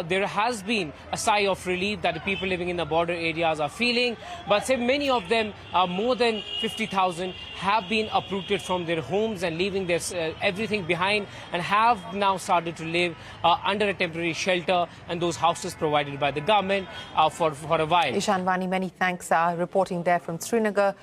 there has been a sigh of relief that the people living in the border areas are feeling, but say many of them, more than 50,000, have been uprooted from their homes and leaving their everything behind and have now started to live under a temporary shelter and those houses provided by the government for a while. Ishan Vani, many thanks. Reporting there from Srinagar,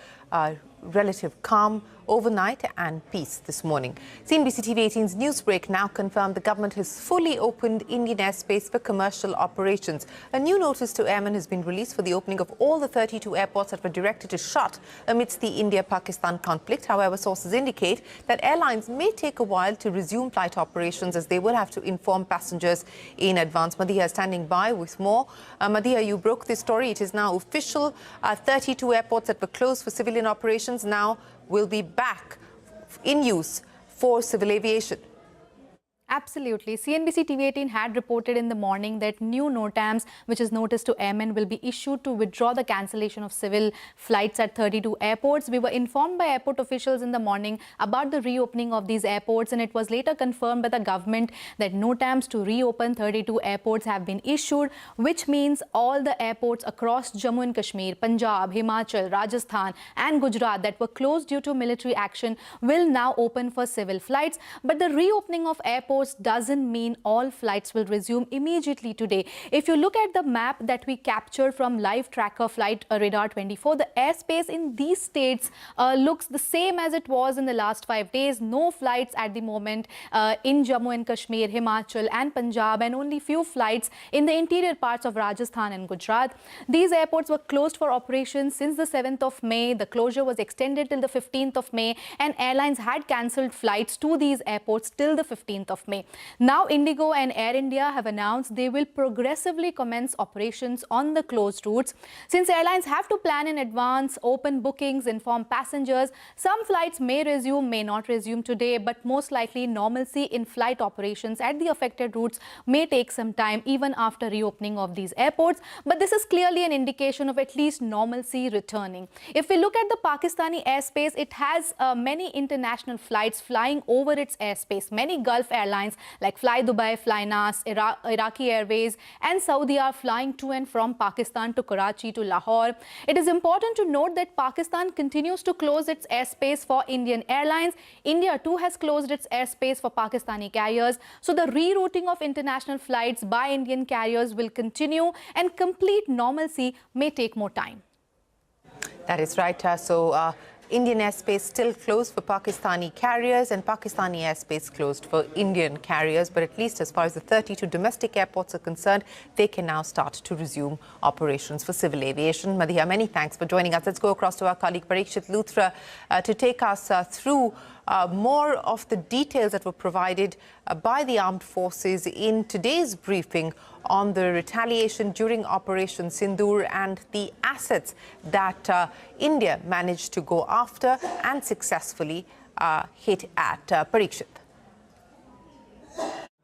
relative calm overnight and peace this morning. CNBC-TV18's Newsbreak now confirmed the government has fully opened Indian airspace for commercial operations. A new notice to airmen has been released for the opening of all the 32 airports that were directed to shut amidst the India-Pakistan conflict. However, sources indicate that airlines may take a while to resume flight operations as they will have to inform passengers in advance. Madhya is standing by with more. Madhya, you broke this story. It is now official. 32 airports that were closed for civilian operations now will be back in use for civil aviation. Absolutely. CNBC-TV18 had reported in the morning that new NOTAMs, which is notice to airmen, will be issued to withdraw the cancellation of civil flights at 32 airports. We were informed by airport officials in the morning about the reopening of these airports, and it was later confirmed by the government that NOTAMs to reopen 32 airports have been issued, which means all the airports across Jammu and Kashmir, Punjab, Himachal, Rajasthan and Gujarat that were closed due to military action will now open for civil flights. But the reopening of airports airports doesn't mean all flights will resume immediately today. If you look at the map that we captured from live tracker flight radar 24, the airspace in these states looks the same as it was in the last 5 days. No flights at the moment in Jammu and Kashmir, Himachal and Punjab, and only few flights in the interior parts of Rajasthan and Gujarat. These airports were closed for operations since the 7th of May. The closure was extended till the 15th of May, and airlines had cancelled flights to these airports till the 15th of May. Now Indigo and Air India have announced they will progressively commence operations on the closed routes. Since airlines have to plan in advance, open bookings, inform passengers, some flights may resume, may not resume today, but most likely normalcy in flight operations at the affected routes may take some time even after reopening of these airports. But this is clearly an indication of at least normalcy returning. If we look at the Pakistani airspace, it has many international flights flying over its airspace. Many Gulf airlines like Fly Dubai, Fly Nas, Iraqi Airways and Saudi are flying to and from Pakistan to Karachi to Lahore. It is important to note that Pakistan continues to close its airspace for Indian airlines. India too has closed its airspace for Pakistani carriers. So the rerouting of international flights by Indian carriers will continue, and complete normalcy may take more time. That is right. Indian airspace still closed for Pakistani carriers and Pakistani airspace closed for Indian carriers. But at least as far as the 32 domestic airports are concerned, they can now start to resume operations for civil aviation. Madhya, many thanks for joining us. Let's go across to our colleague Parikshit Luthra to take us through more of the details that were provided by the armed forces in today's briefing on the retaliation during Operation Sindoor and the assets that India managed to go after and successfully hit at. Parikshit.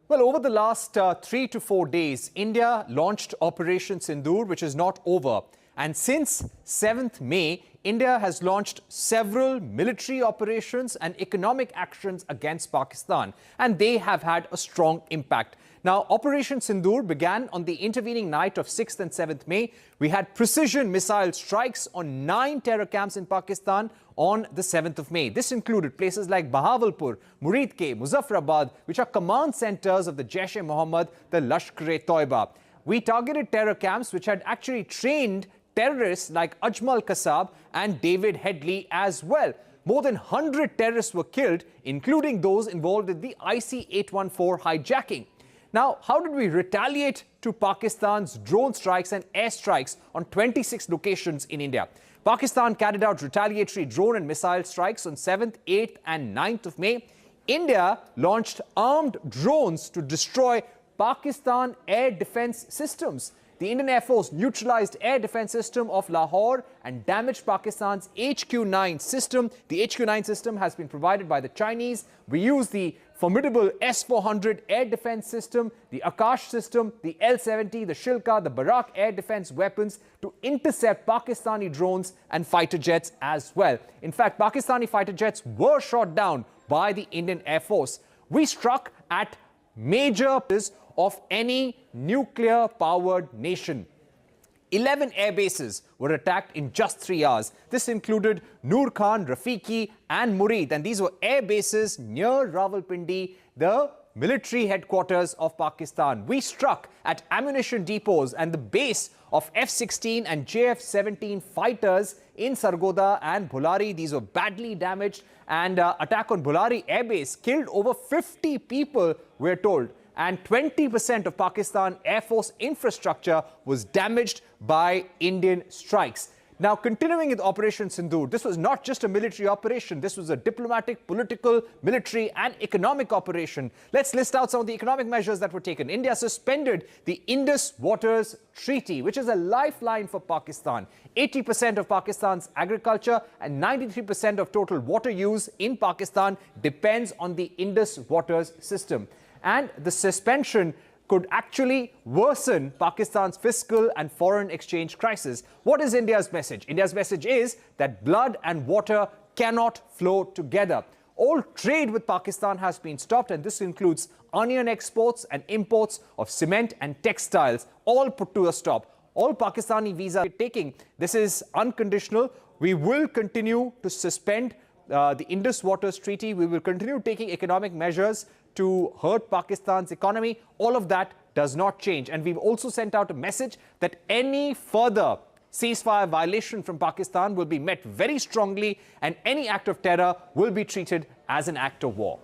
Well, over the last 3 to 4 days, India launched Operation Sindoor, which is not over. And since 7th May, India has launched several military operations and economic actions against Pakistan, and they have had a strong impact. Now, Operation Sindoor began on the intervening night of 6th and 7th May. We had precision missile strikes on 9 terror camps in Pakistan on the 7th of May. This included places like Bahawalpur, Murid-Ke, Muzaffarabad, which are command centers of the Jaish-e-Mohammed, the Lashkar-e-Toiba. We targeted terror camps which had actually trained terrorists like Ajmal Kasab and David Headley as well. More than 100 terrorists were killed, including those involved in the IC-814 hijacking. Now, how did we retaliate to Pakistan's drone strikes and airstrikes on 26 locations in India? Pakistan carried out retaliatory drone and missile strikes on 7th, 8th and 9th of May. India launched armed drones to destroy Pakistan air defense systems. The Indian Air Force neutralized air defense system of Lahore and damaged Pakistan's HQ-9 system. The HQ-9 system has been provided by the Chinese. We use the formidable S-400 air defense system, the Akash system, the L-70, the Shilka, the Barak air defense weapons to intercept Pakistani drones and fighter jets as well. In fact, Pakistani fighter jets were shot down by the Indian Air Force. We struck at major places of any nuclear-powered nation. 11 air bases were attacked in just 3 hours. This included Noor Khan, Rafiki and Murid, and these were air bases near Rawalpindi, the military headquarters of Pakistan. We struck at ammunition depots and the base of F-16 and JF-17 fighters in Sargodha and Bhulari. These were badly damaged, and attack on Bhulari air base killed over 50 people, we're told. And 20% of Pakistan Air Force infrastructure was damaged by Indian strikes. Now, continuing with Operation Sindoor, this was not just a military operation. This was a diplomatic, political, military and economic operation. Let's list out some of the economic measures that were taken. India suspended the Indus Waters Treaty, which is a lifeline for Pakistan. 80% of Pakistan's agriculture and 93% of total water use in Pakistan depends on the Indus Waters system. And the suspension could actually worsen Pakistan's fiscal and foreign exchange crisis. What is India's message? India's message is that blood and water cannot flow together. All trade with Pakistan has been stopped, and this includes onion exports and imports of cement and textiles, all put to a stop. All Pakistani visas taking, this is unconditional. We will continue to suspend the Indus Waters Treaty. We will continue taking economic measures to hurt Pakistan's economy. All of that does not change. And we've also sent out a message that any further ceasefire violation from Pakistan will be met very strongly, and any act of terror will be treated as an act of war.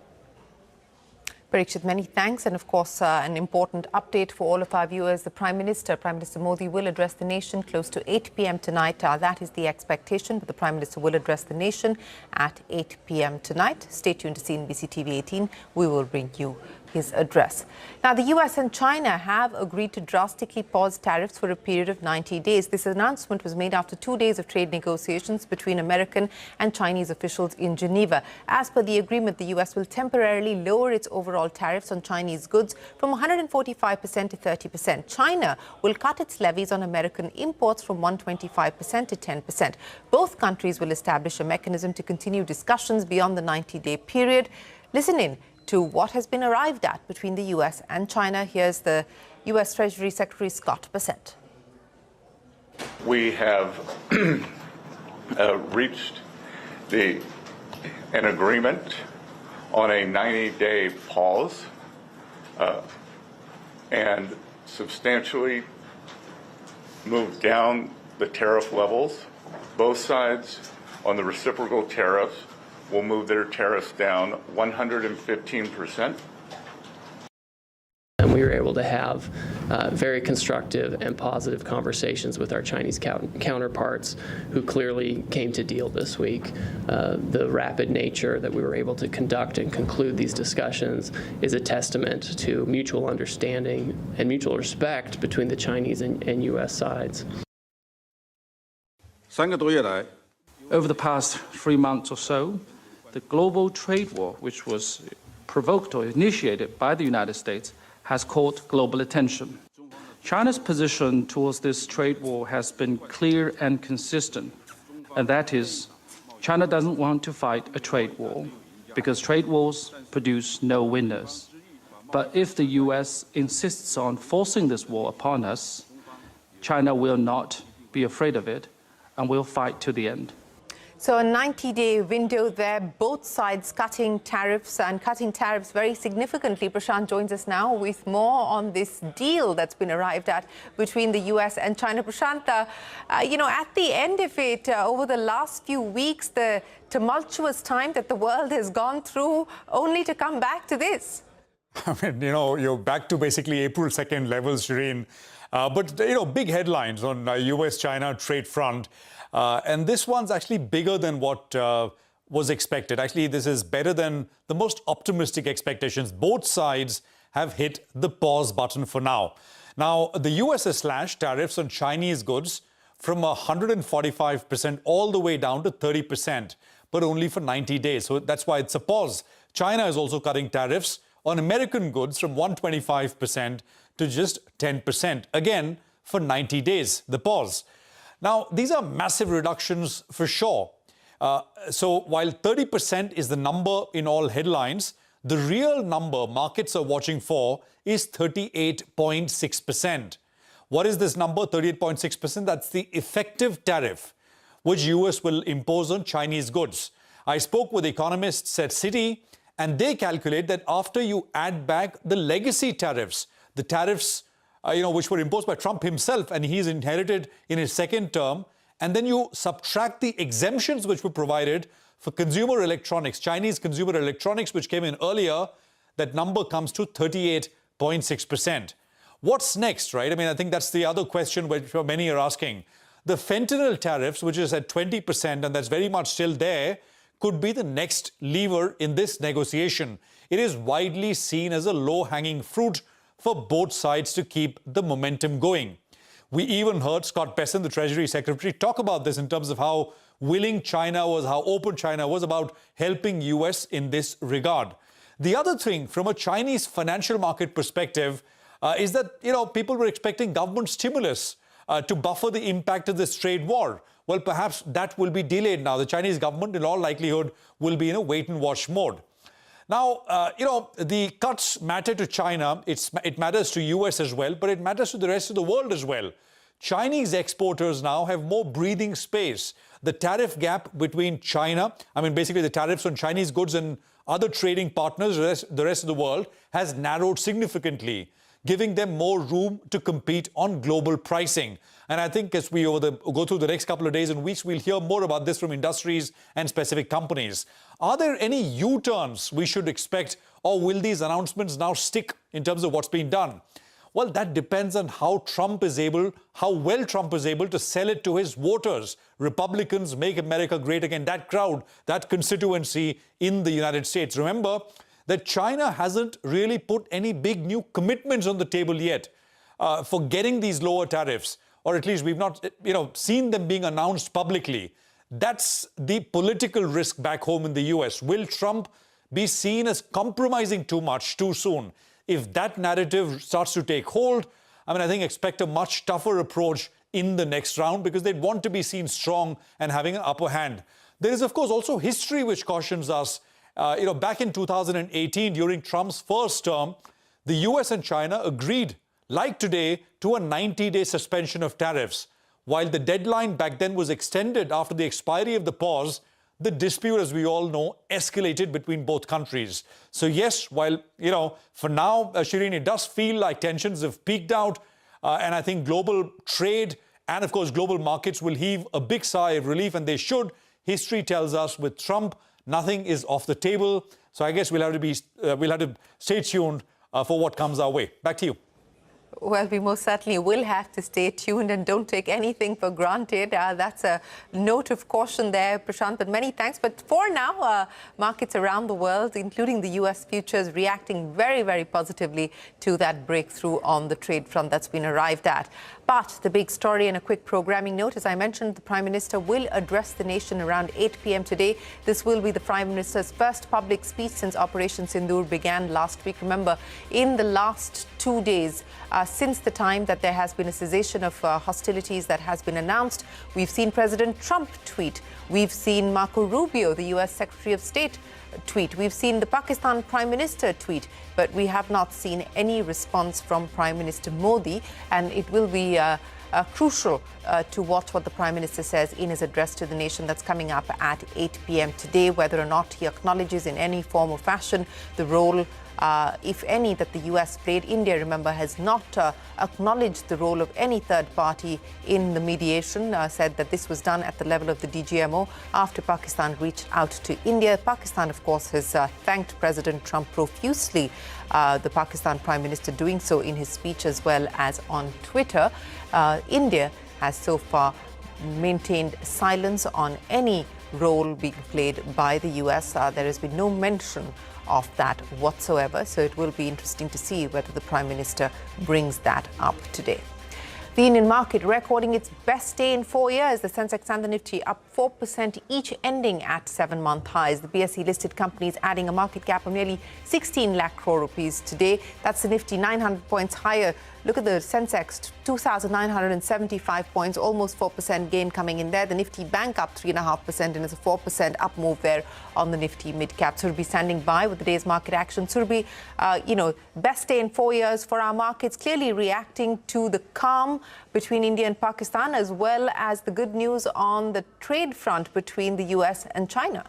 Parikshit, many thanks. And of course, an important update for all of our viewers. The Prime Minister Modi, will address the nation close to 8 p.m. tonight. That is the expectation. But the Prime Minister will address the nation at 8 p.m. tonight. Stay tuned to CNBC-TV18. We will bring you his address. Now, the US and China have agreed to drastically pause tariffs for a period of 90 days. This announcement was made after 2 days of trade negotiations between American and Chinese officials in Geneva. As per the agreement, the US will temporarily lower its overall tariffs on Chinese goods from 145% to 30%. China will cut its levies on American imports from 125% to 10%. Both countries will establish a mechanism to continue discussions beyond the 90-day period. Listen in to what has been arrived at between the US and China. Here's the US Treasury Secretary Scott Bessent. We have reached an agreement on a 90-day pause and substantially moved down the tariff levels. Both sides on the reciprocal tariffs will move their tariffs down 115%. And we were able to have very constructive and positive conversations with our Chinese counterparts, who clearly came to deal this week. The rapid nature that we were able to conduct and conclude these discussions is a testament to mutual understanding and mutual respect between the Chinese and U.S. sides. Over the past 3 months or so, the global trade war, which was provoked or initiated by the United States, has caught global attention. China's position towards this trade war has been clear and consistent, and that is, China doesn't want to fight a trade war because trade wars produce no winners. But if the US insists on forcing this war upon us, China will not be afraid of it and will fight to the end. So a 90-day window there, both sides cutting tariffs very significantly. Prashant joins us now with more on this deal that's been arrived at between the US and China. Prashant, at the end of it, over the last few weeks, the tumultuous time that the world has gone through, only to come back to this. I mean, you're back to basically April 2nd levels, Shireen. But, big headlines on US-China trade front. And this one's actually bigger than what was expected. Actually, this is better than the most optimistic expectations. Both sides have hit the pause button for now. Now, the US has slashed tariffs on Chinese goods from 145% all the way down to 30%, but only for 90 days. So that's why it's a pause. China is also cutting tariffs on American goods from 125% to just 10%, again, for 90 days, the pause. Now, these are massive reductions for sure. So while 30% is the number in all headlines, the real number markets are watching for is 38.6%. What is this number, 38.6%? That's the effective tariff which US will impose on Chinese goods. I spoke with economists at Citi, and they calculate that after you add back the legacy tariffs, the tariffs which were imposed by Trump himself and he's inherited in his second term, and then you subtract the exemptions which were provided for consumer electronics, Chinese consumer electronics, which came in earlier, that number comes to 38.6%. What's next, right? I mean, I think that's the other question which many are asking. The fentanyl tariffs, which is at 20%, and that's very much still there, could be the next lever in this negotiation. It is widely seen as a low-hanging fruit for both sides to keep the momentum going. We even heard Scott Bessent, the Treasury Secretary, talk about this in terms of how willing China was, how open China was about helping US in this regard. The other thing, from a Chinese financial market perspective, is that, people were expecting government stimulus to buffer the impact of this trade war. Well, perhaps that will be delayed now. The Chinese government, in all likelihood, will be in a wait-and-watch mode. Now, the cuts matter to China. It matters to US as well, but it matters to the rest of the world as well. Chinese exporters now have more breathing space. The tariff gap between China, basically the tariffs on Chinese goods and other trading partners, the rest of the world, has narrowed significantly, giving them more room to compete on global pricing. And I think as we go through the next couple of days and weeks, we'll hear more about this from industries and specific companies. Are there any U-turns we should expect, or will these announcements now stick in terms of what's being done? Well, that depends on how well Trump is able to sell it to his voters. Republicans, Make America Great Again, that crowd, that constituency in the United States. Remember that China hasn't really put any big new commitments on the table yet for getting these lower tariffs, or at least we've not seen them being announced publicly. That's the political risk back home in the US. Will Trump be seen as compromising too much too soon? If that narrative starts to take hold, I think expect a much tougher approach in the next round, because they'd want to be seen strong and having an upper hand. There is, of course, also history which cautions us. Back in 2018, during Trump's first term, the US and China agreed, like today, to a 90-day suspension of tariffs. While the deadline back then was extended after the expiry of the pause, the dispute, as we all know, escalated between both countries. So yes, while, for now, Shireen, it does feel like tensions have peaked out, and I think global trade and, of course, global markets will heave a big sigh of relief, and they should. History tells us with Trump, nothing is off the table. So I guess we'll have to stay tuned for what comes our way. Back to you. Well, we most certainly will have to stay tuned and don't take anything for granted. That's a note of caution there, Prashant, but many thanks. But for now, markets around the world, including the US futures, reacting very, very positively to that breakthrough on the trade front that's been arrived at. But the big story and a quick programming note, as I mentioned, the Prime Minister will address the nation around 8 p.m. today. This will be the Prime Minister's first public speech since Operation Sindoor began last week. Remember, in the last 2 days, since the time that there has been a cessation of hostilities that has been announced, we've seen President Trump tweet. We've seen Marco Rubio, the US Secretary of State, tweet. We've seen the Pakistan Prime Minister tweet, but we have not seen any response from Prime Minister Modi, and it will be crucial to watch what the Prime Minister says in his address to the nation that's coming up at 8 p.m. today, whether or not he acknowledges in any form or fashion the role, if any, that the US played. India, remember, has not acknowledged the role of any third party in the mediation, said that this was done at the level of the DGMO after Pakistan reached out to India. Pakistan, of course, has thanked President Trump profusely, the Pakistan Prime Minister doing so in his speech as well as on Twitter. India has so far maintained silence on any role being played by the US. There has been no mention of that whatsoever, so it will be interesting to see whether the Prime Minister brings that up today. The Indian market recording its best day in 4 years. The Sensex and the Nifty up 4%, each ending at 7-month highs. The BSE listed companies adding a market cap of nearly 16 lakh crore rupees today. That's the Nifty 900 points higher. Look at the Sensex, 2,975 points, almost 4% gain coming in there. The Nifty Bank up 3.5%, and it's a 4% up move there on the Nifty mid-cap. Surabhi standing by with the day's market action. Surabhi, best day in 4 years for our markets, clearly reacting to the calm between India and Pakistan, as well as the good news on the trade front between the US and China.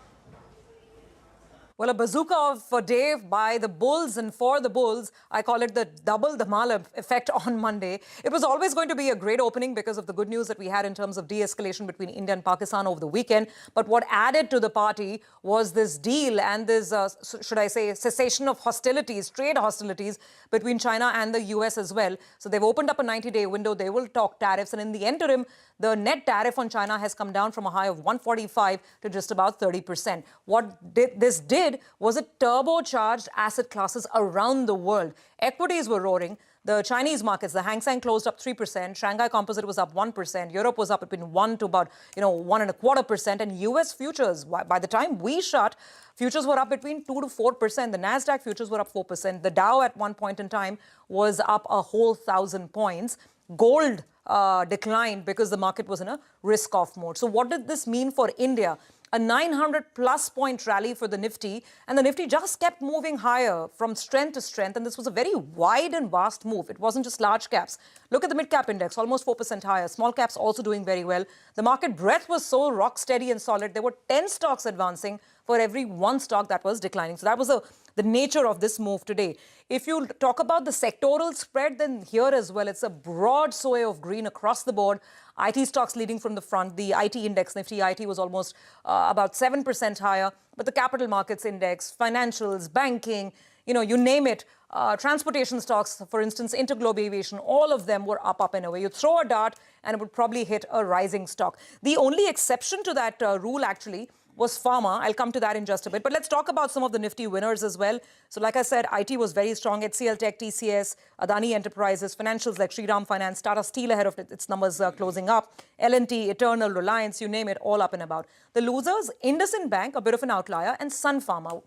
Well, a bazooka of a day by the bulls, and for the bulls, I call it the double dhamal effect on Monday. It was always going to be a great opening because of the good news that we had in terms of de-escalation between India and Pakistan over the weekend. But what added to the party was this deal and this, should I say, cessation of hostilities, trade hostilities between China and the US as well. So they've opened up a 90-day window. They will talk tariffs. And in the interim, the net tariff on China has come down from a high of 145 to just about 30%. What this did was it turbocharged asset classes around the world. Equities were roaring. The Chinese markets, the Hang Seng closed up 3%, Shanghai Composite was up 1%, Europe was up between 1 to about 1.25%, and US futures, by the time we shut, futures were up between 2 to 4%. The Nasdaq futures were up 4%. The Dow at one point in time was up a whole 1,000 points. Gold declined because the market was in a risk-off mode. So what did this mean for India? a 900-plus point rally for the Nifty, and the Nifty just kept moving higher from strength to strength, and this was a very wide and vast move. It wasn't just large caps. Look at the mid-cap index, almost 4% higher. Small caps also doing very well. The market breadth was so rock steady and solid. There were 10 stocks advancing for every one stock that was declining. So that was the nature of this move today. If you talk about the sectoral spread, then here as well, it's a broad sway of green across the board. IT stocks leading from the front. The IT index, Nifty IT, was almost about 7% higher. But the capital markets index, financials, banking, you name it, transportation stocks, for instance, Interglobe Aviation, all of them were up and away. You throw a dart and it would probably hit a rising stock. The only exception to that rule, actually, was pharma. I'll come to that in just a bit. But let's talk about some of the Nifty winners as well. So like I said, IT was very strong. HCL Tech, TCS, Adani Enterprises, financials like Shriram Finance, Tata Steel ahead of its numbers closing up, L&T, Eternal, Reliance, you name it, all up and about. The losers, IndusInd Bank, a bit of an outlier, and Sun Pharma,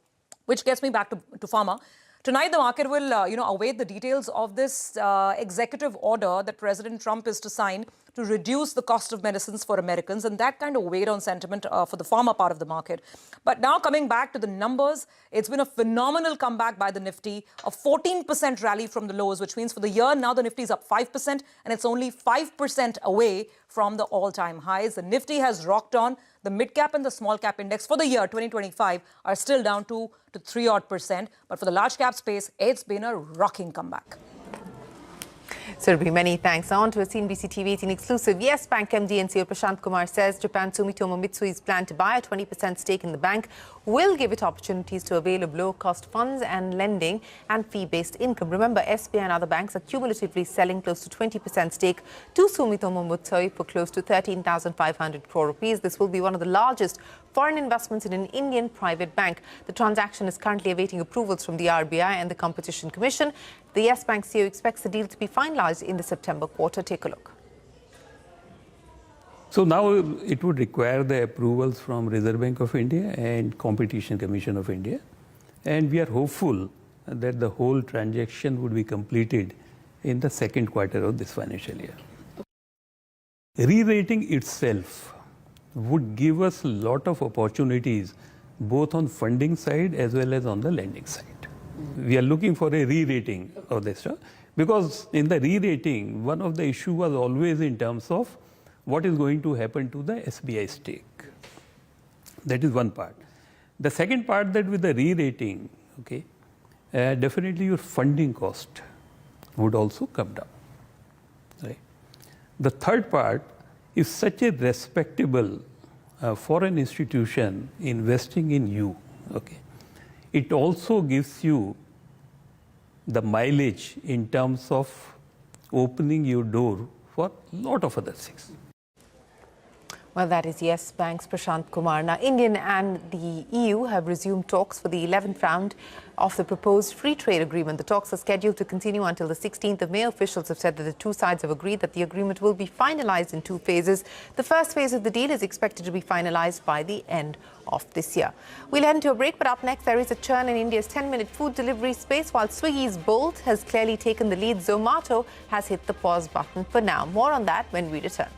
which gets me back to pharma. Tonight, the market will, await the details of this executive order that President Trump is to sign to reduce the cost of medicines for Americans, and that kind of weighed on sentiment for the pharma part of the market. But now coming back to the numbers, it's been a phenomenal comeback by the Nifty, a 14% rally from the lows, which means for the year now the Nifty is up 5%, and it's only 5% away from the all-time highs. The Nifty has rocked on. The mid-cap and the small-cap index for the year 2025 are still down 2 to 3% but for the large-cap space, it's been a rocking comeback. Surabhi, many thanks. On to a CNBC-TV18 exclusive. Yes Bank MD and CEO Prashant Kumar says Japan Sumitomo Mitsui's plan to buy a 20% stake in the bank will give it opportunities to avail of low-cost funds and lending and fee-based income. Remember, SBI and other banks are cumulatively selling close to 20% stake to Sumitomo Mitsui for close to 13,500 crore rupees. This will be one of the largest foreign investments in an Indian private bank. The transaction is currently awaiting approvals from the RBI and the Competition Commission. The Yes Bank CEO expects the deal to be finalized in the September quarter. Take a look. So now it would require the approvals from Reserve Bank of India and Competition Commission of India. And we are hopeful that the whole transaction would be completed in the second quarter of this financial year. Re-rating itself would give us a lot of opportunities both on funding side as well as on the lending side. We are looking for a re-rating of this, because in the re-rating, one of the issues was always in terms of what is going to happen to the SBI stake. That is one part. The second part, that with the re-rating, definitely your funding cost would also come down. Right? The third part, if such a respectable foreign institution investing in you, it also gives you the mileage in terms of opening your door for a lot of other things. Well, that is Yes Bank's Prashant Kumar. Now, India and the EU have resumed talks for the 11th round of the proposed free trade agreement. The talks are scheduled to continue until the 16th of May. Officials have said that the two sides have agreed that the agreement will be finalized in two phases. The first phase of the deal is expected to be finalized by the end of this year. We'll head into a break, but up next, there is a churn in India's 10-minute food delivery space. While Swiggy's Bolt has clearly taken the lead, Zomato has hit the pause button for now. More on that when we return.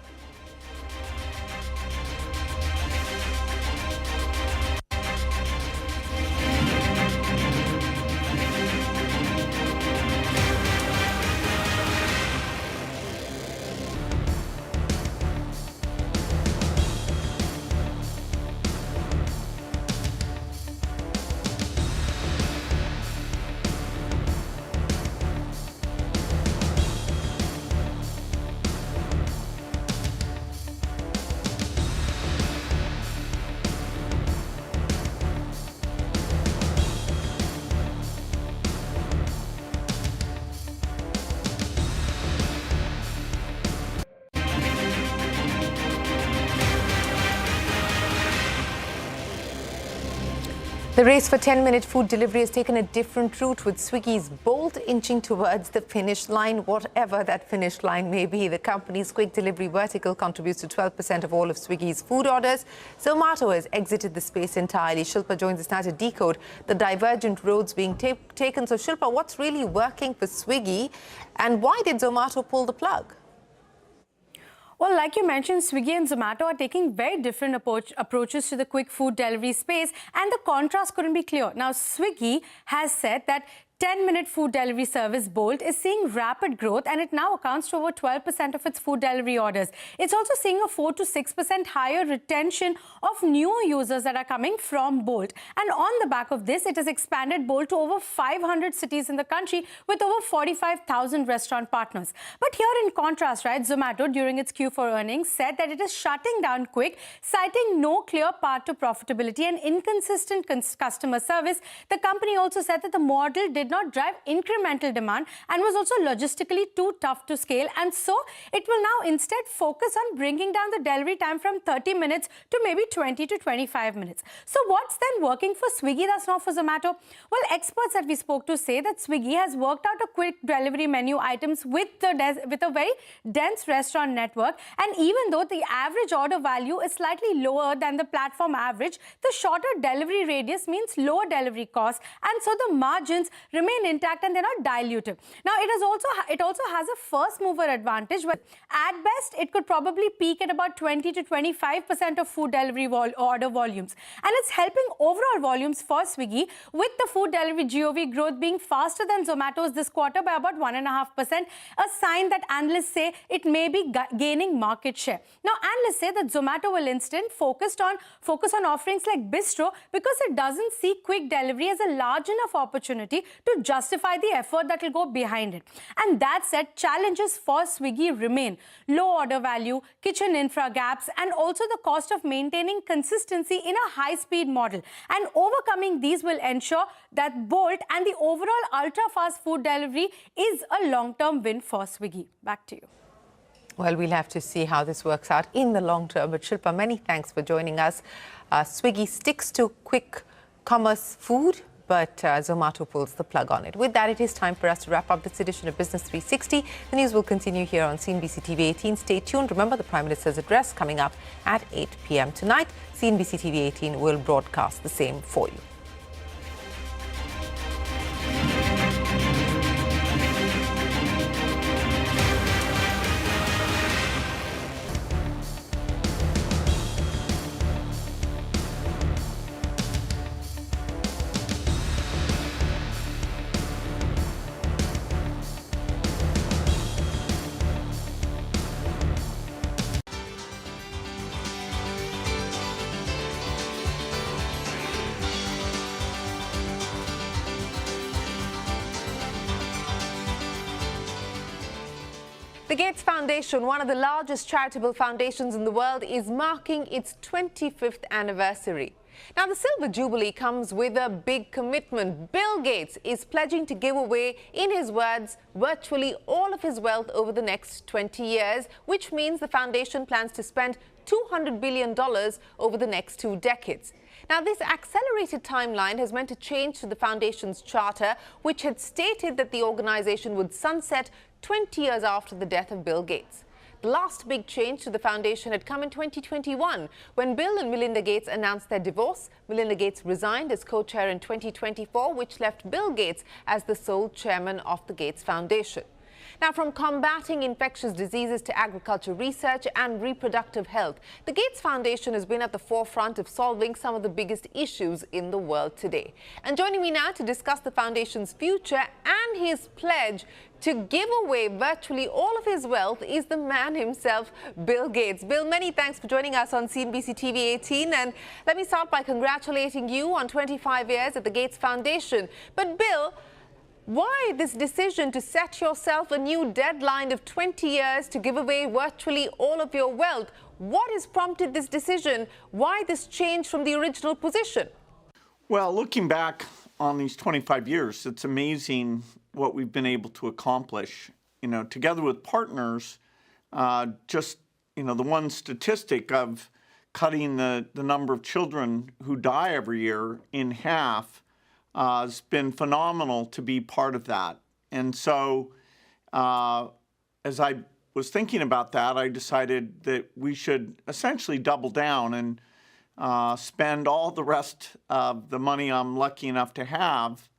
The race for 10-minute food delivery has taken a different route, with Swiggy's Bolt inching towards the finish line, whatever that finish line may be. The company's quick delivery vertical contributes to 12% of all of Swiggy's food orders. Zomato has exited the space entirely. Shilpa joins us now to decode the divergent roads being taken. So, Shilpa, what's really working for Swiggy, and why did Zomato pull the plug? Well, like you mentioned, Swiggy and Zomato are taking very different approaches to the quick food delivery space, and the contrast couldn't be clear. Now, Swiggy has said that 10-minute food delivery service Bolt is seeing rapid growth, and it now accounts for over 12% of its food delivery orders. It's also seeing a 4 to 6% higher retention of newer users that are coming from Bolt. And on the back of this, it has expanded Bolt to over 500 cities in the country with over 45,000 restaurant partners. But here in contrast, right, Zomato during its Q4 earnings said that it is shutting down Quick, citing no clear path to profitability and inconsistent customer service. The company also said that the model did not drive incremental demand and was also logistically too tough to scale, and so it will now instead focus on bringing down the delivery time from 30 minutes to maybe 20 to 25 minutes. So what's then working for Swiggy that's not for Zomato? Well, experts that we spoke to say that Swiggy has worked out a quick delivery menu items with a very dense restaurant network, and even though the average order value is slightly lower than the platform average, the shorter delivery radius means lower delivery costs, and so the margins remain intact and they're not dilutive. Now, it also has a first mover advantage, where at best it could probably peak at about 20 to 25% of food delivery order volumes, and it's helping overall volumes for Swiggy, with the food delivery GOV growth being faster than Zomato's this quarter by about 1.5%, a sign that analysts say it may be gaining market share. Now, analysts say that Zomato will instead focus on offerings like Bistro because it doesn't see quick delivery as a large enough opportunity to justify the effort that will go behind it. And that said, challenges for Swiggy remain: low order value, kitchen infra gaps, and also the cost of maintaining consistency in a high-speed model. And overcoming these will ensure that Bolt and the overall ultra-fast food delivery is a long-term win for Swiggy. Back to you. Well, we'll have to see how this works out in the long term. But Shilpa, many thanks for joining us. Swiggy sticks to quick commerce food, but Zomato pulls the plug on it. With that, it is time for us to wrap up this edition of Business 360. The news will continue here on CNBC-TV18. Stay tuned. Remember the Prime Minister's address coming up at 8 p.m. tonight. CNBC-TV18 will broadcast the same for you. The Gates Foundation, one of the largest charitable foundations in the world, is marking its 25th anniversary. Now, the Silver Jubilee comes with a big commitment. Bill Gates is pledging to give away, in his words, virtually all of his wealth over the next 20 years, which means the foundation plans to spend $200 billion over the next 2 decades. Now, this accelerated timeline has meant a change to the foundation's charter, which had stated that the organization would sunset 20 years after the death of Bill Gates. The last big change to the foundation had come in 2021, when Bill and Melinda Gates announced their divorce. Melinda Gates resigned as co-chair in 2024, which left Bill Gates as the sole chairman of the Gates Foundation. Now, from combating infectious diseases to agriculture research and reproductive health, the Gates Foundation has been at the forefront of solving some of the biggest issues in the world today. And joining me now to discuss the foundation's future and his pledge to give away virtually all of his wealth is the man himself, Bill Gates. Bill, many thanks for joining us on CNBC-TV18. And let me start by congratulating you on 25 years at the Gates Foundation. But Bill, why this decision to set yourself a new deadline of 20 years to give away virtually all of your wealth? What has prompted this decision? Why this change from the original position? Well, looking back on these 25 years, it's amazing what we've been able to accomplish. You know, together with partners, the one statistic of cutting the number of children who die every year in half has been phenomenal to be part of that. And so as I was thinking about that, I decided that we should essentially double down and spend all the rest of the money I'm lucky enough to have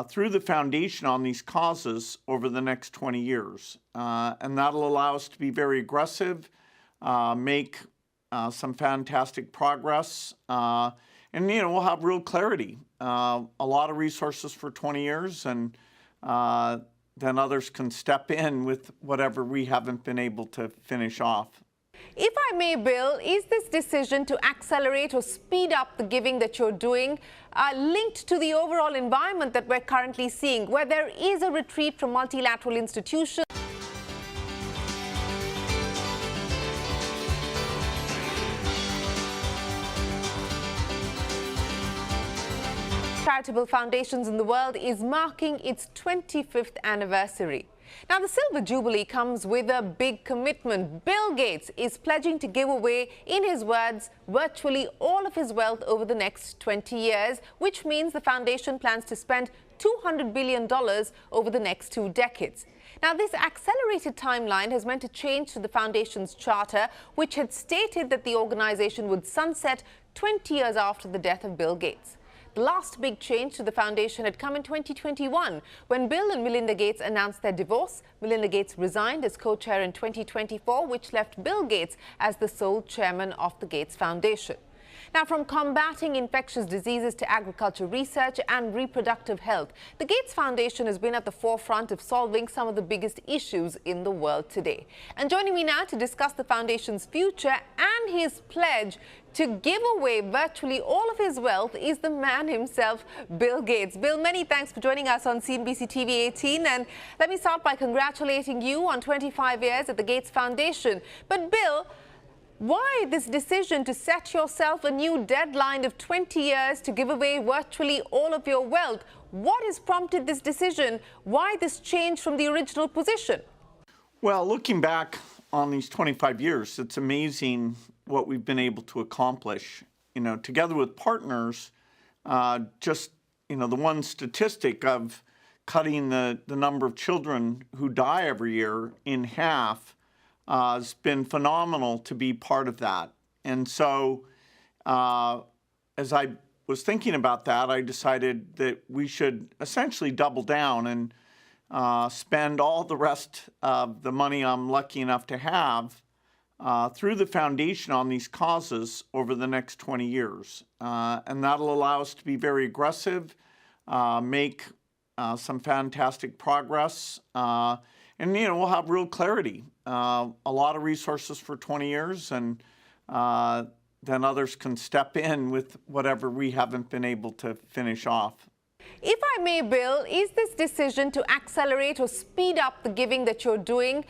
through the foundation on these causes over the next 20 years. And that'll allow us to be very aggressive, make some fantastic progress, and we'll have real clarity. A lot of resources for 20 years, and then others can step in with whatever we haven't been able to finish off. If I may, Bill, is this decision to accelerate or speed up the giving that you're doing linked to the overall environment that we're currently seeing, where there is a retreat from multilateral institutions? Charitable foundations in the world is marking its 25th anniversary. Now, the Silver Jubilee comes with a big commitment. Bill Gates is pledging to give away, in his words, virtually all of his wealth over the next 20 years, which means the foundation plans to spend $200 billion over the next 2 decades. Now, this accelerated timeline has meant a change to the foundation's charter, which had stated that the organization would sunset 20 years after the death of Bill Gates. The last big change to the foundation had come in 2021, when Bill and Melinda Gates announced their divorce. Melinda Gates resigned as co-chair in 2024, which left Bill Gates as the sole chairman of the Gates Foundation. Now, from combating infectious diseases to agriculture research and reproductive health, the Gates Foundation has been at the forefront of solving some of the biggest issues in the world today. And joining me now to discuss the foundation's future and his pledge to give away virtually all of his wealth is the man himself, Bill Gates. Bill, many thanks for joining us on CNBC-TV18. And let me start by congratulating you on 25 years at the Gates Foundation. But Bill, why this decision to set yourself a new deadline of 20 years to give away virtually all of your wealth? What has prompted this decision? Why this change from the original position? Well, looking back on these 25 years, it's amazing what we've been able to accomplish. Together with partners, just, the one statistic of cutting the number of children who die every year in half has been phenomenal to be part of that. And so as I was thinking about that, I decided that we should essentially double down and spend all the rest of the money I'm lucky enough to have through the foundation on these causes over the next 20 years. And that'll allow us to be very aggressive, make some fantastic progress, and we'll have real clarity. A lot of resources for 20 years, and then others can step in with whatever we haven't been able to finish off. If I may, Bill, is this decision to accelerate or speed up the giving that you're doing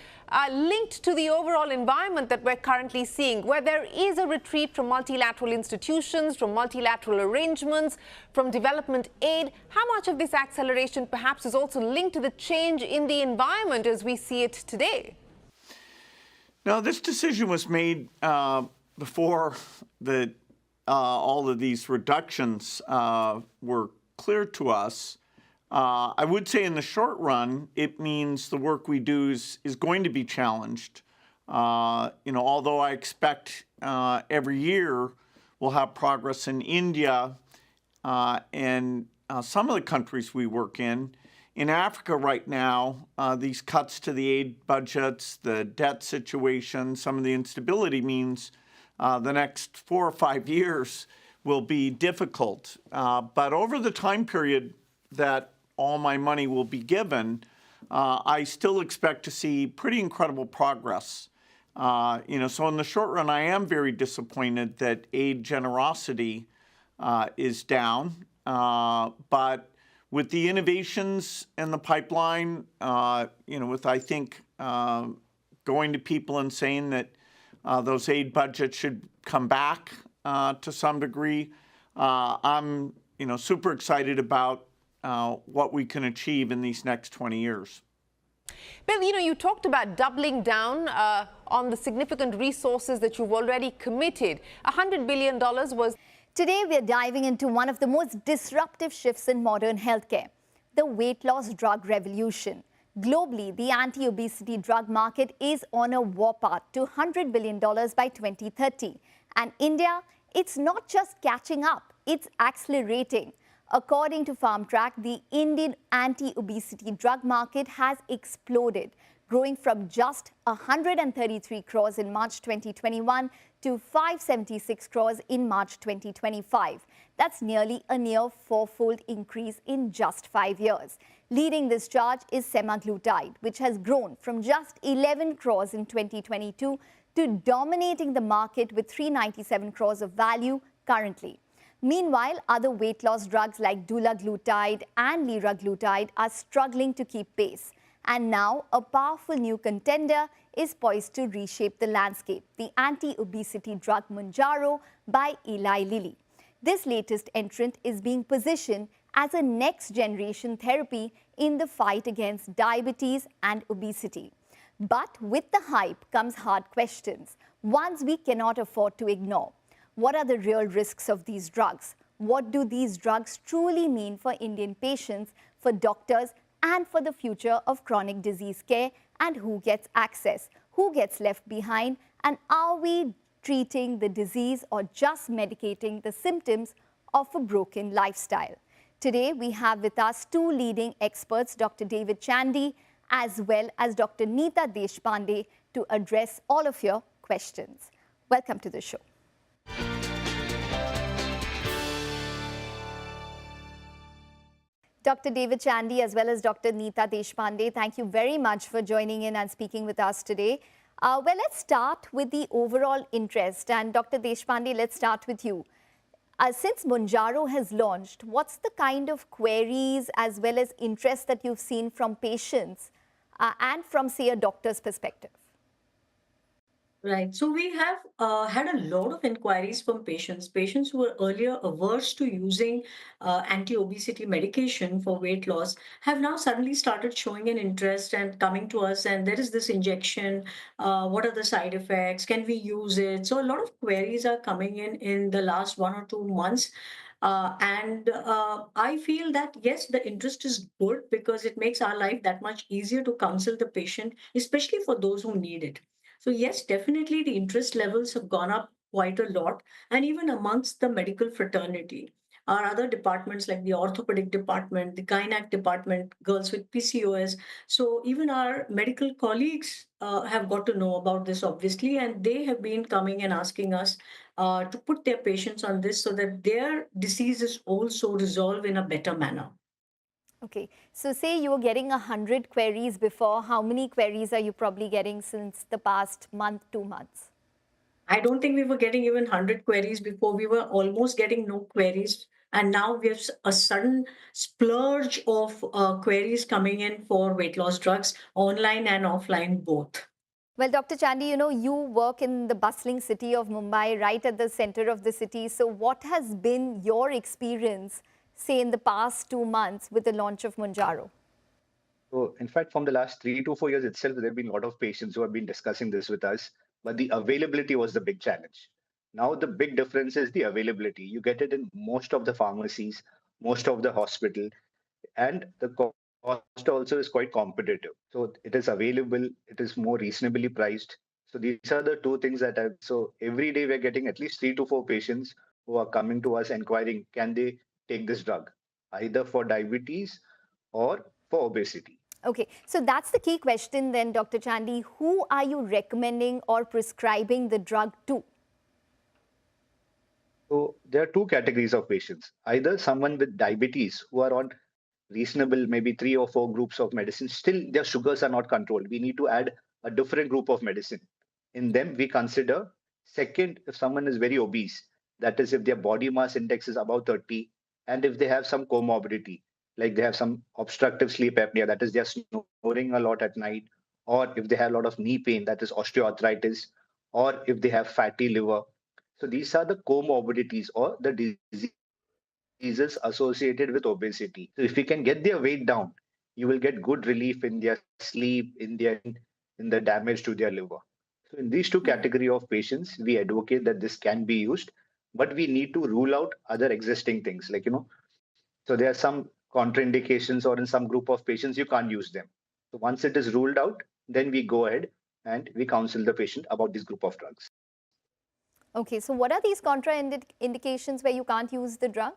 linked to the overall environment that we're currently seeing, where there is a retreat from multilateral institutions, from multilateral arrangements, from development aid? How much of this acceleration perhaps is also linked to the change in the environment as we see it today? Now, this decision was made before all of these reductions were clear to us. I would say in the short run, it means the work we do is going to be challenged. Although I expect every year we'll have progress in India and some of the countries we work in. In Africa right now, these cuts to the aid budgets, the debt situation, some of the instability means the next 4 or 5 years will be difficult. But over the time period that all my money will be given, I still expect to see pretty incredible progress. So in the short run, I am very disappointed that aid generosity is down. But with the innovations in the pipeline, with, I think, going to people and saying that those aid budgets should come back to some degree, I'm, super excited about what we can achieve in these next 20 years. Bill, you talked about doubling down on the significant resources that you've already committed. $100 billion was... Today, we are diving into one of the most disruptive shifts in modern healthcare, the weight loss drug revolution. Globally, the anti-obesity drug market is on a warpath to $100 billion by 2030. And India, it's not just catching up, it's accelerating. According to FarmTrack, the Indian anti-obesity drug market has exploded, growing from just 133 crores in March 2021 to 576 crores in March 2025. That's nearly a near fourfold increase in just 5 years. Leading this charge is semaglutide, which has grown from just 11 crores in 2022 to dominating the market with 397 crores of value currently. Meanwhile, other weight loss drugs like dulaglutide and liraglutide are struggling to keep pace. And now, a powerful new contender is poised to reshape the landscape, the anti-obesity drug Mounjaro by Eli Lilly. This latest entrant is being positioned as a next-generation therapy in the fight against diabetes and obesity. But with the hype comes hard questions, ones we cannot afford to ignore. What are the real risks of these drugs? What do these drugs truly mean for Indian patients, for doctors, and for the future of chronic disease care? And who gets access? Who gets left behind? And are we treating the disease or just medicating the symptoms of a broken lifestyle? Today, we have with us two leading experts, Dr. David Chandy, as well as Dr. Neeta Deshpande, to address all of your questions. Welcome to the show. Dr. David Chandy as well as Dr. Neeta Deshpande, thank you very much for joining in and speaking with us today. Well, let's start with the overall interest. And Dr. Deshpande, let's start with you. Since Mounjaro has launched, what's the kind of queries as well as interest that you've seen from patients and from, say, a doctor's perspective? Right. So we have had a lot of inquiries from patients who were earlier averse to using anti-obesity medication for weight loss have now suddenly started showing an interest and coming to us, and there is this injection, what are the side effects, can we use it? So a lot of queries are coming in the last 1 or 2 months. I feel that, yes, the interest is good because it makes our life that much easier to counsel the patient, especially for those who need it. So yes, definitely the interest levels have gone up quite a lot, and even amongst the medical fraternity. Our other departments like the orthopedic department, the gynac department, girls with PCOS. So even our medical colleagues have got to know about this, obviously, and they have been coming and asking us to put their patients on this so that their disease is also resolved in a better manner. Okay, so say you were getting 100 queries before. How many queries are you probably getting since the past month, 2 months? I don't think we were getting even 100 queries before. We were almost getting no queries. And now we have a sudden splurge of queries coming in for weight loss drugs, online and offline both. Well, Dr. Chandy, you know, you work in the bustling city of Mumbai, right at the center of the city. So what has been your experience, say, in the past 2 months with the launch of Mounjaro? So, in fact, from the last 3 to 4 years itself, there have been a lot of patients who have been discussing this with us, but the availability was the big challenge. Now, the big difference is the availability. You get it in most of the pharmacies, most of the hospital, and the cost also is quite competitive. So, it is available, it is more reasonably priced. So, these are the two things that so every day we're getting at least 3 to 4 patients who are coming to us inquiring, can they take this drug, either for diabetes or for obesity. Okay, so that's the key question then, Dr. Chandy. Who are you recommending or prescribing the drug to? So there are two categories of patients. Either someone with diabetes who are on reasonable, maybe 3 or 4 groups of medicine, still their sugars are not controlled. We need to add a different group of medicine. In them, we consider second, if someone is very obese, that is if their body mass index is above 30, and if they have some comorbidity, like they have some obstructive sleep apnea, that is they're snoring a lot at night, or if they have a lot of knee pain, that is osteoarthritis, or if they have fatty liver. So these are the comorbidities or the diseases associated with obesity. So if we can get their weight down, you will get good relief in their sleep, in the damage to their liver. So in these two category of patients, we advocate that this can be used, but we need to rule out other existing things like, so there are some contraindications, or in some group of patients, you can't use them. So once it is ruled out, then we go ahead and we counsel the patient about this group of drugs. Okay, so what are these contraindications where you can't use the drug?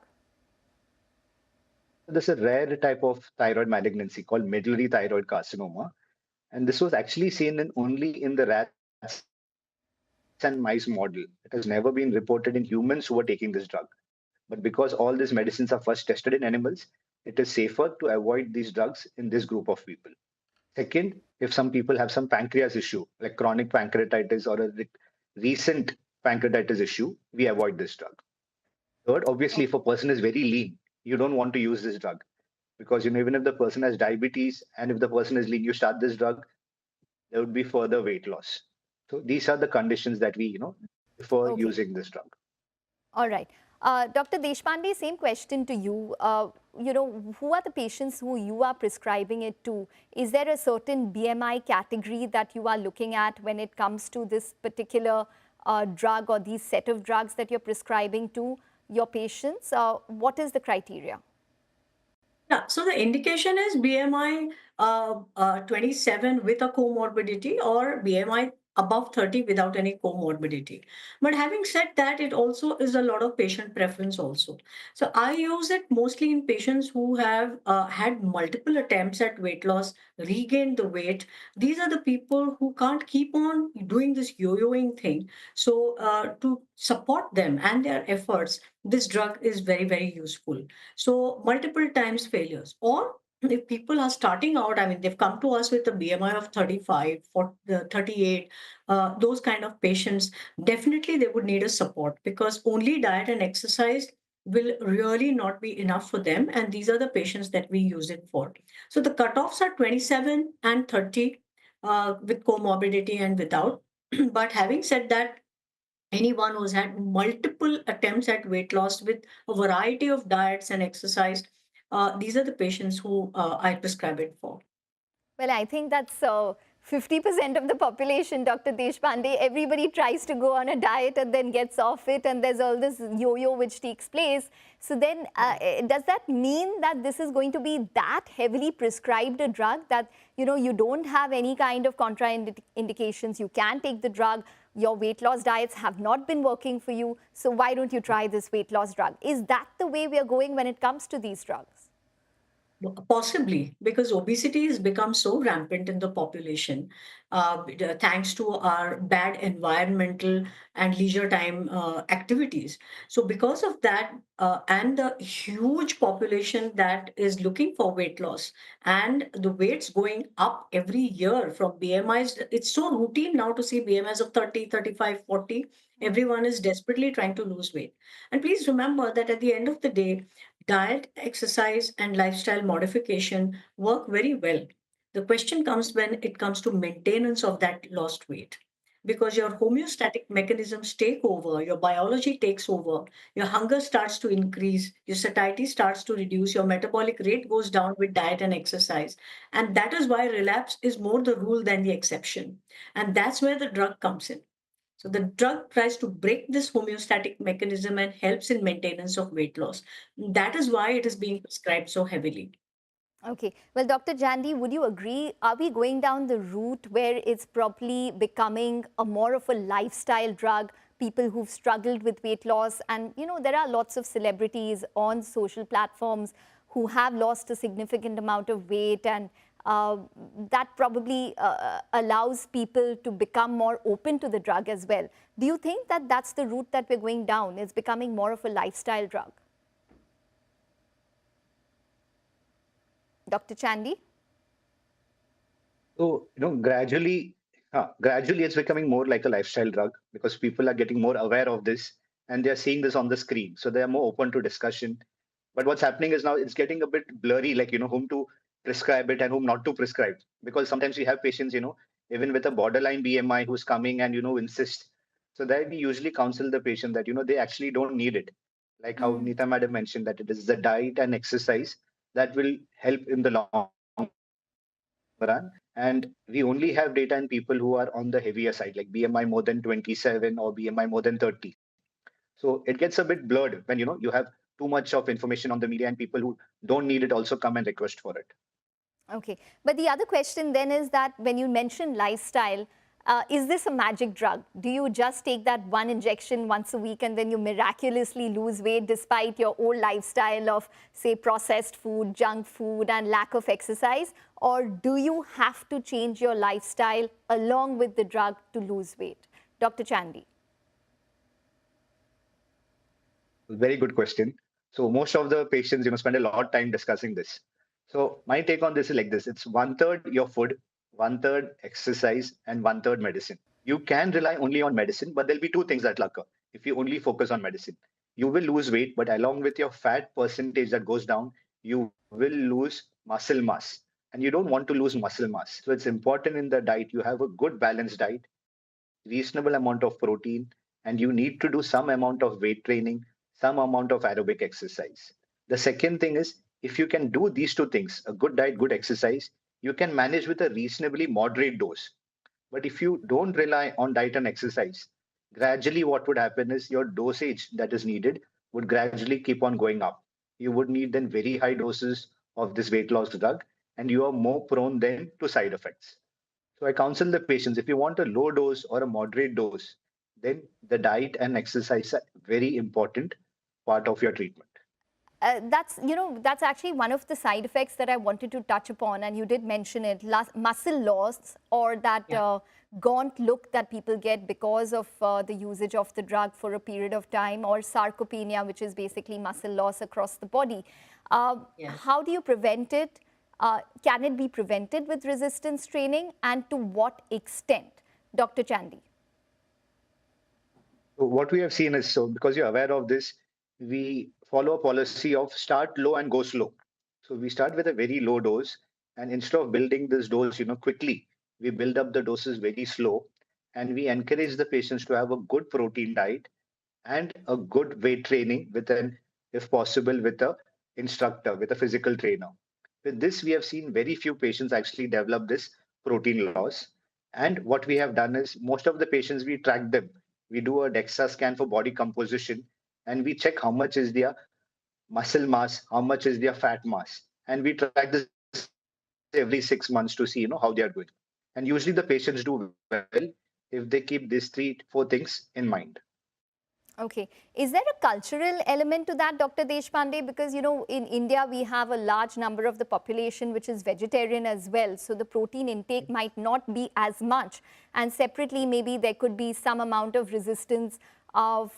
This is a rare type of thyroid malignancy called medullary thyroid carcinoma. And this was actually seen only in the rats and mice model. It has never been reported in humans who are taking this drug. But because all these medicines are first tested in animals, it is safer to avoid these drugs in this group of people. Second, if some people have some pancreas issue, like chronic pancreatitis or a recent pancreatitis issue, we avoid this drug. Third, obviously, if a person is very lean, you don't want to use this drug because even if the person has diabetes and if the person is lean, you start this drug, there would be further weight loss. So these are the conditions that we, before using this drug. All right. Dr. Deshpande, same question to you. Who are the patients who you are prescribing it to? Is there a certain BMI category that you are looking at when it comes to this particular drug or these set of drugs that you're prescribing to your patients? What is the criteria? Yeah, so the indication is BMI 27 with a comorbidity or BMI above 30 without any comorbidity. But having said that, it also is a lot of patient preference also. So I use it mostly in patients who have had multiple attempts at weight loss, regained the weight. These are the people who can't keep on doing this yo-yoing thing. So to support them and their efforts, this drug is very, very useful. So multiple times failures, or if people are starting out, I mean, they've come to us with a BMI of 35, 38, those kind of patients, definitely they would need a support because only diet and exercise will really not be enough for them. And these are the patients that we use it for. So the cutoffs are 27 and 30 with comorbidity and without. But having said that, anyone who's had multiple attempts at weight loss with a variety of diets and exercise, these are the patients who I prescribe it for. Well, I think that's 50% of the population, Dr. Deshpande. Everybody tries to go on a diet and then gets off it, and there's all this yo-yo which takes place. So then, does that mean that this is going to be that heavily prescribed a drug that, you don't have any kind of contraindications, you can take the drug, your weight loss diets have not been working for you, so why don't you try this weight loss drug? Is that the way we are going when it comes to these drugs? Possibly, because obesity has become so rampant in the population, thanks to our bad environmental and leisure time activities. So because of that, and the huge population that is looking for weight loss, and the weights going up every year from BMIs, it's so routine now to see BMIs of 30, 35, 40. Everyone is desperately trying to lose weight. And please remember that at the end of the day, diet, exercise, and lifestyle modification work very well. The question comes when it comes to maintenance of that lost weight. Because your homeostatic mechanisms take over, your biology takes over, your hunger starts to increase, your satiety starts to reduce, your metabolic rate goes down with diet and exercise. And that is why relapse is more the rule than the exception. And that's where the drug comes in. So the drug tries to break this homeostatic mechanism and helps in maintenance of weight loss. That is why it is being prescribed so heavily. Okay. Well, Dr. Jandy, would you agree? Are we going down the route where it's probably becoming more of a lifestyle drug? People who've struggled with weight loss, and there are lots of celebrities on social platforms who have lost a significant amount of weight, and that probably allows people to become more open to the drug as well. Do you think that that's the route that we're going down? It's becoming more of a lifestyle drug? Dr. Chandy? So, gradually it's becoming more like a lifestyle drug because people are getting more aware of this and they're seeing this on the screen. So they are more open to discussion. But what's happening is now it's getting a bit blurry, like, whom to prescribe it and whom not to prescribe. Because sometimes we have patients, even with a borderline BMI who's coming and, insist. So that we usually counsel the patient that, they actually don't need it. Like how Neeta Madam mentioned, that it is the diet and exercise that will help in the long run. And we only have data in people who are on the heavier side, like BMI more than 27 or BMI more than 30. So it gets a bit blurred when, you have too much of information on the media and people who don't need it also come and request for it. Okay. But the other question then is that when you mention lifestyle, Is this a magic drug? Do you just take that one injection once a week and then you miraculously lose weight despite your old lifestyle of, say, processed food, junk food, and lack of exercise? Or do you have to change your lifestyle along with the drug to lose weight? Dr. Chandy. Very good question. So most of the patients, spend a lot of time discussing this. So my take on this is like this. It's 1/3 your food, 1/3 exercise, and 1/3 medicine. You can rely only on medicine, but there'll be two things that will occur if you only focus on medicine. You will lose weight, but along with your fat percentage that goes down, you will lose muscle mass. And you don't want to lose muscle mass. So it's important in the diet, you have a good balanced diet, reasonable amount of protein, and you need to do some amount of weight training, some amount of aerobic exercise. The second thing is, if you can do these two things, a good diet, good exercise, you can manage with a reasonably moderate dose. But if you don't rely on diet and exercise, gradually what would happen is your dosage that is needed would gradually keep on going up. You would need then very high doses of this weight loss drug, and you are more prone then to side effects. So I counsel the patients, if you want a low dose or a moderate dose, then the diet and exercise are very important part of your treatment. That's actually one of the side effects that I wanted to touch upon, and you did mention it, muscle loss, or that gaunt look that people get because of the usage of the drug for a period of time, or sarcopenia, which is basically muscle loss across the body. How do you prevent it? Can it be prevented with resistance training, and to what extent? Dr. Chandy. So what we have seen is, so because you're aware of this, we follow a policy of start low and go slow. So we start with a very low dose, and instead of building this dose, quickly, we build up the doses very slow, and we encourage the patients to have a good protein diet and a good weight training with if possible, with a instructor, with a physical trainer. With this, we have seen very few patients actually develop this protein loss. And what we have done is, most of the patients, we track them. We do a DEXA scan for body composition, and we check how much is their muscle mass, how much is their fat mass. And we track this every 6 months to see, how they are doing. And usually the patients do well if they keep these 3-4 things in mind. Okay. Is there a cultural element to that, Dr. Deshpande? Because, in India, we have a large number of the population which is vegetarian as well. So the protein intake might not be as much. And separately, maybe there could be some amount of resistance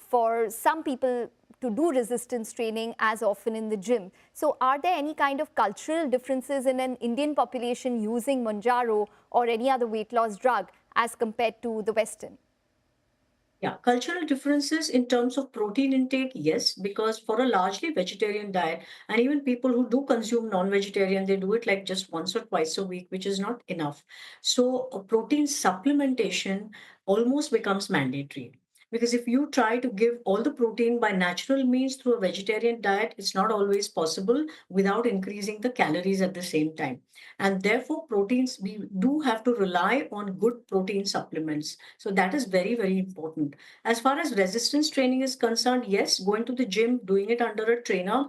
for some people to do resistance training as often in the gym. So are there any kind of cultural differences in an Indian population using Mounjaro or any other weight loss drug as compared to the Western? Yeah, cultural differences in terms of protein intake, yes, because for a largely vegetarian diet, and even people who do consume non-vegetarian, they do it like just once or twice a week, which is not enough. So a protein supplementation almost becomes mandatory. Because if you try to give all the protein by natural means through a vegetarian diet, it's not always possible without increasing the calories at the same time. And therefore, proteins, we do have to rely on good protein supplements. So that is very, very important. As far as resistance training is concerned, yes, going to the gym, doing it under a trainer,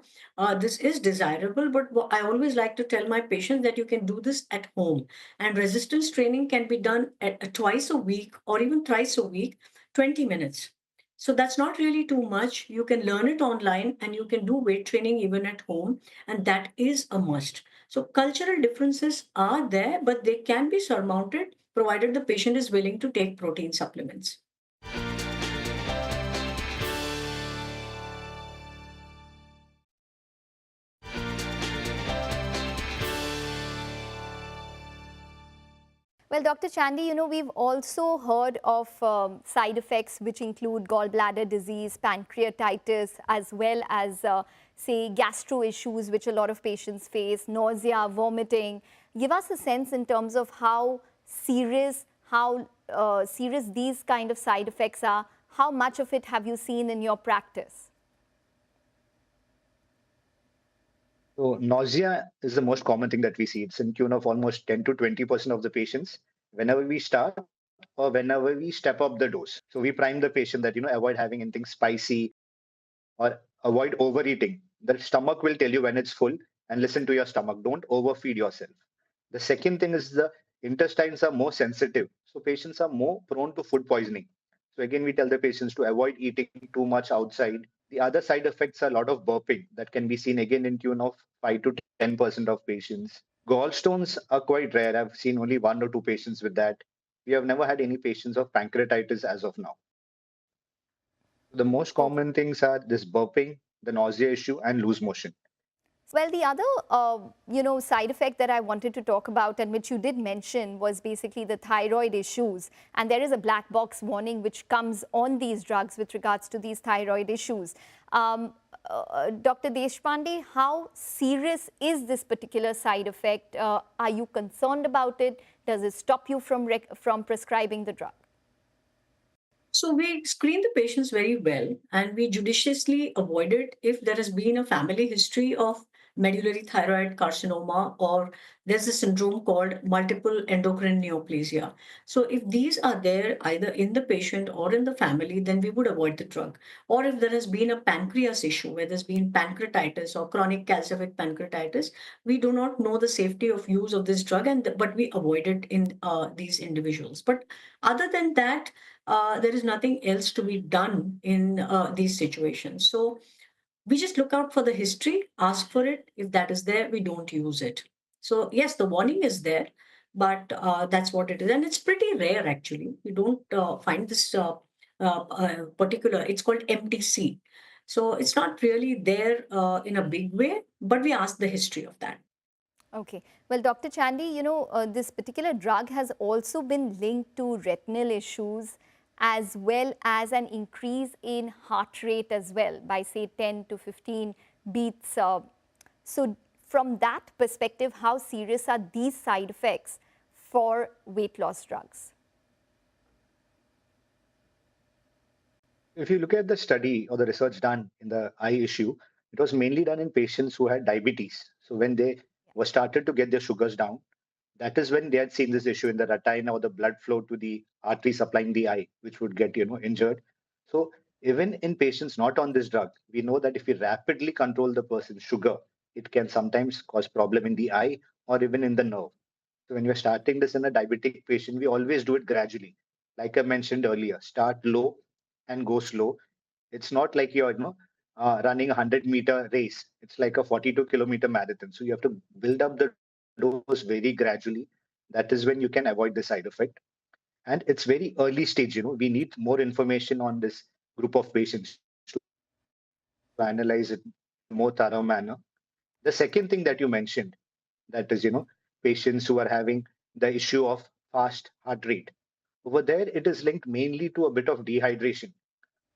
this is desirable. But I always like to tell my patients that you can do this at home. And resistance training can be done twice a week or even thrice a week, 20 minutes. So that's not really too much. You can learn it online and you can do weight training even at home. And that is a must. So cultural differences are there, but they can be surmounted provided the patient is willing to take protein supplements. Well, Dr. Chandy, we've also heard of side effects which include gallbladder disease, pancreatitis, as well as, say, gastro issues, which a lot of patients face, nausea, vomiting. Give us a sense in terms of how serious these kind of side effects are. How much of it have you seen in your practice? So nausea is the most common thing that we see. It's in tune of almost 10 to 20% of the patients whenever we start or whenever we step up the dose. So we prime the patient that, avoid having anything spicy or avoid overeating. The stomach will tell you when it's full, and listen to your stomach. Don't overfeed yourself. The second thing is the intestines are more sensitive. So patients are more prone to food poisoning. So again, we tell the patients to avoid eating too much outside. The other side effects are a lot of burping that can be seen again in tune of 5 to 10% of patients. Gallstones are quite rare. I've seen only 1 or 2 patients with that. We have never had any patients of pancreatitis as of now. The most common things are this burping, the nausea issue, and loose motion. Well, the other, side effect that I wanted to talk about and which you did mention was basically the thyroid issues. And there is a black box warning which comes on these drugs with regards to these thyroid issues. Dr. Deshpande, how serious is this particular side effect? Are you concerned about it? Does it stop you from prescribing the drug? So we screen the patients very well and we judiciously avoid it if there has been a family history of medullary thyroid carcinoma or there's a syndrome called multiple endocrine neoplasia. So if these are there either in the patient or in the family, then we would avoid the drug. Or if there has been a pancreas issue, where there's been pancreatitis or chronic calcific pancreatitis, we do not know the safety of use of this drug, but we avoid it in these individuals. But other than that, there is nothing else to be done in these situations. So we just look out for the history, ask for it. If that is there, we don't use it. So yes, the warning is there, but that's what it is. And it's pretty rare, actually. We don't find this particular, it's called MTC. So it's not really there in a big way, but we ask the history of that. Okay. Well, Dr. Chandy, this particular drug has also been linked to retinal issues as well as an increase in heart rate as well by say 10 to 15 beats. So from that perspective, how serious are these side effects for weight loss drugs? If you look at the study or the research done in the eye issue, it was mainly done in patients who had diabetes. So when they were started to get their sugars down, that is when they had seen this issue in the retina or the blood flow to the artery supplying the eye, which would get injured. So even in patients not on this drug, we know that if we rapidly control the person's sugar, it can sometimes cause problem in the eye or even in the nerve. So when you're starting this in a diabetic patient, we always do it gradually. Like I mentioned earlier, start low and go slow. It's not like you're running a 100-meter race. It's like a 42-kilometer marathon. So you have to build up the dose very gradually. That is when you can avoid the side effect. And it's very early stage. We need more information on this group of patients to analyze it in a more thorough manner. The second thing that you mentioned, that is, patients who are having the issue of fast heart rate. Over there, it is linked mainly to a bit of dehydration.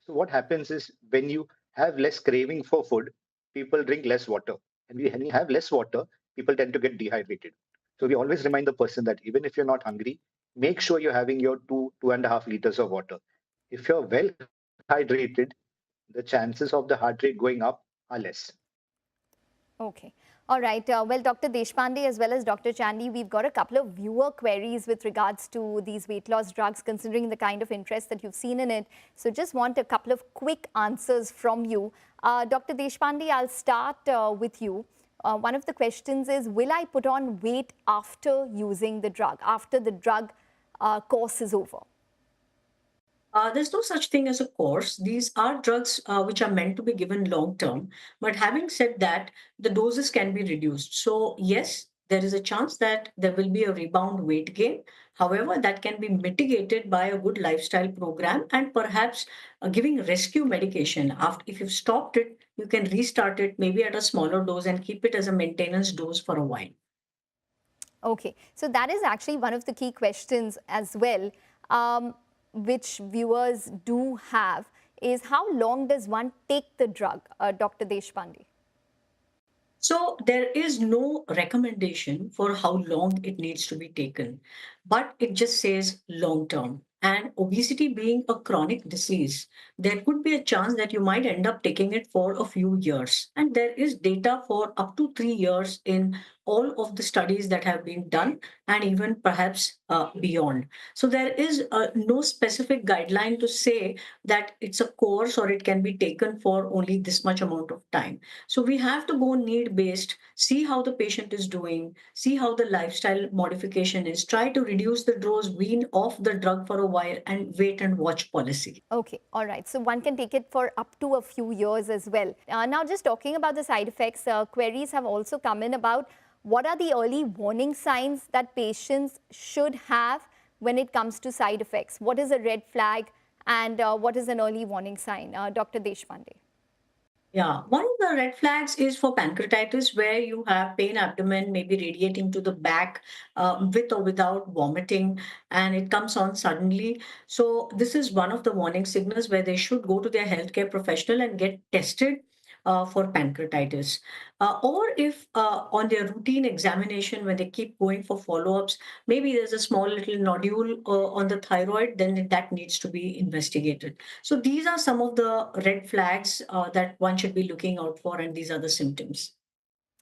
So what happens is when you have less craving for food, people drink less water. And when you have less water, people tend to get dehydrated. So we always remind the person that even if you're not hungry, make sure you're having your 2.5 liters of water. If you're well hydrated, the chances of the heart rate going up are less. Okay. All right. Well, Dr. Deshpande as well as Dr. Chandy, we've got a couple of viewer queries with regards to these weight loss drugs, considering the kind of interest that you've seen in it. So just want a couple of quick answers from you. Dr. Deshpande, I'll start with you. One of the questions is, will I put on weight after using the drug, after the drug course is over? There's no such thing as a course. These are drugs which are meant to be given long term. But having said that, the doses can be reduced. So yes, there is a chance that there will be a rebound weight gain. However, that can be mitigated by a good lifestyle program and perhaps giving rescue medication. If you've stopped it, you can restart it maybe at a smaller dose and keep it as a maintenance dose for a while. Okay, so that is actually one of the key questions as well. Which viewers do have is, how long does one take the drug, Dr. Deshpande? So there is no recommendation for how long it needs to be taken, but it just says long term. And obesity being a chronic disease, there could be a chance that you might end up taking it for a few years. And there is data for up to 3 years in all of the studies that have been done and even perhaps beyond. So there is no specific guideline to say that it's a course or it can be taken for only this much amount of time. So we have to go need-based, see how the patient is doing, see how the lifestyle modification is, try to reduce the dose, wean off the drug for a while, and wait and watch policy. Okay, all right. So one can take it for up to a few years as well. Now, just talking about the side effects, queries have also come in about what are the early warning signs that patients should have when it comes to side effects? What is a red flag and what is an early warning sign? Dr. Deshpande. Yeah, one of the red flags is for pancreatitis, where you have pain abdomen, maybe radiating to the back with or without vomiting, and it comes on suddenly. So this is one of the warning signals where they should go to their healthcare professional and get tested for pancreatitis. Or if on their routine examination, when they keep going for follow-ups, maybe there's a small little nodule on the thyroid, then that needs to be investigated. So these are some of the red flags that one should be looking out for, and these are the symptoms.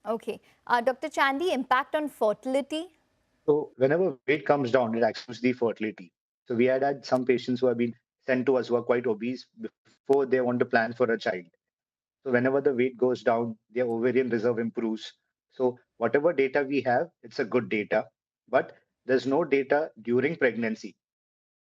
Okay. Dr. Chandy, impact on fertility? So whenever weight comes down, it accelerates the fertility. So we had some patients who have been sent to us who are quite obese before they want to plan for a child. So whenever the weight goes down, their ovarian reserve improves. So whatever data we have, it's a good data, but there's no data during pregnancy.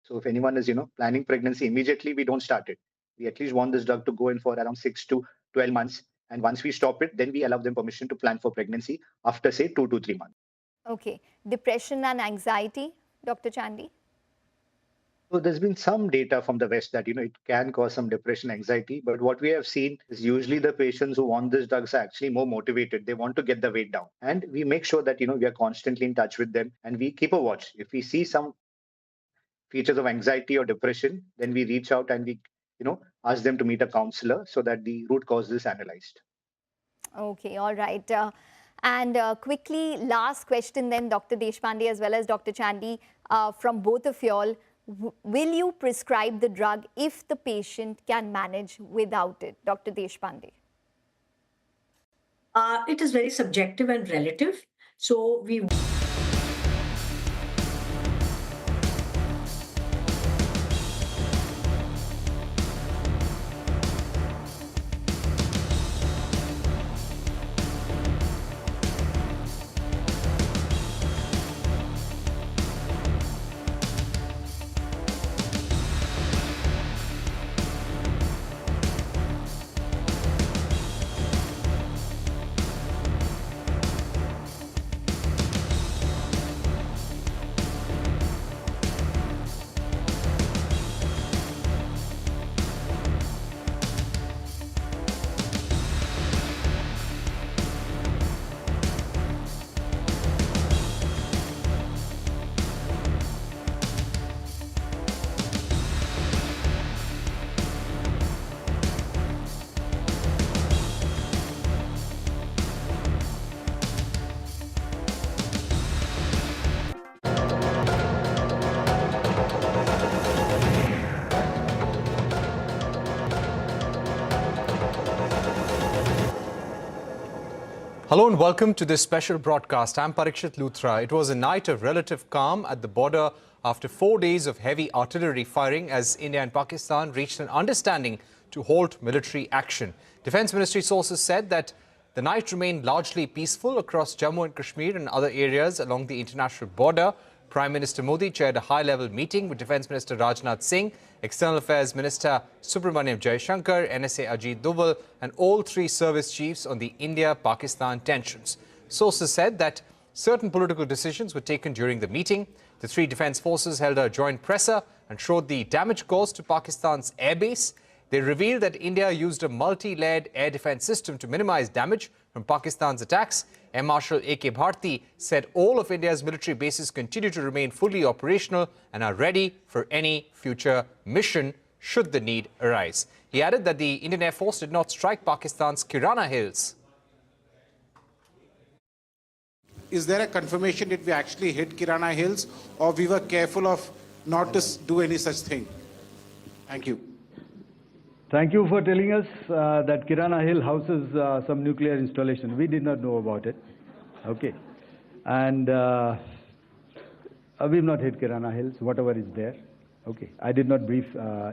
So if anyone is, planning pregnancy, immediately we don't start it. We at least want this drug to go in for around 6 to 12 months. And once we stop it, then we allow them permission to plan for pregnancy after, say, 2 to 3 months. Okay. Depression and anxiety, Dr. Chandy? So there's been some data from the West that, it can cause some depression, anxiety. But what we have seen is usually the patients who want these drugs are actually more motivated. They want to get the weight down. And we make sure that, we are constantly in touch with them and we keep a watch. If we see some features of anxiety or depression, then we reach out and we, ask them to meet a counselor so that the root cause is analyzed. Okay, all right. And quickly, last question then, Dr. Deshpande as well as Dr. Chandy, from both of y'all. Will you prescribe the drug if the patient can manage without it? Dr. Deshpande. It is very subjective and relative. So we... Hello and welcome to this special broadcast. I'm Parikshit Luthra. It was a night of relative calm at the border after 4 days of heavy artillery firing as India and Pakistan reached an understanding to halt military action. Defense Ministry sources said that the night remained largely peaceful across Jammu and Kashmir and other areas along the international border. Prime Minister Modi chaired a high-level meeting with Defense Minister Rajnath Singh, External Affairs Minister Subramaniam Jaishankar, NSA Ajit Doval, and all three service chiefs on the India-Pakistan tensions. Sources said that certain political decisions were taken during the meeting. The three defense forces held a joint presser and showed the damage caused to Pakistan's airbase. They revealed that India used a multi-layered air defense system to minimize damage from Pakistan's attacks. Air Marshal A.K. Bharti said all of India's military bases continue to remain fully operational and are ready for any future mission should the need arise. He added that the Indian Air Force did not strike Pakistan's Kirana Hills. Is there a confirmation that we actually hit Kirana Hills, or we were careful of not to do any such thing? Thank you. Thank you for telling us that Kirana Hill houses some nuclear installation. We did not know about it. Okay. And we've not hit Kirana Hills, whatever is there. Okay. I did not brief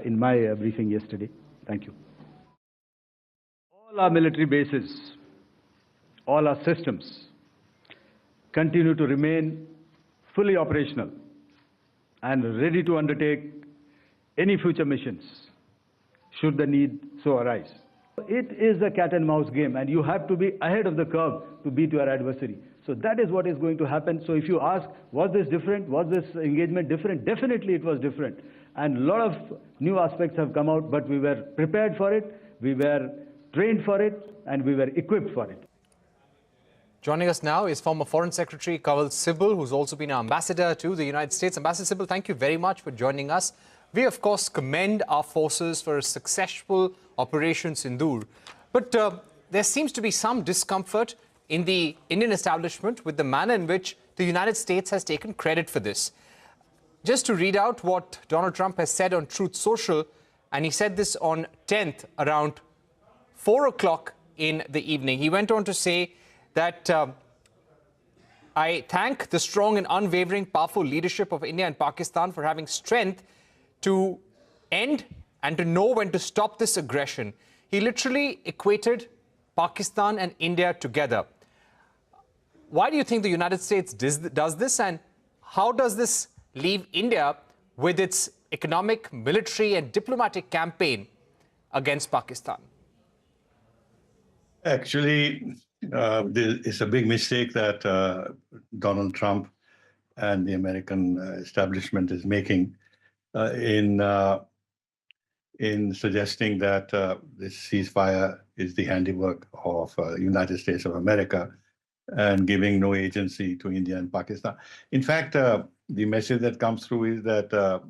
in my briefing yesterday. Thank you. All our military bases, all our systems continue to remain fully operational and ready to undertake any future missions should the need so arise. It is a cat and mouse game, and you have to be ahead of the curve to beat your adversary. So that is what is going to happen. So if you ask, was this different? Was this engagement different? Definitely it was different. And a lot of new aspects have come out, but we were prepared for it, we were trained for it, and we were equipped for it. Joining us now is former Foreign Secretary Kanwal Sibal, who's also been our ambassador to the United States. Ambassador Sibal, thank you very much for joining us. We, of course, commend our forces for a successful Operation Sindoor. But there seems to be some discomfort in the Indian establishment with the manner in which the United States has taken credit for this. Just to read out what Donald Trump has said on Truth Social, and he said this on 10th around 4 o'clock in the evening. He went on to say that I thank the strong and unwavering, powerful leadership of India and Pakistan for having strength to end and to know when to stop this aggression. He literally equated Pakistan and India together. Why do you think the United States does this, and how does this leave India with its economic, military and diplomatic campaign against Pakistan? Actually, it's a big mistake that Donald Trump and the American establishment is making in suggesting that this ceasefire is the handiwork of United States of America and giving no agency to India and Pakistan. In fact, the message that comes through is that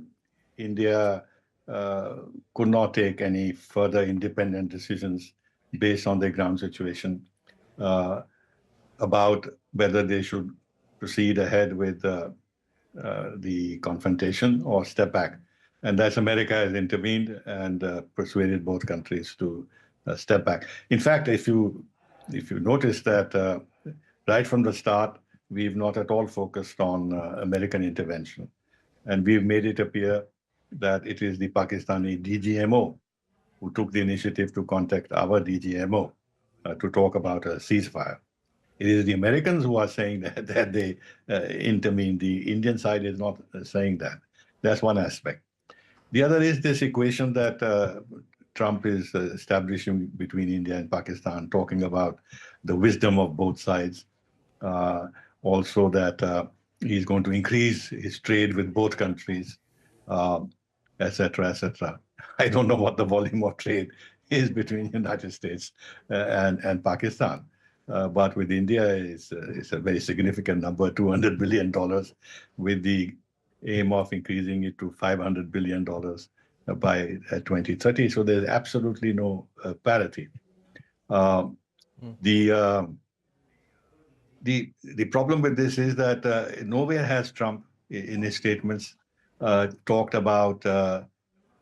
India could not take any further independent decisions based on the ground situation about whether they should proceed ahead with the confrontation or step back. And that's America has intervened and persuaded both countries to step back. In fact, if you notice that right from the start, we've not at all focused on American intervention. And we've made it appear that it is the Pakistani DGMO who took the initiative to contact our DGMO to talk about a ceasefire. It is the Americans who are saying that they intervened. The Indian side is not saying that. That's one aspect. The other is this equation that Trump is establishing between India and Pakistan, talking about the wisdom of both sides. Also that he's going to increase his trade with both countries, etc., etc. I don't know what the volume of trade is between the United States and Pakistan. But with India, it's a very significant number, $200 billion, with the aim of increasing it to $500 billion by 2030. So there's absolutely no parity. The problem with this is that nowhere has Trump, in his statements, talked about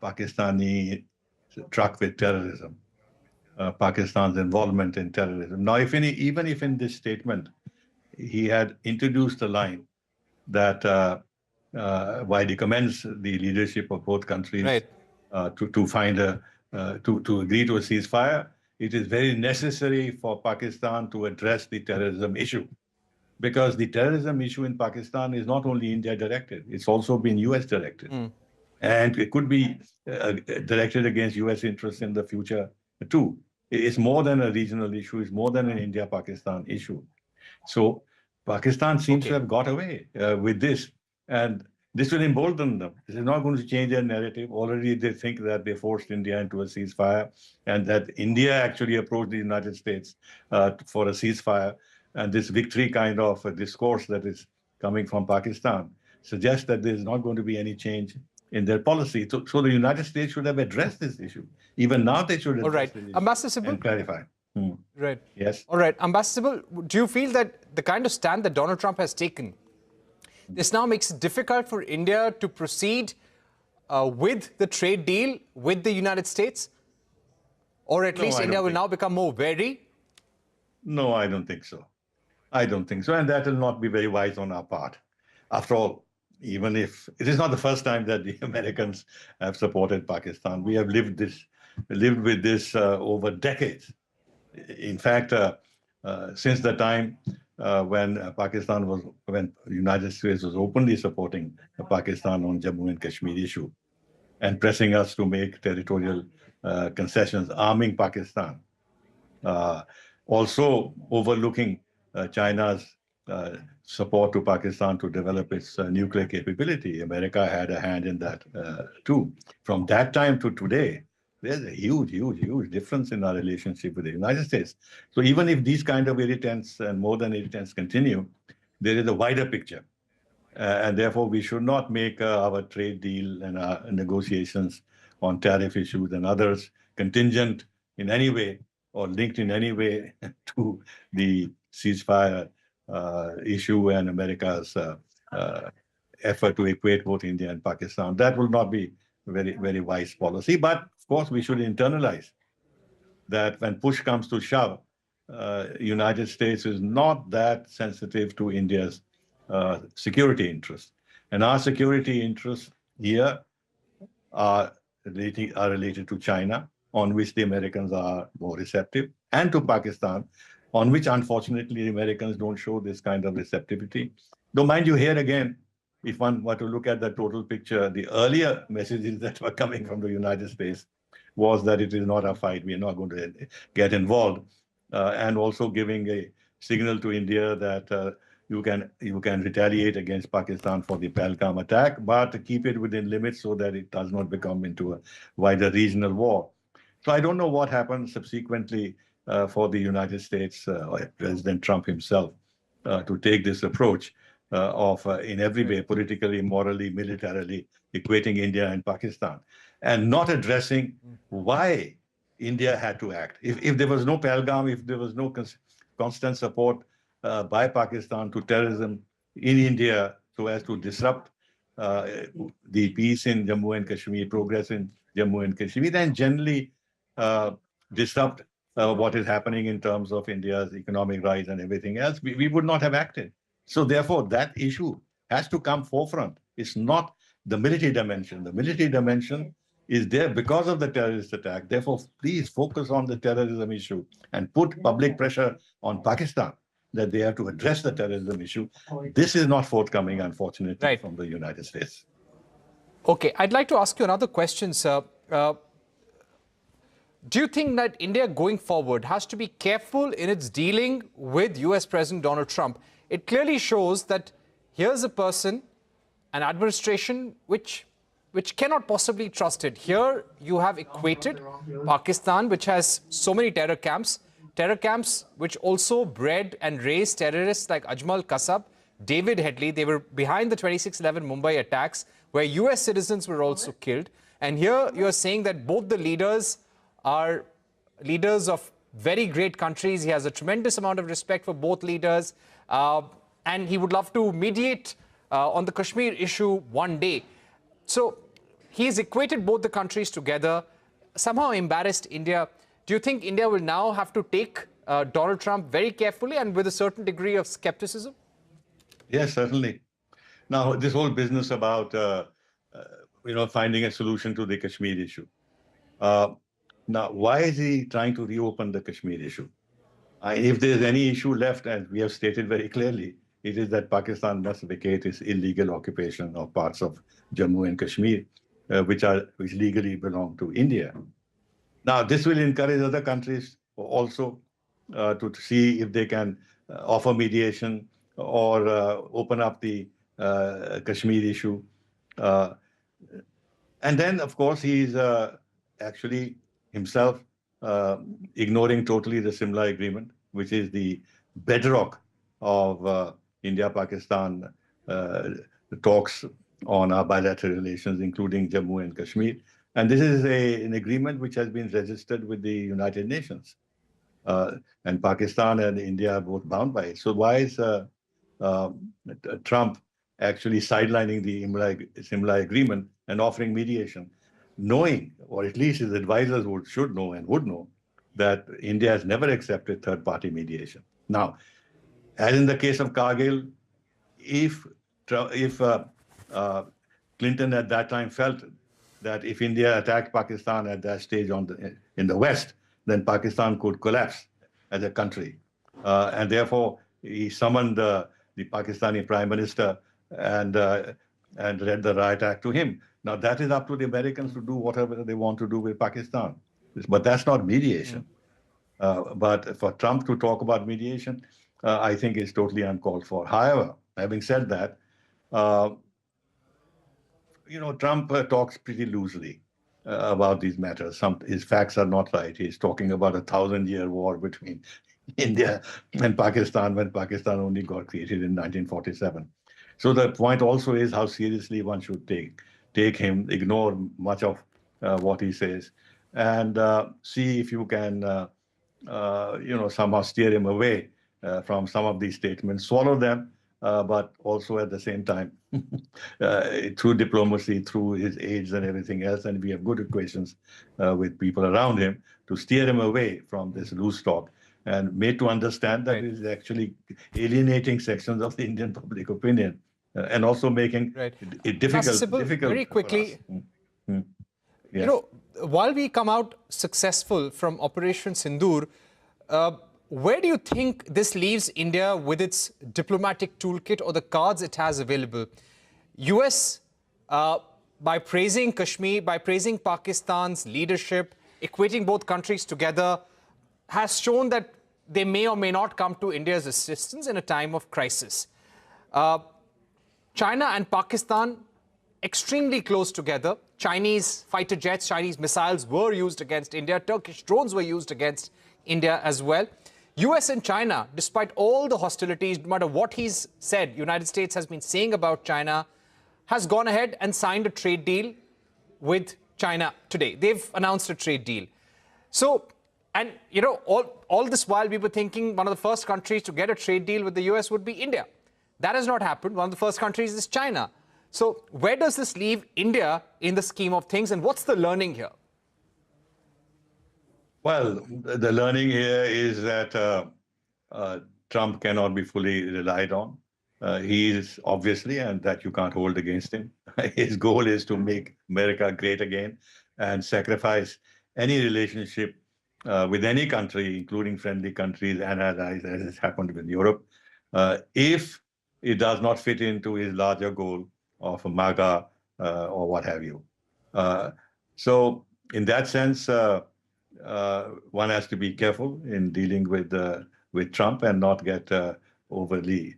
Pakistani truck with terrorism, Pakistan's involvement in terrorism. Now, even if in this statement he had introduced a line that while he commends the leadership of both countries to find to agree to a ceasefire, it is very necessary for Pakistan to address the terrorism issue, because the terrorism issue in Pakistan is not only India directed; it's also been US directed, and it could be directed against US interests in the future too. It's more than a regional issue; it's more than an India-Pakistan issue. So Pakistan seems to have got away with this, and this will embolden them. This is not going to change their narrative. Already they think that they forced India into a ceasefire, and that India actually approached the United States for a ceasefire. And this victory kind of discourse that is coming from Pakistan suggests that there's not going to be any change in their policy. So the United States should have addressed this issue. Even now they should address this issue. Ambassador Sibal, and clarify. Right. Yes. All right. Ambassador Sibal, do you feel that the kind of stand that Donald Trump has taken, this now makes it difficult for India to proceed with the trade deal with the United States? Or at least India will now become more wary? No, I don't think so. I don't think so, and that will not be very wise on our part. After all, even if it is not the first time that the Americans have supported Pakistan, we have lived with this over decades. In fact, since the time when the United States was openly supporting Pakistan on Jammu and Kashmir issue and pressing us to make territorial concessions, arming Pakistan, also overlooking China's support to Pakistan to develop its nuclear capability. America had a hand in that too. From that time to today, there's a huge difference in our relationship with the United States. So even if these kind of irritants and more than irritants continue, there is a wider picture. And therefore, we should not make our trade deal and our negotiations on tariff issues and others contingent in any way or linked in any way to the ceasefire issue and America's effort to equate both India and Pakistan. That will not be very wise policy. But of course, we should internalize that when push comes to shove, United States is not that sensitive to India's security interests. And our security interests here are related to China, on which the Americans are more receptive, and to Pakistan, on which unfortunately the Americans don't show this kind of receptivity. Though mind you, here again, if one were to look at the total picture, the earlier messages that were coming from the United States was that it is not a fight, we are not going to get involved, and also giving a signal to India that you can retaliate against Pakistan for the Pahalgam attack, but keep it within limits so that it does not become into a wider regional war. So I don't know what happened subsequently for the United States or President Trump himself to take this approach of in every way, politically, morally, militarily, equating India and Pakistan, and not addressing why India had to act. If there was no Pahalgam, if there was no constant support by Pakistan to terrorism in India so as to disrupt the peace in Jammu and Kashmir, progress in Jammu and Kashmir, and generally disrupt what is happening in terms of India's economic rise and everything else, we would not have acted. So therefore, that issue has to come forefront. It's not the military dimension. The military dimension is there because of the terrorist attack. Therefore, please focus on the terrorism issue and put public pressure on Pakistan that they have to address the terrorism issue. This is not forthcoming, unfortunately, from the United States. Okay, I'd like to ask you another question, sir. Do you think that India going forward has to be careful in its dealing with US President Donald Trump? It clearly shows that here's a person, an administration which cannot possibly be trusted. Here you have equated Pakistan, which has so many terror camps which also bred and raised terrorists like Ajmal Kasab, David Headley. They were behind the 26/11 Mumbai attacks, where US citizens were also killed. And here you're saying that both the leaders are leaders of very great countries. He has a tremendous amount of respect for both leaders, and he would love to mediate on the Kashmir issue one day. So he's equated both the countries together, somehow embarrassed India. Do you think India will now have to take Donald Trump very carefully and with a certain degree of skepticism? Yes, certainly. Now, this whole business about finding a solution to the Kashmir issue. Now, why is he trying to reopen the Kashmir issue? If there's any issue left, as we have stated very clearly, it is that Pakistan must vacate its illegal occupation of parts of Jammu and Kashmir, which legally belong to India. Now, this will encourage other countries also to see if they can offer mediation or open up the Kashmir issue. And then, of course, he's actually himself ignoring totally the Simla Agreement, which is the bedrock of India-Pakistan talks on our bilateral relations, including Jammu and Kashmir. And this is an agreement which has been registered with the United Nations. And Pakistan and India are both bound by it. So why is Trump actually sidelining the Simla Agreement and offering mediation, knowing, or at least his advisors should know and would know, that India has never accepted third-party mediation? Now, as in the case of Kargil, if Clinton at that time felt that if India attacked Pakistan at that stage in the West, then Pakistan could collapse as a country. And therefore, he summoned the Pakistani Prime Minister and read the Riot Act to him. Now, that is up to the Americans to do whatever they want to do with Pakistan. But that's not mediation. But for Trump to talk about mediation, I think is totally uncalled for. However, having said that, Trump talks pretty loosely about these matters. His facts are not right. He's talking about a 1,000-year war between India and Pakistan when Pakistan only got created in 1947. So the point also is how seriously one should take him, ignore much of what he says, and see if you can, somehow steer him away from some of these statements, swallow them, but also at the same time, through diplomacy, through his aides and everything else, and we have good equations with people around him to steer him away from this loose talk and made to understand that it is actually alienating sections of the Indian public opinion and also making it difficult. Very quickly, Yes. While we come out successful from Operation Sindoor, where do you think this leaves India with its diplomatic toolkit or the cards it has available? US, by praising Kashmir, by praising Pakistan's leadership, equating both countries together, has shown that they may or may not come to India's assistance in a time of crisis. China and Pakistan, extremely close together. Chinese fighter jets, Chinese missiles were used against India. Turkish drones were used against India as well. US and China, despite all the hostilities, no matter what he's said, United States has been saying about China, has gone ahead and signed a trade deal with China today. They've announced a trade deal. So, and all this while we were thinking one of the first countries to get a trade deal with the US would be India. That has not happened. One of the first countries is China. So where does this leave India in the scheme of things, and what's the learning here? Well, the learning here is that Trump cannot be fully relied on. He is obviously, and that you can't hold against him, his goal is to make America great again and sacrifice any relationship with any country, including friendly countries and allies, as has happened with Europe, if it does not fit into his larger goal of MAGA or what have you. So in that sense, one has to be careful in dealing with Trump and not get overly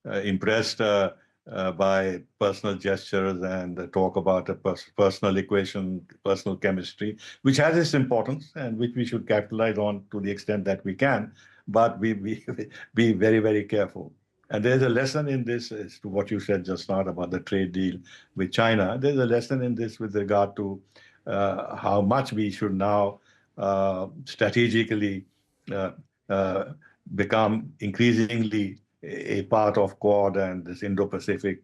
impressed by personal gestures and talk about a personal equation, personal chemistry, which has its importance and which we should capitalize on to the extent that we can, but we be very, very careful. And there's a lesson in this as to what you said just now about the trade deal with China. There's a lesson in this with regard to how much we should now strategically become increasingly a part of Quad and this Indo-Pacific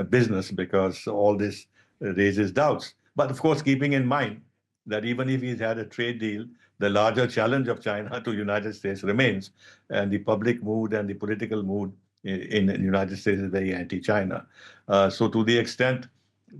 business, because all this raises doubts. But of course, keeping in mind that even if he's had a trade deal, the larger challenge of China to the United States remains, and the public mood and the political mood in the United States is very anti-China. So to the extent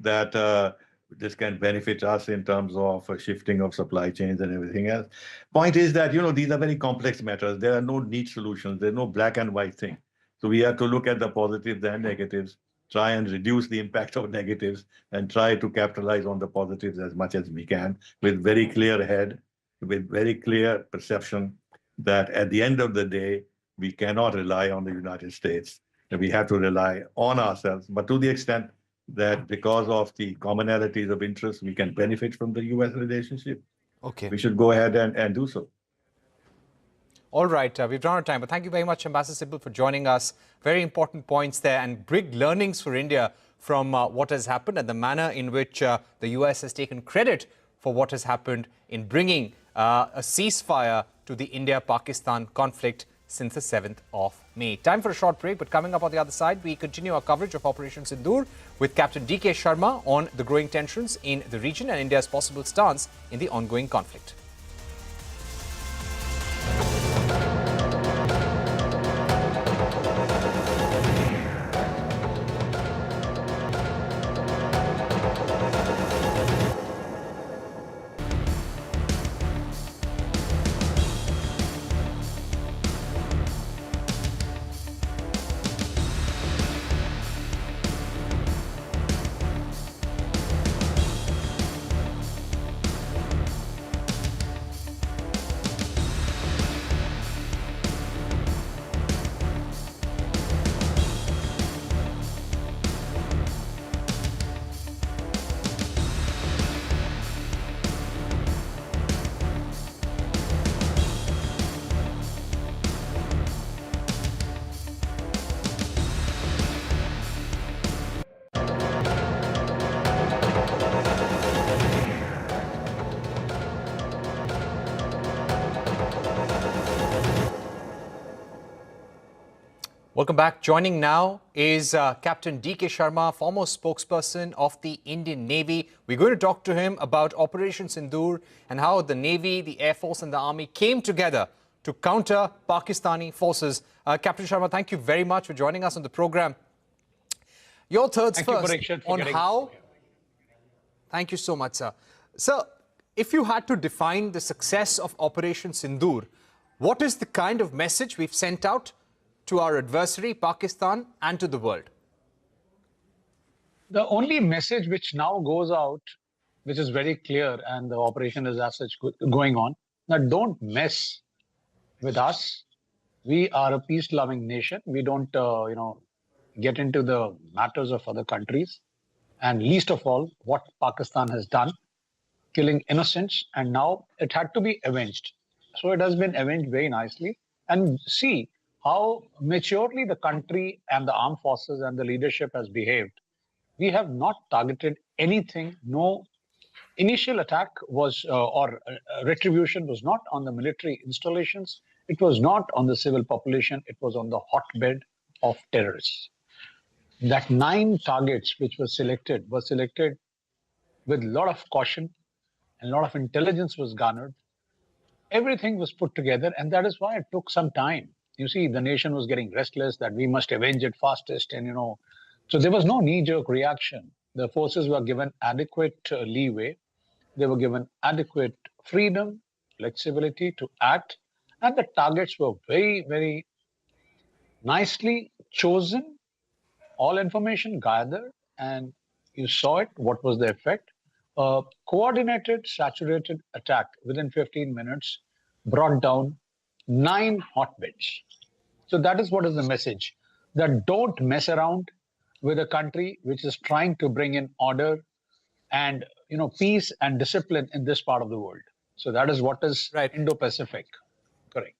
that this can benefit us in terms of shifting of supply chains and everything else. Point is that, these are very complex matters. There are no neat solutions. There's no black and white thing. So we have to look at the positives and negatives, try and reduce the impact of negatives, and try to capitalize on the positives as much as we can with very clear head, with very clear perception that at the end of the day, we cannot rely on the United States. We have to rely on ourselves, but to the extent that because of the commonalities of interest, we can benefit from the U.S. relationship. Okay. We should go ahead and do so. All right, we've run out of time, but thank you very much, Ambassador Sibal, for joining us. Very important points there and big learnings for India from what has happened and the manner in which the U.S. has taken credit for what has happened in bringing a ceasefire to the India-Pakistan conflict since the 7th of May. Time for a short break, but coming up on the other side, we continue our coverage of Operation Sindoor with Captain D.K. Sharma on the growing tensions in the region and India's possible stance in the ongoing conflict. Welcome back. Joining now is Captain D.K. Sharma, former spokesperson of the Indian Navy. We're going to talk to him about Operation Sindoor and how the Navy, the Air Force and the Army came together to counter Pakistani forces. Captain Sharma, thank you very much for joining us on the program. Your thoughts first on how... Thank you so much, sir. Sir, if you had to define the success of Operation Sindoor, what is the kind of message we've sent out to our adversary, Pakistan, and to the world? The only message which now goes out, which is very clear, and the operation is as such going on, that don't mess with us. We are a peace-loving nation. We don't, get into the matters of other countries. And least of all, what Pakistan has done, killing innocents, and now it had to be avenged. So it has been avenged very nicely. And see how maturely the country and the armed forces and the leadership has behaved. We have not targeted anything. No initial attack was, retribution was not on the military installations. It was not on the civil population. It was on the hotbed of terrorists. That 9 targets which were selected with a lot of caution and a lot of intelligence was garnered. Everything was put together, and that is why it took some time. You see, the nation was getting restless that we must avenge it fastest, and so there was no knee-jerk reaction. The forces were given adequate leeway. They were given adequate freedom, flexibility to act, and the targets were very, very nicely chosen. All information gathered, and you saw it. What was the effect? A coordinated, saturated attack within 15 minutes brought down 9 hotbeds. So that is what is the message, that don't mess around with a country which is trying to bring in order and peace and discipline in this part of the world. So that is what is Indo-Pacific. Correct.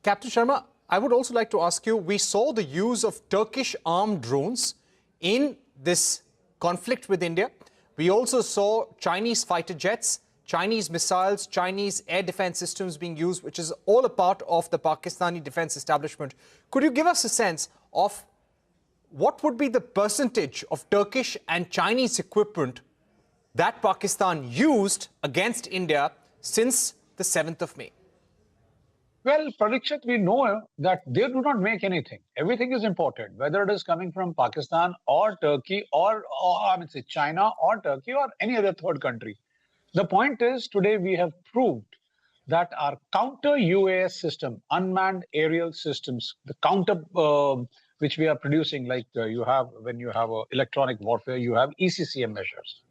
Captain Sharma, I would also like to ask you, we saw the use of Turkish armed drones in this conflict with India. We also saw Chinese fighter jets, Chinese missiles, Chinese air defense systems being used, which is all a part of the Pakistani defense establishment. Could you give us a sense of what would be the percentage of Turkish and Chinese equipment that Pakistan used against India since the 7th of May? Well, Parikshit, we know that they do not make anything. Everything is imported, whether it is coming from Pakistan or Turkey or China or Turkey or any other third country. The point is, today we have proved that our counter-UAS system, unmanned aerial systems, the counter which we are producing, like when you have electronic warfare, you have ECCM measures.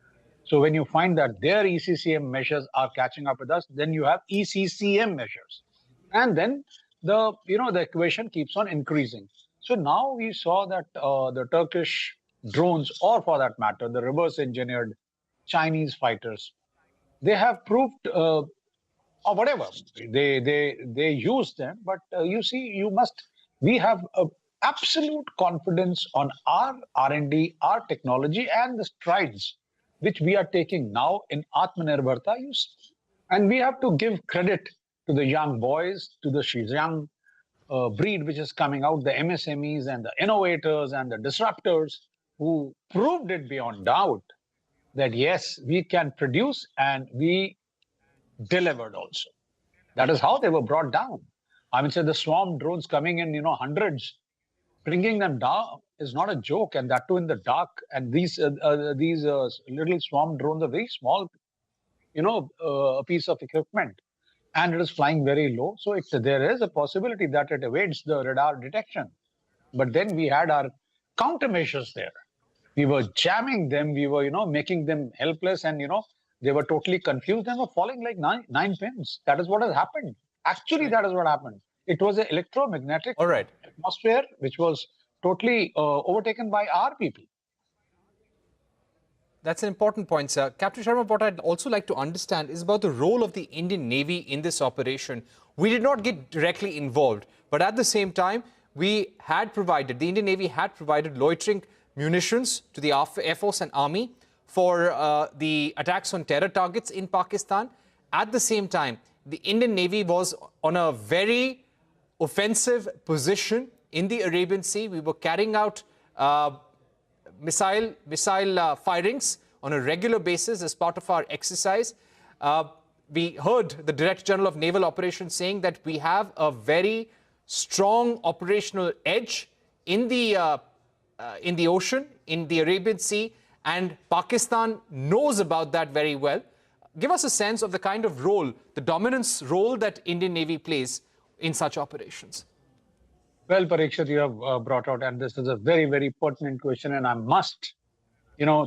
So when you find that their ECCM measures are catching up with us, then you have ECCM measures. And then the equation keeps on increasing. So now we saw that the Turkish drones, or for that matter, the reverse-engineered Chinese fighters, they have proved, or whatever, they use them. But you see, we have absolute confidence on our R&D, our technology, and the strides which we are taking now in Atmanirbharta use. And we have to give credit to the young boys, to the young breed which is coming out, the MSMEs and the innovators and the disruptors who proved it beyond doubt that yes, we can produce, and we delivered also. That is how they were brought down. So the swarm drones coming in, hundreds, bringing them down is not a joke, and that too in the dark. And these little swarm drones are very small, a piece of equipment, and it is flying very low. So there is a possibility that it evades the radar detection. But then we had our countermeasures there. We were jamming them. We were, making them helpless, and, they were totally confused and were falling like nine pins. That is what has happened. Actually, that is what happened. It was an electromagnetic atmosphere which was totally overtaken by our people. That's an important point, sir. Captain Sharma, what I'd also like to understand is about the role of the Indian Navy in this operation. We did not get directly involved, but at the same time, the Indian Navy had provided loitering munitions to the Air Force and Army for the attacks on terror targets in Pakistan. At the same time, the Indian Navy was on a very offensive position in the Arabian Sea. We were carrying out missile firings on a regular basis as part of our exercise. We heard the Director General of Naval Operations saying that we have a very strong operational edge in the ocean, in the Arabian Sea, and Pakistan knows about that very well. Give us a sense of the kind of role, the dominance role that Indian Navy plays in such operations. Well, Parikshit, you have brought out, and this is a very, very pertinent question, and I must,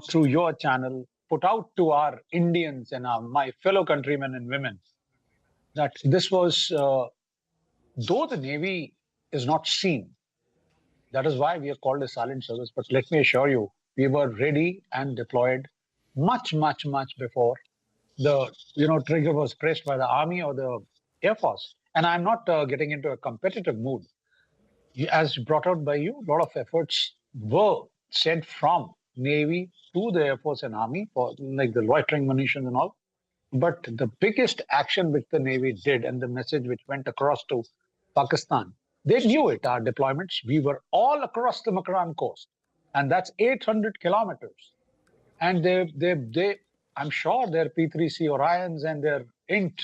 through your channel, put out to our Indians and my fellow countrymen and women that this was, though the Navy is not seen, that is why we are called a silent service. But let me assure you, we were ready and deployed much, much, much before the trigger was pressed by the Army or the Air Force. And I'm not getting into a competitive mood. As brought out by you, a lot of efforts were sent from Navy to the Air Force and Army for like the loitering munitions and all. But the biggest action which the Navy did and the message which went across to Pakistan, they knew it, our deployments. We were all across the Makran coast, and that's 800 kilometers. And they I'm sure their P3C Orions and their INT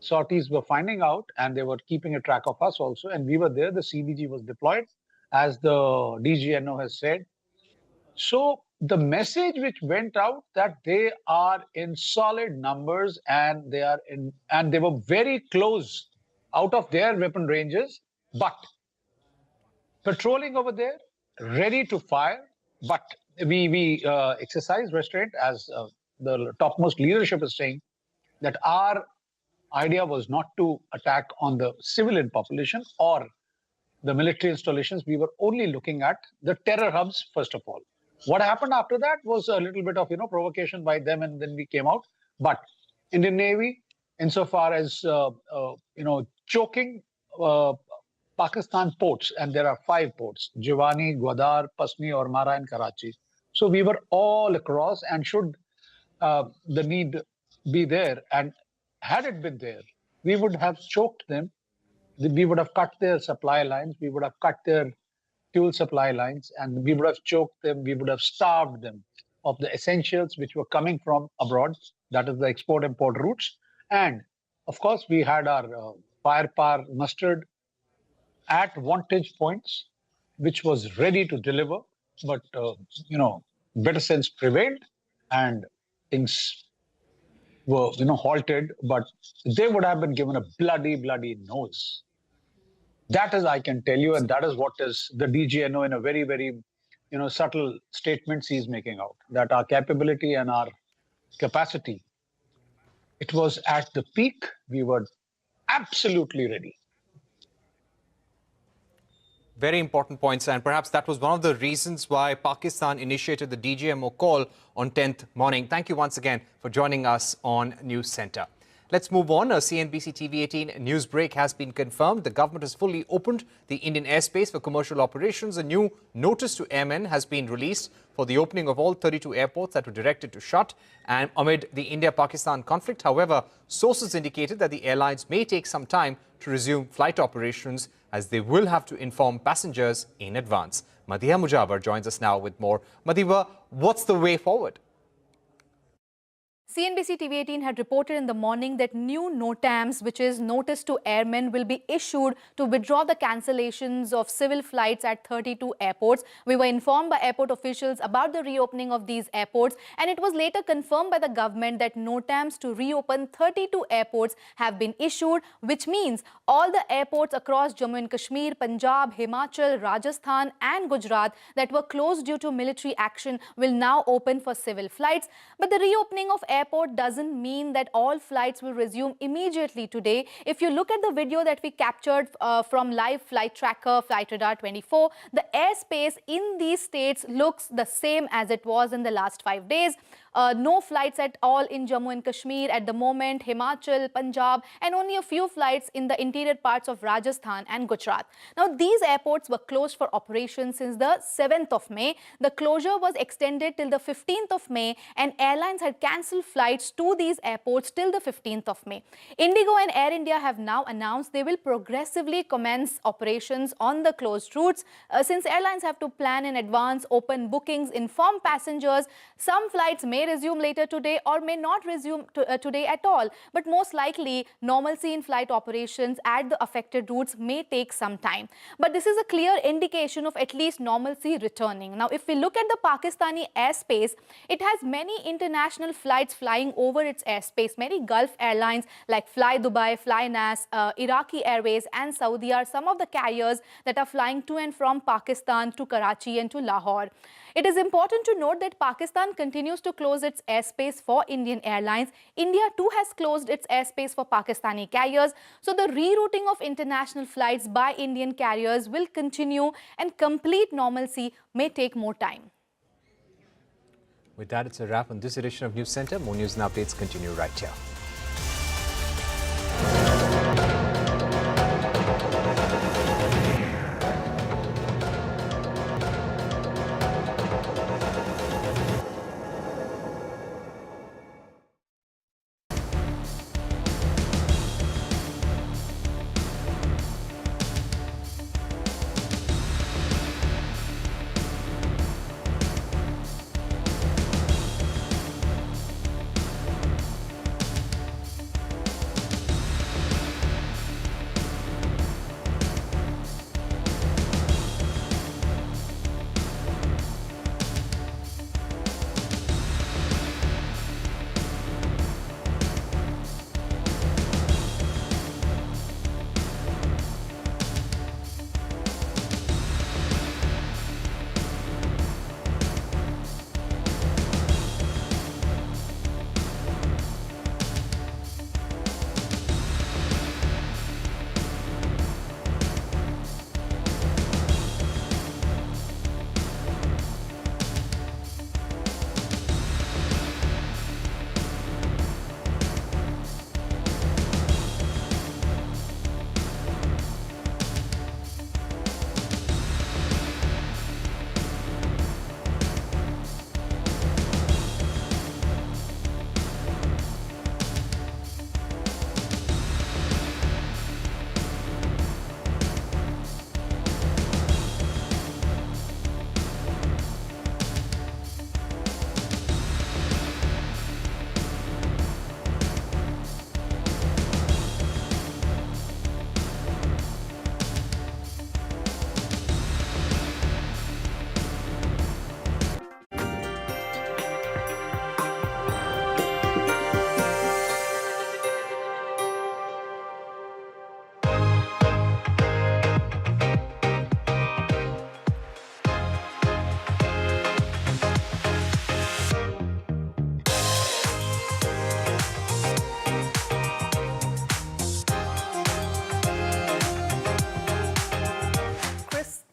sorties were finding out, and they were keeping a track of us also. And we were there. The CBG was deployed, as the DGNO has said. So the message which went out that they are in solid numbers and they were very close out of their weapon ranges, but patrolling over there, ready to fire. But we exercise restraint, as the topmost leadership is saying, that our idea was not to attack on the civilian population or the military installations. We were only looking at the terror hubs, first of all. What happened after that was a little bit of, provocation by them, and then we came out. But Indian Navy, insofar as, choking Pakistan ports, and there are 5 ports, Jiwani, Gwadar, Pasni, Ormara, and Karachi. So we were all across, and should the need be there, and had it been there, we would have choked them. We would have cut their supply lines. We would have cut their fuel supply lines, and we would have choked them. We would have starved them of the essentials which were coming from abroad. That is the export-import routes. And of course, we had our firepower mustered at vantage points, which was ready to deliver. But, better sense prevailed, and things were, halted. But they would have been given a bloody, bloody nose. That is, I can tell you, and that is what is the DGNO in a very, very, subtle statements he's making out, that our capability and our capacity, it was at the peak. We were absolutely ready. Very important points, and perhaps that was one of the reasons why Pakistan initiated the DGMO call on 10th morning. Thank you once again for joining us on News Center. Let's move on. A CNBC-TV18 news break has been confirmed. The government has fully opened the Indian airspace for commercial operations. A new notice to airmen has been released for the opening of all 32 airports that were directed to shut and amid the India-Pakistan conflict. However, sources indicated that the airlines may take some time to resume flight operations, as they will have to inform passengers in advance. Madhiya Mujabar joins us now with more. Madhiya, what's the way forward? CNBC-TV18 had reported in the morning that new NOTAMs, which is Notice to Airmen, will be issued to withdraw the cancellations of civil flights at 32 airports. We were informed by airport officials about the reopening of these airports, and it was later confirmed by the government that NOTAMs to reopen 32 airports have been issued, which means all the airports across Jammu and Kashmir, Punjab, Himachal, Rajasthan and Gujarat that were closed due to military action will now open for civil flights. But the reopening of airport doesn't mean that all flights will resume immediately today. If you look at the video that we captured from live flight tracker, Flight Radar 24, the airspace in these states looks the same as it was in the last 5 days. No flights at all in Jammu and Kashmir at the moment, Himachal, Punjab, and only a few flights in the interior parts of Rajasthan and Gujarat. Now, these airports were closed for operations since the 7th of May. The closure was extended till the 15th of May, and airlines had cancelled flights to these airports till the 15th of May. Indigo and Air India have now announced they will progressively commence operations on the closed routes. Since airlines have to plan in advance, open bookings, inform passengers, some flights may resume later today or may not resume today at all. But most likely, normalcy in flight operations at the affected routes may take some time. But this is a clear indication of at least normalcy returning. Now, if we look at the Pakistani airspace, it has many international flights flying over its airspace. Many Gulf airlines like Fly Dubai, Fly Nas, Iraqi Airways and Saudi are some of the carriers that are flying to and from Pakistan to Karachi and to Lahore. It is important to note that Pakistan continues to close its airspace for Indian airlines. India too has closed its airspace for Pakistani carriers. So the rerouting of international flights by Indian carriers will continue, and complete normalcy may take more time. With that, it's a wrap on this edition of News Center. More news and updates continue right here.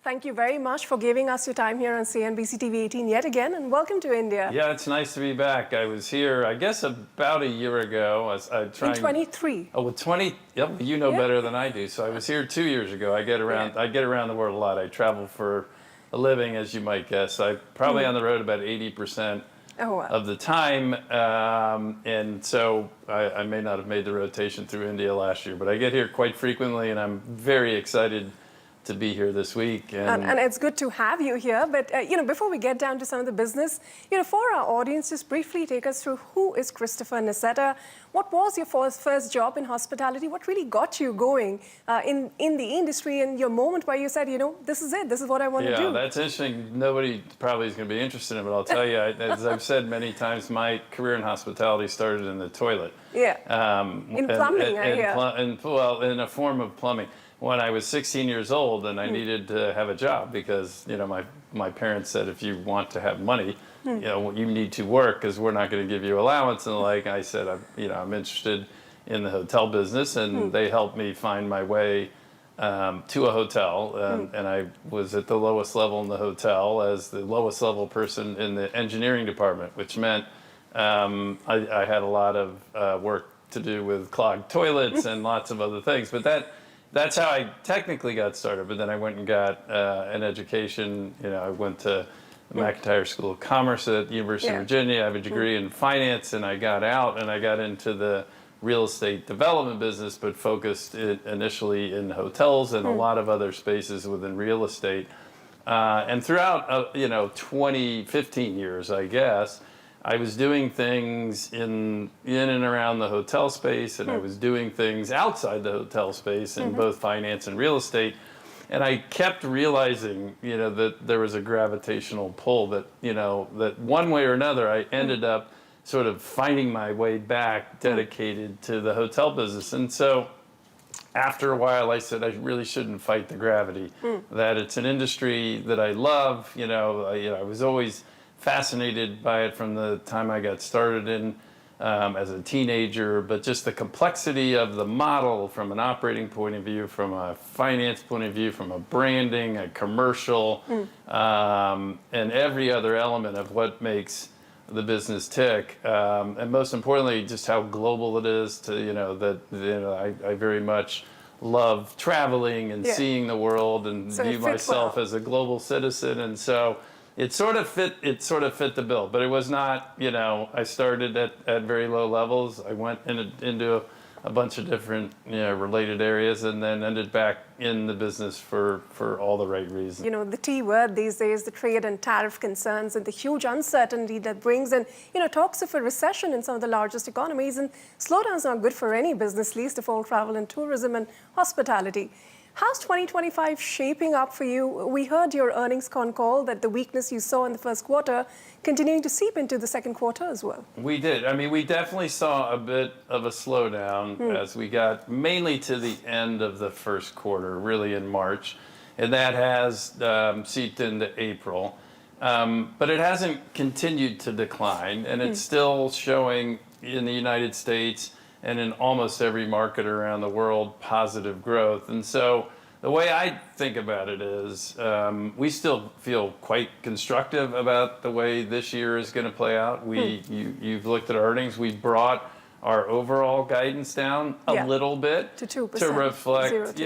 Thank you very much for giving us your time here on CNBC-TV18 yet again, and welcome to India. Yeah, it's nice to be back. I was here, I guess, about a year ago. In 23. Oh, with 20. Yep, you know better than I do. So I was here 2 years ago. I get around. I get around the world a lot. I travel for a living, as you might guess. I'm probably on the road about 80% of the time, and so I may not have made the rotation through India last year, but I get here quite frequently, and I'm very excited to be here this week. And it's good to have you here. But, before we get down to some of the business, for our audience, just briefly take us through who is Christopher Niceta. What was your first job in hospitality? What really got you going in the industry, and your moment where you said, this is it, this is what I want to do? Yeah, that's interesting. Nobody probably is going to be interested in it, but I'll tell you, as I've said many times, my career in hospitality started in the toilet. Yeah, in plumbing, I hear. In a form of plumbing. When I was 16 years old and I needed to have a job because, my parents said, if you want to have money, you need to work because we're not going to give you allowance. And I said, I'm interested in the hotel business, and they helped me find my way to a hotel. And I was at the lowest level in the hotel as the lowest level person in the engineering department, which meant I had a lot of work to do with clogged toilets and lots of other things. But that's how I technically got started. But then I went and got an education. I went to the McIntyre School of Commerce at the University of Virginia. I have a degree in finance, and I got out and I got into the real estate development business, but focused initially in hotels and a lot of other spaces within real estate. And throughout, 15 years, I guess, I was doing things in and around the hotel space, and I was doing things outside the hotel space in both finance and real estate. And I kept realizing, that there was a gravitational pull that, that one way or another, I ended up sort of finding my way back dedicated to the hotel business. And so after a while, I said I really shouldn't fight the gravity, that it's an industry that I love. I was always fascinated by it from the time I got started in as a teenager, but just the complexity of the model from an operating point of view, from a finance point of view, from a branding, a commercial, and every other element of what makes the business tick, and most importantly, just how global it is. I very much love traveling and seeing the world, and view myself as a global citizen, and so it sort of fit the bill. But it was not. I started at very low levels. I went into a bunch of different related areas, and then ended back in the business for all the right reasons. The T word these days, the trade and tariff concerns and the huge uncertainty that brings in, talks of a recession in some of the largest economies, and slowdowns are good for any business, least of all travel and tourism and hospitality. How's 2025 shaping up for you? We heard your earnings con call that the weakness you saw in the first quarter continuing to seep into the second quarter as well. We did. I mean, we definitely saw a bit of a slowdown as we got mainly to the end of the first quarter, really in March. And that has seeped into April. But it hasn't continued to decline. And it's still showing in the United States and in almost every market around the world, positive growth. And so the way I think about it is we still feel quite constructive about the way this year is going to play out. You've looked at our earnings. We brought our overall guidance down a little bit to 2%, to reflect,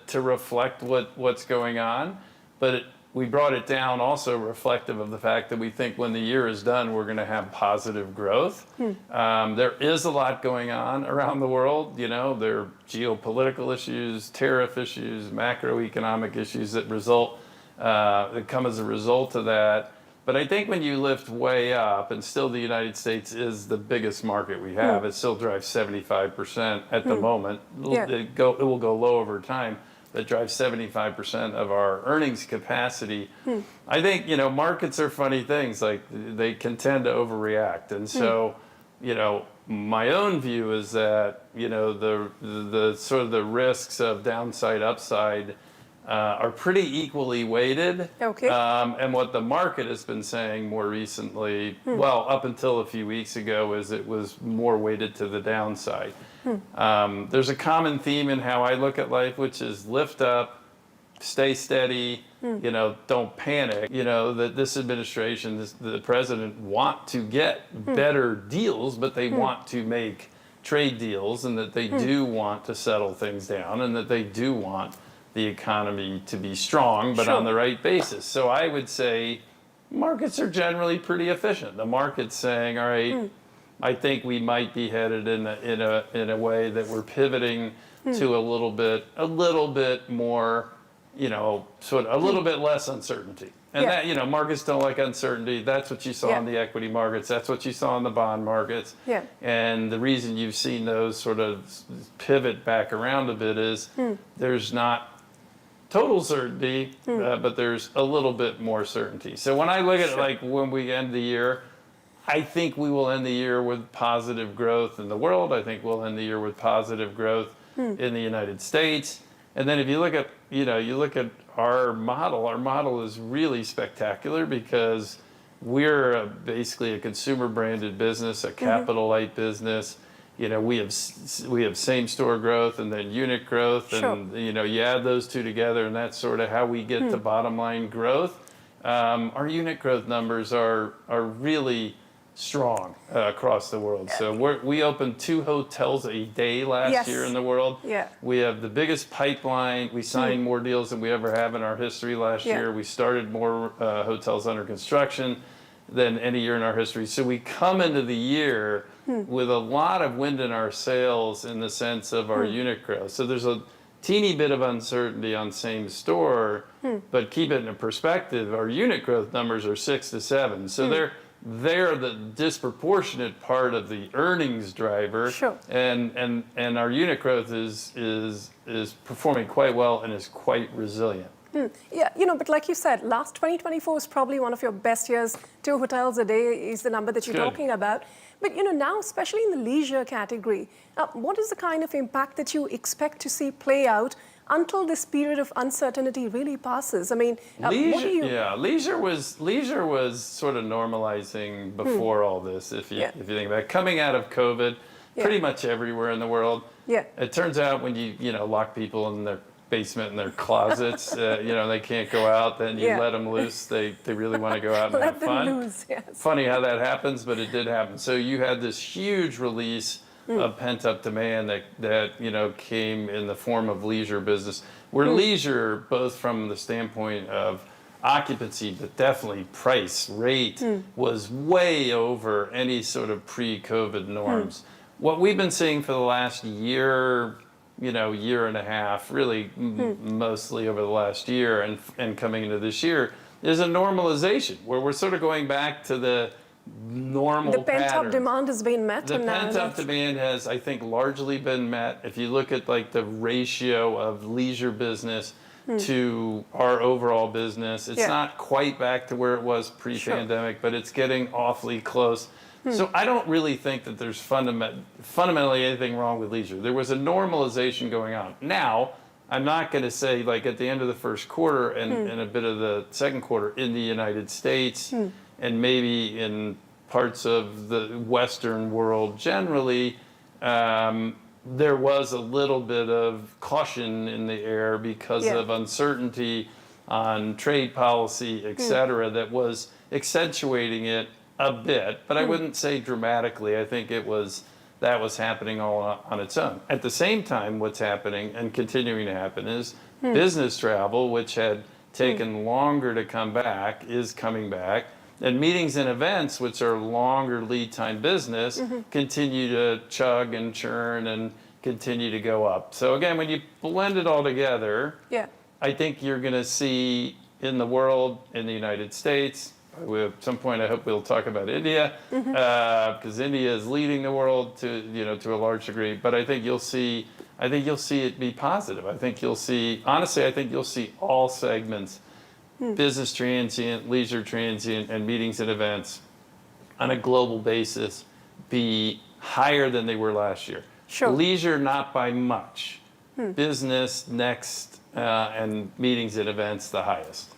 to reflect what's going on. But we brought it down also reflective of the fact that we think when the year is done, we're going to have positive growth. There is a lot going on around the world. There are geopolitical issues, tariff issues, macroeconomic issues that come as a result of that. But I think when you lift way up, and still the United States is the biggest market we have, it still drives 75% at the moment. It will go low over time. That drives 75% of our earnings capacity. I think, markets are funny things. Like, they can tend to overreact. And so, my own view is that, the sort of the risks of downside, upside are pretty equally weighted. Okay. And what the market has been saying more recently, well, up until a few weeks ago, is it was more weighted to the downside. There's a common theme in how I look at life, which is lift up, stay steady, don't panic. That this administration, the president want to get better deals, but they want to make trade deals, and that they do want to settle things down, and that they do want the economy to be strong, but on the right basis. So I would say markets are generally pretty efficient. The market's saying, all right, I think we might be headed in a way that we're pivoting to a little bit more, sort of a little bit less uncertainty. And that, markets don't like uncertainty. That's what you saw in the equity markets. That's what you saw in the bond markets. And the reason you've seen those sort of pivot back around a bit is there's not total certainty, but there's a little bit more certainty. So when I look at like when we end the year, I think we will end the year with positive growth in the world. I think we'll end the year with positive growth in the United States. And then if you look at our model is really spectacular because we're basically a consumer branded business, a capital light business. We have same store growth and then unit growth, and you add those two together, and that's sort of how we get to bottom line growth. Our unit growth numbers are really strong across the world. So we opened 2 hotels a day last year in the world. Yeah. We have the biggest pipeline. We signed more deals than we ever have in our history last year. We started more hotels under construction than any year in our history. So we come into the year with a lot of wind in our sails in the sense of our unit growth. So there's a teeny bit of uncertainty on same store, but keep it in perspective. Our unit growth numbers are 6 to 7. So they're the disproportionate part of the earnings driver. Sure. And our unit growth is performing quite well and is quite resilient. Yeah, but like you said, last 2024 is probably one of your best years. 2 hotels a day is the number that you're talking about. But, now, especially in the leisure category, what is the kind of impact that you expect to see play out until this period of uncertainty really passes? I mean, leisure, what do you... Yeah, leisure was sort of normalizing before all this, if you think about it. Coming out of COVID, pretty much everywhere in the world. Yeah. It turns out when you lock people in their basement in their closets, they can't go out, then you let them loose. They really want to go out and have fun. Loose, yes. Funny how that happens, but it did happen. So you had this huge release of pent-up demand that came in the form of leisure business. Where leisure, both from the standpoint of occupancy, but definitely price, rate, was way over any sort of pre-COVID norms. What we've been seeing for the last year, year and a half, really mostly over the last year and coming into this year, is a normalization where we're sort of going back to the normal The pent-up pattern. demand has been met. The pent-up demand has, I think, largely been met. If you look at like the ratio of leisure business to our overall business, it's not quite back to where it was pre-pandemic, but it's getting awfully close. So I don't really think that there's fundamentally anything wrong with leisure. There was a normalization going on. Now, I'm not going to say like at the end of the first quarter and a bit of the second quarter in the United States and maybe in parts of the Western world generally, there was a little bit of caution in the air because of uncertainty on trade policy, et cetera, that was accentuating it a bit, but I wouldn't say dramatically. I think that was happening all on its own. At the same time, what's happening and continuing to happen is business travel, which had taken longer to come back, is coming back. And meetings and events, which are longer lead time business, continue to chug and churn and continue to go up. So again, when you blend it all together, I think you're going to see in the world, in the United States, at some point I hope we'll talk about India, because India is leading the world to a large degree. But I think you'll see it be positive. I think you'll see all segments, business transient, leisure transient, and meetings and events on a global basis be higher than they were last year. Sure. Leisure, not by much. Business next, and meetings and events the highest.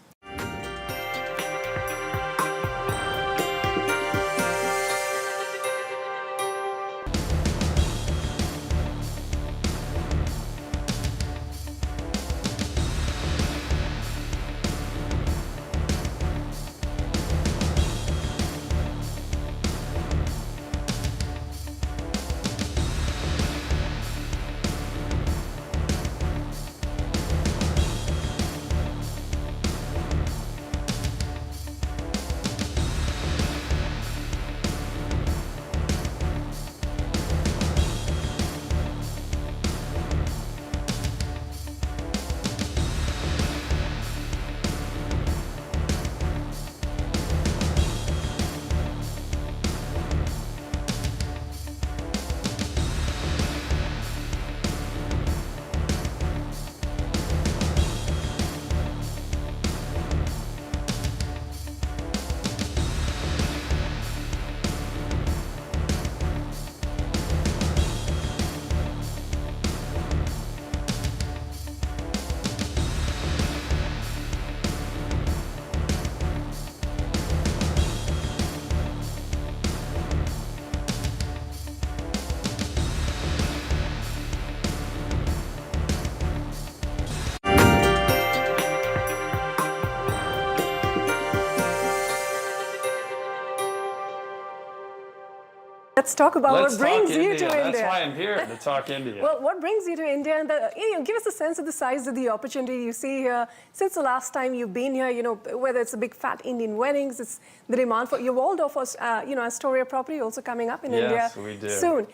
Let's talk about what brings you to India. That's why I'm here, to talk India. Well, what brings you to India? And give us a sense of the size of the opportunity you see here. Since the last time you've been here, whether it's the big fat Indian weddings, it's the demand for your Waldorf, Astoria property also coming up in India soon.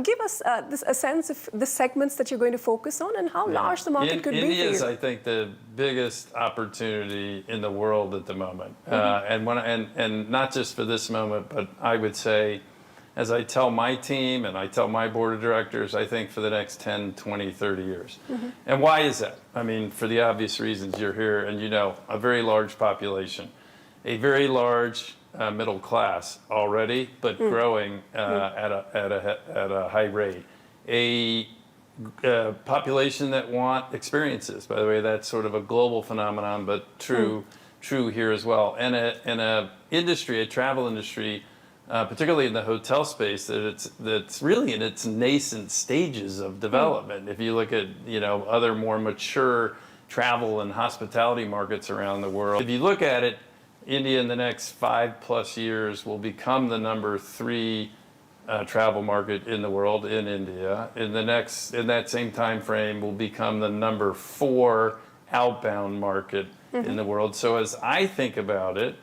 Give us a sense of the segments that you're going to focus on and how large the market could be for you. India is, I think, the biggest opportunity in the world at the moment. And not just for this moment, but I would say, as I tell my team and I tell my board of directors, I think for the next 10, 20, 30 years. And why is that? I mean, for the obvious reasons. You're here and a very large population, a very large middle class already, but growing at a high rate. A population that want experiences. By the way, that's sort of a global phenomenon, but true here as well. And a industry, a travel industry, particularly in the hotel space, that's really in its nascent stages of development. If you look at other more mature travel and hospitality markets around the world, if you look at it, India in the next 5+ years will become the number 3 travel market in the world in India. In that same time frame, will become the number 4 outbound market in the world. So as I think about it,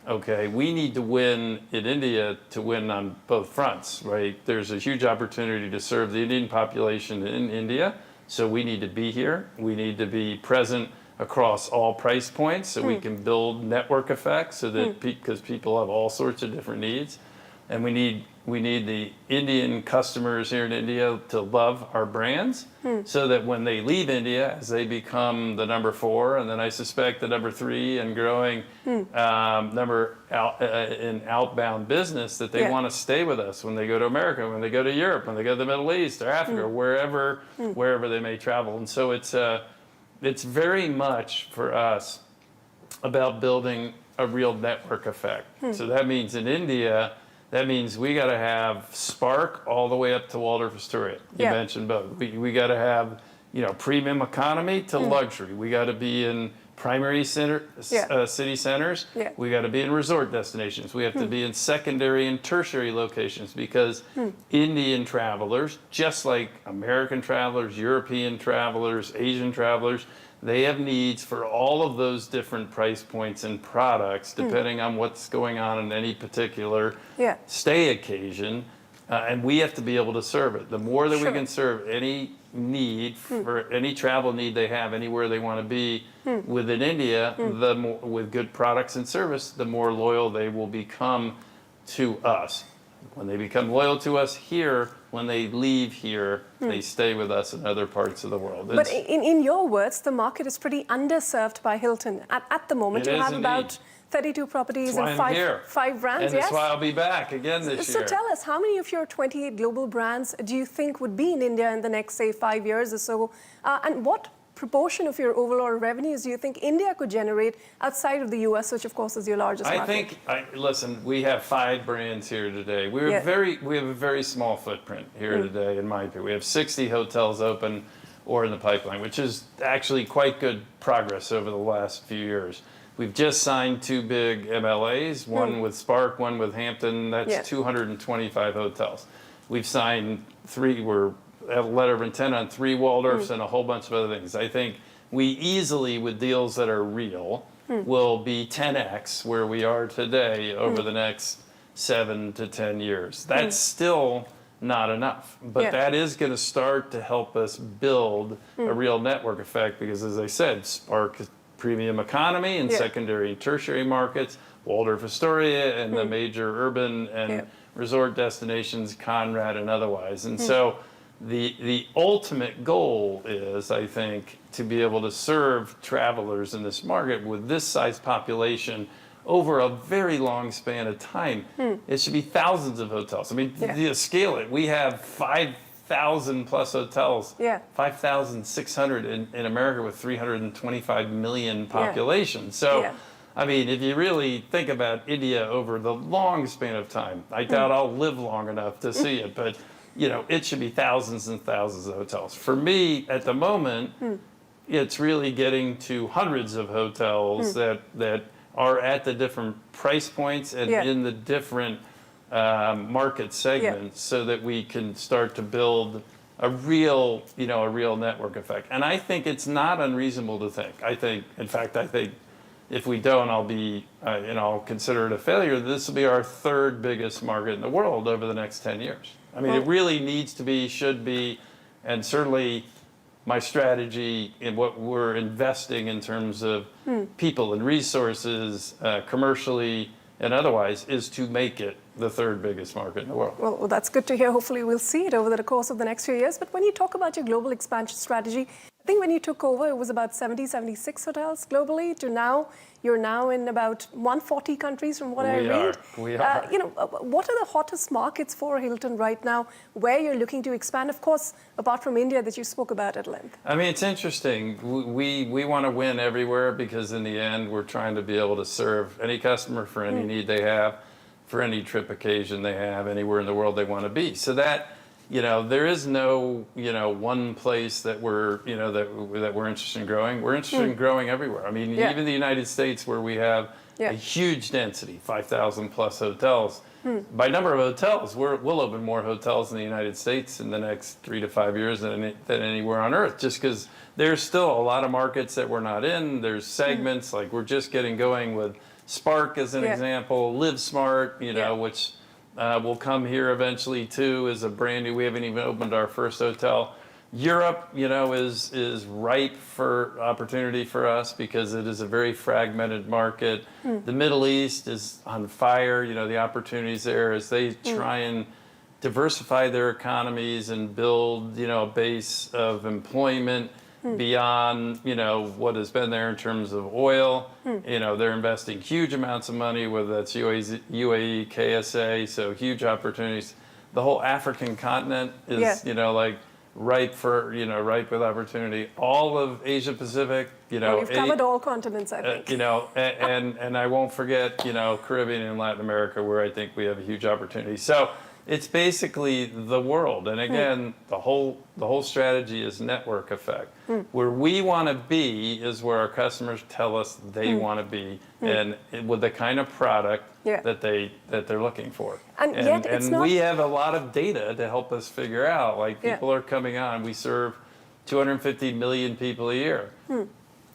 okay, we need to win in India to win on both fronts, right? There's a huge opportunity to serve the Indian population in India, so we need to be here. We need to be present across all price points so we can build network effects so that because people have all sorts of different needs. And we need the Indian customers here in India to love our brands so that when they leave India, as they become the number 4, and then I suspect the number 3 and growing number in outbound business, that they want to stay with us when they go to America, when they go to Europe, when they go to the Middle East or Africa, wherever they may travel. And so it's very much for us about building a real network effect. So that means in India, that means we got to have Spark all the way up to Waldorf Astoria. You mentioned both. We got to have, premium economy to luxury. We got to be in primary city centers. We got to be in resort destinations. We have to be in secondary and tertiary locations because Indian travelers, just like American travelers, European travelers, Asian travelers, they have needs for all of those different price points and products depending on what's going on in any particular stay occasion. And we have to be able to serve it. The more that we can serve any need for any travel need they have anywhere they want to be within India, the more, with good products and service, the more loyal they will become to us. When they become loyal to us here, when they leave here, they stay with us in other parts of the world. But in your words, the market is pretty underserved by Hilton. At the moment, you have about 32 properties and five brands. And that's why I'll be back again this year. So tell us, how many of your 28 global brands do you think would be in India in the next, say, 5 years or so? And what proportion of your overall revenues do you think India could generate outside of the US, which of course is your largest market? Listen, we have 5 brands here today. We have a very small footprint here today, in my opinion. We have 60 hotels open or in the pipeline, which is actually quite good progress over the last few years. We've just signed 2 big MLAs, one with Spark, one with Hampton. That's 225 hotels. We've signed 3, have a letter of intent on 3 Waldorfs and a whole bunch of other things. I think we easily, with deals that are real, will be 10x where we are today over the next 7 to 10 years. That's still not enough, but that is going to start to help us build a real network effect because, as I said, Spark premium economy and secondary and tertiary markets, Waldorf Astoria and the major urban and resort destinations, Conrad and otherwise. And so the ultimate goal is, I think, to be able to serve travelers in this market with this size population over a very long span of time. It should be thousands of hotels. I mean, to scale it, we have 5,000 plus hotels, 5,600 in America with 325 million population. So, I mean, if you really think about India over the long span of time, I doubt I'll live long enough to see it, but it should be thousands and thousands of hotels. For me, at the moment, it's really getting to hundreds of hotels that are at the different price points and in the different market segments so that we can start to build a real network effect. And I think it's not unreasonable to think. In fact, I think if we don't, I'll consider it a failure. This will be our third biggest market in the world over the next 10 years. I mean, it really needs to be, should be, and certainly my strategy in what we're investing in terms of people and resources, commercially and otherwise, is to make it the third biggest market in the world. Well, that's good to hear. Hopefully we'll see it over the course of the next few years. But when you talk about your global expansion strategy, I think when you took over, it was about 70, 76 hotels globally to now, you're now in about 140 countries from what I read. We are. What are the hottest markets for Hilton right now, where you're looking to expand, of course, apart from India that you spoke about at length? I mean, it's interesting. We want to win everywhere because in the end, we're trying to be able to serve any customer for any need they have, for any trip occasion they have, anywhere in the world they want to be. So that, there is no, one place that we're, that we're interested in growing. We're interested in growing everywhere. I mean, even the United States, where we have a huge density, 5,000 plus hotels. By number of hotels, we'll open more hotels in the United States in the next 3 to 5 years than anywhere on earth, just because there's still a lot of markets that we're not in. There's segments, like we're just getting going with Spark as an example, Live Smart, which will come here eventually too, is a brand new, we haven't even opened our first hotel. Europe, is ripe for opportunity for us because it is a very fragmented market. The Middle East is on fire, the opportunities there as they try and diversify their economies and build, a base of employment beyond, what has been there in terms of oil. They're investing huge amounts of money, whether that's UAE, KSA, so huge opportunities. The whole African continent is, ripe with opportunity. All of Asia Pacific, We've covered all continents, I think. And I won't forget, Caribbean and Latin America, where I think we have a huge opportunity. So it's basically the world. And again, the whole strategy is network effect. Where we want to be is where our customers tell us they want to be, and with the kind of product that they're looking for. And we have a lot of data to help us figure out. Like, people are coming on. We serve 250 million people a year.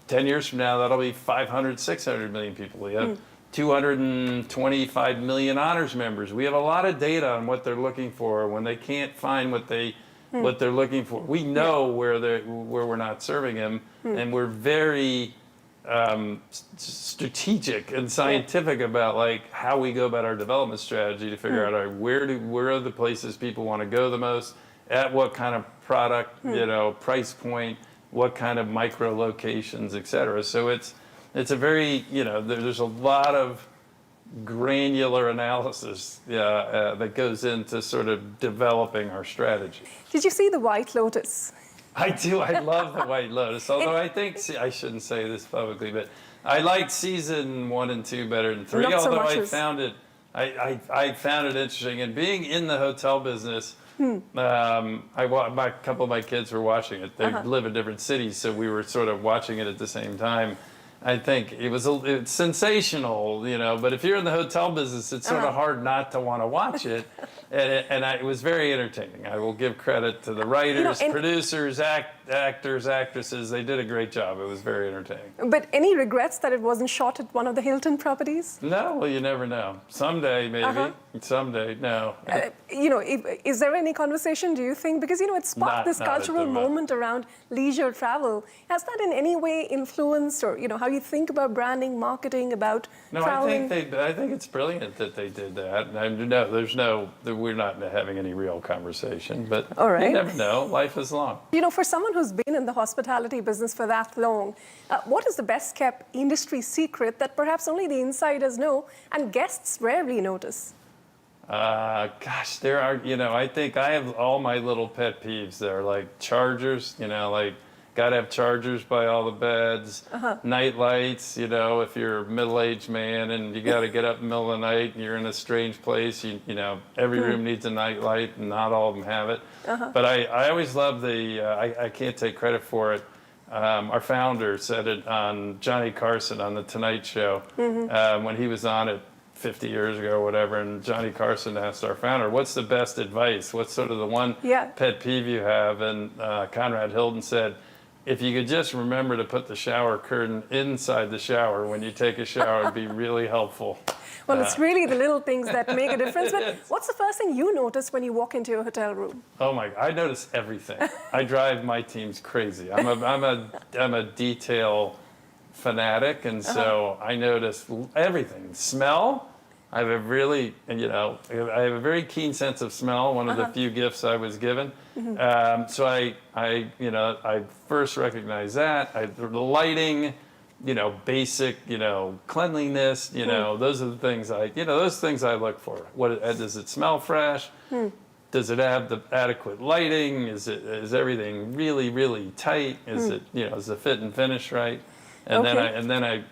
10 years from now, that'll be 500, 600 million people. We have 225 million honors members. We have a lot of data on what they're looking for when they can't find what they're looking for. We know where we're not serving them, and we're very strategic and scientific about how we go about our development strategy to figure out where are the places people want to go the most, at what kind of product, price point, what kind of micro locations, et cetera. So it's a very, there's a lot of granular analysis that goes into sort of developing our strategy. Did you see the White Lotus? I do. I love the White Lotus. Although I think, I shouldn't say this publicly, but I like season 1 and 2 better than 3. Not so although much I found it interesting. And being in the hotel business, a couple of my kids were watching it. They live in different cities, so we were sort of watching it at the same time. I think it's sensational, but if you're in the hotel business, it's sort of hard not to want to watch it. It was very entertaining. I will give credit to the writers, producers, actors, actresses. They did a great job. It was very entertaining. But any regrets that it wasn't shot at one of the Hilton properties? No, well, you never know. Someday, maybe. Someday, no. Is there any conversation, do you think? Because, it sparked this cultural moment around leisure travel. Has that in any way influenced, or, how you think about branding, marketing, about traveling? I think it's brilliant that they did that. We're not having any real conversation, but you never know. Life is long. For someone who's been in the hospitality business for that long, what is the best kept industry secret that perhaps only the insiders know and guests rarely notice? Gosh, there are, I think I have all my little pet peeves there, like chargers, got to have chargers by all the beds, night lights, if you're a middle-aged man and you got to get up in the middle of the night and you're in a strange place, every room needs a night light and not all of them have it. But I always love I can't take credit for it. Our founder said it on Johnny Carson on The Tonight Show when he was on it 50 years ago or whatever, and Johnny Carson asked our founder, what's the best advice? What's sort of the one pet peeve you have? And Conrad Hilton said, if you could just remember to put the shower curtain inside the shower when you take a shower, it'd be really helpful. Well, it's really the little things that make a difference. But what's the first thing you notice when you walk into your hotel room? Oh my! I notice everything. I drive my teams crazy. I'm a detail fanatic, and so I notice everything. Smell. I have a really, I have a very keen sense of smell. One of the few gifts I was given. So I first recognize that. The lighting. Basic, cleanliness, those are the things those things I look for. Does it smell fresh? Does it have the adequate lighting? Is everything really, really tight? Is it, is the fit and finish right? And then I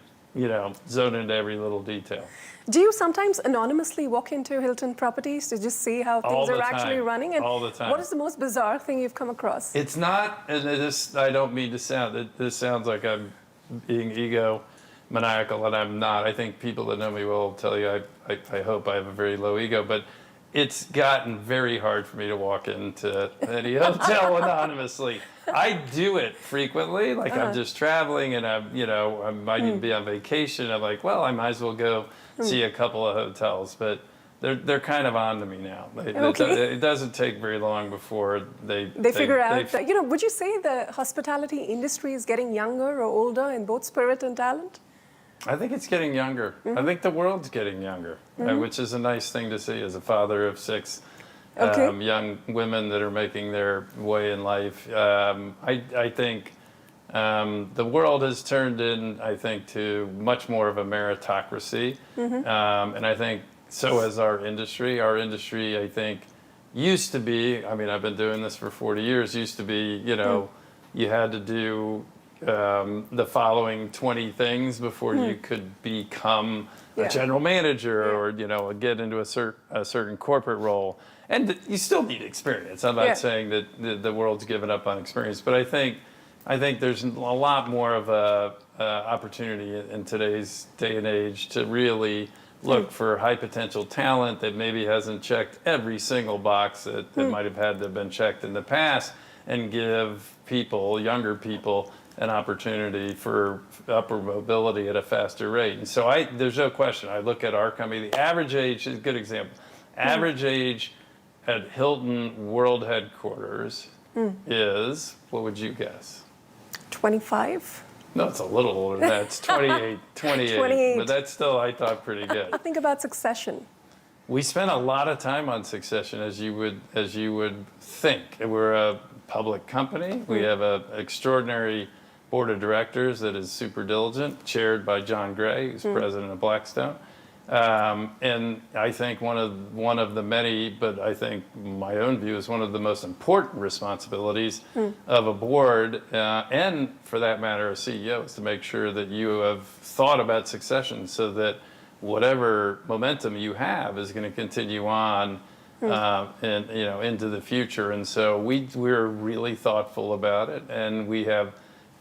zone into every little detail. Do you sometimes anonymously walk into Hilton properties to just see how things are actually running? And all the time. What is the most bizarre thing you've come across? It's not, and I don't mean to sound, this sounds like I'm being egomaniacal, and I'm not. I think people that know me will tell you I hope I have a very low ego, but it's gotten very hard for me to walk into any hotel anonymously. I do it frequently, like I'm just traveling and I might even be on vacation. I'm like, well, I might as well go see a couple of hotels, but they're kind of on to me now. It doesn't take very long before they figure out. Would you say the hospitality industry is getting younger or older in both spirit and talent? I think it's getting younger. I think the world's getting younger, which is a nice thing to see as a father of 6 young women that are making their way in life. I think the world has turned in, to much more of a meritocracy, and I think so has our industry. Our industry, I think, used to be, I've been doing this for 40 years, used to be, you had to do the following 20 things before you could become a general manager or, get into a certain corporate role. And you still need experience. I'm not saying that the world's given up on experience, but I think there's a lot more of a opportunity in today's day and age to really look for high potential talent that maybe hasn't checked every single box that might have had to have been checked in the past, and give people, younger people, an opportunity for upward mobility at a faster rate. And so there's no question. I look at our company, the average age is a good example. Average age at Hilton World Headquarters is, what would you guess? 25? No, it's a little older than that. It's 28. 28. But that's still, I thought, pretty good. Think about succession. We spend a lot of time on succession, as you would think. We're a public company. We have an extraordinary board of directors that is super diligent, chaired by John Gray, who's president of Blackstone. And I think one of the many, but I think my own view is one of the most important responsibilities of a board, and for that matter, a CEO, is to make sure that you have thought about succession so that whatever momentum you have is going to continue on and into the future. And so we're really thoughtful about it, and we have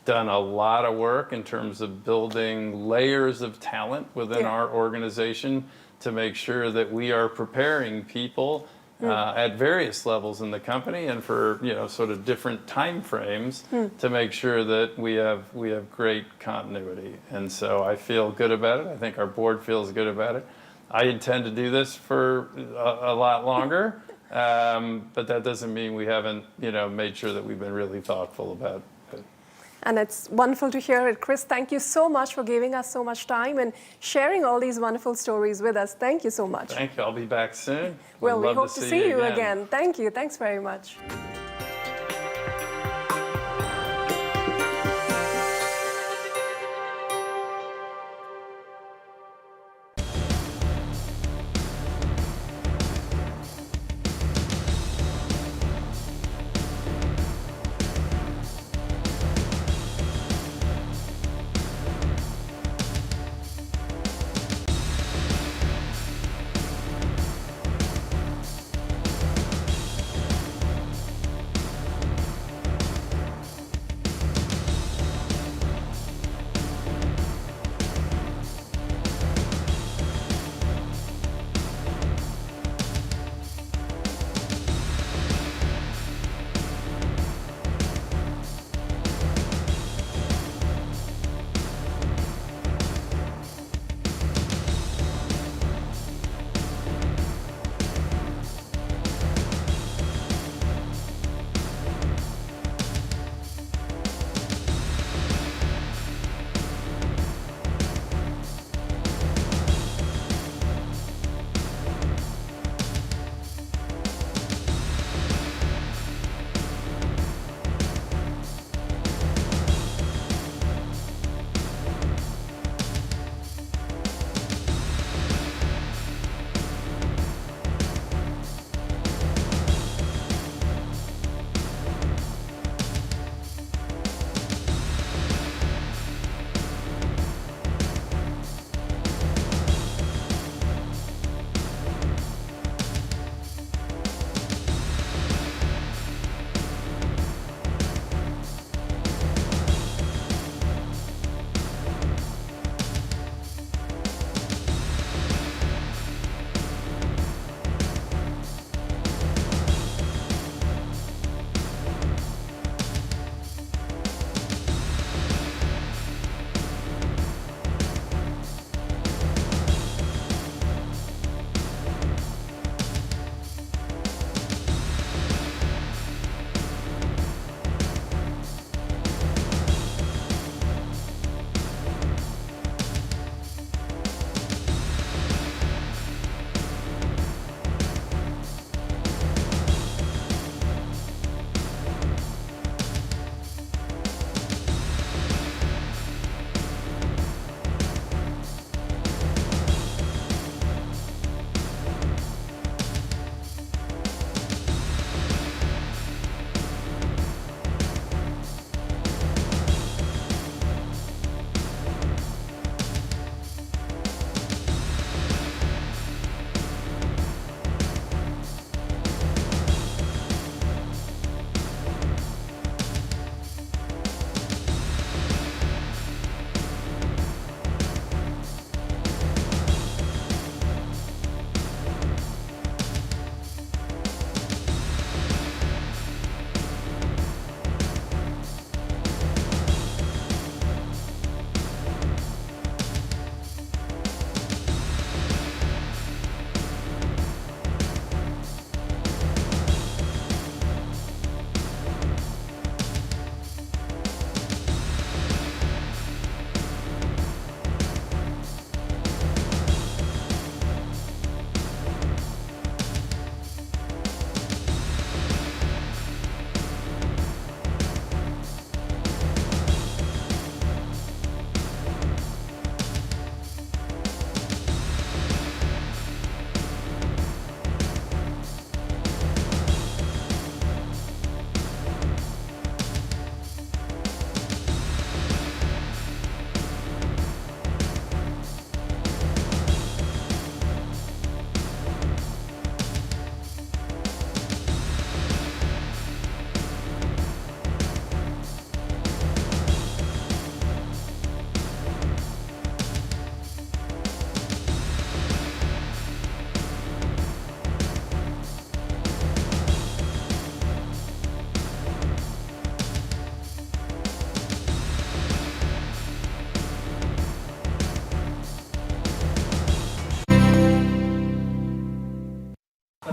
done a lot of work in terms of building layers of talent within our organization to make sure that we are preparing people at various levels in the company and for sort of different time frames to make sure that we have great continuity. And so I feel good about it. I think our board feels good about it. I intend to do this for a lot longer, but that doesn't mean we haven't made sure that we've been really thoughtful about it. And it's wonderful to hear it. Chris, thank you so much for giving us so much time and sharing all these wonderful stories with us. Thank you so much. Thank you. I'll be back soon. Well, we hope to see you again. Thank you. Thanks very much.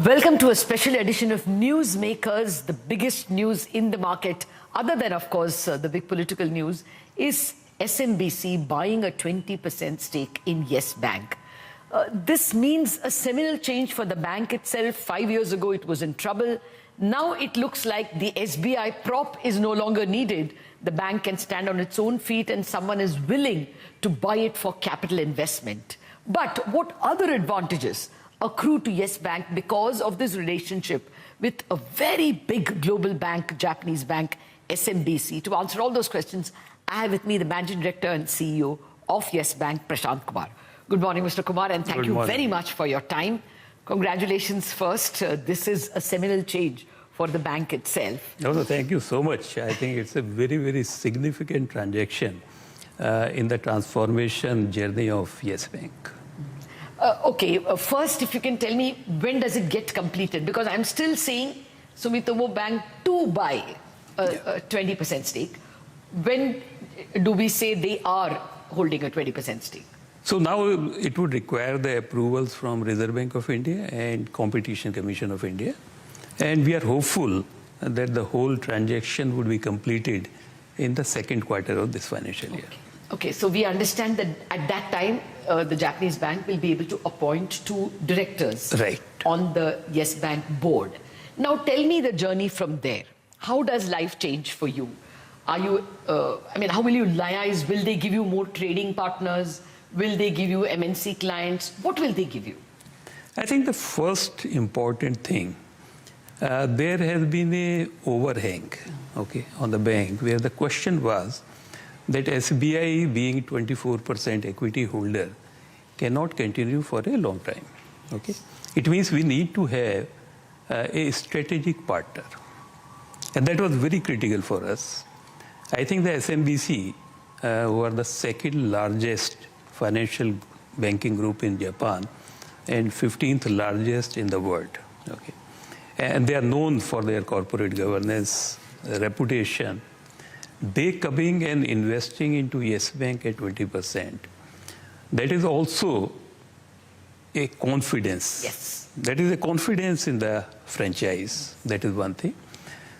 Welcome to a special edition of Newsmakers. The biggest news in the market, other than, of course, the big political news, is SMBC buying a 20% stake in Yes Bank. This means a seminal change for the bank itself. 5 years ago, it was in trouble. Now it looks like the SBI prop is no longer needed. The bank can stand on its own feet and someone is willing to buy it for capital investment. But what other advantages accrue to Yes Bank because of this relationship with a very big global bank, Japanese bank, SMBC? To answer all those questions, I have with me the Managing Director and CEO of Yes Bank, Prashant Kumar. Good morning, Mr. Kumar, and thank you very much for your time. Congratulations first. This is a seminal change for the bank itself. No, thank you so much. I think it's a very, very significant transaction in the transformation journey of Yes Bank. First, if you can tell me, when does it get completed? Because I'm still seeing Sumitomo Bank to buy a 20% stake. When do we say they are holding a 20% stake? So now it would require the approvals from Reserve Bank of India and Competition Commission of India. And we are hopeful that the whole transaction would be completed in the second quarter of this financial year. Okay, so we understand that at that time, the Japanese bank will be able to appoint 2 directors on the Yes Bank board. Now tell me the journey from there. How does life change for you? Are you, how will you liaise? Will they give you more trading partners? Will they give you MNC clients? What will they give you? I think the first important thing, there has been a overhang, on the bank, where the question was that SBI, being 24% equity holder, cannot continue for a long time. It means we need to have a strategic partner, and that was very critical for us. I think the SMBC, who are the second largest financial banking group in Japan and 15th largest in the world. And they are known for their corporate governance, reputation. They coming and investing into Yes Bank at 20%. That is also a confidence. Yes. That is a confidence in the franchise. That is one thing.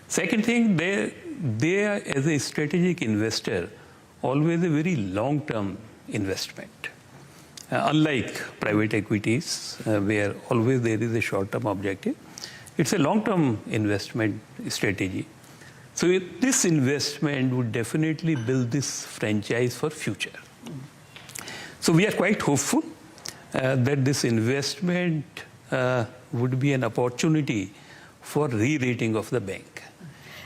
Second thing, they are, as a strategic investor, always a very long-term investment. Unlike private equities, where always there is a short-term objective, it's a long-term investment strategy. So this investment would definitely build this franchise for future. So we are quite hopeful that this investment would be an opportunity for re-rating of the bank.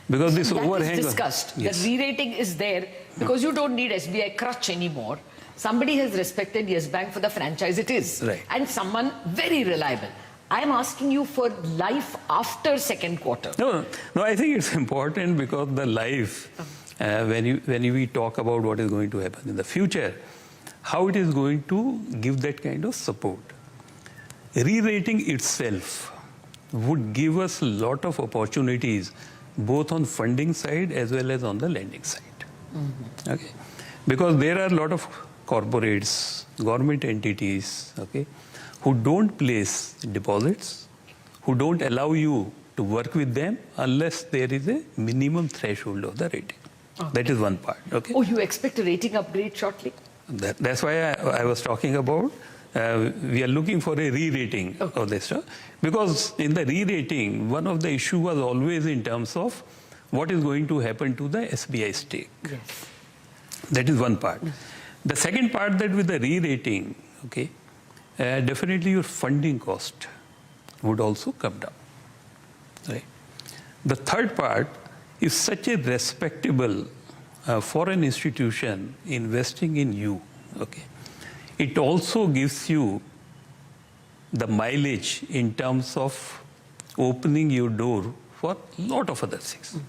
Because this overhang... That is discussed. Yes. The re-rating is there because you don't need SBI crutch anymore. Somebody has respected Yes Bank for the franchise it is. And someone very reliable. I'm asking you for life after second quarter. No, I think it's important because the life, when we talk about what is going to happen in the future, how it is going to give that kind of support. Re-rating itself would give us a lot of opportunities, both on funding side as well as on the lending side. Because there are a lot of corporates, government entities, who don't place deposits, who don't allow you to work with them unless there is a minimum threshold of the rating. That is one part. Oh, you expect a rating upgrade shortly? That's why I was talking about we are looking for a re-rating of this stuff. Because in the re-rating, one of the issues was always in terms of what is going to happen to the SBI stake. That is one part. The second part, that with the re-rating, definitely your funding cost would also come down. The third part is such a respectable foreign institution investing in you. It also gives you the mileage in terms of opening your door for a lot of other things.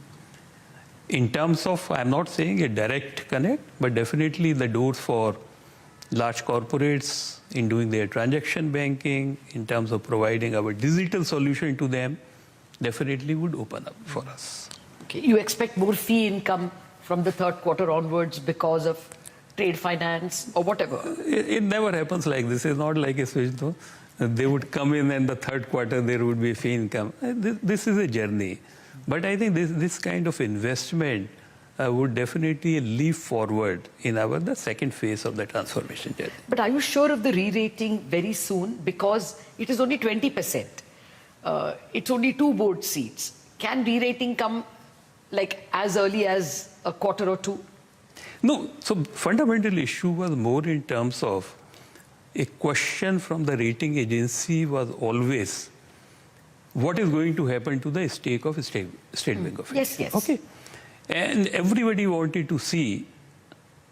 In terms of, I'm not saying a direct connect, but definitely the doors for large corporates in doing their transaction banking, in terms of providing our digital solution to them, definitely would open up for us. You expect more fee income from the third quarter onwards because of trade finance or whatever? It never happens like this. It's not like a switch, though. they would come in and the third quarter there would be fee income. This is a journey. But I think this kind of investment would definitely leap forward in the second phase of the transformation journey. But are you sure of the re-rating very soon? Because it is only 20%. It's only 2 board seats. Can re-rating come like as early as a quarter or 2? No. So fundamental issue was more in terms of a question from the rating agency was always what is going to happen to the stake of State Bank of India. Yes, yes. Okay. And everybody wanted to see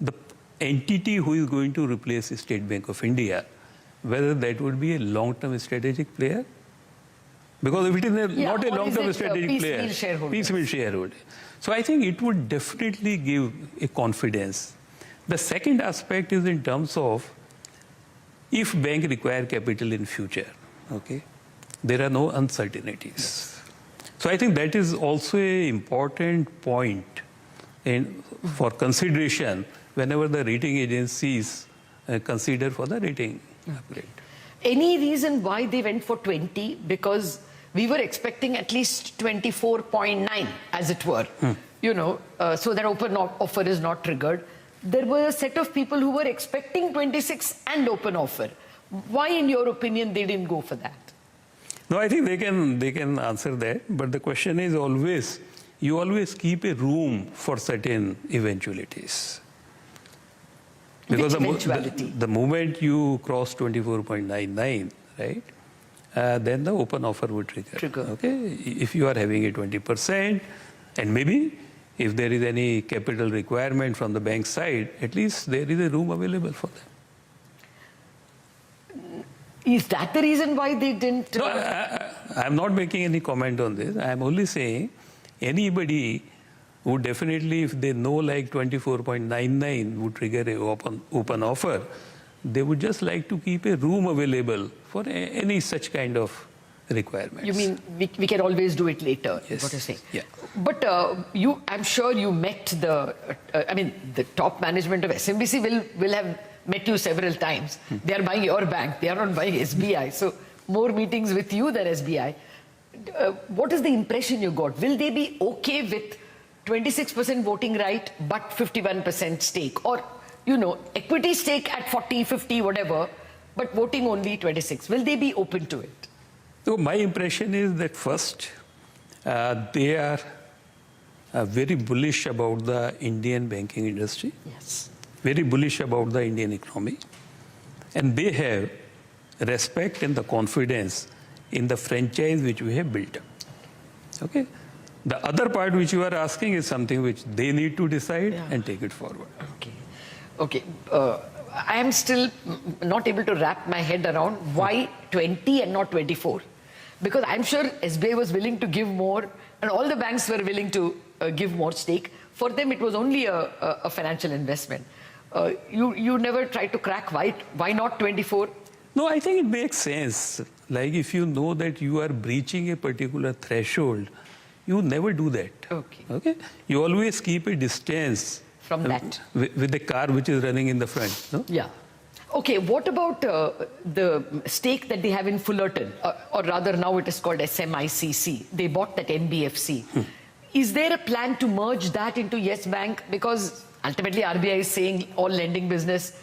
the entity who is going to replace State Bank of India, whether that would be a long-term strategic player. Because if it is not a long-term strategic player, piecemeal shareholder. So I think it would definitely give a confidence. The second aspect is in terms of if bank require capital in future, okay, there are no uncertainties. Yes. So I think that is also an important point for consideration whenever the rating agencies consider for the rating upgrade. Any reason why they went for 20? Because we were expecting at least 24.9, as it were, you know, so that open offer is not triggered. There were a set of people who were expecting 26 and open offer. Why, in your opinion, they didn't go for that? No, I think they can answer that. But the question is always, you always keep a room for certain eventualities. Because the moment you cross 24.99, right, then the open offer would trigger. Okay, if you are having a 20%, and maybe if there is any capital requirement from the bank side, at least there is a room available for them. Is that the reason why they didn't? No, I'm not making any comment on this. I'm only saying anybody would definitely, if they know like 24.99 would trigger an open offer, they would just like to keep a room available for any such kind of requirements. You mean we can always do it later, yes. Is what you're saying? Yeah. But I'm sure you met the top management of SMBC will have met you several times. They are buying your bank. They are not buying SBI. So more meetings with you than SBI. What is the impression you got? Will they be okay with 26% voting right, but 51% stake? Or, you know, equity stake at 40, 50, whatever, but voting only 26. Will they be open to it? So my impression is that first, they are very bullish about the Indian banking industry. Yes. Very bullish about the Indian economy. And they have respect and the confidence in the franchise which we have built up. Okay? The other part which you are asking is something which they need to decide and take it forward. Okay. Okay. I am still not able to wrap my head around why 20 and not 24. Because I'm sure SBI was willing to give more and all the banks were willing to give more stake. For them, it was only a financial investment. You never tried to crack why not 24? No, I think it makes sense. Like if you know that you are breaching a particular threshold, you never do that. Okay. Okay? You always keep a distance from that with the car which is running in the front. No? Yeah. Okay, what about the stake that they have in Fullerton, or rather now it is called SMICC? They bought that NBFC. Is there a plan to merge that into Yes Bank? Because ultimately RBI is saying all lending business,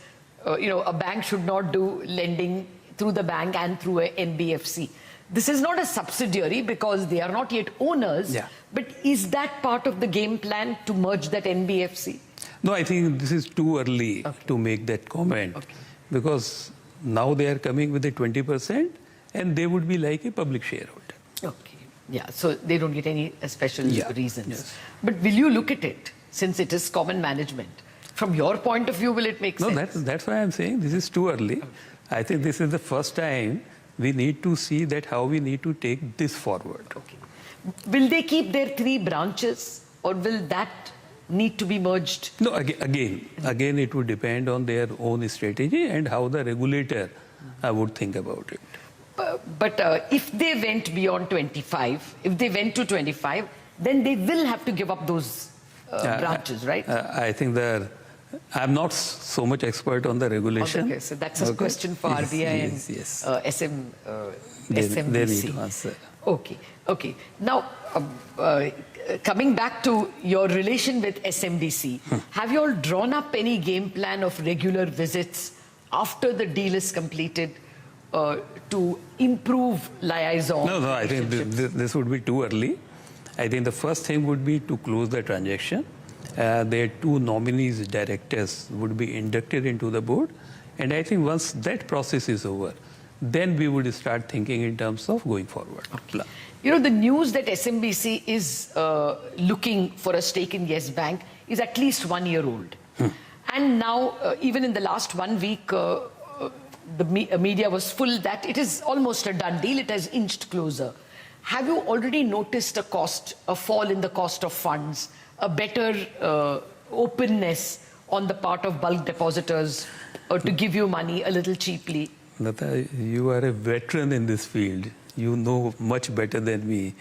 you know, a bank should not do lending through the bank and through a NBFC. This is not a subsidiary because they are not yet owners, but is that part of the game plan to merge that NBFC? No, I think this is too early to make that comment because now they are coming with a 20% and they would be like a public shareholder. Okay. Yeah, so they don't get any special reasons. Yes. But will you look at it since it is common management? From your point of view, will it make sense? No, that's why I'm saying this is too early. I think this is the first time we need to see that how we need to take this forward. Okay. Will they keep their 3 branches or will that need to be merged? No, again, it would depend on their own strategy and how the regulator would think about it. But if they went beyond 25, if they went to 25, then they will have to give up those branches, right? I think the I'm not so much expert on the regulation. Okay, so that's a question for RBI and SMBC. They need to answer. Okay. Now, coming back to your relation with SMBC, have you all drawn up any game plan of regular visits after the deal is completed to improve liaison? No, I think this would be too early. I think the first thing would be to close the transaction. Their two nominees, directors, would be inducted into the board. And I think once that process is over, then we would start thinking in terms of going forward. Okay. You know, the news that SMBC is looking for a stake in Yes Bank is at least 1 year old. And now, even in the last 1 week, the media was full that it is almost a done deal. It has inched closer. Have you already noticed a fall in the cost of funds, a better openness on the part of bulk depositors to give you money a little cheaply? Lata, you are a veteran in this field. You know much better than me.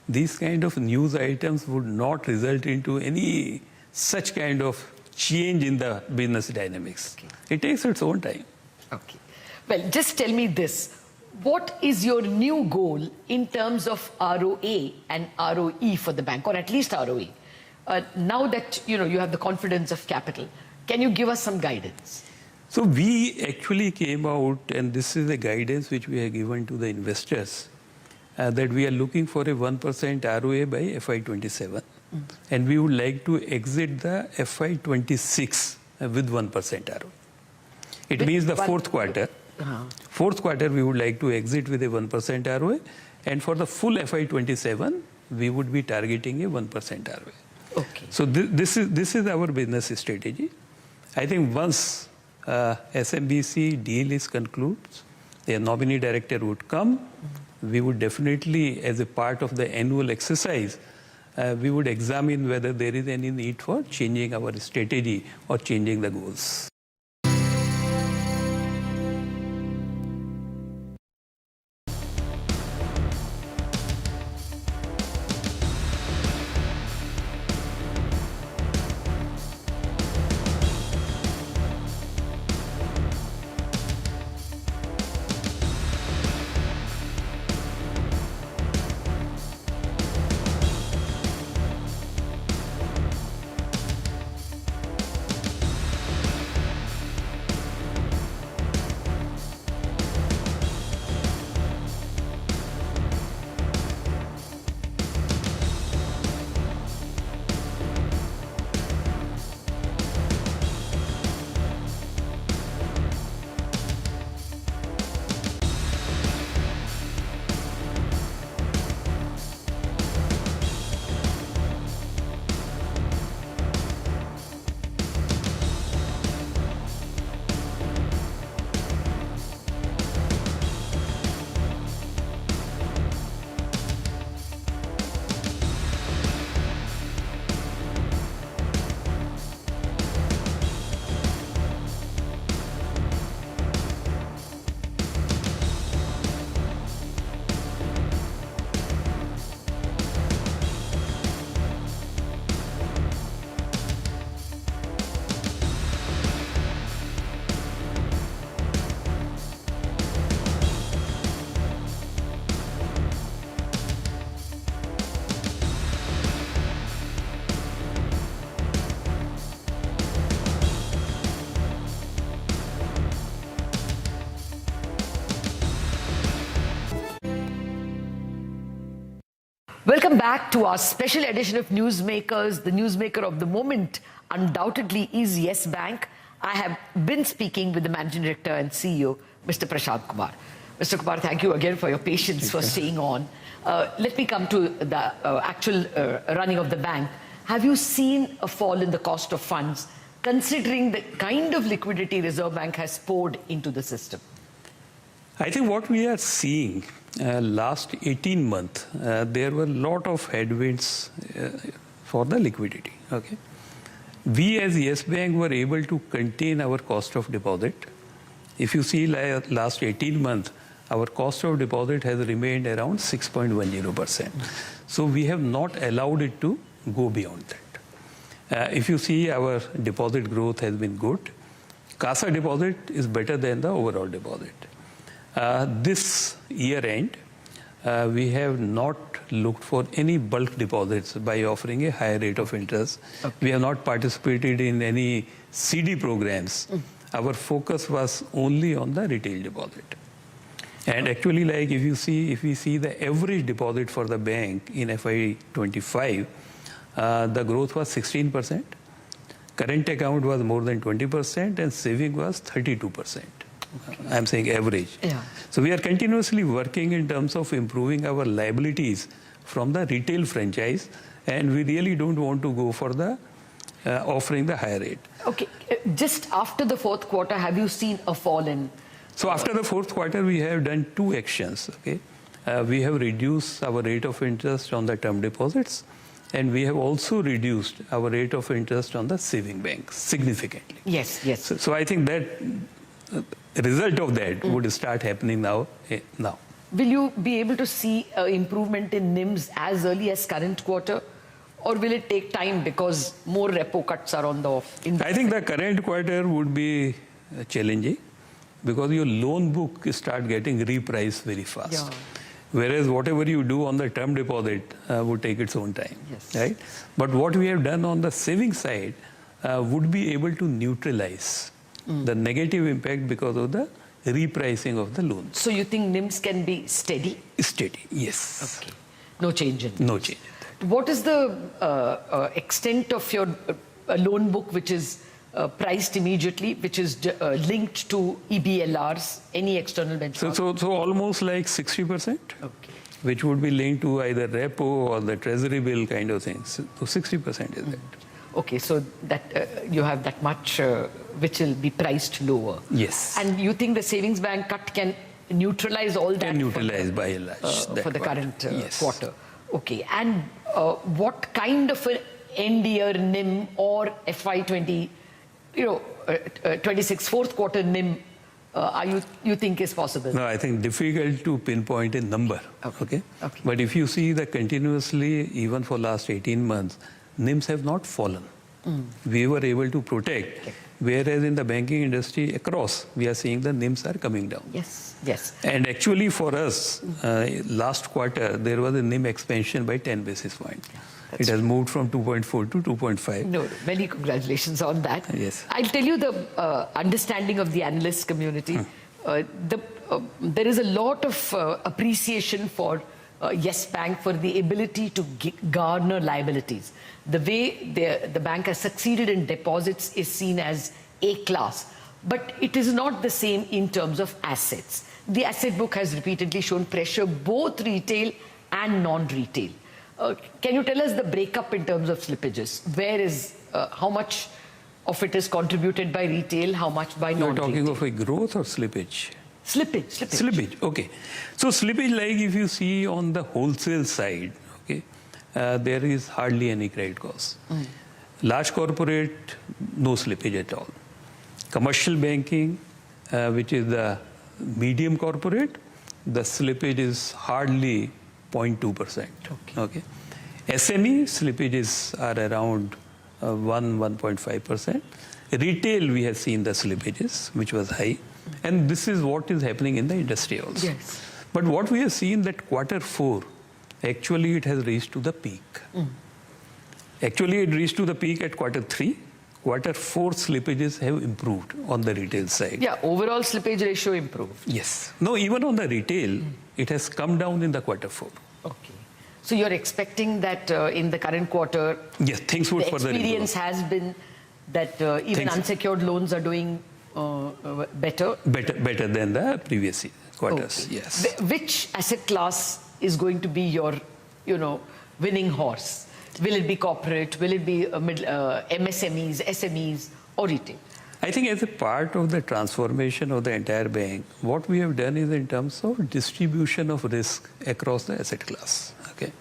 These kind of news items would not result into any such kind of change in the business dynamics. Okay. It takes its own time. Okay. Well, just tell me this. What is your new goal in terms of ROA and ROE for the bank, or at least ROE? Now that you have the confidence of capital, can you give us some guidance? So we actually came out, and this is the guidance which we have given to the investors, that we are looking for a 1% ROA by FY27. And we would like to exit the FY26 with 1% ROA. It means the fourth quarter. Fourth quarter, we would like to exit with a 1% ROA. And for the full FY27, we would be targeting a 1% ROA. Okay. So this is our business strategy. I think once SMBC deal is concluded, their nominee director would come. We would definitely, as a part of the annual exercise, we would examine whether there is any need for changing our strategy or changing the goals. Welcome back to our special edition of Newsmakers. The newsmaker of the moment undoubtedly is Yes Bank. I have been speaking with the Managing Director and CEO, Mr. Prashant Kumar. Mr. Kumar, thank you again for your patience for staying on. Let me come to the actual running of the bank. Have you seen a fall in the cost of funds, considering the kind of liquidity Reserve Bank has poured into the system? I think what we are seeing last 18 months, there were a lot of headwinds for the liquidity. Okay, we as Yes Bank were able to contain our cost of deposit. If you see last 18 months, our cost of deposit has remained around 6.10%. So we have not allowed it to go beyond If you see, our deposit growth has been good. CASA deposit is better than the overall deposit. This year end, we have not looked for any bulk deposits by offering a higher rate of interest. Okay. We have not participated in any CD programs. Our focus was only on the retail deposit. And actually, like if we see the average deposit for the bank in FY25, the growth was 16%. Current account was more than 20%, and saving was 32%. Okay. I'm saying average. Yeah. So we are continuously working in terms of improving our liabilities from the retail franchise, and we really don't want to go for the offering the higher rate. Okay, just after the fourth quarter, have you seen a fall in? So after the fourth quarter, we have done two actions. Okay, we have reduced our rate of interest on the term deposits, and we have also reduced our rate of interest on the saving banks significantly. Yes, yes. So I think that result of that would start happening now. Will you be able to see improvement in NIMs as early as current quarter, or will it take time because more repo cuts are on the off? I think the current quarter would be challenging because your loan book start getting repriced very fast. Yeah. Whereas whatever you do on the term deposit would take its own time, yes. Right? But what we have done on the saving side would be able to neutralize the negative impact because of the repricing of the loans. So you think NIMs can be steady? Steady, yes. Okay. No change in NIMs. No change. What is the extent of your loan book which is priced immediately, which is linked to EBLRs, any external benchmark? So almost like 60%, okay. Which would be linked to either repo or the treasury bill kind of things. So 60% is that. Okay, so that you have that much which will be priced lower. Yes. And you think the savings bank cut can neutralize all that? Can neutralize by and large. For the current quarter. Okay, and what kind of an end year NIM or FY20, 26 fourth quarter NIM you think is possible? No, I think difficult to pinpoint a number. Okay. But if you see that continuously, even for last 18 months, NIMs have not fallen. We were able to protect, whereas in the banking industry across, we are seeing the NIMs are coming down. Yes, yes. And actually for us, last quarter, there was a NIM expansion by 10 basis points. It has moved from 2.4 to 2.5. No, many congratulations on that. Yes. I'll tell you the understanding of the analyst community. There is a lot of appreciation for Yes Bank for the ability to garner liabilities. The way the bank has succeeded in deposits is seen as A-class, but it is not the same in terms of assets. The asset book has repeatedly shown pressure, both retail and non-retail. Can you tell us the breakup in terms of slippages? Where is, how much of it is contributed by retail, how much by non-retail? You're talking of a growth or slippage? Slippage. Slippage, okay. So slippage, like if you see on the wholesale side, okay, there is hardly any credit cost. Large corporate, no slippage at all. Commercial banking, which is the medium corporate, the slippage is hardly 0.2%. Okay. SME slippages are around 1.5%. Retail, we have seen the slippages, which was high. And this is what is happening in the industry also. Yes. But what we have seen that Q4, actually it has reached to the peak. Actually, it reached to the peak at Q3. Q4 slippages have improved on the retail side. Yeah, overall slippage ratio improved. Yes. No, even on the retail, it has come down in the Q4. Okay. So you're expecting that in the current quarter, yes, things would further improve. The experience has been that even unsecured loans are doing better? Better than the previous quarters, okay. Yes. Which asset class is going to be your, winning horse? Will it be corporate? Will it be MSMEs, SMEs, or retail? I think as a part of the transformation of the entire bank, what we have done is in terms of distribution of risk across the asset class. Okay.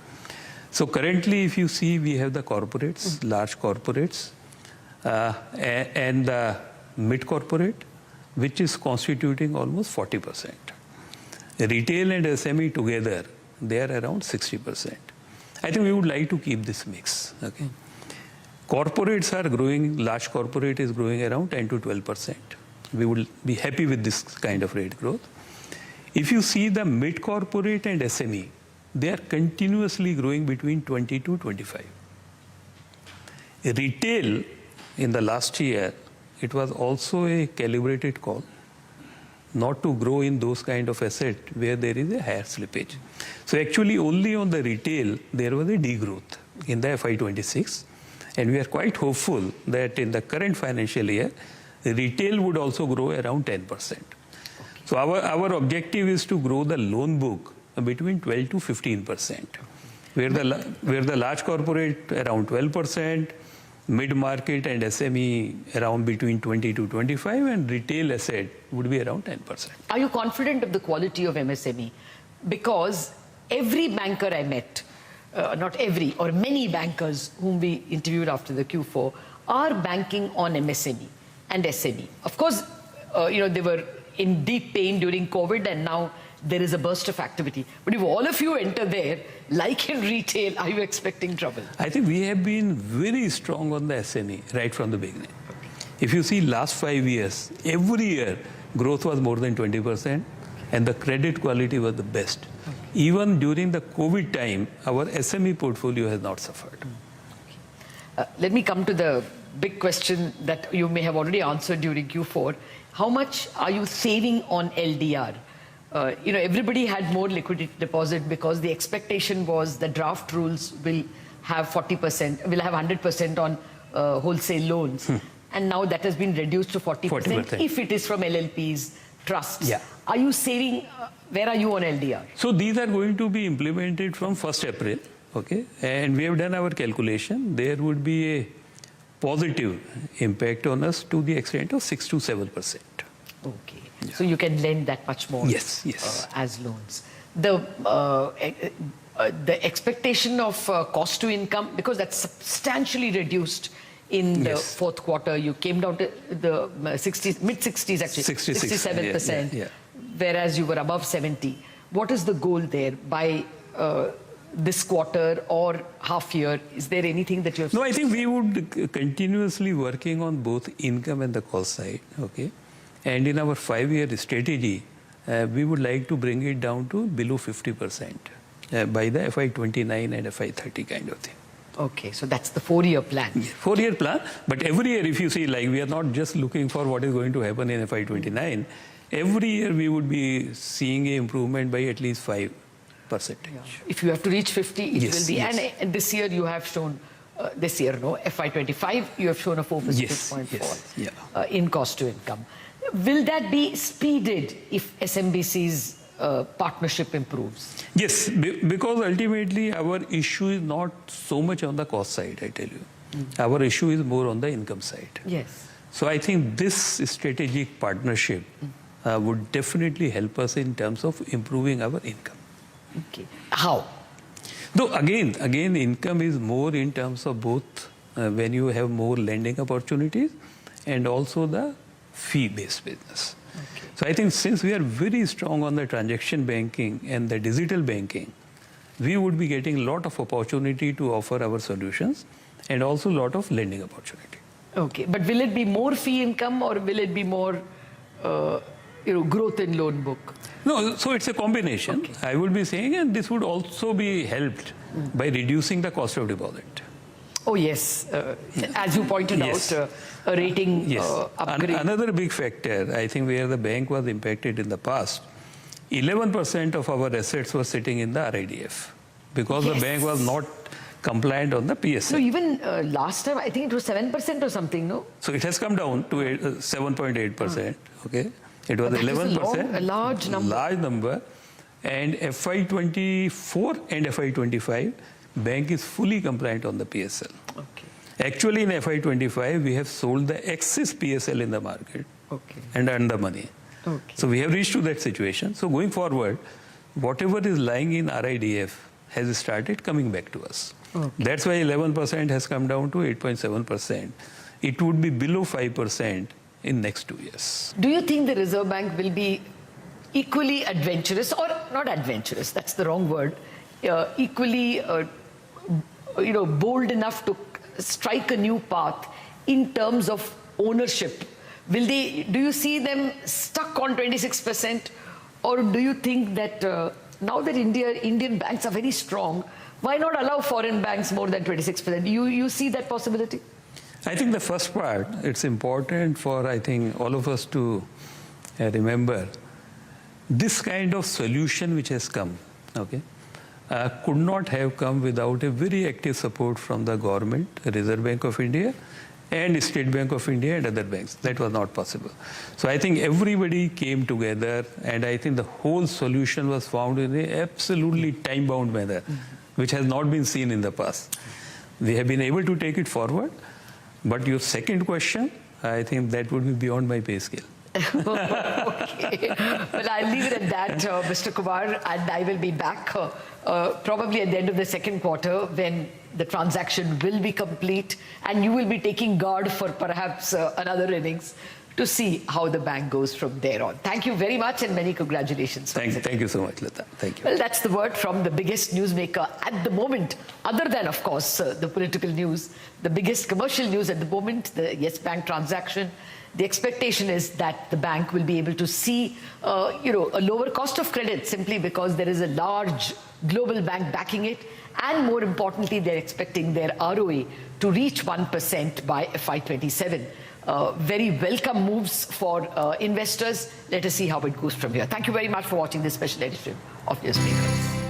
So currently, if you see, we have the corporates, large corporates, and the mid-corporate, which is constituting almost 40%. Retail and SME together, they are around 60%. I think we would like to keep this mix. Okay. Corporates are growing, large corporate is growing around 10 to 12%. We would be happy with this kind of rate growth. If you see the mid-corporate and SME, they are continuously growing between 20 to 25. Retail, in the last year, it was also a calibrated call not to grow in those kind of assets where there is a higher slippage. So actually only on the retail, there was a degrowth in the FY26. And we are quite hopeful that in the current financial year, the retail would also grow around 10%. So our objective is to grow the loan book between 12 to 15%, where the large corporate around 12%, mid-market and SME around between 20 to 25, and retail asset would be around 10%. Are you confident of the quality of MSME? Because every banker I met, not every, or many bankers whom we interviewed after the Q4 are banking on MSME and SME. Of course, they were in deep pain during COVID, and now there is a burst of activity. But if all of you enter there, like in retail, are you expecting trouble? I think we have been very strong on the SME right from the beginning. Okay. If you see last 5 years, every year growth was more than 20%, and the credit quality was the best. Okay. Even during the COVID time, our SME portfolio has not suffered. Let me come to the big question that you may have already answered during Q4. How much are you saving on LDR? Everybody had more liquidity deposit because the expectation was the draft rules will have 40%, will have 100% on wholesale loans. And now that has been reduced to 40% if it is from LLPs, trusts. Yeah. Are you saving, where are you on LDR? So these are going to be implemented from 1st April, okay? And we have done our calculation. There would be a positive impact on us to the extent of 6 to 7%. Okay. Yeah. So you can lend that much more as loans. The expectation of cost to income, because that's substantially reduced in the fourth quarter, you came down to the mid-60s actually, 67%, whereas you were above 70. What is the goal there by this quarter or half year? Is there anything that you have? No, I think we would continuously working on both income and the cost side, okay? And in our 5-year strategy, we would like to bring it down to below 50% by the FY29 and FY30 kind of thing. Okay, so that's the 4-year plan. Yeah, 4-year plan, but every year if you see, like we are not just looking for what is going to happen in FY29, every year we would be seeing an improvement by at least 5%. Yeah. If you have to reach 50, it will be. And this year you have shown, FY25, you have shown a 4 percentage point fall in cost to income. Will that be speeded if SMBC's partnership improves? Yes, because ultimately our issue is not so much on the cost side, I tell you. Our issue is more on the income side. Yes. So I think this strategic partnership would definitely help us in terms of improving our income. Okay. How? Though again, income is more in terms of both when you have more lending opportunities and also the fee-based business. Okay. So I think since we are very strong on the transaction banking and the digital banking, we would be getting a lot of opportunity to offer our solutions and also a lot of lending opportunity. Okay, but will it be more fee income or will it be more growth in loan book? No, so it's a combination. Okay. I would be saying, and this would also be helped by reducing the cost of deposit. Oh yes, as you pointed out, a rating upgrade. Another big factor, I think, where the bank was impacted in the past, 11% of our assets were sitting in the RIDF because the bank was not compliant on the PSL. No, even last time, I think it was 7% or something, no? So it has come down to 7.8%, okay? It was 11%. A large number. Large number. And FY24 and FY25, bank is fully compliant on the PSL. Okay. Actually, in FY25, we have sold the excess PSL in the market and earned the money. Okay. So we have reached to that situation. So going forward, whatever is lying in RIDF has started coming back to us. Okay. That's why 11% has come down to 8.7%. It would be below 5% in next 2 years. Do you think the Reserve Bank will be equally adventurous, or not adventurous, that's the wrong word, equally bold enough to strike a new path in terms of ownership? Do you see them stuck on 26%? Or do you think that now that Indian banks are very strong, why not allow foreign banks more than 26%? You see that possibility? I think the first part, it's important for, I think, all of us to remember this kind of solution which has come, okay, could not have come without a very active support from the government, Reserve Bank of India, and State Bank of India and other banks. That was not possible. So I think everybody came together, and I think the whole solution was found in an absolutely time-bound manner, which has not been seen in the past. We have been able to take it forward, but your second question, I think that would be beyond my pay scale. Okay. Well, I'll leave it at that, Mr. Kumar, and I will be back probably at the end of the second quarter when the transaction will be complete and you will be taking guard for perhaps another innings to see how the bank goes from there on. Thank you very much and many congratulations. Thank you so much, Lata. Thank you. Well, that's the word from the biggest newsmaker at the moment, other than, of course, the political news. The biggest commercial news at the moment, the Yes Bank transaction. The expectation is that the bank will be able to see, a lower cost of credit simply because there is a large global bank backing it. And more importantly, they're expecting their ROE to reach 1% by FY27. Very welcome moves for investors. Let us see how it goes from here. Thank you very much for watching this special edition of Newsmakers.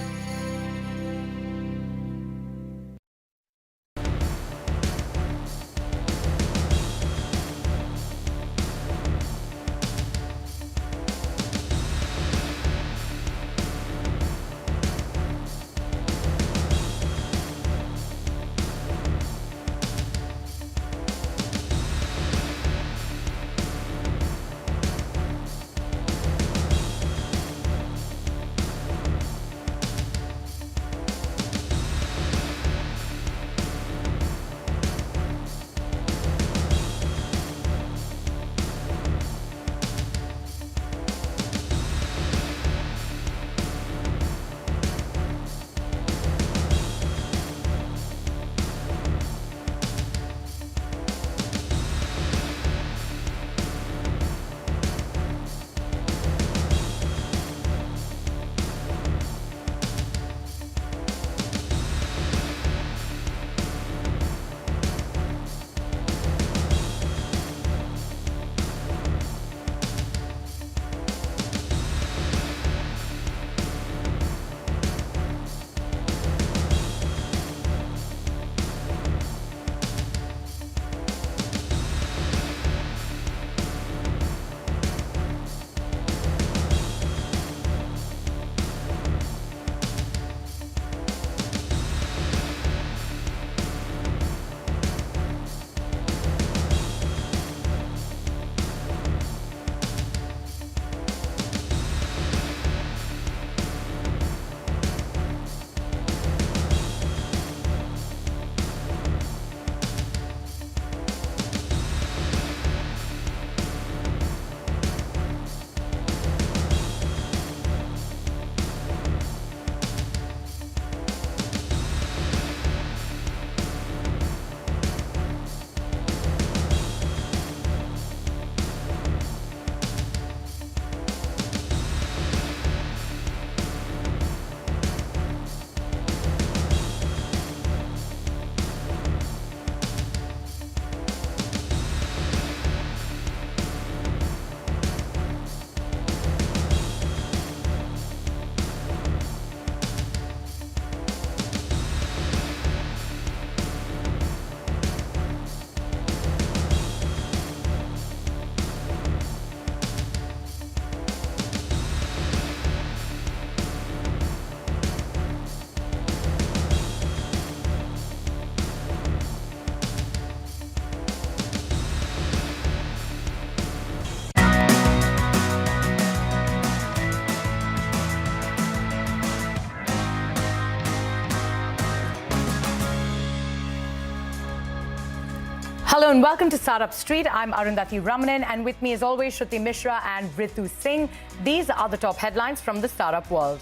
Hello and welcome to Startup Street. I'm Arundhati Ramanan, and with me as always Shruti Mishra and Ritu Singh. These are the top headlines from the startup world.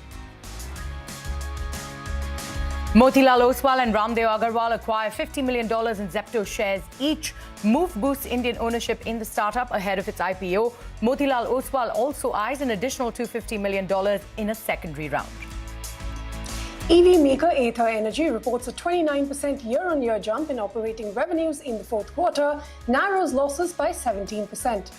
Motilal Oswal and Ramdev Agarwal acquire $50 million in Zepto shares each. Move boosts Indian ownership in the startup ahead of its IPO. Motilal Oswal also eyes an additional $250 million in a secondary round. EV maker Ather Energy reports a 29% year-on-year jump in operating revenues in the fourth quarter, narrows losses by 17%.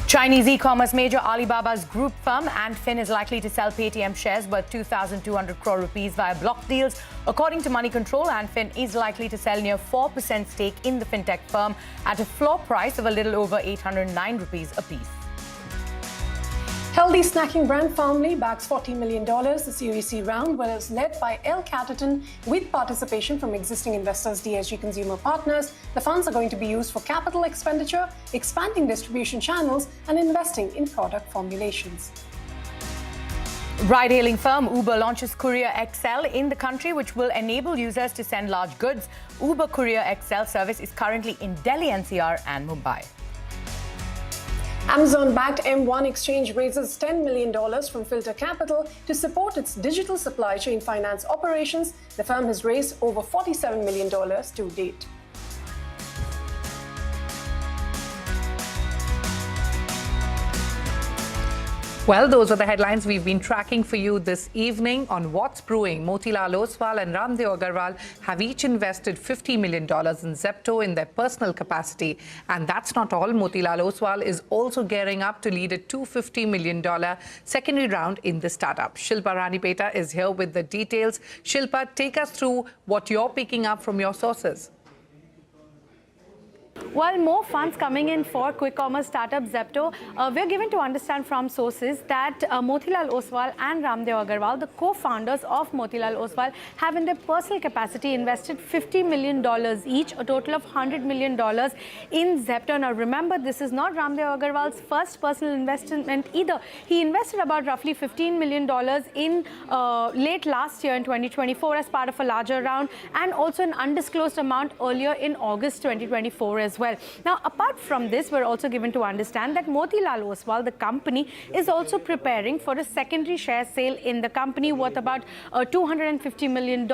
Chinese e-commerce major Alibaba's group firm Antfin is likely to sell Paytm shares worth 2,200 crore rupees via block deals. According to Money Control, Antfin is likely to sell near 4% stake in the fintech firm at a floor price of a little over 809 rupees apiece. Healthy snacking brand Family backs $40 million. The Series C round was led by L Catterton with participation from existing investors DSG Consumer Partners. The funds are going to be used for capital expenditure, expanding distribution channels and investing in product formulations. Ride-hailing firm Uber launches Courier XL in the country, which will enable users to send large goods. Uber Courier XL service is currently in Delhi NCR and Mumbai. Amazon-backed M1 Exchange raises $10 million from Filter Capital to support its digital supply chain finance operations. The firm has raised over $47 million to date. Well, those are the headlines we've been tracking for you this evening on What's Brewing. Motilal Oswal and Ramdev Agarwal have each invested $50 million in Zepto in their personal capacity. And that's not all. Motilal Oswal is also gearing up to lead a $250 million secondary round in the startup. Shilpa Ranipeta is here with the details. Shilpa, take us through what you're picking up from your sources. Well, more funds coming in for quick commerce startup Zepto. We're given to understand from sources that Motilal Oswal and Ramdev Agarwal, the co-founders of Motilal Oswal, have in their personal capacity invested $50 million each, a total of $100 million in Zepto. Now, remember, this is not Ramdev Agarwal's first personal investment either. He invested about roughly $15 million in late last year in 2024 as part of a larger round, and also an undisclosed amount earlier in August 2024 as well. Now, apart from this, we're also given to understand that Motilal Oswal, the company, is also preparing for a secondary share sale in the company worth about $250 million.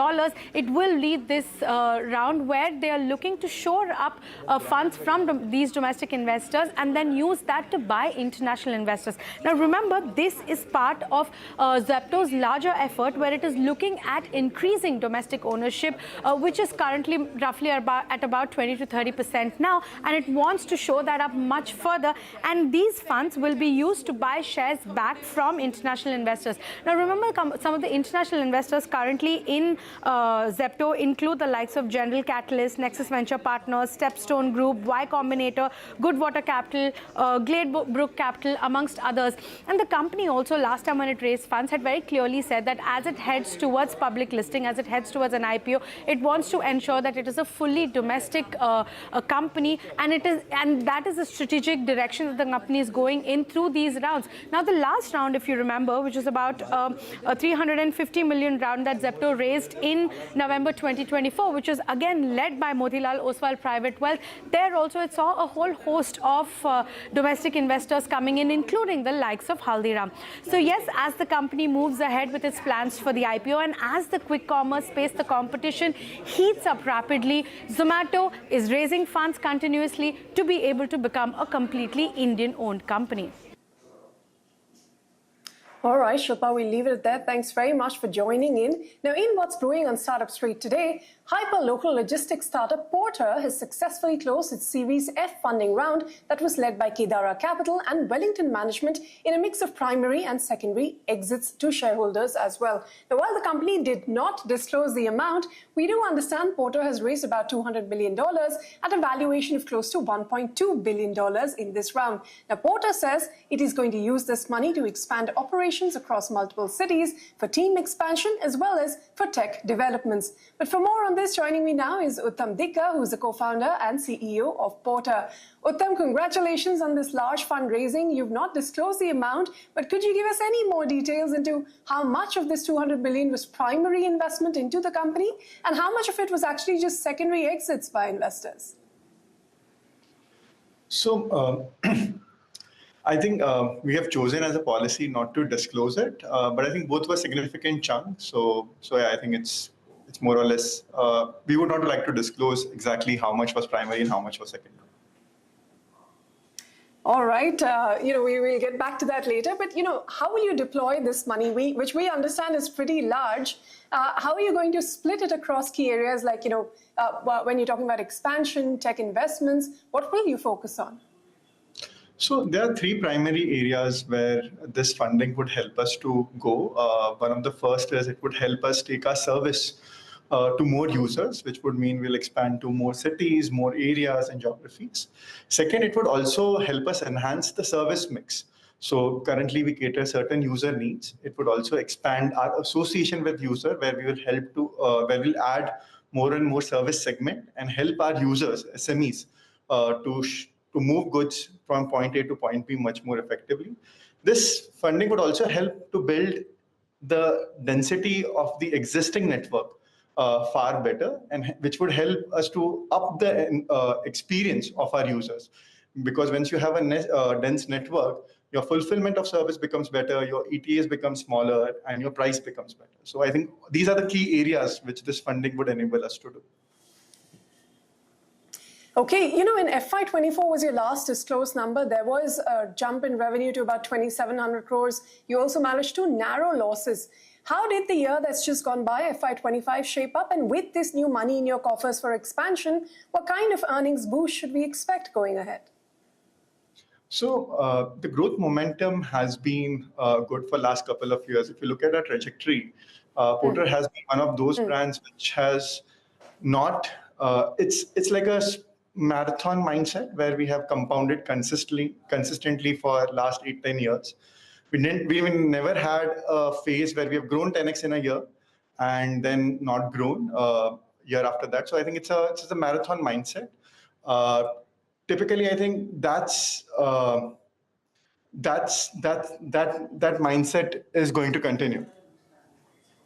It will lead this round where they are looking to shore up funds from these domestic investors and then use that to buy international investors. Now, remember, this is part of Zepto's larger effort where it is looking at increasing domestic ownership, which is currently roughly at about 20 to 30% now, and it wants to show that up much further, and these funds will be used to buy shares back from international investors. Now, remember, some of the international investors currently in Zepto include the likes of General Catalyst, Nexus Venture Partners, Stepstone Group, Y Combinator, Goodwater Capital, Gladebrook Capital, amongst others. And the company also, last time when it raised funds, had very clearly said that as it heads towards public listing, as it heads towards an IPO, it wants to ensure that it is a fully domestic company, and that is the strategic direction that the company is going in through these rounds. Now, the last round, if you remember, which is about a $350 million round that Zepto raised in November 2024, which is again led by Motilal Oswal Private Wealth. There also it saw a whole host of domestic investors coming in, including the likes of Haldiram. So yes, as the company moves ahead with its plans for the IPO and as the quick commerce space, the competition heats up rapidly, Zomato is raising funds continuously to be able to become a completely Indian-owned company. All right, Shilpa, we'll leave it at that. Thanks very much for joining in. Now, in What's Brewing on Startup Street today, hyper-local logistics startup Porter has successfully closed its Series F funding round that was led by Kedara Capital and Wellington Management in a mix of primary and secondary exits to shareholders as well. Now, while the company did not disclose the amount, we do understand Porter has raised about $200 million at a valuation of close to $1.2 billion in this round. Now, Porter says it is going to use this money to expand operations across multiple cities for team expansion as well as for tech developments. But for more on this, joining me now is Uttam Dikka, who's the co-founder and CEO of Porter. Uttam, congratulations on this large fundraising. You've not disclosed the amount, but could you give us any more details into how much of this $200 million was primary investment into the company and how much of it was actually just secondary exits by investors? So, I think we have chosen as a policy not to disclose it, but I think both were significant chunks. So yeah, I think it's more or less, we would not like to disclose exactly how much was primary and how much was secondary. All right, we will get back to that later, but how will you deploy this money, which we understand is pretty large? How are you going to split it across key areas like, when you're talking about expansion, tech investments, what will you focus on? So there are three primary areas where this funding would help us to go. One of the first is it would help us take our service to more users, which would mean we'll expand to more cities, more areas and geographies. Second, it would also help us enhance the service mix. So currently we cater certain user needs. It would also expand our association with user, where we will help to, where we'll add more and more service segment and help our users, SMEs, to move goods from point A to point B much more effectively. This funding would also help to build the density of the existing network far better, and which would help us to up the experience of our users. Because once you have a dense network, your fulfillment of service becomes better, your ETAs become smaller, and your price becomes better. So I think these are the key areas which this funding would enable us to do. Okay, in FY24 was your last disclosed number. There was a jump in revenue to about 2,700 crores. You also managed to narrow losses. How did the year that's just gone by, FY25, shape up? And with this new money in your coffers for expansion, what kind of earnings boost should we expect going ahead? So the growth momentum has been good for the last couple of years. If you look at our trajectory, Porter has been one of those brands which has not, it's like a marathon mindset where we have compounded consistently for last 8-10 years. We never had a phase where we have grown 10x in a year and then not grown year after that. So I think it's a marathon mindset. Typically, I think that mindset is going to continue.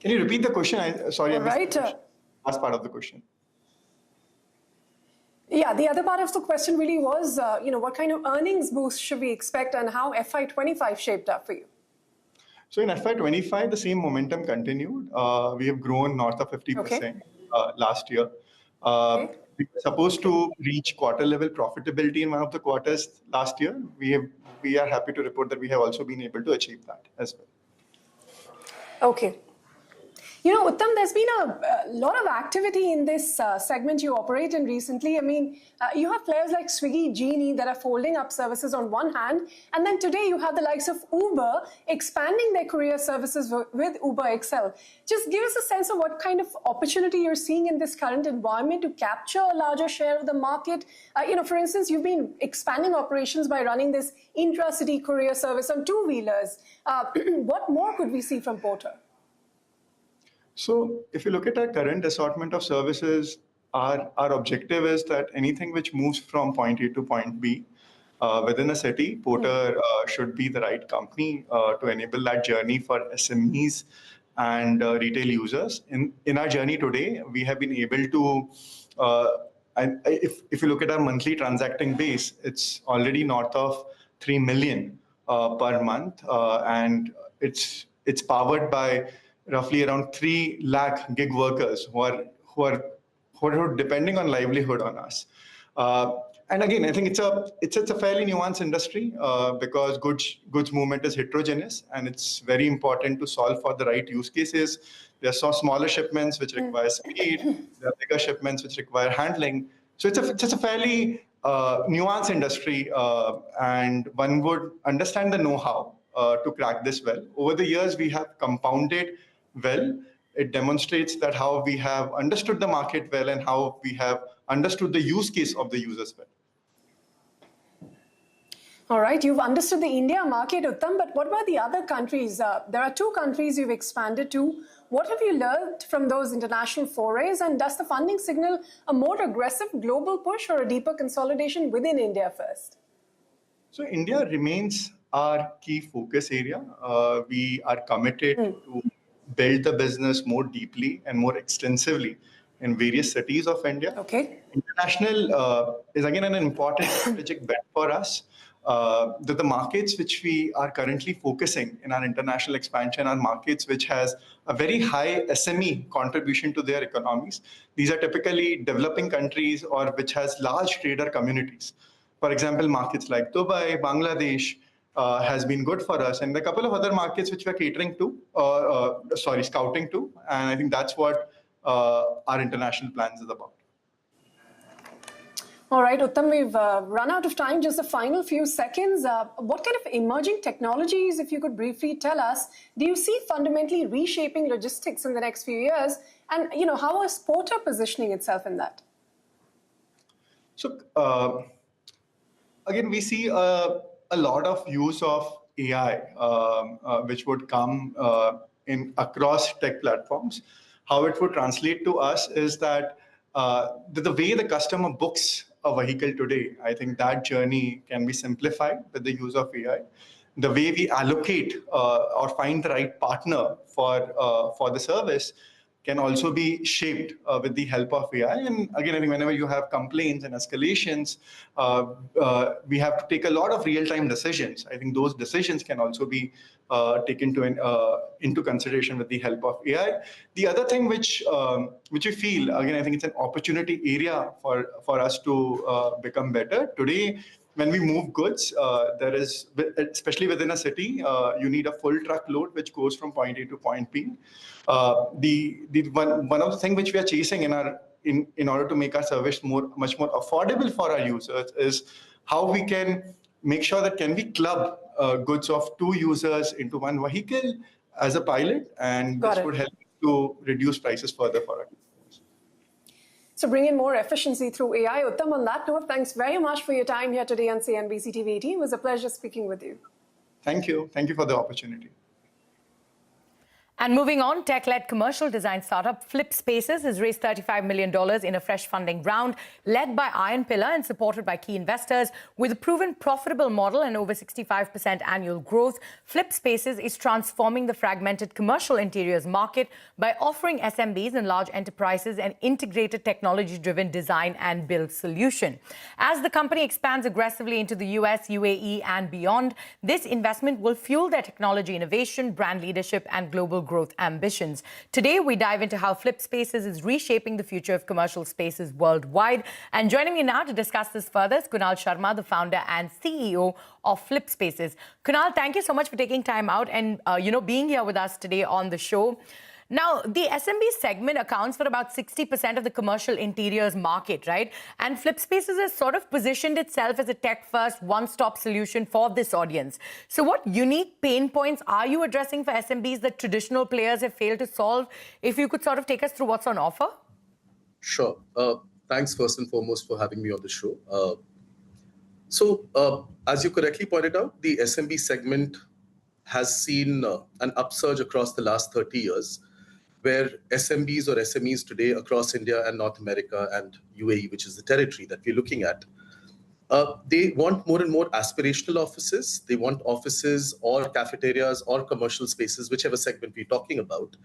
Can you repeat the question? Sorry, I missed the last part of the question. Yeah, the other part of the question really was, what kind of earnings boost should we expect and how FY25 shaped up for you? So in FY25, the same momentum continued. We have grown north of 50% last year. We were supposed to reach quarter level profitability in one of the quarters last year. We are happy to report that we have also been able to achieve that as well. Okay. Uttam, there's been a lot of activity in this segment you operate in recently. I mean, you have players like Swiggy, Genie that are folding up services on one hand, and then today you have the likes of Uber expanding their courier services with Uber XL. Just give us a sense of what kind of opportunity you're seeing in this current environment to capture a larger share of the market. For instance, you've been expanding operations by running this intra-city courier service on two-wheelers. What more could we see from Porter? So if you look at our current assortment of services, our objective is that anything which moves from point A to point B within a city, Porter should be the right company to enable that journey for SMEs and retail users. In our journey today, we have been able to, if you look at our monthly transacting base, it's already north of 3 million per month, and it's powered by roughly around 3 lakh gig workers who are depending on livelihood on us. And again, I think it's a fairly nuanced industry because goods movement is heterogeneous, and it's very important to solve for the right use cases. There are smaller shipments which require speed. There are bigger shipments which require handling. So it's a fairly nuanced industry, and one would understand the know-how to crack this well. Over the years, we have compounded well. It demonstrates that how we have understood the market well and how we have understood the use case of the users well. All right, you've understood the India market, Uttam, but what about the other countries? There are 2 countries you've expanded to. What have you learned from those international forays, and does the funding signal a more aggressive global push or a deeper consolidation within India first? So India remains our key focus area. We are committed to build the business more deeply and more extensively in various cities of India. Okay. International is again an important strategic bet for us. that the markets which we are currently focusing in our international expansion are markets which has a very high SME contribution to their economies. These are typically developing countries or which has large trader communities. For example, markets like Dubai, Bangladesh has been good for us, and a couple of other markets which we're catering to, scouting to, and I think that's what our international plans is about. All right, Uttam, we've run out of time. Just the final few seconds. What kind of emerging technologies, if you could briefly tell us, do you see fundamentally reshaping logistics in the next few years? And how is Porter positioning itself in that? So again, we see a lot of use of AI, which would come in across tech platforms. How it would translate to us is that the way the customer books a vehicle today, I think that journey can be simplified with the use of AI. The way we allocate or find the right partner for the service can also be shaped with the help of AI. And again, I think whenever you have complaints and escalations, we have to take a lot of real-time decisions. I think those decisions can also be taken into consideration with the help of AI. The other thing which we feel, again, I think it's an opportunity area for us to become better. Today, when we move goods, there is, especially within a city, you need a full truck load which goes from point A to point B. One of the things which we are chasing in order to make our service much more affordable for our users is how we can make sure that can we club goods of 2 users into 1 vehicle as a pilot, and this would help to reduce prices further for our users. So bring in more efficiency through AI. Uttam, on that note, thanks very much for your time here today on CNBC-TV18. It was a pleasure speaking with you. Thank you. Thank you for the opportunity. And moving on, tech-led commercial design startup Flip Spaces has raised $35 million in a fresh funding round led by Iron Pillar and supported by key investors. With a proven profitable model and over 65% annual growth, Flip Spaces is transforming the fragmented commercial interiors market by offering SMBs and large enterprises an integrated technology-driven design and build solution. As the company expands aggressively into the US, UAE and beyond, this investment will fuel their technology innovation, brand leadership and global growth ambitions. Today, we dive into how Flip Spaces is reshaping the future of commercial spaces worldwide. And joining me now to discuss this further is Kunal Sharma, the founder and CEO of Flip Spaces. Kunal, thank you so much for taking time out and being here with us today on the show. Now, the SMB segment accounts for about 60% of the commercial interiors market, right? And Flip Spaces has sort of positioned itself as a tech-first, one-stop solution for this audience. So what unique pain points are you addressing for SMBs that traditional players have failed to solve? If you could sort of take us through what's on offer. Sure. Thanks first and foremost for having me on the show. As you correctly pointed out, the SMB segment has seen an upsurge across the last 30 years. Where SMBs or SMEs today across India and North America and UAE, which is the territory that we're looking at, they want more and more aspirational offices. They want offices or cafeterias or commercial spaces, whichever segment we're talking about.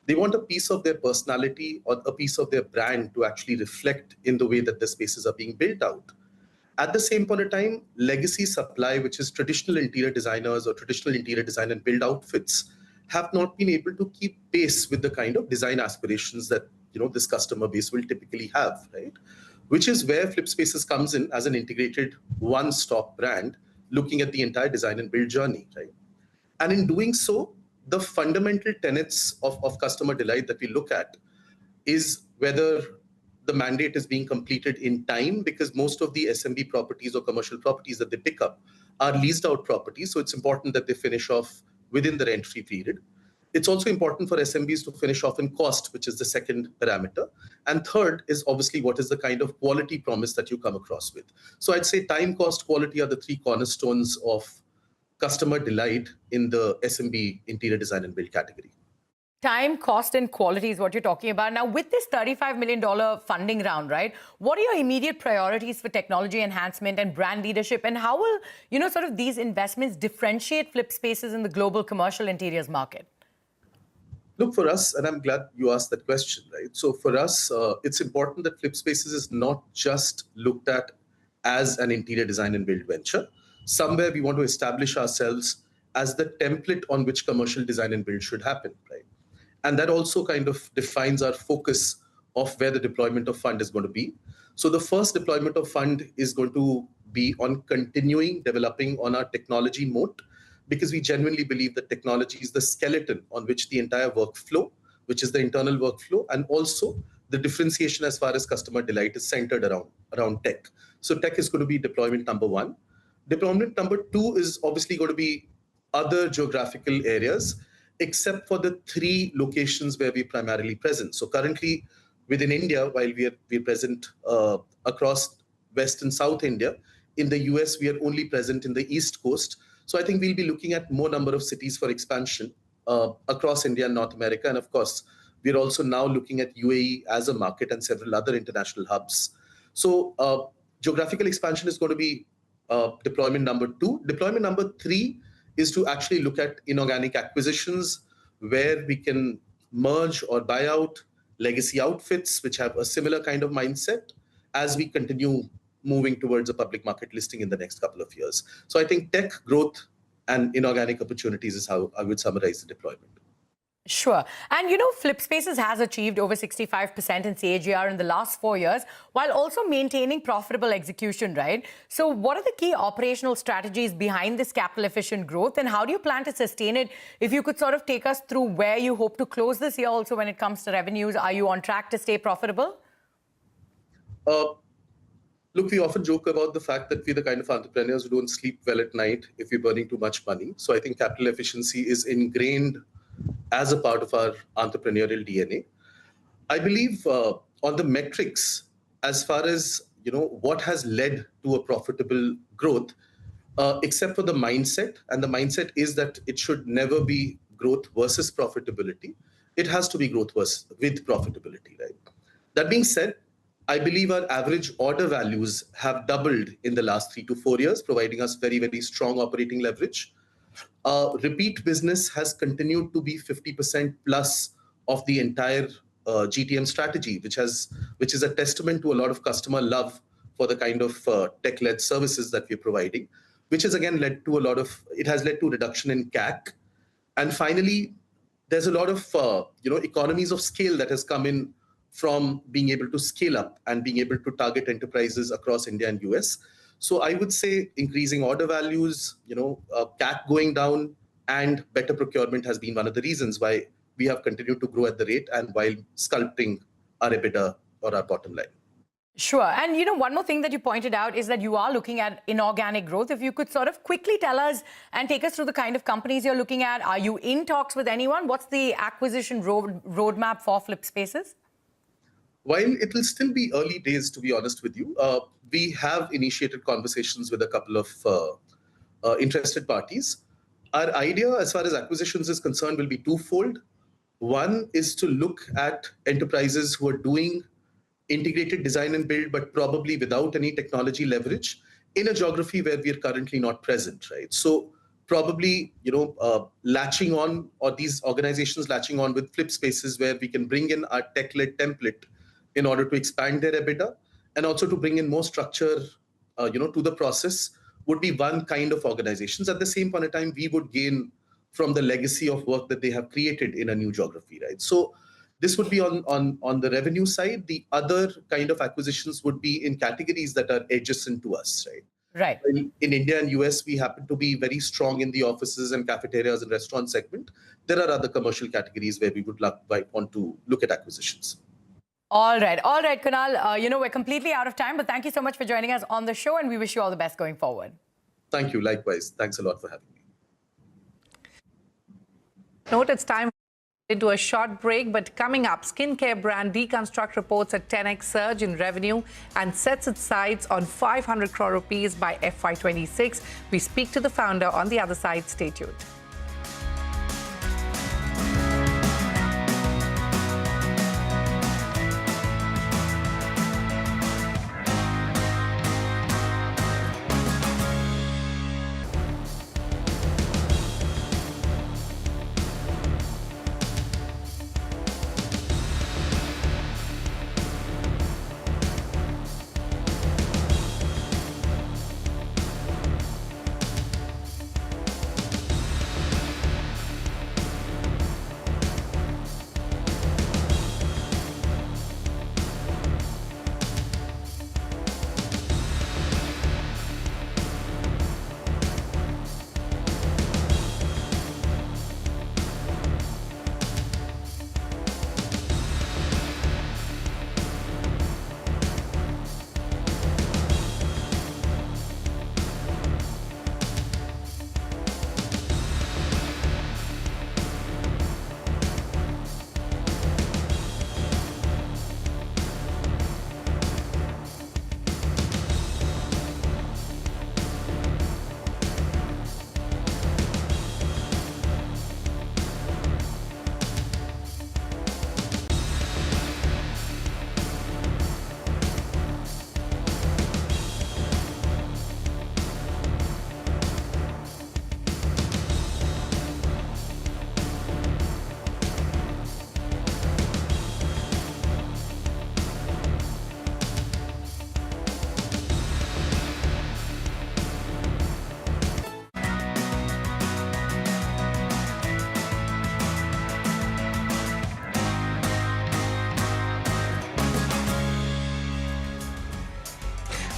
They want a piece of their personality or a piece of their brand to actually reflect in the way that the spaces are being built out. At the same point of time, legacy supply, which is traditional interior designers or traditional interior design and build outfits, have not been able to keep pace with the kind of design aspirations that this customer base will typically have, right? Which is where Flip Spaces comes in as an integrated one-stop brand, looking at the entire design and build journey, right? And in doing so, the fundamental tenets of customer delight that we look at is whether the mandate is being completed in time, because most of the SMB properties or commercial properties that they pick up are leased out properties. So it's important that they finish off within the rent-free period. It's also important for SMBs to finish off in cost, which is the second parameter. And third is obviously what is the kind of quality promise that you come across with. So I'd say time, cost, quality are the 3 cornerstones of customer delight in the SMB interior design and build category. Time, cost, and quality is what you're talking about. Now, with this $35 million funding round, right, what are your immediate priorities for technology enhancement and brand leadership? And how will, sort of these investments differentiate Flip Spaces in the global commercial interiors market? Look, for us, and I'm glad you asked that question, right? So for us, it's important that Flip Spaces is not just looked at as an interior design and build venture. somewhere we want to establish ourselves as the template on which commercial design and build should happen, right? And that also kind of defines our focus of where the deployment of fund is going to be. So the first deployment of fund is going to be on continuing developing on our technology moat, because we genuinely believe that technology is the skeleton on which the entire workflow, which is the internal workflow, and also the differentiation as far as customer delight is centered around tech. So tech is going to be deployment number one. Deployment number two is obviously going to be other geographical areas, except for the 3 locations where we're primarily present. So currently within India, while we're present across West and South India, in the US, we are only present in the East Coast. So I think we'll be looking at more number of cities for expansion across India and North America. And of course, we're also now looking at UAE as a market and several other international hubs. So geographical expansion is going to be deployment number 2. Deployment number 3 is to actually look at inorganic acquisitions where we can merge or buy out legacy outfits which have a similar kind of mindset as we continue moving towards a public market listing in the next couple of years. So I think tech growth and inorganic opportunities is how I would summarize the deployment. Sure. And, you know, FlipSpaces has achieved over 65% in CAGR in the last 4 years, while also maintaining profitable execution, right? So what are the key operational strategies behind this capital-efficient growth, and how do you plan to sustain it? If you could sort of take us through where you hope to close this year also when it comes to revenues. Are you on track to stay profitable? Look, we often joke about the fact that we're the kind of entrepreneurs who don't sleep well at night if we're burning too much money. So I think capital efficiency is ingrained as a part of our entrepreneurial DNA. I believe on the metrics, as far as what has led to a profitable growth, except for the mindset, and the mindset is that it should never be growth versus profitability. It has to be growth with profitability, right? That being said, I believe our average order values have doubled in the last 3 to 4 years, providing us very, very strong operating leverage. Repeat business has continued to be 50% plus of the entire GTM strategy, which is a testament to a lot of customer love for the kind of tech-led services that we're providing, which has again led to it has led to reduction in CAC. And finally, there's a lot of economies of scale that has come in from being able to scale up and being able to target enterprises across India and US. So I would say increasing order values, CAC going down, and better procurement has been one of the reasons why we have continued to grow at the rate and while sculpting our EBITDA or our bottom line. Sure. And, one more thing that you pointed out is that you are looking at inorganic growth. If you could sort of quickly tell us and take us through the kind of companies you're looking at. Are you in talks with anyone? What's the acquisition roadmap for FlipSpaces? While it will still be early days, to be honest with you, we have initiated conversations with a couple of interested parties. Our idea as far as acquisitions is concerned will be twofold. One is to look at enterprises who are doing integrated design and build, but probably without any technology leverage in a geography where we are currently not present, right? So probably, latching on, or these organizations latching on with FlipSpaces, where we can bring in our tech-led template in order to expand their EBITDA and also to bring in more structure, to the process, would be one kind of organizations. At the same point in time, we would gain from the legacy of work that they have created in a new geography, right? So this would be on the revenue side. The other kind of acquisitions would be in categories that are adjacent to us, right? Right. In India and US, we happen to be very strong in the offices and cafeterias and restaurant segment. There are other commercial categories where we would want to look at acquisitions. All right, Kunal, we're completely out of time, but thank you so much for joining us on the show, and we wish you all the best going forward. Thank you. Likewise. Thanks a lot for having me. Note it's time into a short break, but coming up, skincare brand Deconstruct reports a 10x surge in revenue and sets its sights on 500 crore rupees by FY26. We speak to the founder on the other side. Stay tuned.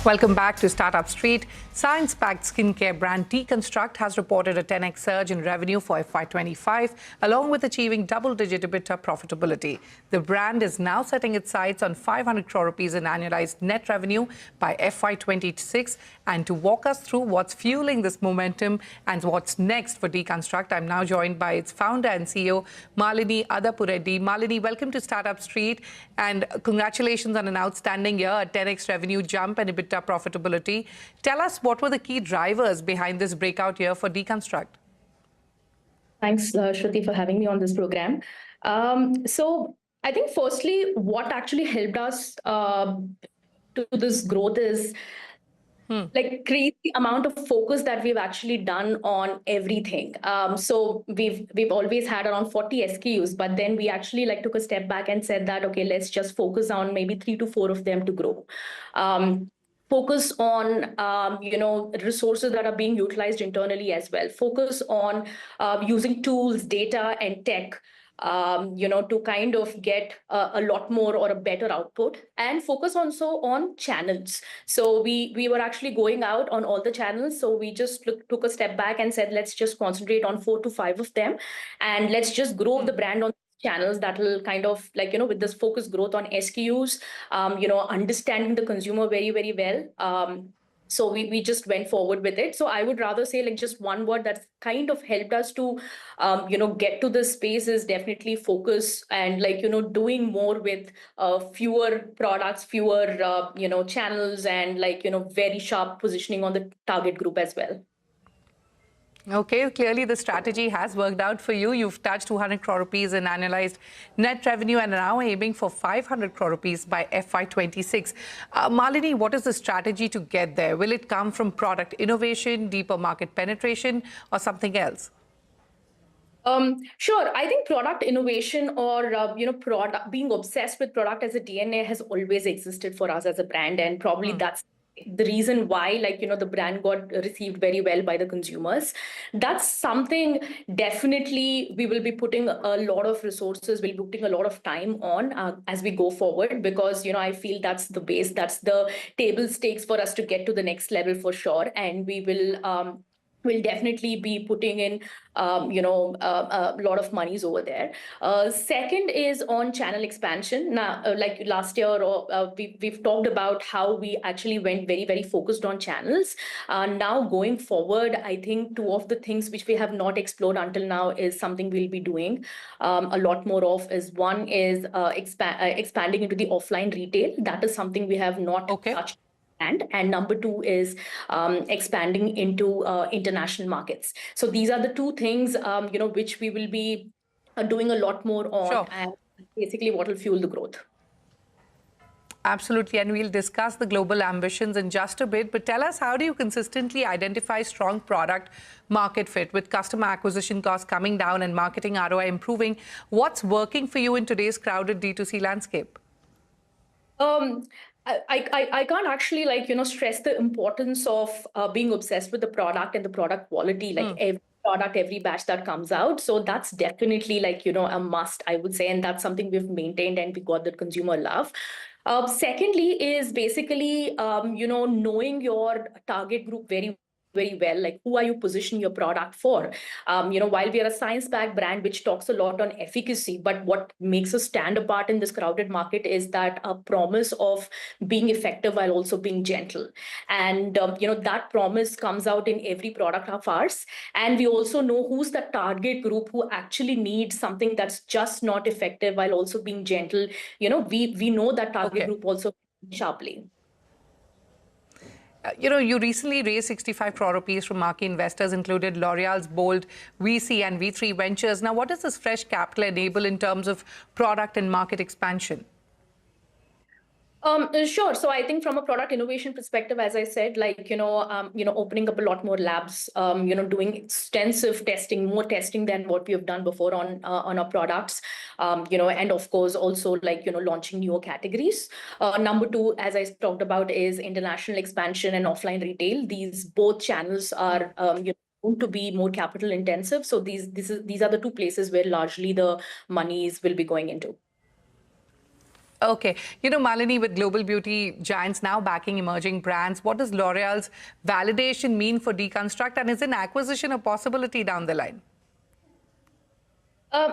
Welcome back to Startup Street. Science-backed skincare brand Deconstruct has reported a 10x surge in revenue for FY25, along with achieving double-digit EBITDA profitability. The brand is now setting its sights on 500 crore rupees in annualized net revenue by FY26. And to walk us through what's fueling this momentum and what's next for Deconstruct, I'm now joined by its founder and CEO, Malini Adapureddy. Malini, welcome to Startup Street, and congratulations on an outstanding year, a 10x revenue jump and EBITDA profitability. Tell us, what were the key drivers behind this breakout year for Deconstruct? Thanks, Shruti, for having me on this program. So I think firstly, what actually helped us to this growth is like crazy amount of focus that we've actually done on everything. So we've always had around 40 SKUs, but then we actually like took a step back and said that, okay, let's just focus on maybe 3 to 4 of them to grow. Focus on, resources that are being utilized internally as well. Focus on using tools, data, and tech, to kind of get a lot more or a better output, and focus also on channels. So we were actually going out on all the channels. So we just took a step back and said, let's just concentrate on 4 to 5 of them, and let's just grow the brand on channels that will kind of with this focus growth on SKUs, understanding the consumer very, very well. So we just went forward with it. So I would rather say just one word that's kind of helped us to, get to this space is definitely focus, and doing more with fewer products, fewer, channels, and very sharp positioning on the target group as well. Okay, clearly the strategy has worked out for you. You've touched 200 crore rupees in annualized net revenue and are now aiming for 500 crore rupees by FY26. Malini, what is the strategy to get there? Will it come from product innovation, deeper market penetration, or something else? Sure. I think product innovation or, product, being obsessed with product as a DNA has always existed for us as a brand. And probably that's the reason why, the brand got received very well by the consumers. That's something definitely we will be putting a lot of resources, we'll be putting a lot of time on as we go forward, because, I feel that's the base, that's the table stakes for us to get to the next level for sure. And we will, we'll definitely be putting in, a lot of monies over there. Second is on channel expansion. Now, like last year, we've talked about how we actually went very, very focused on channels. Now going forward, I think 2 of the things which we have not explored until now is something we'll be doing a lot more of. Is one is expanding into the offline retail. That is something we have not touched. And number 2 is expanding into international markets. So these are the 2 things, which we will be doing a lot more on, and basically what will fuel the growth. Absolutely, and we'll discuss the global ambitions in just a bit. But tell us, how do you consistently identify strong product market fit with customer acquisition costs coming down and marketing ROI improving? What's working for you in today's crowded D2C landscape? I can't actually stress the importance of being obsessed with the product and the product quality, every product, every batch that comes out. So that's definitely a must, I would say. And that's something we've maintained and we got the consumer love. Secondly is basically, knowing your target group very, very well, who are you positioning your product for? While we are a science-backed brand which talks a lot on efficacy, but what makes us stand apart in this crowded market is that a promise of being effective while also being gentle. And, that promise comes out in every product of ours. And we also know who's the target group who actually needs something that's just not effective while also being gentle. We know that target group also sharply. You recently raised 65 crore rupees from marquee investors, included L'Oreal's Bold, VC, and V3 Ventures. Now, what does this fresh capital enable in terms of product and market expansion? Sure. So I think from a product innovation perspective, as I said, opening up a lot more labs, doing extensive testing, more testing than what we have done before on our products, and of course also launching newer categories. Number 2, as I talked about, is international expansion and offline retail. These both channels are going to be more capital intensive. So these are the 2 places where largely the monies will be going into. Okay. You know, Malini, with global beauty giants now backing emerging brands, what does L'Oreal's validation mean for Deconstruct, and is an acquisition a possibility down the line?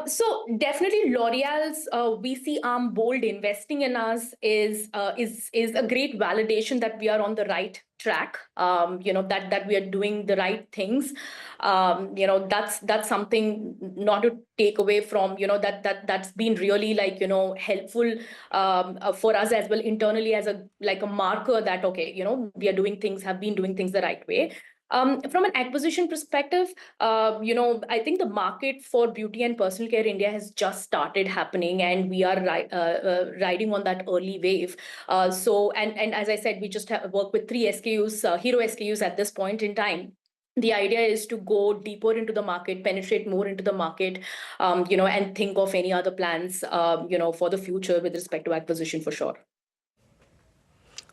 So definitely L'Oreal's VC arm Bold investing in us is a great validation that we are on the right track. That we are doing the right things. That's something not to take away from. That's been really helpful for us as well internally as a marker that we are doing things, have been doing things the right way. From an acquisition perspective, I think the market for beauty and personal care India has just started happening, and we are riding on that early wave. And as I said, we just work with 3 SKUs, hero SKUs at this point in time. The idea is to go deeper into the market, penetrate more into the market, and think of any other plans, for the future with respect to acquisition for sure.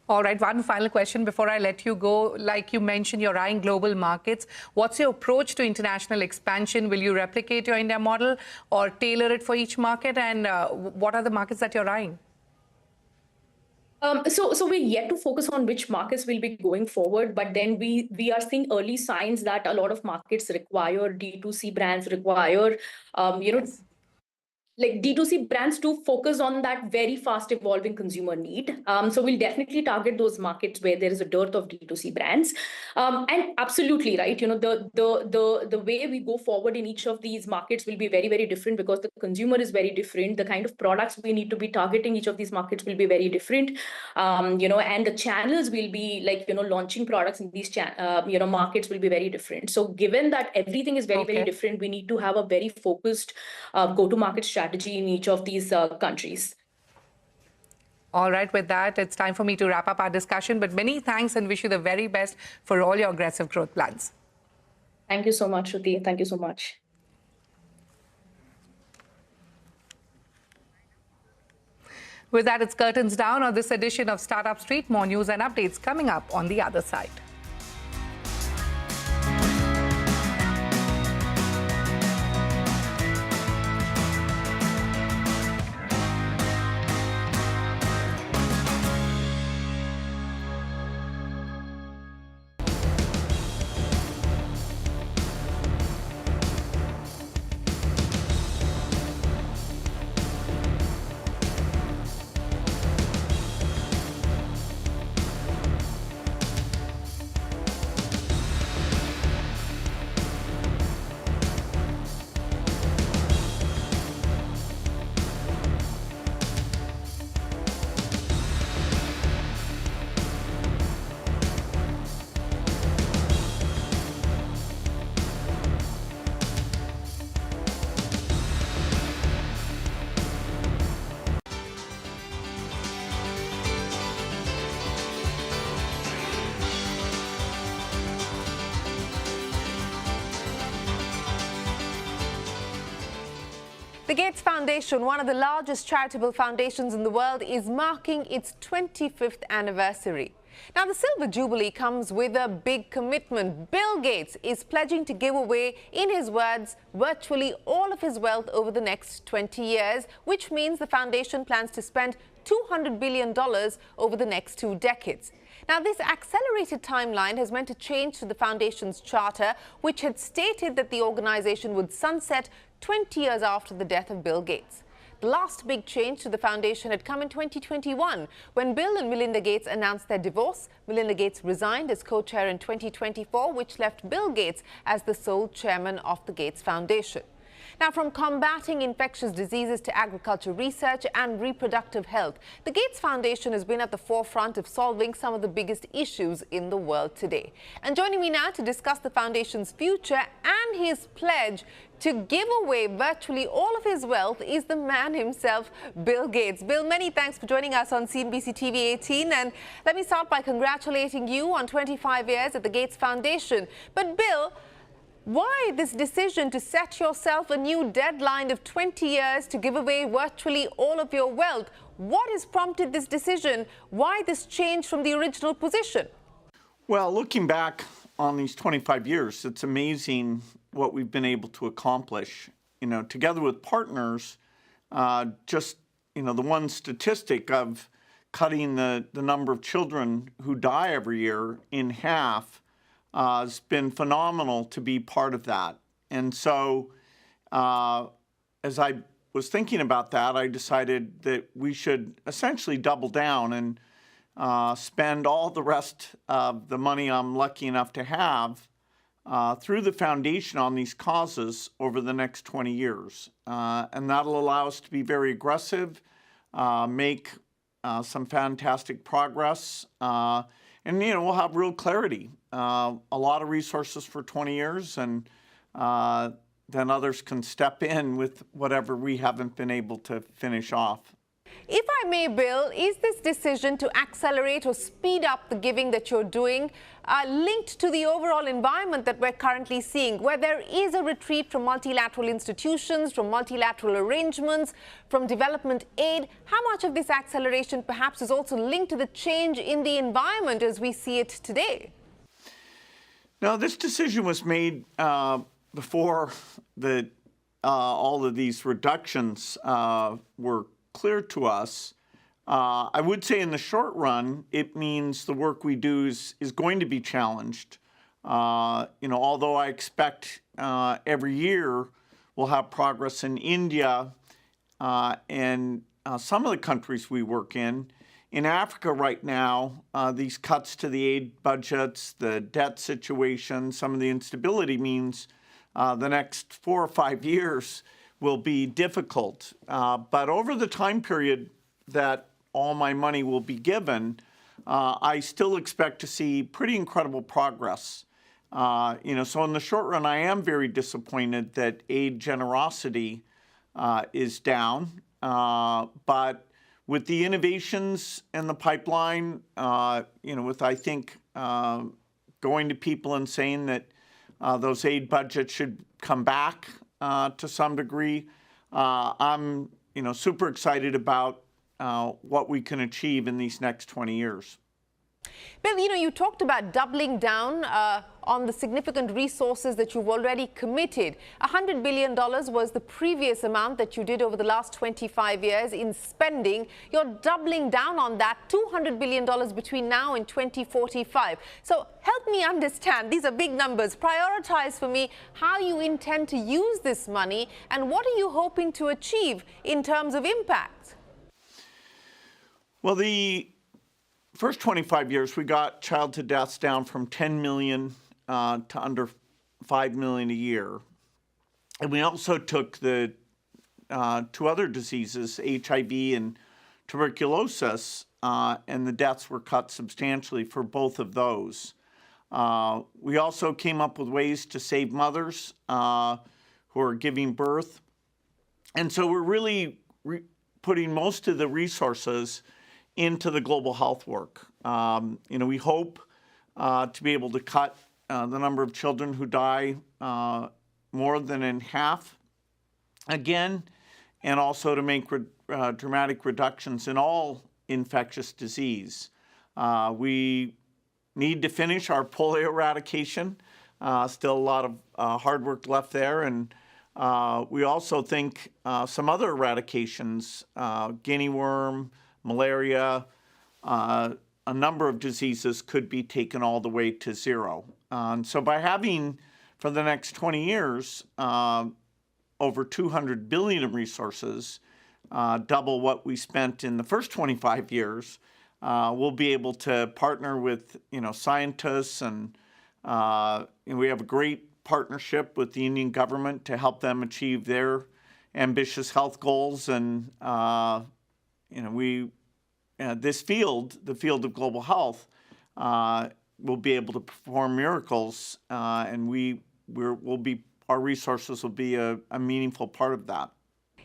All right, one final question before I let you go. Like you mentioned, you're eyeing global markets. What's your approach to international expansion? Will you replicate your India model or tailor it for each market? And what are the markets that you're eyeing? So we're yet to focus on which markets will be going forward, but then we are seeing early signs that a lot of markets require D2C brands, require like D2C brands to focus on that very fast evolving consumer need. So we'll definitely target those markets where there is a dearth of D2C brands. And absolutely right, the way we go forward in each of these markets will be very, very different because the consumer is very different. The kind of products we need to be targeting each of these markets will be very different. And the channels will be launching products in these markets will be very different. So given that everything is very, very different, we need to have a very focused go-to-market strategy in each of these countries. All right, with that, it's time for me to wrap up our discussion. But many thanks and wish you the very best for all your aggressive growth plans. Thank you so much, Shruti. Thank you so much. With that, it's curtains down on this edition of Startup Street. More news and updates coming up on the other side. The Gates Foundation, one of the largest charitable foundations in the world, is marking its 25th anniversary. Now, the Silver Jubilee comes with a big commitment. Bill Gates is pledging to give away, in his words, virtually all of his wealth over the next 20 years, which means the foundation plans to spend $200 billion over the next 2 decades. Now, this accelerated timeline has meant a change to the foundation's charter, which had stated that the organization would sunset 20 years after the death of Bill Gates. The last big change to the foundation had come in 2021, when Bill and Melinda Gates announced their divorce. Melinda Gates resigned as co-chair in 2024, which left Bill Gates as the sole chairman of the Gates Foundation. Now, from combating infectious diseases to agriculture research and reproductive health, the Gates Foundation has been at the forefront of solving some of the biggest issues in the world today. And joining me now to discuss the foundation's future and his pledge to give away virtually all of his wealth is the man himself, Bill Gates. Bill, many thanks for joining us on CNBC-TV18. And let me start by congratulating you on 25 years at the Gates Foundation. But Bill, why this decision to set yourself a new deadline of 20 years to give away virtually all of your wealth? What has prompted this decision? Why this change from the original position? Well, looking back on these 25 years, it's amazing what we've been able to accomplish, together with partners, just, the one statistic of cutting the number of children who die every year in half has been phenomenal to be part of that. And so as I was thinking about that, I decided that we should essentially double down and spend all the rest of the money I'm lucky enough to have through the foundation on these causes over the next 20 years. And that'll allow us to be very aggressive, make some fantastic progress, and we'll have real clarity. A lot of resources for 20 years, and then others can step in with whatever we haven't been able to finish off. If I may, Bill, is this decision to accelerate or speed up the giving that you're doing linked to the overall environment that we're currently seeing, where there is a retreat from multilateral institutions, from multilateral arrangements, from development aid? How much of this acceleration perhaps is also linked to the change in the environment as we see it today? Now, this decision was made before all of these reductions were clear to us. I would say in the short run, it means the work we do is going to be challenged. Although I expect every year we'll have progress in India and some of the countries we work in. In Africa right now, these cuts to the aid budgets, the debt situation, some of the instability means the next 4 or 5 years will be difficult. But over the time period that all my money will be given, I still expect to see pretty incredible progress. So in the short run, I am very disappointed that aid generosity is down. But with the innovations in the pipeline, with, I think, going to people and saying that those aid budgets should come back to some degree, I'm super excited about what we can achieve in these next 20 years. Bill, you talked about doubling down on the significant resources that you've already committed. $100 billion was the previous amount that you did over the last 25 years in spending. You're doubling down on that, $200 billion between now and 2045. So help me understand, these are big numbers. Prioritize for me how you intend to use this money and what are you hoping to achieve in terms of impact? Well, the first 25 years, we got childhood deaths down from 10 million to under 5 million a year. And we also took the two other diseases, HIV and tuberculosis, and the deaths were cut substantially for both of those. We also came up with ways to save mothers who are giving birth. And so we're really putting most of the resources into the global health work. We hope to be able to cut the number of children who die more than in half again, and also to make dramatic reductions in all infectious disease. We need to finish our polio eradication. Still a lot of hard work left there, and we also think some other eradications, guinea worm, malaria, a number of diseases could be taken all the way to zero. And so by having, for the next 20 years, over 200 billion in resources, double what we spent in the first 25 years, we'll be able to partner with, scientists, and we have a great partnership with the Indian government to help them achieve their ambitious health goals. And this field, the field of global health, will be able to perform miracles, and our resources will be a meaningful part of that.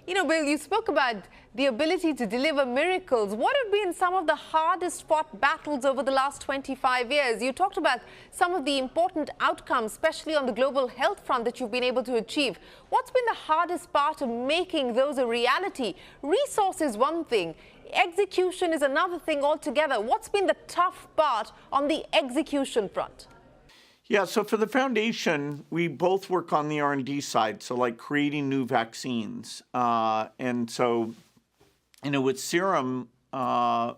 Bill, you spoke about the ability to deliver miracles. What have been some of the hardest fought battles over the last 25 years? You talked about some of the important outcomes, especially on the global health front, that you've been able to achieve. What's been the hardest part of making those a reality? Resource is one thing. Execution is another thing altogether. What's been the tough part on the execution front? Yeah, so for the foundation, we both work on the R&D side, so like creating new vaccines. And so with Serum, a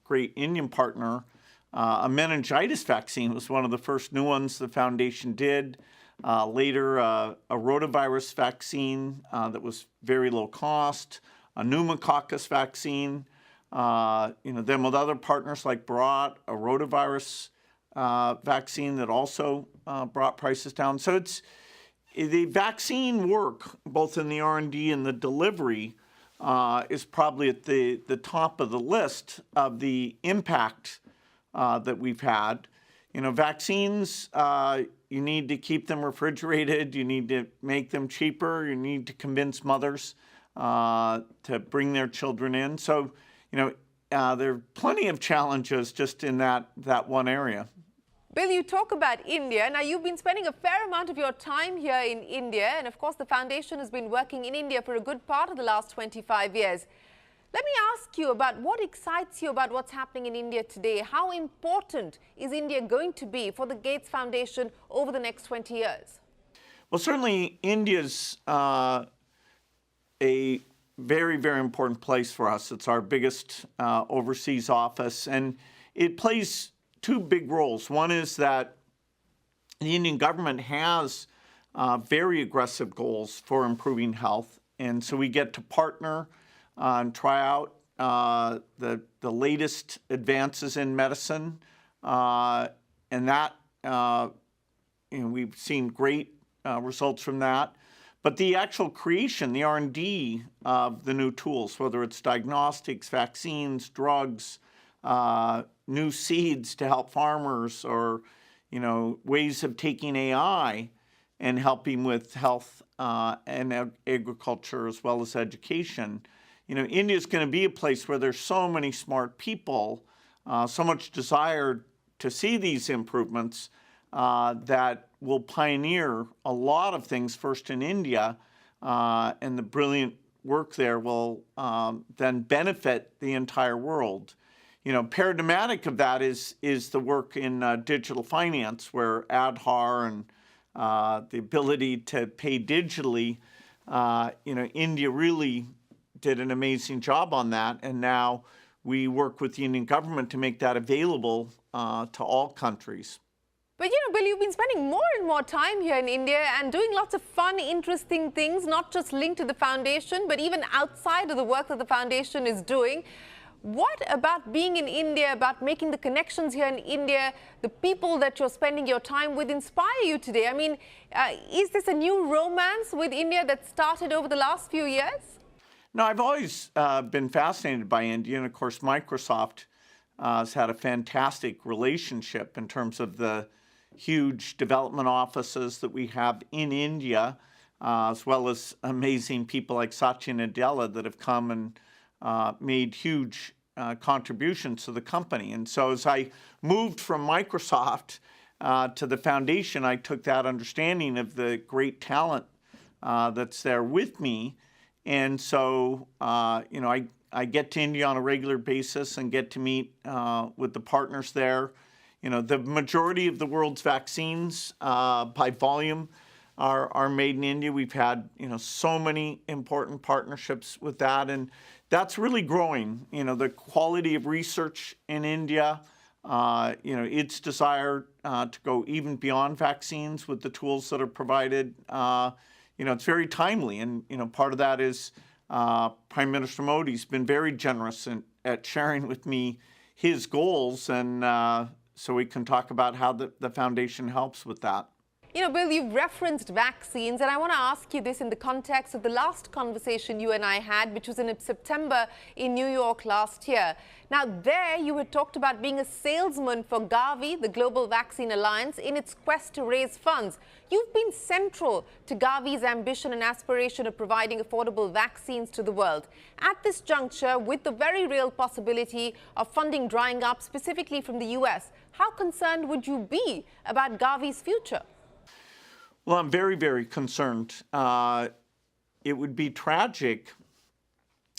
great Indian partner, a meningitis vaccine was one of the first new ones the foundation did. Later, a rotavirus vaccine that was very low cost, a pneumococcus vaccine. Then with other partners like Bharat, a rotavirus vaccine that also brought prices down. So it's the vaccine work, both in the R&D and the delivery, is probably at the top of the list of the impact that we've had. Vaccines, you need to keep them refrigerated. You need to make them cheaper. You need to convince mothers to bring their children in. So, there are plenty of challenges just in that one area. Bill, you talk about India. Now, you've been spending a fair amount of your time here in India. And of course, the foundation has been working in India for a good part of the last 25 years. Let me ask you about what excites you about what's happening in India today. How important is India going to be for the Gates Foundation over the next 20 years? Well, certainly India's a very, very important place for us. It's our biggest overseas office, and it plays two big roles. One is that the Indian government has very aggressive goals for improving health, and so we get to partner and try out the latest advances in medicine, and that we've seen great results from that. But the actual creation, the R&D of the new tools, whether it's diagnostics, vaccines, drugs, new seeds to help farmers, or ways of taking AI and helping with health and agriculture as well as education. India is going to be a place where there's so many smart people, so much desire to see these improvements that will pioneer a lot of things first in India, and the brilliant work there will then benefit the entire world. Paradigmatic of that is the work in digital finance, where Aadhaar and the ability to pay digitally, India really did an amazing job on that, and now we work with the Indian government to make that available to all countries. But Bill, you've been spending more and more time here in India and doing lots of fun, interesting things, not just linked to the foundation, but even outside of the work that the foundation is doing. What about being in India, about making the connections here in India, the people that you're spending your time with inspire you today? I mean, is this a new romance with India that started over the last few years? No, I've always been fascinated by India, and of course Microsoft has had a fantastic relationship in terms of the huge development offices that we have in India, as well as amazing people like Satya Nadella that have come and made huge contributions to the company. And so as I moved from Microsoft to the foundation, I took that understanding of the great talent that's there with me. And so, I get to India on a regular basis and get to meet with the partners there. The majority of the world's vaccines by volume are made in India. We've had, so many important partnerships with that, and that's really growing. The quality of research in India, its desire to go even beyond vaccines with the tools that are provided. It's very timely, and part of that is Prime Minister Modi's been very generous at sharing with me his goals, and so we can talk about how the foundation helps with that. Bill, you've referenced vaccines, and I want to ask you this in the context of the last conversation you and I had, which was in September in New York last year. Now, there you had talked about being a salesman for Gavi, the Global Vaccine Alliance, in its quest to raise funds. You've been central to Gavi's ambition and aspiration of providing affordable vaccines to the world. At this juncture, with the very real possibility of funding drying up, specifically from the US, how concerned would you be about Gavi's future? Well, I'm very, very concerned. It would be tragic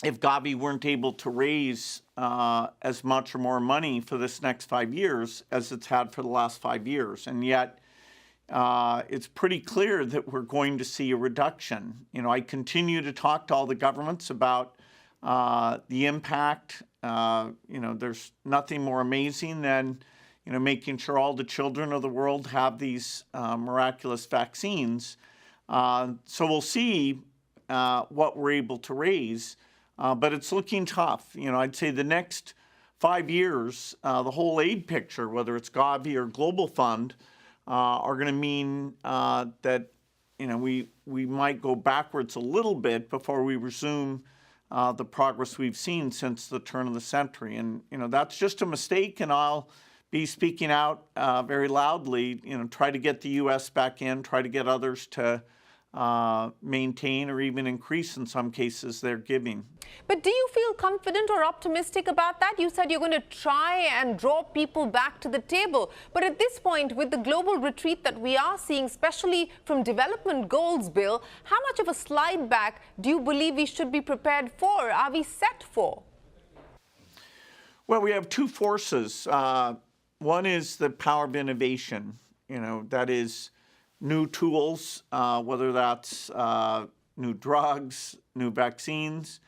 if Gavi weren't able to raise as much or more money for this next 5 years as it's had for the last 5 years. And yet, it's pretty clear that we're going to see a reduction. I continue to talk to all the governments about the impact. There's nothing more amazing than, making sure all the children of the world have these miraculous vaccines. So we'll see what we're able to raise, but it's looking tough. I'd say the next 5 years, the whole aid picture, whether it's Gavi or Global Fund, are going to mean that we might go backwards a little bit before we resume the progress we've seen since the turn of the century. And that's just a mistake, and I'll be speaking out very loudly. Try to get the U.S. back in, try to get others to maintain or even increase, in some cases, their giving. But do you feel confident or optimistic about that? You said you're going to try and draw people back to the table. But at this point, with the global retreat that we are seeing, especially from development goals, Bill, how much of a slide back do you believe we should be prepared for? Are we set for? Well, we have two forces. One is the power of innovation. That is new tools, whether that's new drugs, new vaccines.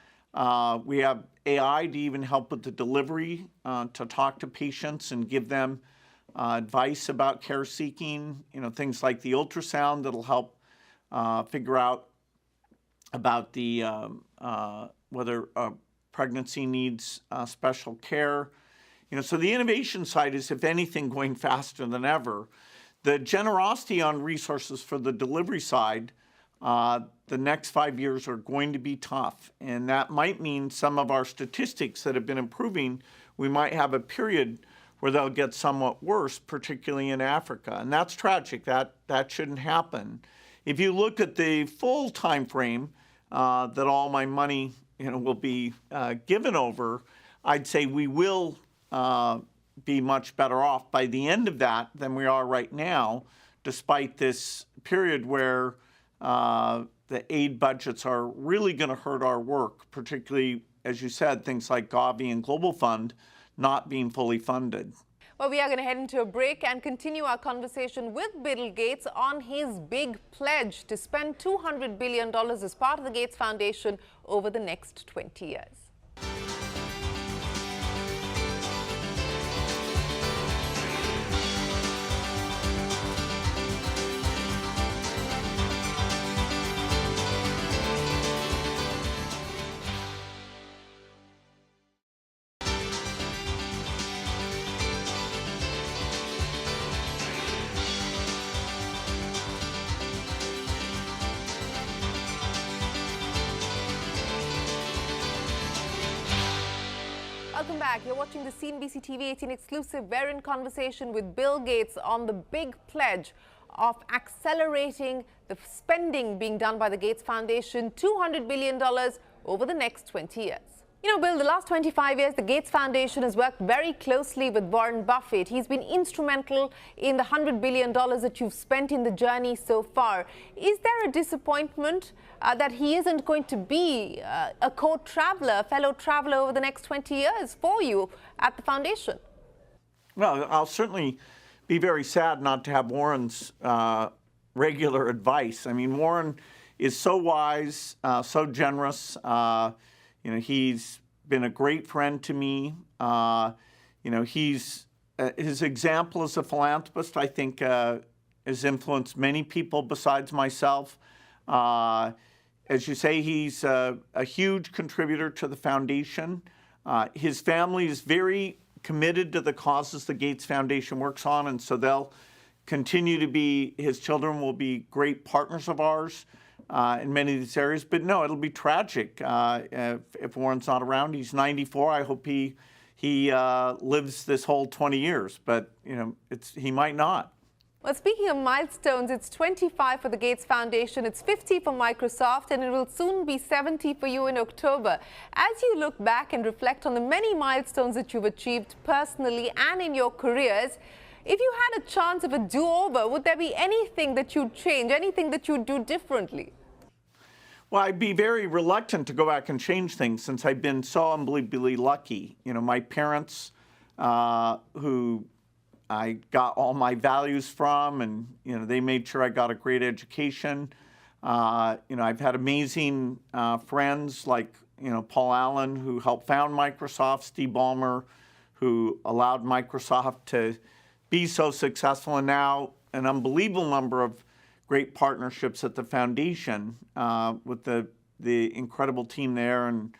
We have AI to even help with the delivery, to talk to patients and give them advice about care seeking, things like the ultrasound that'll help figure out about the whether a pregnancy needs special care. So the innovation side is, if anything, going faster than ever. The generosity on resources for the delivery side, the next 5 years are going to be tough. And that might mean some of our statistics that have been improving, we might have a period where they'll get somewhat worse, particularly in Africa. And that's tragic. That shouldn't happen. If you look at the full time frame that all my money will be given over, I'd say we will be much better off by the end of that than we are right now, despite this period where the aid budgets are really going to hurt our work, particularly, as you said, things like Gavi and Global Fund not being fully funded. Well, we are going to head into a break and continue our conversation with Bill Gates on his big pledge to spend $200 billion as part of the Gates Foundation over the next 20 years. Welcome back. You're watching the CNBC-TV18 exclusive. We're in conversation with Bill Gates on the big pledge of accelerating the spending being done by the Gates Foundation, $200 billion over the next 20 years. Bill, the last 25 years, the Gates Foundation has worked very closely with Warren Buffett. He's been instrumental in the $100 billion that you've spent in the journey so far. Is there a disappointment that he isn't going to be a co-traveler, a fellow traveler over the next 20 years for you at the foundation? Well, I'll certainly be very sad not to have Warren's regular advice. I mean, Warren is so wise, so generous. He's been a great friend to me. His example as a philanthropist, I think, has influenced many people besides myself. As you say, he's a huge contributor to the foundation. His family is very committed to the causes the Gates Foundation works on, and so they'll continue to be, his children will be great partners of ours in many of these areas. But no, it'll be tragic if Warren's not around. He's 94. I hope he lives this whole 20 years, but he might not. Well, speaking of milestones, it's 25 for the Gates Foundation, it's 50 for Microsoft, and it will soon be 70 for you in October. As you look back and reflect on the many milestones that you've achieved personally and in your careers, if you had a chance of a do-over, would there be anything that you'd change, anything that you'd do differently? Well, I'd be very reluctant to go back and change things since I've been so unbelievably lucky. My parents, who I got all my values from, and they made sure I got a great education. I've had amazing friends like Paul Allen, who helped found Microsoft, Steve Ballmer, who allowed Microsoft to be so successful, and now an unbelievable number of great partnerships at the foundation with the incredible team there, and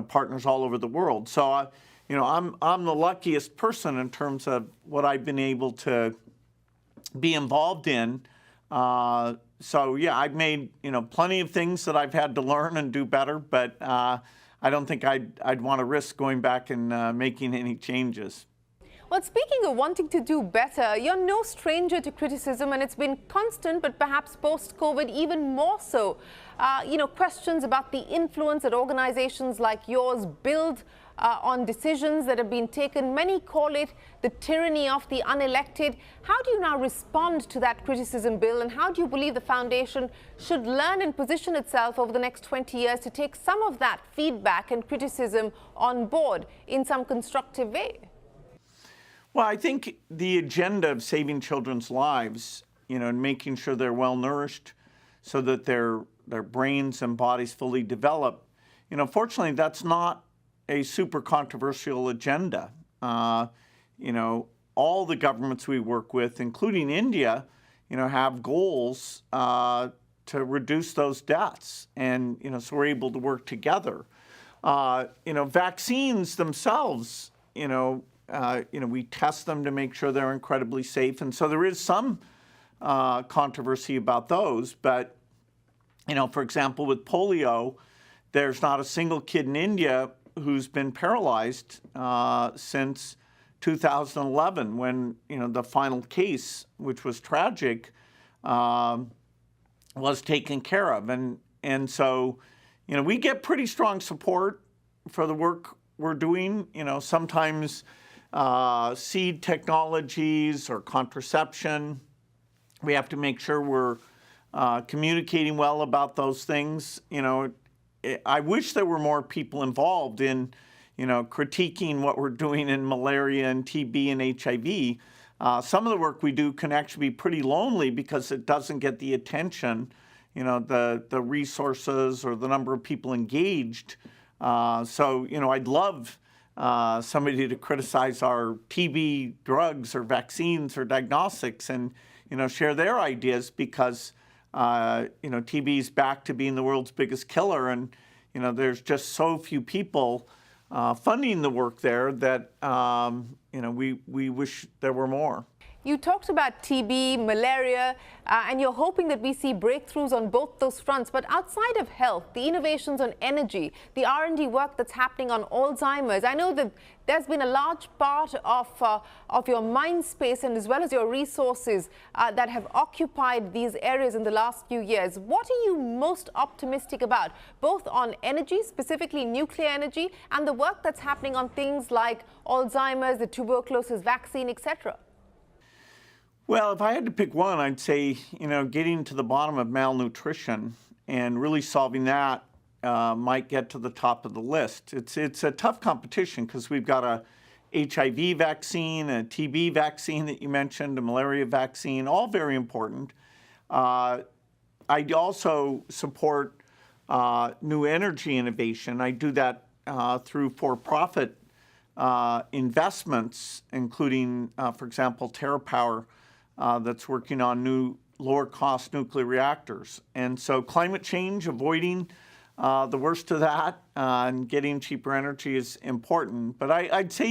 partners all over the world. So I'm the luckiest person in terms of what I've been able to be involved in. So yeah, I've made plenty of things that I've had to learn and do better, but I don't think I'd want to risk going back and making any changes. Well, speaking of wanting to do better, you're no stranger to criticism, and it's been constant, but perhaps post-COVID even more so. Questions about the influence that organizations like yours build on decisions that have been taken. Many call it the tyranny of the unelected. How do you now respond to that criticism, Bill, and how do you believe the foundation should learn and position itself over the next 20 years to take some of that feedback and criticism on board in some constructive way? Well, I think the agenda of saving children's lives, and making sure they're well nourished so that their brains and bodies fully develop, fortunately, that's not a super controversial agenda. All the governments we work with, including India, have goals to reduce those deaths. And, so we're able to work together. Vaccines themselves, we test them to make sure they're incredibly safe. And so there is some controversy about those. But, for example, with polio, there's not a single kid in India who's been paralyzed since 2011 when, the final case, which was tragic, was taken care of. And so, we get pretty strong support for the work we're doing. Sometimes seed technologies or contraception, we have to make sure we're communicating well about those things. I wish there were more people involved in, critiquing what we're doing in malaria and TB and HIV. Some of the work we do can actually be pretty lonely because it doesn't get the attention, the resources or the number of people engaged. So, I'd love somebody to criticize our TB drugs or vaccines or diagnostics and, share their ideas because, TB is back to being the world's biggest killer. And, there's just so few people funding the work there that, we wish there were more. You talked about TB, malaria, and you're hoping that we see breakthroughs on both those fronts. But outside of health, the innovations on energy, the R&D work that's happening on Alzheimer's, I know that there's been a large part of your mind space and as well as your resources that have occupied these areas in the last few years. What are you most optimistic about, both on energy, specifically nuclear energy, and the work that's happening on things like Alzheimer's, the tuberculosis vaccine, etc.? Well, if I had to pick one, I'd say, getting to the bottom of malnutrition and really solving that might get to the top of the list. It's a tough competition because we've got a HIV vaccine, a TB vaccine that you mentioned, a malaria vaccine, all very important. I also support new energy innovation. I do that through for-profit investments, including, for example, TerraPower, that's working on new lower-cost nuclear reactors. And so climate change, avoiding the worst of that, and getting cheaper energy is important. But I'd say